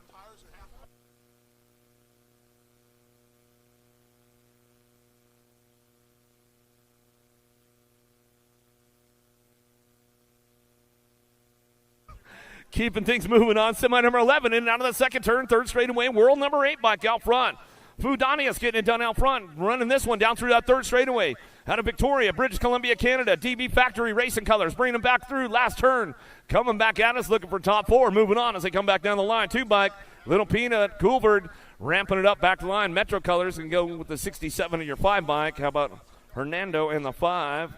Keeping things moving on. Semi number 11 in and out of the second turn. Third straightaway. World number 8 bike out front. Fudanius getting it done out front. Running this one down through that third straightaway. Out of Victoria, British Columbia, Canada. DB Factory Racing Colors. Bringing them back through. Last turn. Coming back at us. Looking for top four. Moving on as they come back down the line. Two bike. Little Peanut. Coolbird. Ramping it up back to the line. Metro Colors can go with the 67 of your 5 bike. How about Hernando and the 5?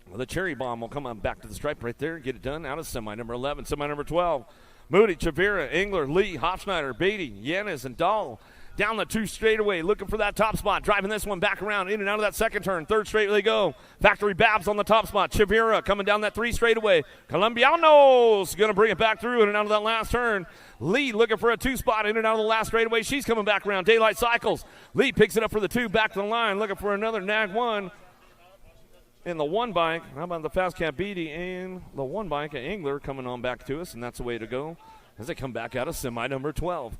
Well, the Cherry Bomb will come on back to the stripe right there. Get it done out of semi number 11. Semi number 12. Moody, Chavira, Engler, Lee, Hofschneider, Beatty, Yanis, and Dahl. Down the 2 straightaway, looking for that top spot. Driving this one back around, in and out of that second turn. Third straight they go. Factory Babs on the top spot. Chavira coming down that 3 straightaway. Colombianos going to bring it back through in and out of that last turn. Lee looking for a 2 spot in and out of the last straightaway. She's coming back around. Daylight Cycles. Lee picks it up for the 2 back to the line. Looking for another nag 1. In the 1 bike, how about the Fast Cat Beatty and the 1 bike, Engler coming on back to us, and that's the way to go as they come back out of semi number 12.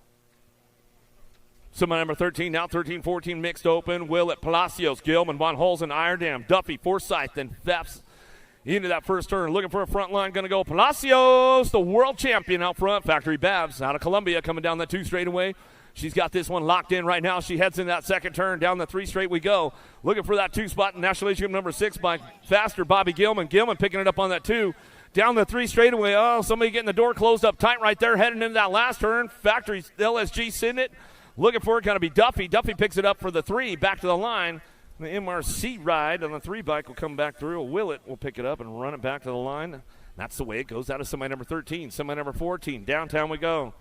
Semi number 13, now 13-14 mixed open. Willett, Palacios, Gilman, Von Holzen, Iredam, Duffy, Forsyth, and Thefts into that first turn. Looking for a front line, going to go Palacios, the world champion out front. Factory Babs out of Columbia coming down that 2 straightaway. She's got this one locked in right now. She heads in that second turn. Down the 3 straight we go. Looking for that 2 spot in National League number 6 by faster Bobby Gilman. Gilman picking it up on that 2. Down the 3 straightaway. Oh, somebody getting the door closed up tight right there. Heading into that last turn. Factory LSG sitting it. Looking for it. Going to be Duffy. Duffy picks it up for the 3. Back to the line. The MRC ride on the 3 bike will come back through. Willett will pick it up and run it back to the line. That's the way it goes out of semi number 13. Semi number 14. Downtown we go.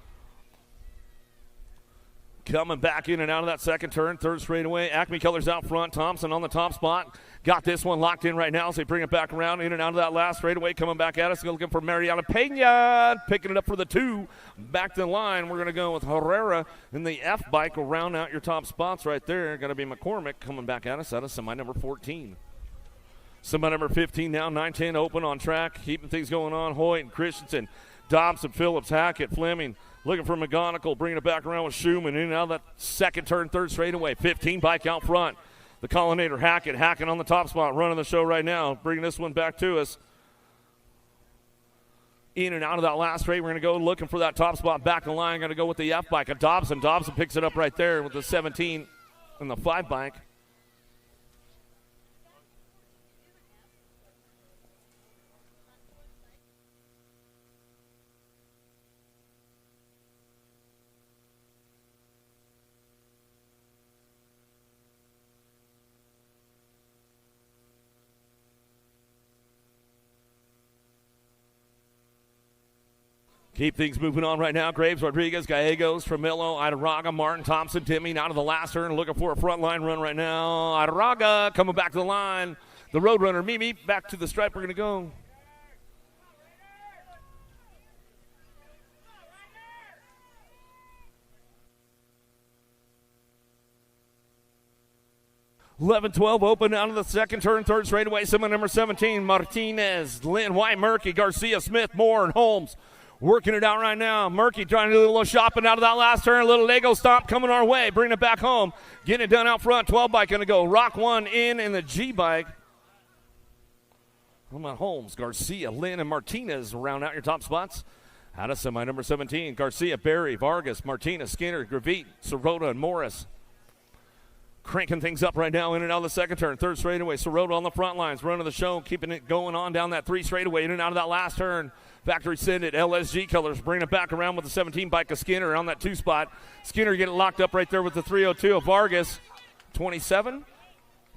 Coming back in and out of that second turn, 3rd straightaway. Acme Colors out front. Thompson on the top spot. Got this one locked in right now as they bring it back around in and out of that last straightaway. Coming back at us. Looking for Mariana Pena. Picking it up for the 2. Back to the line. We're going to go with Herrera in the F bike. Will round out your top spots right there. Going to be McCormick coming back at us out of semi number 14. Semi number 15 now. 9-10 open on track. Keeping things going on. Hoyt and Christensen. Dobson, Phillips, Hackett, Fleming. Looking for McGonigal, bringing it back around with Schumann. In and out of that second turn, 3rd straightaway. 15 bike out front. The Collinator, Hackett on the top spot, running the show right now. Bringing this one back to us. In and out of that last straight, we're going to go looking for that top spot. Back to the line, going to go with the F bike. A Dobson. Dobson picks it up right there with the 17 and the 5 bike. Keep things moving on right now. Graves, Rodriguez, Gallegos, Tramillo, Idaraga, Martin, Thompson, Timmy out of the last turn. Looking for a front line run right now. Idaraga coming back to the line. The Roadrunner, Mimi, back to the stripe. We're going to go. (11-12) open out of the second turn, 3rd straightaway. Semi number 17, Martinez, Lynn, White, Murky, Garcia, Smith, Moore, and Holmes. Working it out right now. Murky trying to do a little shopping out of that last turn. A little Lego stomp coming our way. Bringing it back home. Getting it done out front. 12 bike going to go. Rock 1 in the G bike. How about Holmes, Garcia, Lynn, and Martinez round out your top spots. Out of semi number 17, Garcia, Berry, Vargas, Martinez, Skinner, Gravit, Sirota, and Morris. Cranking things up right now in and out of the second turn. Third straightaway, Sirota on the front lines, running the show, keeping it going on down that 3 straightaway, in and out of that last turn. Factory Sended, LSG colors, bringing it back around with the 17 bike of Skinner on that 2 spot. Skinner getting locked up right there with the 302 of Vargas. 27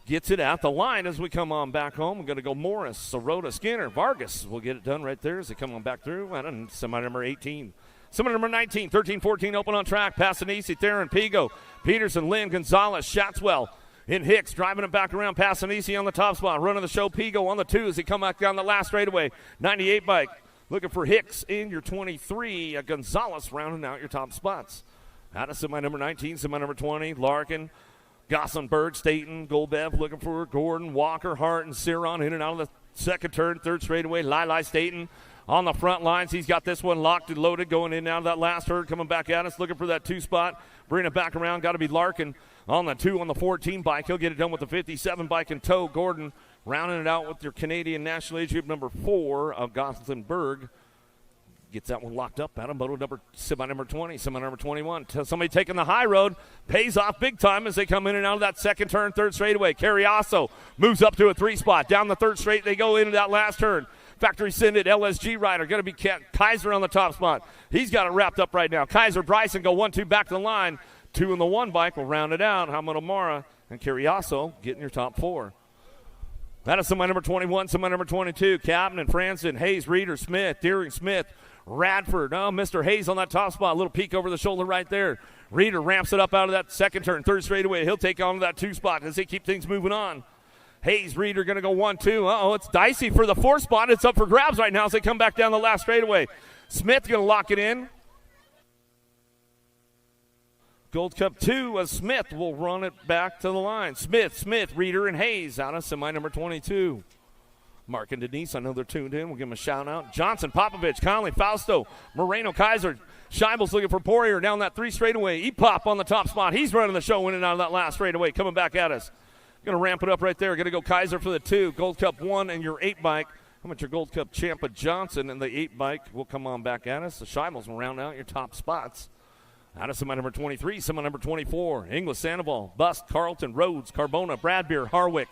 gets it at the line as we come on back home. We're going to go Morris, Sirota, Skinner, Vargas. We'll get it done right there as they come on back through. And semi number 18. Semi number 19, 13-14 open on track. Passanisi, Theron, Pigo, Peterson, Lynn, Gonzalez, Shatswell, in Hicks, driving it back around. Passanisi on the top spot. Running the show, Pigo on the 2 as he come back down the last straightaway. 98 bike. Looking for Hicks in your 23. Gonzalez rounding out your top spots. Out of semi number 19, semi number 20, Larkin, Gossenberg, Staten, Golbev looking for Gordon, Walker, Hart, and Ciron in and out of the second turn. Third straightaway, Lili Staten on the front lines. He's got this one locked and loaded going in and out of that last herd. Coming back at us, looking for that 2 spot. Bringing it back around. Got to be Larkin on the 2 on the 14 bike. He'll get it done with the 57 bike in tow. Gordon rounding it out with your Canadian National Age Group number 4 of Gothenburg. Gets that one locked up. Adam Moto semi number 20, semi number 21. Somebody taking the high road. Pays off big time as they come in and out of that second turn, third straightaway. Carriasso moves up to a 3 spot. Down the third straight, they go into that last turn. Factory Sended, LSG rider. Going to be Kaiser on the top spot. He's got it wrapped up right now. Kaiser, Bryson go 1-2 back to the line. 2 in the 1 bike will round it out. Hamid Omara and Carriasso getting your top 4. That is semi number 21, semi number 22. Captain and Franson, Hayes, Reeder, Smith, Deering, Smith, Radford. Oh, Mr. Hayes on that top spot. A little peek over the shoulder right there. Reeder ramps it up out of that second turn. Third straightaway. He'll take on to that 2 spot as they keep things moving on. Hayes, Reeder going to go 1-2. Uh-oh, it's dicey for the 4 spot. It's up for grabs right now as they come back down the last straightaway. Smith going to lock it in. Gold Cup 2 as Smith will run it back to the line. Smith, Reeder, and Hayes out of semi number 22. Mark and Denise, I know they're tuned in. We'll give them a shout out. Johnson, Popovich, Conley, Fausto, Moreno, Kaiser. Scheibel's looking for Poirier down that 3 straightaway. E-Pop on the top spot. He's running the show in and out of that last straightaway. Coming back at us. Going to ramp it up right there. Going to go Kaiser for the 2. Gold Cup 1 and your 8 bike. How about your Gold Cup Champa Johnson and the 8 bike will come on back at us. The Scheibels will round out your top spots. Out of semi number 23, semi number 24. Inglis, Sandoval, Bust, Carlton, Rhodes, Carbona, Bradbeer, Harwick.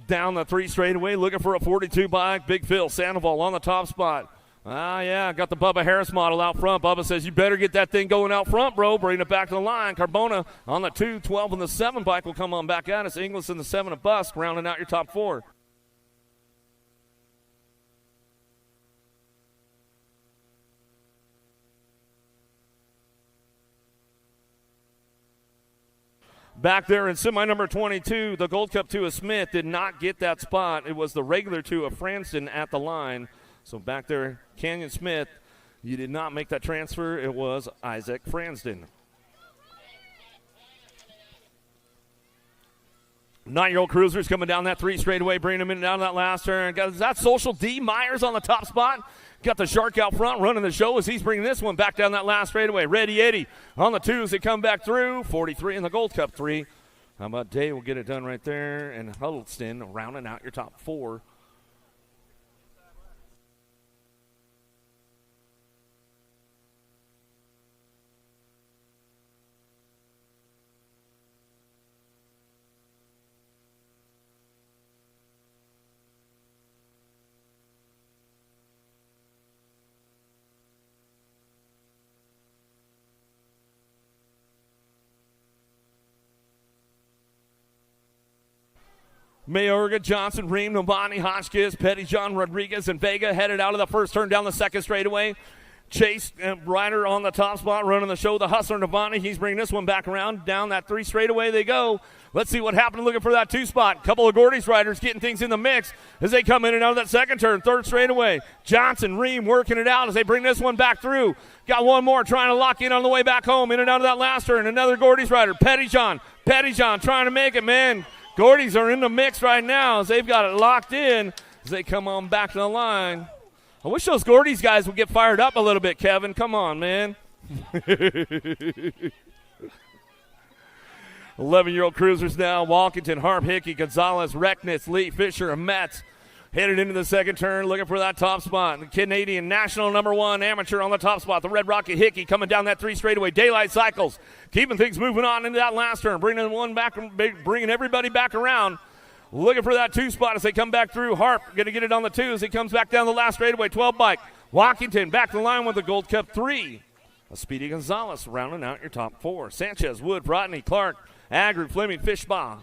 Down the 3 straightaway, looking for a 42 bike. Big Phil, Sandoval on the top spot. Yeah, got the Bubba Harris model out front. Bubba says, you better get that thing going out front, bro. Bring it back to the line. Carbona on the 2, 12, and the 7 bike will come on back at us. Inglis in the 7 of Bust, rounding out your top 4. Back there in semi number 22, the Gold Cup 2 of Smith did not get that spot. It was the regular 2 of Franston at the line. So back there, Canyon Smith, you did not make that transfer. It was Isaac Franston. 9-year-old cruisers coming down that 3 straightaway, bringing them in and down that last turn. Got that Social D. Myers on the top spot. Got the Shark out front running the show as he's bringing this one back down that last straightaway. Ready Eddie on the 2 as they come back through. 43 in the Gold Cup 3. How about Day will get it done right there. And Huddleston rounding out your top 4. Mayorga, Johnson, Ream, Novani, Hotchkiss, Pettyjohn, Rodriguez, and Vega headed out of the first turn down the second straightaway. Chase and Ryder on the top spot running the show. The Hustler, Novani, he's bringing this one back around. Down that 3 straightaway they go. Let's see what happened looking for that 2 spot. Couple of Gordy's riders getting things in the mix as they come in and out of that second turn. Third straightaway. Johnson, Ream working it out as they bring this one back through. Got one more trying to lock in on the way back home. In and out of that last turn. Another Gordy's rider. Pettyjohn trying to make it, man. Gordy's are in the mix right now as they've got it locked in as they come on back to the line. I wish those Gordy's guys would get fired up a little bit, Kevin. Come on, man. 11-year-old cruisers now. Walkington, Harp, Hickey, Gonzalez, Recknitz, Lee, Fisher, and Metz. Headed into the second turn, looking for that top spot. The Canadian national #1 amateur on the top spot. The Red Rocket Hickey coming down that 3 straightaway. Daylight Cycles keeping things moving on into that last turn, bringing everybody back around. Looking for that 2 spot as they come back through. Harp going to get it on the 2 as he comes back down the last straightaway. 12 bike. Walkington back to the line with the Gold Cup 3. A Speedy Gonzalez rounding out your top 4. Sanchez, Wood, Rodney, Clark, Agri, Fleming, Fishbaugh,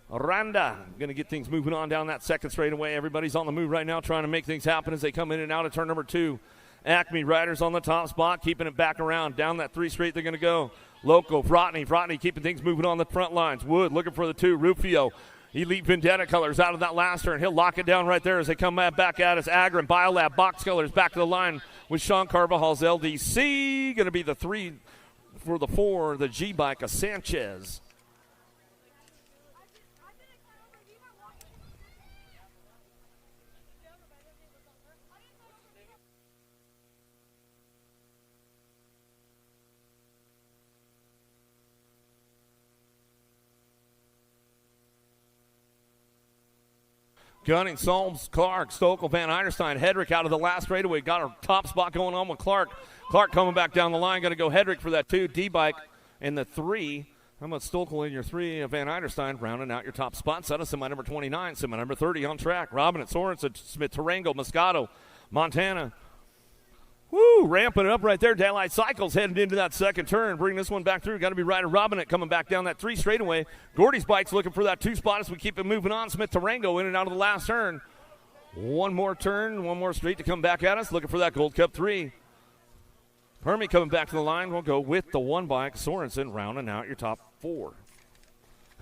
Aranda going to get things moving on down that second straightaway. Everybody's on the move right now trying to make things happen as they come in and out of turn number 2. Acme Riders on the top spot, keeping it back around. Down that 3 straight they're going to go. Loco, Frotney keeping things moving on the front lines. Wood looking for the 2. Rufio, Elite Vendetta colors out of that last turn. He'll lock it down right there as they come back at us. Agron, Biolab, Box colors back to the line with Sean Carvajal's LDC. Going to be the 3 for the 4, the G-Bike of Sanchez. Gunning, Solms, Clark, Stokel, Van Eiderstein, Hedrick out of the last straightaway. Got a top spot going on with Clark. Clark coming back down the line. Going to go Hedrick for that 2. D-Bike in the 3. How about Stokel in your 3? Van Eiderstein rounding out your top spot. Set us semi number 29, semi number 30 on track. Robin at Sorensen, Smith, Tarango, Moscato, Montana. Woo, ramping it up right there. Daylight Cycles heading into that second turn. Bring this one back through. Got to be Ryder Robinette coming back down that 3 straightaway. Gordy's Bike's looking for that 2 spot as we keep it moving on. Smith Tarango in and out of the last turn. One more turn, one more straight to come back at us. Looking for that Gold Cup 3. Hermie coming back to the line. We'll go with the 1 bike. Sorensen rounding out your top 4.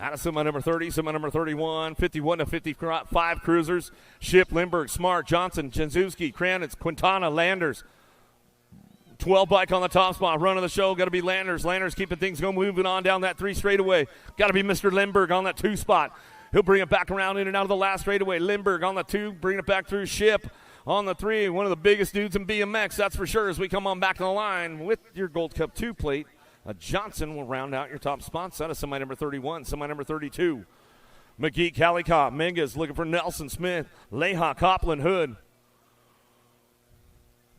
Out of semi number 30, semi number 31, 51 to 55 cruisers. Ship, Lindbergh, Smart, Johnson, Janzewski, Kranitz, Quintana, Landers. 12 bike on the top spot. Run of the show. Got to be Landers. Landers keeping things going, moving on down that 3 straightaway. Got to be Mr. Lindbergh on that 2 spot. He'll bring it back around in and out of the last straightaway. Lindbergh on the 2, bring it back through. Ship on the 3. One of the biggest dudes in BMX, that's for sure, as we come on back to the line with your Gold Cup 2 plate. Johnson will round out your top spots. That is semi number 31, semi number 32. McGee, Calicott, Mingus looking for Nelson Smith, Leha, Copland, Hood.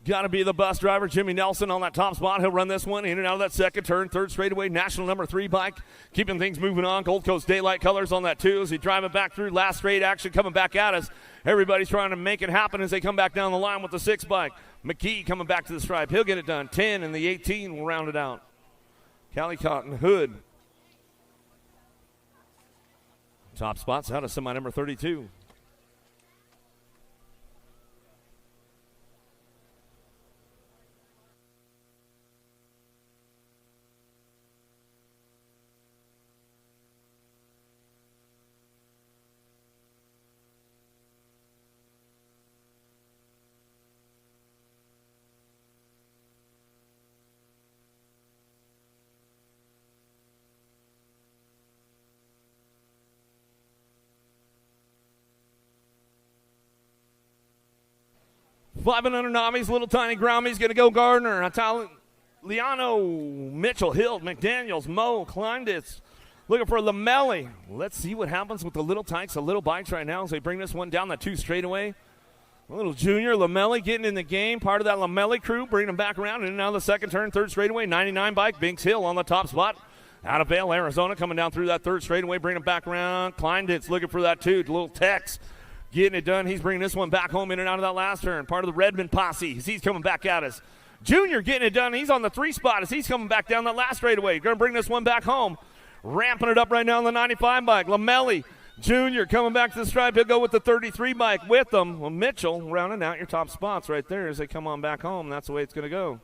Got to be the bus driver, Jimmy Nelson, on that top spot. He'll run this one in and out of that second turn. 3rd straightaway, national number 3 bike. Keeping things moving on. Gold Coast Daylight colors on that 2 as he drive it back through. Last straight action coming back at us. Everybody's trying to make it happen as they come back down the line with the 6 bike. McKee coming back to the stripe. He'll get it done. 10 and the 18 will round it out. Calicott and Hood. Top spots out of semi number 32. $500 novice, little tiny Groumies, going to go Gardner. Liano, Mitchell, Hill, McDaniels, Moe, Kleinditz. Looking for Lamelli. Let's see what happens with the little tykes, the little bikes right now as they bring this one down the 2 straightaway. A little junior, Lamelli getting in the game. Part of that Lamelli crew, bringing them back around in and out of the second turn, 3rd straightaway. 99 bike, Binks Hill on the top spot. Out of Vail, Arizona, coming down through that 3rd straightaway, bringing them back around. Kleinditz looking for that 2, little Tex. Getting it done. He's bringing this one back home in and out of that last turn. Part of the Redmond posse as he's coming back at us. Junior getting it done. He's on the 3 spot as he's coming back down that last straightaway. Going to bring this one back home. Ramping it up right now on the 95 bike. Lamelli, Junior coming back to the stripe. He'll go with the 33 bike with them. Well, Mitchell rounding out your top spots right there as they come on back home. That's the way it's going to go.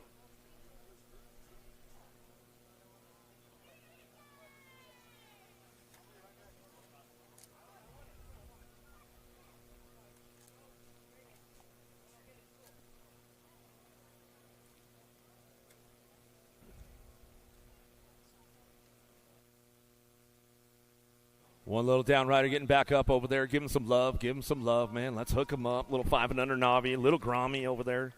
One little down rider getting back up over there. Give him some love. Give him some love, man. Let's hook him up. Little 5 and under Navi. Little Grommy over there.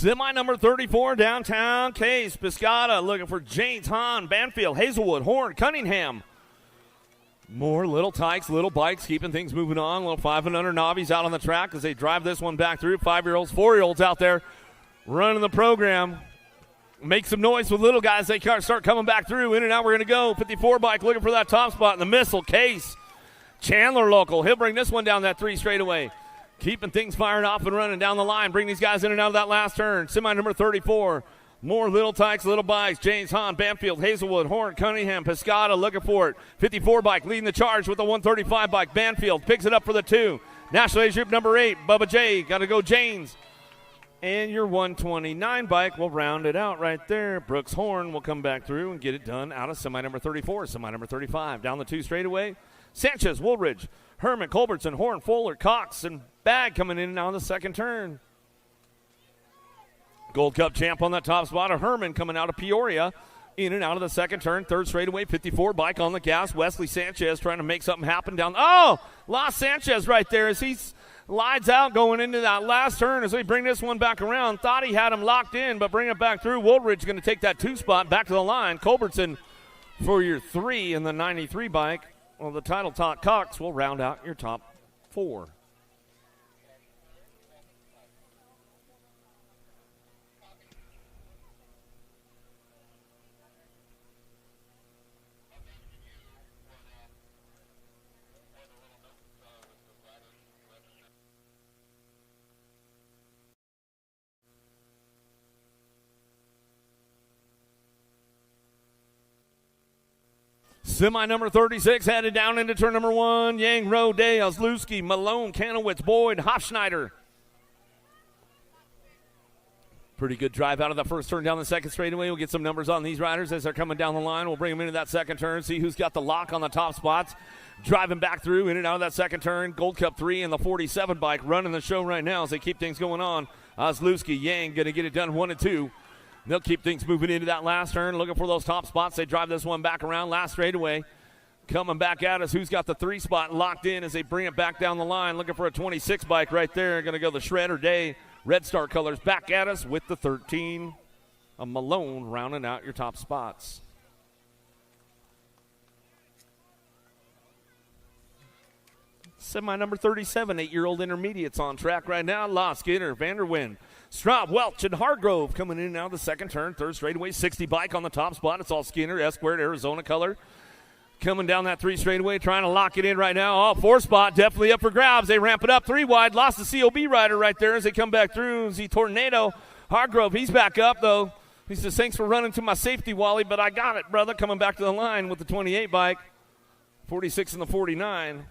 Semi number 34, downtown Case. Piscata looking for James Hahn, Banfield, Hazelwood, Horn, Cunningham. More little tykes, little bikes, keeping things moving on. Little 5 and under Nobbies out on the track as they drive this one back through. 5-year-olds, 4-year-olds out there running the program. Make some noise with little guys. They start coming back through. In and out we're going to go. 54 bike looking for that top spot in the missile. Case. Chandler local. He'll bring this one down that 3 straightaway. Keeping things fired off and running down the line. Bring these guys in and out of that last turn. Semi number 34. More little tykes, little bikes. James Hahn, Banfield, Hazelwood, Horn, Cunningham, Piscata looking for it. 54 bike leading the charge with the 135 bike. Banfield picks it up for the 2. National Age Group number 8. Bubba J. Got to go James. And your 129 bike will round it out right there. Brooks Horn will come back through and get it done out of semi number 34. Semi number 35. Down the 2 straightaway. Sanchez, Woolridge, Herman, Culbertson, Horn, Fuller, Cox, and Bag coming in and out of the second turn. Gold Cup champ on that top spot of Herman coming out of Peoria. In and out of the second turn. 3rd straightaway, 54 bike on the gas. Wesley Sanchez trying to make something happen down. Oh, lost Sanchez right there as he slides out going into that last turn as they bring this one back around. Thought he had him locked in, but bring it back through. Woolridge going to take that 2 spot back to the line. Culbertson for your 3 in the 93 bike. Well, the title top Cox will round out your top 4. Semi number 36 headed down into turn number 1. Yang, Rowe, Day, Ozlewski, Malone, Kanowitz, Boyd, Hofschneider. Pretty good drive out of the first turn down the second straightaway. We'll get some numbers on these riders as they're coming down the line. We'll bring them into that second turn, see who's got the lock on the top spots. Driving back through, in and out of that second turn. Gold Cup 3 and the 47 bike running the show right now as they keep things going on. Ozlewski, Yang going to get it done 1 and 2. They'll keep things moving into that last turn, looking for those top spots. They drive this one back around last straightaway. Coming back at us, who's got the 3 spot locked in as they bring it back down the line, looking for a 26 bike right there. Going to go the Shredder Day. Red Star colors back at us with the 13. A Malone rounding out your top spots. Semi number 37, 8-year-old intermediates on track right now. Law, Skinner, Vanderwind, Straub, Welch, and Hargrove coming in now the second turn. 3rd straightaway, 60 bike on the top spot. It's all Skinner, S-squared, Arizona color. Coming down that 3 straightaway, trying to lock it in right now. Oh, 4 spot, definitely up for grabs. They ramp it up 3 wide. Lost the COB rider right there as they come back through. Z Tornado. Hargrove, he's back up, though. He says, thanks for running to my safety, Wally, but I got it, brother. Coming back to the line with the 28 bike. 46 and the 49.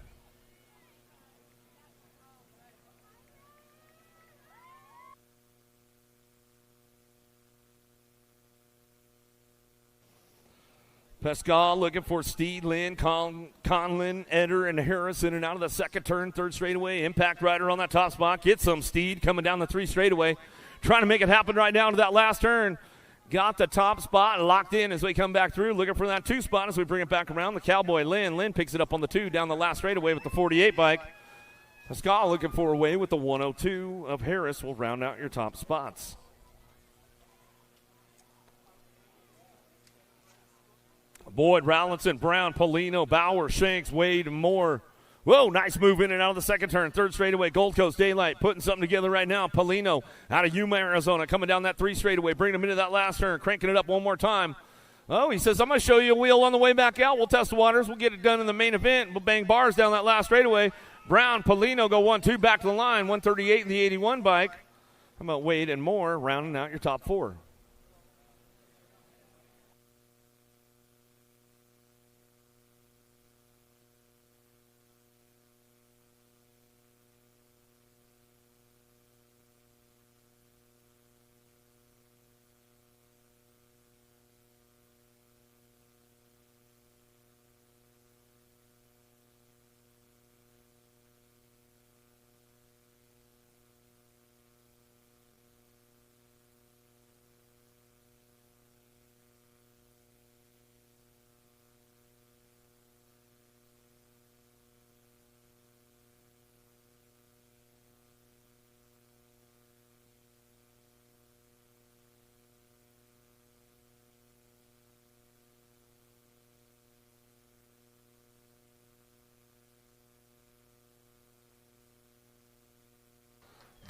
Pascal looking for Steed, Lynn, Conlin, Eder, and Harris in and out of the second turn. 3rd straightaway. Impact rider on that top spot. Get some Steed coming down the 3 straightaway. Trying to make it happen right down to that last turn. Got the top spot locked in as we come back through. Looking for that 2 spot as we bring it back around. The Cowboy, Lynn. Lynn picks it up on the 2 down the last straightaway with the 48 bike. Pascal looking for a way with the 102 of Harris will round out your top spots. Boyd, Rowlinson, Brown, Polino, Bauer, Shanks, Wade, and Moore. Whoa, nice move in and out of the second turn. 3rd straightaway, Gold Coast Daylight putting something together right now. Polino out of Yuma, Arizona, coming down that 3 straightaway, bringing him into that last turn, cranking it up one more time. Oh, he says, I'm going to show you a wheel on the way back out. We'll test the waters. We'll get it done in the main event. We'll bang bars down that last straightaway. Brown, Polino go 1-2 back to the line. 138 in the 81 bike. How about Wade and Moore rounding out your top 4?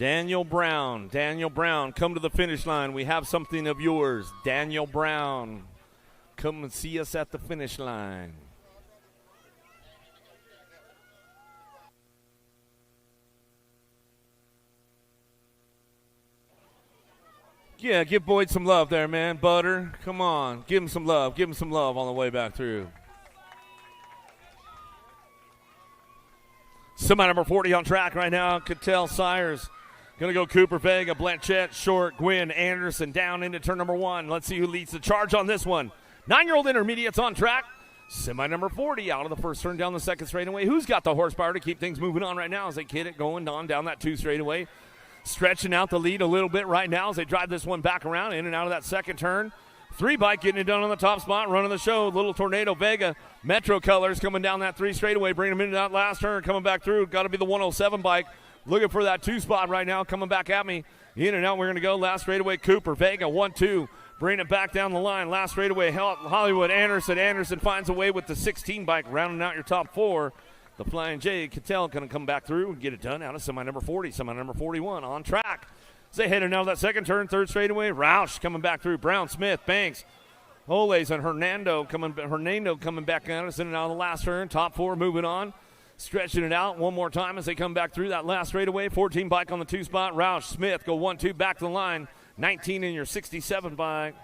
Daniel Brown, come to the finish line. We have something of yours. Daniel Brown, come and see us at the finish line. Yeah, give Boyd some love there, man. Butter, come on. Give him some love. Give him some love on the way back through. Semi number 40 on track right now. Cattell Sires. Going to go Cooper Vega, Blanchette, Short, Gwynn, Anderson down into turn number 1. Let's see who leads the charge on this one. 9-year-old intermediates on track. Semi number 40 out of the first turn down the second straightaway. Who's got the horsepower to keep things moving on right now as they get it going on down that 2 straightaway? Stretching out the lead a little bit right now as they drive this one back around in and out of that second turn. 3 bike getting it done on the top spot, running the show. Little Tornado Vega, Metro Colors coming down that 3 straightaway, bringing them into that last turn, coming back through. Got to be the 107 bike. Looking for that 2 spot right now, coming back at me. In and out, we're going to go last straightaway. Cooper Vega, 1-2. Bring it back down the line. Last straightaway, Hollywood Anderson. Anderson finds a way with the 16 bike, rounding out your top 4. The Flying J, Cattell, going to come back through and get it done out of semi number 40, semi number 41 on track. As they head now that second turn, 3rd straightaway. Roush coming back through. Brown, Smith, Banks, Oles, and Hernando coming back at us in and out of the last turn. Top 4 moving on. Stretching it out one more time as they come back through that last straightaway. 14 bike on the 2 spot. Roush, Smith go 1-2 back to the line. 19 in your 67 bike.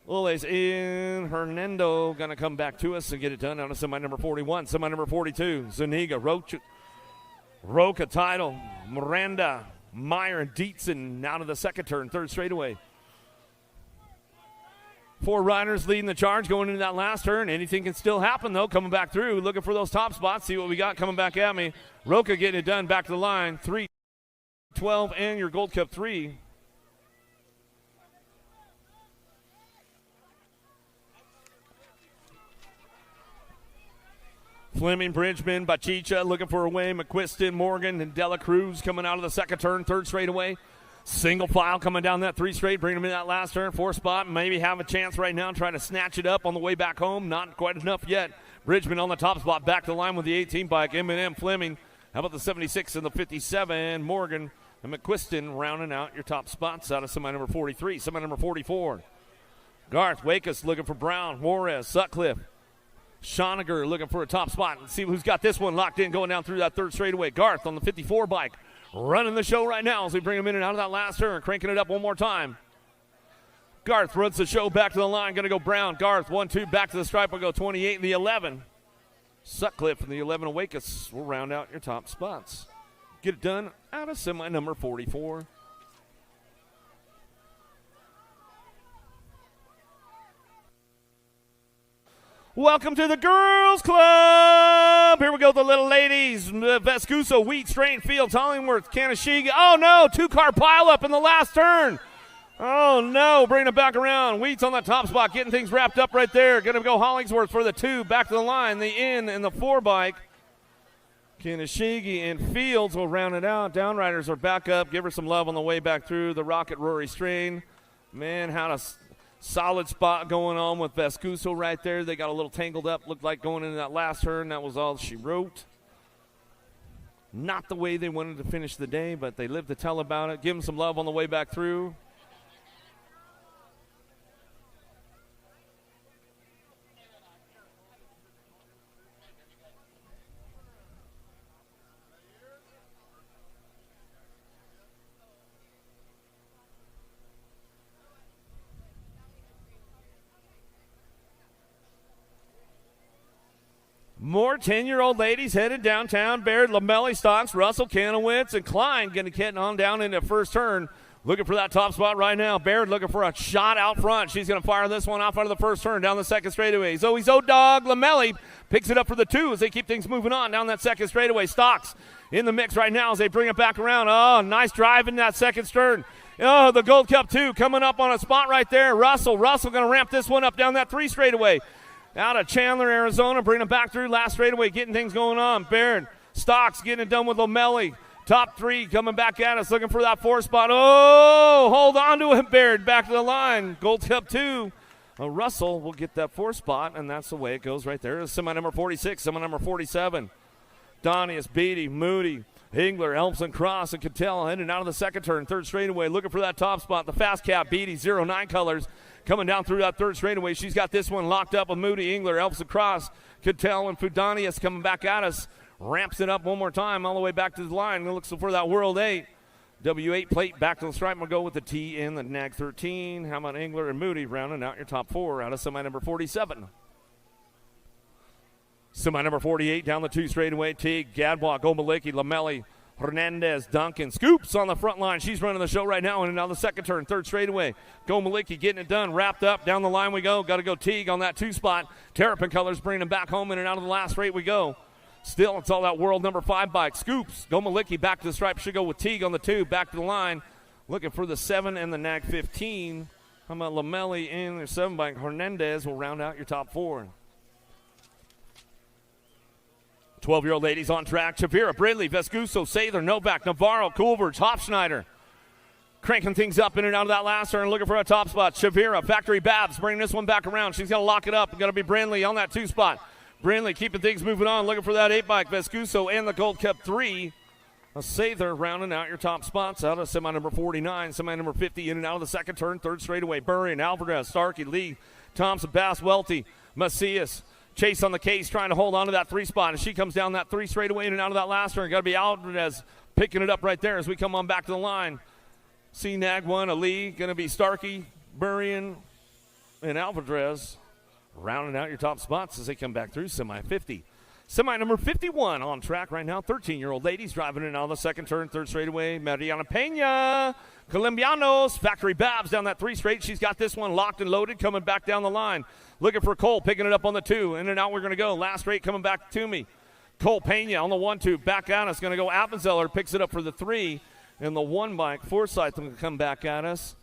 Oles in. Hernando going to come back to us and get it done out of semi number 41. Semi number 42. Zuniga, Roca, Title, Miranda, Meyer, and Dietzen out of the second turn. 3rd straightaway. 4 riders leading the charge going into that last turn. Anything can still happen, though. Coming back through, looking for those top spots. See what we got coming back at me. Roca getting it done back to the line. 3-12 and your Gold Cup 3. Fleming, Bridgman, Bachicha looking for a way. McQuiston, Morgan, and Dela Cruz coming out of the second turn. 3rd straightaway. Single file coming down that 3 straight, bringing them in that last turn. 4 spot, maybe have a chance right now trying to snatch it up on the way back home. Not quite enough yet. Bridgman on the top spot, back to the line with the 18 bike. M&M, Fleming. How about the 76 and the 57? Morgan and McQuiston rounding out your top spots out of semi number 43. Semi number 44. Garth, Wakus looking for Brown, Juarez, Sutcliffe. Schoniger looking for a top spot. Let's see who's got this one locked in going down through that 3rd straightaway. Garth on the 54 bike. Running the show right now as we bring him in and out of that last turn. Cranking it up one more time. Garth runs the show back to the line. Going to go Brown. Garth 1-2 back to the stripe. Will go 28 and the 11. Sutcliffe and the 11 Awakus will round out your top spots. Get it done out of semi number 44. Welcome to the Girls Club. Here we go, the little ladies. Vescuso, Wheat, Strain, Fields, Hollingworth, Canashiga. Oh, no, 2-car pileup in the last turn. Oh, no, bringing it back around. Wheat's on the top spot, getting things wrapped up right there. Going to go Hollingsworth for the 2, back to the line, the in and the 4 bike. Canashigi and Fields will round it out. Downriders are back up. Give her some love on the way back through. The Rocket Rory Strain. Man, had a solid spot going on with Vescuso right there. They got a little tangled up. Looked like going into that last turn. That was all she wrote. Not the way they wanted to finish the day, but they lived to tell about it. Give them some love on the way back through. More 10-year-old ladies headed downtown. Baird, Lamelli, Stocks, Russell, Kanowitz, and Klein going to get on down into first turn. Looking for that top spot right now. Baird looking for a shot out front. She's going to fire this one off out of the first turn down the second straightaway. Zoe Zodog, Lamelli picks it up for the 2 as they keep things moving on down that second straightaway. Stocks in the mix right now as they bring it back around. Oh, nice drive in that second turn. Oh, the Gold Cup 2 coming up on a spot right there. Russell going to ramp this one up down that 3 straightaway. Out of Chandler, Arizona, bringing them back through last straightaway, getting things going on. Baird, Stocks getting it done with Lamelli. Top 3 coming back at us, looking for that 4 spot. Oh, hold on to it, Baird. Back to the line. Gold Cup 2. Russell will get that 4 spot, and that's the way it goes right there. Semi number 46, semi number 47. Donius, Beatty, Moody, Engler, Elmson, Cross, and Cattell heading out of the second turn. Third straightaway, looking for that top spot. The fast cap, Beatty, 09 colors, coming down through that third straightaway. She's got this one locked up with Moody, Engler, Elmson, Cross, Cattell, and Fudanius coming back at us. Ramps it up one more time all the way back to the line. Looks for that World 8. W8 plate back to the stripe. We'll go with the T in the Nag 13. How about Engler and Moody rounding out your top 4 out of semi number 47. Semi number 48 down the 2 straightaway. Teague, Gadwalk, Omaliki, Lamelli, Hernandez, Duncan. Scoops on the front line. She's running the show right now. And now the second turn, third straightaway. Gomaliki getting it done. Wrapped up. Down the line we go. Got to go Teague on that 2 spot. Terrapin Colors bringing them back home. In and out of the last straight we go. Still, it's all that world number 5 bike. Scoops. Gomaliki back to the stripe. Should go with Teague on the 2. Back to the line. Looking for the 7 and the Nag 15. How about Lamelli and the 7 bike? Hernandez will round out your top 4. 12-year-old ladies on track. Chavira, Bridley, Vescuso, Sather, Novak, Navarro, Coolbridge, Hofschneider. Cranking things up in and out of that last turn, looking for a top spot. Chavira, Factory Babs, bringing this one back around. She's going to lock it up. Going to be Brindley on that 2 spot. Brindley keeping things moving on, looking for that 8 bike. Vescuso and the Gold Cup 3. A Sather rounding out your top spots out of semi number 49, semi number 50, in and out of the second turn, third straightaway. Burrian, Alvarez, Starkey, Lee, Thompson, Bass, Welty, Macias. Chase on the case, trying to hold on to that 3 spot. As she comes down that 3 straightaway in and out of that last turn. Got to be Alvarez picking it up right there as we come on back to the line. C-Nag 1, Ali, going to be Starkey, Burrian, and Alvarez rounding out your top spots as they come back through semi 50. Semi number 51 on track right now. 13-year-old ladies driving in out of the second turn, third straightaway. Mariana Pena, Colombianos, Factory Babs down that 3 straight. She's got this one locked and loaded, coming back down the line. Looking for Cole, picking it up on the 2. In and out we're going to go. Last straight coming back to me. Cole Pena on the 1-2. Back at us. Going to go Appenzeller. Picks it up for the 3. And the 1 bike. Forsyth going to come back at us.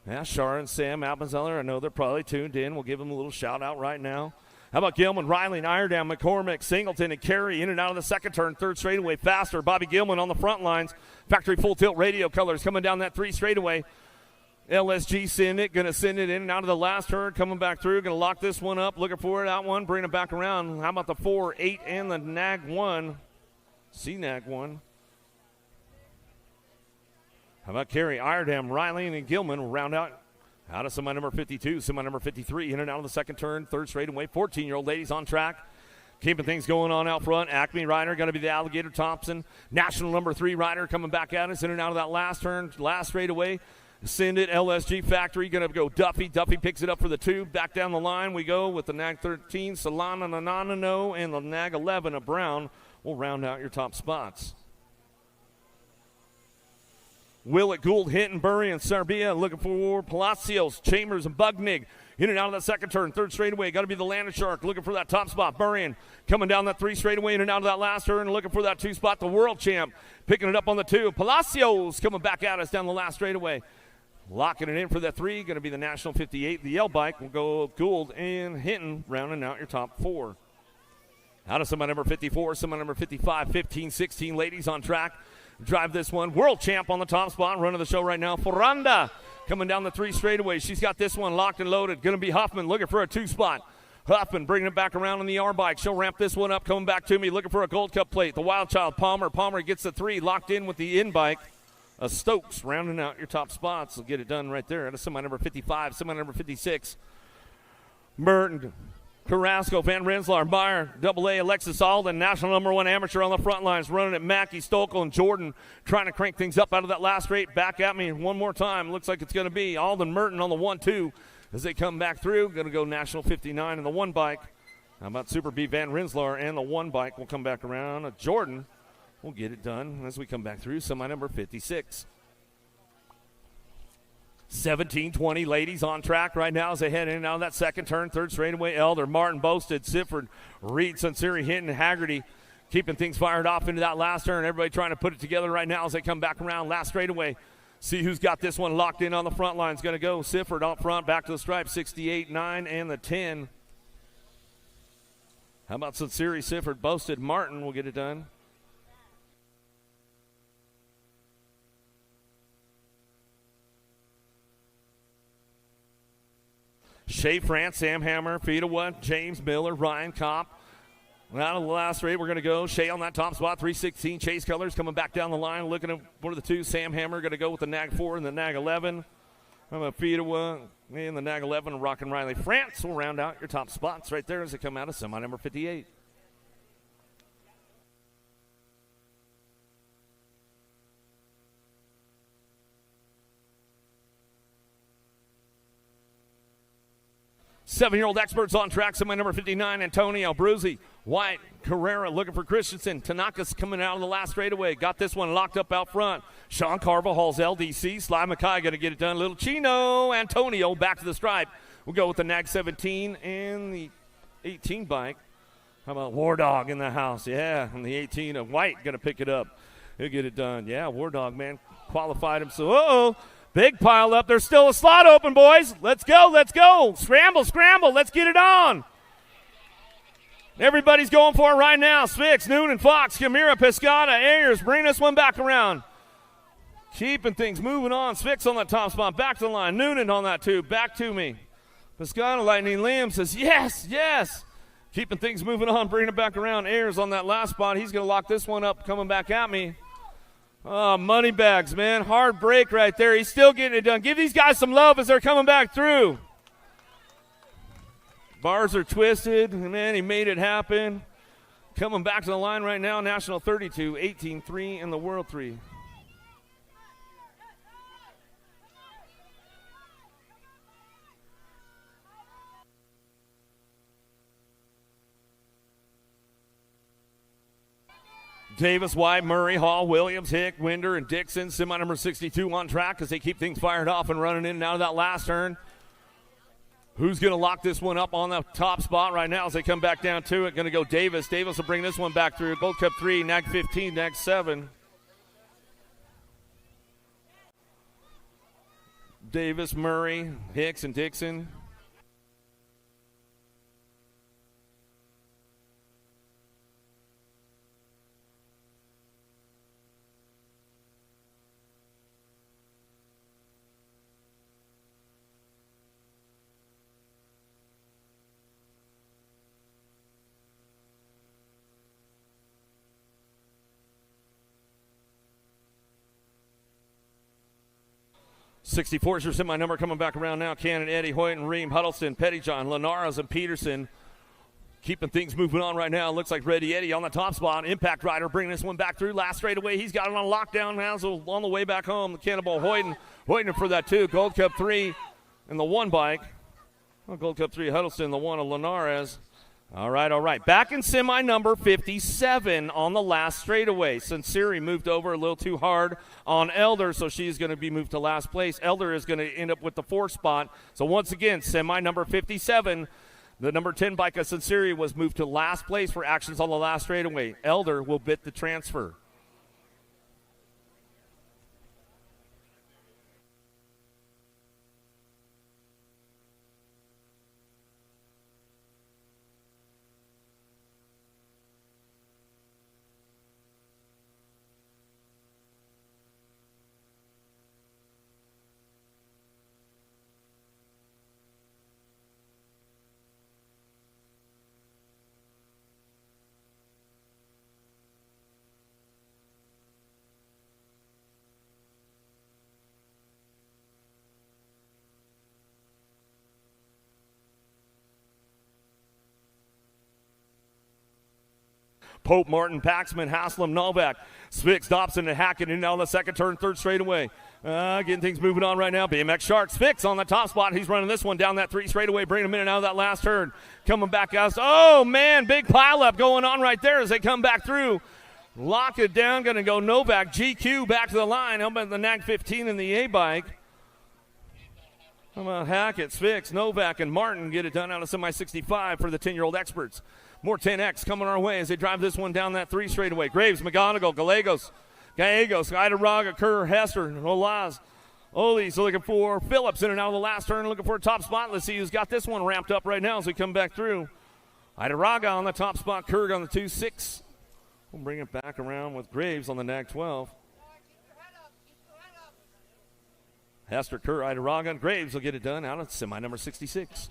Yeah, Shar and Sam Appenzeller. I know they're probably tuned in. We'll give them a little shout out right now. How about Gilman, Riley, Iredam, McCormick, Singleton, and Carey in and out of the second turn. Third straightaway faster. Bobby Gilman on the front lines. Factory Full Tilt Radio Colors coming down that 3 straightaway. LSG send it, going to send it in and out of the last turn, coming back through, going to lock this one up, looking for it, out one, bring it back around. How about the 4, 8, and the Nag 1? C-Nag 1. How about Carey, Iredam, Riley, and Gilman will round out of semi number 52, semi number 53, in and out of the second turn, third straightaway. 14-year-old ladies on track. Keeping things going on out front. Acme rider going to be the Alligator Thompson. National number 3 rider coming back at us in and out of that last turn, last straightaway. Send it, LSG Factory, going to go Duffy. Duffy picks it up for the 2. Back down the line we go with the Nag 13, Solana Nanano, and the Nag 11 of Brown will round out your top spots. Willett, Gould, Hinton, Burry, and Sarbia looking for Palacios, Chambers, and Bugnig. In and out of that second turn, third straightaway. Got to be the Landed Shark looking for that top spot. Burrian coming down that 3 straightaway in and out of that last turn, looking for that 2 spot. The World Champ picking it up on the 2. Palacios coming back at us down the last straightaway. Locking it in for the 3, going to be the National 58. The L bike will go Gould and Hinton, rounding out your top 4. Out of semi number 54, semi number 55, 15, 16 ladies on track. Drive this one. World Champ on the top spot, running the show right now. Ferranda coming down the 3 straightaway. She's got this one locked and loaded. Going to be Huffman looking for a 2 spot. Huffman bringing it back around on the R bike. She'll ramp this one up, coming back to me, looking for a Gold Cup plate. The Wild Child, Palmer. Palmer gets the 3, locked in with the in bike. Stokes rounding out your top spots. Will get it done right there. That's semi number 55, semi number 56. Merton, Carrasco, Van Renselaar, Meyer, AA, Alexis Alden, national number 1 amateur on the front lines, running at Mackey, Stokel, and Jordan, trying to crank things up out of that last straight. Back at me one more time. Looks like it's going to be Alden Merton on the 1-2 as they come back through. Going to go National 59 in the 1 bike. How about Super B, Van Renselaar, and the 1 bike will come back around. Jordan will get it done as we come back through semi number 56. 17-20 ladies on track right now as they head in and out of that second turn, third straightaway. Elder, Martin, Boasted, Sifford, Reed, Sunseri, Hinton, Haggerty keeping things fired off into that last turn. Everybody trying to put it together right now as they come back around last straightaway. See who's got this one locked in on the front line. It's going to go Sifford up front, back to the stripe, 68, 9, and the 10. How about Sunseri, Sifford, Boasted, Martin will get it done. Shea France, Sam Hammer, Fedawa, James Miller, Ryan Kopp, Out of the last three, we're going to go. Shea on that top spot, 316. Chase Colors coming back down the line, looking at one of the two. Sam Hammer going to go with the Nag 4 and the Nag 11. I'm a feet away in the Nag 11. Rock and Riley France will round out your top spots right there as they come out of semi number 58. Seven-year-old experts on track, semi number 59, Antonio Bruzzi. White, Carrera looking for Christensen. Tanaka's coming out of the last straightaway. Got this one locked up out front. Sean Carvajal's LDC. Sly Mackay going to get it done. Little Chino. Antonio back to the stripe. We'll go with the Nag 17 and the 18 bike. How about War Dog in the house? Yeah, and the 18 of White going to pick it up. He'll get it done. Yeah, War Dog, man, qualified him. So, uh-oh. Big pile up. There's still a slot open, boys. Let's go, let's go. Scramble, scramble. Let's get it on. Everybody's going for it right now. Spix, Noonan, Fox, Kimura, Pescata, Ayers. Bring this one back around. Keeping things moving on. Spix on that top spot. Back to the line. Noonan on that too. Back to me. Pescata, Lightning Liam says, yes, yes. Keeping things moving on. Bringing it back around. Ayers on that last spot. He's going to lock this one up coming back at me. Oh, money bags, man. Hard break right there. He's still getting it done. Give these guys some love as they're coming back through. Bars are twisted. Man, he made it happen. Coming back to the line right now, National 32, 18-3 in the World 3. Davis, White, Murray, Hall, Williams, Hick, Winder, and Dixon. Semi number 62 on track as they keep things fired off and running in and out of that last turn. Who's going to lock this one up on the top spot right now as they come back down to it? Going to go Davis. Davis will bring this one back through. Gold Cup 3, Nag 15, Nag 7. Davis, Murray, Hicks, and Dixon. '64 is your semi number coming back around now. Cannon, Eddie, Hoyt, and Ream, Huddleston, Pettyjohn, Linares, and Peterson. Keeping things moving on right now. Looks like Reddy Eddie on the top spot. Impact Rider bringing this one back through. Last straightaway. He's got it on lockdown now. So on the way back home, the Cannonball Hoyton for that too. Gold Cup 3 and the one bike. Well, Gold Cup 3 Huddleston, the one of Linares. All right. Back in semi number 57 on the last straightaway. Sinceri moved over a little too hard on Elder, so she's going to be moved to last place. Elder is going to end up with the 4th spot. So once again, semi number 57, the number 10 bike of Sinceri was moved to last place for actions on the last straightaway. Elder will bid the transfer. Pope, Martin, Paxman, Haslam, Novak, Spix, Dobson, and Hackett in on the second turn, third straightaway. Getting things moving on right now. BMX Sharks, Spix on the top spot. He's running this one down that 3 straightaway, bringing him in and out of that last turn. Coming back out. Oh, man, big pileup going on right there as they come back through. Lock it down, going to go Novak. GQ back to the line. How about the Nag 15 and the A-bike? How about Hackett, Spix, Novak, and Martin get it done out of semi-65 for the 10-year-old experts. More 10X coming our way as they drive this one down that 3 straightaway. Graves, McGonigal, Gallegos, Idaraga, Kerr, Hester, Olaz. Ollie's looking for Phillips in and out of the last turn, looking for a top spot. Let's see who's got this one ramped up right now as we come back through. Idaraga on the top spot, Kerr on the 2-6. We'll bring it back around with Graves on the Nag 12. Hester, Kerr, Idaraga, and Graves will get it done out of semi number 66.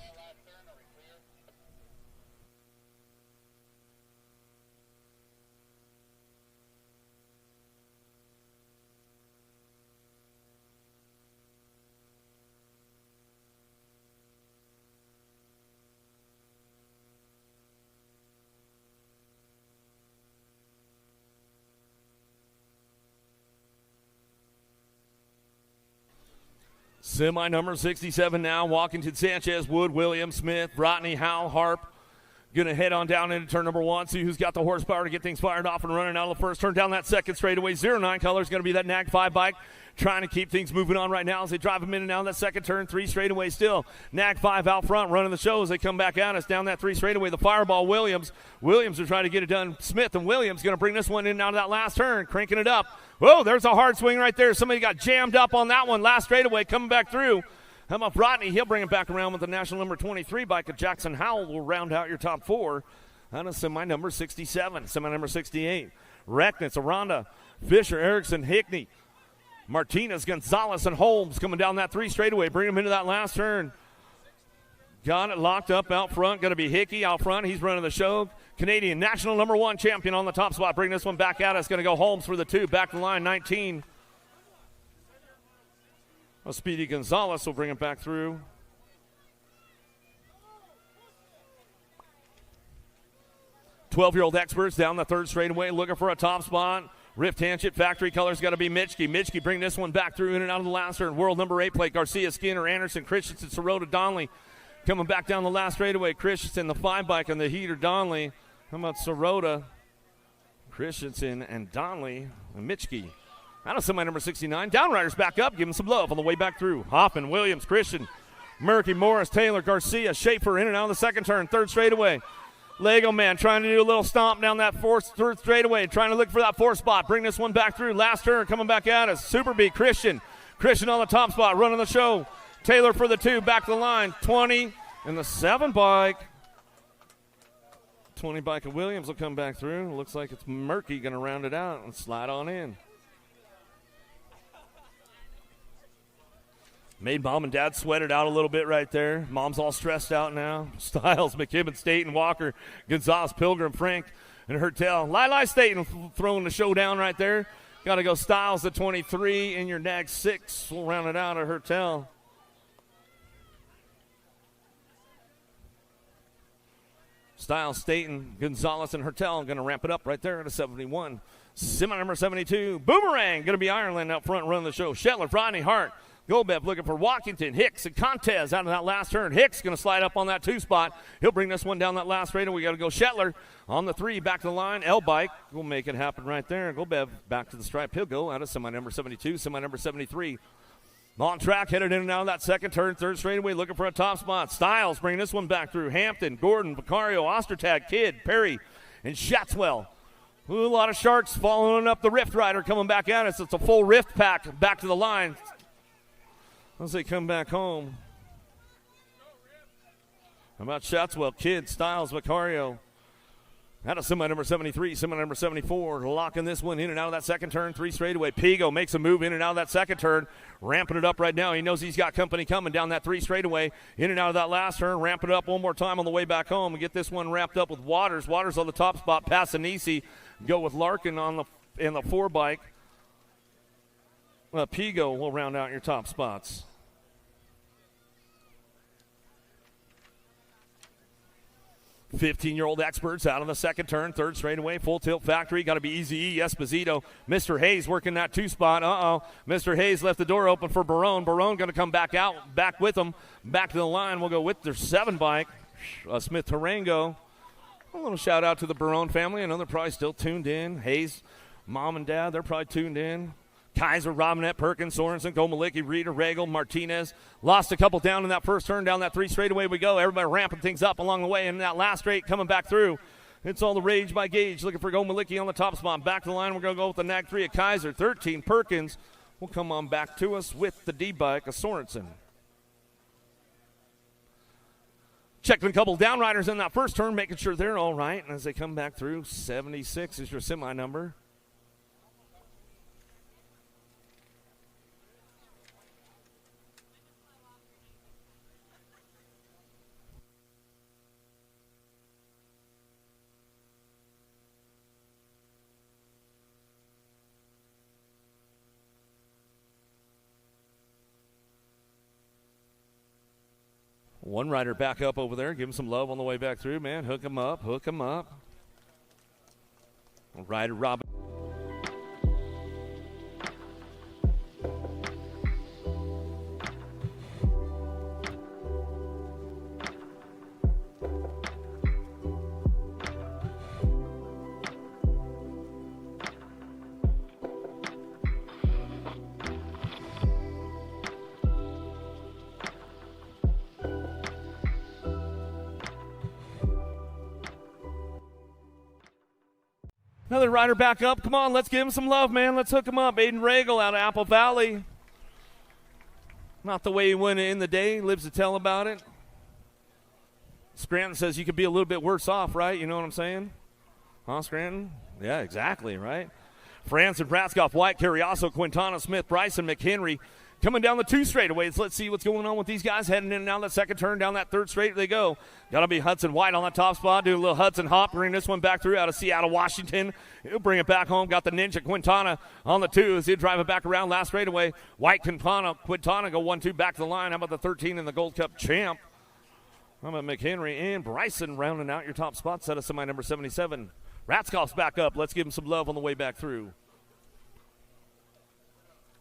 Semi number 67 now. Walkington, Sanchez, Wood, Williams, Smith, Rodney, Howell, Harp. Going to head on down into turn number 1. See who's got the horsepower to get things fired off and running out of the first turn. Down that second straightaway. 09 color is going to be that Nag 5 bike. Trying to keep things moving on right now as they drive them in and out of that second turn. 3 straightaway still. Nag 5 out front running the show as they come back at us down that 3 straightaway. The Fireball, Williams. Williams are trying to get it done. Smith and Williams going to bring this one in and out of that last turn. Cranking it up. Whoa, there's a hard swing right there. Somebody got jammed up on that one. Last straightaway coming back through. How about Rodney? He'll bring it back around with the national number 23 bike. Jackson Howell will round out your top 4. On a semi number 67, semi number 68. Recknitz, Aranda, Fisher, Erickson, Hickney, Martinez, Gonzalez, and Holmes coming down that 3 straightaway. Bring them into that last turn. Got it locked up out front. Going to be Hickey out front. He's running the show. Canadian national number 1 champion on the top spot. Bring this one back at us. Going to go Holmes for the 2. Back to the line, 19. Speedy Gonzalez will bring it back through. 12-year-old experts down the 3rd straightaway looking for a top spot. Rift Hanchett, factory colors got to be Mitchke. Mitchke bring this one back through in and out of the last turn. World number 8 plate, Garcia, Skinner, Anderson, Christensen, Sirota, Donnelly. Coming back down the last straightaway, Christensen, the 5 bike, and the heater, Donnelly. How about Sirota, Christensen, and Donnelly, and Mitchke. Out of semi number 69. Downriders back up, give him some love on the way back through. Hoffman, Williams, Christian, Murky, Morris, Taylor, Garcia, Schaefer in and out of the 2nd turn, 3rd straightaway. Lego Man trying to do a little stomp down that 3rd straightaway, trying to look for that 4th spot. Bring this one back through. Last turn coming back at us. Super B, Christian. Christian on the top spot, running the show. Taylor for the 2, back to the line. 20 and the 7 bike. 20 bike of Williams will come back through. Looks like it's Murky going to round it out and slide on in. Made mom and dad sweat it out a little bit right there. Mom's all stressed out now. Styles, McKibben, Staten, Walker, Gonzalez, Pilgrim, Frank, and Hertel. Lili Staten throwing the show down right there. Got to go Styles at 23, and your Nag 6 will round it out at Hertel. Styles, Staten, Gonzalez, and Hertel going to ramp it up right there at a 71. Semi number 72, Boomerang, going to be Ireland up front running the show. Shetler, Rodney, Hart, Gobev looking for Walkington, Hicks, and Contez out of that last turn. Hicks going to slide up on that 2 spot. He'll bring this one down that last straight, and we got to go Shetler on the 3, back to the line. L-Bike will make it happen right there. Gobev back to the stripe. He'll go out of semi number 72, semi number 73. On track, headed in and out of that 2nd turn, 3rd straightaway, looking for a top spot. Styles bringing this one back through. Hampton, Gordon, Vicario, Ostertag, Kidd, Perry, and Shatswell. Ooh, a lot of sharks following up the Rift Rider coming back at us. It's a full Rift pack back to the line as they come back home. How about Shatswell, Kidd, Styles, Vicario. Out of semi number 73, semi number 74, locking this one in and out of that 2nd turn, 3 straightaway. Pigo makes a move in and out of that 2nd turn, ramping it up right now. He knows he's got company coming down that 3 straightaway, in and out of that last turn, ramping it up one more time on the way back home and get this one wrapped up with Waters. Waters on the top spot, Passanisi. Go with Larkin in the 4 bike. Pigo will round out your top spots. 15-year-old experts out on the 2nd turn, 3rd straightaway, full tilt factory. Got to be Easy Esposito. Mr. Hayes working that 2 spot. Mr. Hayes left the door open for Barone. Barone going to come back out, back with them, back to the line. We'll go with their 7 bike. Smith Tarango. A little shout out to the Barone family. I know they're probably still tuned in. Hayes, mom and dad, they're probably tuned in. Kaiser, Robinette, Perkins, Sorensen, Gomalicki, Reeder, Regal, Martinez. Lost a couple down in that first turn. Down that 3 straightaway we go. Everybody ramping things up along the way. And that last straight coming back through. It's all the rage by Gage. Looking for Gomalicki on the top spot. Back to the line. We're going to go with the Nag 3 of Kaiser. 13, Perkins will come on back to us with the D-bike of Sorensen. Checking a couple downriders in that first turn, making sure they're all right. And as they come back through, 76 is your semi number. One rider back up over there. Give him some love on the way back through, man. Hook him up, hook him up. Rider Robin. Another rider back up. Come on, let's give him some love, man. Let's hook him up. Aiden Regal out of Apple Valley. Not the way he went in the day. Lives to tell about it. Scranton says you could be a little bit worse off, right? You know what I'm saying? Huh, Scranton? Yeah, exactly, right? Franson, Bratzkoff, White, Carriazo, Quintana, Smith, Bryson, McHenry coming down the 2 straightaways. Let's see what's going on with these guys heading in and out that second turn. Down that 3rd straight they go. Got to be Hudson White on the top spot. Do a little Hudson hop. Bring this one back through out of Seattle, Washington. He'll bring it back home. Got the Ninja Quintana on the 2 as he'll drive it back around last straightaway. White, Quintana go 1-2 back to the line. How about the 13 and the Gold Cup champ? How about McHenry and Bryson rounding out your top spot? Set us semi number 77. Ratzkoff's back up. Let's give him some love on the way back through.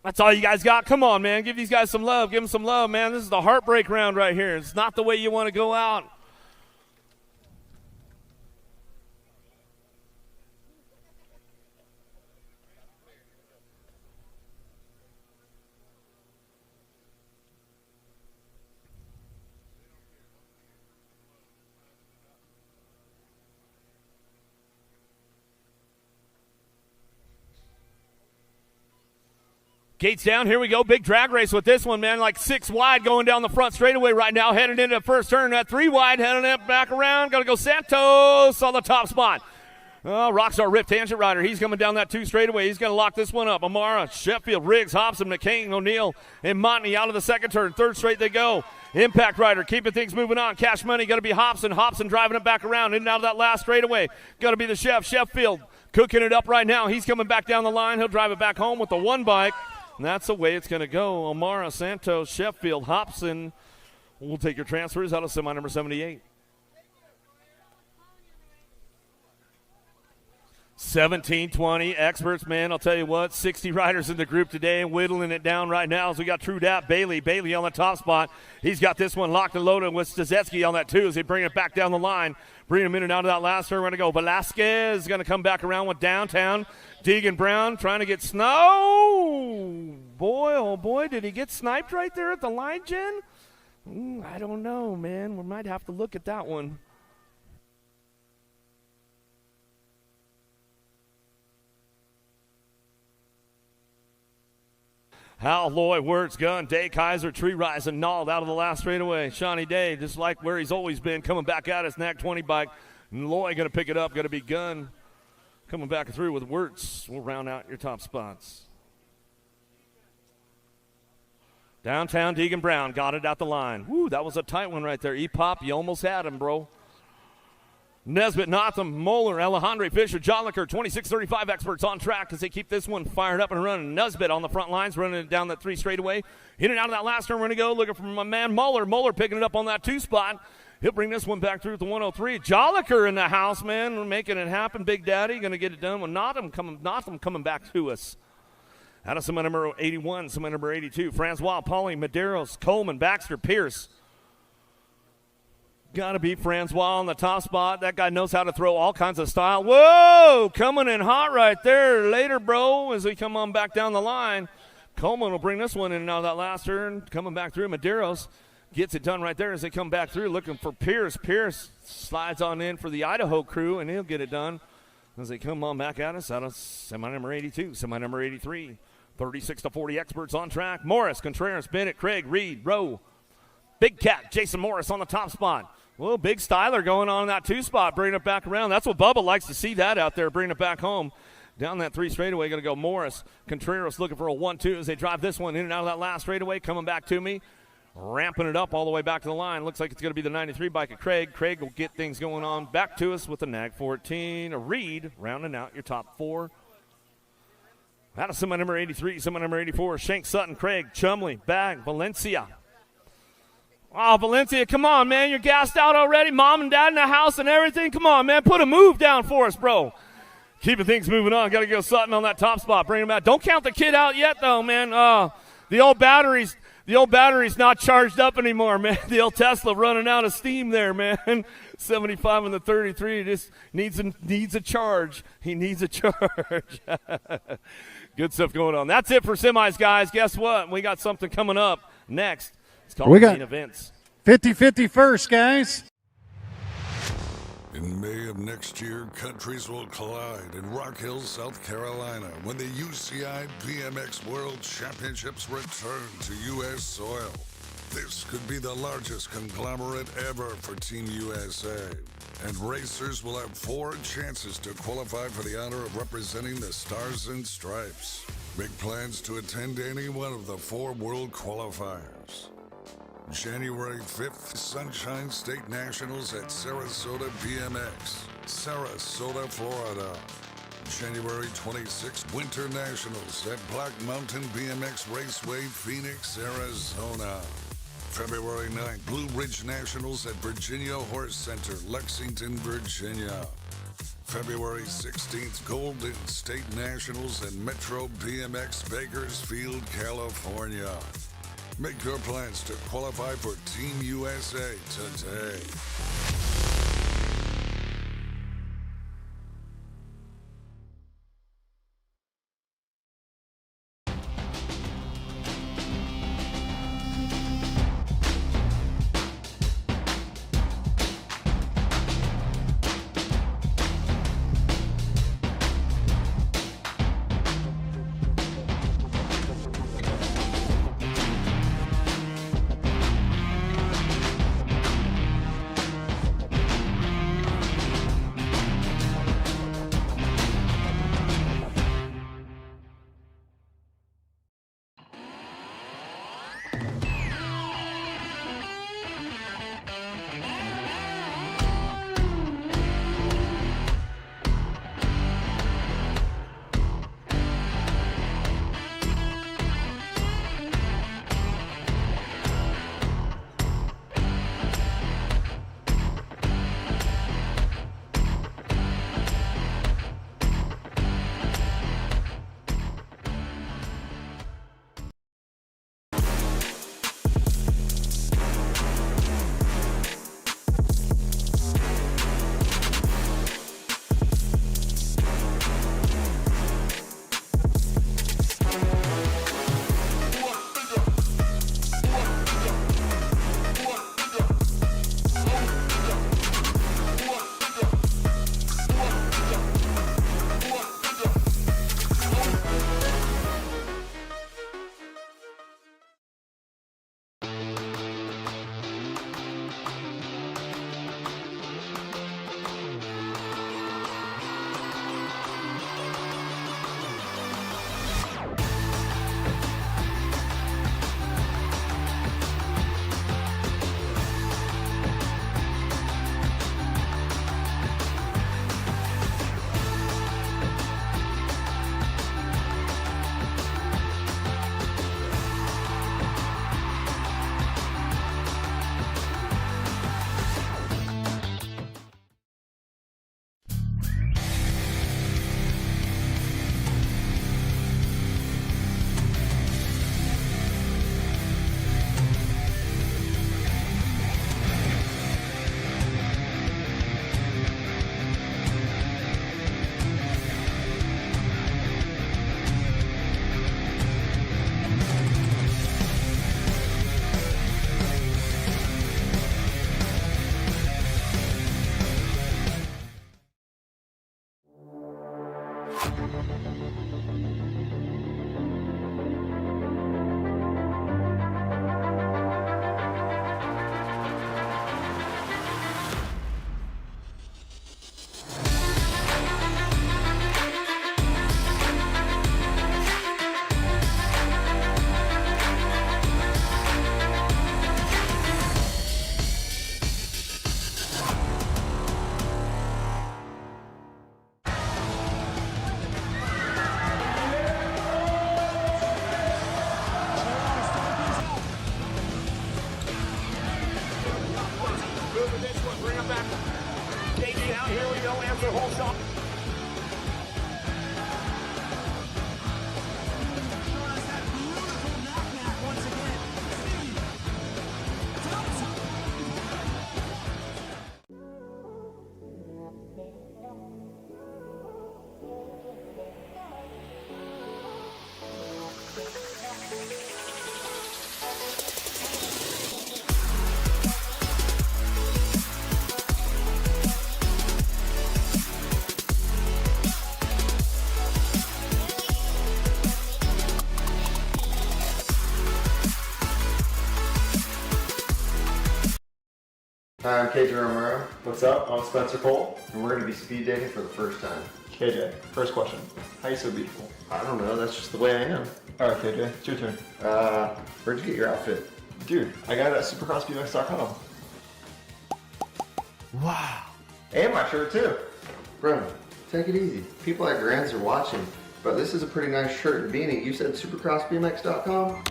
That's all you guys got. Come on, man. Give these guys some love. Give them some love, man. This is the heartbreak round right here. It's not the way you want to go out. Gates down. Here we go. Big drag race with this one, man. Like 6 wide going down the front straightaway right now. Heading into the first turn. That 3 wide. Heading up back around. Got to go Santos on the top spot. Oh, Rockstar Rip Tangent Rider. He's coming down that 2 straightaway. He's going to lock this one up. Amara, Sheffield, Riggs, Hobson, McCain, O'Neill, and Montney out of the second turn. 3rd straight they go. Impact Rider keeping things moving on. Cash Money got to be Hobson. Hobson driving it back around in and out of that last straightaway. Got to be the Sheffield cooking it up right now. He's coming back down the line. He'll drive it back home with the 1 bike. And that's the way it's going to go. O'Mara, Santos, Sheffield, Hobson. We'll take your transfers out of semi number 78. 17-20 experts, man. I'll tell you what, 60 riders in the group today, whittling it down right now as we got True Dap Bailey. Bailey on the top spot. He's got this one locked and loaded with Stazetsky on that 2 as they bring it back down the line. Bring him in and out of that last turn. We're going to go. Velasquez is going to come back around with Downtown. Deegan Brown trying to get snow. Boy, oh boy, did he get sniped right there at the line, Jen? I don't know, man. We might have to look at that one. Hal Loy, Words, Gun, Day Kaiser, Tree Rise, and Nald out of the last straightaway. Shawnee Day, just like where he's always been, coming back at his NAC 20 bike. And Loy going to pick it up, going to be Gun. Coming back through with Wirtz. We'll round out your top spots. Downtown, Deegan Brown got it out the line. Woo, that was a tight one right there. E-Pop, you almost had him, bro. Nesbitt, Notham, Moeller, Alejandro Fisher, Jolliker, 26-35 experts on track as they keep this one fired up and running. Nesbitt on the front lines, running it down that 3 straightaway. In and out of that last turn, we're going to go looking for my man Moeller. Moeller picking it up on that 2 spot. He'll bring this one back through at the 103. Jolliker in the house, man. We're making it happen. Big Daddy going to get it done with Notham coming back to us. Out of semi number 81, semi number 82. Francois, Pauly, Medeiros, Coleman, Baxter, Pierce. Got to be Francois on the top spot. That guy knows how to throw all kinds of style. Whoa, coming in hot right there. Later, bro, as we come on back down the line. Coleman will bring this one in and out of that last turn. Coming back through. Medeiros gets it done right there as they come back through. Looking for Pierce. Pierce slides on in for the Idaho crew, and he'll get it done as they come on back at us out of semi number 82, semi number 83. 36-40 experts on track. Morris, Contreras, Bennett, Craig, Reed, Rowe. Big Cat, Jason Morris on the top spot. Well, big styler going on in that 2 spot, bringing it back around. That's what Bubba likes to see that out there, bringing it back home. Down that 3 straightaway, going to go Morris. Contreras looking for a 1-2 as they drive this one in and out of that last straightaway. Coming back to me, ramping it up all the way back to the line. Looks like it's going to be the 93 bike of Craig. Craig will get things going on back to us with the NAG 14. Reed rounding out your top 4. Out of semi number 83, semi number 84, Shank, Sutton, Craig, Chumley, Bag, Valencia. Oh, Valencia, come on, man. You're gassed out already. Mom and Dad in the house and everything. Come on, man. Put a move down for us, bro. Keeping things moving on. Got to go Sutton on that top spot. Bring him out. Don't count the kid out yet, though, man. The old battery's not charged up anymore, man. The old Tesla running out of steam there, man. 75 on the 33 just needs a charge. He needs a charge. Good stuff going on. That's it for semis, guys. Guess what? We got something coming up next. It's called Main Events. 50-50 first, guys. In May of next year, countries will collide in Rock Hill, South Carolina, when the UCI BMX World Championships return to U.S. soil. This could be the largest conglomerate ever for Team USA, and racers will have 4 chances to qualify for the honor of representing the Stars and Stripes. Make plans to attend any one of the 4 world qualifiers. January 5th, Sunshine State Nationals at Sarasota BMX, Sarasota, Florida. January 26th, Winter Nationals at Black Mountain BMX Raceway, Phoenix, Arizona. February 9th, Blue Ridge Nationals at Virginia Horse Center, Lexington, Virginia. February 16th, Golden State Nationals at Metro BMX Bakersfield, California. Make your plans to qualify for Team USA today. Hi, I'm KJ Romero, What's up? I'm Spencer Cole. and we're going to be speed dating for the first time. KJ, first question. How are you so beautiful? I don't know, that's just the way I am. All right, KJ, it's your turn. Where'd you get your outfit? Dude, I got it at supercrossbmx.com. Wow. And my shirt too. Bro, take it easy. People at Grants are watching, but this is a pretty nice shirt and beanie. You said supercrossbmx.com?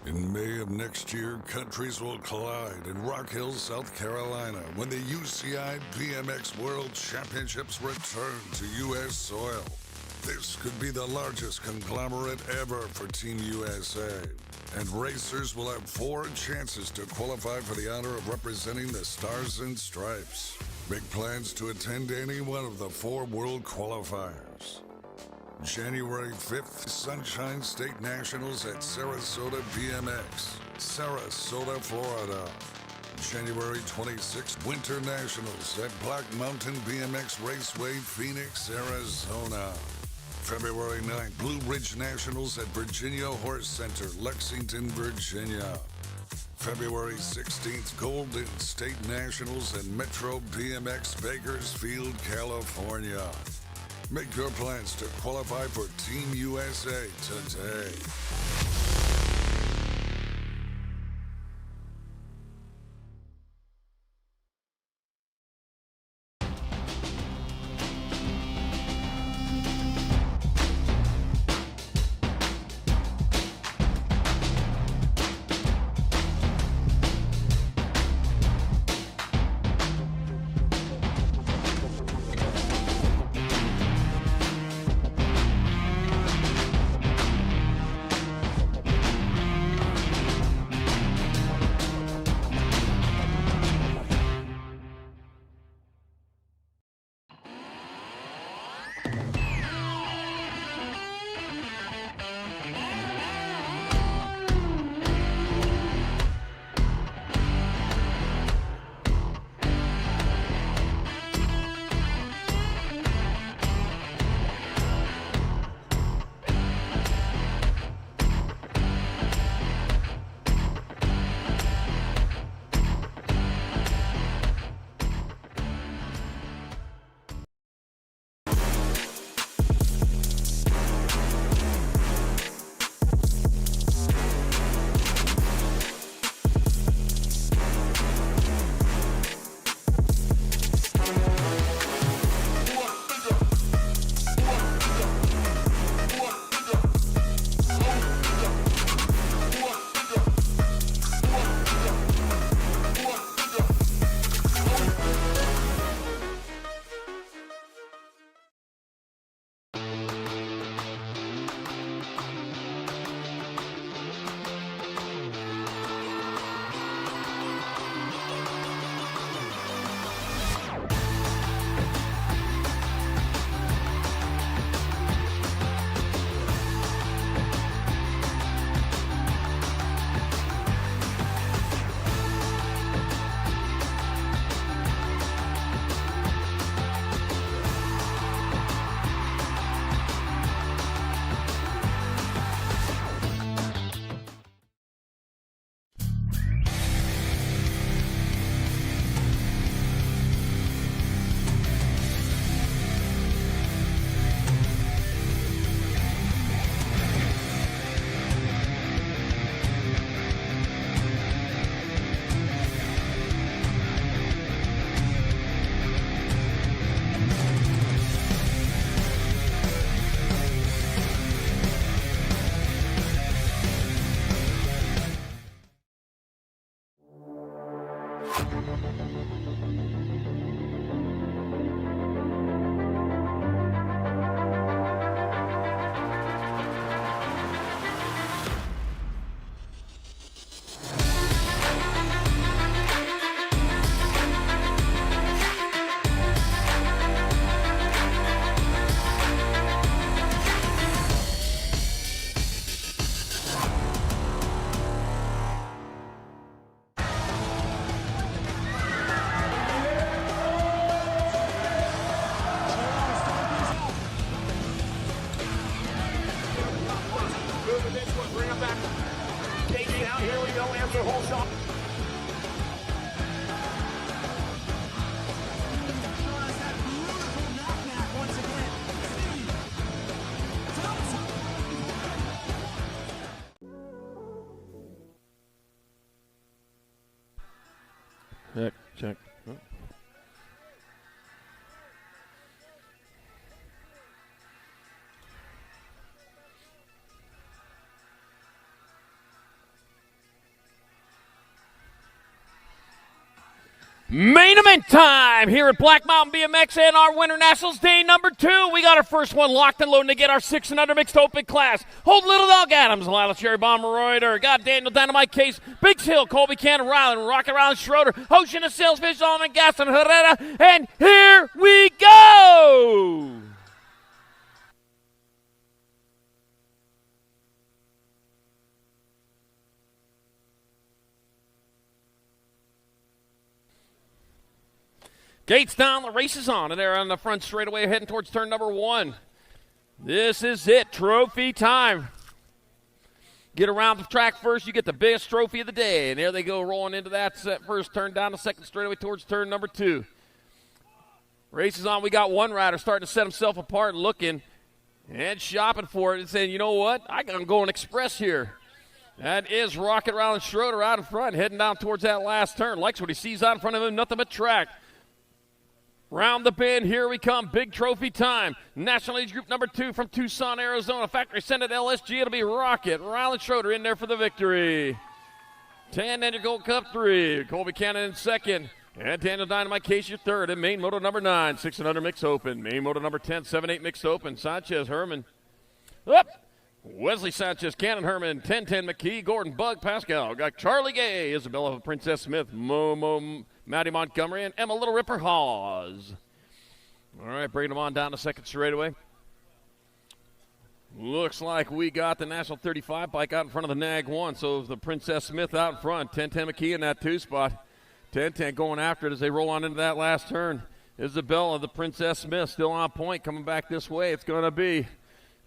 In May of next year, countries will collide in Rock Hill, South Carolina, when the UCI BMX World Championships return to U.S. soil. This could be the largest conglomerate ever for Team USA, and racers will have 4 chances to qualify for the honor of representing the Stars and Stripes. Make plans to attend any one of the 4 world qualifiers. January 5th, Sunshine State Nationals at Sarasota BMX, Sarasota, Florida. January 26th, Winter Nationals at Black Mountain BMX Raceway, Phoenix, Arizona. February 9th, Blue Ridge Nationals at Virginia Horse Center, Lexington, Virginia. February 16th, Golden State Nationals at Metro BMX Bakersfield, California. Make your plans to qualify for Team USA today. Check. Oh. Main event time here at Black Mountain BMX and our Winter Nationals day number 2. We got our first one locked and loading to get our 6 and under mixed open class. Hold Little Dog Adams, Lila Cherry Bomber Reuter, got Daniel Dynamite Case, Biggs Hill, Colby Cannon, Ryland, Rocket Ryland Schroeder, Ocean of Salesfish, Solomon Gaston, Herrera, and here we go! Gates down, the race is on, and they're on the front straightaway heading towards turn number 1. This is it, trophy time. Get around the track first, you get the biggest trophy of the day. And there they go, rolling into that first turn down the second straightaway towards turn number 2. Race is on, we got one rider starting to set himself apart, looking and shopping for it and saying, you know what, I'm going express here. That is Rocket Ryland Schroeder out in front, heading down towards that last turn. Likes what he sees out in front of him, nothing but track. Round the bend, here we come, big trophy time. National Age Group number 2 from Tucson, Arizona. Factory sent at LSG, it'll be Rocket Ryland Schroeder in there for the victory. 10 and your Gold Cup 3. Colby Cannon in second. And Daniel Dynamite Case your third. And main moto number 9, 6 and under mixed open. Main moto number 10, 7-8 mixed open. Sanchez, Herman. Up. Wesley Sanchez, Cannon Herman, 10-10 McKee, Gordon Bug, Pascal. Got Charlie Gay, Isabella Princess Smith, Momo, Maddie Montgomery, and Emma Little Ripper Hawes. All right, bringing them on down to second straightaway. Looks like we got the National 35 bike out in front of the Nag 1, so the Princess Smith out in front. 10-10 McKee in that 2 spot. 10-10 going after it as they roll on into that last turn. Isabella, the Princess Smith, still on point, coming back this way. It's going to be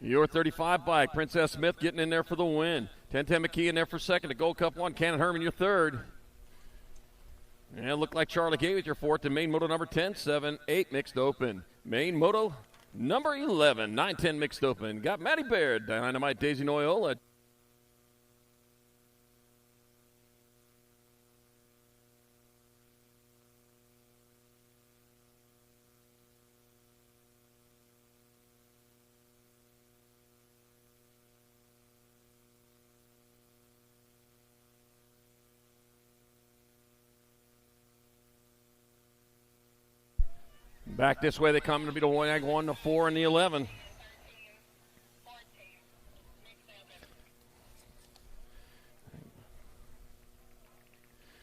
your 35 bike. Princess Smith getting in there for the win. 10-10 McKee in there for second. The Gold Cup 1. Cannon Herman, your third. And it looked like Charlie Gay with your fourth. And main moto number 10, 7-8 mixed open. Main moto number 11, 9-10 mixed open. Got Matty Baird, Dynamite Daisy Noyola. Back this way they come. It'll be the Nag 1, the 4, and the 11.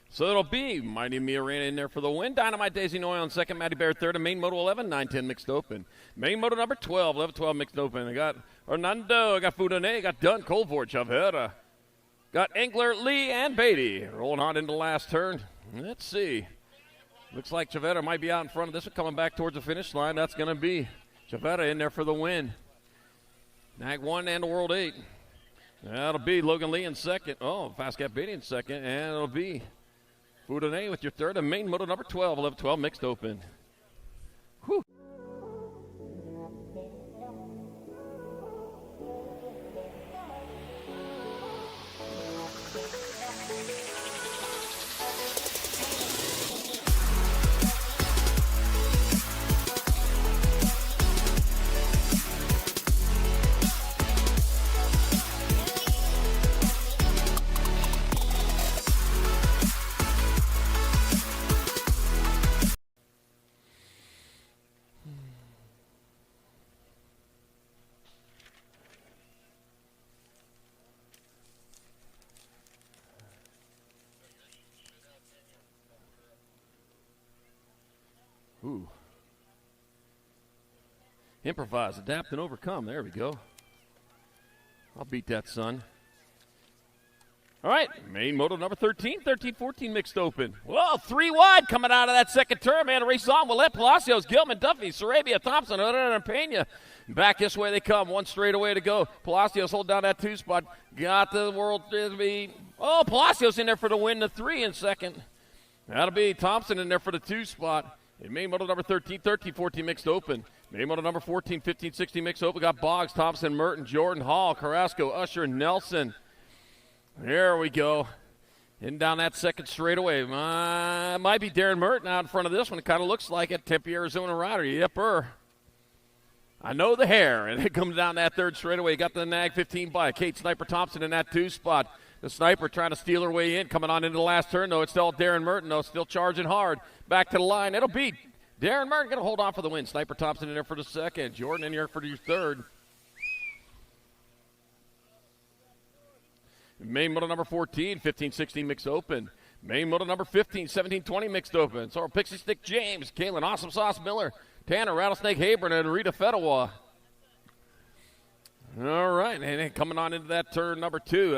So it'll be Mighty Mia Arena in there for the win. Dynamite Daisy Noy on second. Matty Bear third. And main moto 11, 9-10 mixed open. Main moto number 12, 11-12 mixed open. I got Hernando. I got Fudane. I got Dunn, Colford, Chavera. Got Engler, Lee, and Beatty. Rolling on into the last turn. Let's see. Looks like Chavetta might be out in front of this one, coming back towards the finish line. That's going to be Chavetta in there for the win. Nag 1 and the World 8. That'll be Logan Lee in second. Oh, Fast Gap Beatty in second. And it'll be Fudane with your third. And main moto number 12, 11-12 mixed open. Whew. Ooh. Improvise, adapt, and overcome. There we go. I'll beat that, son. All right, main moto number 13, 13-14 mixed open. Well, 3 wide coming out of that second turn, man. The race is on. Willette, Palacios, Gilman, Duffy, Sarabia, Thompson, and Pena. Back this way they come. 1 straight away to go. Palacios hold down that 2 spot. Got the World Frisbee. Oh, Palacios in there for the win, the 3 in second. That'll be Thompson in there for the 2 spot. And main moto number 13, 13-14 mixed open. Main moto number 14, 15-16 mixed open. Got Boggs, Thompson, Merton, Jordan, Hall, Carrasco, Usher, Nelson. There we go. Heading down that second straightaway. Might be Darren Merton out in front of this one. It kind of looks like it. Tempe, Arizona rider. Yepper. I know the hair. And it comes down that third straightaway. Got the nag 15 by Kate Sniper Thompson in that 2 spot. The Sniper trying to steal her way in. Coming on into the last turn, though. It's still Darren Merton, though. Still charging hard. Back to the line. It'll be Darren Merton. Going to hold on for the win. Sniper Thompson in there for the second. Jordan in here for your third. Main model number 14, 15-16 mixed open. Main model number 15, 17-20 mixed open. So Pixie Stick James, Kalen Awesome Sauce Miller, Tanner Rattlesnake Habron, and Rita Fedewa. All right, and then coming on into that turn number 2.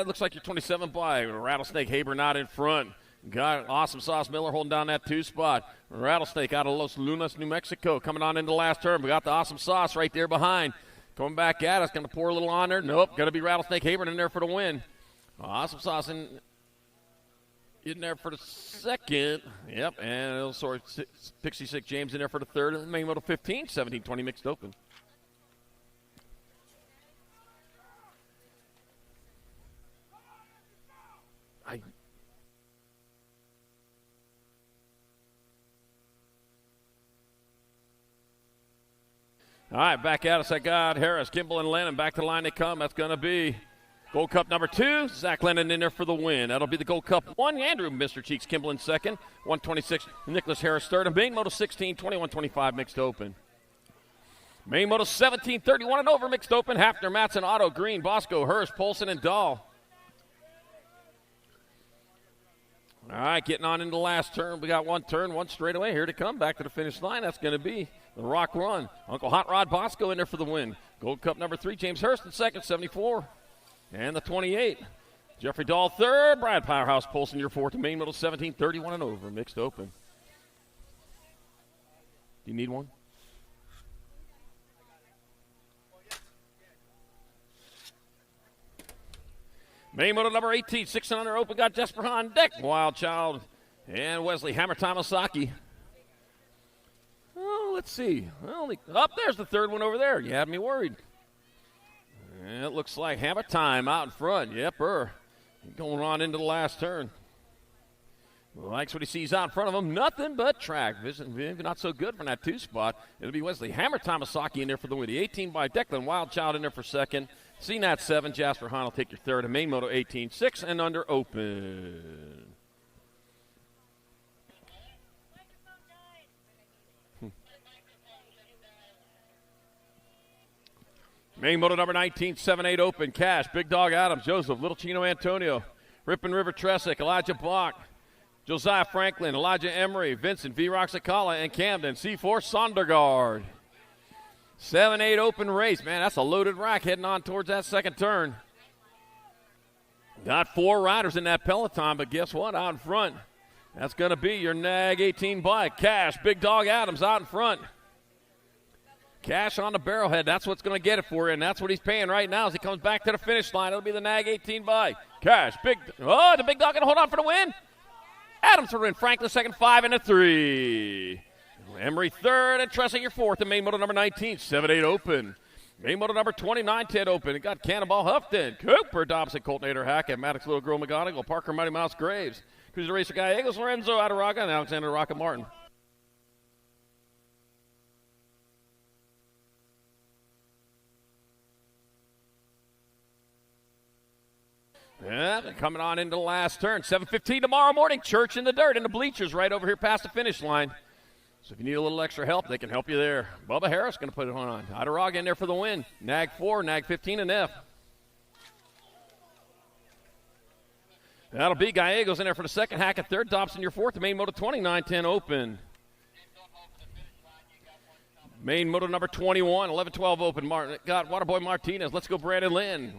Looks like you're 27 by. Rattlesnake Habron out in front. Got Awesome Sauce Miller holding down that 2 spot. Rattlesnake out of Los Lunas, New Mexico, coming on into the last turn. We got the Awesome Sauce right there behind. Coming back at us, going to pour a little on there. Nope, going to be Rattlesnake Habron in there for the win. Awesome Sauce in there for the second. Yep, and it'll sort Pixie Stick James in there for the third. And main model 15, 17-20 mixed open. All right, back at us. I got Harris, Kimball, and Lennon. Back to the line they come. That's going to be Gold Cup number 2. Zach Lennon in there for the win. That'll be the Gold Cup 1. Andrew Mr. Cheeks Kimball in second. 126. Nicholas Harris third. And main model 16, 21-25 mixed open. Main model 17, 31 and over mixed open. Hafner, Matson, Otto, Green, Bosco, Hurst, Polson, and Dahl. All right, getting on into the last turn. We got one turn, one straightaway. Here to come. Back to the finish line. That's going to be the Rock Run. Uncle Hot Rod Bosco in there for the win. Gold Cup number 3, James Hurst in second, 74. And the 28. Jeffrey Dahl third. Brad Powerhouse Polson your fourth. Main middle 17, 31 and over. Mixed open. Do you need one? Main model number 18, 6 and under open, got Jesper Hahn, Deck, Wild Child, and Wesley Hammer Tamasaki. Oh, let's see. Well, there's the third one over there. You had me worried. And it looks like Hammer Time out in front. Yep, going on into the last turn. Likes what he sees out in front of him. Nothing but track. Maybe not so good from that 2 spot. It'll be Wesley Hammer Tamasaki in there for the win. The 18 by Declan Wild Child in there for second. CNAT 7, Jasper Hahn will take your third. And main moto 18, 6 and under open. Main moto number 19, 7-8 open. Cash, Big Dog Adams, Joseph, Little Chino Antonio, Rippin' River Tresick, Elijah Block, Josiah Franklin, Elijah Emery, Vincent V. Roxacala, and Camden, C4 Sondergaard. 7-8 open race. Man, that's a loaded rack heading on towards that second turn. Got 4 riders in that peloton, but guess what? Out in front, that's going to be your NAG 18 bike. Cash, Big Dog Adams out in front. Cash on the barrelhead. That's what's going to get it for you, and that's what he's paying right now as he comes back to the finish line. It'll be the NAG 18 bike. Cash, the Big Dog going to hold on for the win. Adams for win. Franklin second, 5 and a 3. Emery third, and Tressa your fourth. And main moto number 19, 7-8 open. Main moto number 29, 10 open. It got Cannonball Huffton, Cooper Dobson, Colton Nader Hackett, Maddox Little Girl McGonigal, Parker Mighty Mouse Graves, Cruiser Racer Guy Eagles, Lorenzo Adaraga, and Alexander Rocket Martin. Yeah, coming on into the last turn. 7:15 tomorrow morning. Church in the dirt in the bleachers right over here past the finish line. So if you need a little extra help, they can help you there. Bubba Harris going to put it on. Adaraga in there for the win. NAG 4, NAG 15, and F. That'll be Gallegos in there for the second. Hackett third. Dobson your fourth. The main moto 29-10 open. Main moto number 21, 11-12 open. Got Waterboy Martinez. Let's go Brandon Lynn.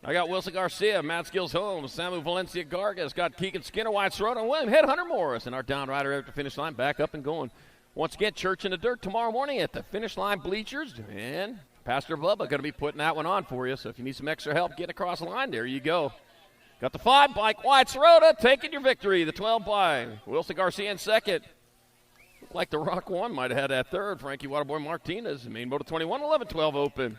I got Wilson Garcia, Matt Skills Holmes, Samu Valencia Gargas, got Keegan Skinner, White Throat, and William Headhunter Morris. And our down rider at the finish line back up and going. Once again, Church in the Dirt tomorrow morning at the finish line bleachers. And Pastor Bubba going to be putting that one on for you. So if you need some extra help getting across the line, there you go. Got the 5 bike, White Throat, taking your victory. The 12 by Wilson Garcia in second. Looked like the Rock One might have had that third. Frankie Waterboy Martinez, main moto 21, 11-12 open.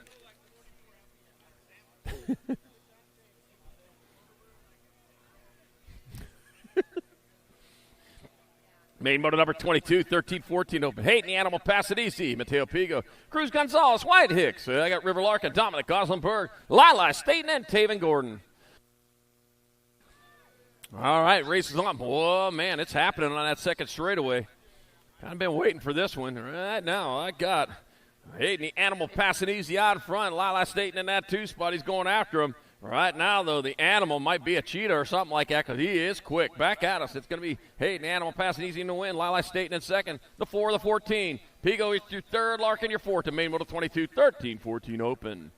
Main motor number 22, 13-14 open. Hayden the Animal Passadisi, Mateo Pigo, Cruz Gonzalez, White Hicks. I got River Larkin, Dominic Goslenberg, Lila Staten, and Taven Gordon. All right, race is on. Oh, man, it's happening on that second straightaway. Kind of been waiting for this one. Right now, I got Hayden the Animal Passadisi out in front. Lila Staten in that 2 spot. He's going after him. Right now, though, the Animal might be a cheater or something like that because he is quick. Back at us. It's going to be Hayden, the Animal, passing easy in the win. Lila Staten in second. The 4, the 14. Pigo is your third. Larkin, your fourth. And Main Moto 22, 13-14 open.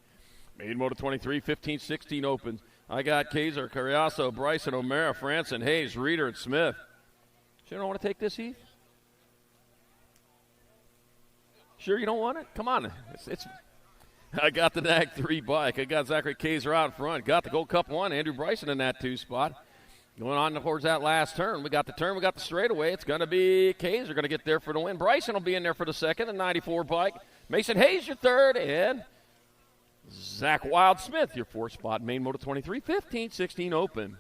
Main Moto 23, 15-16 open. I got Kaiser, Carriazo, Bryson, O'Mara, Franson, Hayes, Reeder, and Smith. Sure don't want to take this, Heath? Sure you don't want it? Come on. I got the NAG 3 bike. I got Zachary Kaiser out in front. Got the Gold Cup 1. Andrew Bryson in that 2 spot. Going on towards that last turn. We got the turn. We got the straightaway. It's going to be Kaiser going to get there for the win. Bryson will be in there for the second, the 94 bike. Mason Hayes, your third. And Zach Wildsmith, your 4th spot. Main Moto 23, 15-16 open.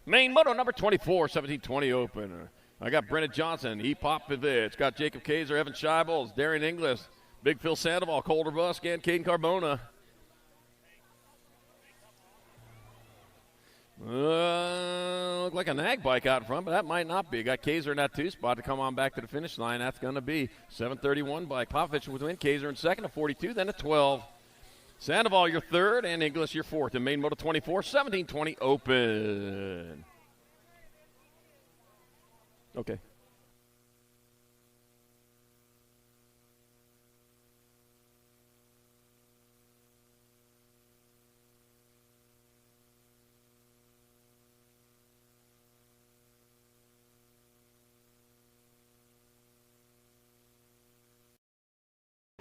Main Moto number 24, 17-20 open. I got Brennan Johnson, E. Popovich. Got Jacob Kaiser, Evan Scheibels, Darian Inglis, Big Phil Sandoval, Colder Busk, and Caden Carbona. Look like a nag bike out in front, but that might not be. Got Kaiser in that 2 spot to come on back to the finish line. That's going to be 731 bike. Popovich with win. Kaiser in second, a 42, then a 12. Sandoval, your third, and Inglis, your fourth. And Main Moto 24, 17-20 open. Okay.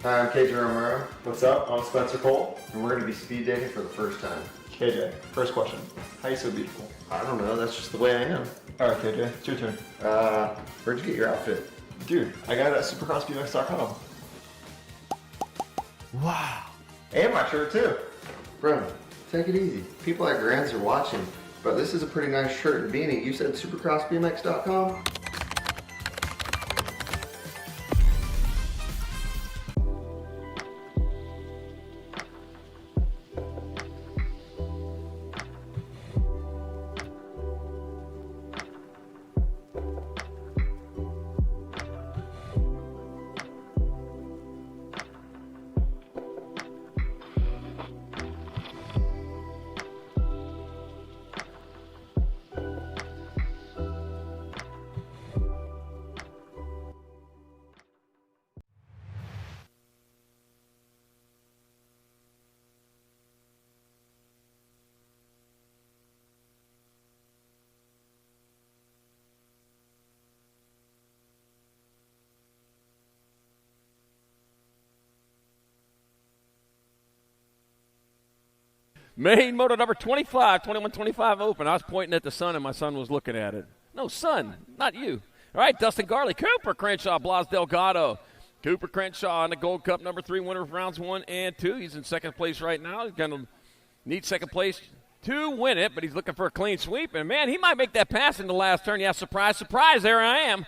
Hi, I'm KJ Romero, What's up? I'm Spencer Cole. and we're going to be speed dating for the first time. KJ, first question. How are you so beautiful? I don't know, that's just the way I am. All right, KJ, it's your turn. Where'd you get your outfit? Dude, I got it at supercrossbmx.com. Wow. And my shirt too. Bro, take it easy. People at Grants are watching, but this is a pretty nice shirt and beanie. You said supercrossbmx.com? Main Moto number 25, 21-25 open. I was pointing at the sun, and my son was looking at it. No, son, not you. All right, Dustin Garley, Cooper Crenshaw, Blas Delgado. Cooper Crenshaw in the Gold Cup number 3 winner of rounds 1 and 2. He's in second place right now. He's going to need second place to win it, but he's looking for a clean sweep. And, man, he might make that pass in the last turn. Yeah, surprise, surprise, there I am.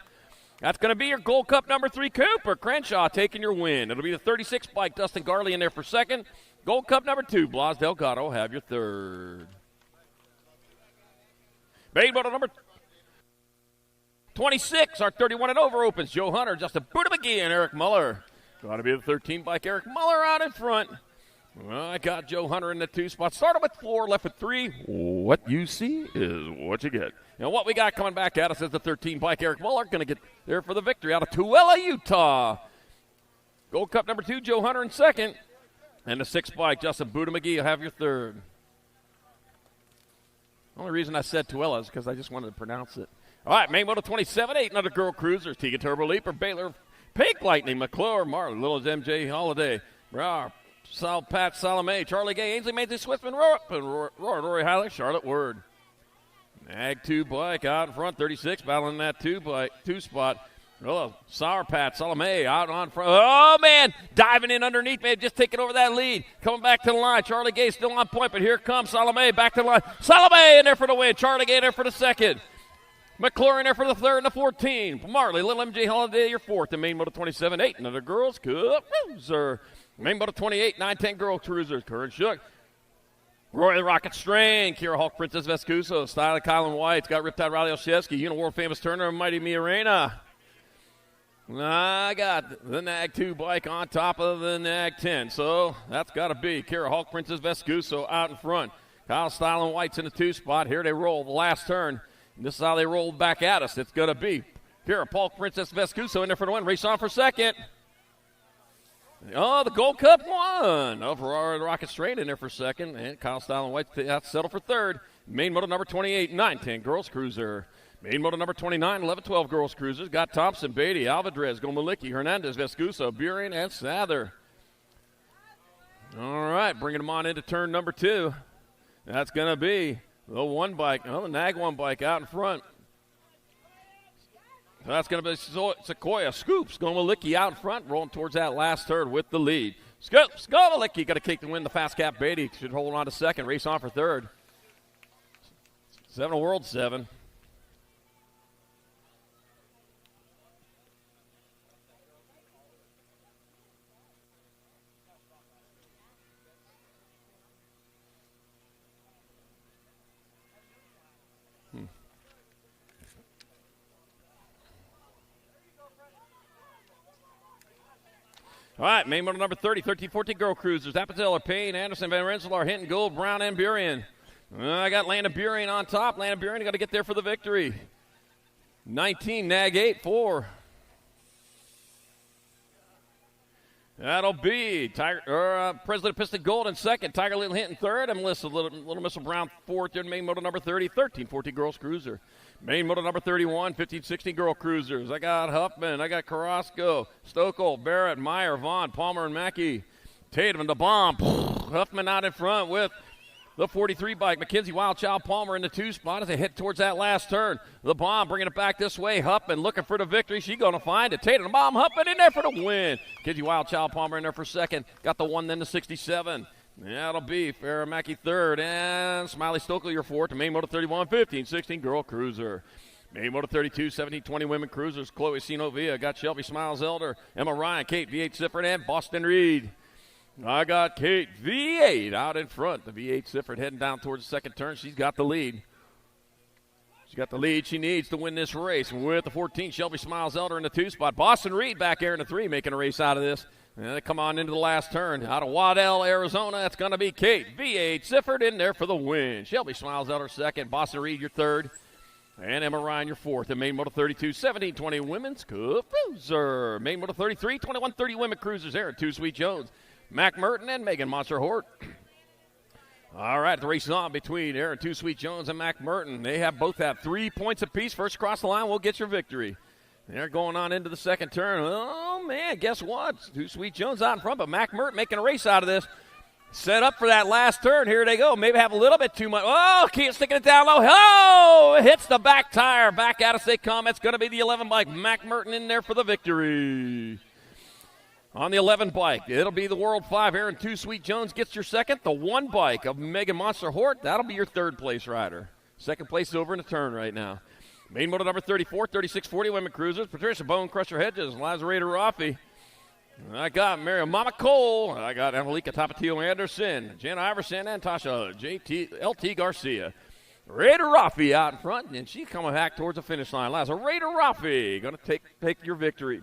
That's going to be your Gold Cup number 3, Cooper Crenshaw taking your win. It'll be the 36 bike, Dustin Garley in there for second. Gold Cup number 2, Blas Delgado, have your third. Main Moto number 26, our 31 and over opens. Joe Hunter, Justin Buda McGee, and Eric Muller. Got to be the 13 bike, Eric Muller out in front. Well, I got Joe Hunter in the 2 spot. Started with 4, left with 3. What you see is what you get. And what we got coming back at us is the 13 bike, Eric Muller, going to get there for the victory out of Tooele, Utah. Gold Cup number 2, Joe Hunter in second. And the 6 bike, Justin Buda McGee, will have your third. The only reason I said Tooele is because I just wanted to pronounce it. All right, Main Moto 27, 8 another girl cruisers. Tegan Turbo Leaper, Baylor, Pink Lightning, McClure, Marley, Little as MJ Holiday, Pat Salome, Charlie Gay, Ainsley Maisie Swiftman, Rory Heiler, Charlotte Word. Mag 2 bike out in front, 36, battling that 2 spot. Oh, Sour Pat Salome out on front. Oh, man, diving in underneath, man, just taking over that lead. Coming back to the line. Charlie Gay still on point, but here comes Salome back to the line. Salome in there for the win. Charlie Gay in there for the second. McLaurin there for the third and the 14. Marley, Little MJ Holiday, your fourth. And main moto 27-8. Another girls cruiser. Main moto 28, 9-10 girl cruisers. Current Shook. Roy the Rocket Strain. Kira Hulk, Princess Vescuso. Style of Kylan White. Got Riptide Riley Olszewski. World famous Turner. Mighty Mia Arena. I got the Nag 2 bike on top of the Nag 10. So that's got to be Kira Hulk, Princess Vescuso out in front. Kyle Style and White's in the 2 spot. Here they roll the last turn. And this is how they rolled back at us. It's going to be Kira Hulk, Princess Vescuso in there for the win. Race on for second. Oh, the Gold Cup won. Oh, Ferrari the Rocket Strain in there for second. And Kyle Style and White settled for third. Main moto number 28, 9-10 girls cruiser. Main moto number 29, 11-12 girls cruisers. Got Thompson, Beatty, Alvarez, Gomalicki, Hernandez, Vescuso, Buren, and Sather. All right, bringing them on into turn number 2. That's going to be the one bike. Oh, the Nag 1 bike out in front. So that's going to be Sequoia. Scoops, Gomalicki out in front, rolling towards that last turn with the lead. Scoops, Gomalicki got to kick the win. The fast cap Beatty should hold on to second. Race on for third. 7 World 7. All right, main moto number 30, 13-14 girl cruisers. Apatella, Payne, Anderson, Van Rensselaer, Hinton, Gould, Brown, and Burien. I got Landon Burien on top. Landon Burien got to get there for the victory. 19, Nag 8, 4. That'll be President Piston Gold in second. Tiger Little Hinton third. And Melissa Little Missile Brown fourth in main moto number 30, 13-14 girls cruiser. Main moto number 31, 15-16 girl cruisers. I got Huffman, I got Carrasco, Stokel, Barrett, Meyer, Vaughn, Palmer, and Mackey. Tatum and the bomb. Huffman out in front with the 43 bike. McKenzie Wildchild Palmer in the 2 spot as they head towards that last turn. The bomb bringing it back this way. Huffman looking for the victory. She's going to find it. Tatum and the bomb. Huffman in there for the win. McKenzie Wildchild Palmer in there for second. Got the 1 then the 67. That'll be Farrah Mackey third, and Smiley Stokel your fourth. Main moto 31, 15-16 girl cruiser. Main moto 32, 17-20 women cruisers. Chloe Sinovia got Shelby Smiles Elder, Emma Ryan, Kate V8 Sifford, and Boston Reed. I got Kate V8 out in front. The V8 Sifford heading down towards the second turn. She's got the lead. She's got the lead she needs to win this race. With the 14, Shelby Smiles Elder in the 2 spot. Boston Reed back there in the 3, making a race out of this. And they come on into the last turn. Out of Waddell, Arizona, it's going to be Kate V8 Sifford in there for the win. Shelby Smiles Elder second. Boston Reed your third. And Emma Ryan your fourth. And main moto 32, 17-20 women's cruiser. Main moto 33, 21-30 women cruisers there. 2 Sweet Jones, Mac Merton, and Megan Monster Hort. All right, the race is on between Aaron 2 Sweet Jones and Mac Merton. They both have 3 points apiece. First across the line will get your victory. They're going on into the second turn. Oh, man, guess what? 2 Sweet Jones out in front, but Mac Merton making a race out of this. Set up for that last turn. Here they go. Maybe have a little bit too much. Oh, keep sticking it down low. Oh, it hits the back tire. Back at us they come. It's going to be the 11 bike. Mac Merton in there for the victory. On the 11 bike, it'll be the World 5. Aaron 2 Sweet Jones gets your second. The 1 bike of Megan Monster Hort, that'll be your third place rider. Second place is over in the turn right now. Main moto number 34, 36-40 women cruisers. Patricia Bone Crusher Hedges, Liza Rader Raffi. I got Miriam Mama Cole. I got Angelica Tapatio Anderson, Jen Iverson, and Tasha LT Garcia. Rader Raffi out in front, and she's coming back towards the finish line. Liza Rader Raffi going to take your victory.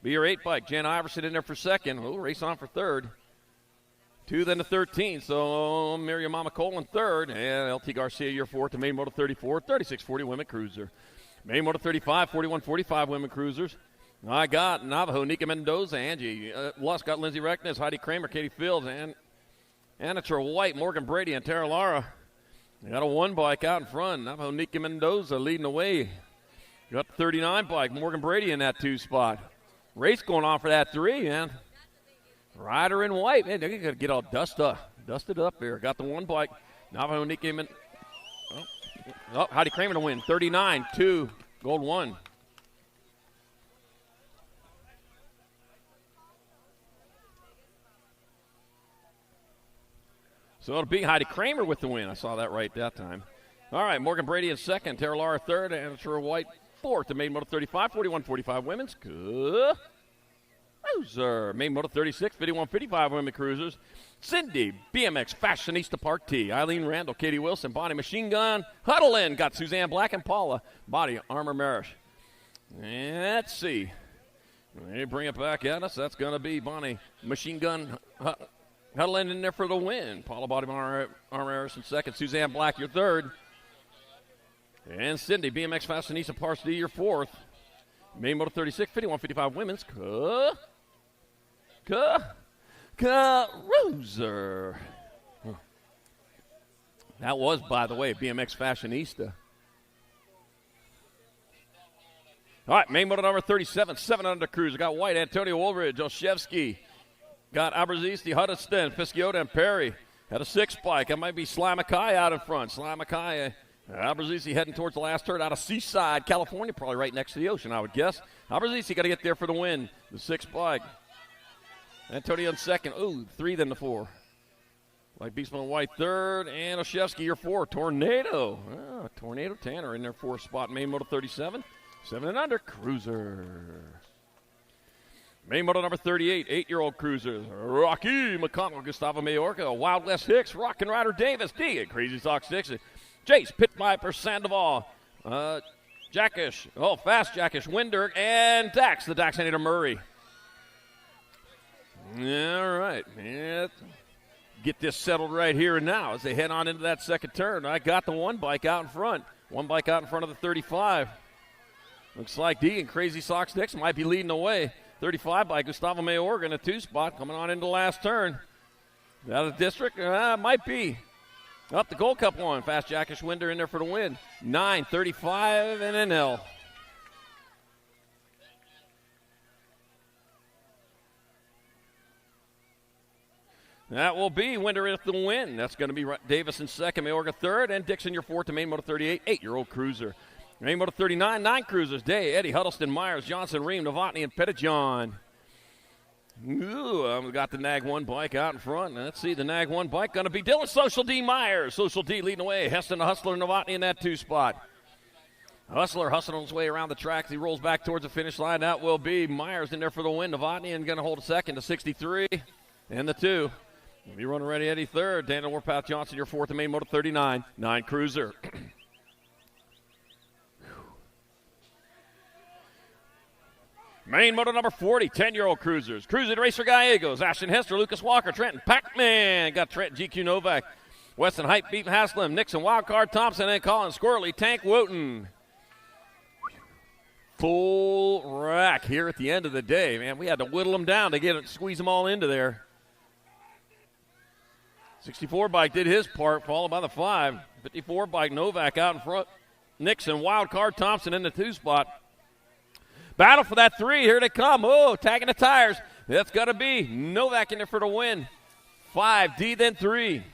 Be your 8 bike. Jen Iverson in there for second. Oh, race on for third. 2 then to 13. So Miriam Mama Cole in third. And LT Garcia your fourth. The main moto 34, 36-40 women cruiser. Main moto 35, 41-45 women cruisers. I got Navajo, Nika Mendoza, Angie Lusk, got Lindsay Reckness, Heidi Kramer, Katie Fields, and Anitra White, Morgan Brady, and Tara Lara. They got a 1 bike out in front. Navajo, Nika Mendoza leading the way. Got the 39 bike, Morgan Brady in that 2 spot. Race going on for that 3, man. Rider in white, man, they're going to get all dusted up here. Got the 1 bike. Navajo, Nika Mendoza. Oh, Heidi Kramer to win. 39-2, gold 1. So it'll be Heidi Kramer with the win. I saw that right that time. All right, Morgan Brady in second, Tara Lara third, and Troy White fourth. The main moto 35, 41-45 women's. Good. Cruiser. Main moto 36, 51-55 women cruisers. Cindy, BMX Fashionista Part T. Eileen Randall, Katie Wilson, Bonnie Machine Gun. Huddle in, got Suzanne Black and Paula. Body Armor Marish. And let's see. They bring it back at us. That's going to be Bonnie Machine Gun Huddle in there for the win. Paula Body Armor Marish in second. Suzanne Black, your third. And Cindy, BMX Fashionista Part D, your fourth. Main moto 36, 51-55 women's. Cruiser. That was, by the way, BMX Fashionista. All right, main moto number 37, 7 under cruiser. Got White, Antonio Woolridge, Olszewski. Got Abrazisti, Huddleston, Pisciota, and Perry. Had a 6-bike. That might be Sly Mackay out in front. Sly Mackay, Abrazisti heading towards the last turn out of Seaside, California, probably right next to the ocean, I would guess. Abrazisti got to get there for the win. The 6-bike. Antonio in second. Ooh, 3 then the 4. Like Beastman White third, and Olszewski your 4. Tornado. Tornado Tanner in their 4th spot. Main moto 37. 7 and under, cruiser. Main moto number 38, 8-year-old cruisers. Rocky McConnell, Gustavo Mayorga, Wild West Hicks, Rockin' Rider Davis, D, Crazy Sox Dixon, Jace, Pit Viper, Sandoval, Jackish, Fast Jackish, Winder, and Dax, the Daxinator Murray. All right, get this settled right here and now as they head on into that second turn. I got the 1 bike out in front. 1 bike out in front of the 35. Looks like D and Crazy Sox Dixon might be leading the way. 35 by Gustavo Mayorga in a 2-spot coming on into the last turn. Out of the district? Might be. Up the Gold Cup one. Fast Jackish Winder in there for the win. 9:35 and an L. That will be Winder at the win. That's going to be Davis in second, Mayorga third, and Dixon your 4th to main moto 38, 8-year-old cruiser. Main moto 39, 9 cruisers. Day, Eddie, Huddleston, Myers, Johnson, Ream, Novotny, and Pettijohn. Ooh, got the Nag 1 bike out in front. Let's see, the Nag 1 bike going to be Dylan Social D Myers. Social D leading the way. Heston, the Hustler, Novotny in that 2-spot. Hustler hustling his way around the track as he rolls back towards the finish line. That will be Myers in there for the win. Novotny and going to hold a second to 63 and the 2. We'll be running ready, Eddie third. Daniel Warpath Johnson, your 4th in main moto 39, 9 cruiser. Main moto number 40, 10-year-old cruisers. Cruising Racer Gallegos, Ashton Hester, Lucas Walker, Trenton Pac-Man. Got Trenton GQ Novak, Weston Hype, Beaton Haslam, Nixon Wildcard Thompson, and Colin Squirrely, Tank Wooten. Full rack here at the end of the day, man. We had to whittle them down to squeeze them all into there. 64 bike did his part, followed by the 5. 54 bike Novak out in front. Nixon, Wildcard Thompson in the 2-spot. Battle for that 3. Here they come. Oh, tagging the tires. That's got to be Novak in there for the win. 5, D, then 3.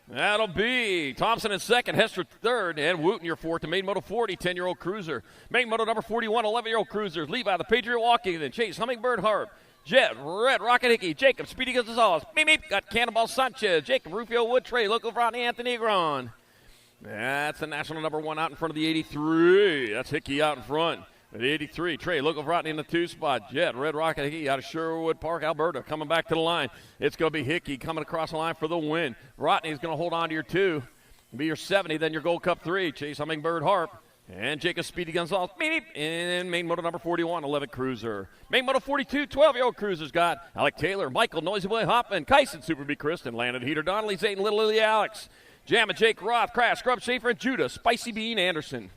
That'll be Thompson in second, Hester third, and Wooten your 4th to main moto 40, 10-year-old cruiser. Main moto number 41, 11-year-old cruisers. Levi, the Patriot Walking, then Chase, Hummingbird Harp. Jet, Red, Rocket Hickey, Jacob, Speedy Gonzalez, Beep, beep, got Cannonball Sanchez, Jacob, Rufio Wood, Trey, local Rodney, Anthony Agron. That's the national number 1 out in front of the 83. That's Hickey out in front. At 83, Trey, local Rodney in the 2-spot. Jet, Red Rocket Hickey out of Sherwood Park, Alberta, coming back to the line. It's going to be Hickey coming across the line for the win. Rodney's going to hold on to your 2. Be your 70, then your Gold Cup 3. Chase Hummingbird Harp. And Jacob Speedy Gonzalez, beep, in main moto number 41, 11 cruiser. Main moto 42, 12-year-old cruisers got Alec Taylor, Michael Noisy Boy Hoffman, Kyson, Super B. Kristen, Landon Heater, Donnelly, Zayton, Little Lily Alex, Jamma, Jake Roth, Crash, Scrub, Schaefer, and Judah, Spicy Bean Anderson.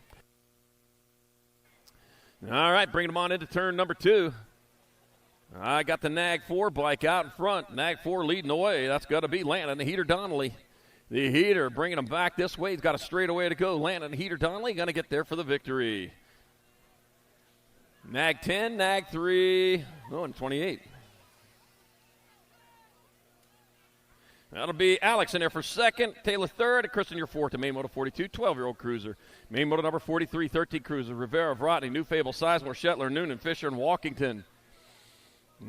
All right, bringing them on into turn number 2. I got the Nag 4 bike out in front. Nag 4 leading the way. That's got to be Landon, the Heater, Donnelly. The Heater bringing him back this way. He's got a straightaway to go. Landon, Heater, Donnelly going to get there for the victory. Nag 10, Nag 3, and 28. That'll be Alex in there for second, Taylor third, and Kristen your 4th to main moto 42, 12-year-old cruiser. Main moto number 43, 13 cruiser, Rivera, Vrotny, New Fable, Sizemore, Shetler, Noonan, Fisher, and Walkington.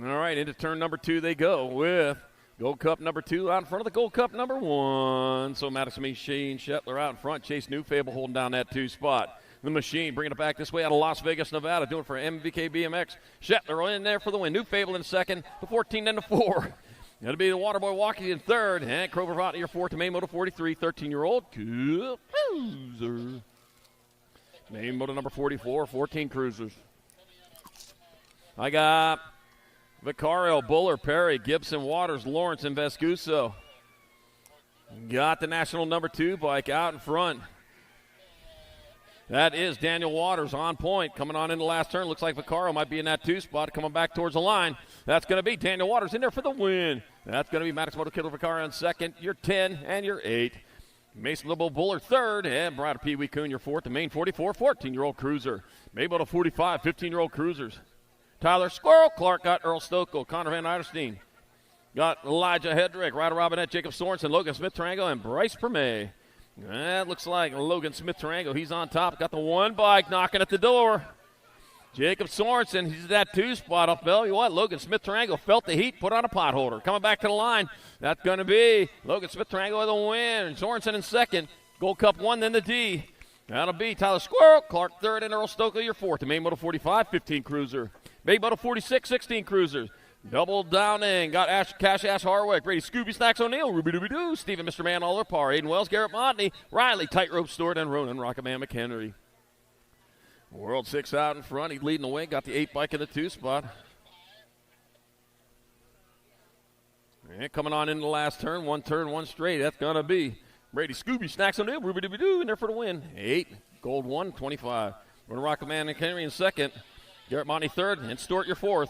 All right, into turn number 2 they go with Gold Cup number 2 out in front of the Gold Cup number 1. So Madison Machine Shetler out in front. Chase Newfable holding down that 2 spot. The Machine bringing it back this way out of Las Vegas, Nevada, doing it for MVK BMX. Shetler in there for the win. Newfable in second. The 14 and the 4. That'll be the Waterboy walking in third. And Crover Votney, your 4th to Main Moto 43, 13-year-old Cruiser. Main Moto number 44, 14 Cruisers. I got Vicario, Buller, Perry, Gibson, Waters, Lawrence, and Vescuso. Got the national number 2 bike out in front. That is Daniel Waters on point. Coming on in the last turn. Looks like Vicario might be in that 2 spot. Coming back towards the line. That's going to be Daniel Waters in there for the win. That's going to be Maddox Moto Killer Vicario in second. You're 10 and you're 8. Mason Little Buller third. And Brad Pee Wee Coon, your 4th. The Main 44, 14-year-old Cruiser. Maybo 45, 15-year-old Cruisers. Tyler Squirrel. Clark got Earl Stokel. Connor Van Eiderstein. Got Elijah Hedrick. Ryder Robinette. Jacob Sorensen. Logan Smith-Tarango. And Bryce Permay. That looks like Logan Smith-Tarango. He's on top. Got the 1 bike knocking at the door. Jacob Sorensen, he's at that 2 spot. I'll tell you what, Logan Smith-Tarango felt the heat, put on a pot holder. Coming back to the line, that's going to be Logan Smith-Tarango with a win. Sorensen in second. Gold Cup 1, then the D. That'll be Tyler Squirrel, Clark third, and Earl Stokel, your 4th. The Main Moto 45, 15 Cruiser. Main Moto 46, 16 Cruisers. Double downing. Got Cash Ash Harwick, Brady Scooby Snacks O'Neill, Ruby Dooby Doo, Stephen Mr. Man Aller Par, Aiden Wells, Garrett Montney, Riley, Tightrope Stewart, and Ronan Rocketman McHenry. World 6 out in front. He's leading the way. Got the 8 bike in the 2 spot. And coming on in the last turn. 1 turn, 1 straight. That's going to be Brady Scooby Snacks O'Neill, Ruby Dooby Doo in there for the win. 8. Gold 1, 25. Ronan Rocketman McHenry in second. Garrett Montney third. And Stewart your 4th.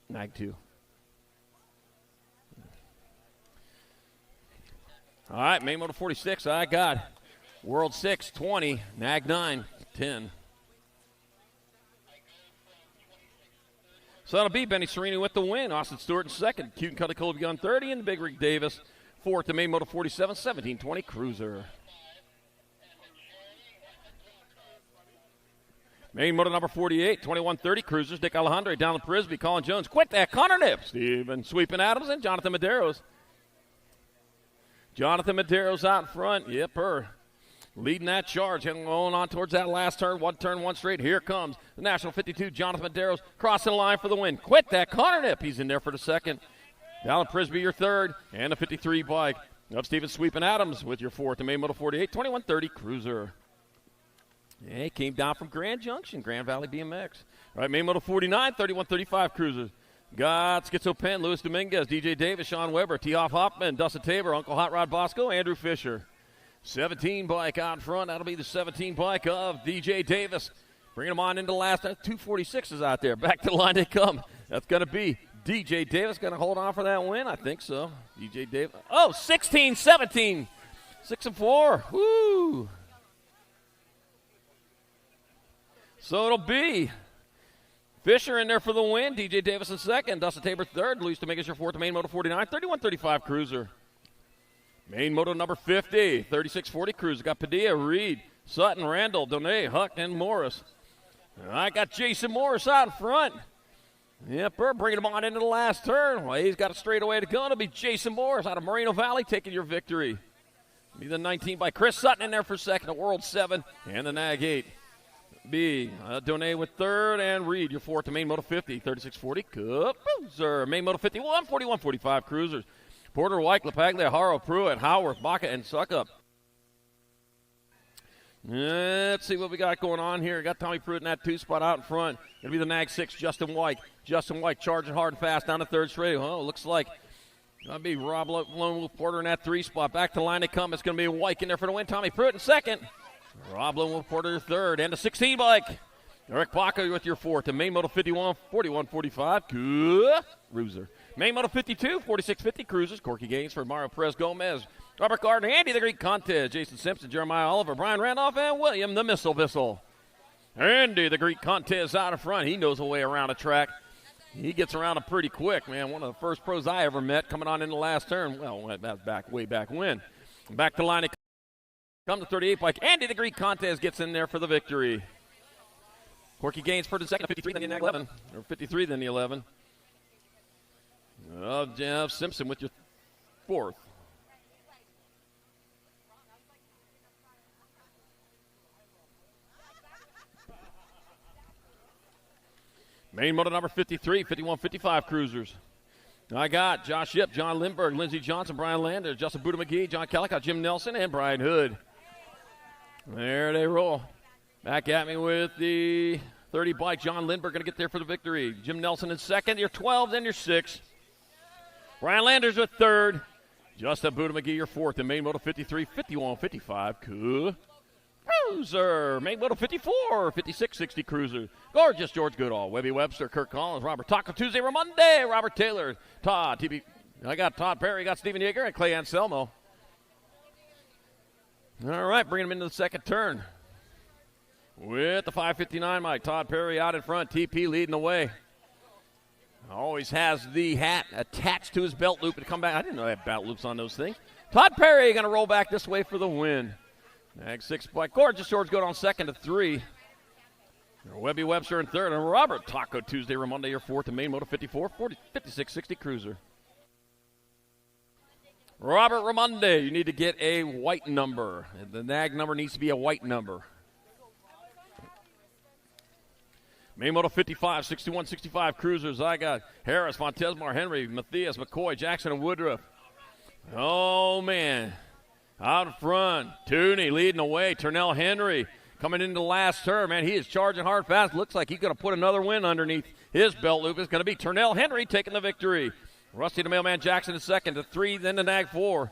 Nag 2. All right, Main Moto 46, I got World 6, 20, Nag 9, 10. So that'll be Benny Sereni with the win. Austin Stewart in second. Cute Cuddy Colby on 30, and Big Rig Davis 4th to Main Moto 47, 17-20 Cruiser. Main Moto number 48, 21-30 Cruisers. Dick Alejandro down the Prisby. Colin Jones. Quit that. Connor Nip. Steven Sweeping Adams and Jonathan Medeiros. Jonathan Medeiros out in front. Yep, leading that charge. Going on towards that last turn. 1 turn, 1 straight. Here comes the National 52. Jonathan Medeiros crossing the line for the win. Quit that. Connor Nip. He's in there for the second. Down Prisby, your 3rd. And the 53 bike of Steven Sweeping Adams with your 4th. The Main Moto 48, 21-30 Cruiser. Yeah, he came down from Grand Junction, Grand Valley BMX. All right, Main Moto 49, 31-35 Cruisers. Got Schizo Penn, Luis Dominguez, DJ Davis, Sean Weber, T-Hoff Hoffman, Dustin Tabor, Uncle Hot Rod Bosco, Andrew Fisher. 17 bike out in front. That'll be the 17 bike of DJ Davis. Bringing them on into the last 246s out there. Back to the line they come. That's going to be DJ Davis. Going to hold on for that win? I think so. DJ Davis. Oh, 16-17. 6-4. Woo. So it'll be Fisher in there for the win. DJ Davis in second. Dustin Tabor third. Luis Dominguez your 4th to Main Moto 49. 31-35 Cruiser. Main Moto number 50. 36-40 Cruiser. Got Padilla, Reed, Sutton, Randall, Donay, Huck, and Morris. I got Jason Morris out in front. Yep, we're bringing him on into the last turn. Well, he's got a straightaway to go. It'll be Jason Morris out of Moreno Valley taking your victory. Be the 19 by Chris Sutton in there for second. At World 7 and the Nag 8. B. Donay with 3rd, and Reed, your 4th to Main Moto 50, 36-40 Cruiser. Main Moto 51, 41-45 Cruisers. Porter, White, LaPaglia, Haro, Pruitt, Howarth, Baca, and Suckup. Let's see what we got going on here. Got Tommy Pruitt in that 2 spot out in front. Going to be the Nag 6, Justin White. Justin White charging hard and fast down the 3rd straight. Oh, looks like going to be Rob Lone Wolf Porter in that 3 spot. Back to the line they come. It's going to be White in there for the win. Tommy Pruitt in second. Rob Lone Wolf Porter your 3rd. And the 16 bike. Eric Baca with your 4th. And Main Moto 51, 41-45 Cruiser. Main Moto 52, 46-50 Cruisers. Corky Gaines for Mario Perez Gomez. Robert Gardner, Andy the Greek Contez, Jason Simpson, Jeremiah Oliver, Brian Randolph, and William the Missile Bissell. Andy the Greek Contez out in front. He knows the way around the track. He gets around him pretty quick, man. One of the first pros I ever met coming on in the last turn. Well, that's way back when. Back to line. Come to 38 bike. Andy the Greek Contest gets in there for the victory. Corky Gaines for the second, 53, then the 11. Or 53, then the 11. Jeff Simpson with your fourth. Main moto number 53, 51, 55 cruisers. I got Josh Yip, John Lindbergh, Lindsey Johnson, Brian Lander, Justin Buddha McGee, John Kellicott, Jim Nelson, and Brian Hood. There they roll. Back at me with the 30 bike. John Lindbergh going to get there for the victory. Jim Nelson in second. Your 12, then your 6. Brian Landers with third. Justin Buddha McGee, your fourth. In main moto 53, 51, 55. Cruiser. Main moto 54, 56, 60 cruiser. Gorgeous George Goodall. Webby Webster, Kirk Collins, Robert Taco Tuesday, Ramonde, Robert Taylor, Todd, TB. I got Todd Perry, got Stephen Yeager, and Clay Anselmo. All right, bringing him into the second turn. With the 559 mic, Todd Perry out in front, TP leading the way. Always has the hat attached to his belt loop to come back. I didn't know they had belt loops on those things. Todd Perry going to roll back this way for the win. Mag 6 bike. Gorgeous George going on second to 3. Webby Webster in third. And Robert Taco Tuesday, Ramonde, your fourth. And main moto 54, 40, 56, 60 cruiser. Robert Ramonde, you need to get a white number. The nag number needs to be a white number. Main moto 55, 61, 65 cruisers. I got Harris, Fontesmar, Henry, Matthias, McCoy, Jackson, and Woodruff. Oh, man. Out in front, Tooney leading the way. Turnell Henry coming into the last turn. Man, he is charging hard fast. Looks like he's going to put another win underneath his belt loop. It's going to be Turnell Henry taking the victory. Rusty the Mailman Jackson in second to 3, then the Nag 4.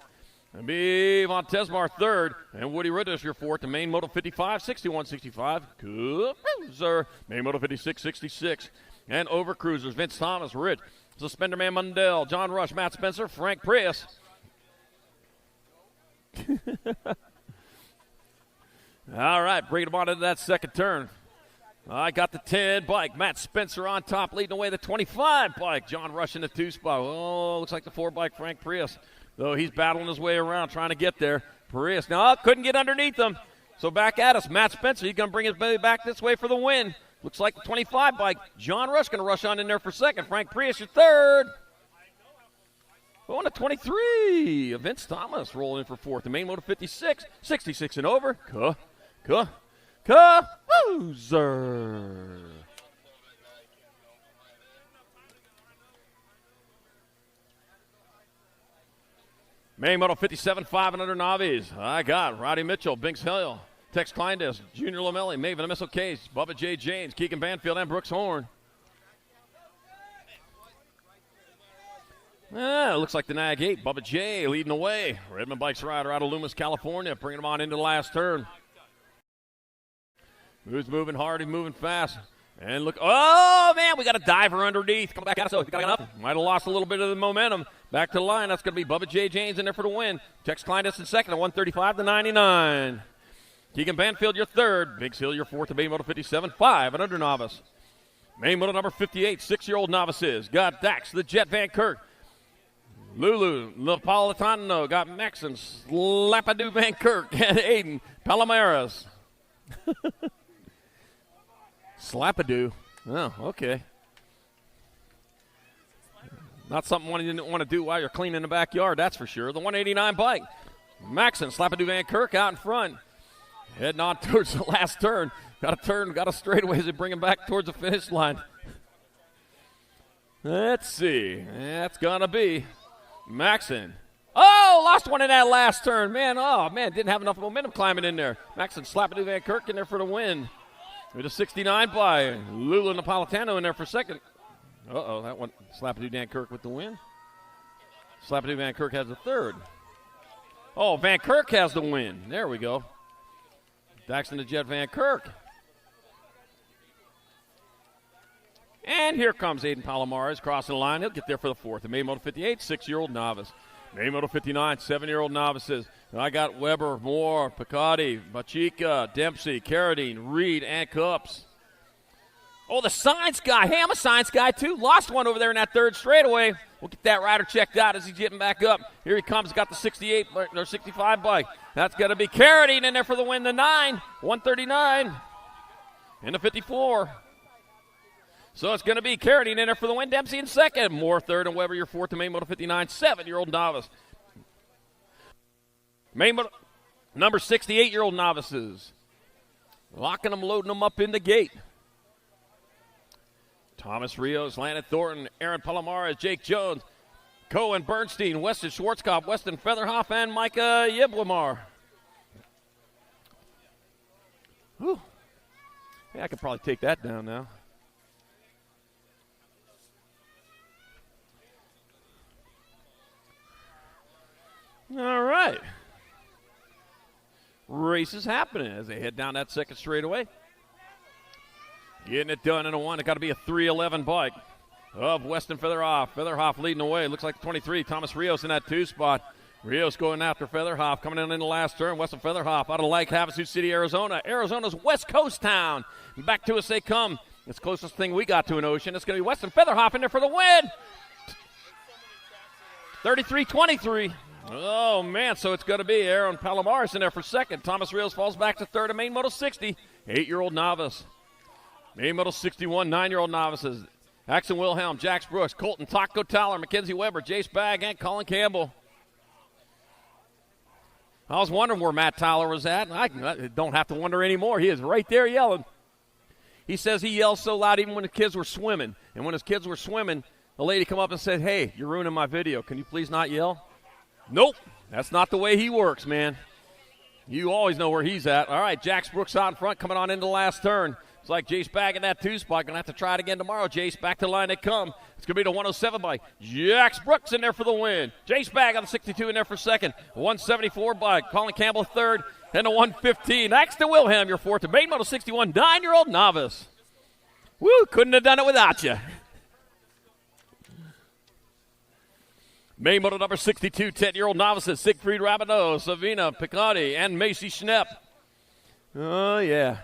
And be Von Tesmar third, and Woody Ridders your fourth. The main moto 55, 61, 65. Cruiser. Main moto 56, 66. And over cruisers. Vince Thomas, Rich, Suspender Man Mundell, John Rush, Matt Spencer, Frank Prius. All right, bring them on into that second turn. I got the 10 bike. Matt Spencer on top, leading away the 25 bike. John Rush in the 2 spot. Oh, looks like the 4 bike, Frank Prius. Though he's battling his way around, trying to get there. Prius, no, couldn't get underneath him. So back at us, Matt Spencer. He's going to bring his baby back this way for the win. Looks like the 25 bike. John Rush going to rush on in there for second. Frank Prius, your third. Going to 23. Vince Thomas rolling in for fourth. The main moto 56, 66 and over. Cruiser. Main moto 57, 5 and under novice. I got Roddy Mitchell, Binks Hill, Tex Kleindes, Junior Lamelli, Maven Missile Case, Bubba J. James, Keegan Banfield, and Brooks Horn. It looks like the Nag 8, Bubba J leading the way. Redmond Bikes rider out of Loomis, California, bringing them on into the last turn. Who's moving hard and moving fast? And look, oh, man, we got a diver underneath. Come back at us. So got up. Might have lost a little bit of the momentum. Back to the line. That's going to be Bubba J. James in there for the win. Tex Kleindes in second at 135 to 99. Keegan Banfield, your third. Biggs Hill, your fourth. The main moto 57, 5 and under novice. Main moto number 58, 6-year-old novices. Got Dax, the Jet Van Kirk. Lulu Napolitano. Got Max and Slapadoo Van Kirk. And Aiden Palomares. Slapadoo. Oh, okay. Not something one you didn't want to do while you're cleaning the backyard, that's for sure. The 189 bike. Maxon, Slapadoo Van Kirk out in front. Heading on towards the last turn. Got a turn, got a straightaway as they bring him back towards the finish line. Let's see. That's going to be Maxon. Oh, lost one in that last turn. Man, didn't have enough momentum climbing in there. Maxon, Slapadoo Van Kirk in there for the win. With a 69 by Lulu Napolitano in there for second. Uh-oh, that one, Slapadoo Van Kirk with the win. Slapadoo Van Kirk has the third. Oh, Van Kirk has the win. There we go. Daxton the Jet Van Kirk. And here comes Aiden Palomares crossing the line. He'll get there for the fourth. The main moto 58, 6-year-old novice. Main moto 59, 7-year-old novices. I got Weber, Moore, Picotti, Bachica, Dempsey, Carradine, Reed, and Cups. Oh, the science guy. Hey, I'm a science guy, too. Lost one over there in that third straightaway. We'll get that rider checked out as he's getting back up. Here he comes. Got the 68 or 65 bike. That's going to be Carradine in there for the win. The 9, 139. And the 54. So it's going to be Carradine in there for the win. Dempsey in second. Moore third, and Weber your fourth. The main moto 59, 7-year-old novice. Main moto number 68-year-old novices. Locking them, loading them up in the gate. Thomas Rios, Landon Thornton, Aaron Palomares, Jake Jones, Cohen Bernstein, Weston Schwarzkopf, Weston Featherhoff, and Micah Yiblamar. Whew. Yeah, I could probably take that down now. All right. Race is happening as they head down that second straightaway. Getting it done in a one. It got to be a 3:11 bike of Weston Featherhoff. Featherhoff leading the way. Looks like 23. Thomas Rios in that 2 spot. Rios going after Featherhoff. Coming in the last turn. Weston Featherhoff out of Lake Havasu City, Arizona. Arizona's West Coast town. Back to us they come. It's the closest thing we got to an ocean. It's going to be Weston Featherhoff in there for the win. 33-23. Oh, man, so it's going to be Aaron Palomares in there for second. Thomas Rios falls back to third. A main moto 60, 8-year-old novice. Main moto 61, 9-year-old novices. Axon Wilhelm, Jax Brooks, Colton Taco Tyler, Mackenzie Weber, Jace Bagg, and Colin Campbell. I was wondering where Matt Tyler was at. I don't have to wonder anymore. He is right there yelling. He says he yells so loud even when the kids were swimming. And when his kids were swimming, the lady come up and said, "Hey, you're ruining my video. Can you please not yell?" Nope, that's not the way he works, man. You always know where he's at. All right, Jax Brooks out in front, coming on into the last turn. It's like Jace Bagg in that 2 spot. Going to have to try it again tomorrow. Jace, back to the line they come. It's going to be the 107 bike. Jax Brooks in there for the win. Jace Bagg on the 62 in there for second. 174 bike. Colin Campbell third. And the 115. Axton Wilhelm, your fourth. The main moto 61, 9-year-old novice. Woo, couldn't have done it without you. Main moto number 62, 10-year-old novices. Siegfried Rabideau, Savina Picotti, and Macy Schnepp. Oh, yeah.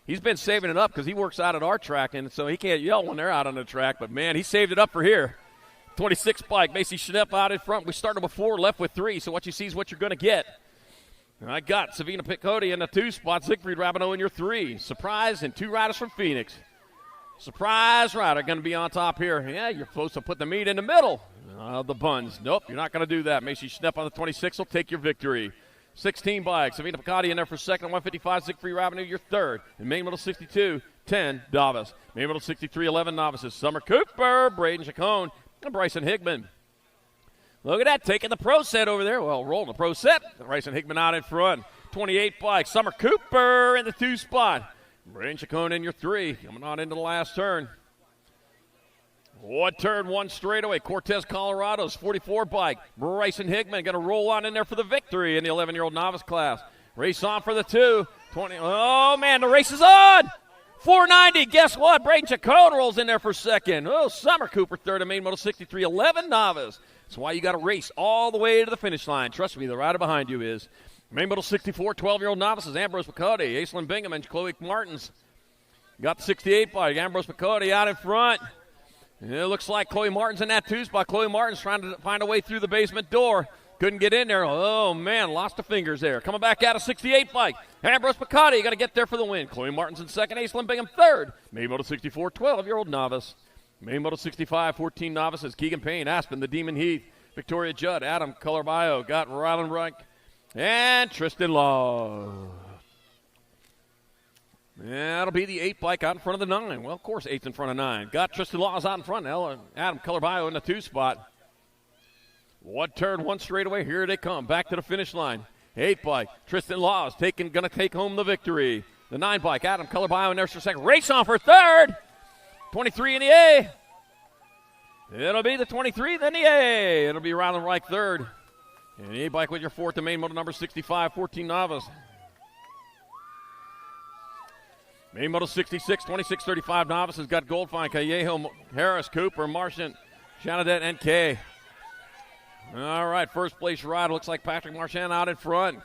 He's been saving it up because he works out at our track, and so he can't yell when they're out on the track. But, man, he saved it up for here. 26 bike, Macy Schnepp out in front. We started with 4, left with 3, so what you see is what you're going to get. And I got Savina Picotti in the 2 spot, Siegfried Rabideau in your 3. Surprise, and 2 riders from Phoenix. Surprise rider going to be on top here. Yeah, you're supposed to put the meat in the middle of the buns. Nope, you're not going to do that. Macy Schnepp on the 26 will take your victory. 16 bikes. Savina Picotti in there for second. 155, Siegfried Rabideau, your third. And main moto 62, 10 novice. Main moto 63, 11 novices. Summer Cooper, Braden Chacon, and Bryson Hickman. Look at that, taking the pro set over there. Well, rolling the pro set. Bryson Hickman out in front. 28 bikes. Summer Cooper in the 2 spot. Braden Chacon in your 3. Coming on into the last turn. One turn, 1 straightaway. Cortez, Colorado's 44 bike. Bryson Hickman going to roll on in there for the victory in the 11-year-old novice class. Race on for the 2. 20. Oh, man, the race is on. 490. Guess what? Braden Chacon rolls in there for second. Oh, Summer Cooper third. And main moto 63, 11 novice. That's why you got to race all the way to the finish line. Trust me, the rider behind you is. Main moto 64, 12-year-old novices. Ambrose McCuddy, Aislinn Bingham, and Chloe Martins. Got the 68 bike. Ambrose McCuddy out in front. And it looks like Chloe Martin's in that 2 spot. Chloe Martin's trying to find a way through the basement door. Couldn't get in there. Oh, man, lost the fingers there. Coming back out of 68 bike. Ambrose Picotti got to get there for the win. Chloe Martin's in second. Aislinn Bingham third. Main moto 64, 12-year-old novice. Main moto 65, 14 novices. Keegan Payne, Aspen, the Demon Heath. Victoria Judd, Adam Colorbayo. Got Rylan Reich and Tristan Law. Yeah, that'll be the 8 bike out in front of the 9. Well, of course, 8's in front of 9. Got Tristan Laws out in front. Adam Colorbayo in the 2 spot. 1 turn, 1 straightaway. Here they come. Back to the finish line. 8 bike. Tristan Laws going to take home the victory. The 9 bike. Adam Colorbayo in there for second. Race on for third. 23 in the A. It'll be the 23, then the A. It'll be Rylan Reich third. And the 8 bike with your 4th. The main motor number 65, 14 novice. Main moto 66, 26, 35 novices. Got Goldfine, Callejo, Harris, Cooper, Marchant, Shanadet, and Kay. All right, first place ride. Looks like Patrick Marchand out in front.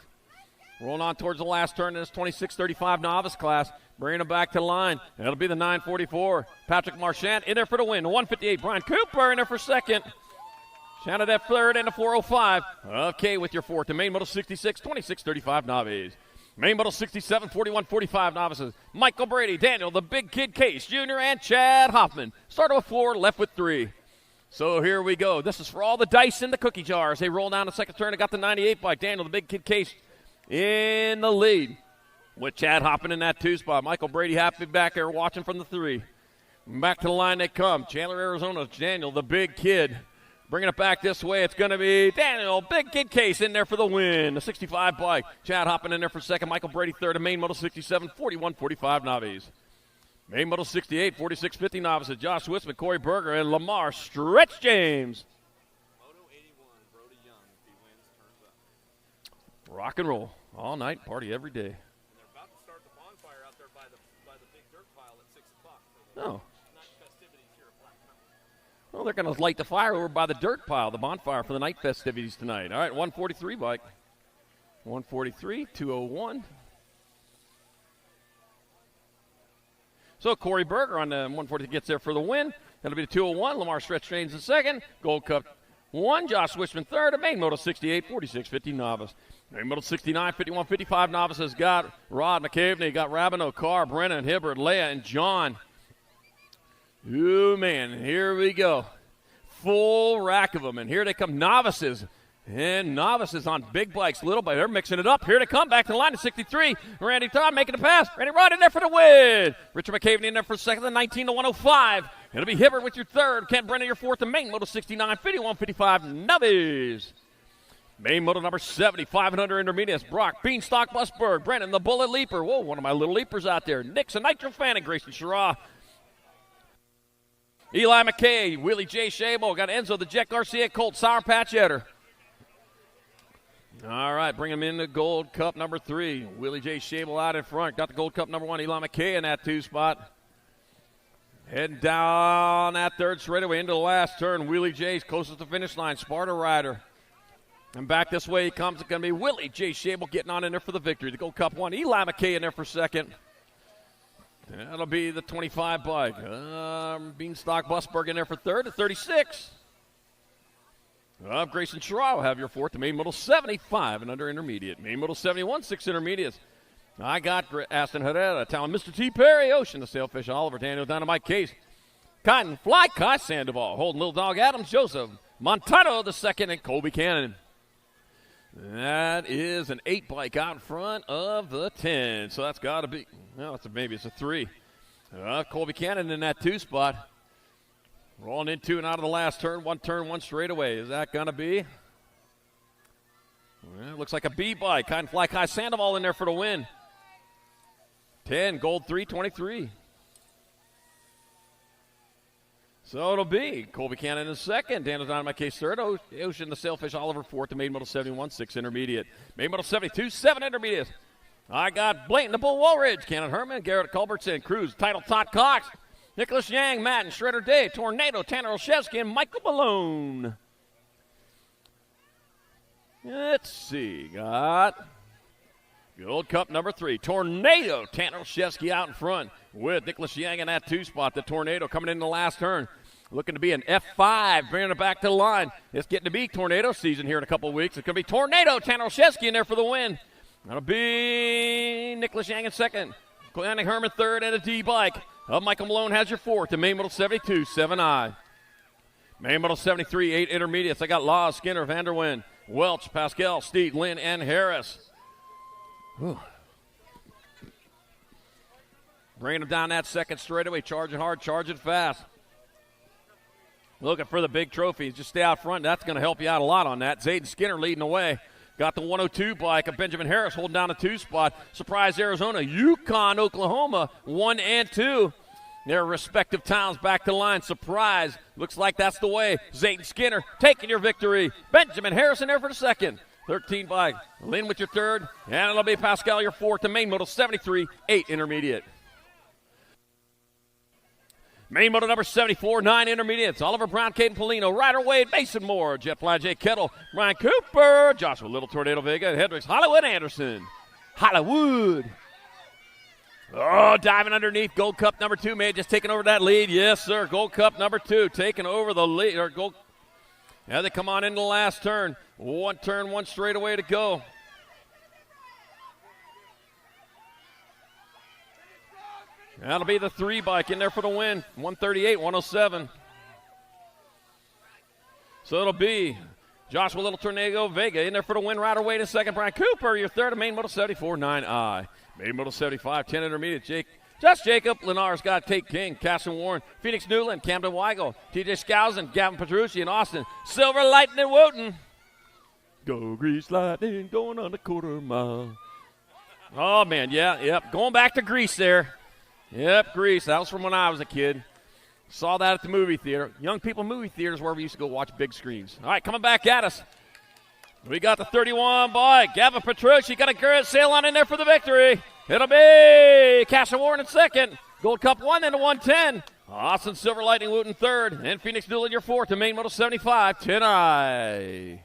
Rolling on towards the last turn in this 26-35 novice class. Bringing him back to the line. That'll be the 944. Patrick Marchand in there for the win. The 158. Brian Cooper in there for second. Shannon at third and the 405. Okay, with your fourth. The main model 66, 26-35 novice. Main model 67, 41-45 novices. Michael Brady, Daniel, the Big Kid Case, Jr., and Chad Hoffman. Started with 4, left with 3. So here we go. This is for all the dice in the cookie jars. They roll down the second turn and got the 98 bike. Daniel, the Big Kid Case, in the lead with Chad Hoppin in that 2 spot. Michael Brady happy back there watching from the 3. Back to the line they come. Chandler, Arizona, Daniel, the Big Kid. Bringing it back this way, it's going to be Daniel, Big Kid Case in there for the win. The 65 bike. Chad Hoppin in there for second. Michael Brady third. And main model 67, 41-45 novice. Main model 68, 46-50 novices. Josh Wisman, Corey Berger, and Lamar Stretch James. Rock and roll all night, party every day. And they're about to start the bonfire out there by the big dirt pile at 6 o'clock. Oh. Night festivities here at Black Mountain. Well, they're going to light the fire over by the dirt pile, the bonfire for the night festivities tonight. All right, 143 bike. 143, 201. So Corey Berger on the 140 gets there for the win. That'll be the 201. Lamar Stretch James in second. Gold Cup 1. Josh Swishman third. A main model 68, 46-50 novice. Main model 69, 51-55 novices got Rod McCaveney, got Rabineau, Carr, Brennan, Hibbert, Leah, and John. Ooh, man, here we go. Full rack of them, and here they come, novices. And novices on big bikes, little bikes. They're mixing it up. Here they come, back to the line at 63. Randy Todd making the pass. Randy Rod in there for the win. Richard McCaveney in there for second, the 19-105. It'll be Hibbert with your third. Kent Brennan your fourth, the main model 69, 51-55 novice. Main model number 70, 500 intermediates. Brock, Beanstalk, Busberg, Brennan, the Bullet Leaper. Whoa, one of my little leapers out there. Nixon, Nitro Fanning, Grayson Shara. Eli McKay, Willie J. Shabo. Got Enzo, the Jet Garcia, Colt, Sour Patch Etter. All right, bring him in the Gold Cup number 3. Willie J. Shable out in front. Got the Gold Cup number 1, Eli McKay in that 2 spot. Heading down that third straightaway into the last turn. Willie J's closest to the finish line. Sparta Rider. And back this way he comes. It's going to be Willie J. Shable getting on in there for the victory. The Gold Cup 1. Eli McKay in there for second. That'll be the 25 bike. Beanstalk Busberg in there for third. The 36. Grayson Shara will have your fourth. The main model 75 and under intermediate. Main model 71, 6 intermediates. I got Aston Herrera, Talon, Mr. T. Perry, Ocean, the Sailfish, Oliver, Daniel, Dynamite Case, Cotton, Fly, Kai, Sandoval, Holden, Little Dog, Adams, Joseph, Montano the second, and Colby Cannon. That is an 8 bike out in front of the 10. So that's got to be, no, maybe it's a 3. Colby Cannon in that 2 spot. Rolling into and out of the last turn, one straightaway. Is that going to be? Well, it looks like a B bike. Cotton, Fly, Kai, Sandoval in there for the win. 10, gold 323. So it'll be Colby Cannon in second. Daniel Dynamite Case third. Ocean the Sailfish Oliver fourth. The main model 71, 6 intermediate. Main model 72, 7 intermediate. I got Blayton, the Bull Woolridge, Cannon Herman, Garrett Culbertson, Cruz, Title Todd Cox, Nicholas Yang, Madden, Shredder Day, Tornado, Tanner Olszewski, and Michael Malone. Let's see. Got Gold Cup number 3. Tornado, Tanner Olszewski out in front with Nicholas Yang in that 2 spot. The Tornado coming in the last turn. Looking to be an F5, bringing it back to the line. It's getting to be Tornado season here in a couple of weeks. It's going to be Tornado, Tanner Olszewski in there for the win. That'll be Nicholas Yang in second. Glenn Herman third and a D bike. Michael Malone has your fourth. The main model 72, 7I. Main model 73, 8 intermediates. I got Law, Skinner, Vanderwyn, Welch, Pascal, Steed, Lynn, and Harris. Whew. Bringing them down that second straightaway, charging hard, charging fast. Looking for the big trophies. Just stay out front. That's going to help you out a lot on that. Zayden Skinner leading the way. Got the 102 bike of Benjamin Harris holding down a 2 spot. Surprise, Arizona. Yukon, Oklahoma, 1 and 2. Their respective towns back to the line. Surprise. Looks like that's the way. Zayden Skinner taking your victory. Benjamin Harrison there for the second. 13 bike. Lynn with your third. And it'll be Pascal your fourth. The main model 73, 8 intermediate. Main motor number 74, 9 intermediates. Oliver Brown, Caden Polino, Ryder Wade, Mason Moore, Jet Fly, Jay Kettle, Brian Cooper, Joshua Little, Tornado Vega, Hendricks, Hollywood Anderson. Hollywood. Oh, diving underneath. Gold Cup number 2, may have just taken over that lead. Yes, sir. Gold Cup number 2 taking over the lead. Now they come on into the last turn. One turn, one straightaway to go. That'll be the 3 bike in there for the win. 138, 107. So it'll be Joshua Little Tornado Vega in there for the win. Right away to second. Brian Cooper, your third. Main Moto 74, 9I. Main Moto 75, 10 intermediate. Jacob. Lenar's got Tate King, Casson Warren, Phoenix Newland, Camden Weigel, TJ Skousen, Gavin Petrucci, and Austin. Silver Lightning Wooten. Go Grease Lightning, going on the quarter mile. Oh, man, yep. Going back to Grease there. Yep, Grease. That was from when I was a kid. Saw that at the movie theater. Young people movie theaters where we used to go watch big screens. All right, coming back at us. We got the 31 bike. Gavin Petrucci got a good sail on in there for the victory. It'll be Casson Warren in second. Gold Cup 1 into 110. Austin Silver Lightning Wooten third. And Phoenix Newland your fourth to Main Moto 75, 10I.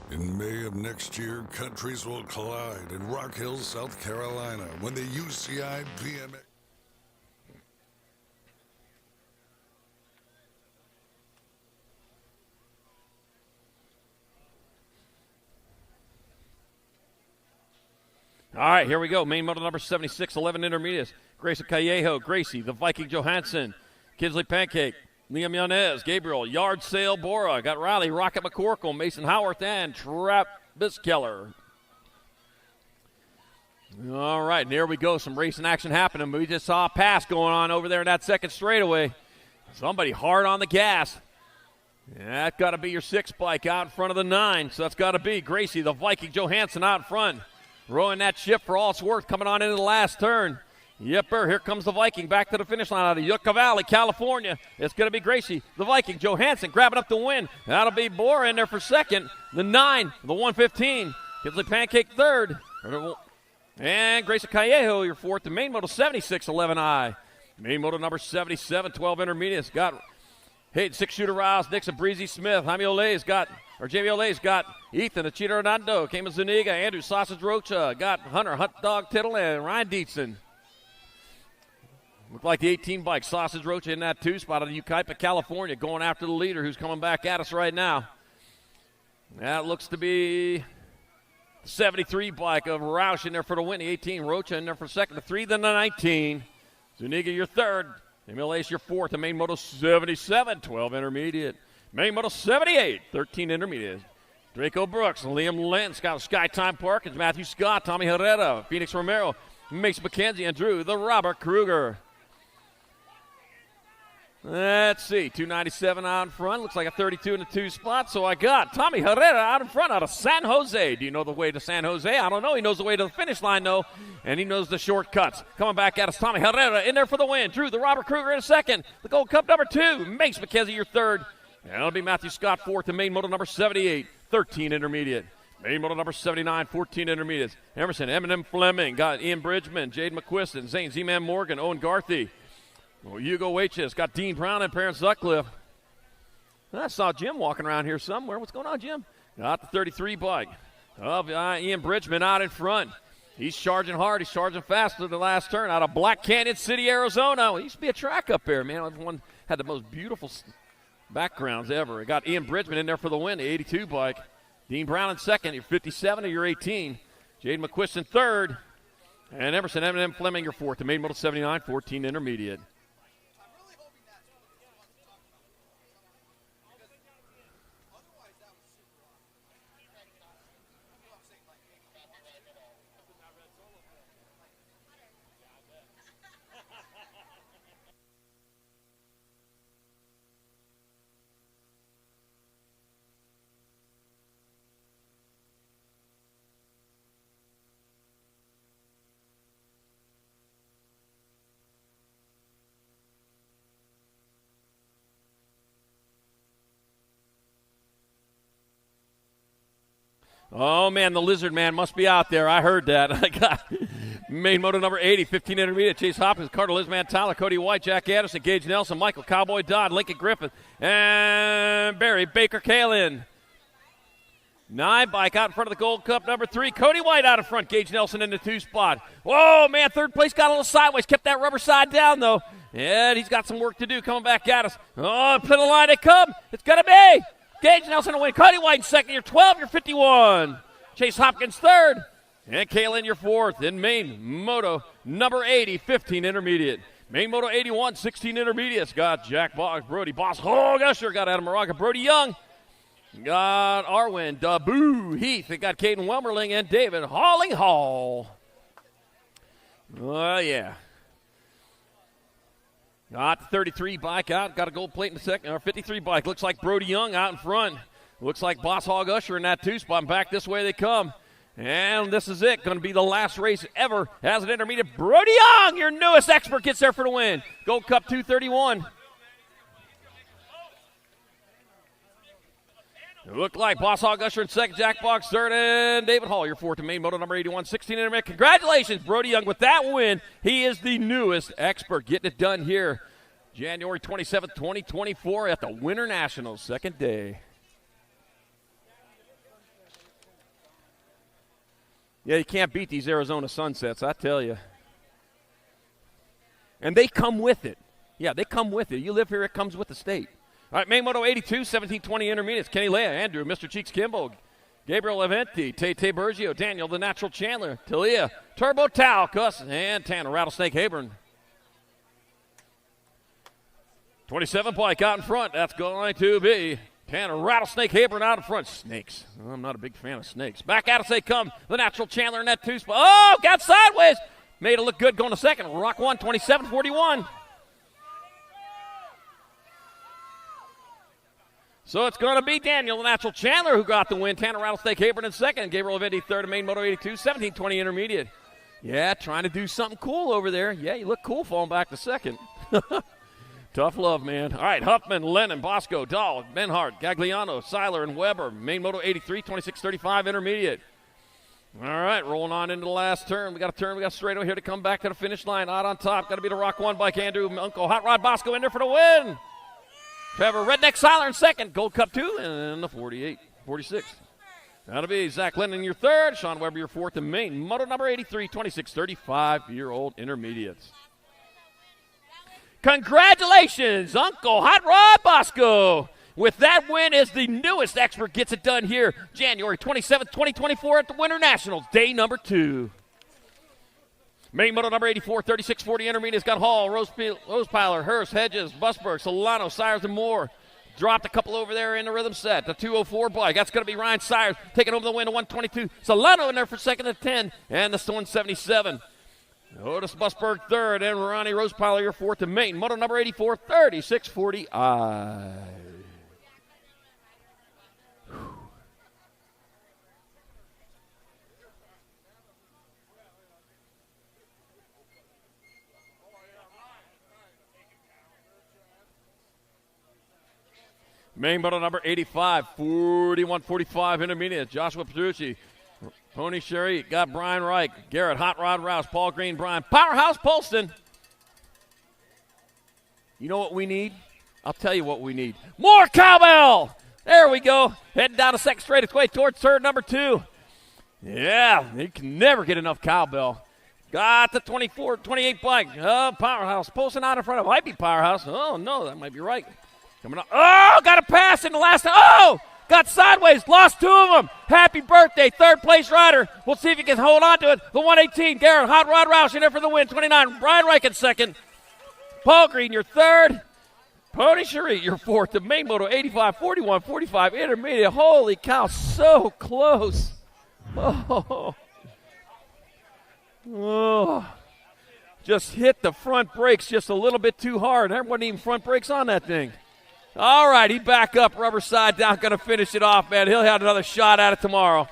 In May of next year, countries will collide in Rock Hill, South Carolina, when the UCI BMX. All right, here we go. Main Moto number 76, 11 intermediates. Grayson Callejo, Gracie, the Viking Johansson, Kinsley Pancake, Liam Yanez, Gabriel, Yard Sale Bora, got Riley, Rocket McCorkle, Mason Howarth, and Travis Keller. All right, and here we go. Some racing action happening. We just saw a pass going on over there in that second straightaway. Somebody hard on the gas. That's got to be your 6 bike out in front of the 9. So that's got to be Gracie, the Viking Johansson out in front. Rowing that ship for all it's worth, coming on into the last turn. Yepper, here comes the Viking back to the finish line out of Yucca Valley, California. It's going to be Gracie, the Viking, Johansson grabbing up the win. That'll be Bora in there for second. The 9, the 115. Kinsley Pancake third. And Grayson Callejo, your fourth. The Main Moto 76, 11I. Main Moto number 77, 12 intermediates. Got Hayden, 6-shooter Rouse, Dixon, Breezy Smith. Jamie Olay's got Ethan, the Cheater Hernando. Came with Zuniga, Andrew Sausage Rocha. Got Hunter, Hunt Dog Tittle, and Ryan Dietzen. Looked like the 18 bike, Sausage Rocha in that 2 spot out of Yucaipa, California, going after the leader who's coming back at us right now. That looks to be the 73 bike of Roush in there for the win. The 18, Rocha in there for second. The 3, then the 19. Zuniga, your third. Emil Ace, your fourth. The Main Moto 77, 12 intermediate. Main Moto 78, 13 intermediate. Draco Brooks, Liam Lynn, Sky Time Parkins, Matthew Scott, Tommy Herrera, Phoenix Romero, Mace McKenzie, and Drew, the Robert Kruger. Let's see, 297 out in front. Looks like a 32 in the 2 spot. So I got Tommy Herrera out in front out of San Jose. Do you know the way to San Jose? I don't know. He knows the way to the finish line, though, and he knows the shortcuts. Coming back at us, Tommy Herrera in there for the win. Drew, the Robert Kruger in a second. The Gold Cup number 2. Mace McKenzie, your third. And that'll be Matthew Scott fourth. The Main Moto number 78, 13 intermediate. Main Moto number 79, 14 intermediates. Emerson, Eminem Fleming, got Ian Bridgman, Jade McQuiston, Zane Z-Man Morgan, Owen Garthy. Well, Hugo Waitches, got Dean Brown and Parents Sutcliffe. I saw Jim walking around here somewhere. What's going on, Jim? Got the 33 bike of Ian Bridgman out in front. He's charging hard. He's charging fast to the last turn out of Black Canyon City, Arizona. Well, it used to be a track up there, man. One had the most beautiful backgrounds ever. It got Ian Bridgman in there for the win, the 82 bike. Dean Brown in second, your 57 of your 18. Jade McQuiston third. And Emerson Eminem Fleming your fourth. The Main Moto 79, 14 intermediate. Oh, man, the Lizard Man must be out there. I heard that. I got Main Moto number 80, 15 intermediate. Chase Hopkins, Carter Lizman Tyler, Cody White, Jack Anderson, Gage Nelson, Michael Cowboy Dodd, Lincoln Griffith, and Barry Mary Baker Kalin. 9 bike out in front of the Gold Cup, number 3. Cody White out in front. Gage Nelson in the 2 spot. Whoa, man, third place got a little sideways. Kept that rubber side down, though. And he's got some work to do coming back at us. Oh, pit of line they come. It's going to be Gage Nelson to win. Cody White in second. You're 12, you're 51. Chase Hopkins third. And Kaylin, you're fourth. In main moto, number 80, 15 intermediate. Main moto 81, 16 intermediates. Got Jack Boggs, Brody Boss, Hog Usher. Got Adam Moraga, Brody Young. Got Arwen, Dabu Heath. They got Caden Welmerling and David Hauling Hall. Oh, yeah. Got the 33 bike out. Got a gold plate in the second. Or 53 bike. Looks like Brody Young out in front. Looks like Boss Hog Usher in that 2 spot. And back this way they come. And this is it. Going to be the last race ever as an intermediate. Brody Young, your newest expert, gets there for the win. Gold Cup 231. It looked like Boss Hog Usher in second, Jack Boggs third, and David Hall, your fourth in main moto number 81, 16 intermediate. Congratulations, Brody Young, with that win. He is the newest expert getting it done here January 27th, 2024 at the Winter Nationals, second day. Yeah, you can't beat these Arizona sunsets, I tell you. And they come with it. Yeah, they come with it. You live here, it comes with the state. All right, main moto 82, 1720 intermediates. Kenny Leah, Andrew, Mr. Cheeks Kimball, Gabriel Leventi, Tate Bergio, Daniel, the Natural Chandler, Talia, Turbo Tao, Cuss, and Tanner Rattlesnake Habern. 27 bike out in front. That's going to be Tanner Rattlesnake Habern out in front. Snakes. I'm not a big fan of snakes. Back at us they come. The Natural Chandler in that 2 spot. Oh, got sideways. Made it look good going to second. Rock 1, 27-41. So it's going to be Daniel, the Natural Chandler, who got the win. Tanner Rattlesnake Habern in second. Gabriel Leventi third in main moto 82, 1720 intermediate. Yeah, trying to do something cool over there. Yeah, you look cool falling back to second. Tough love, man. All right, Huffman, Lennon, Bosco, Dahl, Benhart, Gagliano, Seiler, and Weber. Main moto 83, 2635 intermediate. All right, rolling on into the last turn. We got a turn. We got straight over here to come back to the finish line. Out on top, got to be the Rock 1 bike. Andrew, Uncle Hot Rod Bosco in there for the win. Trevor Redneck Seiler in second. Gold Cup 2 and the 46. That'll be Zach Lennon, your third. Sean Weber, your fourth in main. Moto number 83, 2635-year-old intermediates. Congratulations, Uncle Hot Rod Bosco. With that win as the newest expert gets it done here January 27th, 2024 at the Winter Nationals, day number 2. Main moto number 84, 3640 intermediates got Hall, Rosepiler, Hurst, Hedges, Busberg, Solano, Sires, and more. Dropped a couple over there in the rhythm set. The 204 bike. That's going to be Ryan Sires taking over the win to 122. Solano in there for second at 10. And the 177. Otis Busberg third. And Ronnie Rosepiler your fourth in main. Moto number 84, 3640 I. Main moto number 85, 41-45 intermediate. Joshua Petrucci, Pony Sherry, got Brian Reich, Garrett, Hot Rod Rouse, Paul Green, Brian, Powerhouse Polston. You know what we need? I'll tell you what we need. More cowbell! There we go. Heading down the second straight. Its way towards turn number 2. Yeah, you can never get enough cowbell. Got the 28 bike. Powerhouse Polston out in front of. Might be Powerhouse. Oh, no, that might be right. Coming up. Oh, got a pass in the last. Oh, got sideways. Lost 2 of them. Happy birthday, third place rider. We'll see if he can hold on to it. The 118, Garrett, Hot Rod Roush in there for the win. 29, Brian Reich in second. Paul Green, your third. Pony Cherie, your fourth. The main moto, 85, 41, 45 intermediate. Holy cow, so close. Oh. Just hit the front brakes just a little bit too hard. There wasn't even front brakes on that thing. All right, he back up, rubber side down, going to finish it off, man. He'll have another shot at it tomorrow.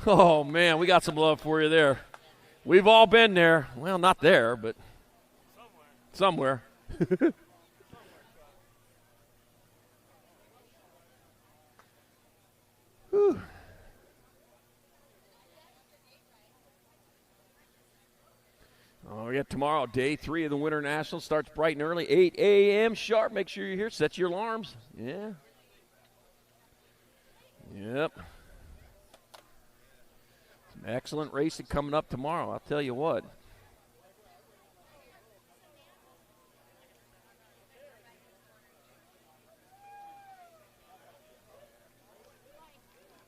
Oh, man, we got some love for you there. We've all been there. Well, not there, but somewhere. Whew. Oh, yeah, tomorrow, day 3 of the Winter National. Starts bright and early, 8 a.m. sharp. Make sure you're here. Set your alarms. Yeah. Yep. Some excellent racing coming up tomorrow, I'll tell you what.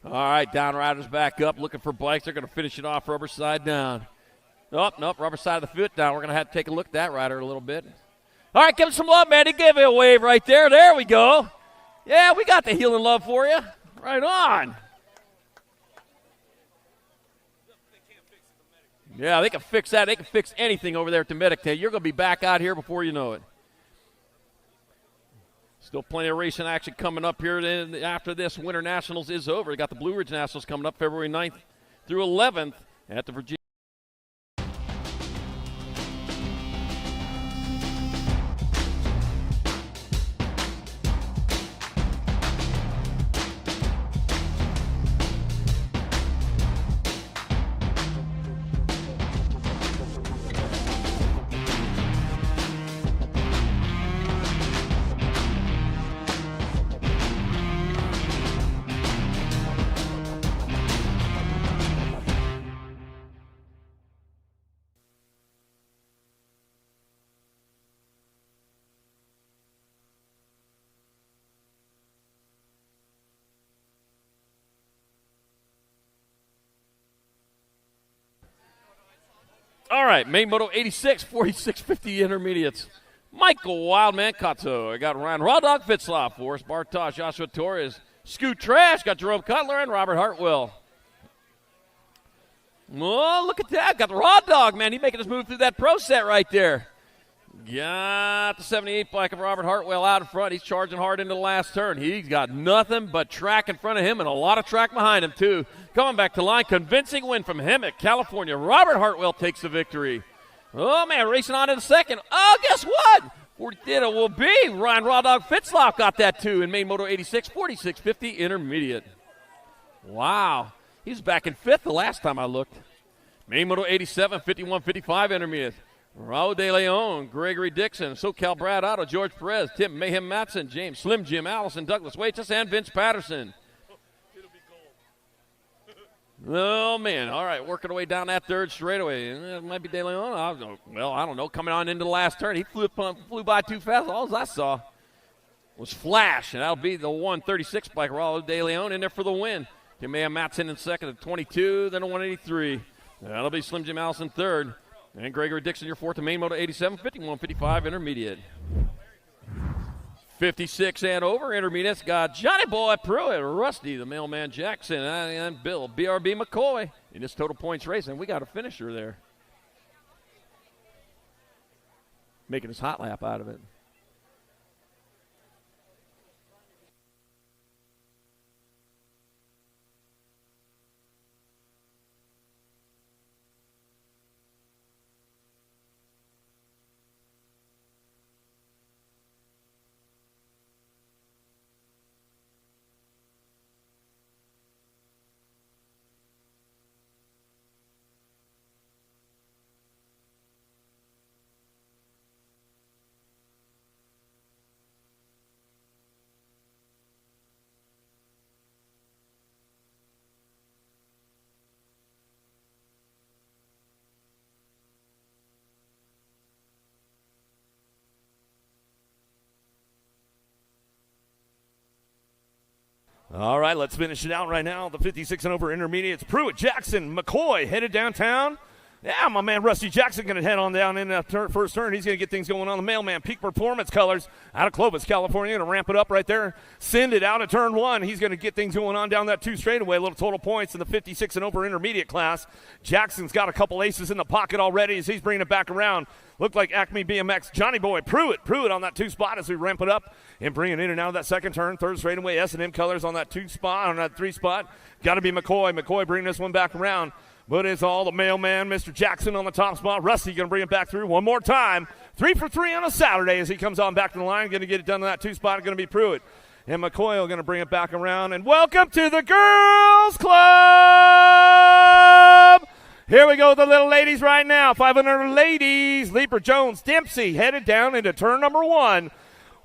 All right, down riders back up, looking for bikes. They're going to finish it off rubber side down. Oh, nope, rubber side of the foot down. We're going to have to take a look at that rider a little bit. All right, give him some love, man. He gave you a wave right there. There we go. Yeah, we got the healing love for you. Right on. Yeah, they can fix that. They can fix anything over there at the Medic Tent. You're going to be back out here before you know it. Still plenty of racing action coming up here after this. Winter Nationals is over. You got the Blue Ridge Nationals coming up February 9th through 11th at the Virginia. All right, main moto 86, 4650 intermediates. Michael Wildman Cotto. I got Ryan Raw Dog Fitzloff, Forrest Bartosh, Joshua Torres, Scoot Trash, got Jerome Cutler, and Robert Hartwell. Oh, look at that. Got the Raw Dog, man. He's making his move through that pro set right there. Got the 78 bike of Robert Hartwell out in front. He's charging hard into the last turn. He's got nothing but track in front of him and a lot of track behind him, too. Coming back to line, convincing win from Hemet, California. Robert Hartwell takes the victory. Oh, man, racing on in a second. Oh, guess what? 40th it will be. Ryan Raw Dog Fitzloff got that, too, in main moto 86, 4650 intermediate. Wow. He was back in fifth the last time I looked. Main moto 87, 5155 intermediate. Raul De Leon, Gregory Dixon, SoCal Brad Otto, George Perez, Tim Mayhem Matson, James Slim Jim, Allison Douglas Waitress, and Vince Patterson. Oh, man. All right, working our way down that third straightaway. It might be De Leon. I don't know. Coming on into the last turn. He flew by too fast. All I saw was Flash, and that'll be the 136 bike. Raul De Leon in there for the win. Tim Mayhem Matson in second at 22, then a 183. That'll be Slim Jim Allison third. And Gregory Dixon, your fourth to main moto 87, 51-55 intermediate. 56 and over intermediates got Johnny Boy Pruitt, Rusty, the mailman Jackson, and Bill BRB McCoy in this total points race. And we got a finisher there. Making his hot lap out of it. All right, let's finish it out right now. The 56 and over intermediates. Pruitt, Jackson, McCoy headed downtown. Yeah, my man Rusty Jackson going to head on down in that first turn. He's going to get things going on the mailman. Peak Performance Colors out of Clovis, California. Going to ramp it up right there. Send it out at turn one. He's going to get things going on down that two straightaway. Little total points in the 56 and over intermediate class. Jackson's got a couple aces in the pocket already as he's bringing it back around. Looked like Acme BMX, Johnny Boy, Pruitt on that two spot as we ramp it up and bring it in and out of that second turn. Third straightaway, S&M Colors on that two spot, on that three spot. Got to be McCoy. McCoy bringing this one back around. But it's all the mailman, Mr. Jackson on the top spot. Rusty going to bring it back through one more time. 3 for 3 on a Saturday as he comes on back to the line. Going to get it done in that two spot. Going to be Pruitt. And McCoy going to bring it back around. And welcome to the Girls Club. Here we go with the little ladies right now. 500 ladies. Leaper Jones Dempsey headed down into turn number one.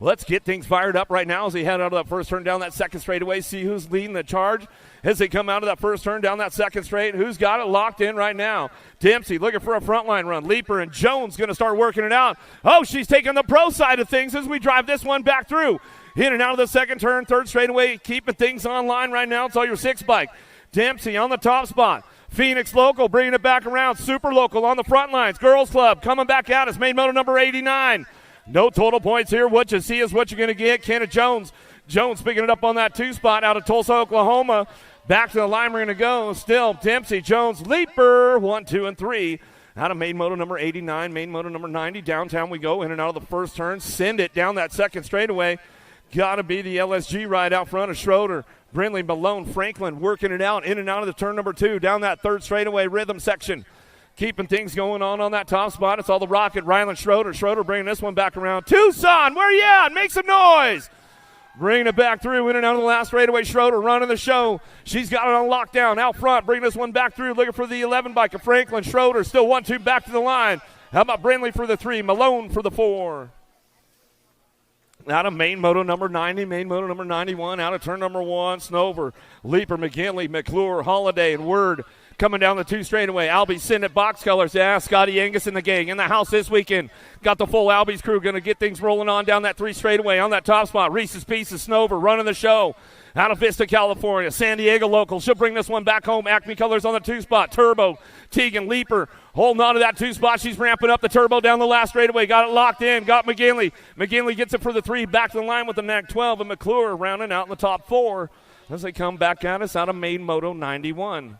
Let's get things fired up right now as they head out of that first turn down that second straightaway. See who's leading the charge as they come out of that first turn down that second straight. Who's got it locked in right now? Dempsey looking for a front line run. Leaper and Jones going to start working it out. Oh, she's taking the pro side of things as we drive this one back through. In and out of the second turn, third straightaway, keeping things online right now. It's all your 6-bike. Dempsey on the top spot. Phoenix Local bringing it back around. Super Local on the front lines. Girls Club coming back out. It's main moto number 89. No total points here. What you see is what you're going to get. Kenneth Jones. Jones picking it up on that 2 spot out of Tulsa, Oklahoma. Back to the line we're going to go. Still Dempsey, Jones, Leaper. 1, 2, and 3. Out of main moto number 89, main moto number 90. Downtown we go. In and out of the first turn. Send it down that second straightaway. Got to be the LSG ride out front of Schroeder. Brindley, Malone, Franklin working it out in and out of the turn number 2. Down that third straightaway rhythm section. Keeping things going on that top spot. It's all the rocket. Ryland Schroeder. Schroeder bringing this one back around. Tucson, where you at? Make some noise. Bringing it back through in and out of the last straightaway. Schroeder running the show. She's got it on lockdown out front. Bringing this one back through. Looking for the 11 bike of Franklin. Schroeder still 1-2 back to the line. How about Brindley for the 3? Malone for the 4. Out of main moto number 90, main moto number 91, out of turn number 1, Snover, Leaper, McGinley, McClure, Holiday, and Word coming down the 2 straightaway. Albie's sitting at box colors. Yeah, Scotty Angus and the gang in the house this weekend. Got the full Albie's crew going to get things rolling on down that 3 straightaway on that top spot. Reese's Pieces, Snover running the show. Out of Vista, California. San Diego local. She'll bring this one back home. Acme Colors on the 2 spot. Turbo, Tegan, Leaper holding on to that 2 spot. She's ramping up the turbo down the last straightaway. Got it locked in. Got McGinley. McGinley gets it for the 3. Back to the line with the nag 12. And McClure rounding out in the top 4 as they come back at us out of main moto 91.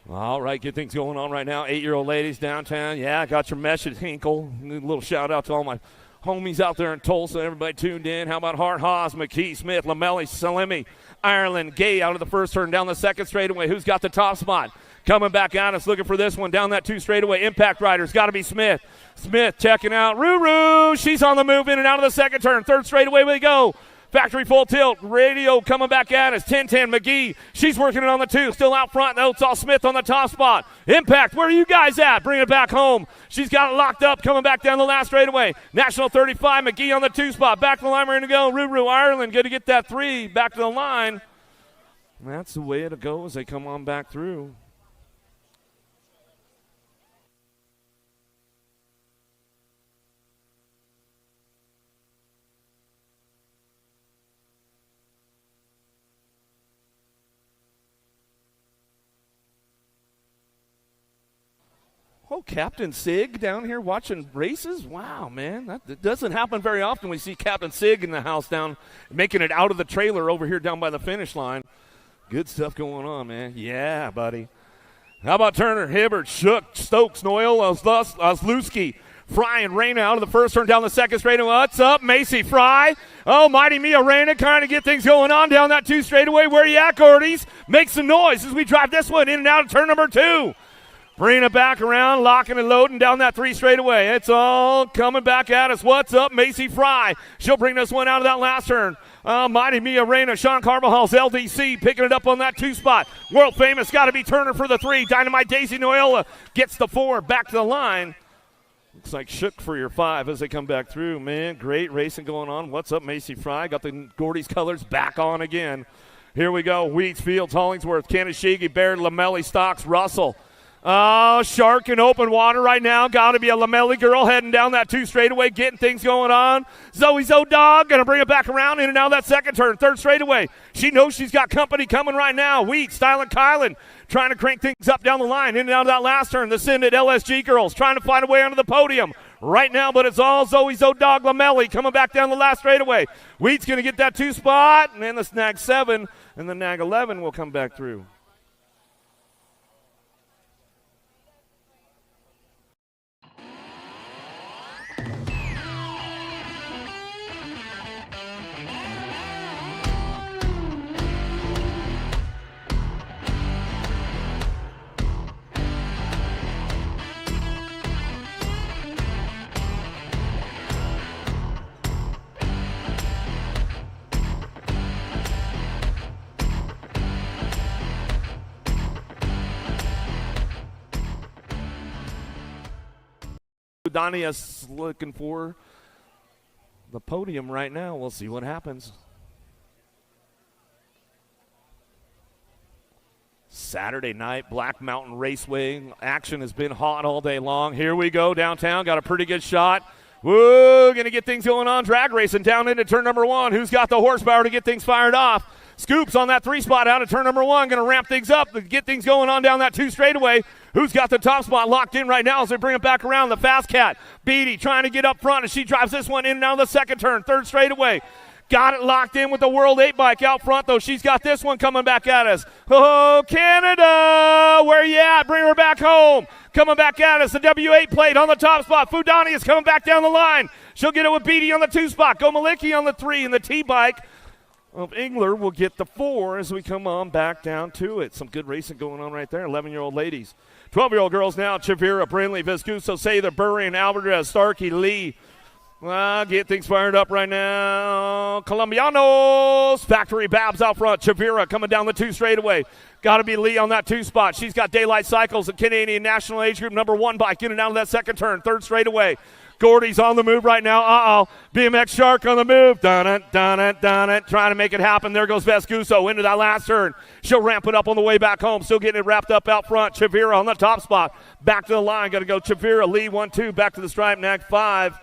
All right, get things going on right now. 8-year-old ladies downtown. Yeah, I got your message, Hinkle. A little shout out to all my homies out there in Tulsa. Everybody tuned in. How about Hart Haas, McKee, Smith, Lamelli, Salemi, Ireland, Gay out of the first turn down the second straightaway. Who's got the top spot? Coming back at us, looking for this one down that 2 straightaway. Impact Riders, got to be Smith. Smith checking out. Ruru, she's on the move in and out of the second turn. Third straightaway we go. Factory full tilt. Radio coming back at us. 10-10 McGee. She's working it on the 2. Still out front. Though it's all Smith on the top spot. Impact, where are you guys at? Bring it back home. She's got it locked up. Coming back down the last straightaway. National 35. McGee on the 2 spot. Back to the line. We're going to go. Ruru Ireland going to get that 3. Back to the line. And that's the way it'll go as they come on back through. Oh, Captain Sig down here watching races? Wow, man. That doesn't happen very often. We see Captain Sig in the house down, making it out of the trailer over here down by the finish line. Good stuff going on, man. Yeah, buddy. How about Turner, Hibbert, Shook, Stokes, Noel, Osluski, Fry, and Reyna out of the first turn down the second straightaway. What's up, Macy Fry? Oh, Mighty Mia Reyna kind of get things going on down that 2 straightaway. Where you at, Gordyes? Make some noise as we drive this one in and out of turn number 2. Bringing it back around, locking and loading down that 3 straightaway. It's all coming back at us. What's up, Macy Fry? She'll bring this one out of that last turn. Mighty Mia Reyna, Sean Carvajal's LDC picking it up on that 2 spot. World famous, got to be Turner for the 3. Dynamite Daisy Noyola gets the 4 back to the line. Looks like Shook for your 5 as they come back through. Man, great racing going on. What's up, Macy Fry? Got the Gordy's colors back on again. Here we go. Wheats, Fields, Hollingsworth, Kanashigi, Baird, Lamelli, Stocks, Russell. Oh, Shark in open water right now. Got to be a Lamelli girl heading down that 2 straightaway, getting things going on. Zoe's O-Dog going to bring it back around in and out of that second turn. 3rd straightaway. She knows she's got company coming right now. Wheat, Style, and Kylan trying to crank things up down the line in and out of that last turn. The Syndic LSG girls trying to find a way onto the podium right now, but it's all Zoe's O-Dog Lamelli coming back down the last straightaway. Wheat's going to get that 2 spot, and then the Nag 7 and the Nag 11 will come back through. Fudanius looking for the podium right now. We'll see what happens. Saturday night, Black Mountain Raceway. Action has been hot all day long. Here we go downtown. Got a pretty good shot. Whoa, going to get things going on. Drag racing down into turn number 1. Who's got the horsepower to get things fired off? Scoops on that 3 spot out of turn number 1. Going to ramp things up to get things going on down that 2 straightaway. Who's got the top spot locked in right now as they bring it back around? The Fast Cat. Beatty trying to get up front as she drives this one in and out of the second turn. 3rd straightaway. Got it locked in with the World 8 bike out front, though. She's got this one coming back at us. Oh, Canada, where you at? Bring her back home. Coming back at us, the W8 plate on the top spot. Fudani is coming back down the line. She'll get it with Beatty on the 2 spot. Go Maliki on the 3, and the T-bike of Engler will get the 4 as we come on back down to it. Some good racing going on right there. 11-year-old ladies. 12-year-old girls now. Chavira, Brindley, Viscuso, Sather, Burry, Alvarez, Starkey, Lee. Get things fired up right now. Colombianos. Factory Babs out front. Chavira coming down the 2 straightaway. Got to be Lee on that 2 spot. She's got Daylight Cycles, a Canadian National Age Group number 1 bike in and out of that second turn. 3rd straightaway. Gordy's on the move right now. BMX Shark on the move. Done it. Trying to make it happen. There goes Vescuso into that last turn. She'll ramp it up on the way back home. Still getting it wrapped up out front. Chavira on the top spot. Back to the line. Got to go Chavira. Lee 1-2. Back to the stripe. Nag 5.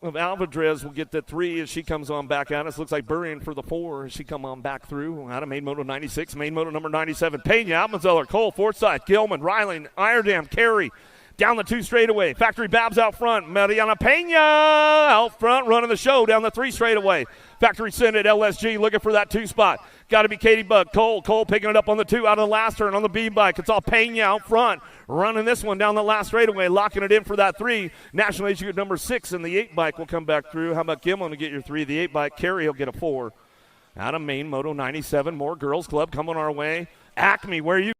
Of Alvarez will get the 3 as she comes on back at us. Looks like Burrion for the 4 as she come on back through. Out of main moto 96, main moto number 97. Pena, Almanzeller, Cole, Forsyth, Gilman, Ryland, Iredam, Carey. Down the 2 straightaway. Factory Babs out front. Mariana Pena out front running the show down the 3 straightaway. Factory Senate, LSG looking for that 2 spot. Got to be Katie Bug. Cole picking it up on the 2 out of the last turn on the B bike. It's all Pena out front. Running this one down the last straightaway. Locking it in for that 3. National Age Group number 6 and the 8 bike will come back through. How about Gilman to get your 3? The 8 bike. Carey will get a 4. Out of main moto 97. More girls club coming our way. Acme, where are you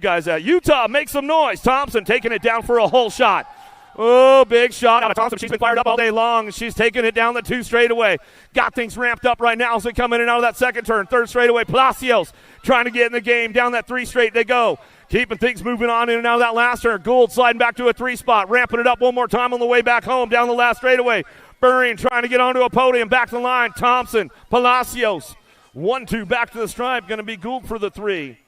guys at? Utah, make some noise. Thompson taking it down for a hole shot. Oh, big shot out of Thompson. She's been fired up all day long. She's taking it down the 2 straightaway. Got things ramped up right now as they come in and out of that second turn. 3rd straightaway. Palacios trying to get in the game. Down that 3 straight they go. Keeping things moving on in and out of that last turn. Gould sliding back to a 3 spot. Ramping it up one more time on the way back home. Down the last straightaway. Burrion trying to get onto a podium. Back to the line. Thompson. Palacios. 1-2 back to the stripe. Going to be Gould for the 3.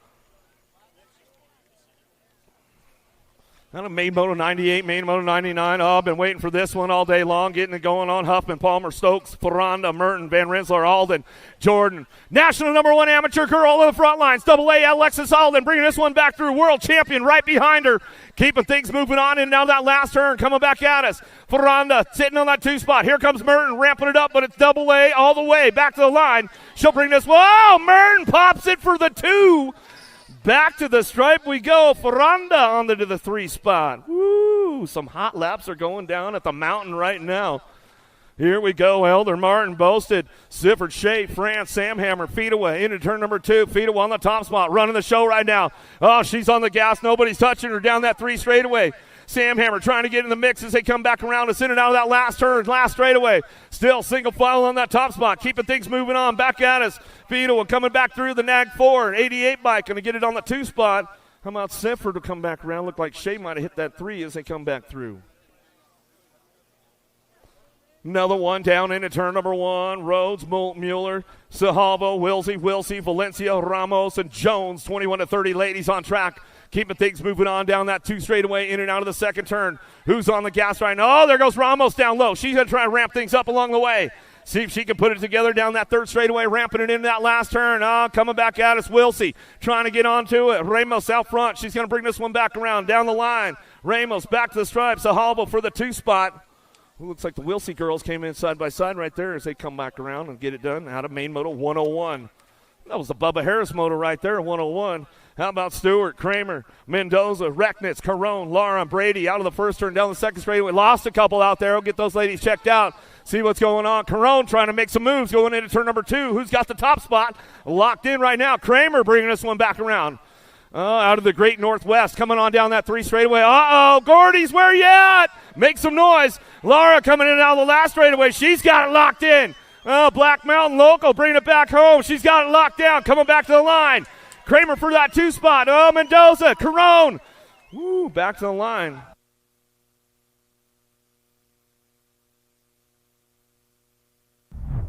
Out of main moto 98, main moto 99. I've been waiting for this one all day long. Getting it going on. Huffman, Palmer, Stokes, Ferranda, Merton, Van Rensler, Alden, Jordan. National number 1 amateur girl on the front lines. AA Alexis Alden bringing this one back through. World champion right behind her. Keeping things moving on in now that last turn. Coming back at us. Ferranda sitting on that 2 spot. Here comes Merton ramping it up, but it's AA all the way. Back to the line. She'll bring this. Whoa! Merton pops it for the 2. Back to the stripe we go. Ferranda on to the 3 spot. Woo! Some hot laps are going down at the mountain right now. Here we go. Elder Martin boasted. Sifford, Shea, France, Sam Hammer, feet away into turn number 2. Feet away on the top spot. Running the show right now. Oh, she's on the gas. Nobody's touching her down that 3 straightaway. Sam Hammer trying to get in the mix as they come back around us in and out of that last turn, last straightaway. Still single file on that top spot, keeping things moving on. Back at us. Vito coming back through the Nag 4. 88 bike going to get it on the 2 spot. How about Sifford to come back around? Look like Shea might have hit that 3 as they come back through. Another one down into turn number 1. Rhodes, Mueller, Sahalvo, Wilsey, Valencia, Ramos, and Jones. 21 to 30 ladies on track. Keeping things moving on down that 2 straightaway in and out of the second turn. Who's on the gas right now? Oh, there goes Ramos down low. She's going to try and ramp things up along the way. See if she can put it together down that 3rd straightaway, ramping it into that last turn. Coming back at us, Wilsey trying to get onto it. Ramos out front. She's going to bring this one back around down the line. Ramos back to the stripe. Sahalvo for the 2 spot. Looks like the Wilsey girls came in side by side right there as they come back around and get it done. Out of main moto 101. That was the Bubba Harris moto right there, 101. How about Stewart, Kramer, Mendoza, Recknitz, Carone, Laura, Brady out of the first turn down the second straightaway. Lost a couple out there. We'll get those ladies checked out. See what's going on. Carone trying to make some moves going into turn number 2. Who's got the top spot? Locked in right now. Kramer bringing this one back around. Out of the Great Northwest, coming on down that 3 straightaway. Gordy's where you at? Make some noise. Laura coming in and out of the last straightaway. She's got it locked in. Black Mountain local bringing it back home. She's got it locked down, coming back to the line. Kramer for that 2 spot. Mendoza, Carone. Woo, back to the line.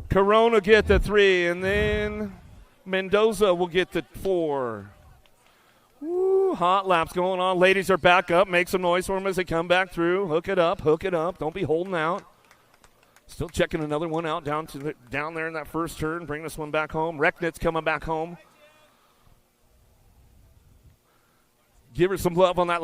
Corona get the 3, and then Mendoza will get the 4. Woo, hot laps going on. Ladies are back up. Make some noise for them as they come back through. Hook it up. Don't be holding out. Still checking another one out down there in that first turn. Bring this one back home. Recknitz's coming back home. Give her some love on that.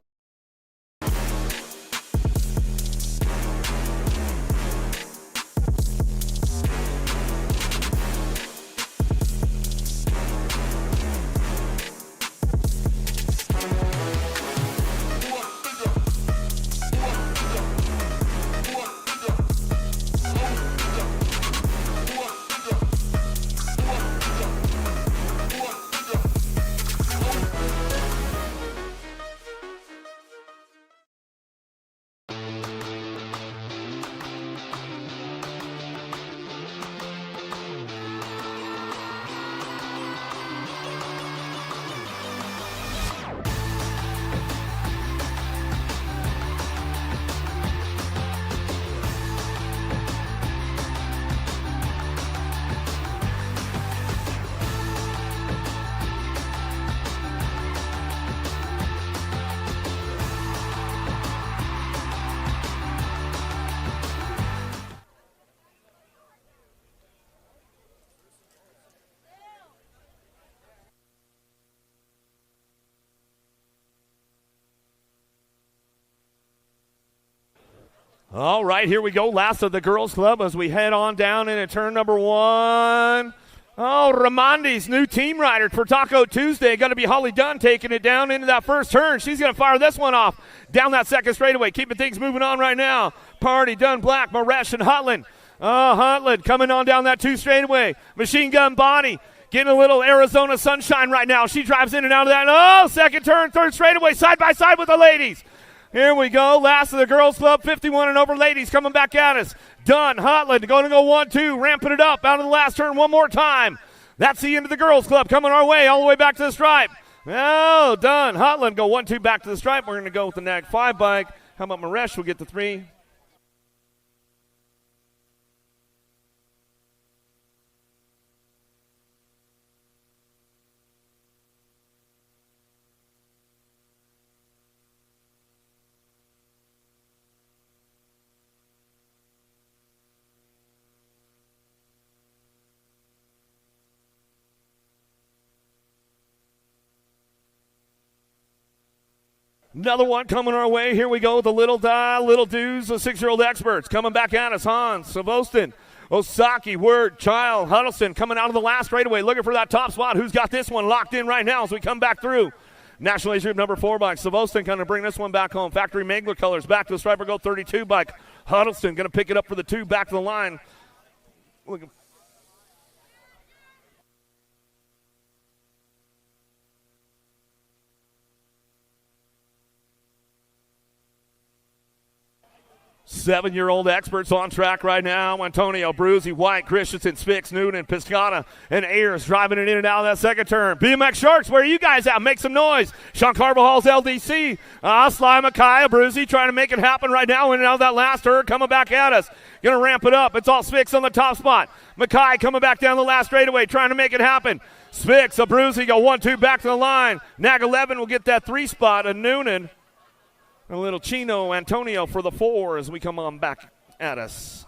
All right, here we go. Last of the girls' club as we head on down into turn number 1. Oh, Ramondi's new team rider for Taco Tuesday. Going to be Holly Dunn taking it down into that first turn. She's going to fire this one off down that second straightaway. Keeping things moving on right now. Party, Dunn, Black, Maresh, and Hutland. Hutland coming on down that 2 straightaway. Machine Gun Bonnie getting a little Arizona sunshine right now. She drives in and out of that. Oh, second turn, third straightaway, side by side with the ladies. Here we go. Last of the girls' club, 51 and over ladies coming back at us. Dunn, Hotland going to go 1-2, ramping it up out of the last turn one more time. That's the end of the girls' club coming our way, all the way back to the stripe. Oh, Dunn, Hotland go 1-2 back to the stripe. We're going to go with the NAG 5 bike. How about Maresh will get the 3? Another one coming our way. Here we go. The little dudes, the 6-year-old experts coming back at us. Hans, Savostin, Osaki, Word, Child, Huddleston coming out of the last straightaway, looking for that top spot. Who's got this one locked in right now as we come back through? National Age Group number 4 bike. Savostin going to bring this one back home. Factory Mangler colors back to the Striper Go 32 bike. Huddleston going to pick it up for the 2 back to the line. Looking. Seven-year-old experts on track right now. Antonio, Bruzy, White, Christensen, Spix, Noonan, Piscata, and Ayers driving it in and out of that second turn. BMX Sharks, where are you guys at? Make some noise. Sean Carvajal's LDC. Sly Micaiah, Bruzy trying to make it happen right now in and out of that last turn. Coming back at us. Going to ramp it up. It's all Spix on the top spot. Mackay coming back down the last straightaway trying to make it happen. Spix, a Bruzy go 1-2 back to the line. Nag 11 will get that 3 spot. A Noonan. A little Chino Antonio for the 4 as we come on back at us.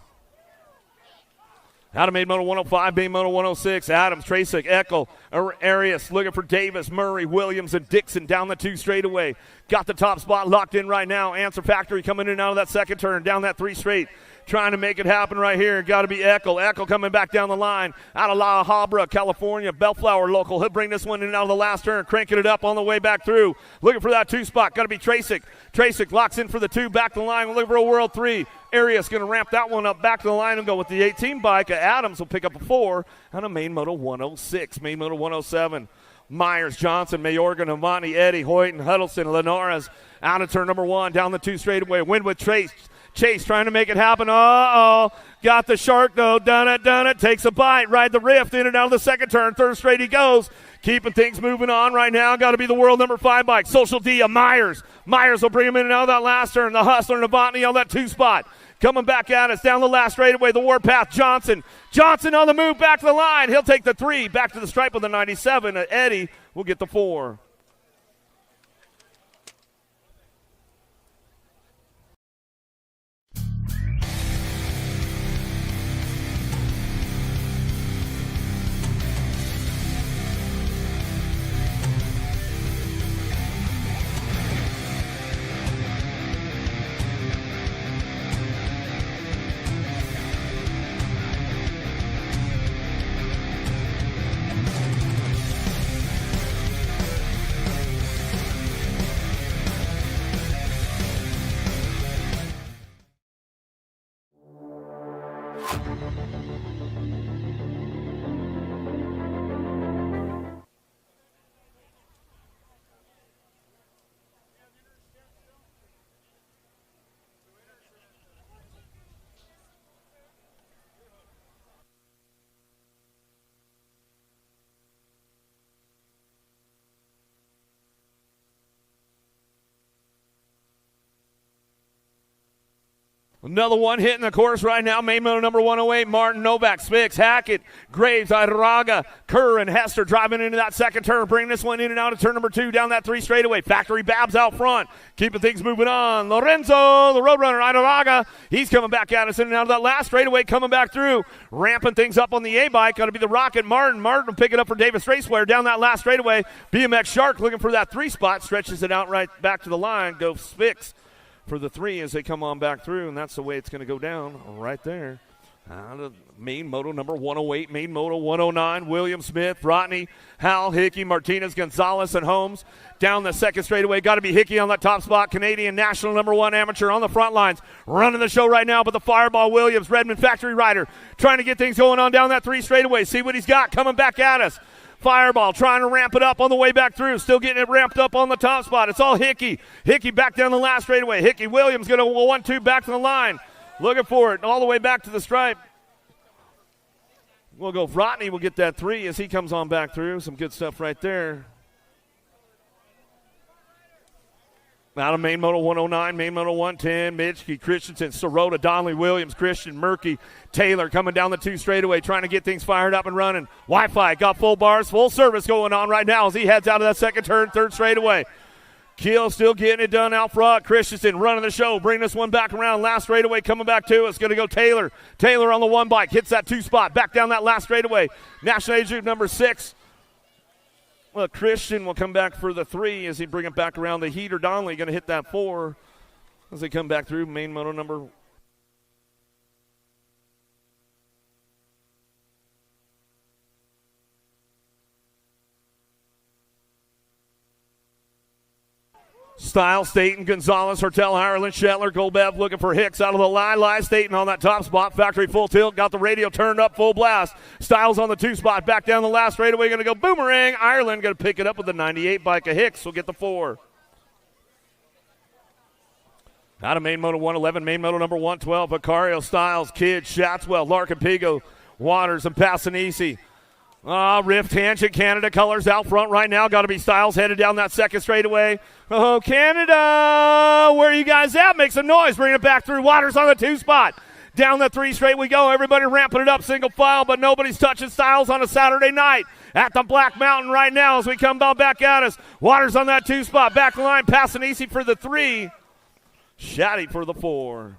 Adam made Moto 105, Bay Moto 106. Adams, Tracek, Eckel, Arias looking for Davis, Murray, Williams, and Dixon down the 2 straightaway. Got the top spot locked in right now. Answer Factory coming in and out of that second turn, down that 3 straight. Trying to make it happen right here. Got to be Eckel. Eckel coming back down the line. Out of La Habra, California. Bellflower local. He'll bring this one in and out of the last turn. Cranking it up on the way back through. Looking for that 2 spot. Got to be Tracek. Tracek locks in for the 2 back to the line. Looking for a World 3. Arias going to ramp that one up back to the line and go with the 18 bike. Adams will pick up a 4 on a Main Moto 106. Main Moto 107. Myers, Johnson, Mayorga, Amani, Eddie, Hoyton, Huddleston, Linares out of turn number 1 down the 2 straightaway. Win with Chase trying to make it happen. Got Got the shark, though. Done it. Takes a bite. Ride the rift. In and out of the second turn. Third straight he goes. Keeping things moving on right now. Got to be the world number 5 bike. Social Dia, Myers. Myers will bring him in and out of that last turn. The Hustler, Novotny on that 2 spot. Coming back at us down the last straightaway. The Warpath, Johnson. Johnson on the move back to the line. He'll take the 3. Back to the stripe with the 97. Eddie will get the 4. Another one hitting the course right now. Main motor number 108, Martin, Novak, Spix, Hackett, Graves, Iraga, Kerr, and Hester driving into that second turn. Bringing this one in and out of turn number 2 down that 3 straightaway. Factory Babs out front. Keeping things moving on. Lorenzo, the Roadrunner, Iraga. He's coming back at us in and out of that last straightaway. Coming back through. Ramping things up on the A-bike. Got to be the Rocket Martin. Martin will pick it up for Davis Raceware down that last straightaway. BMX Shark looking for that 3 spot. Stretches it out right back to the line. Go Spix for the 3 as they come on back through, and that's the way it's going to go down right there. Out of main moto number 108, main moto 109, William Smith, Rodney, Hal, Hickey, Martinez, Gonzalez, and Holmes. Down the second straightaway, got to be Hickey on that top spot. Canadian national number 1 amateur on the front lines. Running the show right now, but the Fireball Williams, Redmond factory rider, trying to get things going on down that 3 straightaway. See what he's got coming back at us. Fireball trying to ramp it up on the way back through. Still getting it ramped up on the top spot. It's all Hickey. Hickey back down the last straightaway. Hickey Williams going to 1-2 back to the line. Looking for it all the way back to the stripe. We'll go. Rodney will get that 3 as he comes on back through. Some good stuff right there. Out of main moto 109, main moto 110, Mitchke, Christensen, Sirota, Donnelly, Williams, Christian, Murky, Taylor coming down the 2 straightaway, trying to get things fired up and running. Wi-Fi got full bars, full service going on right now as he heads out of that second turn, 3rd straightaway. Keel still getting it done out front. Christensen running the show, bring this one back around. Last straightaway coming back to us. Going to go Taylor. Taylor on the 1 bike, hits that 2 spot, back down that last straightaway. National Age Group number 6. Well, Christian will come back for the 3 as he bring it back around. The Heater Donnelly going to hit that 4 as they come back through. Main moto number. Stiles, Staten, Gonzalez, Hertel, Ireland, Shetler, Golbev looking for Hicks out of the line. Live Staten on that top spot. Factory full tilt. Got the radio turned up full blast. Stiles on the 2 spot. Back down the last straightaway. Going to go Boomerang. Ireland going to pick it up with the 98 bike of Hicks. Will get the 4. Out of main moto 111, main moto number 112. Vicario, Stiles, Kidd, Shatswell, Larkin, Pigo, Waters, and Passanisi. Rift, Tangent, Canada colors out front right now. Got to be Stiles headed down that second straightaway. Oh, Canada, where are you guys at? Make some noise. Bring it back through. Waters on the 2 spot. Down the 3 straight we go. Everybody ramping it up single file, but nobody's touching Stiles on a Saturday night at the Black Mountain right now as we come back at us. Waters on that 2 spot. Back the line. Passanisi for the 3. Shaddy for the 4.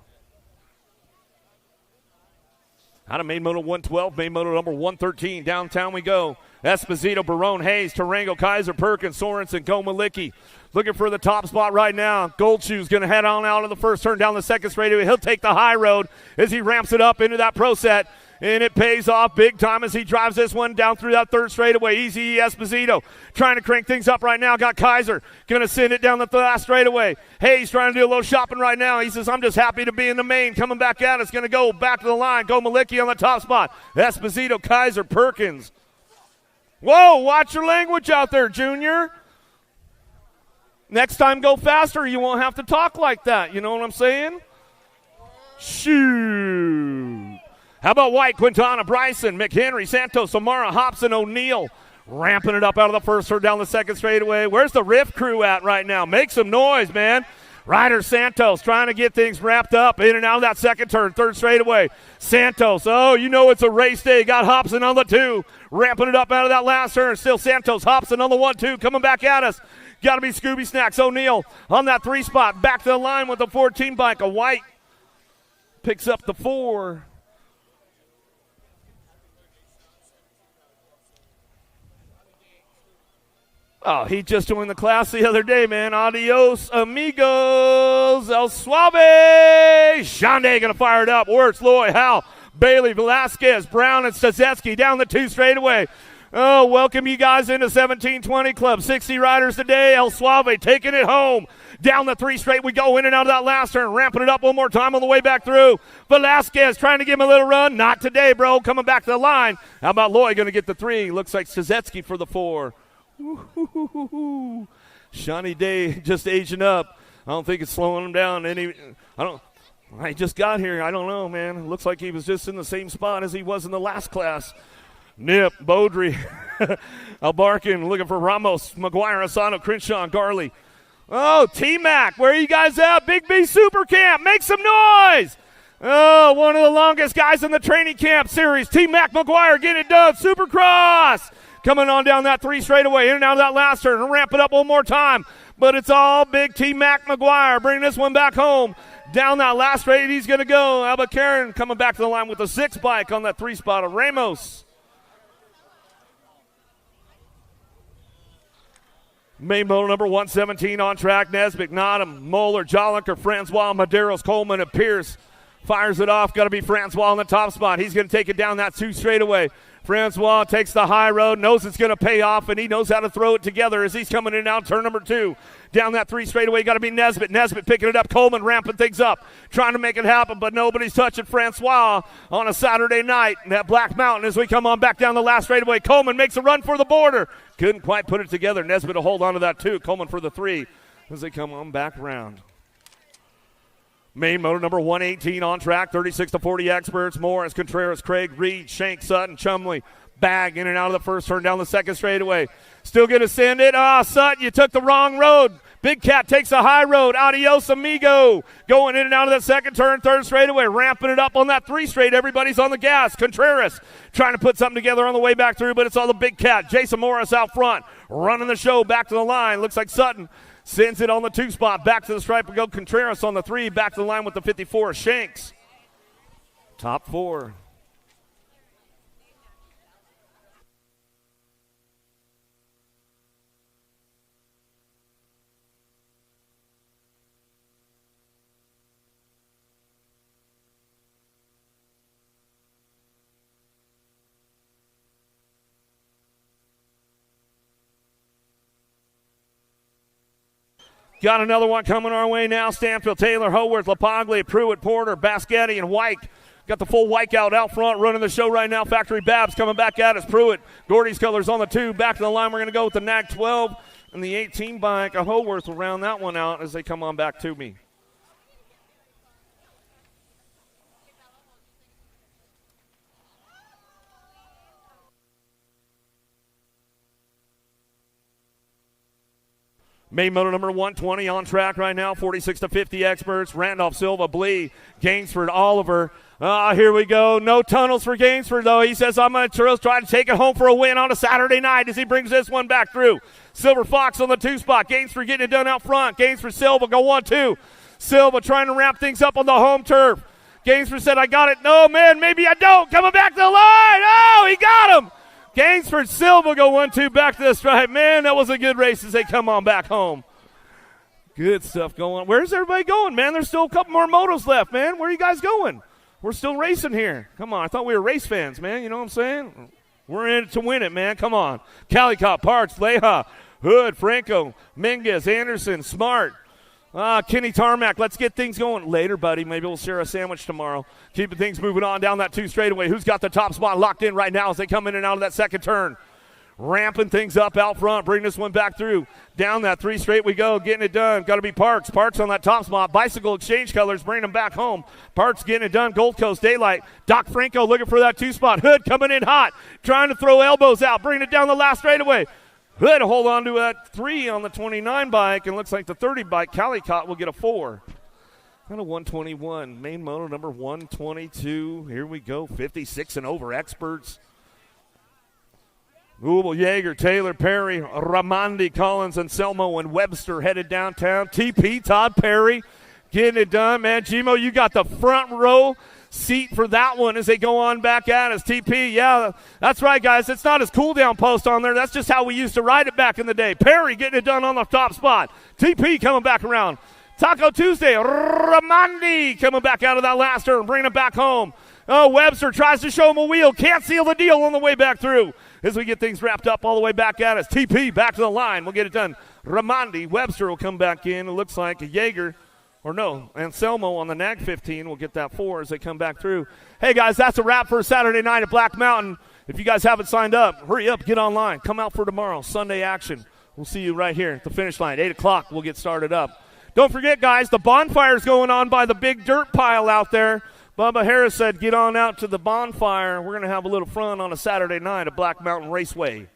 Out of main moto 112, main moto number 113. Downtown we go. Esposito, Barone, Hayes, Tarango, Kaiser, Perkins, Sorensen, Gomalicki. Looking for the top spot right now. Goldshoe's going to head on out of the first turn down the second straightaway. He'll take the high road as he ramps it up into that pro set. And it pays off big time as he drives this one down through that 3rd straightaway. Easy Esposito trying to crank things up right now. Got Kaiser going to send it down the last straightaway. Hayes trying to do a little shopping right now. He says, I'm just happy to be in the main. Coming back at us. Going to go back to the line. Go Malicki on the top spot. Esposito, Kaiser, Perkins. Whoa, watch your language out there, Junior. Next time go faster. You won't have to talk like that. You know what I'm saying? Shoot. How about White, Quintana, Bryson, McHenry, Santos, Amara, Hobson, O'Neill. Ramping it up out of the first turn down the second straightaway. Where's the Riff crew at right now? Make some noise, man. Ryder Santos trying to get things wrapped up in and out of that second turn, third straightaway. Santos, oh, you know it's a race day. Got Hobson on the 2, ramping it up out of that last turn. Still Santos, Hobson on the 1-2, coming back at us. Got to be Scooby Snacks. O'Neill on that 3 spot. Back to the line with the 14 bike. A White picks up the 4. Oh, he just joined the class the other day, man. Adios, amigos. El Suave. Shande going to fire it up. Wirtz, Loy, Howell, Bailey, Velasquez, Brown, and Stazetsky down the 2 straightaway. Oh, welcome you guys into 1720 Club. 60 riders today. El Suave taking it home. Down the 3 straight we go in and out of that last turn. Ramping it up one more time on the way back through. Velasquez trying to give him a little run. Not today, bro. Coming back to the line. How about Loy going to get the 3? Looks like Stazetsky for the 4. Shawnee Day just aging up. I don't think it's slowing him down any. I just got here. I don't know, man. Looks like he was just in the same spot as he was in the last class. Nip, Beaudry, Albarkin looking for Ramos, McGuire, Asano, Crenshaw, Garley. Oh, T-Mac, where are you guys at? Big B Super Camp, make some noise. Oh, one of the longest guys in the training camp series. T-Mac, McGuire, get it done. Supercross. Coming on down that 3 straightaway, in and out of that last turn, and ramp it up one more time. But it's all big T-Mac McGuire bringing this one back home. Down that last straight, he's going to go. Alba Karen coming back to the line with the 6 bike on that 3 spot of Ramos. Main motor number 117 on track. Nesbitt, Nottam, Moeller, Jollinker, Francois, Maderos, Coleman, and Pierce. Fires it off. Got to be Francois on the top spot. He's going to take it down that 2 straightaway. Francois takes the high road, knows it's going to pay off, and he knows how to throw it together as he's coming in now, turn number 2. Down that 3 straightaway, got to be Nesbitt. Nesbitt picking it up, Coleman ramping things up, trying to make it happen, but nobody's touching Francois on a Saturday night. And that Black Mountain as we come on back down the last straightaway. Coleman makes a run for the border. Couldn't quite put it together. Nesbitt will hold on to that 2. Coleman for the 3 as they come on back around. Main motor number 118 on track, 36-40 experts. Morris, Contreras, Craig, Reed, Shank, Sutton, Chumley. Bag in and out of the first turn down the second straightaway. Still going to send it. Sutton, you took the wrong road. Big Cat takes the high road. Adios, amigo. Going in and out of that second turn, third straightaway. Ramping it up on that 3 straight. Everybody's on the gas. Contreras trying to put something together on the way back through, but it's all the Big Cat. Jason Morris out front. Running the show back to the line. Looks like Sutton sends it on the 2 spot. Back to the stripe. We go Contreras on the 3. Back to the line with the 54. Shanks. Top 4. Got another one coming our way now. Stanfield, Taylor, Howarth, LaPaglia, Pruitt, Porter, Basquetti, and White. Got the full White out front running the show right now. Factory Babs coming back at us. Pruitt, Gordy's colors on the 2. Back to the line. We're going to go with the NAG 12 and the 18 bike. Howarth will round that one out as they come on back to me. Main motor number 120 on track right now, 46-50 experts. Randolph, Silva, Blee, Gainsford, Oliver. Here we go. No tunnels for Gainsford, though. He says, I'm going to try to take it home for a win on a Saturday night as he brings this one back through. Silver Fox on the 2 spot. Gainsford getting it done out front. Gainsford, Silva, go 1-2. Silva trying to wrap things up on the home turf. Gainsford said, I got it. No, man, maybe I don't. Coming back to the line. Oh, he got him. Gainsford, Silva go 1-2 back to the stripe. Man, that was a good race as they come on back home. Good stuff going on. Where's everybody going, man? There's still a couple more motos left, man. Where are you guys going? We're still racing here. Come on. I thought we were race fans, man. You know what I'm saying? We're in it to win it, man. Come on. Calicott, Parks, Leha, Hood, Franco, Mingus, Anderson, Smart. Kenny Tarmac, let's get things going. Later, buddy. Maybe we'll share a sandwich tomorrow. Keeping things moving on down that 2 straightaway. Who's got the top spot locked in right now as they come in and out of that second turn? ramping things up out front, bring this one back through. Down that 3 straight we go, getting it done. Got to be Parks. Parks on that top spot. Bicycle Exchange Colors, bringing them back home. Parks getting it done. Gold Coast Daylight. Doc Franco looking for that 2 spot. Hood coming in hot, trying to throw elbows out, bringing it down the last straightaway. Hood hold on to that 3 on the 29 bike, and looks like the 30 bike, Calicott, will get a 4. Kind of 121. Main moto number 122. Here we go. 56 and over experts. Ubel, Yeager, Taylor, Perry, Ramondi, Collins, and Selmo and Webster headed downtown. TP, Todd Perry, getting it done, man. Gmo, you got the front row seat for that one as they go on back at us. TP, yeah, that's right, guys. It's not his cool-down post on there. That's just how we used to ride it back in the day. Perry getting it done on the top spot. TP coming back around. Taco Tuesday, Ramondi coming back out of that last turn, bringing it back home. Oh, Webster tries to show him a wheel. Can't seal the deal on the way back through. As we get things wrapped up all the way back at us. TP back to the line. We'll get it done. Ramondi. Webster will come back in. It looks like a Yeager. Or no, Anselmo on the NAG 15 will get that 4 as they come back through. Hey, guys, that's a wrap for Saturday night at Black Mountain. If you guys haven't signed up, hurry up, get online. Come out for tomorrow, Sunday action. We'll see you right here at the finish line. 8 o'clock, we'll get started up. Don't forget, guys, the bonfire's going on by the big dirt pile out there. Bubba Harris said, get on out to the bonfire. We're going to have a little fun on a Saturday night at Black Mountain Raceway.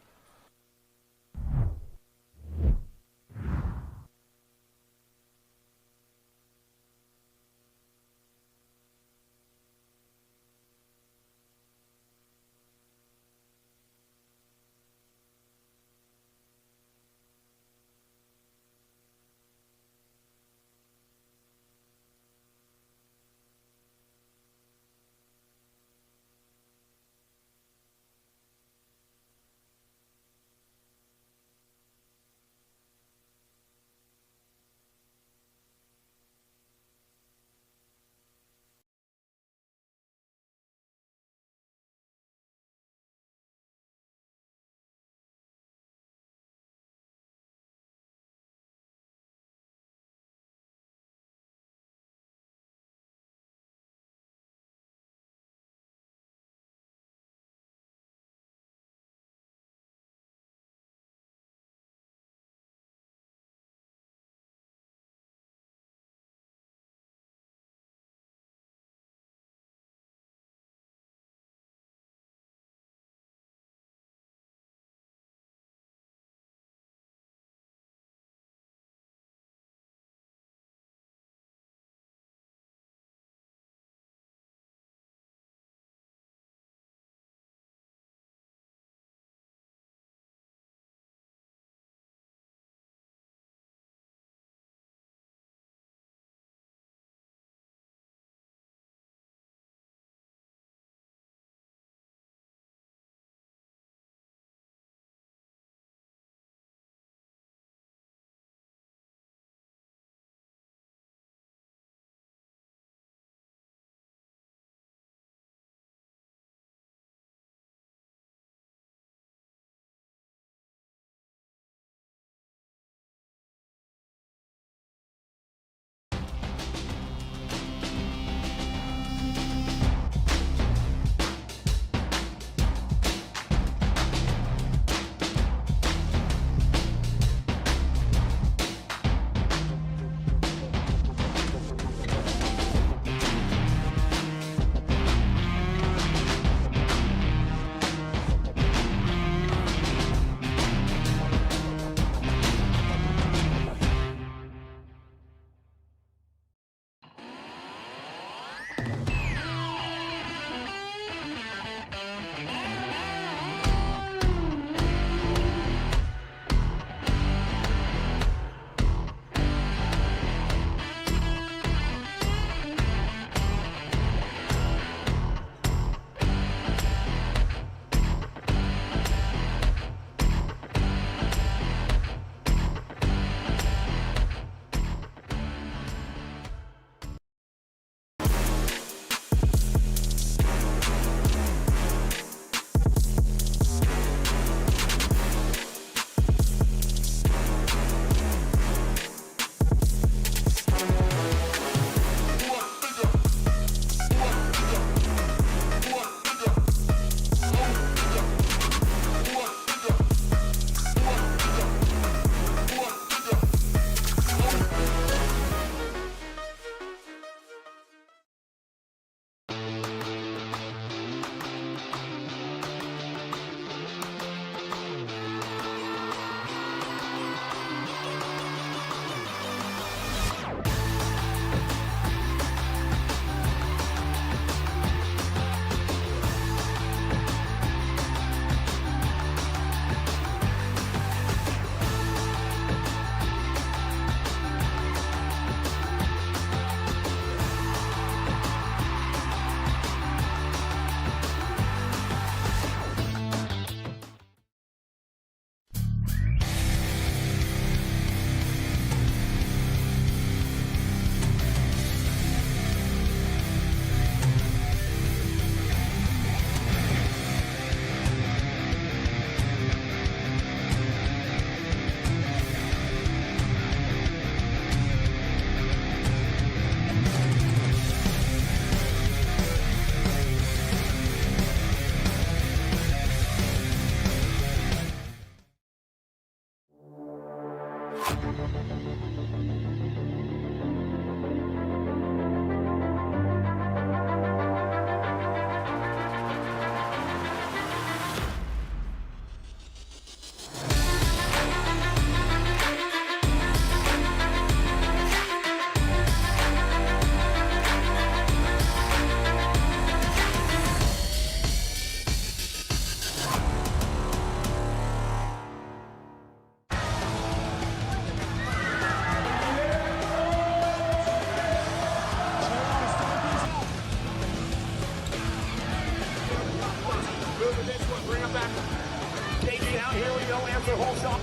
go, answer hole shot.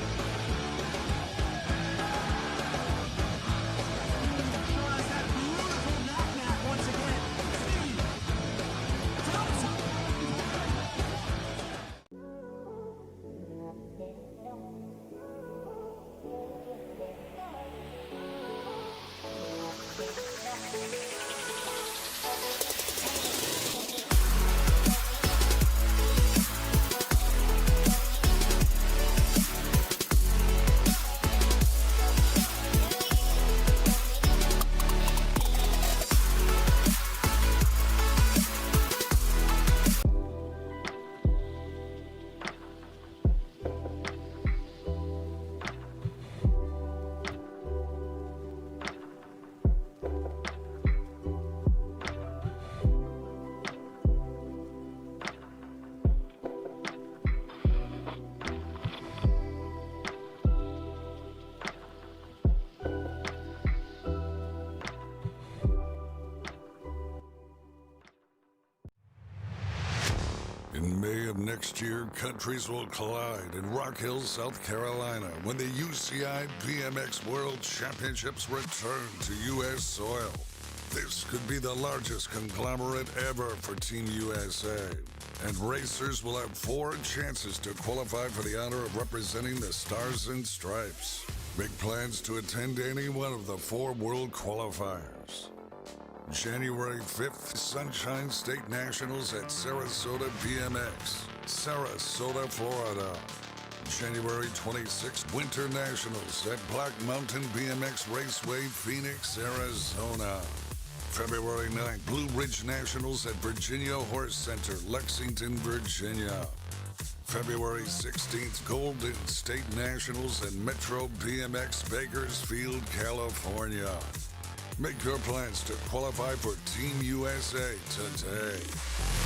In May of next year, countries will collide in Rock Hill, South Carolina, when the UCI BMX World Championships return to U.S. soil. This could be the largest conglomerate ever for Team USA, and racers will have 4 chances to qualify for the honor of representing the Stars and Stripes. Make plans to attend any one of the 4 world qualifiers. January 5th, Sunshine State Nationals at Sarasota BMX, Sarasota, Florida. January 26th, Winter Nationals at Black Mountain BMX Raceway, Phoenix, Arizona. February 9th, Blue Ridge Nationals at Virginia Horse Center, Lexington, Virginia. February 16th, Golden State Nationals at Metro BMX Bakersfield, California. Make your plans to qualify for Team USA today.